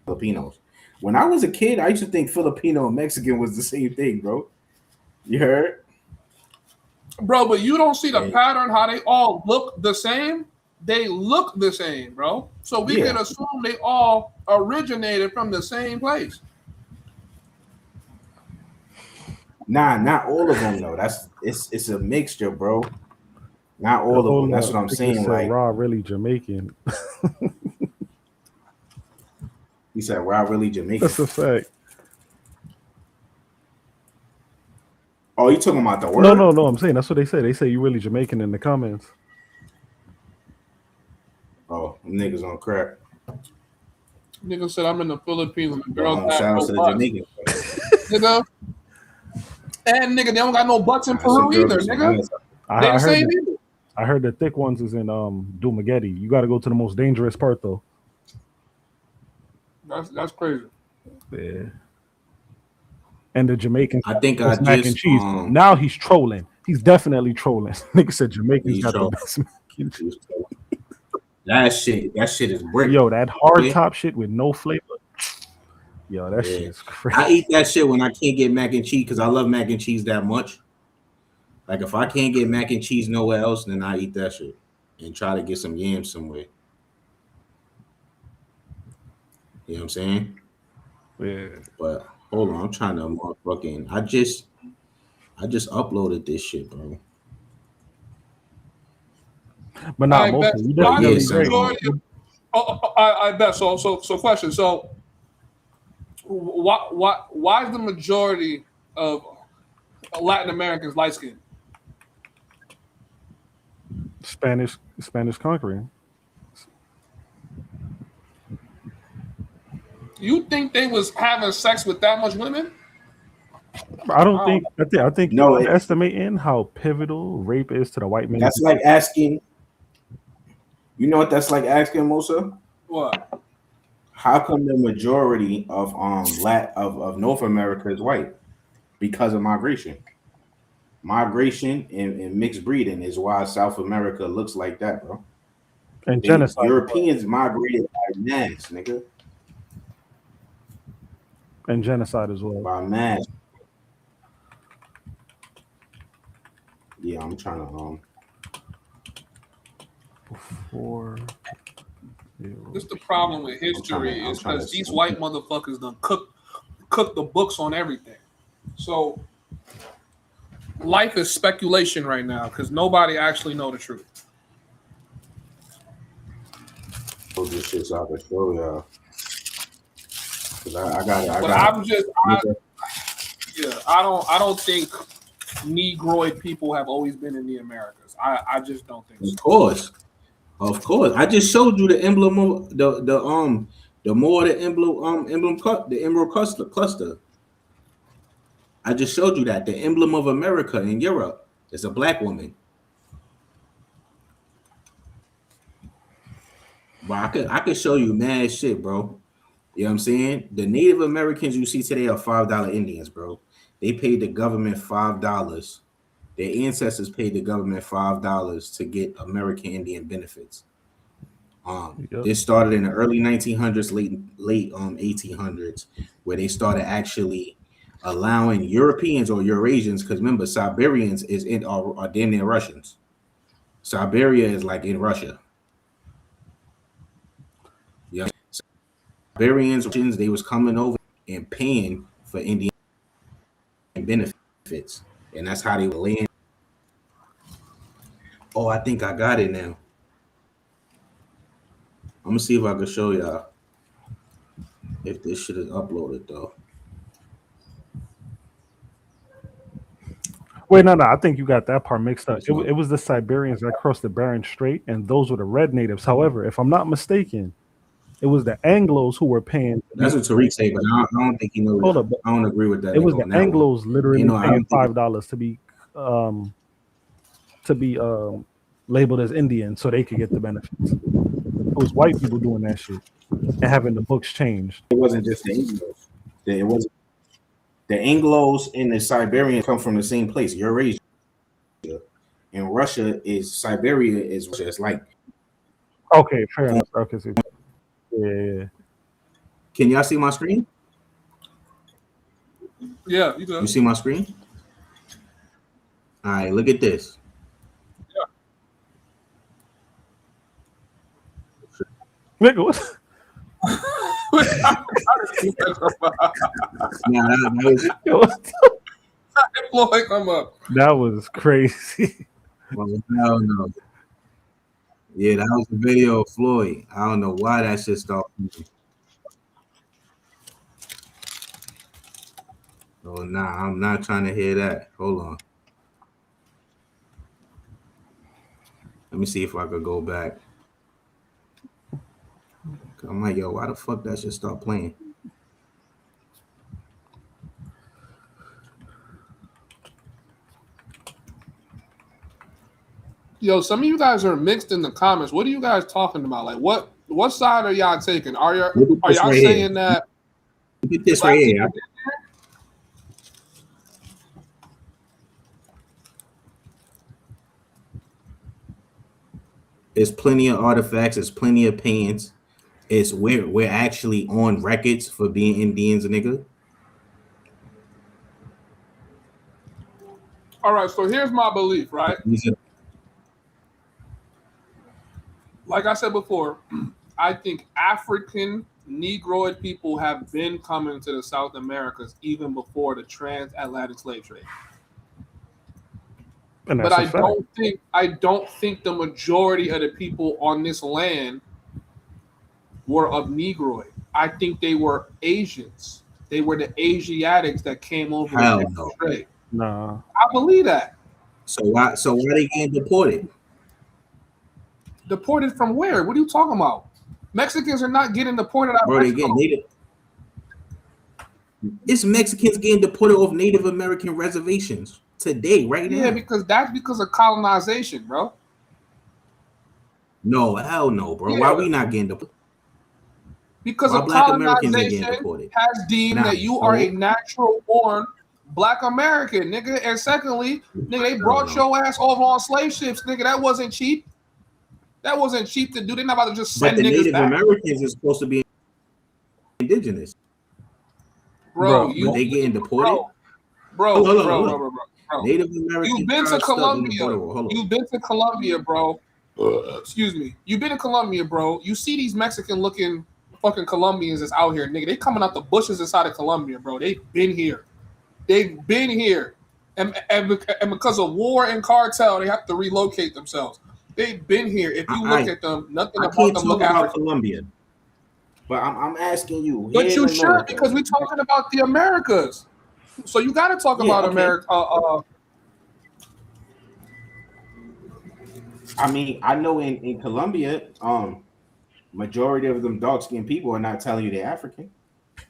Filipinos. When I was a kid, I used to think Filipino and Mexican was the same thing, bro. You heard? Bro, but you don't see the pattern how they all look the same. They look the same, bro. So we can assume they all originated from the same place. Nah, not all of them though. It's a mixture, bro. Not all of them. That's what I'm saying. Like Raw really Jamaican. He said, "Raw really Jamaican." That's a fact. Oh, you talking about the word? No. I'm saying that's what they say. They say you really Jamaican in the comments. Oh, niggas on crack. Nigga said I'm in the Philippines and the girls have shout out no to the butts. Jamaicans. Nigga. And nigga, they don't got no butts in Peru either, nigga. They the same either. I heard the thick ones is in Dumaguete. You got to go to the most dangerous part though. That's crazy. Yeah. And the Jamaicans, I think mac and cheese. Now he's trolling. He's definitely trolling. Nigga said Jamaicans got the best mac and cheese. That shit is brick. Yo, that hard top shit with no flavor. Yo, that shit is crazy. I eat that shit when I can't get mac and cheese because I love mac and cheese that much. Like if I can't get mac and cheese nowhere else, then I eat that shit and try to get some yams somewhere. You know what I'm saying? Yeah. But Hold on, I'm trying to motherfucking. I just uploaded this shit, bro. But I most bet. of you Why the definitely majority? I bet. So question. So why is the majority of Latin Americans light skinned? Spanish conquering. You think they was having sex with that much women? I don't think. I think you're No, underestimating how pivotal rape is to the white man. that's like asking. You know what that's like asking, Musa? What? How come the majority of of North America is white? Because of migration. Migration and mixed breeding is why South America looks like that, bro. And genocide. Europeans migrated by mass, nigga. And genocide as well. By mass. Yeah, I'm trying to Before. This the problem with history is because these white motherfuckers done cook the books on everything. So life is speculation right now because nobody actually know the truth. pull this shit so I can show y'all. Cause I got it. I don't think Negroid people have always been in the Americas. I just don't think so. Of course. I just showed you the emblem of the more the emblem cut the emerald cluster. I just showed you that the emblem of America in Europe is a black woman. But I could show you mad shit, bro. You know what I'm saying? The Native Americans you see today are $5 Indians, bro. They paid the government $5. Their ancestors paid the government $5 to get American Indian benefits. This started in the early 1900s, late 1800s, where they started actually allowing Europeans or Eurasians, because remember, Siberians are damn near Russians. Siberia is like in Russia. Yeah, Siberians, they was coming over and paying for Indian benefits, and that's how they were land. Oh, I think I got it now. I'm gonna see if I can show y'all if this shit is uploaded though. Wait, no, I think you got that part mixed up. It was the Siberians that crossed the Bering Strait, and those were the red natives. However, if I'm not mistaken, it was the Anglos who were paying. That's what Tariq said, but I don't think he knows. Hold up, I don't agree with that. It was the Anglos literally paying $5 to be labeled as Indian so they could get the benefits. It was white people doing that shit and having the books changed. It wasn't just the Anglos. It wasn't. The Anglos and the Siberians come from the same place, Eurasia. And Russia is Siberia is Russia. It's like okay, fair enough. Okay, so yeah. Can y'all see my screen? Yeah, you can. You see my screen? All right, look at this. Nigga, what? That was crazy. Well, no. Yeah, that was the video of Floyd. I don't know why that shit stopped. Oh, nah, I'm not trying to hear that. Hold on. Let me see if I could go back. I'm like, yo, why the fuck that shit stop playing? Yo, some of you guys are mixed in the comments. What are you guys talking about? Like, what side are y'all taking? Are y'all saying that? Look at this right here. There's plenty of artifacts. There's plenty of paintings. It's we're actually on records for being Indians, nigga. All right, so here's my belief, right? Like I said before, I think African Negroid people have been coming to the South Americas even before the transatlantic slave trade. And But that's a fact. I don't think the majority of the people on this land were of Negroid. I think they were Asians. They were the Asiatics that came over Hell the no. trade. No. I believe that. So why they getting deported? Deported from where? What are you talking about? Mexicans are not getting deported out of Bro, they Mexico. getting native. It's Mexicans getting deported off Native American reservations today, right now. Yeah, because of colonization, bro. No, hell no, bro. Yeah. Why we not getting deported? Because Why of Black Americans ain't getting colonization deported? has deemed that you are a natural born Black American, nigga. And secondly, nigga, they brought your ass over on slave ships, nigga. That wasn't cheap. That wasn't cheap to do. They're not about to just send But the niggas Native back. Americans is supposed to be indigenous. Bro, they getting deported? Bro. Native Americans. You've been to Colombia. You've been to Colombia, bro. Excuse me. You've been to Colombia, bro. You see these Mexican-looking fucking Colombians that's out here, nigga. They coming out the bushes inside of Colombia, bro. They've been here. And because of war and cartel, they have to relocate themselves. They've been here. If you look at them, nothing about them look African. Colombia. But I'm asking you. But you should, because we're talking about the Americas. So you got to talk about America. I mean, I know in Colombia, majority of them dark-skinned people are not telling you they're African.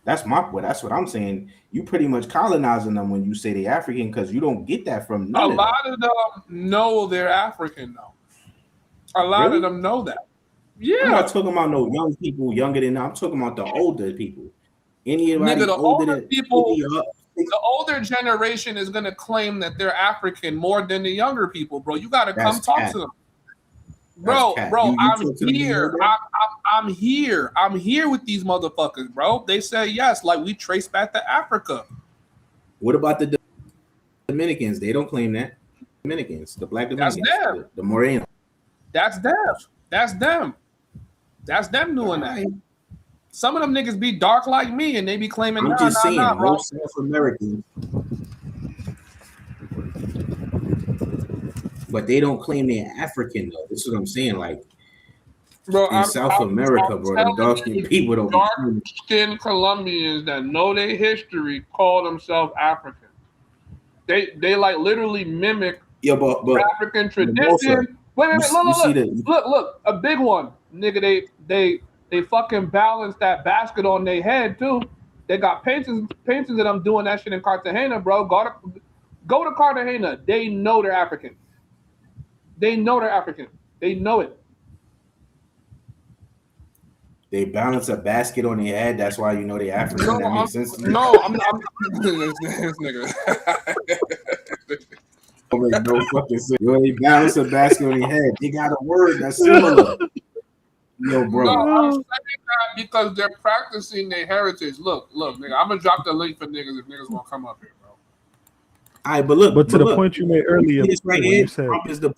That's what I'm saying. You pretty much colonizing them when you say they're African, because you don't get that from none of them. A lot of them know they're African, though. A lot of them know that. Yeah. I'm not talking about no young people younger than that. I'm talking about the older people. Anybody the older people, the older generation is going to claim that they're African more than the younger people, bro. You got to come talk to them. Bro, I'm here. I'm here. I'm here with these motherfuckers, bro. They say yes, like we trace back to Africa. What about the Dominicans? They don't claim that. Dominicans, the Black Dominicans, that's them. The Moreno. That's them. That's them. That's them doing that. Some of them niggas be dark like me, and they be claiming. I'm just saying, bro. most South Americans, but they don't claim they're African though. This is what I'm saying. Like, bro, in South America, bro, the dark-skinned people don't. Dark-skinned Colombians that know their history call themselves African. They like literally mimic African tradition. Wait, look, a big one, nigga. They fucking balance that basket on their head too. They got paintings of them doing that shit in Cartagena, bro. Go to Cartagena. They know they're African. They know they're African. They know it. They balance a basket on their head. That's why you know they're African. That makes sense to me. No, I'm this nigga. No fucking sense. Yo, they balance a basket on their head. They got a word that's similar. Yo, bro. No, I'm saying that because they're practicing their heritage. Look, nigga. I'm gonna drop the link for niggas if niggas want to come up here, bro. All right, but look. But to the point you made earlier, this right here, you said Trump is the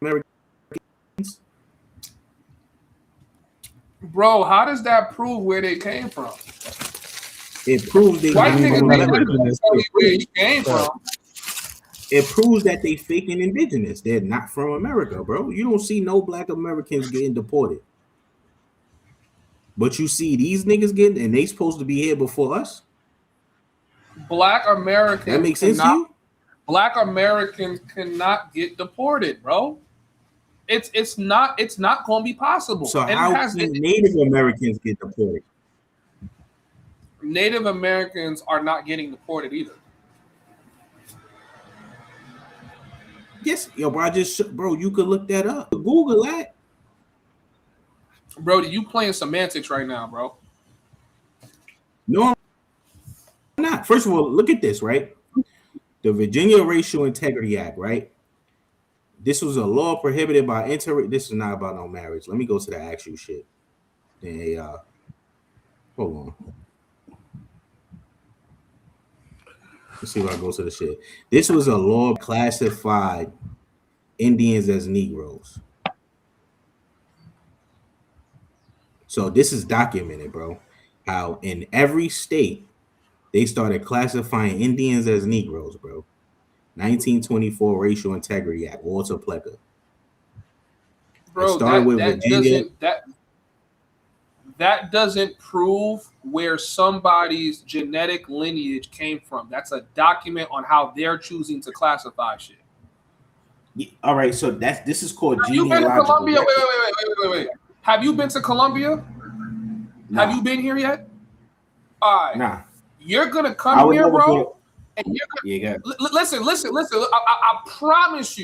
Americans. Bro, how does that prove where they came from? It proves they white niggas where he came from. It proves that they faking indigenous. They're not from America, bro. You don't see no Black Americans getting deported. But you see these niggas getting, and they supposed to be here before us. Black Americans. That makes sense to you? Black Americans cannot get deported, bro. It's not going to be possible. So how can Native Americans get deported? Native Americans are not getting deported either. Yes, yo, bro, you could look that up. Google that. Bro, you playing semantics right now, bro. No, I'm not. First of all, look at this, right? The Virginia Racial Integrity Act, right? This was a law prohibited by this is not about no marriage. Let me go to the actual shit. Hold on. Let's see if I go to the shit. This was a law classified Indians as Negroes. So this is documented, bro. How in every state they started classifying Indians as Negroes, bro. 1924 Racial Integrity Act, Walter Plecker. It Bro, started with Virginia. that doesn't prove where somebody's genetic lineage came from. That's a document on how they're choosing to classify shit. All right, so this is called Have you been to genealogical Colombia? record. Wait. Have you been to Colombia? Nah. Have you been here yet? All right. Nah. You're gonna come here, bro. And you're listen. I promise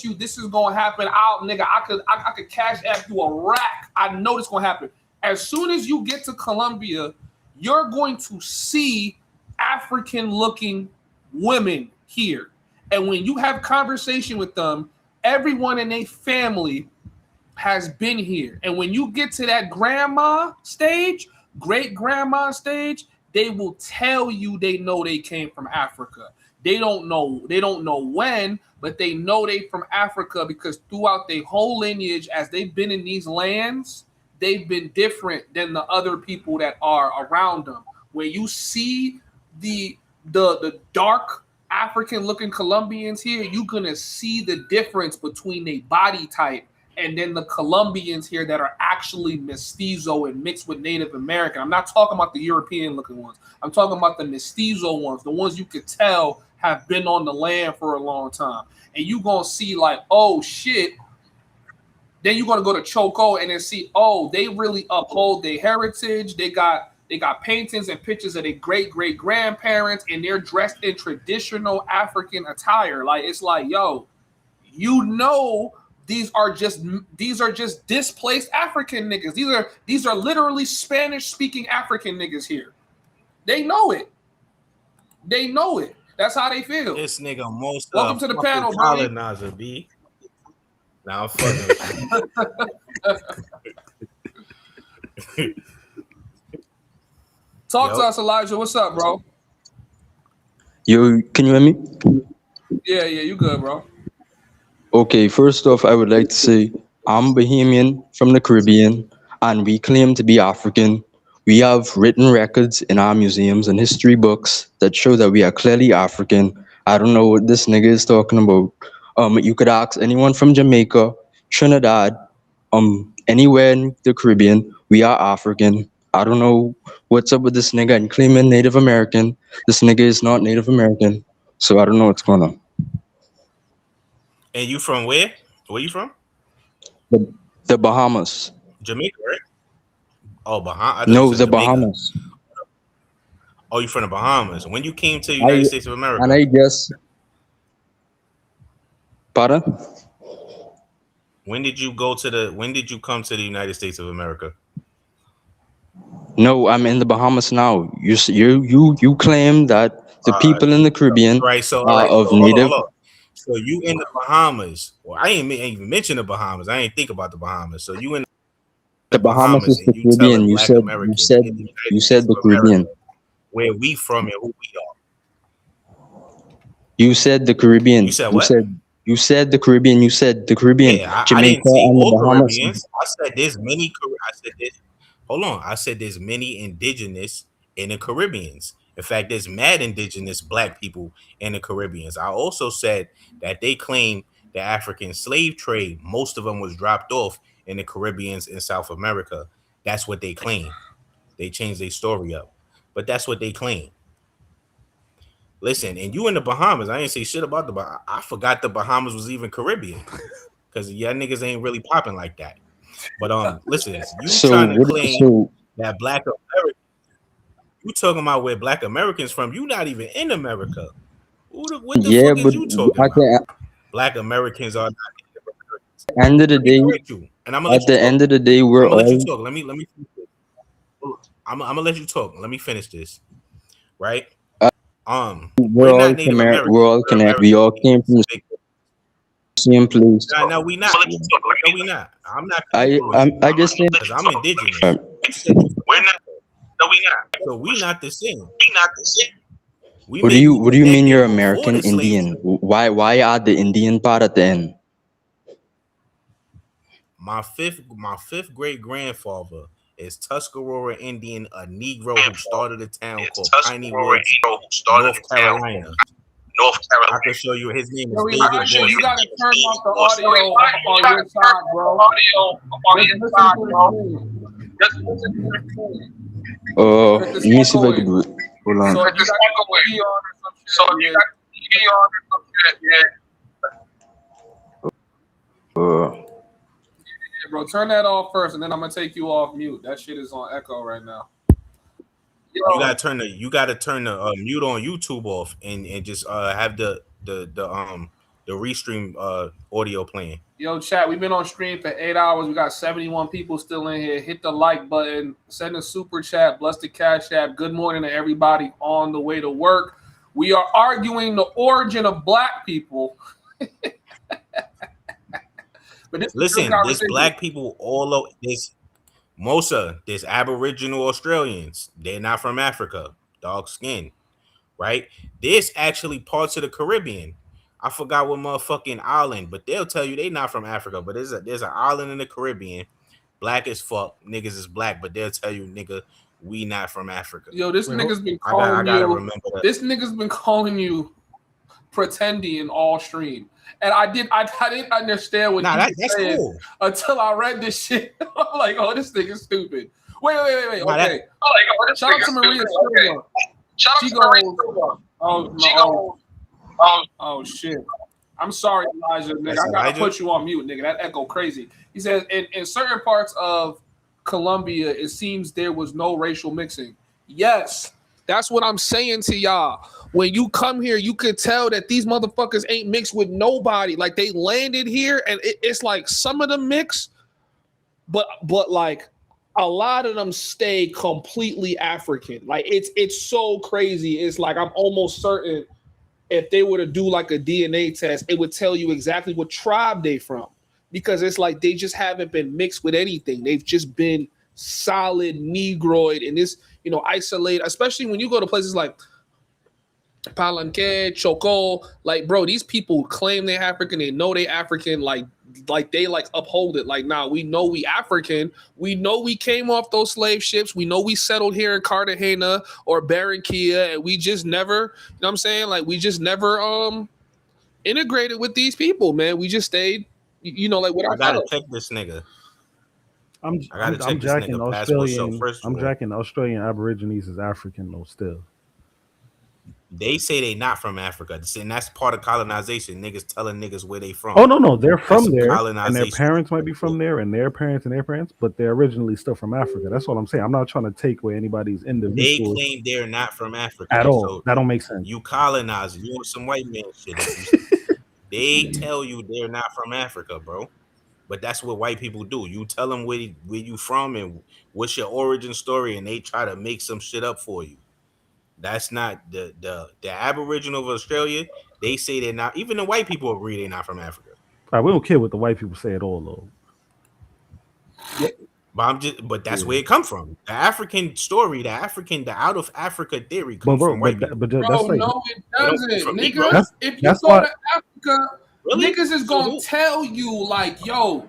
you, this is gonna happen. I could cash app you a rack. I know this gonna happen. As soon as you get to Colombia, you're going to see African-looking women here. And when you have conversation with them, everyone in their family has been here. And when you get to that grandma stage, great grandma stage, they will tell you they know they came from Africa. They don't know when, but they know they from Africa because throughout their whole lineage, as they've been in these lands, they've been different than the other people that are around them. Where you see the dark African-looking Colombians here, you're gonna see the difference between their body type and then the Colombians here that are actually mestizo and mixed with Native American. I'm not talking about the European-looking ones. I'm talking about the mestizo ones, the ones you could tell have been on the land for a long time. And you're gonna see like, oh shit. Then you're gonna go to Choco and then see, oh, they really uphold their heritage. They got paintings and pictures of their great-great-grandparents, and they're dressed in traditional African attire. Like, it's like, yo, you know, these are just displaced African niggas. These are literally Spanish-speaking African niggas here. They know it. That's how they feel. This nigga most welcome to the panel, colonizer, B. Now I'm fucking with you. Talk to us, Elijah. What's up, bro? Yo, can you hear me? Yeah, you good, bro. Okay, first off, I would like to say I'm Bahamian from the Caribbean, and we claim to be African. We have written records in our museums and history books that show that we are clearly African. I don't know what this nigga is talking about. You could ask anyone from Jamaica, Trinidad, anywhere in the Caribbean. We are African. I don't know what's up with this nigga and claiming Native American. This nigga is not Native American, so I don't know what's going on. And you from where? Where you from? The Bahamas. Jamaica, right? Oh, Bahamas. No, the Bahamas. Oh, you from the Bahamas. When you came to the United States of America? And I guess. Pardon? When did you come to the United States of America? No, I'm in the Bahamas now. You claim that the people in the Caribbean are of Native. Hold on. So you in the Bahamas? Well, I ain't even mention the Bahamas. I ain't think about the Bahamas. So you in the Bahamas is the Caribbean. You said the Caribbean. Where we from and who we are. You said the Caribbean. You said what? You said the Caribbean. You said the Caribbean. Yeah, Jamaica I didn't say and the all Bahamas. Caribbeans. I said there's many. Hold on. I said there's many indigenous in the Caribbeans. In fact, there's mad indigenous black people in the Caribbeans. I also said that they claim the African slave trade, most of them was dropped off in the Caribbeans in South America. That's what they claim. They changed their story up, but that's what they claim. Listen, and you in the Bahamas, I ain't say shit about the Bahamas. I forgot the Bahamas was even Caribbean because y'all niggas ain't really popping like that. But listen, you trying to claim that black Americans, you talking about where black Americans from, you not even in America. What the fuck is you talking about? Black Americans are not in Americans. End of the day, and I'm gonna at the end of the day, we're all. Let you talk. Let me. I'm gonna let you talk. Let me finish this. Right. We're all connected. We're all connected. We all came from the same place. No, we not. No, we not. I'm not. I guess because I'm indigenous. We're not. No, we not. So we not the same. We not the same. What do you mean you're American Indian? Why are the Indian part at the end? my fifth great grandfather is Tuscarora Indian, a Negro who started a town called Piney Woods, North Carolina. I can show you. His name is Yo, David Elijah, Bush. you gotta turn off the audio on your side, bro. Just listen to the screen. Let me see if I can do it. Hold on. So if you got TV on or some shit, yeah, bro, turn that off first, and then I'm gonna take you off mute. That shit is on echo right now. You gotta turn the mute on YouTube off and just have the restream audio playing. Yo, chat, we've been on stream for 8 hours. We got 71 people still in here. Hit the like button, send a super chat, bless the Cash App. Good morning to everybody on the way to work. We are arguing the origin of black people. But listen, there's black people all over this. There's Aboriginal Australians. They're not from Africa, dark skin, right? There's actually parts of the Caribbean. I forgot what motherfucking island, but they'll tell you they not from Africa. But there's an island in the Caribbean, black as fuck. Niggas is black, but they'll tell you, nigga, we not from Africa. Yo, this nigga's been calling you. This nigga's been calling you pretendian all stream. And I didn't understand what you said until I read this shit. I'm like, oh, this thing is stupid. Wait. Okay. Shout out to Maria Silva. She goes, oh shit. I'm sorry, Elijah. Nigga, I gotta put you on mute, nigga. That echo crazy. He says in certain parts of Colombia, it seems there was no racial mixing. Yes, that's what I'm saying to y'all. When you come here, you could tell that these motherfuckers ain't mixed with nobody. Like they landed here, and it's like some of them mix, but like a lot of them stay completely African. Like it's so crazy. It's like I'm almost certain if they were to do like a DNA test, it would tell you exactly what tribe they from, because it's like they just haven't been mixed with anything. They've just been solid Negroid and this, isolated, especially when you go to places like Palenque, Choco, like, bro, these people claim they're African. They know they African. Like they like uphold it. Like, nah, we know we African. We know we came off those slave ships. We know we settled here in Cartagena or Barranquilla, and we just never, you know what I'm saying? Like, we just never integrated with these people, man. We just stayed, like what I gotta check this nigga. I'm jacking Australian. I'm jacking Australian Aborigines as African though still. They say they not from Africa, and that's part of colonization. Niggas telling niggas where they from. Oh no, they're from there, and their parents might be from there, and their parents, but they're originally still from Africa. That's what I'm saying. I'm not trying to take away anybody's individual. They claim they're not from Africa at all. So that don't make sense. You colonize. You want some white man shit. They tell you they're not from Africa, bro. But that's what white people do. You tell them where you from and what's your origin story, and they try to make some shit up for you. That's not the Aboriginal of Australia. They say they're not. Even the white people agree they're not from Africa. All right, we don't care what the white people say at all, though. Yeah. But that's where it come from. The African story, the out of Africa theory comes from white people. Bro, like, no, it doesn't, nigga. If you go to Africa, niggas is gonna tell you like, yo,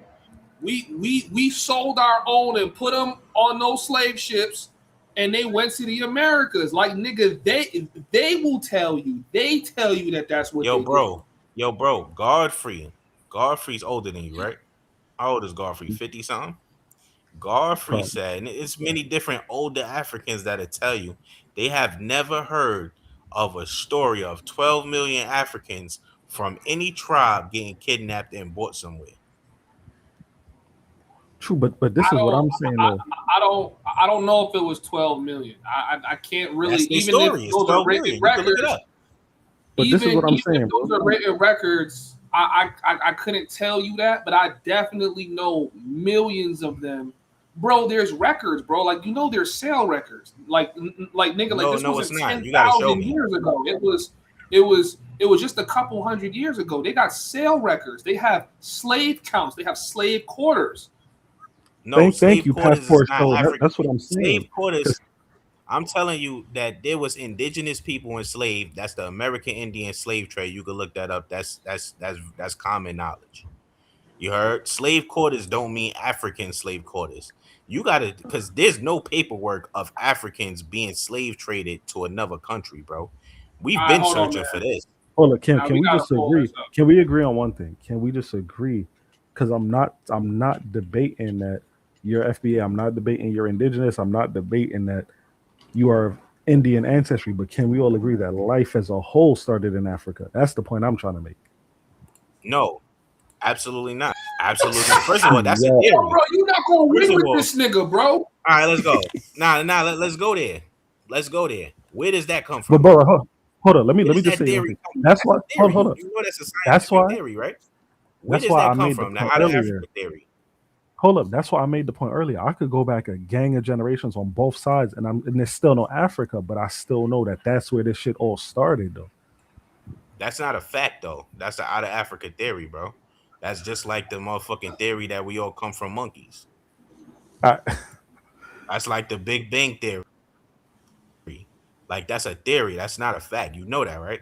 we sold our own and put them on those slave ships. And they went to the Americas. Like, nigga, they will tell you. They tell you that that's what Yo, bro. Godfrey's older than you, right? How old is Godfrey? 50-something? Godfrey said, and it's many different older Africans that'll tell you they have never heard of a story of 12 million Africans from any tribe getting kidnapped and brought somewhere. True, but this is what I'm saying though. I don't know if it was 12 million. I can't really. That's even if those are written records. But this is what I'm saying, bro. Those are written records. I couldn't tell you that, but I definitely know millions of them, bro. There's records, bro. Like there's sale records. Like nigga, like this wasn't 10,000 years ago. It was just a couple hundred years ago. They got sale records. They have slave counts. They have slave quarters. No, thank you, passport. That's what I'm saying. Slave quarters. I'm telling you that there was indigenous people enslaved. That's the American Indian slave trade. You can look that up. That's common knowledge. You heard? Slave quarters don't mean African slave quarters. You gotta, because there's no paperwork of Africans being slave traded to another country, bro. We've All right, been hold on, searching man. for this. Hold on, Now can we we gotta just pull agree? this up. Can we agree on one thing? Can we just agree? Because I'm not debating that you're FBA. I'm not debating you're indigenous. I'm not debating that you are of Indian ancestry. But can we all agree that life as a whole started in Africa? That's the point I'm trying to make. No, absolutely not. Absolutely not. First of all, that's a Yeah. theory. Bro, you not gonna First win of with all, this nigga, bro. all right, let's go. Let's go there. Let's go there. Where does that come But from? bro, hold on. Let Where me does just that say one theory thing. come from? That's That's why. a theory. Hold on. You know that's a That's scientific why. theory, right? Where That's does why I that come made the from? Now, point out of earlier. Africa theory. Hold up. That's why I made the point earlier. I could go back a gang of generations on both sides, and there's still no Africa, but I still know that that's where this shit all started, though. That's not a fact, though. That's the out of Africa theory, bro. That's just like the motherfucking theory that we all come from monkeys. I, That's like the Big Bang theory. Like, that's a theory. That's not a fact. You know that, right?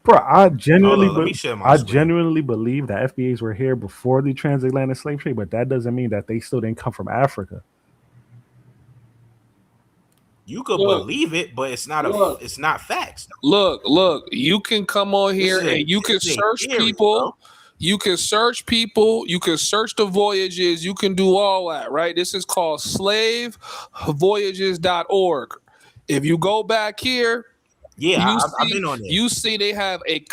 bro, Hold on. Let me share my I screen. genuinely believe that FBAs were here before the transatlantic slave trade, but that doesn't mean that they still didn't come from Africa. You could Look. believe it, but it's not Look. it's not facts. Look, you can come on This here is a- and you can this is a search theory, people. bro. You can search people. You can search the voyages. You can do all that, right? This is called slavevoyages.org. If you go back here, Yeah, I've been on there. you see they have a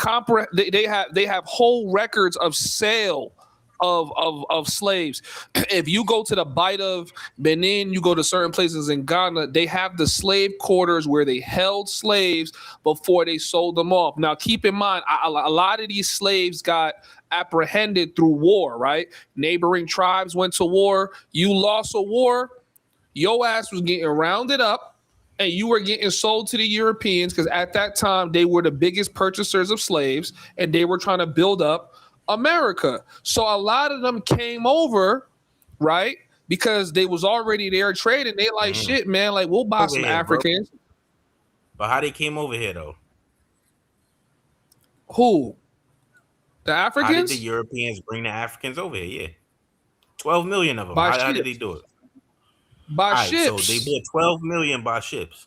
they have whole records of sale of slaves. If you go to the Bight of Benin, you go to certain places in Ghana, they have the slave quarters where they held slaves before they sold them off. Now, keep in mind, a lot of these slaves got apprehended through war, right? Neighboring tribes went to war. You lost a war, your ass was getting rounded up and you were getting sold to the Europeans because at that time they were the biggest purchasers of slaves and they were trying to build up America. So a lot of them came over, right? Because they was already there trading. They like, shit, man, like we'll buy Over some here, bro. Africans. But how they came over here though? Who? The How did Africans? the Europeans bring the Africans over here? Yeah. 12 million of them. By How did they ships. do it? By All right, so ships. they bought 12 million by ships.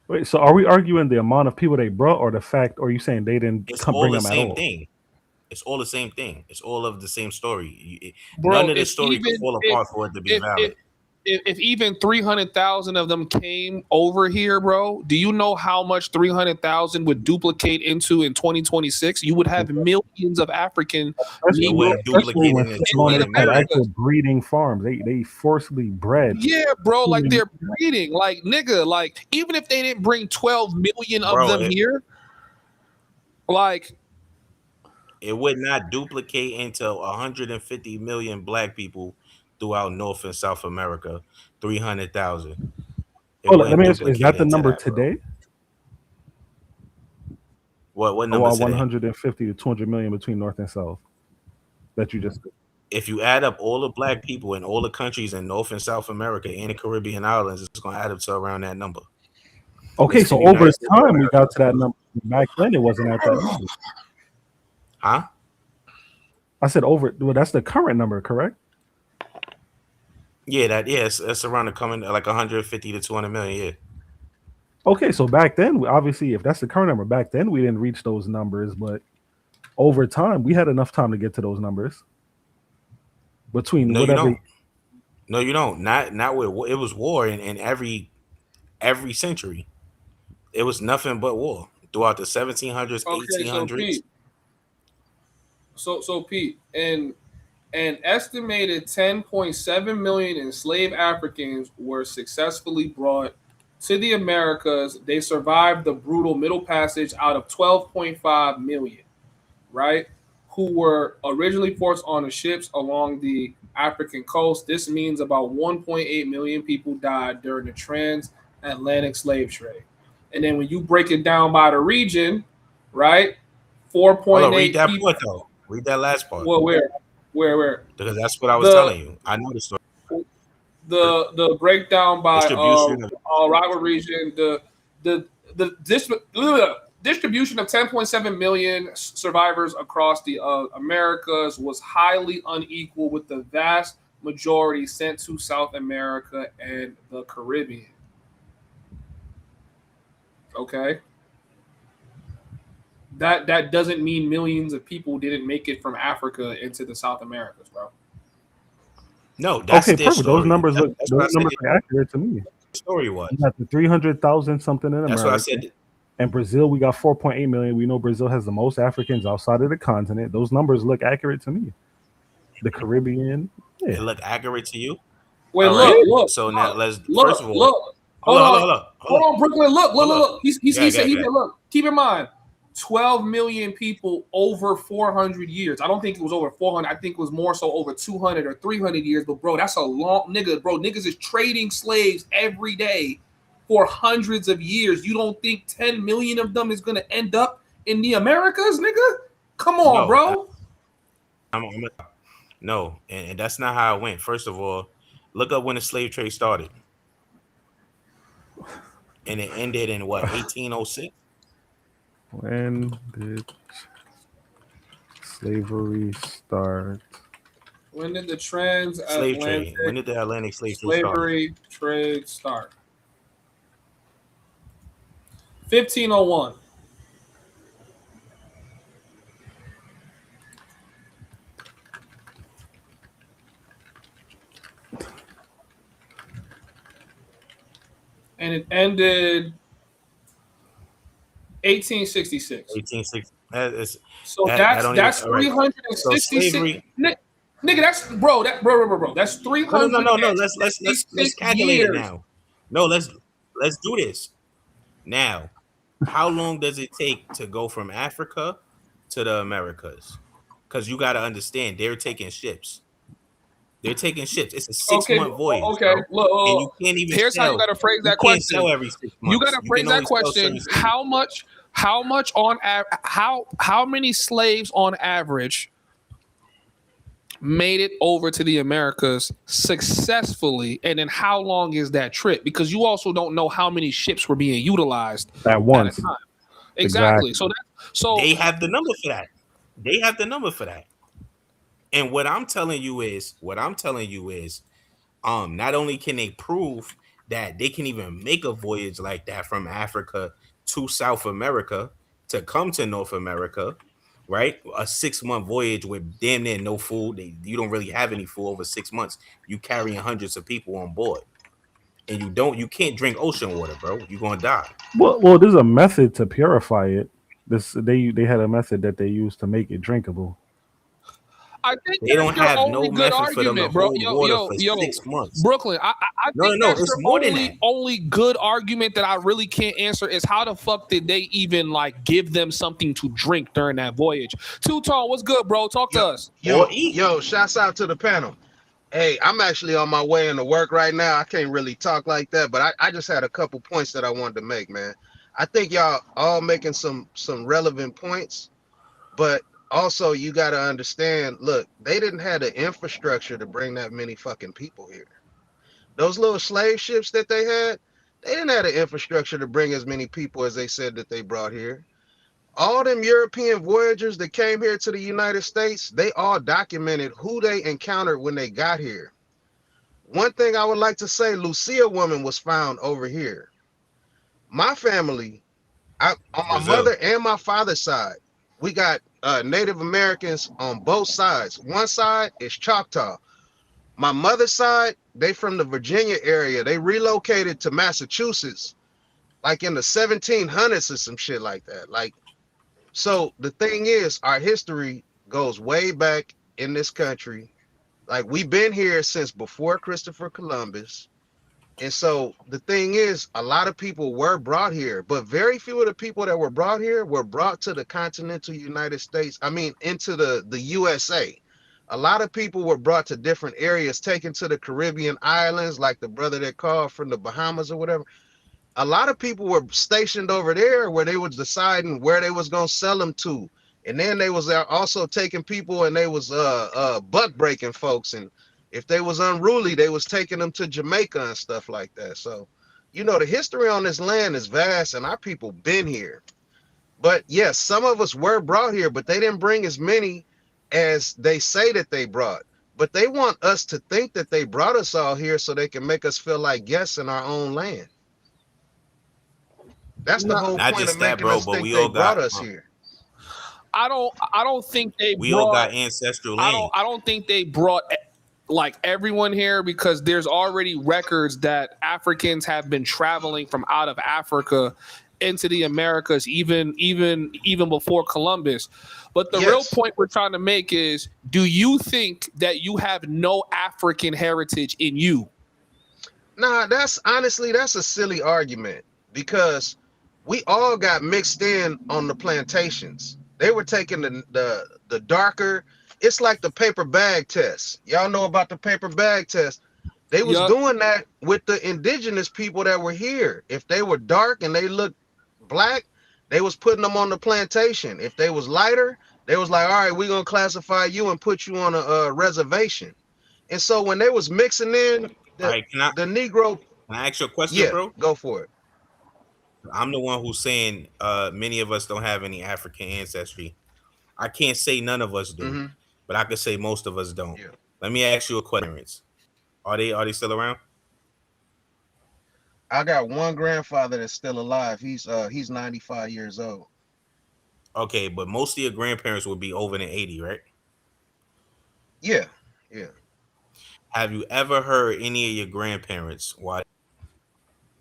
Wait, so are we arguing the amount of people they brought, or the fact, or are you saying they didn't It's come all bring the them at same all? thing. It's all the same thing. It's all of the same story. Bro, None of the if story could even fall apart for it to be valid. if even 300,000 of them came over here, bro, do you know how much 300,000 would duplicate into in 2026? You would have millions of African It wouldn't duplicate when into Ceylon had million. actual breeding farms. They forcibly bred. Yeah, bro, like they're breeding. Like, nigga, like even if they didn't bring 12 million of Bro, them here, like it would not duplicate into 150 million black people throughout North and South America. 300,000. Hold on, let me ask you, is that the number today? What number Or today? 150 to 200 million between North and South that you just. If you add up all the black people in all the countries in North and South America and the Caribbean islands, it's going to add up to around that number. Okay, It's so the over United States of time we America. got to that number. Back then it wasn't at that number. Huh? I said over. Well, that's the current number, correct? Yeah, it's around the coming like 150 to 200 million. Yeah. Okay, so back then, obviously, if that's the current number, back then we didn't reach those numbers, but over time we had enough time to get to those numbers. Between No, whatever. you don't. No, you don't. Not with it was war in every century. It was nothing but war throughout the 1700s, Okay, 1800s. So Pete, and an estimated 10.7 million enslaved Africans were successfully brought to the Americas. They survived the brutal Middle Passage out of 12.5 million, right? Who were originally forced on the ships along the African coast. This means about 1.8 million people died during the transatlantic slave trade. And then when you break it down by the region, right? 4.8 read that people. part though. Read that last part. Well, where? Because that's what I was telling you. I know the story. The breakdown by Distribution Rockwood region, the distribution of 10.7 million survivors across the Americas was highly unequal, with the vast majority sent to South America and the Caribbean. Okay. That doesn't mean millions of people didn't make it from Africa into the South Americas, bro. No, that's Okay, their perfect. Those story. numbers look That's what I those numbers said. are accurate to me. The story was. We got the 300,000 something in That's what I America. said. And Brazil, we got 4.8 million. We know Brazil has the most Africans outside of the continent. Those numbers look accurate to me. The Caribbean, It yeah. look accurate to you. Wait, All right. look. So now let's Look, first of all, look. hold Hold on. on, Brooklyn. Look. He said, Go ahead. look, keep in mind, 12 million people over 400 years. I don't think it was over 400. I think it was more so over 200 or 300 years. But, bro, that's a long nigga, bro. Niggas is trading slaves every day for hundreds of years. You don't think 10 million of them is going to end up in the Americas, nigga? Come on, bro. No, and that's not how it went. First of all, look up when the slave trade started. And it ended in what, 1806? When did slavery start? When did the Slave transatlantic trade. When did the Atlantic slave trade start? slavery trade start? 1501. And it ended 1866. 1860. So that's 366. slavery. Nigga, that's bro. That's 300. No. Let's calculate it now. No, let's do this. Now, how long does it take to go from Africa to the Americas? Because you got to understand, they're taking ships. It's a 6-month voyage. Okay. Bro. Look, and you can't even. here's sell. how you got to phrase that You can't question. sell every 6 months. You got to phrase can that only sell question. certain How much on how many slaves on average made it over to the Americas successfully, and then how long is that trip? Because you also don't know how many ships were being utilized at once. a time. Exactly. So they have the number for that. And what I'm telling you is, not only can they prove that they can even make a voyage like that from Africa to South America to come to North America, right? A 6-month voyage with damn near no food. You don't really have any food over 6 months. You carrying hundreds of people on board, and you can't drink ocean water, bro. You're gonna die. Well, there's a method to purify it. They had a method that they used to make it drinkable. I think they don't your have only no good method for them to argument, bro. hold water for 6 months. Brooklyn, I think No, that's it's your more than that. only good argument that I really can't answer is how the fuck did they even like give them something to drink during that voyage? Two-Tone, what's good, bro? Talk to us. Yo, shouts out to the panel. Hey, I'm actually on my way into work right now. I can't really talk like that, but I just had a couple points that I wanted to make, man. I think y'all all making some relevant points, but also you got to understand, look, they didn't have the infrastructure to bring that many fucking people here. Those little slave ships that they didn't have the infrastructure to bring as many people as they said that they brought here. All them European voyagers that came here to the United States, they all documented who they encountered when they got here. One thing I would like to say, Lucia woman was found over here. My family, on my mother and my father's side, we got Native Americans on both sides. One side is Choctaw. My mother's side, they from the Virginia area. They relocated to Massachusetts, like in the 1700s or some shit like that. So the thing is, our history goes way back in this country. Like we've been here since before Christopher Columbus. And so the thing is, a lot of people were brought here, but very few of the people that were brought here were brought to the continental United States. I mean, into the USA. A lot of people were brought to different areas, taken to the Caribbean islands, like the brother that called from the Bahamas or whatever. A lot of people were stationed over there where they was deciding where they was going to sell them to. And then they was also taking people and they was buck breaking folks. And if they was unruly, they was taking them to Jamaica and stuff like that. So, the history on this land is vast and our people been here. But yes, some of us were brought here, but they didn't bring as many as they say that they brought. But they want us to think that they brought us all here so they can make us feel like guests in our own land. That's the whole Not point of just that, making bro, us but think we they all brought got us here. I don't think they we all brought got ancestral land. I don't think they brought like everyone here, because there's already records that Africans have been traveling from out of Africa into the Americas even before Columbus. But the real point we're trying to make is, do you think that you have no African heritage in you? Nah, that's a silly argument, because we all got mixed in on the plantations. They were taking the darker. It's like the paper bag test. Y'all know about the paper bag test. They was doing that with the indigenous people that were here. If they were dark and they looked black, they was putting them on the plantation. If they was lighter, they was like, all right, we're gonna classify you and put you on a reservation. And so when they was mixing in All right, the Negro, can I ask you a question, bro? go for it. I'm the one who's saying many of us don't have any African ancestry. I can't say none of us do, but I could say most of us don't. Let me ask you a question. Are they still around? I got one grandfather that's still alive. He's 95 years old. Okay, but most of your grandparents would be over than 80, right? Yeah. Have you ever heard any of your grandparents, while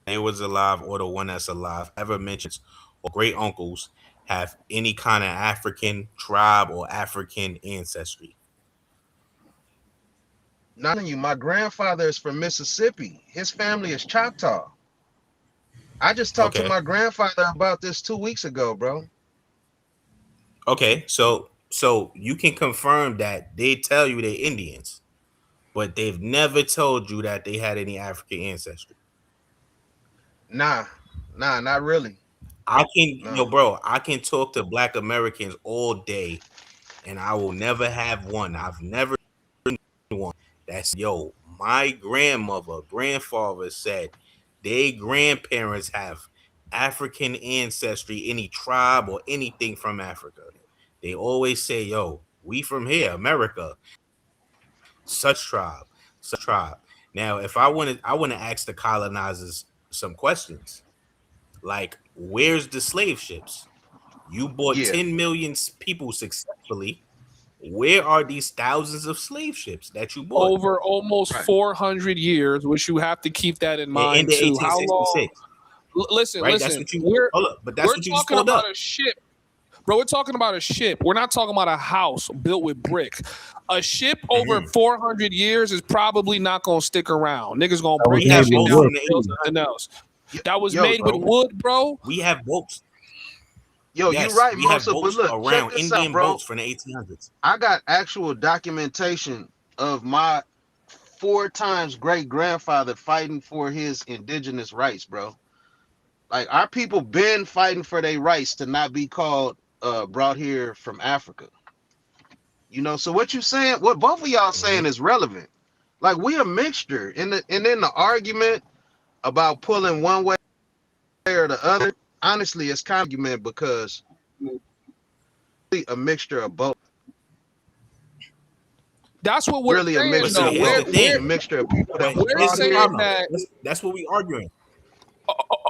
they was alive or the one that's alive, ever mentions, or great uncles have any kind of African tribe or African ancestry? None of you. My grandfather is from Mississippi. His family is Choctaw. I just talked to my grandfather about this 2 weeks ago, bro. Okay, so you can confirm that they tell you they're Indians, but they've never told you that they had any African ancestry. Nah, not really. I can talk to Black Americans all day, and I will never have one. I've never seen one that's my grandfather said their grandparents have African ancestry, any tribe or anything from Africa. They always say, we from here, America, such tribe. Now, if I want to ask the colonizers some questions, like, where's the slave ships? You bought 10 million people successfully. Where are these thousands of slave ships that you bought? Over almost 400 years, which you have to keep that in mind in the too. How long? 1866. Listen, Right? listen. That's what you just talking pulled about up. a ship. Bro, we're talking about a ship. We're not talking about a house built with brick. A ship over 400 years is probably not going to stick around. Niggas going to break that shit down and build something else. That was made with wood, bro. We have boats. You're right, we have Mosa, boats but look, check around this Indian out, bro. boats from the 1800s. I got actual documentation of my 4 times great grandfather fighting for his indigenous rights, bro. Like, our people been fighting for their rights to not be called brought here from Africa. So what you saying, what both of y'all saying is relevant. Like, we a mixture. And then the argument about pulling one way or the other, honestly, it's kind of argument, because a mixture of both. That's what we're really saying. A mixture of people that we're saying that. That's what we arguing.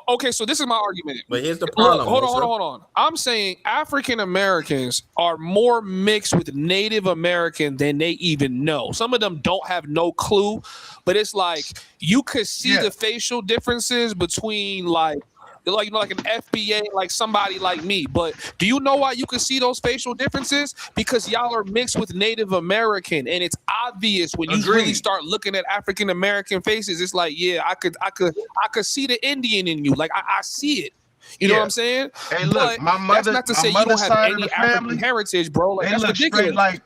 Okay, so this is my argument. But here's the problem. Hold on. I'm saying African Americans are more mixed with Native American than they even know. Some of them don't have no clue, but it's like you could see the facial differences between like an FBA, like somebody like me. But do you know why you can see those facial differences? Because y'all are mixed with Native American, and it's obvious when you really start looking at African American faces. It's like, I could see the Indian in you. Like I see it. You know what I'm saying? Hey, look, but that's not to say you don't have any African heritage, bro. Like, that's ridiculous.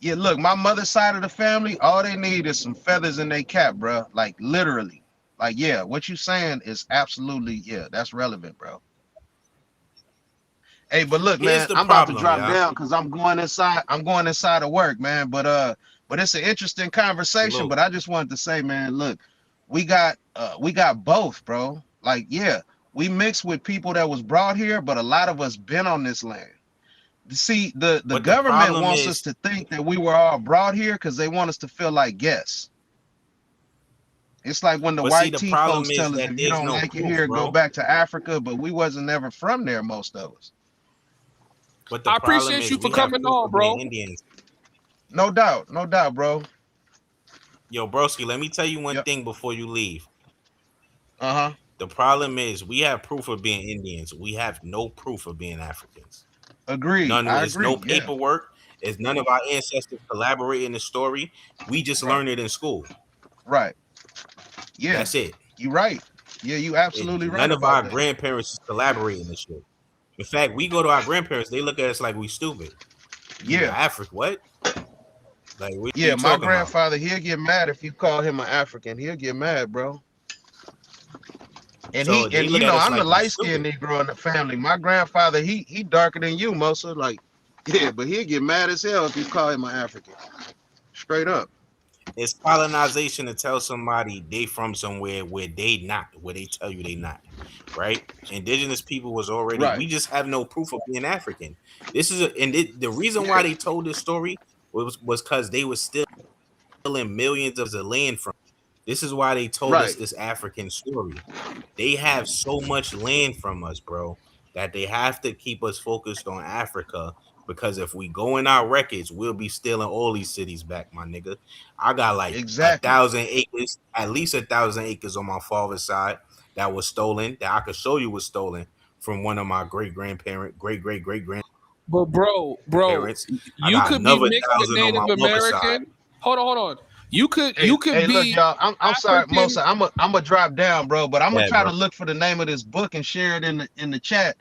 Look, my mother's side of the family, all they need is some feathers in their cap, bro. Like, literally. Like, what you saying is absolutely, that's relevant, bro. Hey, but look, man, I'm about to drop down because I'm going inside of work, man. But it's an interesting conversation. But I just wanted to say, man, look, we got both, bro. Like, We mixed with people that was brought here, but a lot of us been on this land. See, the government wants us to think that we were all brought here because they want us to feel like guests. It's like when the white tea folks tell us, if you don't like it here, go back to Africa, but we wasn't ever from there, most of us. But the I problem appreciate is you for we have coming proof on, of bro. being Indians. No doubt, bro. Yo, broski, let me tell you one thing before you leave. Uh-huh. The problem is we have proof of being Indians. We have no proof of being Africans. Agreed. None. I It's agree. no paperwork. It's none of our ancestors collaborate in the story. We just learn it in school. Right. Yeah. That's it. You right. Yeah, you absolutely right. None of about our that. grandparents is collaborating this shit. In fact, we go to our grandparents, they look at us like we stupid. Yeah. Africa, what? Like, what Yeah, you my talking grandfather, he'll get mad if you call him an African. He'll get mad, bro. And So they you look know, at us I'm the like we light-skinned Negro in the family. My grandfather, he darker than you, Mosa. Like, yeah, but he'll get mad as hell if you call him an African. Straight up. It's colonization to tell somebody they from somewhere where they not, where they tell you they not, right? Indigenous people was already. Right. We just have no proof of being African. This is the reason why they told this story was because they were still stealing millions of the land from. This is why they told us this African story. They have so much land from us, bro, that they have to keep us focused on Africa. Because if we go in our records, we'll be stealing all these cities back, my nigga. I got like 1,000 acres, at least 1,000 acres on my father's side that was stolen, that I could show you was stolen from one of my great grandparents. But bro, you could be mixed with Native American. Hold on. You could be. Look, y'all. I'm sorry, Mosa. I'm a drop down, bro. But I'm gonna try bro. to look for the name of this book and share it in the chat.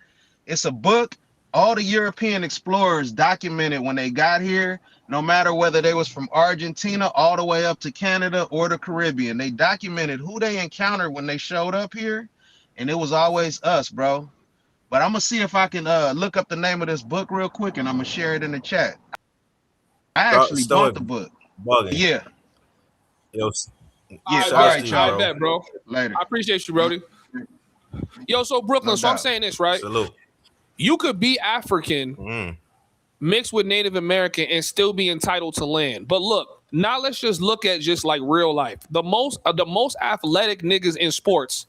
It's a book. All the European explorers documented when they got here, no matter whether they was from Argentina all the way up to Canada or the Caribbean. They documented who they encountered when they showed up here, and it was always us, bro. But I'm gonna see if I can look up the name of this book real quick, and I'm gonna share it in the chat. I actually bought the book. Yeah. Yo, all right, y'all. I bet, bro. Later. I appreciate you, Brody. Yo, so Brooklyn. So I'm saying this, right? Salute. You could be African mixed with Native American and still be entitled to land. But look, now let's just look at just like real life. The most athletic niggas in sports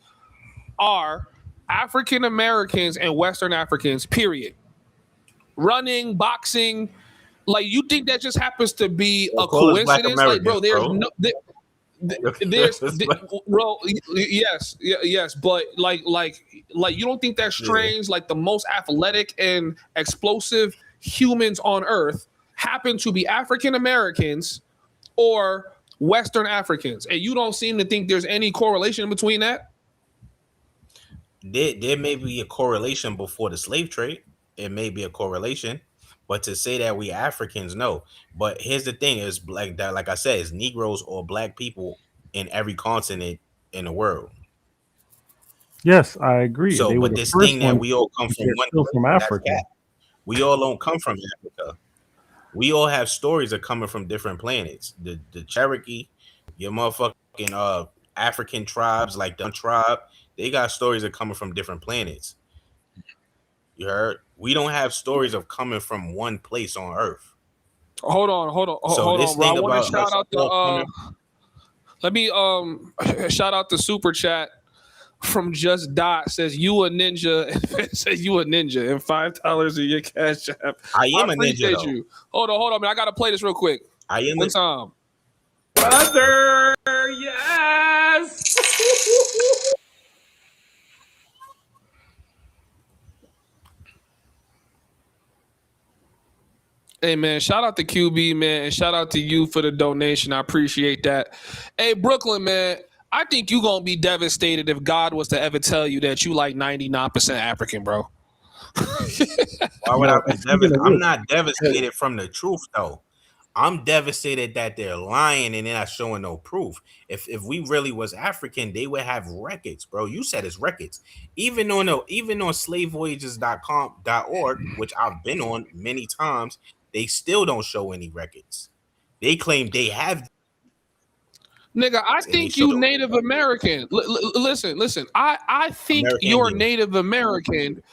are African Americans and Western Africans, period. Running, boxing. Like, you think that just happens to be a coincidence? Like, bro, there's no... bro, yes, but like you don't think that's strange? Like, the most athletic and explosive humans on earth happen to be African Americans or Western Africans, and you don't seem to think there's any correlation between that? There may be a correlation before the slave trade. It may be a correlation. But to say that we Africans, no. But here's the thing: is like that, like I said, it's Negroes or black people in every continent in the world. Yes, I agree. So, but this thing that we all come from one place, from Africa. We all don't come from Africa. We all have stories that coming from different planets. The Cherokee, your motherfucking African tribes like the tribe, they got stories that coming from different planets. You heard? We don't have stories of coming from one place on Earth. Hold on, bro. I want to shout out the let me shout out the super chat from Just Dot. Says you a ninja. Says you a ninja, and $5 in your cash app. I am a ninja. You. Hold on, man. I gotta play this real quick. I am one time. Brother, yes. Hey, man, shout out to QB, man, and shout out to you for the donation. I appreciate that. Hey, Brooklyn, man, I think you're going to be devastated if God was to ever tell you that you like 99% African, bro. Why would I be devastated? I'm not devastated from the truth, though. I'm devastated that they're lying and they're not showing no proof. If we really was African, they would have records, bro. You said it's records. Even on slavevoyages.com.org, which I've been on many times, they still don't show any records. They claim they have. Nigga, I And they think showed you Native American. Listen. I think American you're Indian. Native American,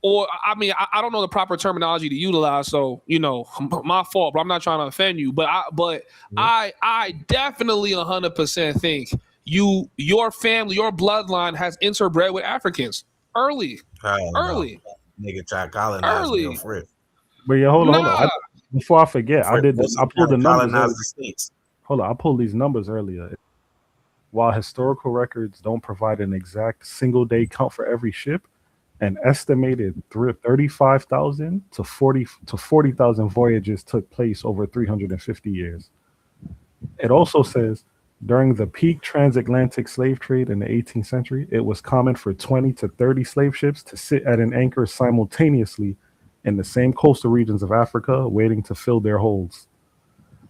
or I mean, I don't know the proper terminology to utilize, so you know, my fault. But I'm not trying to offend you. But I definitely 100% think your family, your bloodline has interbred with Africans early. Nigga tried colonize me off rip. But yeah, hold on. Before I forget, I pulled the numbers. Colonize the states. Hold on, I pulled these numbers earlier. While historical records don't provide an exact single day count for every ship, an estimated 35,000 to 40,000 voyages took place over 350 years. It also says during the peak transatlantic slave trade in the 18th century, it was common for 20 to 30 slave ships to sit at an anchor simultaneously in the same coastal regions of Africa, waiting to fill their holds.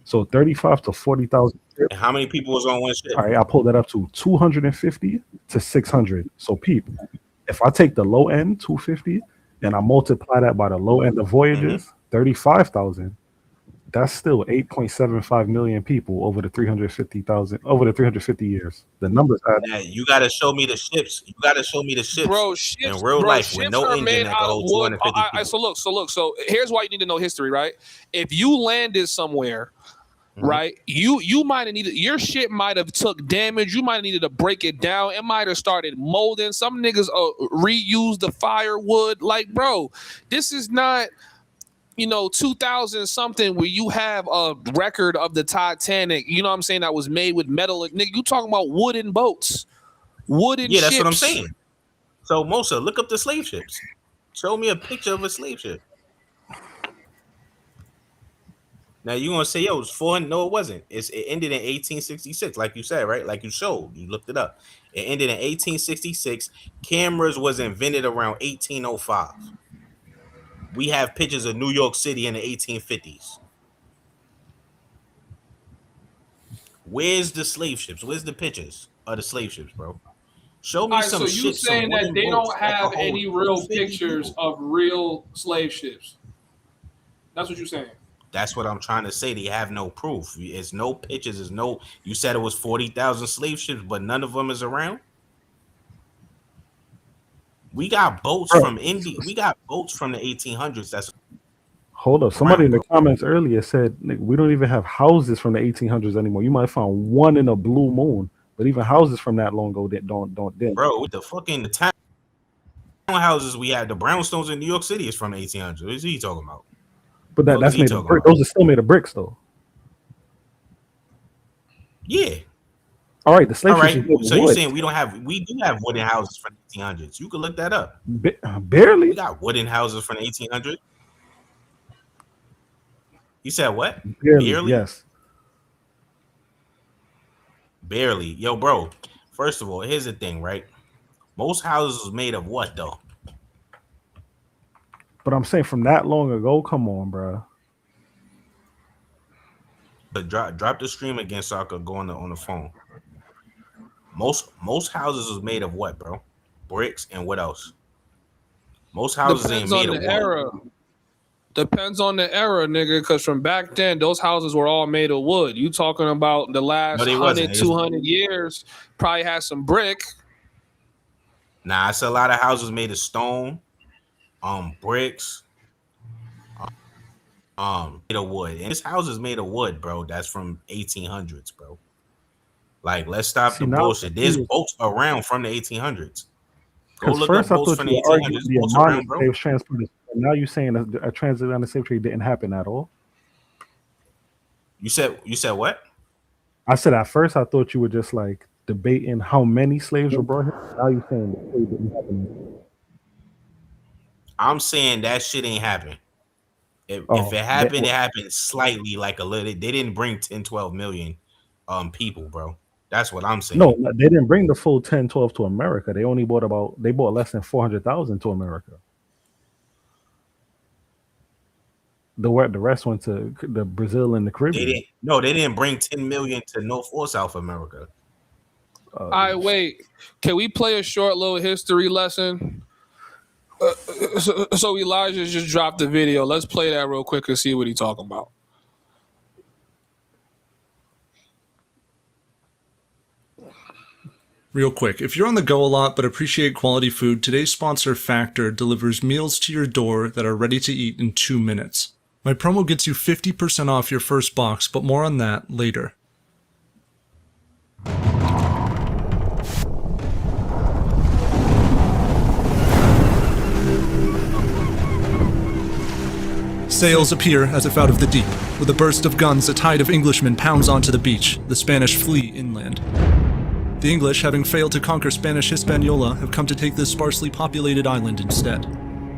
So 35 to 40,000. And how many people was on one ship? All right, I pulled that up to 250 to 600. So peep, if I take the low end, 250, and I multiply that by the low end of voyages, 35,000, that's still 8.75 million people over the 350 years. The numbers add. Yeah, you gotta show me the ships. You gotta show me the ships. Bro, ships, in real life with ships no are engine made that can out of hold wood. 250 people. So look. So here's why you need to know history, right? If you landed somewhere, right, you might have needed, your shit might have took damage. You might have needed to break it down. It might have started molding. Some niggas reused the firewood. Like, bro, this is not, 2000 something where you have a record of the Titanic, you know what I'm saying, that was made with metal. Nigga, you talking about wooden boats, wooden ships. Yeah, that's what I'm saying. So Mosa, look up the slave ships. Show me a picture of a slave ship. Now you're gonna say, yo, it was 400. No, it wasn't. It ended in 1866, like you said, right? Like you showed. You looked it up. It ended in 1866. Cameras was invented around 1805. We have pictures of New York City in the 1850s. Where's the slave ships? Where's the pictures of the slave ships, bro? Show me some so you ships. saying that they don't have any real pictures of real slave ships? That's what you're saying. That's what I'm trying to say. They have no proof. It's no pictures. There's no. You said it was 40,000 slave ships, but none of them is around. We got boats from India. We got boats from the 1800s. That's Hold up. Somebody in the comments earlier said we don't even have houses from the 1800s anymore. You might find one in a blue moon, but even houses from that long ago that don't. Bro, with the fucking townhouses we had, the brownstones in New York City is from the 1800s. What is he talking about? But that's made of brick. Those are still made of bricks, though. Yeah. All right, the slave ships. So you're saying we do have wooden houses from the 1800s? You can look that up. Barely. We got wooden houses from the 1800s. You said what? Barely. Yes. Barely. Yo, bro. First of all, here's the thing, right? Most houses was made of what, though? But I'm saying from that long ago, come on, bro. But drop the stream again so I could go on the phone. Most houses was made of what, bro? Bricks and what else? Most houses ain't made of wood. Depends on the era, nigga, because from back then, those houses were all made of wood. You talking about the last 100, 200 years, probably had some brick. Nah, it's a lot of houses made of stone, bricks, made of wood. And this house is made of wood, bro. That's from 1800s, bro. Like, let's stop the bullshit. There's boats around from the 1800s. Go look up boats from the 1800s. Boats around, bro. Now you're saying a transatlantic slave trade didn't happen at all? You said what? I said at first I thought you were just like debating how many slaves were brought here. Now you're saying the trade didn't happen. I'm saying that shit ain't happen. If it happened, it happened slightly, like a little. They didn't bring 10, 12 million people, bro. That's what I'm saying. No, they didn't bring the full 10, 12 to America. They only bought less than 400,000 to America. The rest went to the Brazil and the Caribbean. They didn't bring 10 million to North or South America. All right, wait. Can we play a short little history lesson? So Elijah just dropped the video. Let's play that real quick and see what he's talking about. Real quick, if you're on the go a lot but appreciate quality food, today's sponsor Factor delivers meals to your door that are ready to eat in 2 minutes. My promo gets you 50% off your first box, but more on that later. Sails appear as if out of the deep. With a burst of guns, a tide of Englishmen pounds onto the beach. The Spanish flee inland. The English, having failed to conquer Spanish Hispaniola, have come to take this sparsely populated island instead.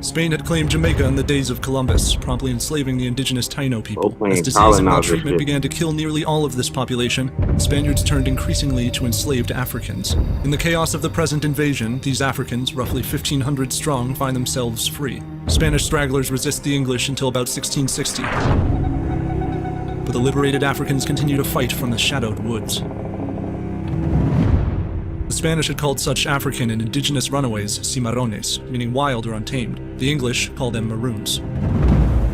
Spain had claimed Jamaica in the days of Columbus, promptly enslaving the indigenous Taino people. As disease and maltreatment began to kill nearly all of this population, the Spaniards turned increasingly to enslaved Africans. In the chaos of the present invasion, these Africans, roughly 1,500 strong, find themselves free. Spanish stragglers resist the English until about 1660. But the liberated Africans continue to fight from the shadowed woods. The Spanish had called such African and indigenous runaways cimarrones, meaning wild or untamed. The English call them maroons.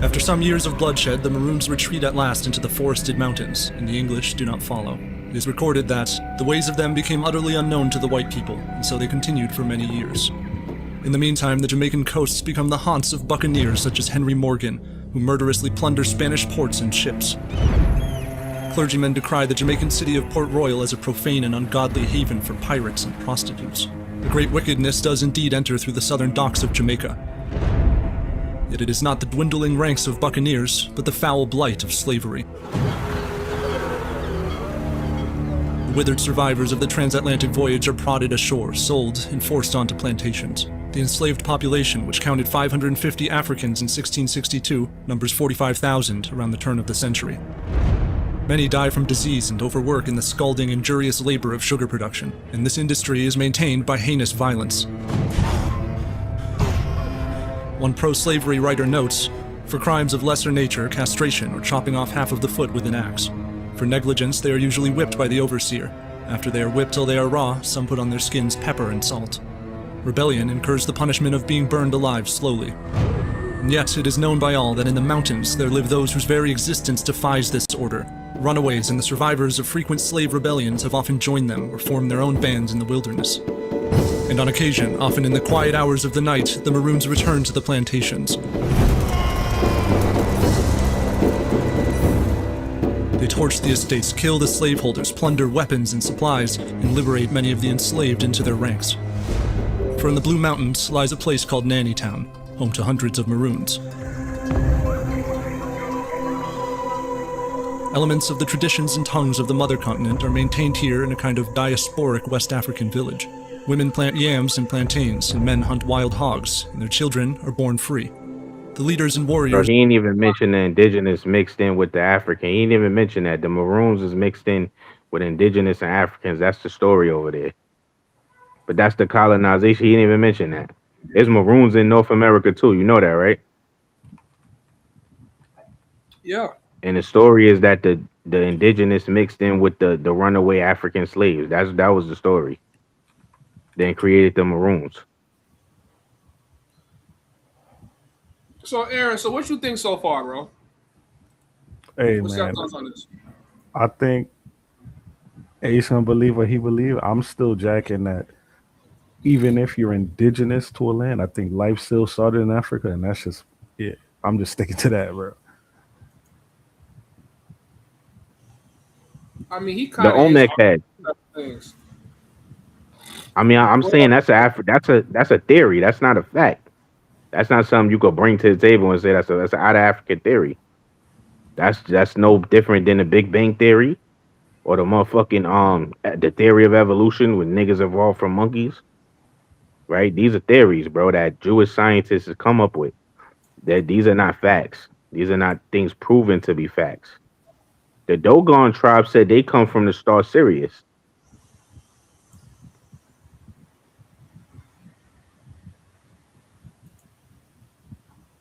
After some years of bloodshed, the maroons retreat at last into the forested mountains, and the English do not follow. It is recorded that the ways of them became utterly unknown to the white people, and so they continued for many years. In the meantime, the Jamaican coasts become the haunts of buccaneers such as Henry Morgan, who murderously plunder Spanish ports and ships. Clergymen decry the Jamaican city of Port Royal as a profane and ungodly haven for pirates and prostitutes. The great wickedness does indeed enter through the southern docks of Jamaica. Yet it is not the dwindling ranks of buccaneers, but the foul blight of slavery. The withered survivors of the transatlantic voyage are prodded ashore, sold, and forced onto plantations. The enslaved population, which counted 550 Africans in 1662, numbers 45,000 around the turn of the century. Many die from disease and overwork in the scalding, injurious labor of sugar production, and this industry is maintained by heinous violence. One pro-slavery writer notes, for crimes of lesser nature, castration or chopping off half of the foot with an axe. For negligence, they are usually whipped by the overseer. After they are whipped till they are raw, some put on their skins pepper and salt. Rebellion incurs the punishment of being burned alive slowly. And yet, it is known by all that in the mountains there live those whose very existence defies this order. Runaways and the survivors of frequent slave rebellions have often joined them or formed their own bands in the wilderness. And on occasion, often in the quiet hours of the night, the Maroons return to the plantations. They torch the estates, kill the slaveholders, plunder weapons and supplies, and liberate many of the enslaved into their ranks. For in the Blue Mountains lies a place called Nanny Town, home to hundreds of Maroons. Elements of the traditions and tongues of the mother continent are maintained here in a kind of diasporic West African village. Women plant yams and plantains, and men hunt wild hogs, and their children are born free. The leaders and warriors... Bro, he ain't even mention the indigenous mixed in with the African. He ain't even mention that. The Maroons is mixed in with indigenous and Africans. That's the story over there. But that's the colonization. He didn't even mention that. There's Maroons in North America too. You know that, right? Yeah. And the story is that the indigenous mixed in with the runaway African slaves. That was the story. Then created the Maroons. So, Aaron, so what you think so far, bro? Hey, What's man. your thoughts on this? I think Ace gonna believe what he believe. I'm still jacking that. Even if you're indigenous to a land, I think life still started in Africa, and that's just it. I'm just sticking to that, bro. I mean, he kind The of Olmec had. things. I mean, I'm saying that's a theory. That's not a fact. That's not something you could bring to the table and say that's an out of African theory. That's no different than the Big Bang theory or the motherfucking the theory of evolution when niggas evolved from monkeys. Right? These are theories, bro, that Jewish scientists have come up with. That these are not facts. These are not things proven to be facts. The Dogon tribe said they come from the star Sirius.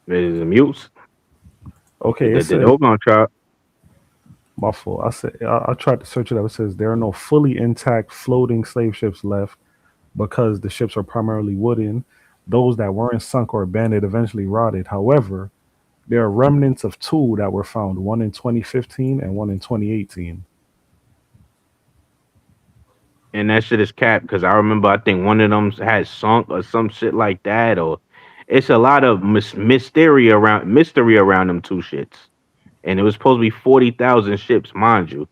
There's the mutes. Okay, The Dogon tribe. My fault. I tried to search it up. It says there are no fully intact floating slave ships left because the ships are primarily wooden. Those that weren't sunk or abandoned eventually rotted. However, there are remnants of two that were found, one in 2015 and one in 2018. And that shit is cap because I remember I think one of them had sunk or some shit like that, or it's a lot of mystery around them two shits. And it was supposed to be 40,000 ships, mind you.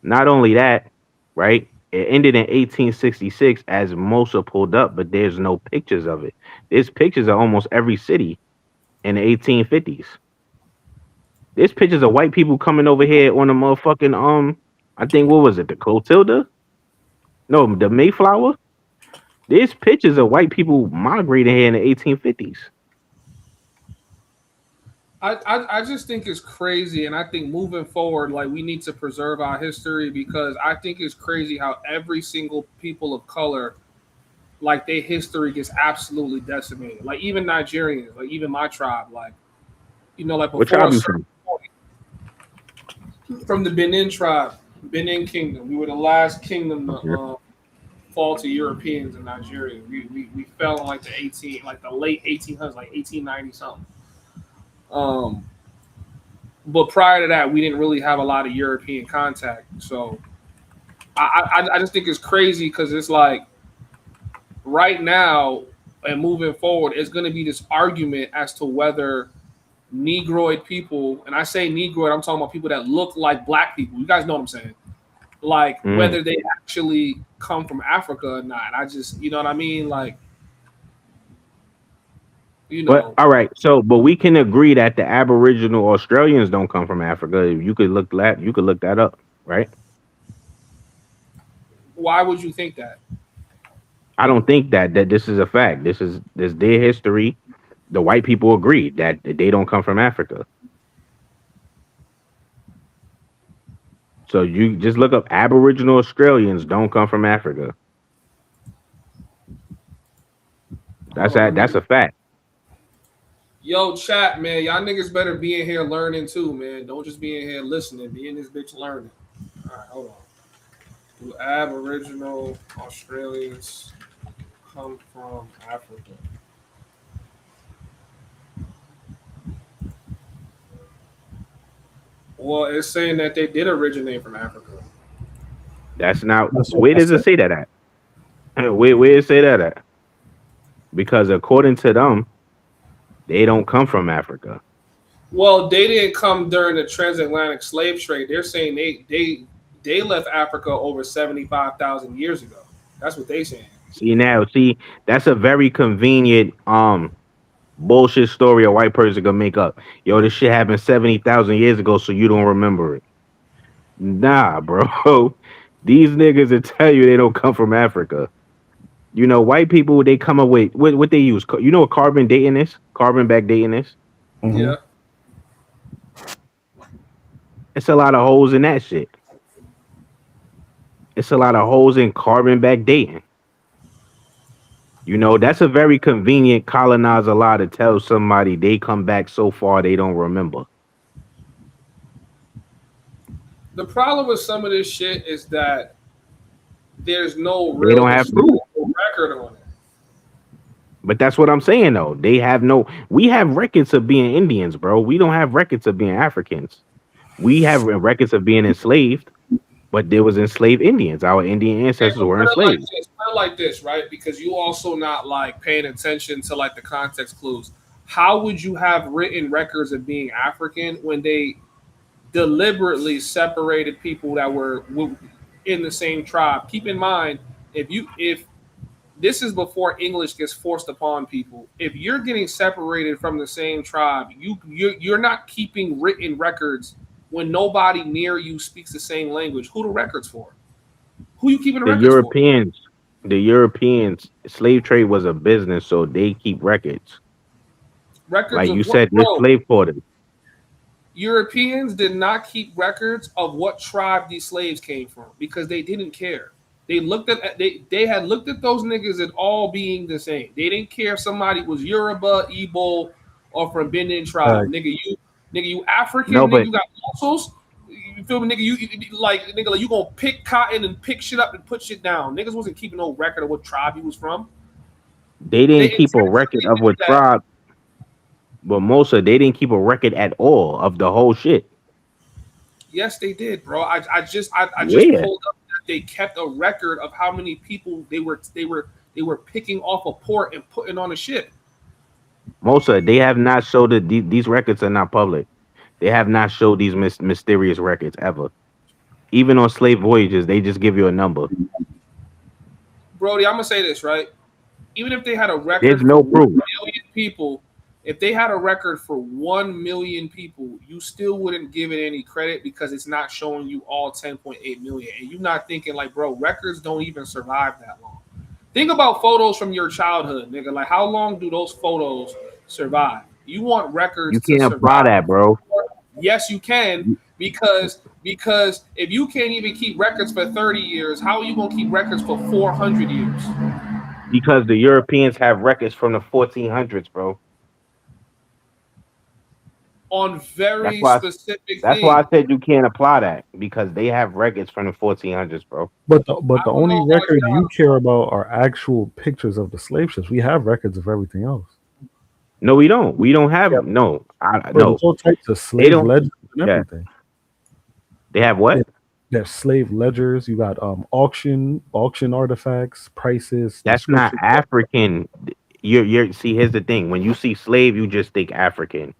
Not only that, right? It ended in 1866 as Mosa pulled up, but there's no pictures of it. There's pictures of almost every city in the 1850s. There's pictures of white people coming over here on a motherfucking I think what was it, the Clotilda? No, the Mayflower. There's pictures of white people migrating here in the 1850s. I just think it's crazy, and I think moving forward, like we need to preserve our history because I think it's crazy how every single people of color, like their history gets absolutely decimated. Like even Nigerians, like even my tribe, like like What before tribe a you certain from? point, from the Benin tribe, Benin Kingdom, we were the last kingdom to Yeah. fall to Europeans and Nigerians. We fell in like the late 1800s, like 1890 something. Um, but prior to that, we didn't really have a lot of European contact. So I just think it's crazy because it's like right now and moving forward, it's going to be this argument as to whether Negroid people, and I say Negroid, I'm talking about people that look like black people. You guys know what I'm saying? Like Mm. whether they actually come from Africa or not. I just, you know what I mean? Like, But all right, so but we can agree that the Aboriginal Australians don't come from Africa. You could look that up, right? why would you think that? I don't think that this is a fact. This their history. The white people agree that they don't come from Africa. So you just look up Aboriginal Australians don't come from Africa. Hold on, let That's me. a fact. Yo, chat, man. Y'all niggas better be in here learning too, man. Don't just be in here listening. Be in this bitch learning. All right, hold on. Do Aboriginal Australians come from Africa? Well, it's saying that they did originate from Africa. That's not That's what where I does it said. say that at? Where does it say that at? Because according to them, they don't come from Africa. Well, they didn't come during the transatlantic slave trade. They're saying they left Africa over 75,000 years ago. That's what they saying. See, that's a very convenient bullshit story a white person can make up. Yo, this shit happened 70,000 years ago, so you don't remember it. Nah, bro. These niggas will tell you they don't come from Africa. White people they come up with what they use. You know what carbon dating is? Carbon back dating is. Mm-hmm. Yeah. It's a lot of holes in that shit. It's a lot of holes in carbon back dating. That's a very convenient colonizer lie to tell somebody they come back so far they don't remember. The problem with some of this shit is that there's no They real don't have proof. historical record on it. But that's what I'm saying though. They have no. We have records of being Indians, bro. We don't have records of being Africans. We have records of being enslaved, but there was enslaved Indians. Our Indian Okay, ancestors but were put it like enslaved. this. Put it like this, right? Because you also not like paying attention to like the context clues. How would you have written records of being African when they deliberately separated people that were in the same tribe? Keep in mind, if this is before English gets forced upon people. If you're getting separated from the same tribe, you're not keeping written records when nobody near you speaks the same language. Who the records for? Who you keeping the The records for? Europeans, the Europeans, slave trade was a business, so they keep records. Records Like of you what, said, this bro? slave quarters. Europeans did not keep records of what tribe these slaves came from because they didn't care. They looked at they had looked at those niggas as all being the same. They didn't care if somebody was Yoruba, Igbo, or from Benin tribe. Nigga, you No, African, nigga, but you got muscles. You feel me, nigga? Like you gonna pick cotton and pick shit up and put shit down. Niggas wasn't keeping no record of what tribe he was from. they They didn't keep a record intentionally of did what that. tribe. But Mosa, they didn't keep a record at all of the whole shit. Yes, they did, bro. I just Where? pulled up. they kept a record of how many people they were picking off a port and putting on a ship. Mosa, they have not showed that these records are not public. They have not showed these mysterious records ever. Even on slave voyages, they just give you a number. Brody, I'm gonna say this, right? Even if they had a record There's for no 1 proof. million people, if they had a record for 1 million people, you still wouldn't give it any credit because it's not showing you all 10.8 million. And you're not thinking like, bro, records don't even survive that long. Think about photos from your childhood, nigga. Like, how long do those photos survive? You want records You to can't apply survive. that, bro. Yes, you can, because if you can't even keep records for 30 years, how are you gonna keep records for 400 years? Because the Europeans have records from the 1400s, bro. On very That's specific why I things. said you can't apply that because they have records from the 1400s, bro. But the only record you care about are actual pictures of the slave ships. We have records of everything else. No, we don't. We don't have no. Bro, No. there's all types of They slave don't. ledgers and Yeah. everything. They have what? There's slave ledgers. You got auction artifacts, prices. That's not descriptions. African. You're see. Here's the thing. When you see slave, you just think African.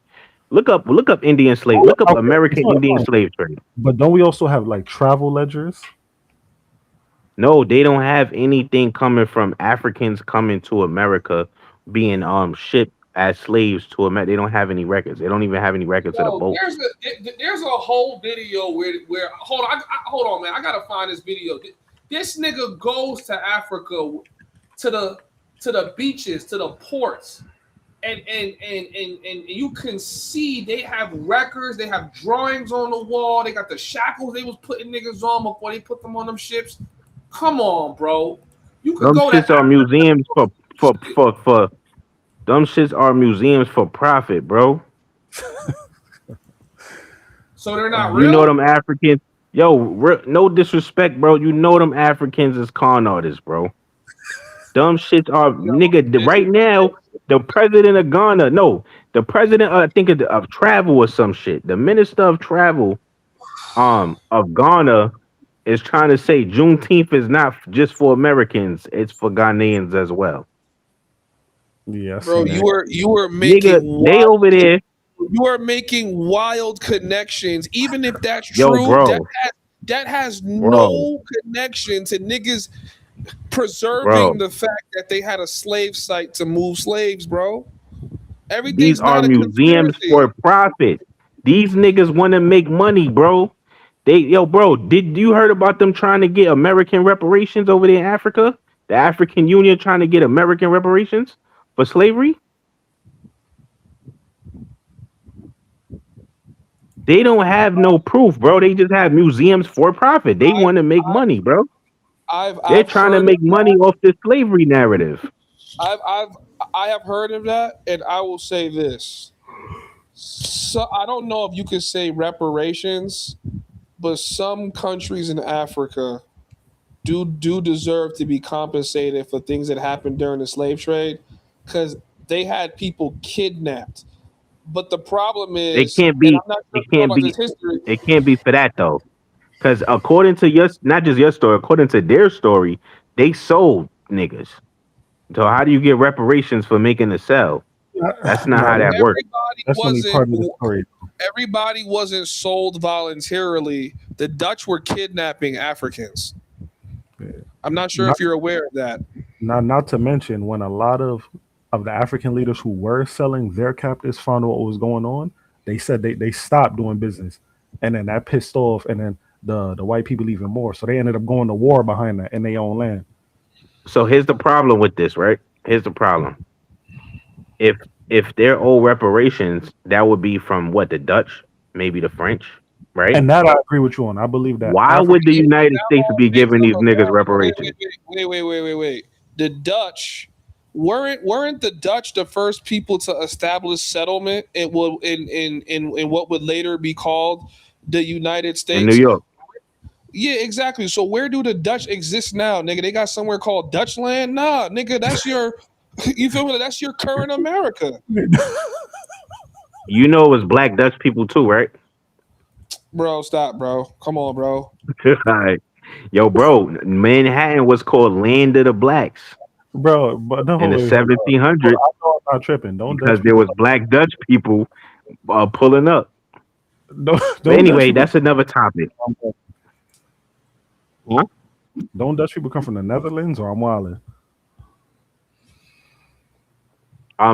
Look up Indian slave. Look up Okay, American fine, Indian fine. slave trade. But don't we also have like travel ledgers? No, they don't have anything coming from Africans coming to America being shipped as slaves to America. They don't have any records. They don't even have any records of the Yo, boat. there's a whole video where hold on, hold on, man. I gotta find this video. This nigga goes to Africa, to the beaches, to the ports, and you can see they have records, they have drawings on the wall, they got the shackles they was putting niggas on before they put them on them ships. Come on, bro. You could Them go to shits are museums for them shits are museums for profit, bro. So they're not You real. know them Africans. Yo, no disrespect, bro. You know them Africans is con artists, bro. Dumb shits are nigga. Right now, the president of Ghana, no, the president, I think of travel or some shit. The minister of travel, of Ghana, is trying to say Juneteenth is not just for Americans; it's for Ghanaians as well. Yeah, Bro, you were making Nigga, they over there. You are making wild connections. Even if that's Yo, true, bro. that has Bro. no connection to niggas preserving the fact that they had a slave site to move slaves, bro. Everything's These are not a museums conspiracy. for profit. These niggas want to make money, bro. Bro, did you heard about them trying to get American reparations over there in Africa? The African Union trying to get American reparations for slavery? They don't have no proof, bro. They just have museums for profit. They want to make money, bro. They're trying to make money off this slavery narrative. I have heard of that, and I will say this. So I don't know if you could say reparations, but some countries in Africa do deserve to be compensated for things that happened during the slave trade, because they had people kidnapped. But the problem is, They can't and be. I'm not sure It if you know can't about be. this history. It can't be for that though, because according to not just your story, according to their story, they sold niggas. So how do you get reparations for making a sell? That's not how that works. That's only part of the story. Everybody wasn't sold voluntarily. The Dutch were kidnapping Africans. I'm not sure if you're aware of that. Not to mention when a lot of the African leaders who were selling their captives found out what was going on, they said they stopped doing business, and then that pissed off, and then the white people even more. So they ended up going to war behind that in their own land. So here's the problem with this, right? Here's the problem. If they're old reparations, that would be from what, the Dutch, maybe the French, right? And that I agree with you on. I believe that. Why would the United States be giving these niggas reparations? Wait. The Dutch weren't the Dutch the first people to establish settlement in what would later be called the United States? In New York. Yeah, exactly. So where do the Dutch exist now, nigga? They got somewhere called Dutchland? Nah, nigga, that's your you feel me? That's your current America. You know it was black Dutch people too, right? Bro, stop, bro. Come on, bro. All right. Yo, bro, Manhattan was called Land of the Blacks bro. But no, in the wait, hold on. 1700s I know I'm not tripping. Don't because Dutch there people was black Dutch people pulling up. But don't Dutch anyway, people that's another topic. Huh? don't Dutch people come from the Netherlands or I'm wilding?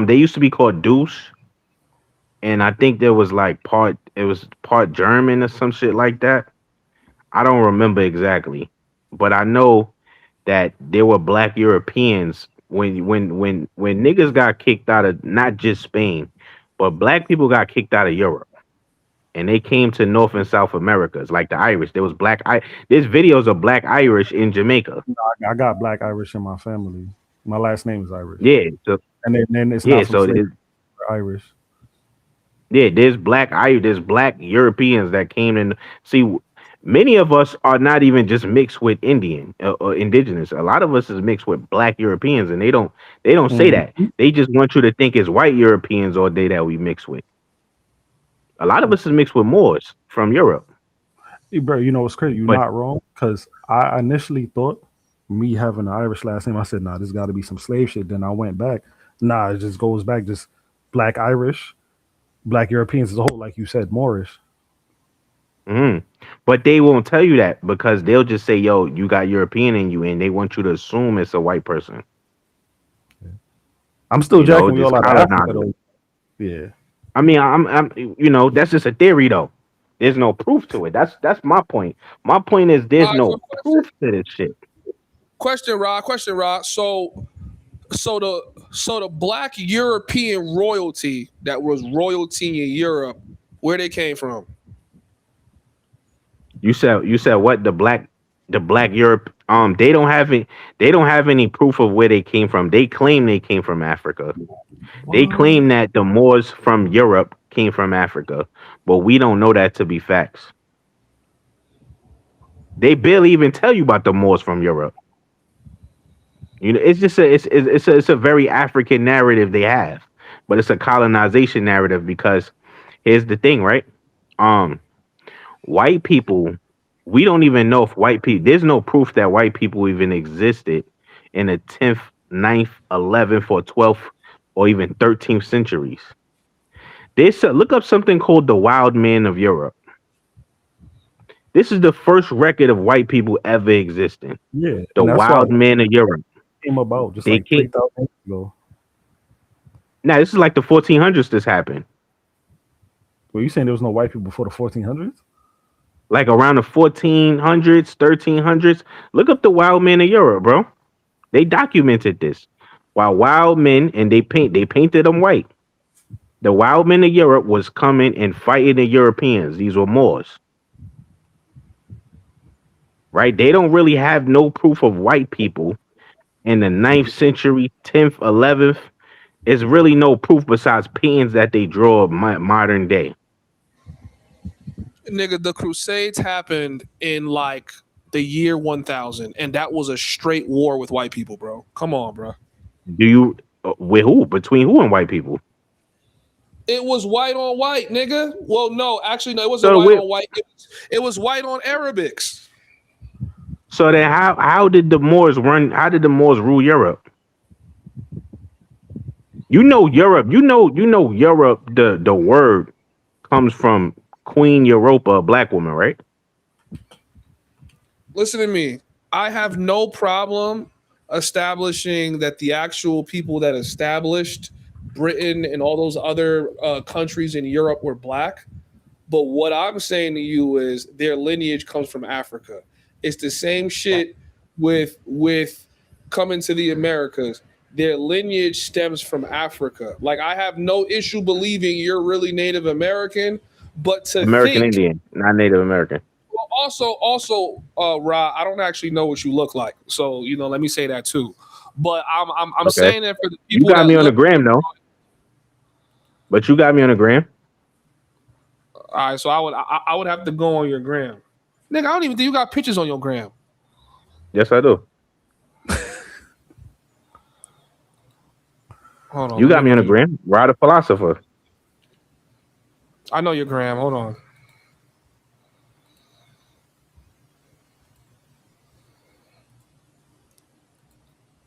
They used to be called Deuce, and I think there was like it was part German or some shit like that. I don't remember exactly, but I know that there were black Europeans when niggas got kicked out of not just Spain, but black people got kicked out of Europe and they came to North and South Americas, like the Irish. There was there's videos of black Irish in Jamaica. No, I got black Irish in my family. My last name is Irish. Yeah, so And then it's yeah, not from so slavery. Irish. yeah, there's black Europeans that came in. See, many of us are not even just mixed with Indian or indigenous. A lot of us is mixed with black Europeans, and they don't say that. They just want you to think it's white Europeans all day that we mix with. A lot of us is mixed with Moors from Europe. Hey, bro, you know what's crazy? You're But not wrong because I initially thought me having an Irish last name. I said, nah, this got to be some slave shit. Then I went back. Nah, it just goes back just black Irish, black Europeans as a whole, like you said, Moorish. but they won't tell you that because they'll just say, "Yo, you got European in you," and they want you to assume it's a white person. I'm still jacking we Just all out of Africa colonizing. though. Yeah. I mean, that's just a theory though. There's no proof to it. That's my point. My point is there's no proof to this shit. Question, Rod. So the black European royalty that was royalty in Europe, where they came from? You said what? The black Europe they don't have any proof of where they came from. They claim they came from Africa. They claim that the Moors from Europe came from Africa, but we don't know that to be facts. They barely even tell you about the Moors from Europe. It's just it's a very African narrative they have, but it's a colonization narrative because here's the thing, right? Um, White people, we don't even know if white people. There's no proof that white people even existed in the 10th, 9th, 11th, or 12th, or even 13th centuries. Look up something called the Wild Men of Europe. This is the first record of white people ever existing. Yeah. The And that's why Wild Men of Europe. came about just They like came. 3,000 years ago. Now this is like the 1400s. This happened. Well, you saying there was no white people before the 1400s? Like around the 1400s, 1300s. Look up the Wild Men of Europe, bro. They documented this. While wild men, and they painted them white. The wild men of Europe was coming and fighting the Europeans. These were Moors. Right? They don't really have no proof of white people in the 9th century, 10th, 11th. There's really no proof besides paintings that they draw of modern day. Nigga, the Crusades happened in like the year 1000, and that was a straight war with white people, bro. Come on, bro. Do you with who? Between who and white people? It was white on white, nigga. Well, no, actually, no, it wasn't So white wait, on white. It was white on Arabics. so then how did the Moors run? How did the Moors rule Europe? You know Europe. You know Europe. The word comes from Queen Europa, a black woman, right? Listen to me. I have no problem establishing that the actual people that established Britain and all those other countries in Europe were black. But what I'm saying to you is their lineage comes from Africa. It's the same shit with coming to the Americas. Their lineage stems from Africa. Like, I have no issue believing you're really Native American, but to American think Indian, not Native American. also, Ra, I don't actually know what you look like, so let me say that too. But I'm Okay. saying that for the You people got that me on the look. gram though. But you got me on the gram. All right, so I would have to go on your gram, nigga. I don't even think you got pictures on your gram. Yes, I do. Hold on, You let got me on the gram. Rod a philosopher. I know your gram. Hold on.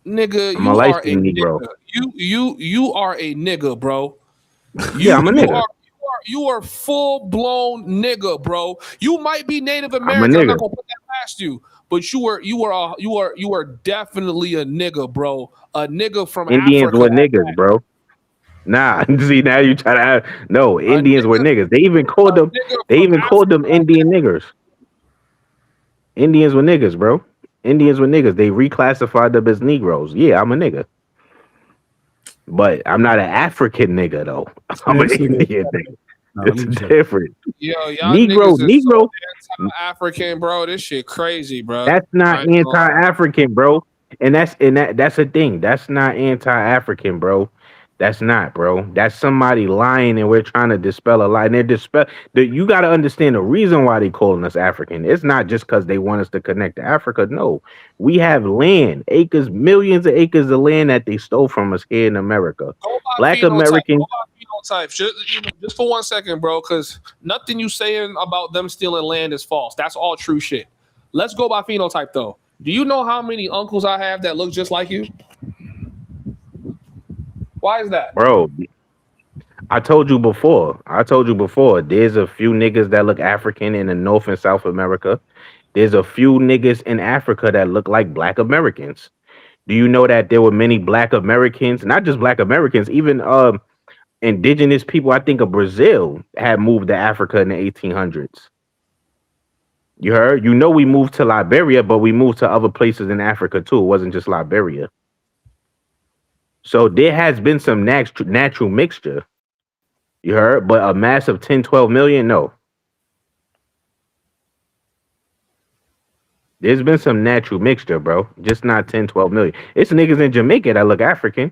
Nigga, I'm a you light are a skinned Negro. nigga. You are a nigga, bro. Yeah, I'm a nigga. You are full blown nigga, bro. You might be Native I'm a American. I'm not nigga. gonna put that past you, but you are definitely a nigga, bro. A nigga from Indians Africa. were niggas, bro. Nah, see now you try to have, no, Indians were niggas. They even called them. Nigga They from even called them Indian niggers. Indians were niggas, bro. Indians were niggas. They reclassified them as Negroes. Yeah, I'm a nigga, but I'm not an African nigga though. I'm Man, an this nigga. Indian nigga. Nah, let It's me check. different. Yo, y'all Negro, niggas is so Negro. anti-African, bro. This shit crazy, bro. That's not I ain't gonna lie. anti-African, bro. And that's a thing. That's not anti-African, bro. That's not, bro. That's somebody lying, and we're trying to dispel a lie. And you got to understand the reason why they calling us African. It's not just because they want us to connect to Africa. No, we have land, acres, millions of acres of land that they stole from us here in America. Go by Black phenotype. Americans. Go by phenotype. Just for 1 second, bro, because nothing you saying about them stealing land is false. That's all true shit. Let's go by phenotype, though. Do you know how many uncles I have that look just like you? Why is that? Bro, I told you before. There's a few niggas that look African in the North and South America. There's a few niggas in Africa that look like Black Americans. Do you know that there were many Black Americans, not just Black Americans, even indigenous people, I think of Brazil, had moved to Africa in the 1800s. You heard? You know we moved to Liberia, but we moved to other places in Africa too. It wasn't just Liberia. So there has been some natural mixture. You heard? But a mass of 10, 12 million, no. There's been some natural mixture, bro. Just not 10, 12 million. It's niggas in Jamaica that look African.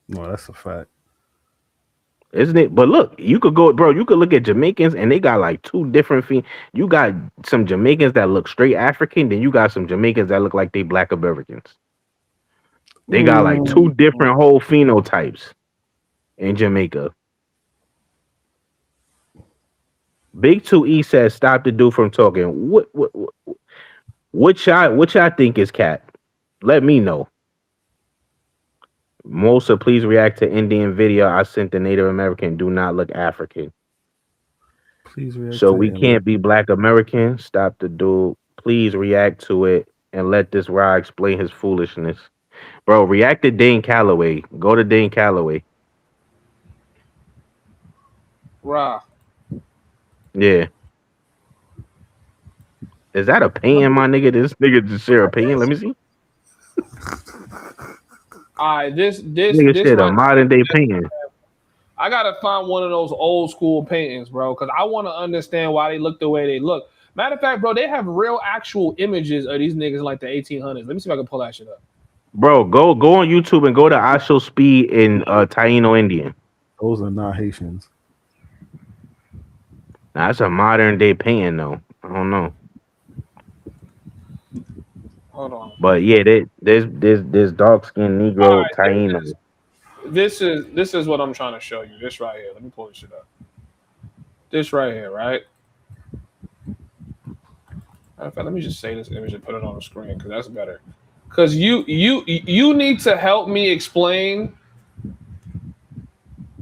No, that's a fact. Isn't it? But look, you could look at Jamaicans and they got like two different you got some Jamaicans that look straight African, then you got some Jamaicans that look like they Black Americans. They got like two different whole phenotypes in Jamaica. Big 2E says stop the dude from talking. What y'all think is cat? Let me know. Mosa, please react to Indian video I sent the Native American. Do not look African. Please react. So we can't be Black American. Stop the dude. Please react to it and let this Ra explain his foolishness. Bro, react to Dane Calloway. Go to Dane Calloway. Ra. Yeah. Is that a pain, my nigga? This nigga just share a pain. Let me see. All right, this Nigga shit a modern day painting. I gotta find one of those old school paintings, bro, because I want to understand why they look the way they look. Matter of fact, bro, they have real actual images of these niggas in like the 1800s. Let me see if I can pull that shit up. Bro, go on YouTube and go to I Show Speed in Taino Indian. Those are not Haitians. Nah, that's a modern day painting though. I don't know. Hold on. But yeah, there's dark skinned Negro Taino. This is what I'm trying to show you. This right here. Let me pull this shit up. This right here, right? In fact, let me just say this image and put it on the screen because that's better. Because you need to help me explain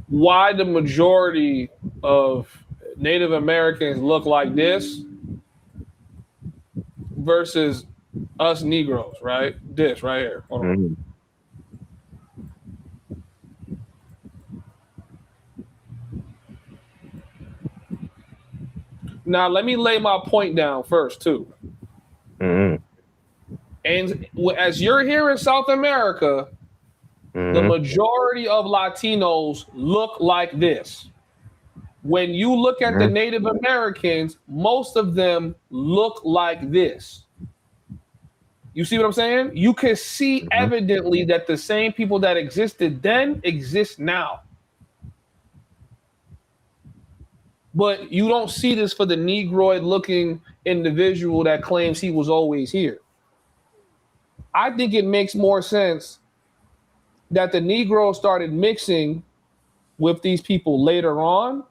why the majority of Native Americans look like this versus us Negroes, right? This right here. Hold on. Mm-hmm. Now, let me lay my point down first, too. Mm-hmm. And as you're here in South America, the majority of Latinos look like this. When you look at the Native Americans, most of them look like this. You see what I'm saying? You can see evidently that the same people that existed then exist now. But you don't see this for the Negroid-looking individual that claims he was always here. I think it makes more sense that the Negro started mixing with these people later on,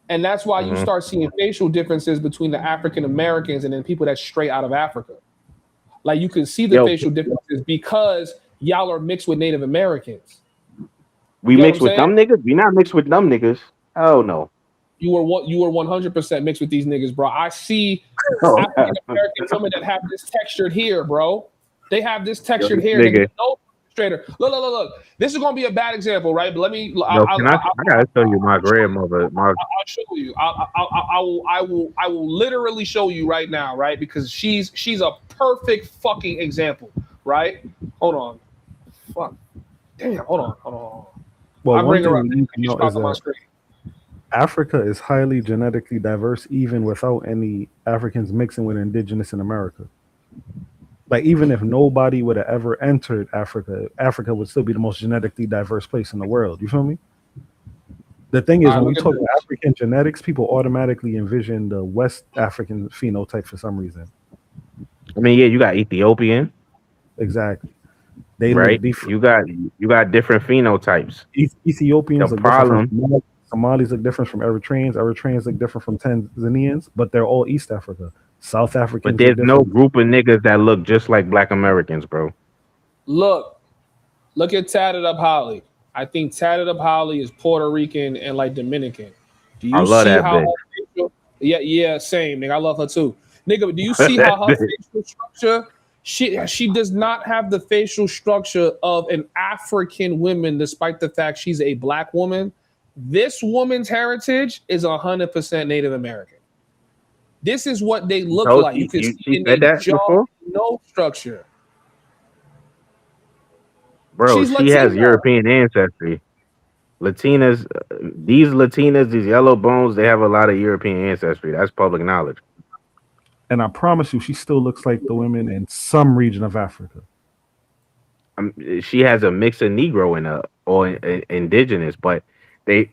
and that's why you start seeing facial differences between the African Americans and then people that's straight out of Africa. Like you can see the facial differences because y'all are mixed with Native Americans. We mixed with them niggas. We not mixed with them niggas. Oh no. You were 100% mixed with these niggas, bro. I see African American women that have this textured hair, bro. They have this textured hair. Nigga. No straighter. Look. This is gonna be a bad example, right? But let me. I gotta show you my grandmother. I'll show you. I will literally show you right now, right? Because she's a perfect fucking example, right? Hold on. Fuck. Damn. Hold on. Well, I bring her up. You know is that Africa is highly genetically diverse, even without any Africans mixing with indigenous in America. Like, even if nobody would have ever entered Africa, Africa would still be the most genetically diverse place in the world. You feel me? The thing is, when we talk about African genetics, people automatically envision the West African phenotype for some reason. I mean, yeah, you got Ethiopian. Exactly. They right. You got different phenotypes. Ethiopians the look problem. different from Somalis look different from Eritreans. Eritreans look different from Tanzanians, but they're all East Africa. South Africans. But there's no group of niggas that look just like Black Americans, bro. Look at Tatted Up Holly. I think Tatted Up Holly is Puerto Rican and like Dominican. Do you see how? Yeah, same, nigga. I love her too, nigga. Do you see how her facial structure? She does not have the facial structure of an African woman, despite the fact she's a Black woman. This woman's heritage is 100% Native American. This is what they look like. You can see in their jaw, no structure. Bro, she has European ancestry. Latinas, these yellow bones, they have a lot of European ancestry. That's public knowledge. And I promise you, she still looks like the women in some region of Africa. She has a mix of Negro or indigenous, but these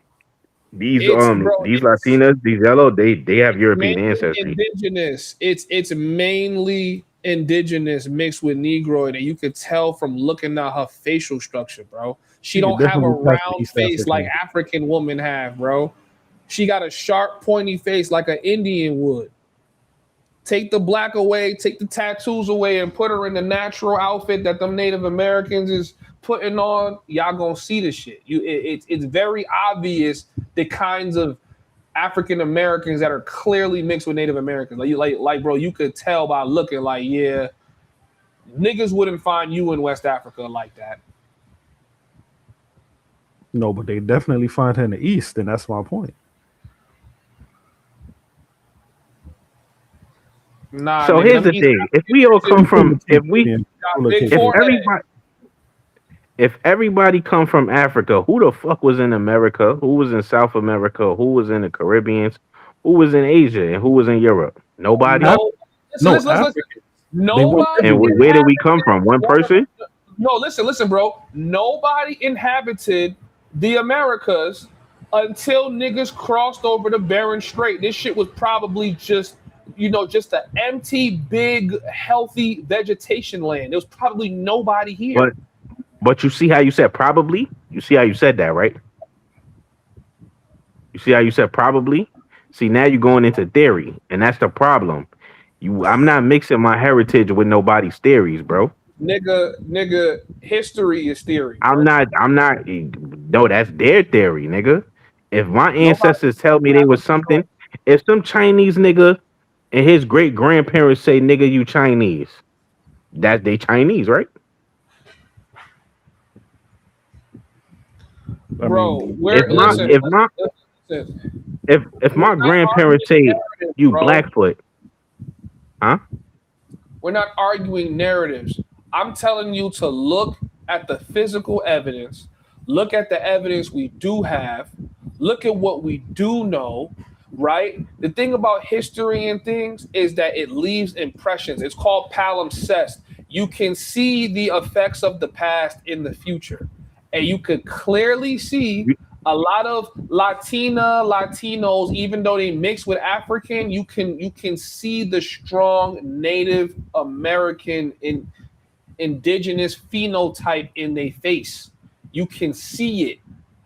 Latinas, these yellow, they have European ancestry. Indigenous. It's mainly indigenous mixed with Negro, and you could tell from looking at her facial structure, bro. She don't have a round face like African women have, bro. She got a sharp, pointy face like an Indian would. Take the black away, take the tattoos away, and put her in the natural outfit that them Native Americans is putting on. Y'all gonna see this shit. It's very obvious the kinds of African Americans that are clearly mixed with Native Americans. Like, bro, you could tell by looking like, yeah, niggas wouldn't find you in West Africa like that. No, but they definitely find her in the East, and that's my point. Nah, so here's the thing: if we all come from, if everybody come from Africa, who the fuck was in America? Who was in South America? Who was in the Caribbean? Who was in Asia? And who was in Europe? Nobody. Listen. Nobody. And where did we come from? One person? No, listen, bro. Nobody inhabited the Americas until niggas crossed over the Bering Strait. This shit was probably just an empty, big, healthy vegetation land. There was probably nobody here. But you see how you said probably? You see how you said that, right? You see how you said probably? See, now you're going into theory, and that's the problem. I'm not mixing my heritage with nobody's theories, bro. Nigga, history is theory. I'm not. No, that's their theory, nigga. If my ancestors tell me they was something, if some Chinese nigga and his great grandparents say, nigga, you Chinese, that they Chinese, right? Bro, if my grandparents say you Blackfoot, huh? We're not arguing narratives. I'm telling you to look at the physical evidence, look at the evidence we do have, look at what we do know, right? The thing about history and things is that it leaves impressions. It's called palimpsest. You can see the effects of the past in the future. And you could clearly see a lot of Latinos, even though they mix with African, you can see the strong Native American indigenous phenotype in their face. You can see it.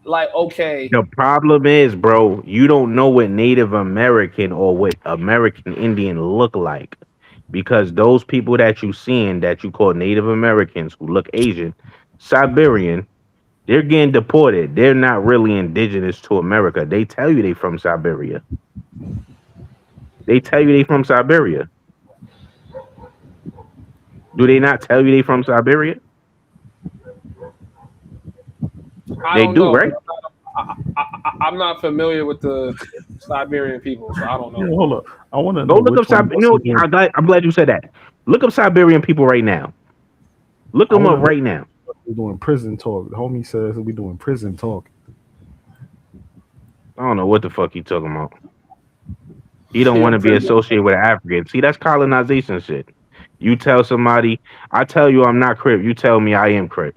Like, okay. The problem is, bro, you don't know what Native American or what American Indian look like. because those people that you seeing that you call Native Americans who look Asian, Siberian, they're getting deported. They're not really indigenous to America. They tell you they from Siberia. They tell you they from Siberia. Do they not tell you they from Siberia? I They don't do, know. right? I'm not familiar with the Siberian people, so I don't know. Yeah, hold up. I want to Go know look up which one. Siberian. You know, I'm glad you said that. Look up Siberian people right now. Look I them want up to know right now. we're doing prison talk. The homie says we doing prison talk. I don't know what the fuck he talking about. He don't Yeah, want to be prison. associated with Africans. See, that's colonization shit. You tell somebody, I tell you I'm not Crip. You tell me I am Crip.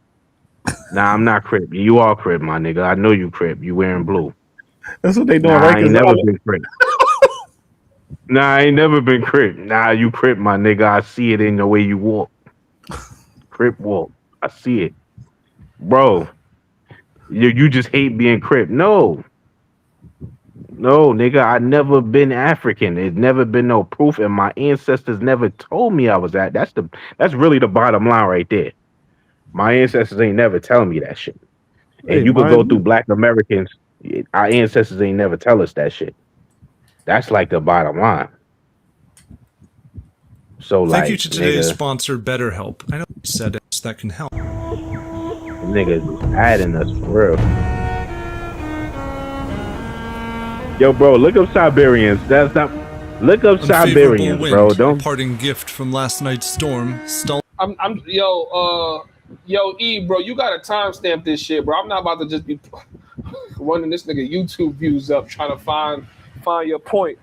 Nah, I'm not Crip. You are Crip, my nigga. I know you Crip. You wearing blue. That's what they doing, Nah, right? I ain't Because never been Crip. Nah, I ain't never been Crip. Nah, you Crip, my nigga. I see it in the way you walk. Crip walk. I see it. Bro, you just hate being Crip. No, nigga, I never been African. There's never been no proof, and my ancestors never told me I was that. That's really the bottom line right there. My ancestors ain't never telling me that shit. And hey, you could go through mine. Black Americans. Our ancestors ain't never tell us that shit. That's like the bottom line. So Thank you like, to today's nigga, sponsor, BetterHelp. I know you said it, that can help. niggas is adding us for real. Yo, bro, look up Siberians. That's not. Look up Unfavorable Siberians, wind, bro. a Don't. parting gift from last night's storm, Yo, E, bro, you gotta timestamp this shit, bro. I'm not about to just be running this nigga YouTube views up trying to find your point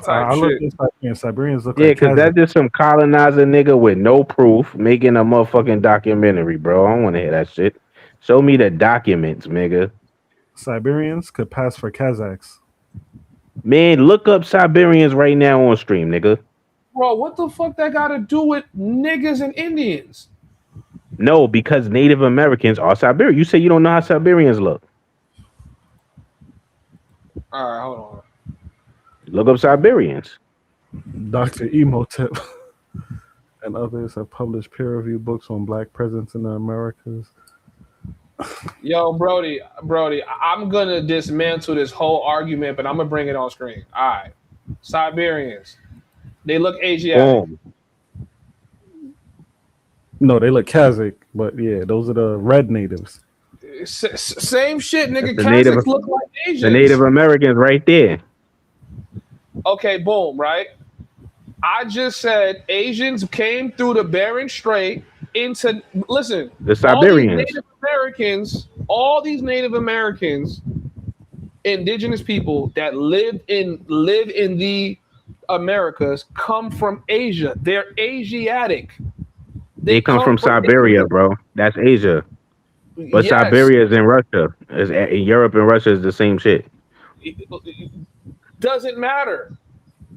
type I looked shit. at Siberians. Siberians look Yeah, like cause Kazakh. that's just some colonizer nigga with no proof making a motherfucking documentary, bro. I don't want to hear that shit. Show me the documents, nigga. Siberians could pass for Kazakhs. Man, look up Siberians right now on stream, nigga. Bro, what the fuck that gotta do with niggas and Indians? No, because Native Americans are Siberian. You say you don't know how Siberians look. All right, hold on. Look up Siberians. Dr. Emotep and others have published peer-reviewed books on Black presence in the Americas. Yo, Brody, I'm gonna dismantle this whole argument, but I'm gonna bring it on screen. All right, Siberians, they look Asiatic. Boom. No, they look Kazakh, but yeah, those are the red natives. Same shit, nigga. The Native, Kazakhs look like Asians. the Native Americans right there. Okay, boom, right? I just said Asians came through the Bering Strait into listen. The Siberians. All these Native Americans, indigenous people that live in the Americas come from Asia. They're Asiatic. They come from Siberia, Asia. bro. That's Asia. But Yes. Siberia is in Russia. In Europe and Russia is the same shit. Doesn't matter,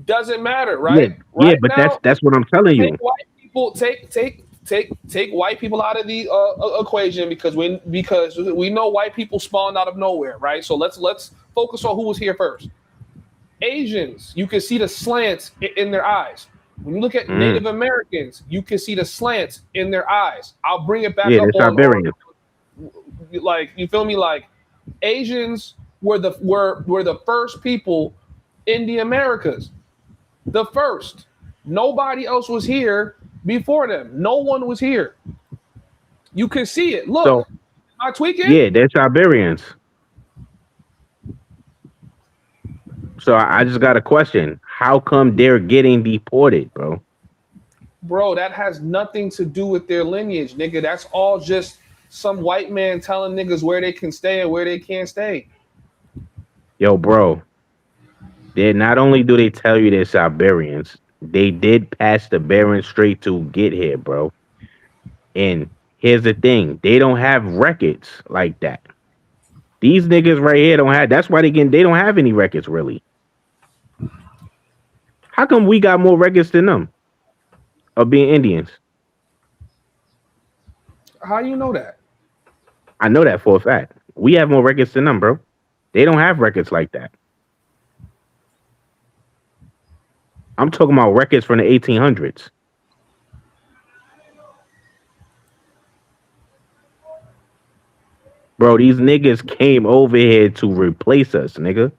right? Yeah, Right but now, that's what I'm telling you. take white people, take white people out of the equation because we know white people spawned out of nowhere, right? So let's focus on who was here first. Asians, you can see the slants in their eyes. When you look at Native Americans, you can see the slants in their eyes. I'll bring it back up they're Siberians. like, you feel me? Like, Asians were the first people in the Americas. The first. Nobody else was here before them. No one was here. You can see it. Look, So, am I tweaking? yeah, they're Siberians. So I just got a question. How come they're getting deported, bro? Bro, that has nothing to do with their lineage, nigga. That's all just some white man telling niggas where they can stay and where they can't stay. Yo, bro. They not only do they tell you they're Siberians, they did pass the Bering Strait to get here, bro. And here's the thing: they don't have records like that. These niggas right here don't have. That's why they don't have any records really. How come we got more records than them of being Indians? How you know that? I know that for a fact. We have more records than them, bro. They don't have records like that. I'm talking about records from the 1800s. Bro, these niggas came over here to replace us, nigga.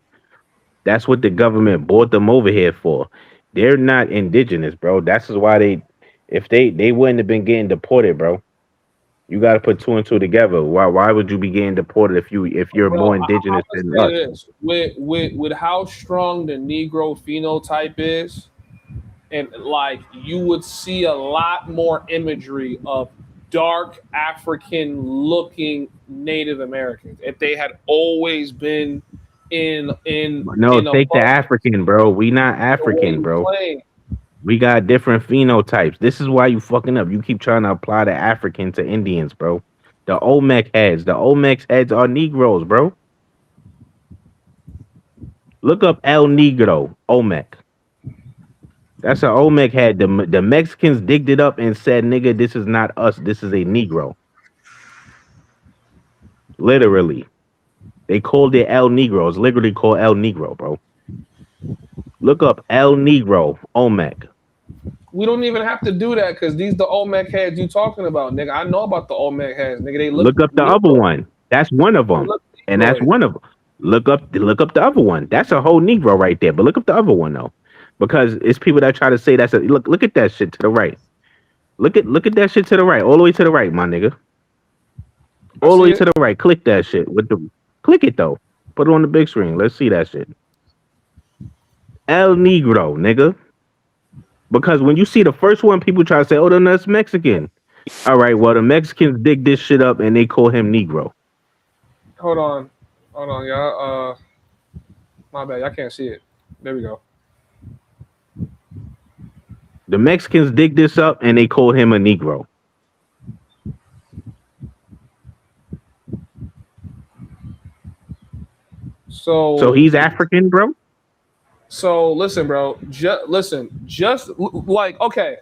That's what the government brought them over here for. They're not indigenous, bro. That's why if they wouldn't have been getting deported, bro. You got to put two and two together. Why would you be getting deported if you're Bro, more I'm indigenous gonna than say us? this with how strong the Negro phenotype is, and like you would see a lot more imagery of dark African looking Native Americans if they had always been No, in take the abundance African, bro. We not the way African, you bro. claim. We got different phenotypes. This is why you fucking up. You keep trying to apply the African to Indians, bro. The Olmec heads. The Olmec heads are Negroes, bro. Look up El Negro, Olmec. That's an Olmec head. The Mexicans digged it up and said, nigga, this is not us. This is a Negro. Literally. They called it El Negro. It's literally called El Negro, bro. Look up El Negro, Olmec. We don't even have to do that because these the Olmec heads you talking about, nigga. I know about the Olmec heads, nigga. They look Look up the other Negro. one. That's one of They them. look And that's Negroid. one of them. Look up the other one. That's a whole Negro right there. But look up the other one though. Because it's people that try to say that's a look at that shit to the right. Look at that shit to the right. All the way to the right, my nigga. All the way to the right. Click that shit. Click it though. Put it on the big screen. Let's see that shit. El Negro, nigga. Because when you see the first one, people try to say, oh, then that's Mexican. All right, well, the Mexicans dig this shit up and they call him Negro. Hold on, y'all. My bad. I can't see it. There we go. The Mexicans dig this up and they call him a Negro. So he's African, bro? So listen, bro. Just like okay,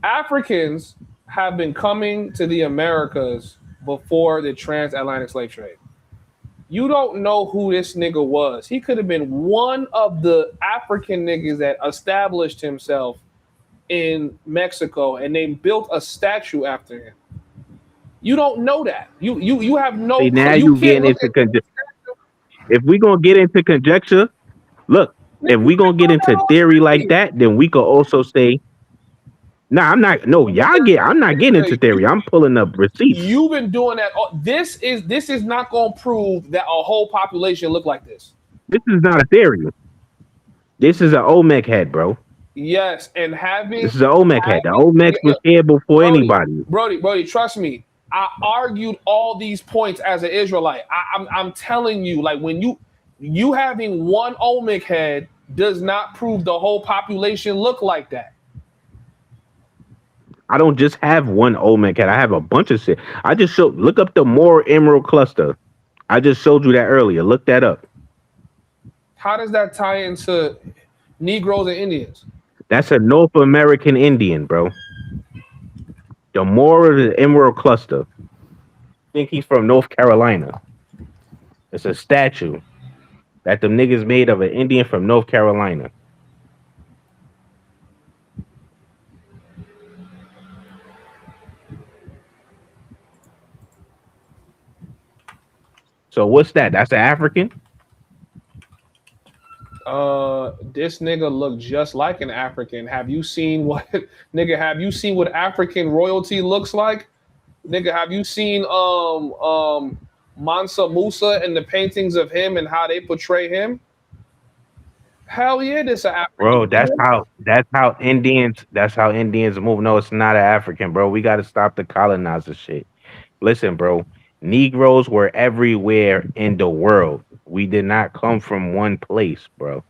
Africans have been coming to the Americas before the transatlantic slave trade. You don't know who this nigga was. He could have been one of the African niggas that established himself in Mexico, and they built a statue after him. You don't know that. You have no. See, now you you can't getting look into at conjecture. If we gonna get into conjecture, look. If we gonna get into theory like that, then we could also say, "Nah, I'm not. No, I'm not getting into theory. I'm pulling up receipts." You've been doing that. This is not going to prove that a whole population look like this. This is not a theory. This is an Olmec head, bro. Yes, and having This is an Olmec head. The Olmecs was here before anybody. Brody, trust me. I argued all these points as an Israelite. I'm telling you, like when you having one Olmec head does not prove the whole population look like that. I don't just have one Olmec head. I have a bunch of shit. I just showed. Look up the Moor Emerald Cluster. I just showed you that earlier. Look that up. How does that tie into Negroes and Indians? That's a North American Indian, bro. The Moor of the Emerald Cluster. I think he's from North Carolina. It's a statue that the niggas made of an Indian from North Carolina. So what's that? That's an African? This nigga look just like an African. Have you seen what nigga? Have you seen what African royalty looks like? Nigga, have you seen Mansa Musa and the paintings of him and how they portray him? Hell yeah, this an African. Bro, that's how Indians move. No, it's not an African, bro. We gotta stop the colonizer shit. Listen, bro. Negroes were everywhere in the world. We did not come from one place, bro.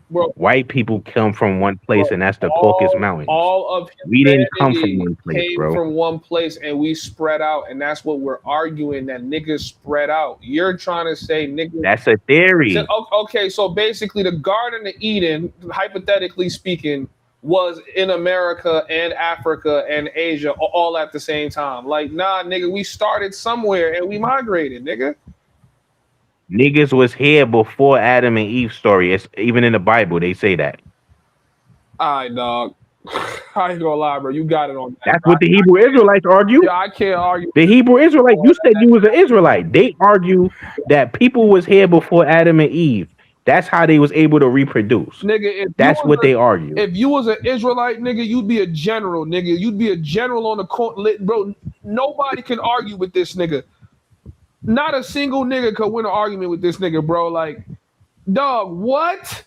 White people come from one place, and that's the Caucasus Mountains. All of We didn't come from one place, came bro. from one place, and we spread out, and that's what we're arguing. That niggas spread out. You're trying to say niggas. That's a theory. So, okay, so basically, the Garden of Eden, hypothetically speaking, was in America and Africa and Asia all at the same time. Like, nah, nigga, we started somewhere and we migrated, nigga. Niggas was here before Adam and Eve story. It's even in the Bible they say that. All right, dog. I ain't gonna lie, bro. You got it on that. That's what the Hebrew Israelites argue. Yeah, I can't argue. The Hebrew Israelite, you said you was an Israelite. They argue that people was here before Adam and Eve. That's how they was able to reproduce. Nigga, That's what they argue. If you was an Israelite, nigga, you'd be a general, nigga. You'd be a general on the court, bro. Nobody can argue with this nigga. Not a single nigga could win an argument with this nigga, bro. Like, dog, what?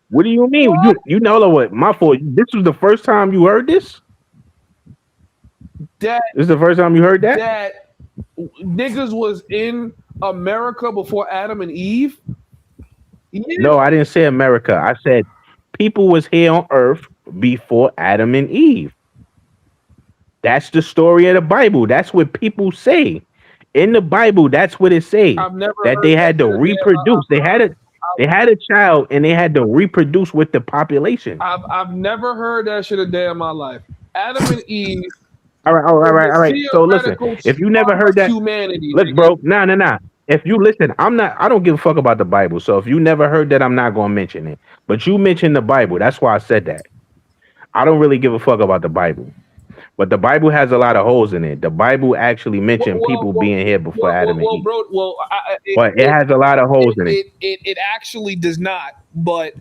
What do you mean? You know what? My fault. This was the first time you heard this? This is the first time you heard that? That niggas was in America before Adam and Eve? Yeah. No, I didn't say America. I said people was here on Earth before Adam and Eve. That's the story of the Bible. That's what people say. In the Bible, that's what it says. That they had to reproduce. They had a child and they had to reproduce with the population. I've never heard that shit a day in my life. Adam and Eve. All right. So listen, if you never heard that, look, bro, nah. If you listen, I don't give a fuck about the Bible. So if you never heard that, I'm not gonna mention it. But you mentioned the Bible. That's why I said that. I don't really give a fuck about the Bible. But the Bible has a lot of holes in it. The Bible actually mentioned people being here before Adam and Eve. Bro, but it has a lot of holes in it. It actually does not. But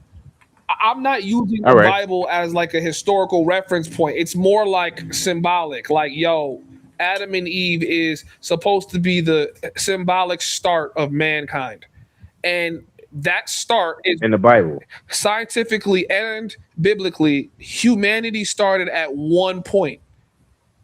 I'm not using the Bible as like a historical reference point. It's more like symbolic. Like, yo, Adam and Eve is supposed to be the symbolic start of mankind. And that start is in the Bible. Scientifically and biblically, humanity started at one point.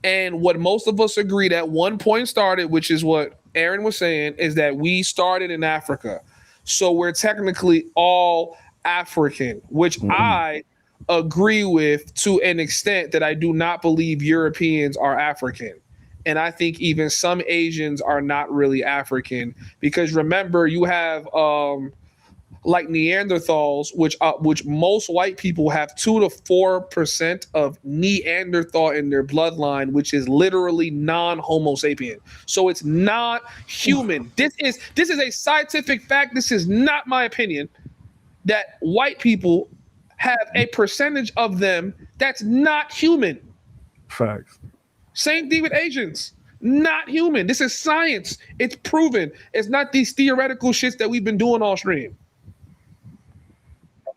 And what most of us agreed at one point started, which is what Aaron was saying, is that we started in Africa. So we're technically all African, which I agree with to an extent that I do not believe Europeans are African. And I think even some Asians are not really African, because remember, you have like Neanderthals, which most white people have 2 to 4% of Neanderthal in their bloodline, which is literally non-Homo sapien. So it's not human. This is a scientific fact. This is not my opinion. That white people have a percentage of them that's not human. Facts. Same thing with Asians. Not human. This is science. It's proven. It's not these theoretical shits that we've been doing all stream.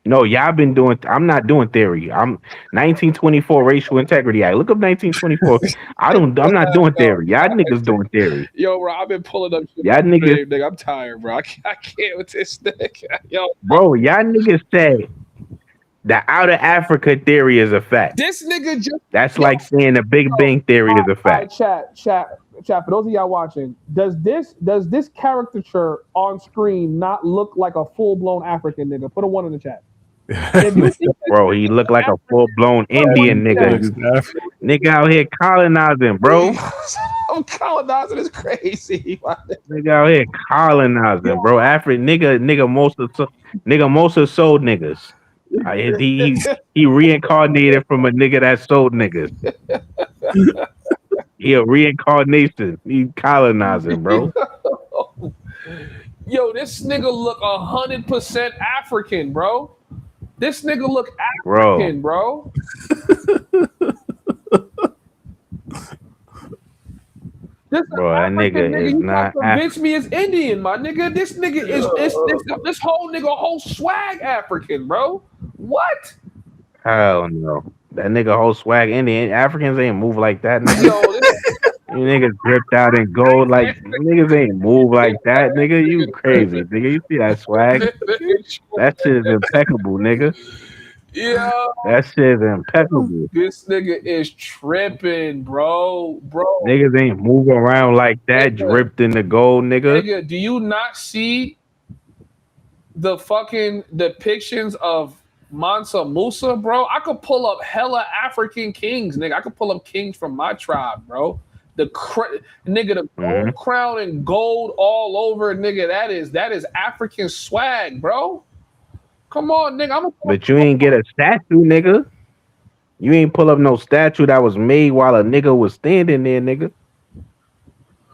No, y'all been doing. I'm not doing theory. I'm 1924 Racial Integrity Act. Look up 1924. I'm not doing theory. Y'all niggas doing theory. Yo, bro, I've been pulling up shit. Y'all niggas, nigga, I'm tired, bro. I can't with this nigga. Yo, bro, y'all niggas say the outer Africa theory is a fact. This nigga just. That's like saying the Big Bang theory is a fact. Chat. For those of y'all watching, does this caricature on screen not look like a full blown African nigga? Put a 1 in the chat. Bro, he looked like a full-blown Indian nigga. Nigga out here colonizing, bro. I'm colonizing is crazy. Nigga out here colonizing, bro. Nigga most sold niggas. He reincarnated from a nigga that sold niggas. He a reincarnation. He colonizing, bro. Yo, this nigga look 100% African, bro. This nigga look African, bro. This that nigga is not convince me it's Indian, my nigga. This nigga is this whole swag African, bro. What? Hell no. That nigga whole swag Indian. Africans ain't move like that, nigga. You niggas dripped out in gold like niggas ain't move like that, nigga. You crazy, nigga. You see that swag? That shit is impeccable, nigga. Yeah. That shit is impeccable. This nigga is tripping, bro. Niggas ain't moving around like that, dripped in the gold, nigga. Nigga, do you not see the fucking depictions of Mansa Musa, bro? I could pull up hella African kings, nigga. I could pull up kings from my tribe, bro. The gold crown and gold all over, nigga. That is African swag, bro. Come on, nigga. But you ain't get a statue, nigga. You ain't pull up no statue that was made while a nigga was standing there, nigga.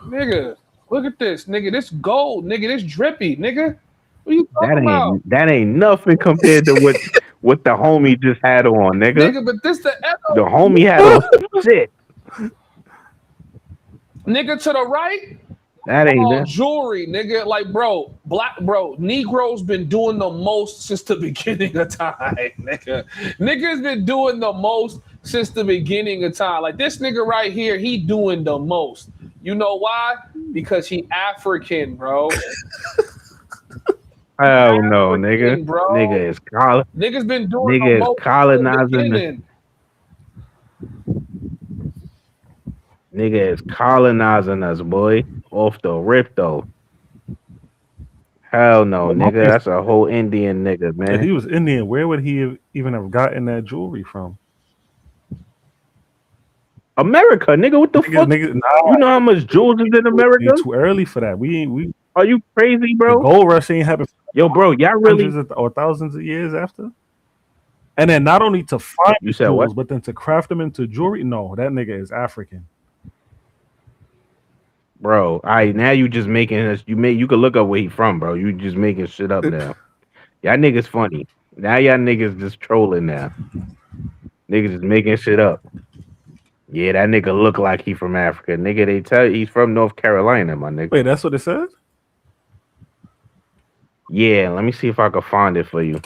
Nigga. Look at this, nigga. This gold, nigga. This drippy, nigga. What are you talking about? That ain't nothing compared to what the homie just had on, nigga. Nigga, but this the The echo. homie had on shit. Nigga to the right. That ain't that. Jewelry, nigga. Like, bro, Negroes been doing the most since the beginning of time, nigga. Niggas been doing the most since the beginning of time. Like, this nigga right here, he doing the most. You know why? Because he African, bro. Oh no, nigga. Bro. Nigga is Niggas been doing the nigga is most colonizing. Nigga is colonizing us, boy. Off the rip though. Hell no, nigga. That's a whole Indian nigga, man. If he was Indian, where would he even have gotten that jewelry from? America, nigga. What the fuck? Nigga, you know how much jewels is in America? It's too early for that. We Are you crazy, bro? The gold rush ain't happened. Yo, bro, y'all really hundreds or thousands of years after. And then not only to find jewels, but then to craft them into jewelry. No, that nigga is African. Bro, all right, now you just making us. You could look up where he from, bro. You just making shit up now. Y'all niggas funny. Now y'all niggas just trolling now. Niggas just making shit up. Yeah, that nigga look like he from Africa. Nigga, they tell you he's from North Carolina, my nigga. Wait, that's what it says? Yeah, let me see if I can find it for you.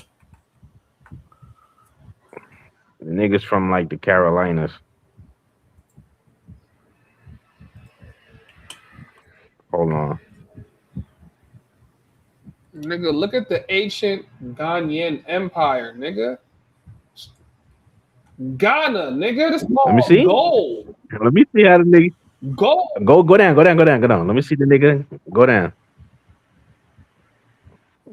The niggas from like the Carolinas. Hold on. Nigga, look at the ancient Ghanaian empire, nigga. Ghana, nigga. This Let me see. gold. Let me see how the nigga gold. Go down. Let me see the nigga. Go down.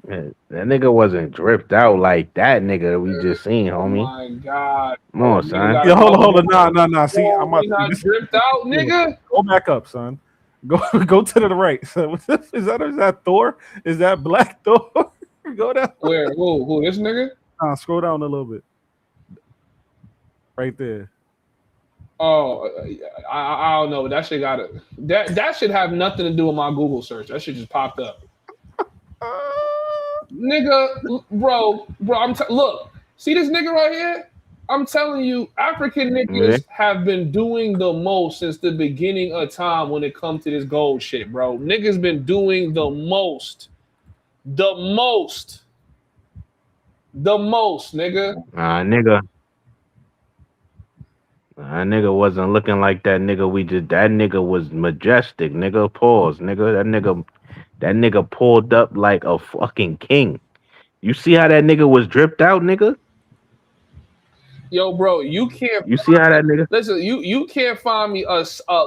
Man, that nigga wasn't dripped out like that nigga we just seen, homie. Oh my god. Come on, son. Yo, hold on. Nah. See, I'm not dripped out, nigga. Go back up, son. Go to the right. So is that Thor? Is that Black Thor? Go down. Where? Who? This nigga? Scroll down a little bit. Right there. Oh, I don't know. That shit got it. That should have nothing to do with my Google search. That shit just popped up. Nigga, bro. Look. See this nigga right here? I'm telling you, African niggas have been doing the most since the beginning of time when it comes to this gold shit, bro. Niggas been doing the most. The most, nigga. Nigga wasn't looking like that nigga. That nigga was majestic, nigga. Pause, nigga. That nigga pulled up like a fucking king. You see how that nigga was dripped out, nigga? Yo, bro, you can't. You see how that nigga? Listen, you can't find me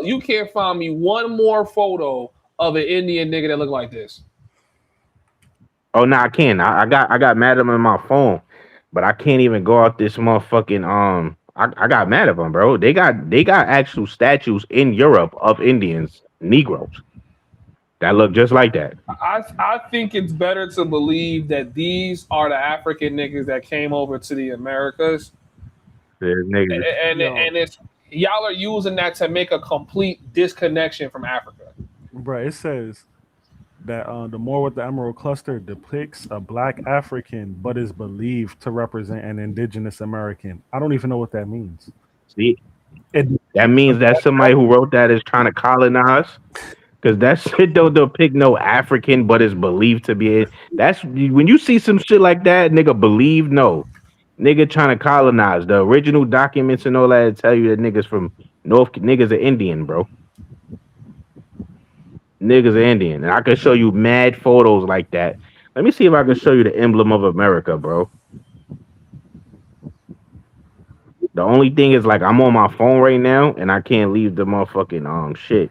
you can't find me one more photo of an Indian nigga that look like this. Oh no, I can. I got mad at him in my phone, but I can't even go out this motherfucking I got mad at them, bro. They got actual statues in Europe of Indians, Negroes, that look just like that. I think it's better to believe that these are the African niggas that came over to the Americas. Niggas. And it's y'all are using that to make a complete disconnection from Africa. Bro, it says that the Moor with the Emerald Cluster depicts a black African, but is believed to represent an indigenous American. I don't even know what that means. See, that means that somebody who wrote that is trying to colonize, because that shit don't depict no African, but is believed to be. That's when you see some shit like that, nigga. Believe no, nigga trying to colonize. The original documents and all that tell you that niggas from niggas are Indian, bro. Niggas are Indian, and I can show you mad photos like that. Let me see if I can show you the emblem of America, bro. The only thing is, like, I'm on my phone right now, and I can't leave the motherfucking shit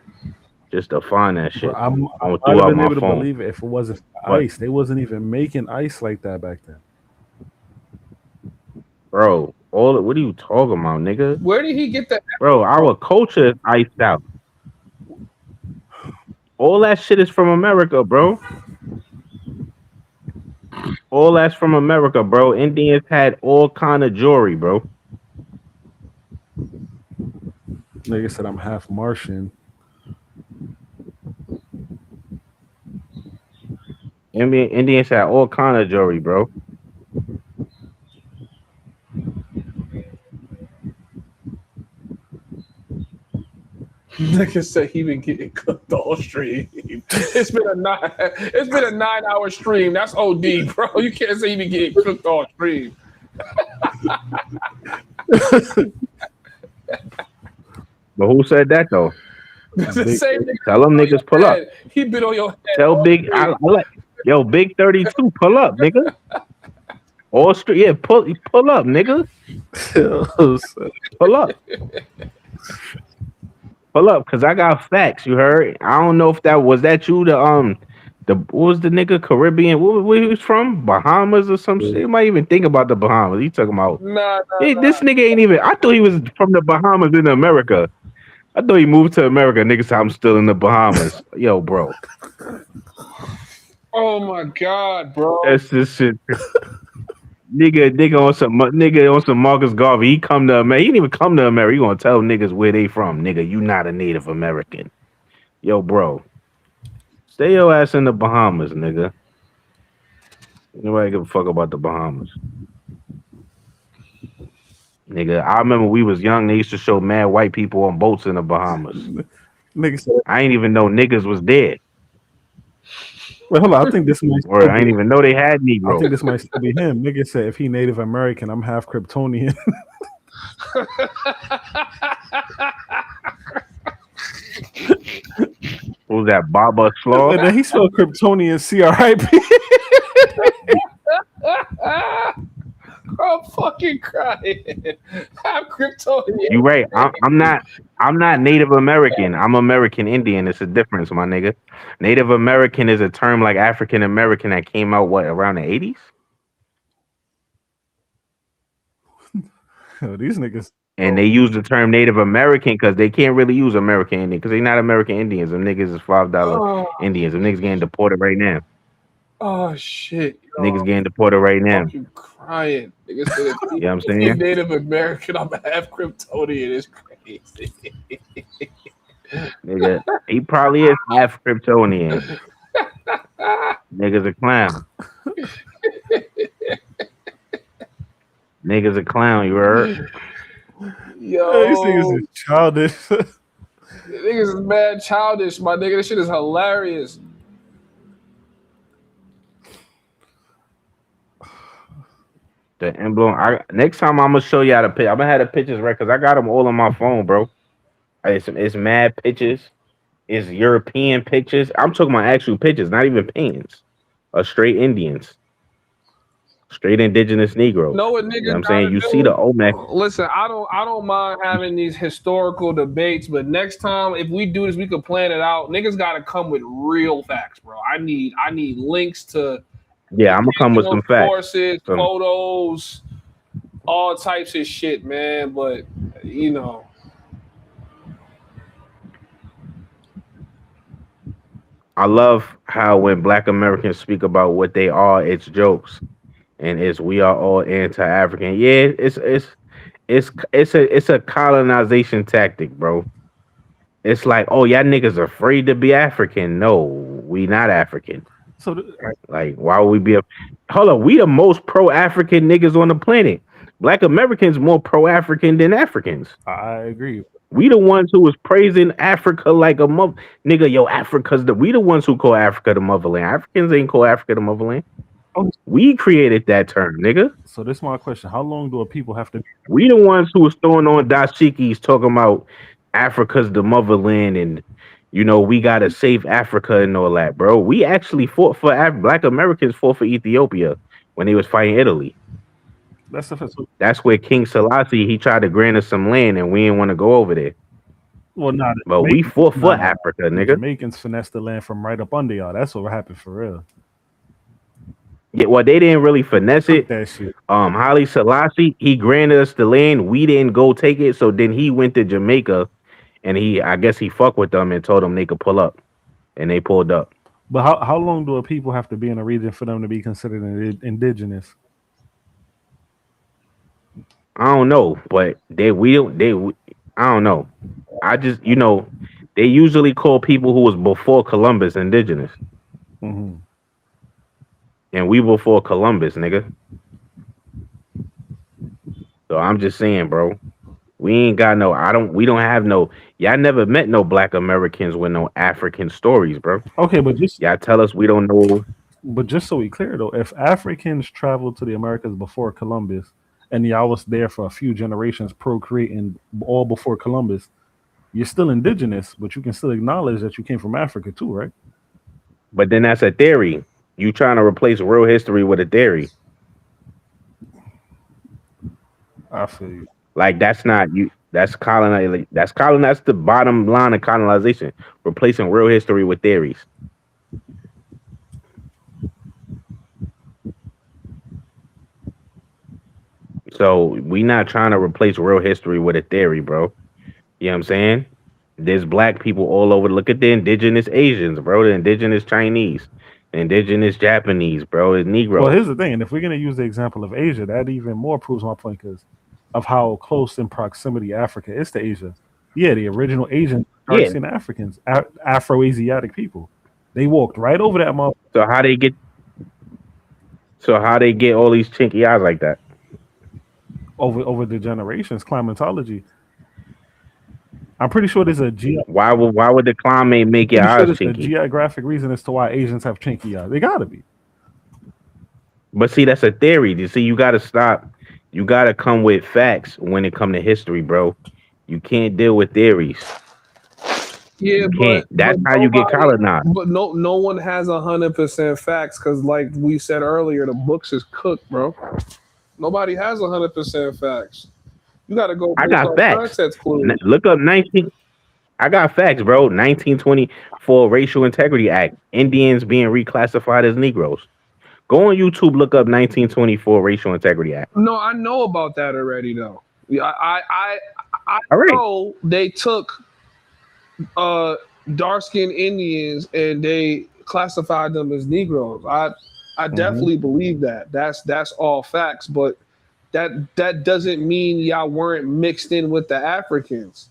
just to find that shit. Bro, I'm through been out my able to phone. believe it if it wasn't What? ice. They wasn't even making ice like that back then. Bro, what are you talking about, nigga? Where did he get that? Bro, our culture is iced out. All that shit is from America, bro. All that's from America, bro. Indians had all kind of jewelry, bro. Nigga said I'm half Martian. Indians had all kind of jewelry, bro. Nigga said he been getting cooked all stream. It's been a 9-hour stream. That's OD, bro. You can't say he been getting cooked all stream. But who said that though? The same nigga Tell them niggas pull up. He been on your head. Tell Big, I like, yo, Big 32, pull up, nigga. All street, yeah, pull up, nigga. Pull up. Pull up, cause I got facts. You heard? I don't know if that was you. What was the nigga Caribbean? Where he was from? Bahamas or some shit. You might even think about the Bahamas. He talking about this nigga ain't even. I thought he was from the Bahamas in America. I thought he moved to America. Niggas said I'm still in the Bahamas. Yo, bro. Oh my god, bro. That's this shit. nigga on some Marcus Garvey. He come to America. He didn't even come to America. You gonna tell niggas where they from, nigga? You not a Native American. Yo, bro. Stay your ass in the Bahamas, nigga. Nobody give a fuck about the Bahamas. Nigga, I remember we was young. They used to show mad white people on boats in the Bahamas. Niggas, I ain't even know niggas was dead. Wait, hold on. I think this might. Or I didn't even know they had Negro. I think this might still be him. Nigga said if he Native American, I'm half Kryptonian. What was that, Baba Slaw? And then he spelled Kryptonian CRIP. I'm fucking crying. I'm Kryptonian. You right. I'm not Native American. I'm American Indian. It's a difference, my nigga. Native American is a term like African American that came out around the 80s? Yo, these niggas. And they use the term Native American because they can't really use American Indian because they're not American Indians. Them niggas is $5 Indians. Them niggas getting deported right now. Oh shit. Yo. Niggas getting deported right now. I'm crying. Niggas said if You know what I'm saying? Native American, I'm half Kryptonian. It's crazy. Nigga, he probably is half Kryptonian. Niggas a clown. Niggas a clown, you heard? Yo, These niggas is childish. Niggas is mad childish, my nigga. This shit is hilarious. The emblem. Next time I'm gonna show you how to pick. I'm gonna have the pictures right because I got them all on my phone, bro. It's mad pictures. It's European pictures. I'm talking about actual pictures, not even paintings. Of straight Indians, straight indigenous Negroes. Know what niggas? You know what I'm saying? You see the Olmec. Listen, I don't mind having these historical debates, but next time if we do this, we could plan it out. Niggas gotta come with real facts, bro. I need links to. Yeah, I'm gonna come with some facts. Sources, photos, all types of shit, man. But you know. I love how when Black Americans speak about what they are, it's jokes, and we are all anti-African. Yeah, it's a colonization tactic, bro. It's like, oh, y'all niggas afraid to be African. No, we not African. So, like, why would we be hold on? We the most pro-African niggas on the planet. Black Americans more pro-African than Africans. I agree. We the ones who was praising Africa like a mother. Nigga, yo, we the ones who call Africa the motherland. Africans ain't call Africa the motherland. We created that term, nigga. So this is my question. How long do people have to... We the ones who was throwing on dashikis talking about Africa's the motherland and, you know, we got to save Africa and all that, bro. We actually fought for Black Americans fought for Ethiopia when they was fighting Italy. That's where King Selassie, he tried to grant us some land and we didn't want to go over there. Well, not. But we fought for Africa, nigga. Jamaicans finessed the land from right up under y'all. That's what happened for real. Yeah, well, they didn't really finesse it. That shit. Haile Selassie, he granted us the land. We didn't go take it. So then he went to Jamaica and I guess he fucked with them and told them they could pull up. And they pulled up. But how long do people have to be in a region for them to be considered indigenous? I don't know, but I don't know. I just, you know, they usually call people who was before Columbus indigenous. Mm-hmm. and we before Columbus, nigga. So I'm just saying, bro. We ain't got no. We don't have no. Y'all never met no Black Americans with no African stories, bro. Okay, but just Y'all tell us we don't know. so we clear though, if Africans traveled to the Americas before Columbus, and y'all was there for a few generations procreating all before Columbus, you're still indigenous, but you can still acknowledge that you came from Africa too, right? But then that's a theory. You trying to replace real history with a theory. I feel you. Like that's not you. That's colonization. That's the bottom line of colonization. Replacing real history with theories. So we not trying to replace real history with a theory, bro. You know what I'm saying? There's black people all over. Look at the indigenous Asians, bro. The indigenous Chinese, the indigenous Japanese, bro. The Well, Negroes. here's the thing, and if we're gonna use the example of Asia, that even more proves my point because of how close in proximity Africa is to Asia. Yeah, the original Asian dark Yeah. skinned Africans, Afro-Asiatic people, they walked right over that motherfucker. So how they get? So how they get all these chinky eyes like that? Over the generations, climatology. I'm pretty sure there's a Why would the climate make your pretty sure eyes there's a chinky? geographic reason as to why Asians have chinky eyes. They gotta be. But see, that's a theory. You see, you gotta stop. You gotta come with facts when it come to history, bro. You can't deal with theories. Yeah, You can't. but That's how you get colonized. no one has 100% facts because, like we said earlier, the books is cooked, bro. Nobody has 100% facts. You got to go I based got on facts. context clues. Look up 19. I got facts, bro. 1924 Racial Integrity Act. Indians being reclassified as Negroes. Go on YouTube. Look up 1924 Racial Integrity Act. No, I know about that already, though. Yeah, I All right. know they took dark skinned Indians and they classified them as Negroes. I definitely believe that. That's all facts, but that doesn't mean y'all weren't mixed in with the Africans.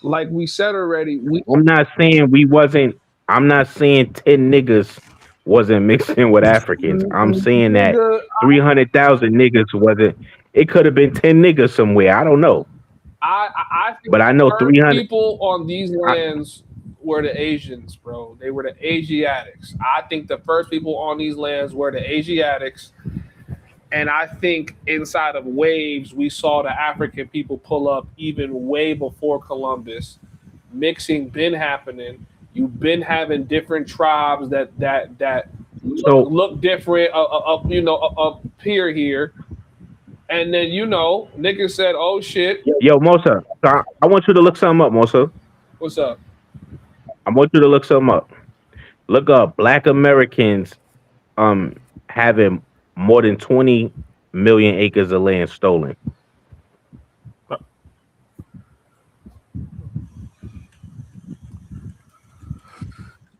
Like we said already, we I'm not saying we wasn't. I'm not saying 10 niggas wasn't mixed in with Africans. I'm saying that nigga, 300,000 niggas wasn't. It could have been 10 niggas somewhere. I don't know. I think But I the know first 300. people on these lands were the Asians, bro. They were the Asiatics. I think the first people on these lands were the Asiatics. And I think inside of waves, we saw the African people pull up even way before Columbus. Mixing been happening. You've been having different tribes that So look different up here. And then niggas said, "Oh shit, yo, Mosa, so I want you to look something up, Mosa. what's up?" I want you to look something up. Look up Black Americans having more than 20 million acres of land stolen.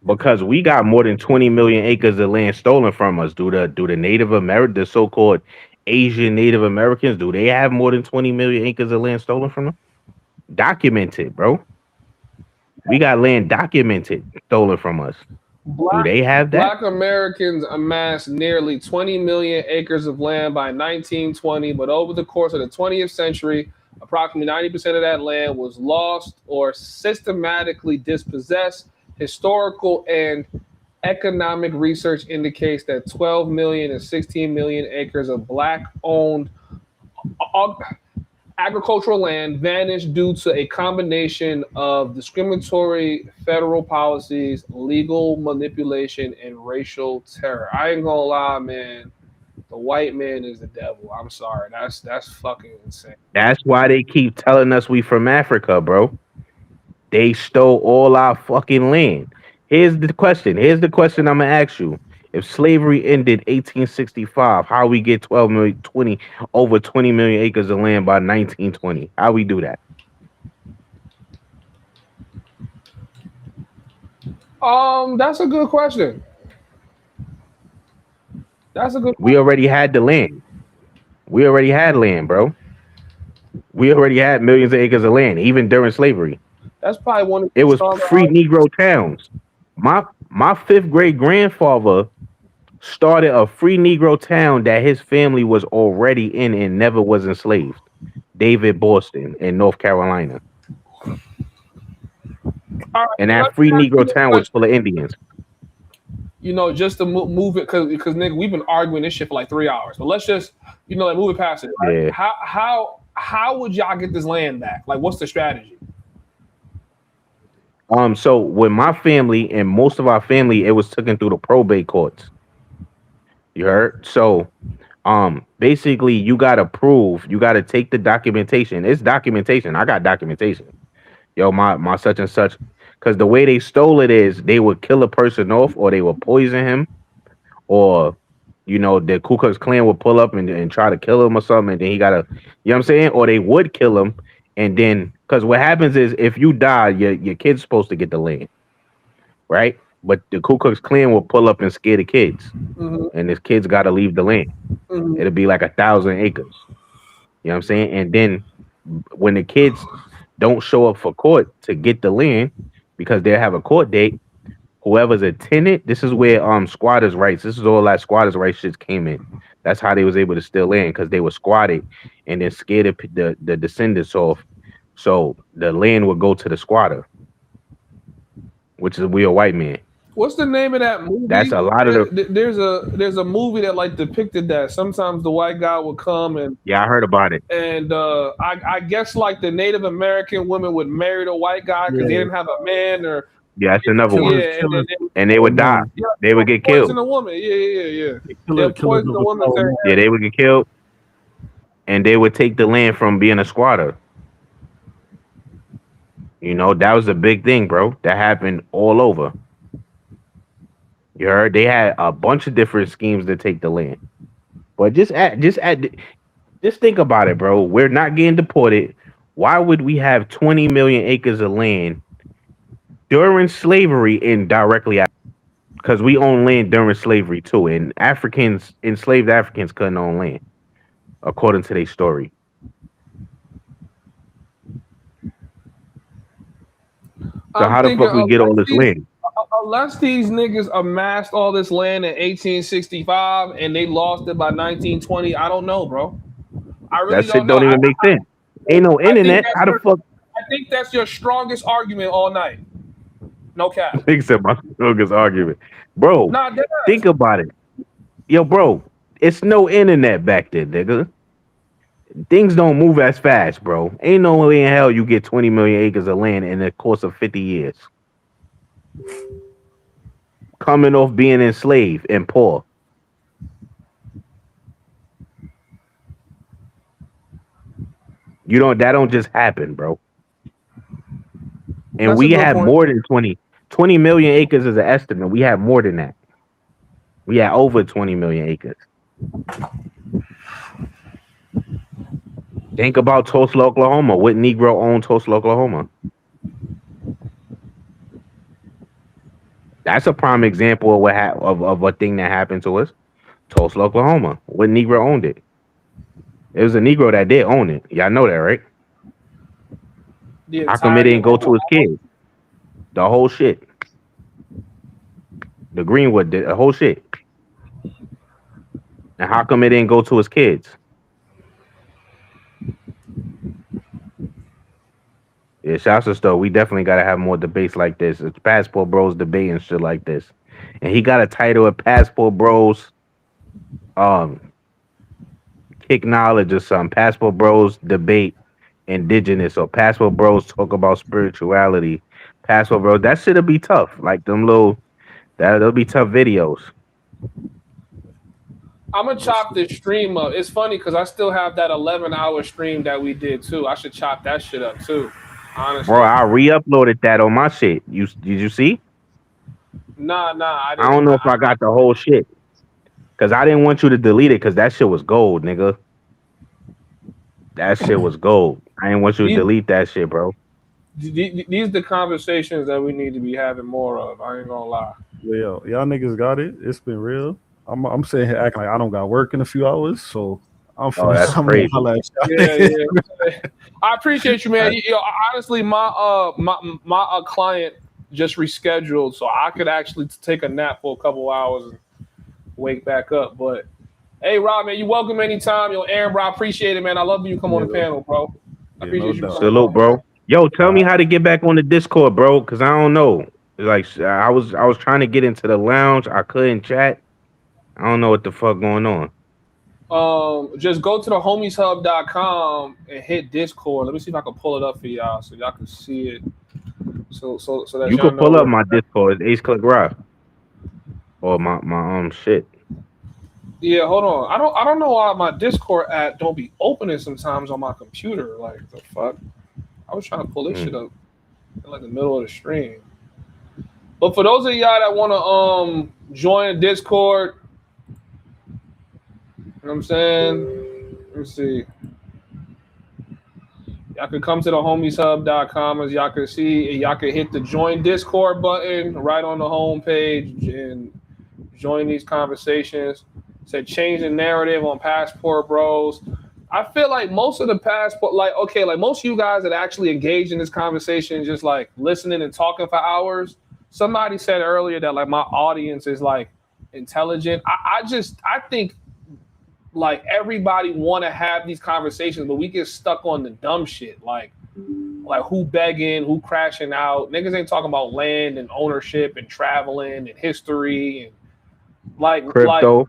Because we got more than 20 million acres of land stolen from us. Do the Native American, the so-called Asian Native Americans, do they have more than 20 million acres of land stolen from them? Documented, bro. We got land documented stolen from us. Do they have that? Black Americans amassed nearly 20 million acres of land by 1920, but over the course of the 20th century, approximately 90% of that land was lost or systematically dispossessed. Historical and economic research indicates that 12 million and 16 million acres of black owned agricultural land vanished due to a combination of discriminatory federal policies, legal manipulation, and racial terror. I ain't gonna lie, man. The white man is the devil. I'm sorry. That's fucking insane. That's why they keep telling us we from Africa, bro. They stole all our fucking land. Here's the question. I'm gonna ask you. If slavery ended 1865, how we get 12 million, 20 over 20 million acres of land by 1920? How we do that? That's a good question. We already had the land. We already had land, bro. We already had millions of acres of land, even during slavery. That's probably one of the It was stronger free Negro towns. My fifth grade grandfather started a free Negro town that his family was already in and never was enslaved. David Boston in North Carolina. All right, And let that me free ask you Negro a town was question. full of Indians. You know, just to move it, because nigga, we've been arguing this shit for like 3 hours. But let's just, like, move it past it. Right? Yeah. How would y'all get this land back? Like, what's the strategy? So with my family and most of our family, it was taken through the probate courts. You heard? So basically you gotta take the documentation. It's documentation. I got documentation. Yo, my such and such. Because the way they stole it is they would kill a person off or they would poison him, or the Ku Klux Klan would pull up and try to kill him or something, and then he gotta, you know what I'm saying? Or they would kill him, and then because what happens is if you die, your kid's supposed to get the land, right? But the Ku Klux Klan will pull up and scare the kids, and his kids gotta leave the land. It'll be like 1,000 acres. You know what I'm saying? And then when the kids don't show up for court to get the land because they have a court date, whoever's a tenant, this is where squatters' rights, this is all that squatters' rights shit came in. That's how they was able to steal land, because they were squatted and then scared the descendants off. So the land would go to the squatter, which is we a white man. What's the name of that movie? That's a lot of the. There's a movie that like depicted that. Sometimes the white guy would come and Yeah, I heard about it. and I guess like the Native American women would marry the white guy because they didn't have a man or Yeah, that's another one. yeah, And they would die. They would get poison killed. a woman. Yeah. They'll poison the woman. Yeah, they would get killed, and they would take the land from being a squatter. That was a big thing, bro. That happened all over. You heard? They had a bunch of different schemes to take the land. But just think about it, bro. We're not getting deported. Why would we have 20 million acres of land during slavery and directly after? Because we own land during slavery too, and enslaved Africans couldn't own land, according to their story. So how the fuck we get all this land? Unless these niggas amassed all this land in 1865 and they lost it by 1920, I don't know, bro. I really That shit don't know. don't even make sense. Ain't no internet. How the fuck? I think that's your strongest argument all night. No cap. Except my strongest argument, bro. Nah, dead ass. Think about it, yo, bro. It's no internet back then, nigga. Things don't move as fast, bro. Ain't no way in hell you get 20 million acres of land in the course of 50 years. Coming off being enslaved and poor. That don't just happen, bro. And That's we a good have point. more than 20 million acres is an estimate. We have more than that. We have over 20 million acres. Think about Tulsa, Oklahoma. What Negro owned Tulsa, Oklahoma? That's a prime example of of a thing that happened to us. Tulsa, Oklahoma. What Negro owned it? It was a Negro that did own it. Y'all know that, right? How come it didn't go to his kids? The whole shit. The Greenwood did the whole shit. And how come it didn't go to his kids? Yeah, shouts to Stowe. We definitely gotta have more debates like this. It's Passport Bros debate and shit like this. And he got a title of Passport Bros kick knowledge or something. Passport Bros debate indigenous, or Passport Bros talk about spirituality. Passport Bros, that shit'll be tough. Like that'll be tough videos. I'm gonna chop this stream up. It's funny because I still have that 11-hour stream that we did too. I should chop that shit up too. Honestly, Bro, I re-uploaded that on my shit. Did you see? Nah, I I don't know if I got the whole shit. Cause I didn't want you to delete it because that shit was gold, nigga. That shit was gold. I didn't want you to delete that shit, bro. These are the conversations that we need to be having more of. I ain't gonna lie. Yo, y'all niggas got it. It's been real. I'm sitting here acting like I don't got work in a few hours, so I'm that's crazy. Yeah. I appreciate you, man. Honestly, my client just rescheduled, so I could actually take a nap for a couple hours wake back up. But hey, Rob, man, you welcome anytime. Yo, Aaron, bro, I appreciate it, man. I love you come on the panel, bro. I appreciate you. Salute, bro. Yo, tell me how to get back on the Discord, bro, because I don't know. Like I was trying to get into the lounge. I couldn't chat. I don't know what the fuck going on. Just go to the homieshub.com and hit Discord. Let me see if I can pull it up for y'all so y'all can see it. So that You y'all can pull know up my Discord. It's Ace Click Rock. Or my shit. Yeah, hold on. I don't know why my Discord app don't be opening sometimes on my computer. Like the fuck. I was trying to pull this shit up in like the middle of the stream. But for those of y'all that want to join Discord, you know what I'm saying? Let me see. Y'all can come to the homieshub.com as y'all can see, and y'all can hit the join Discord button right on the homepage and join these conversations. Said change the narrative on Passport Bros. I feel like most of the passport, like most of you guys that actually engage in this conversation, just like listening and talking for hours. Somebody said earlier that like my audience is like intelligent. I think like everybody want to have these conversations, but we get stuck on the dumb shit, like who begging, who crashing out. Niggas ain't talking about land and ownership and traveling and history and like crypto.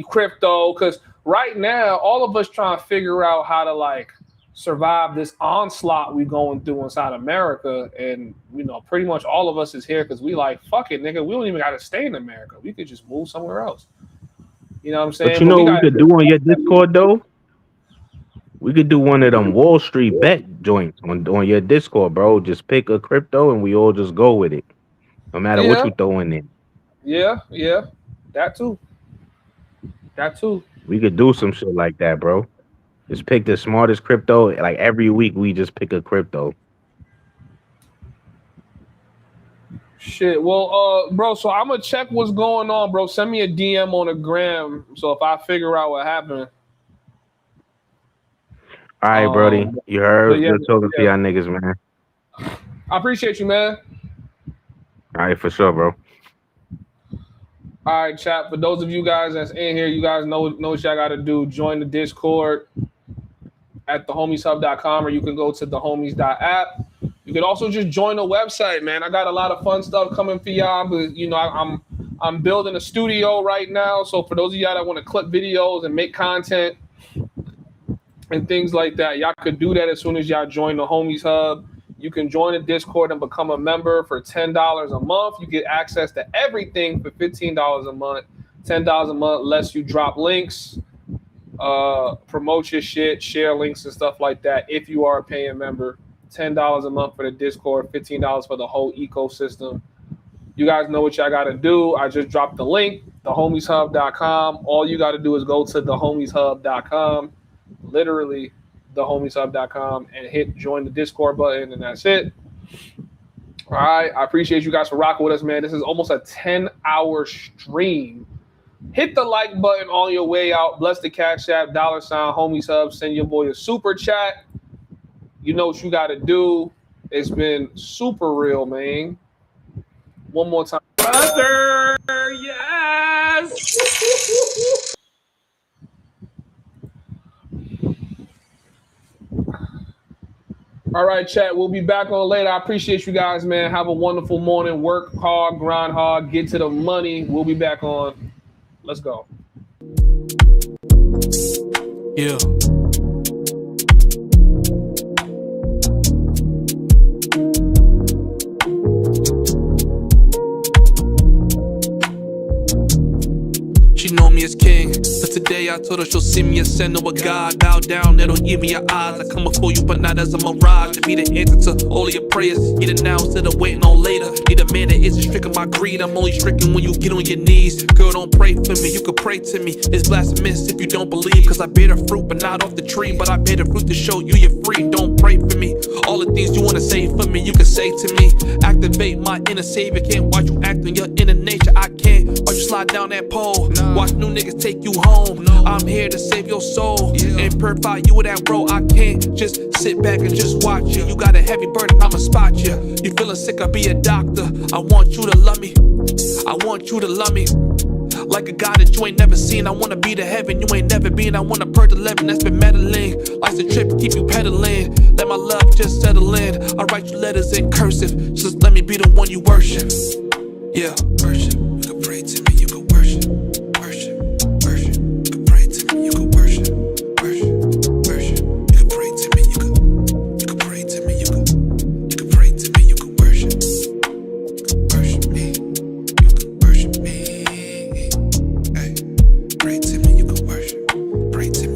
Crypto, because right now all of us trying to figure out how to like survive this onslaught we going through inside America, and you know pretty much all of us is here because we like fuck it, nigga. We don't even got to stay in America. We could just move somewhere else. You know what I'm saying? But you know what we could do on your Discord though? We could do one of them Wall Street bet joints on your Discord, bro. Just pick a crypto and we all just go with it, no matter what you throw in there. Yeah, that too. We could do some shit like that, bro. Just pick the smartest crypto. Like every week, we just pick a crypto. Shit. Well, bro, so I'm gonna check what's going on, bro. Send me a DM on the gram. So if I figure out what happened. All right, Brody. You heard? Yeah, Good talking to y'all niggas, man. I appreciate you, man. All right, for sure, bro. All right, chat. For those of you guys that's in here, you guys know what y'all got to do. Join the Discord at thehomieshub.com, or you can go to thehomies.app. You can also just join the website, man. I got a lot of fun stuff coming for y'all. But you know, I'm building a studio right now. So for those of y'all that want to clip videos and make content and things like that, y'all could do that as soon as y'all join the Homies Hub. You can join the Discord and become a member for $10 a month. You get access to everything for $15 a month. $10 a month lets you drop links, promote your shit, share links and stuff like that if you are a paying member. $10 a month for the Discord, $15 for the whole ecosystem. You guys know what y'all got to do. I just dropped the link, thehomieshub.com. All you got to do is go to thehomieshub.com, literally thehomieshub.com, and hit join the Discord button, and that's it. All right. I appreciate you guys for rocking with us, man. This is almost a 10-hour stream. Hit the like button on your way out. Bless the Cash App, $ Homieshub. Send your boy a super chat. You know what you got to do. It's been super real, man. One more time. Brother, yes! All right, chat. We'll be back on later. I appreciate you guys, man. Have a wonderful morning. Work hard, grind hard, get to the money. We'll be back on. Let's go. Yeah. She know me as king, but today I told her she'll see me as sin or a god. Bow down, it'll give me your eyes. I come before you, but not as a mirage. To be the answer to all of your prayers. Get it now instead of waiting on later. Need a man that isn't stricken by greed. I'm only stricken when you get on your knees. Girl, don't pray for me, you can pray to me. It's blasphemous if you don't believe, cause I bear the fruit, but not off the tree. But I bear the fruit to show you you're free. Don't pray for me. All the things you wanna say for me, you can say to me. Activate my inner savior. Can't watch you act on your inner nature. I can't watch you slide down that pole. Watch new niggas take you home. I'm here to save your soul and purify you with that role. I can't just sit back and just watch you. You got a heavy burden, I'ma spot you. You feeling sick, I'll be a doctor. I want you to love me. I want you to love me. like a God that you ain't never seen. I wanna be to heaven you ain't never been. I wanna purge 11, that's been meddling. Life's a trip, keep you pedaling. Let my love just settle in. I write you letters in cursive, just let me be the one you worship. Yeah, worship. You can pray to me, you can worship. Worship, worship. You can pray to me, you can worship. Worship, worship. You can pray to me, you can pray to me, you can pray to me, you can worship. Worship me, you can worship me. Hey, pray to me, you can worship. Pray to me.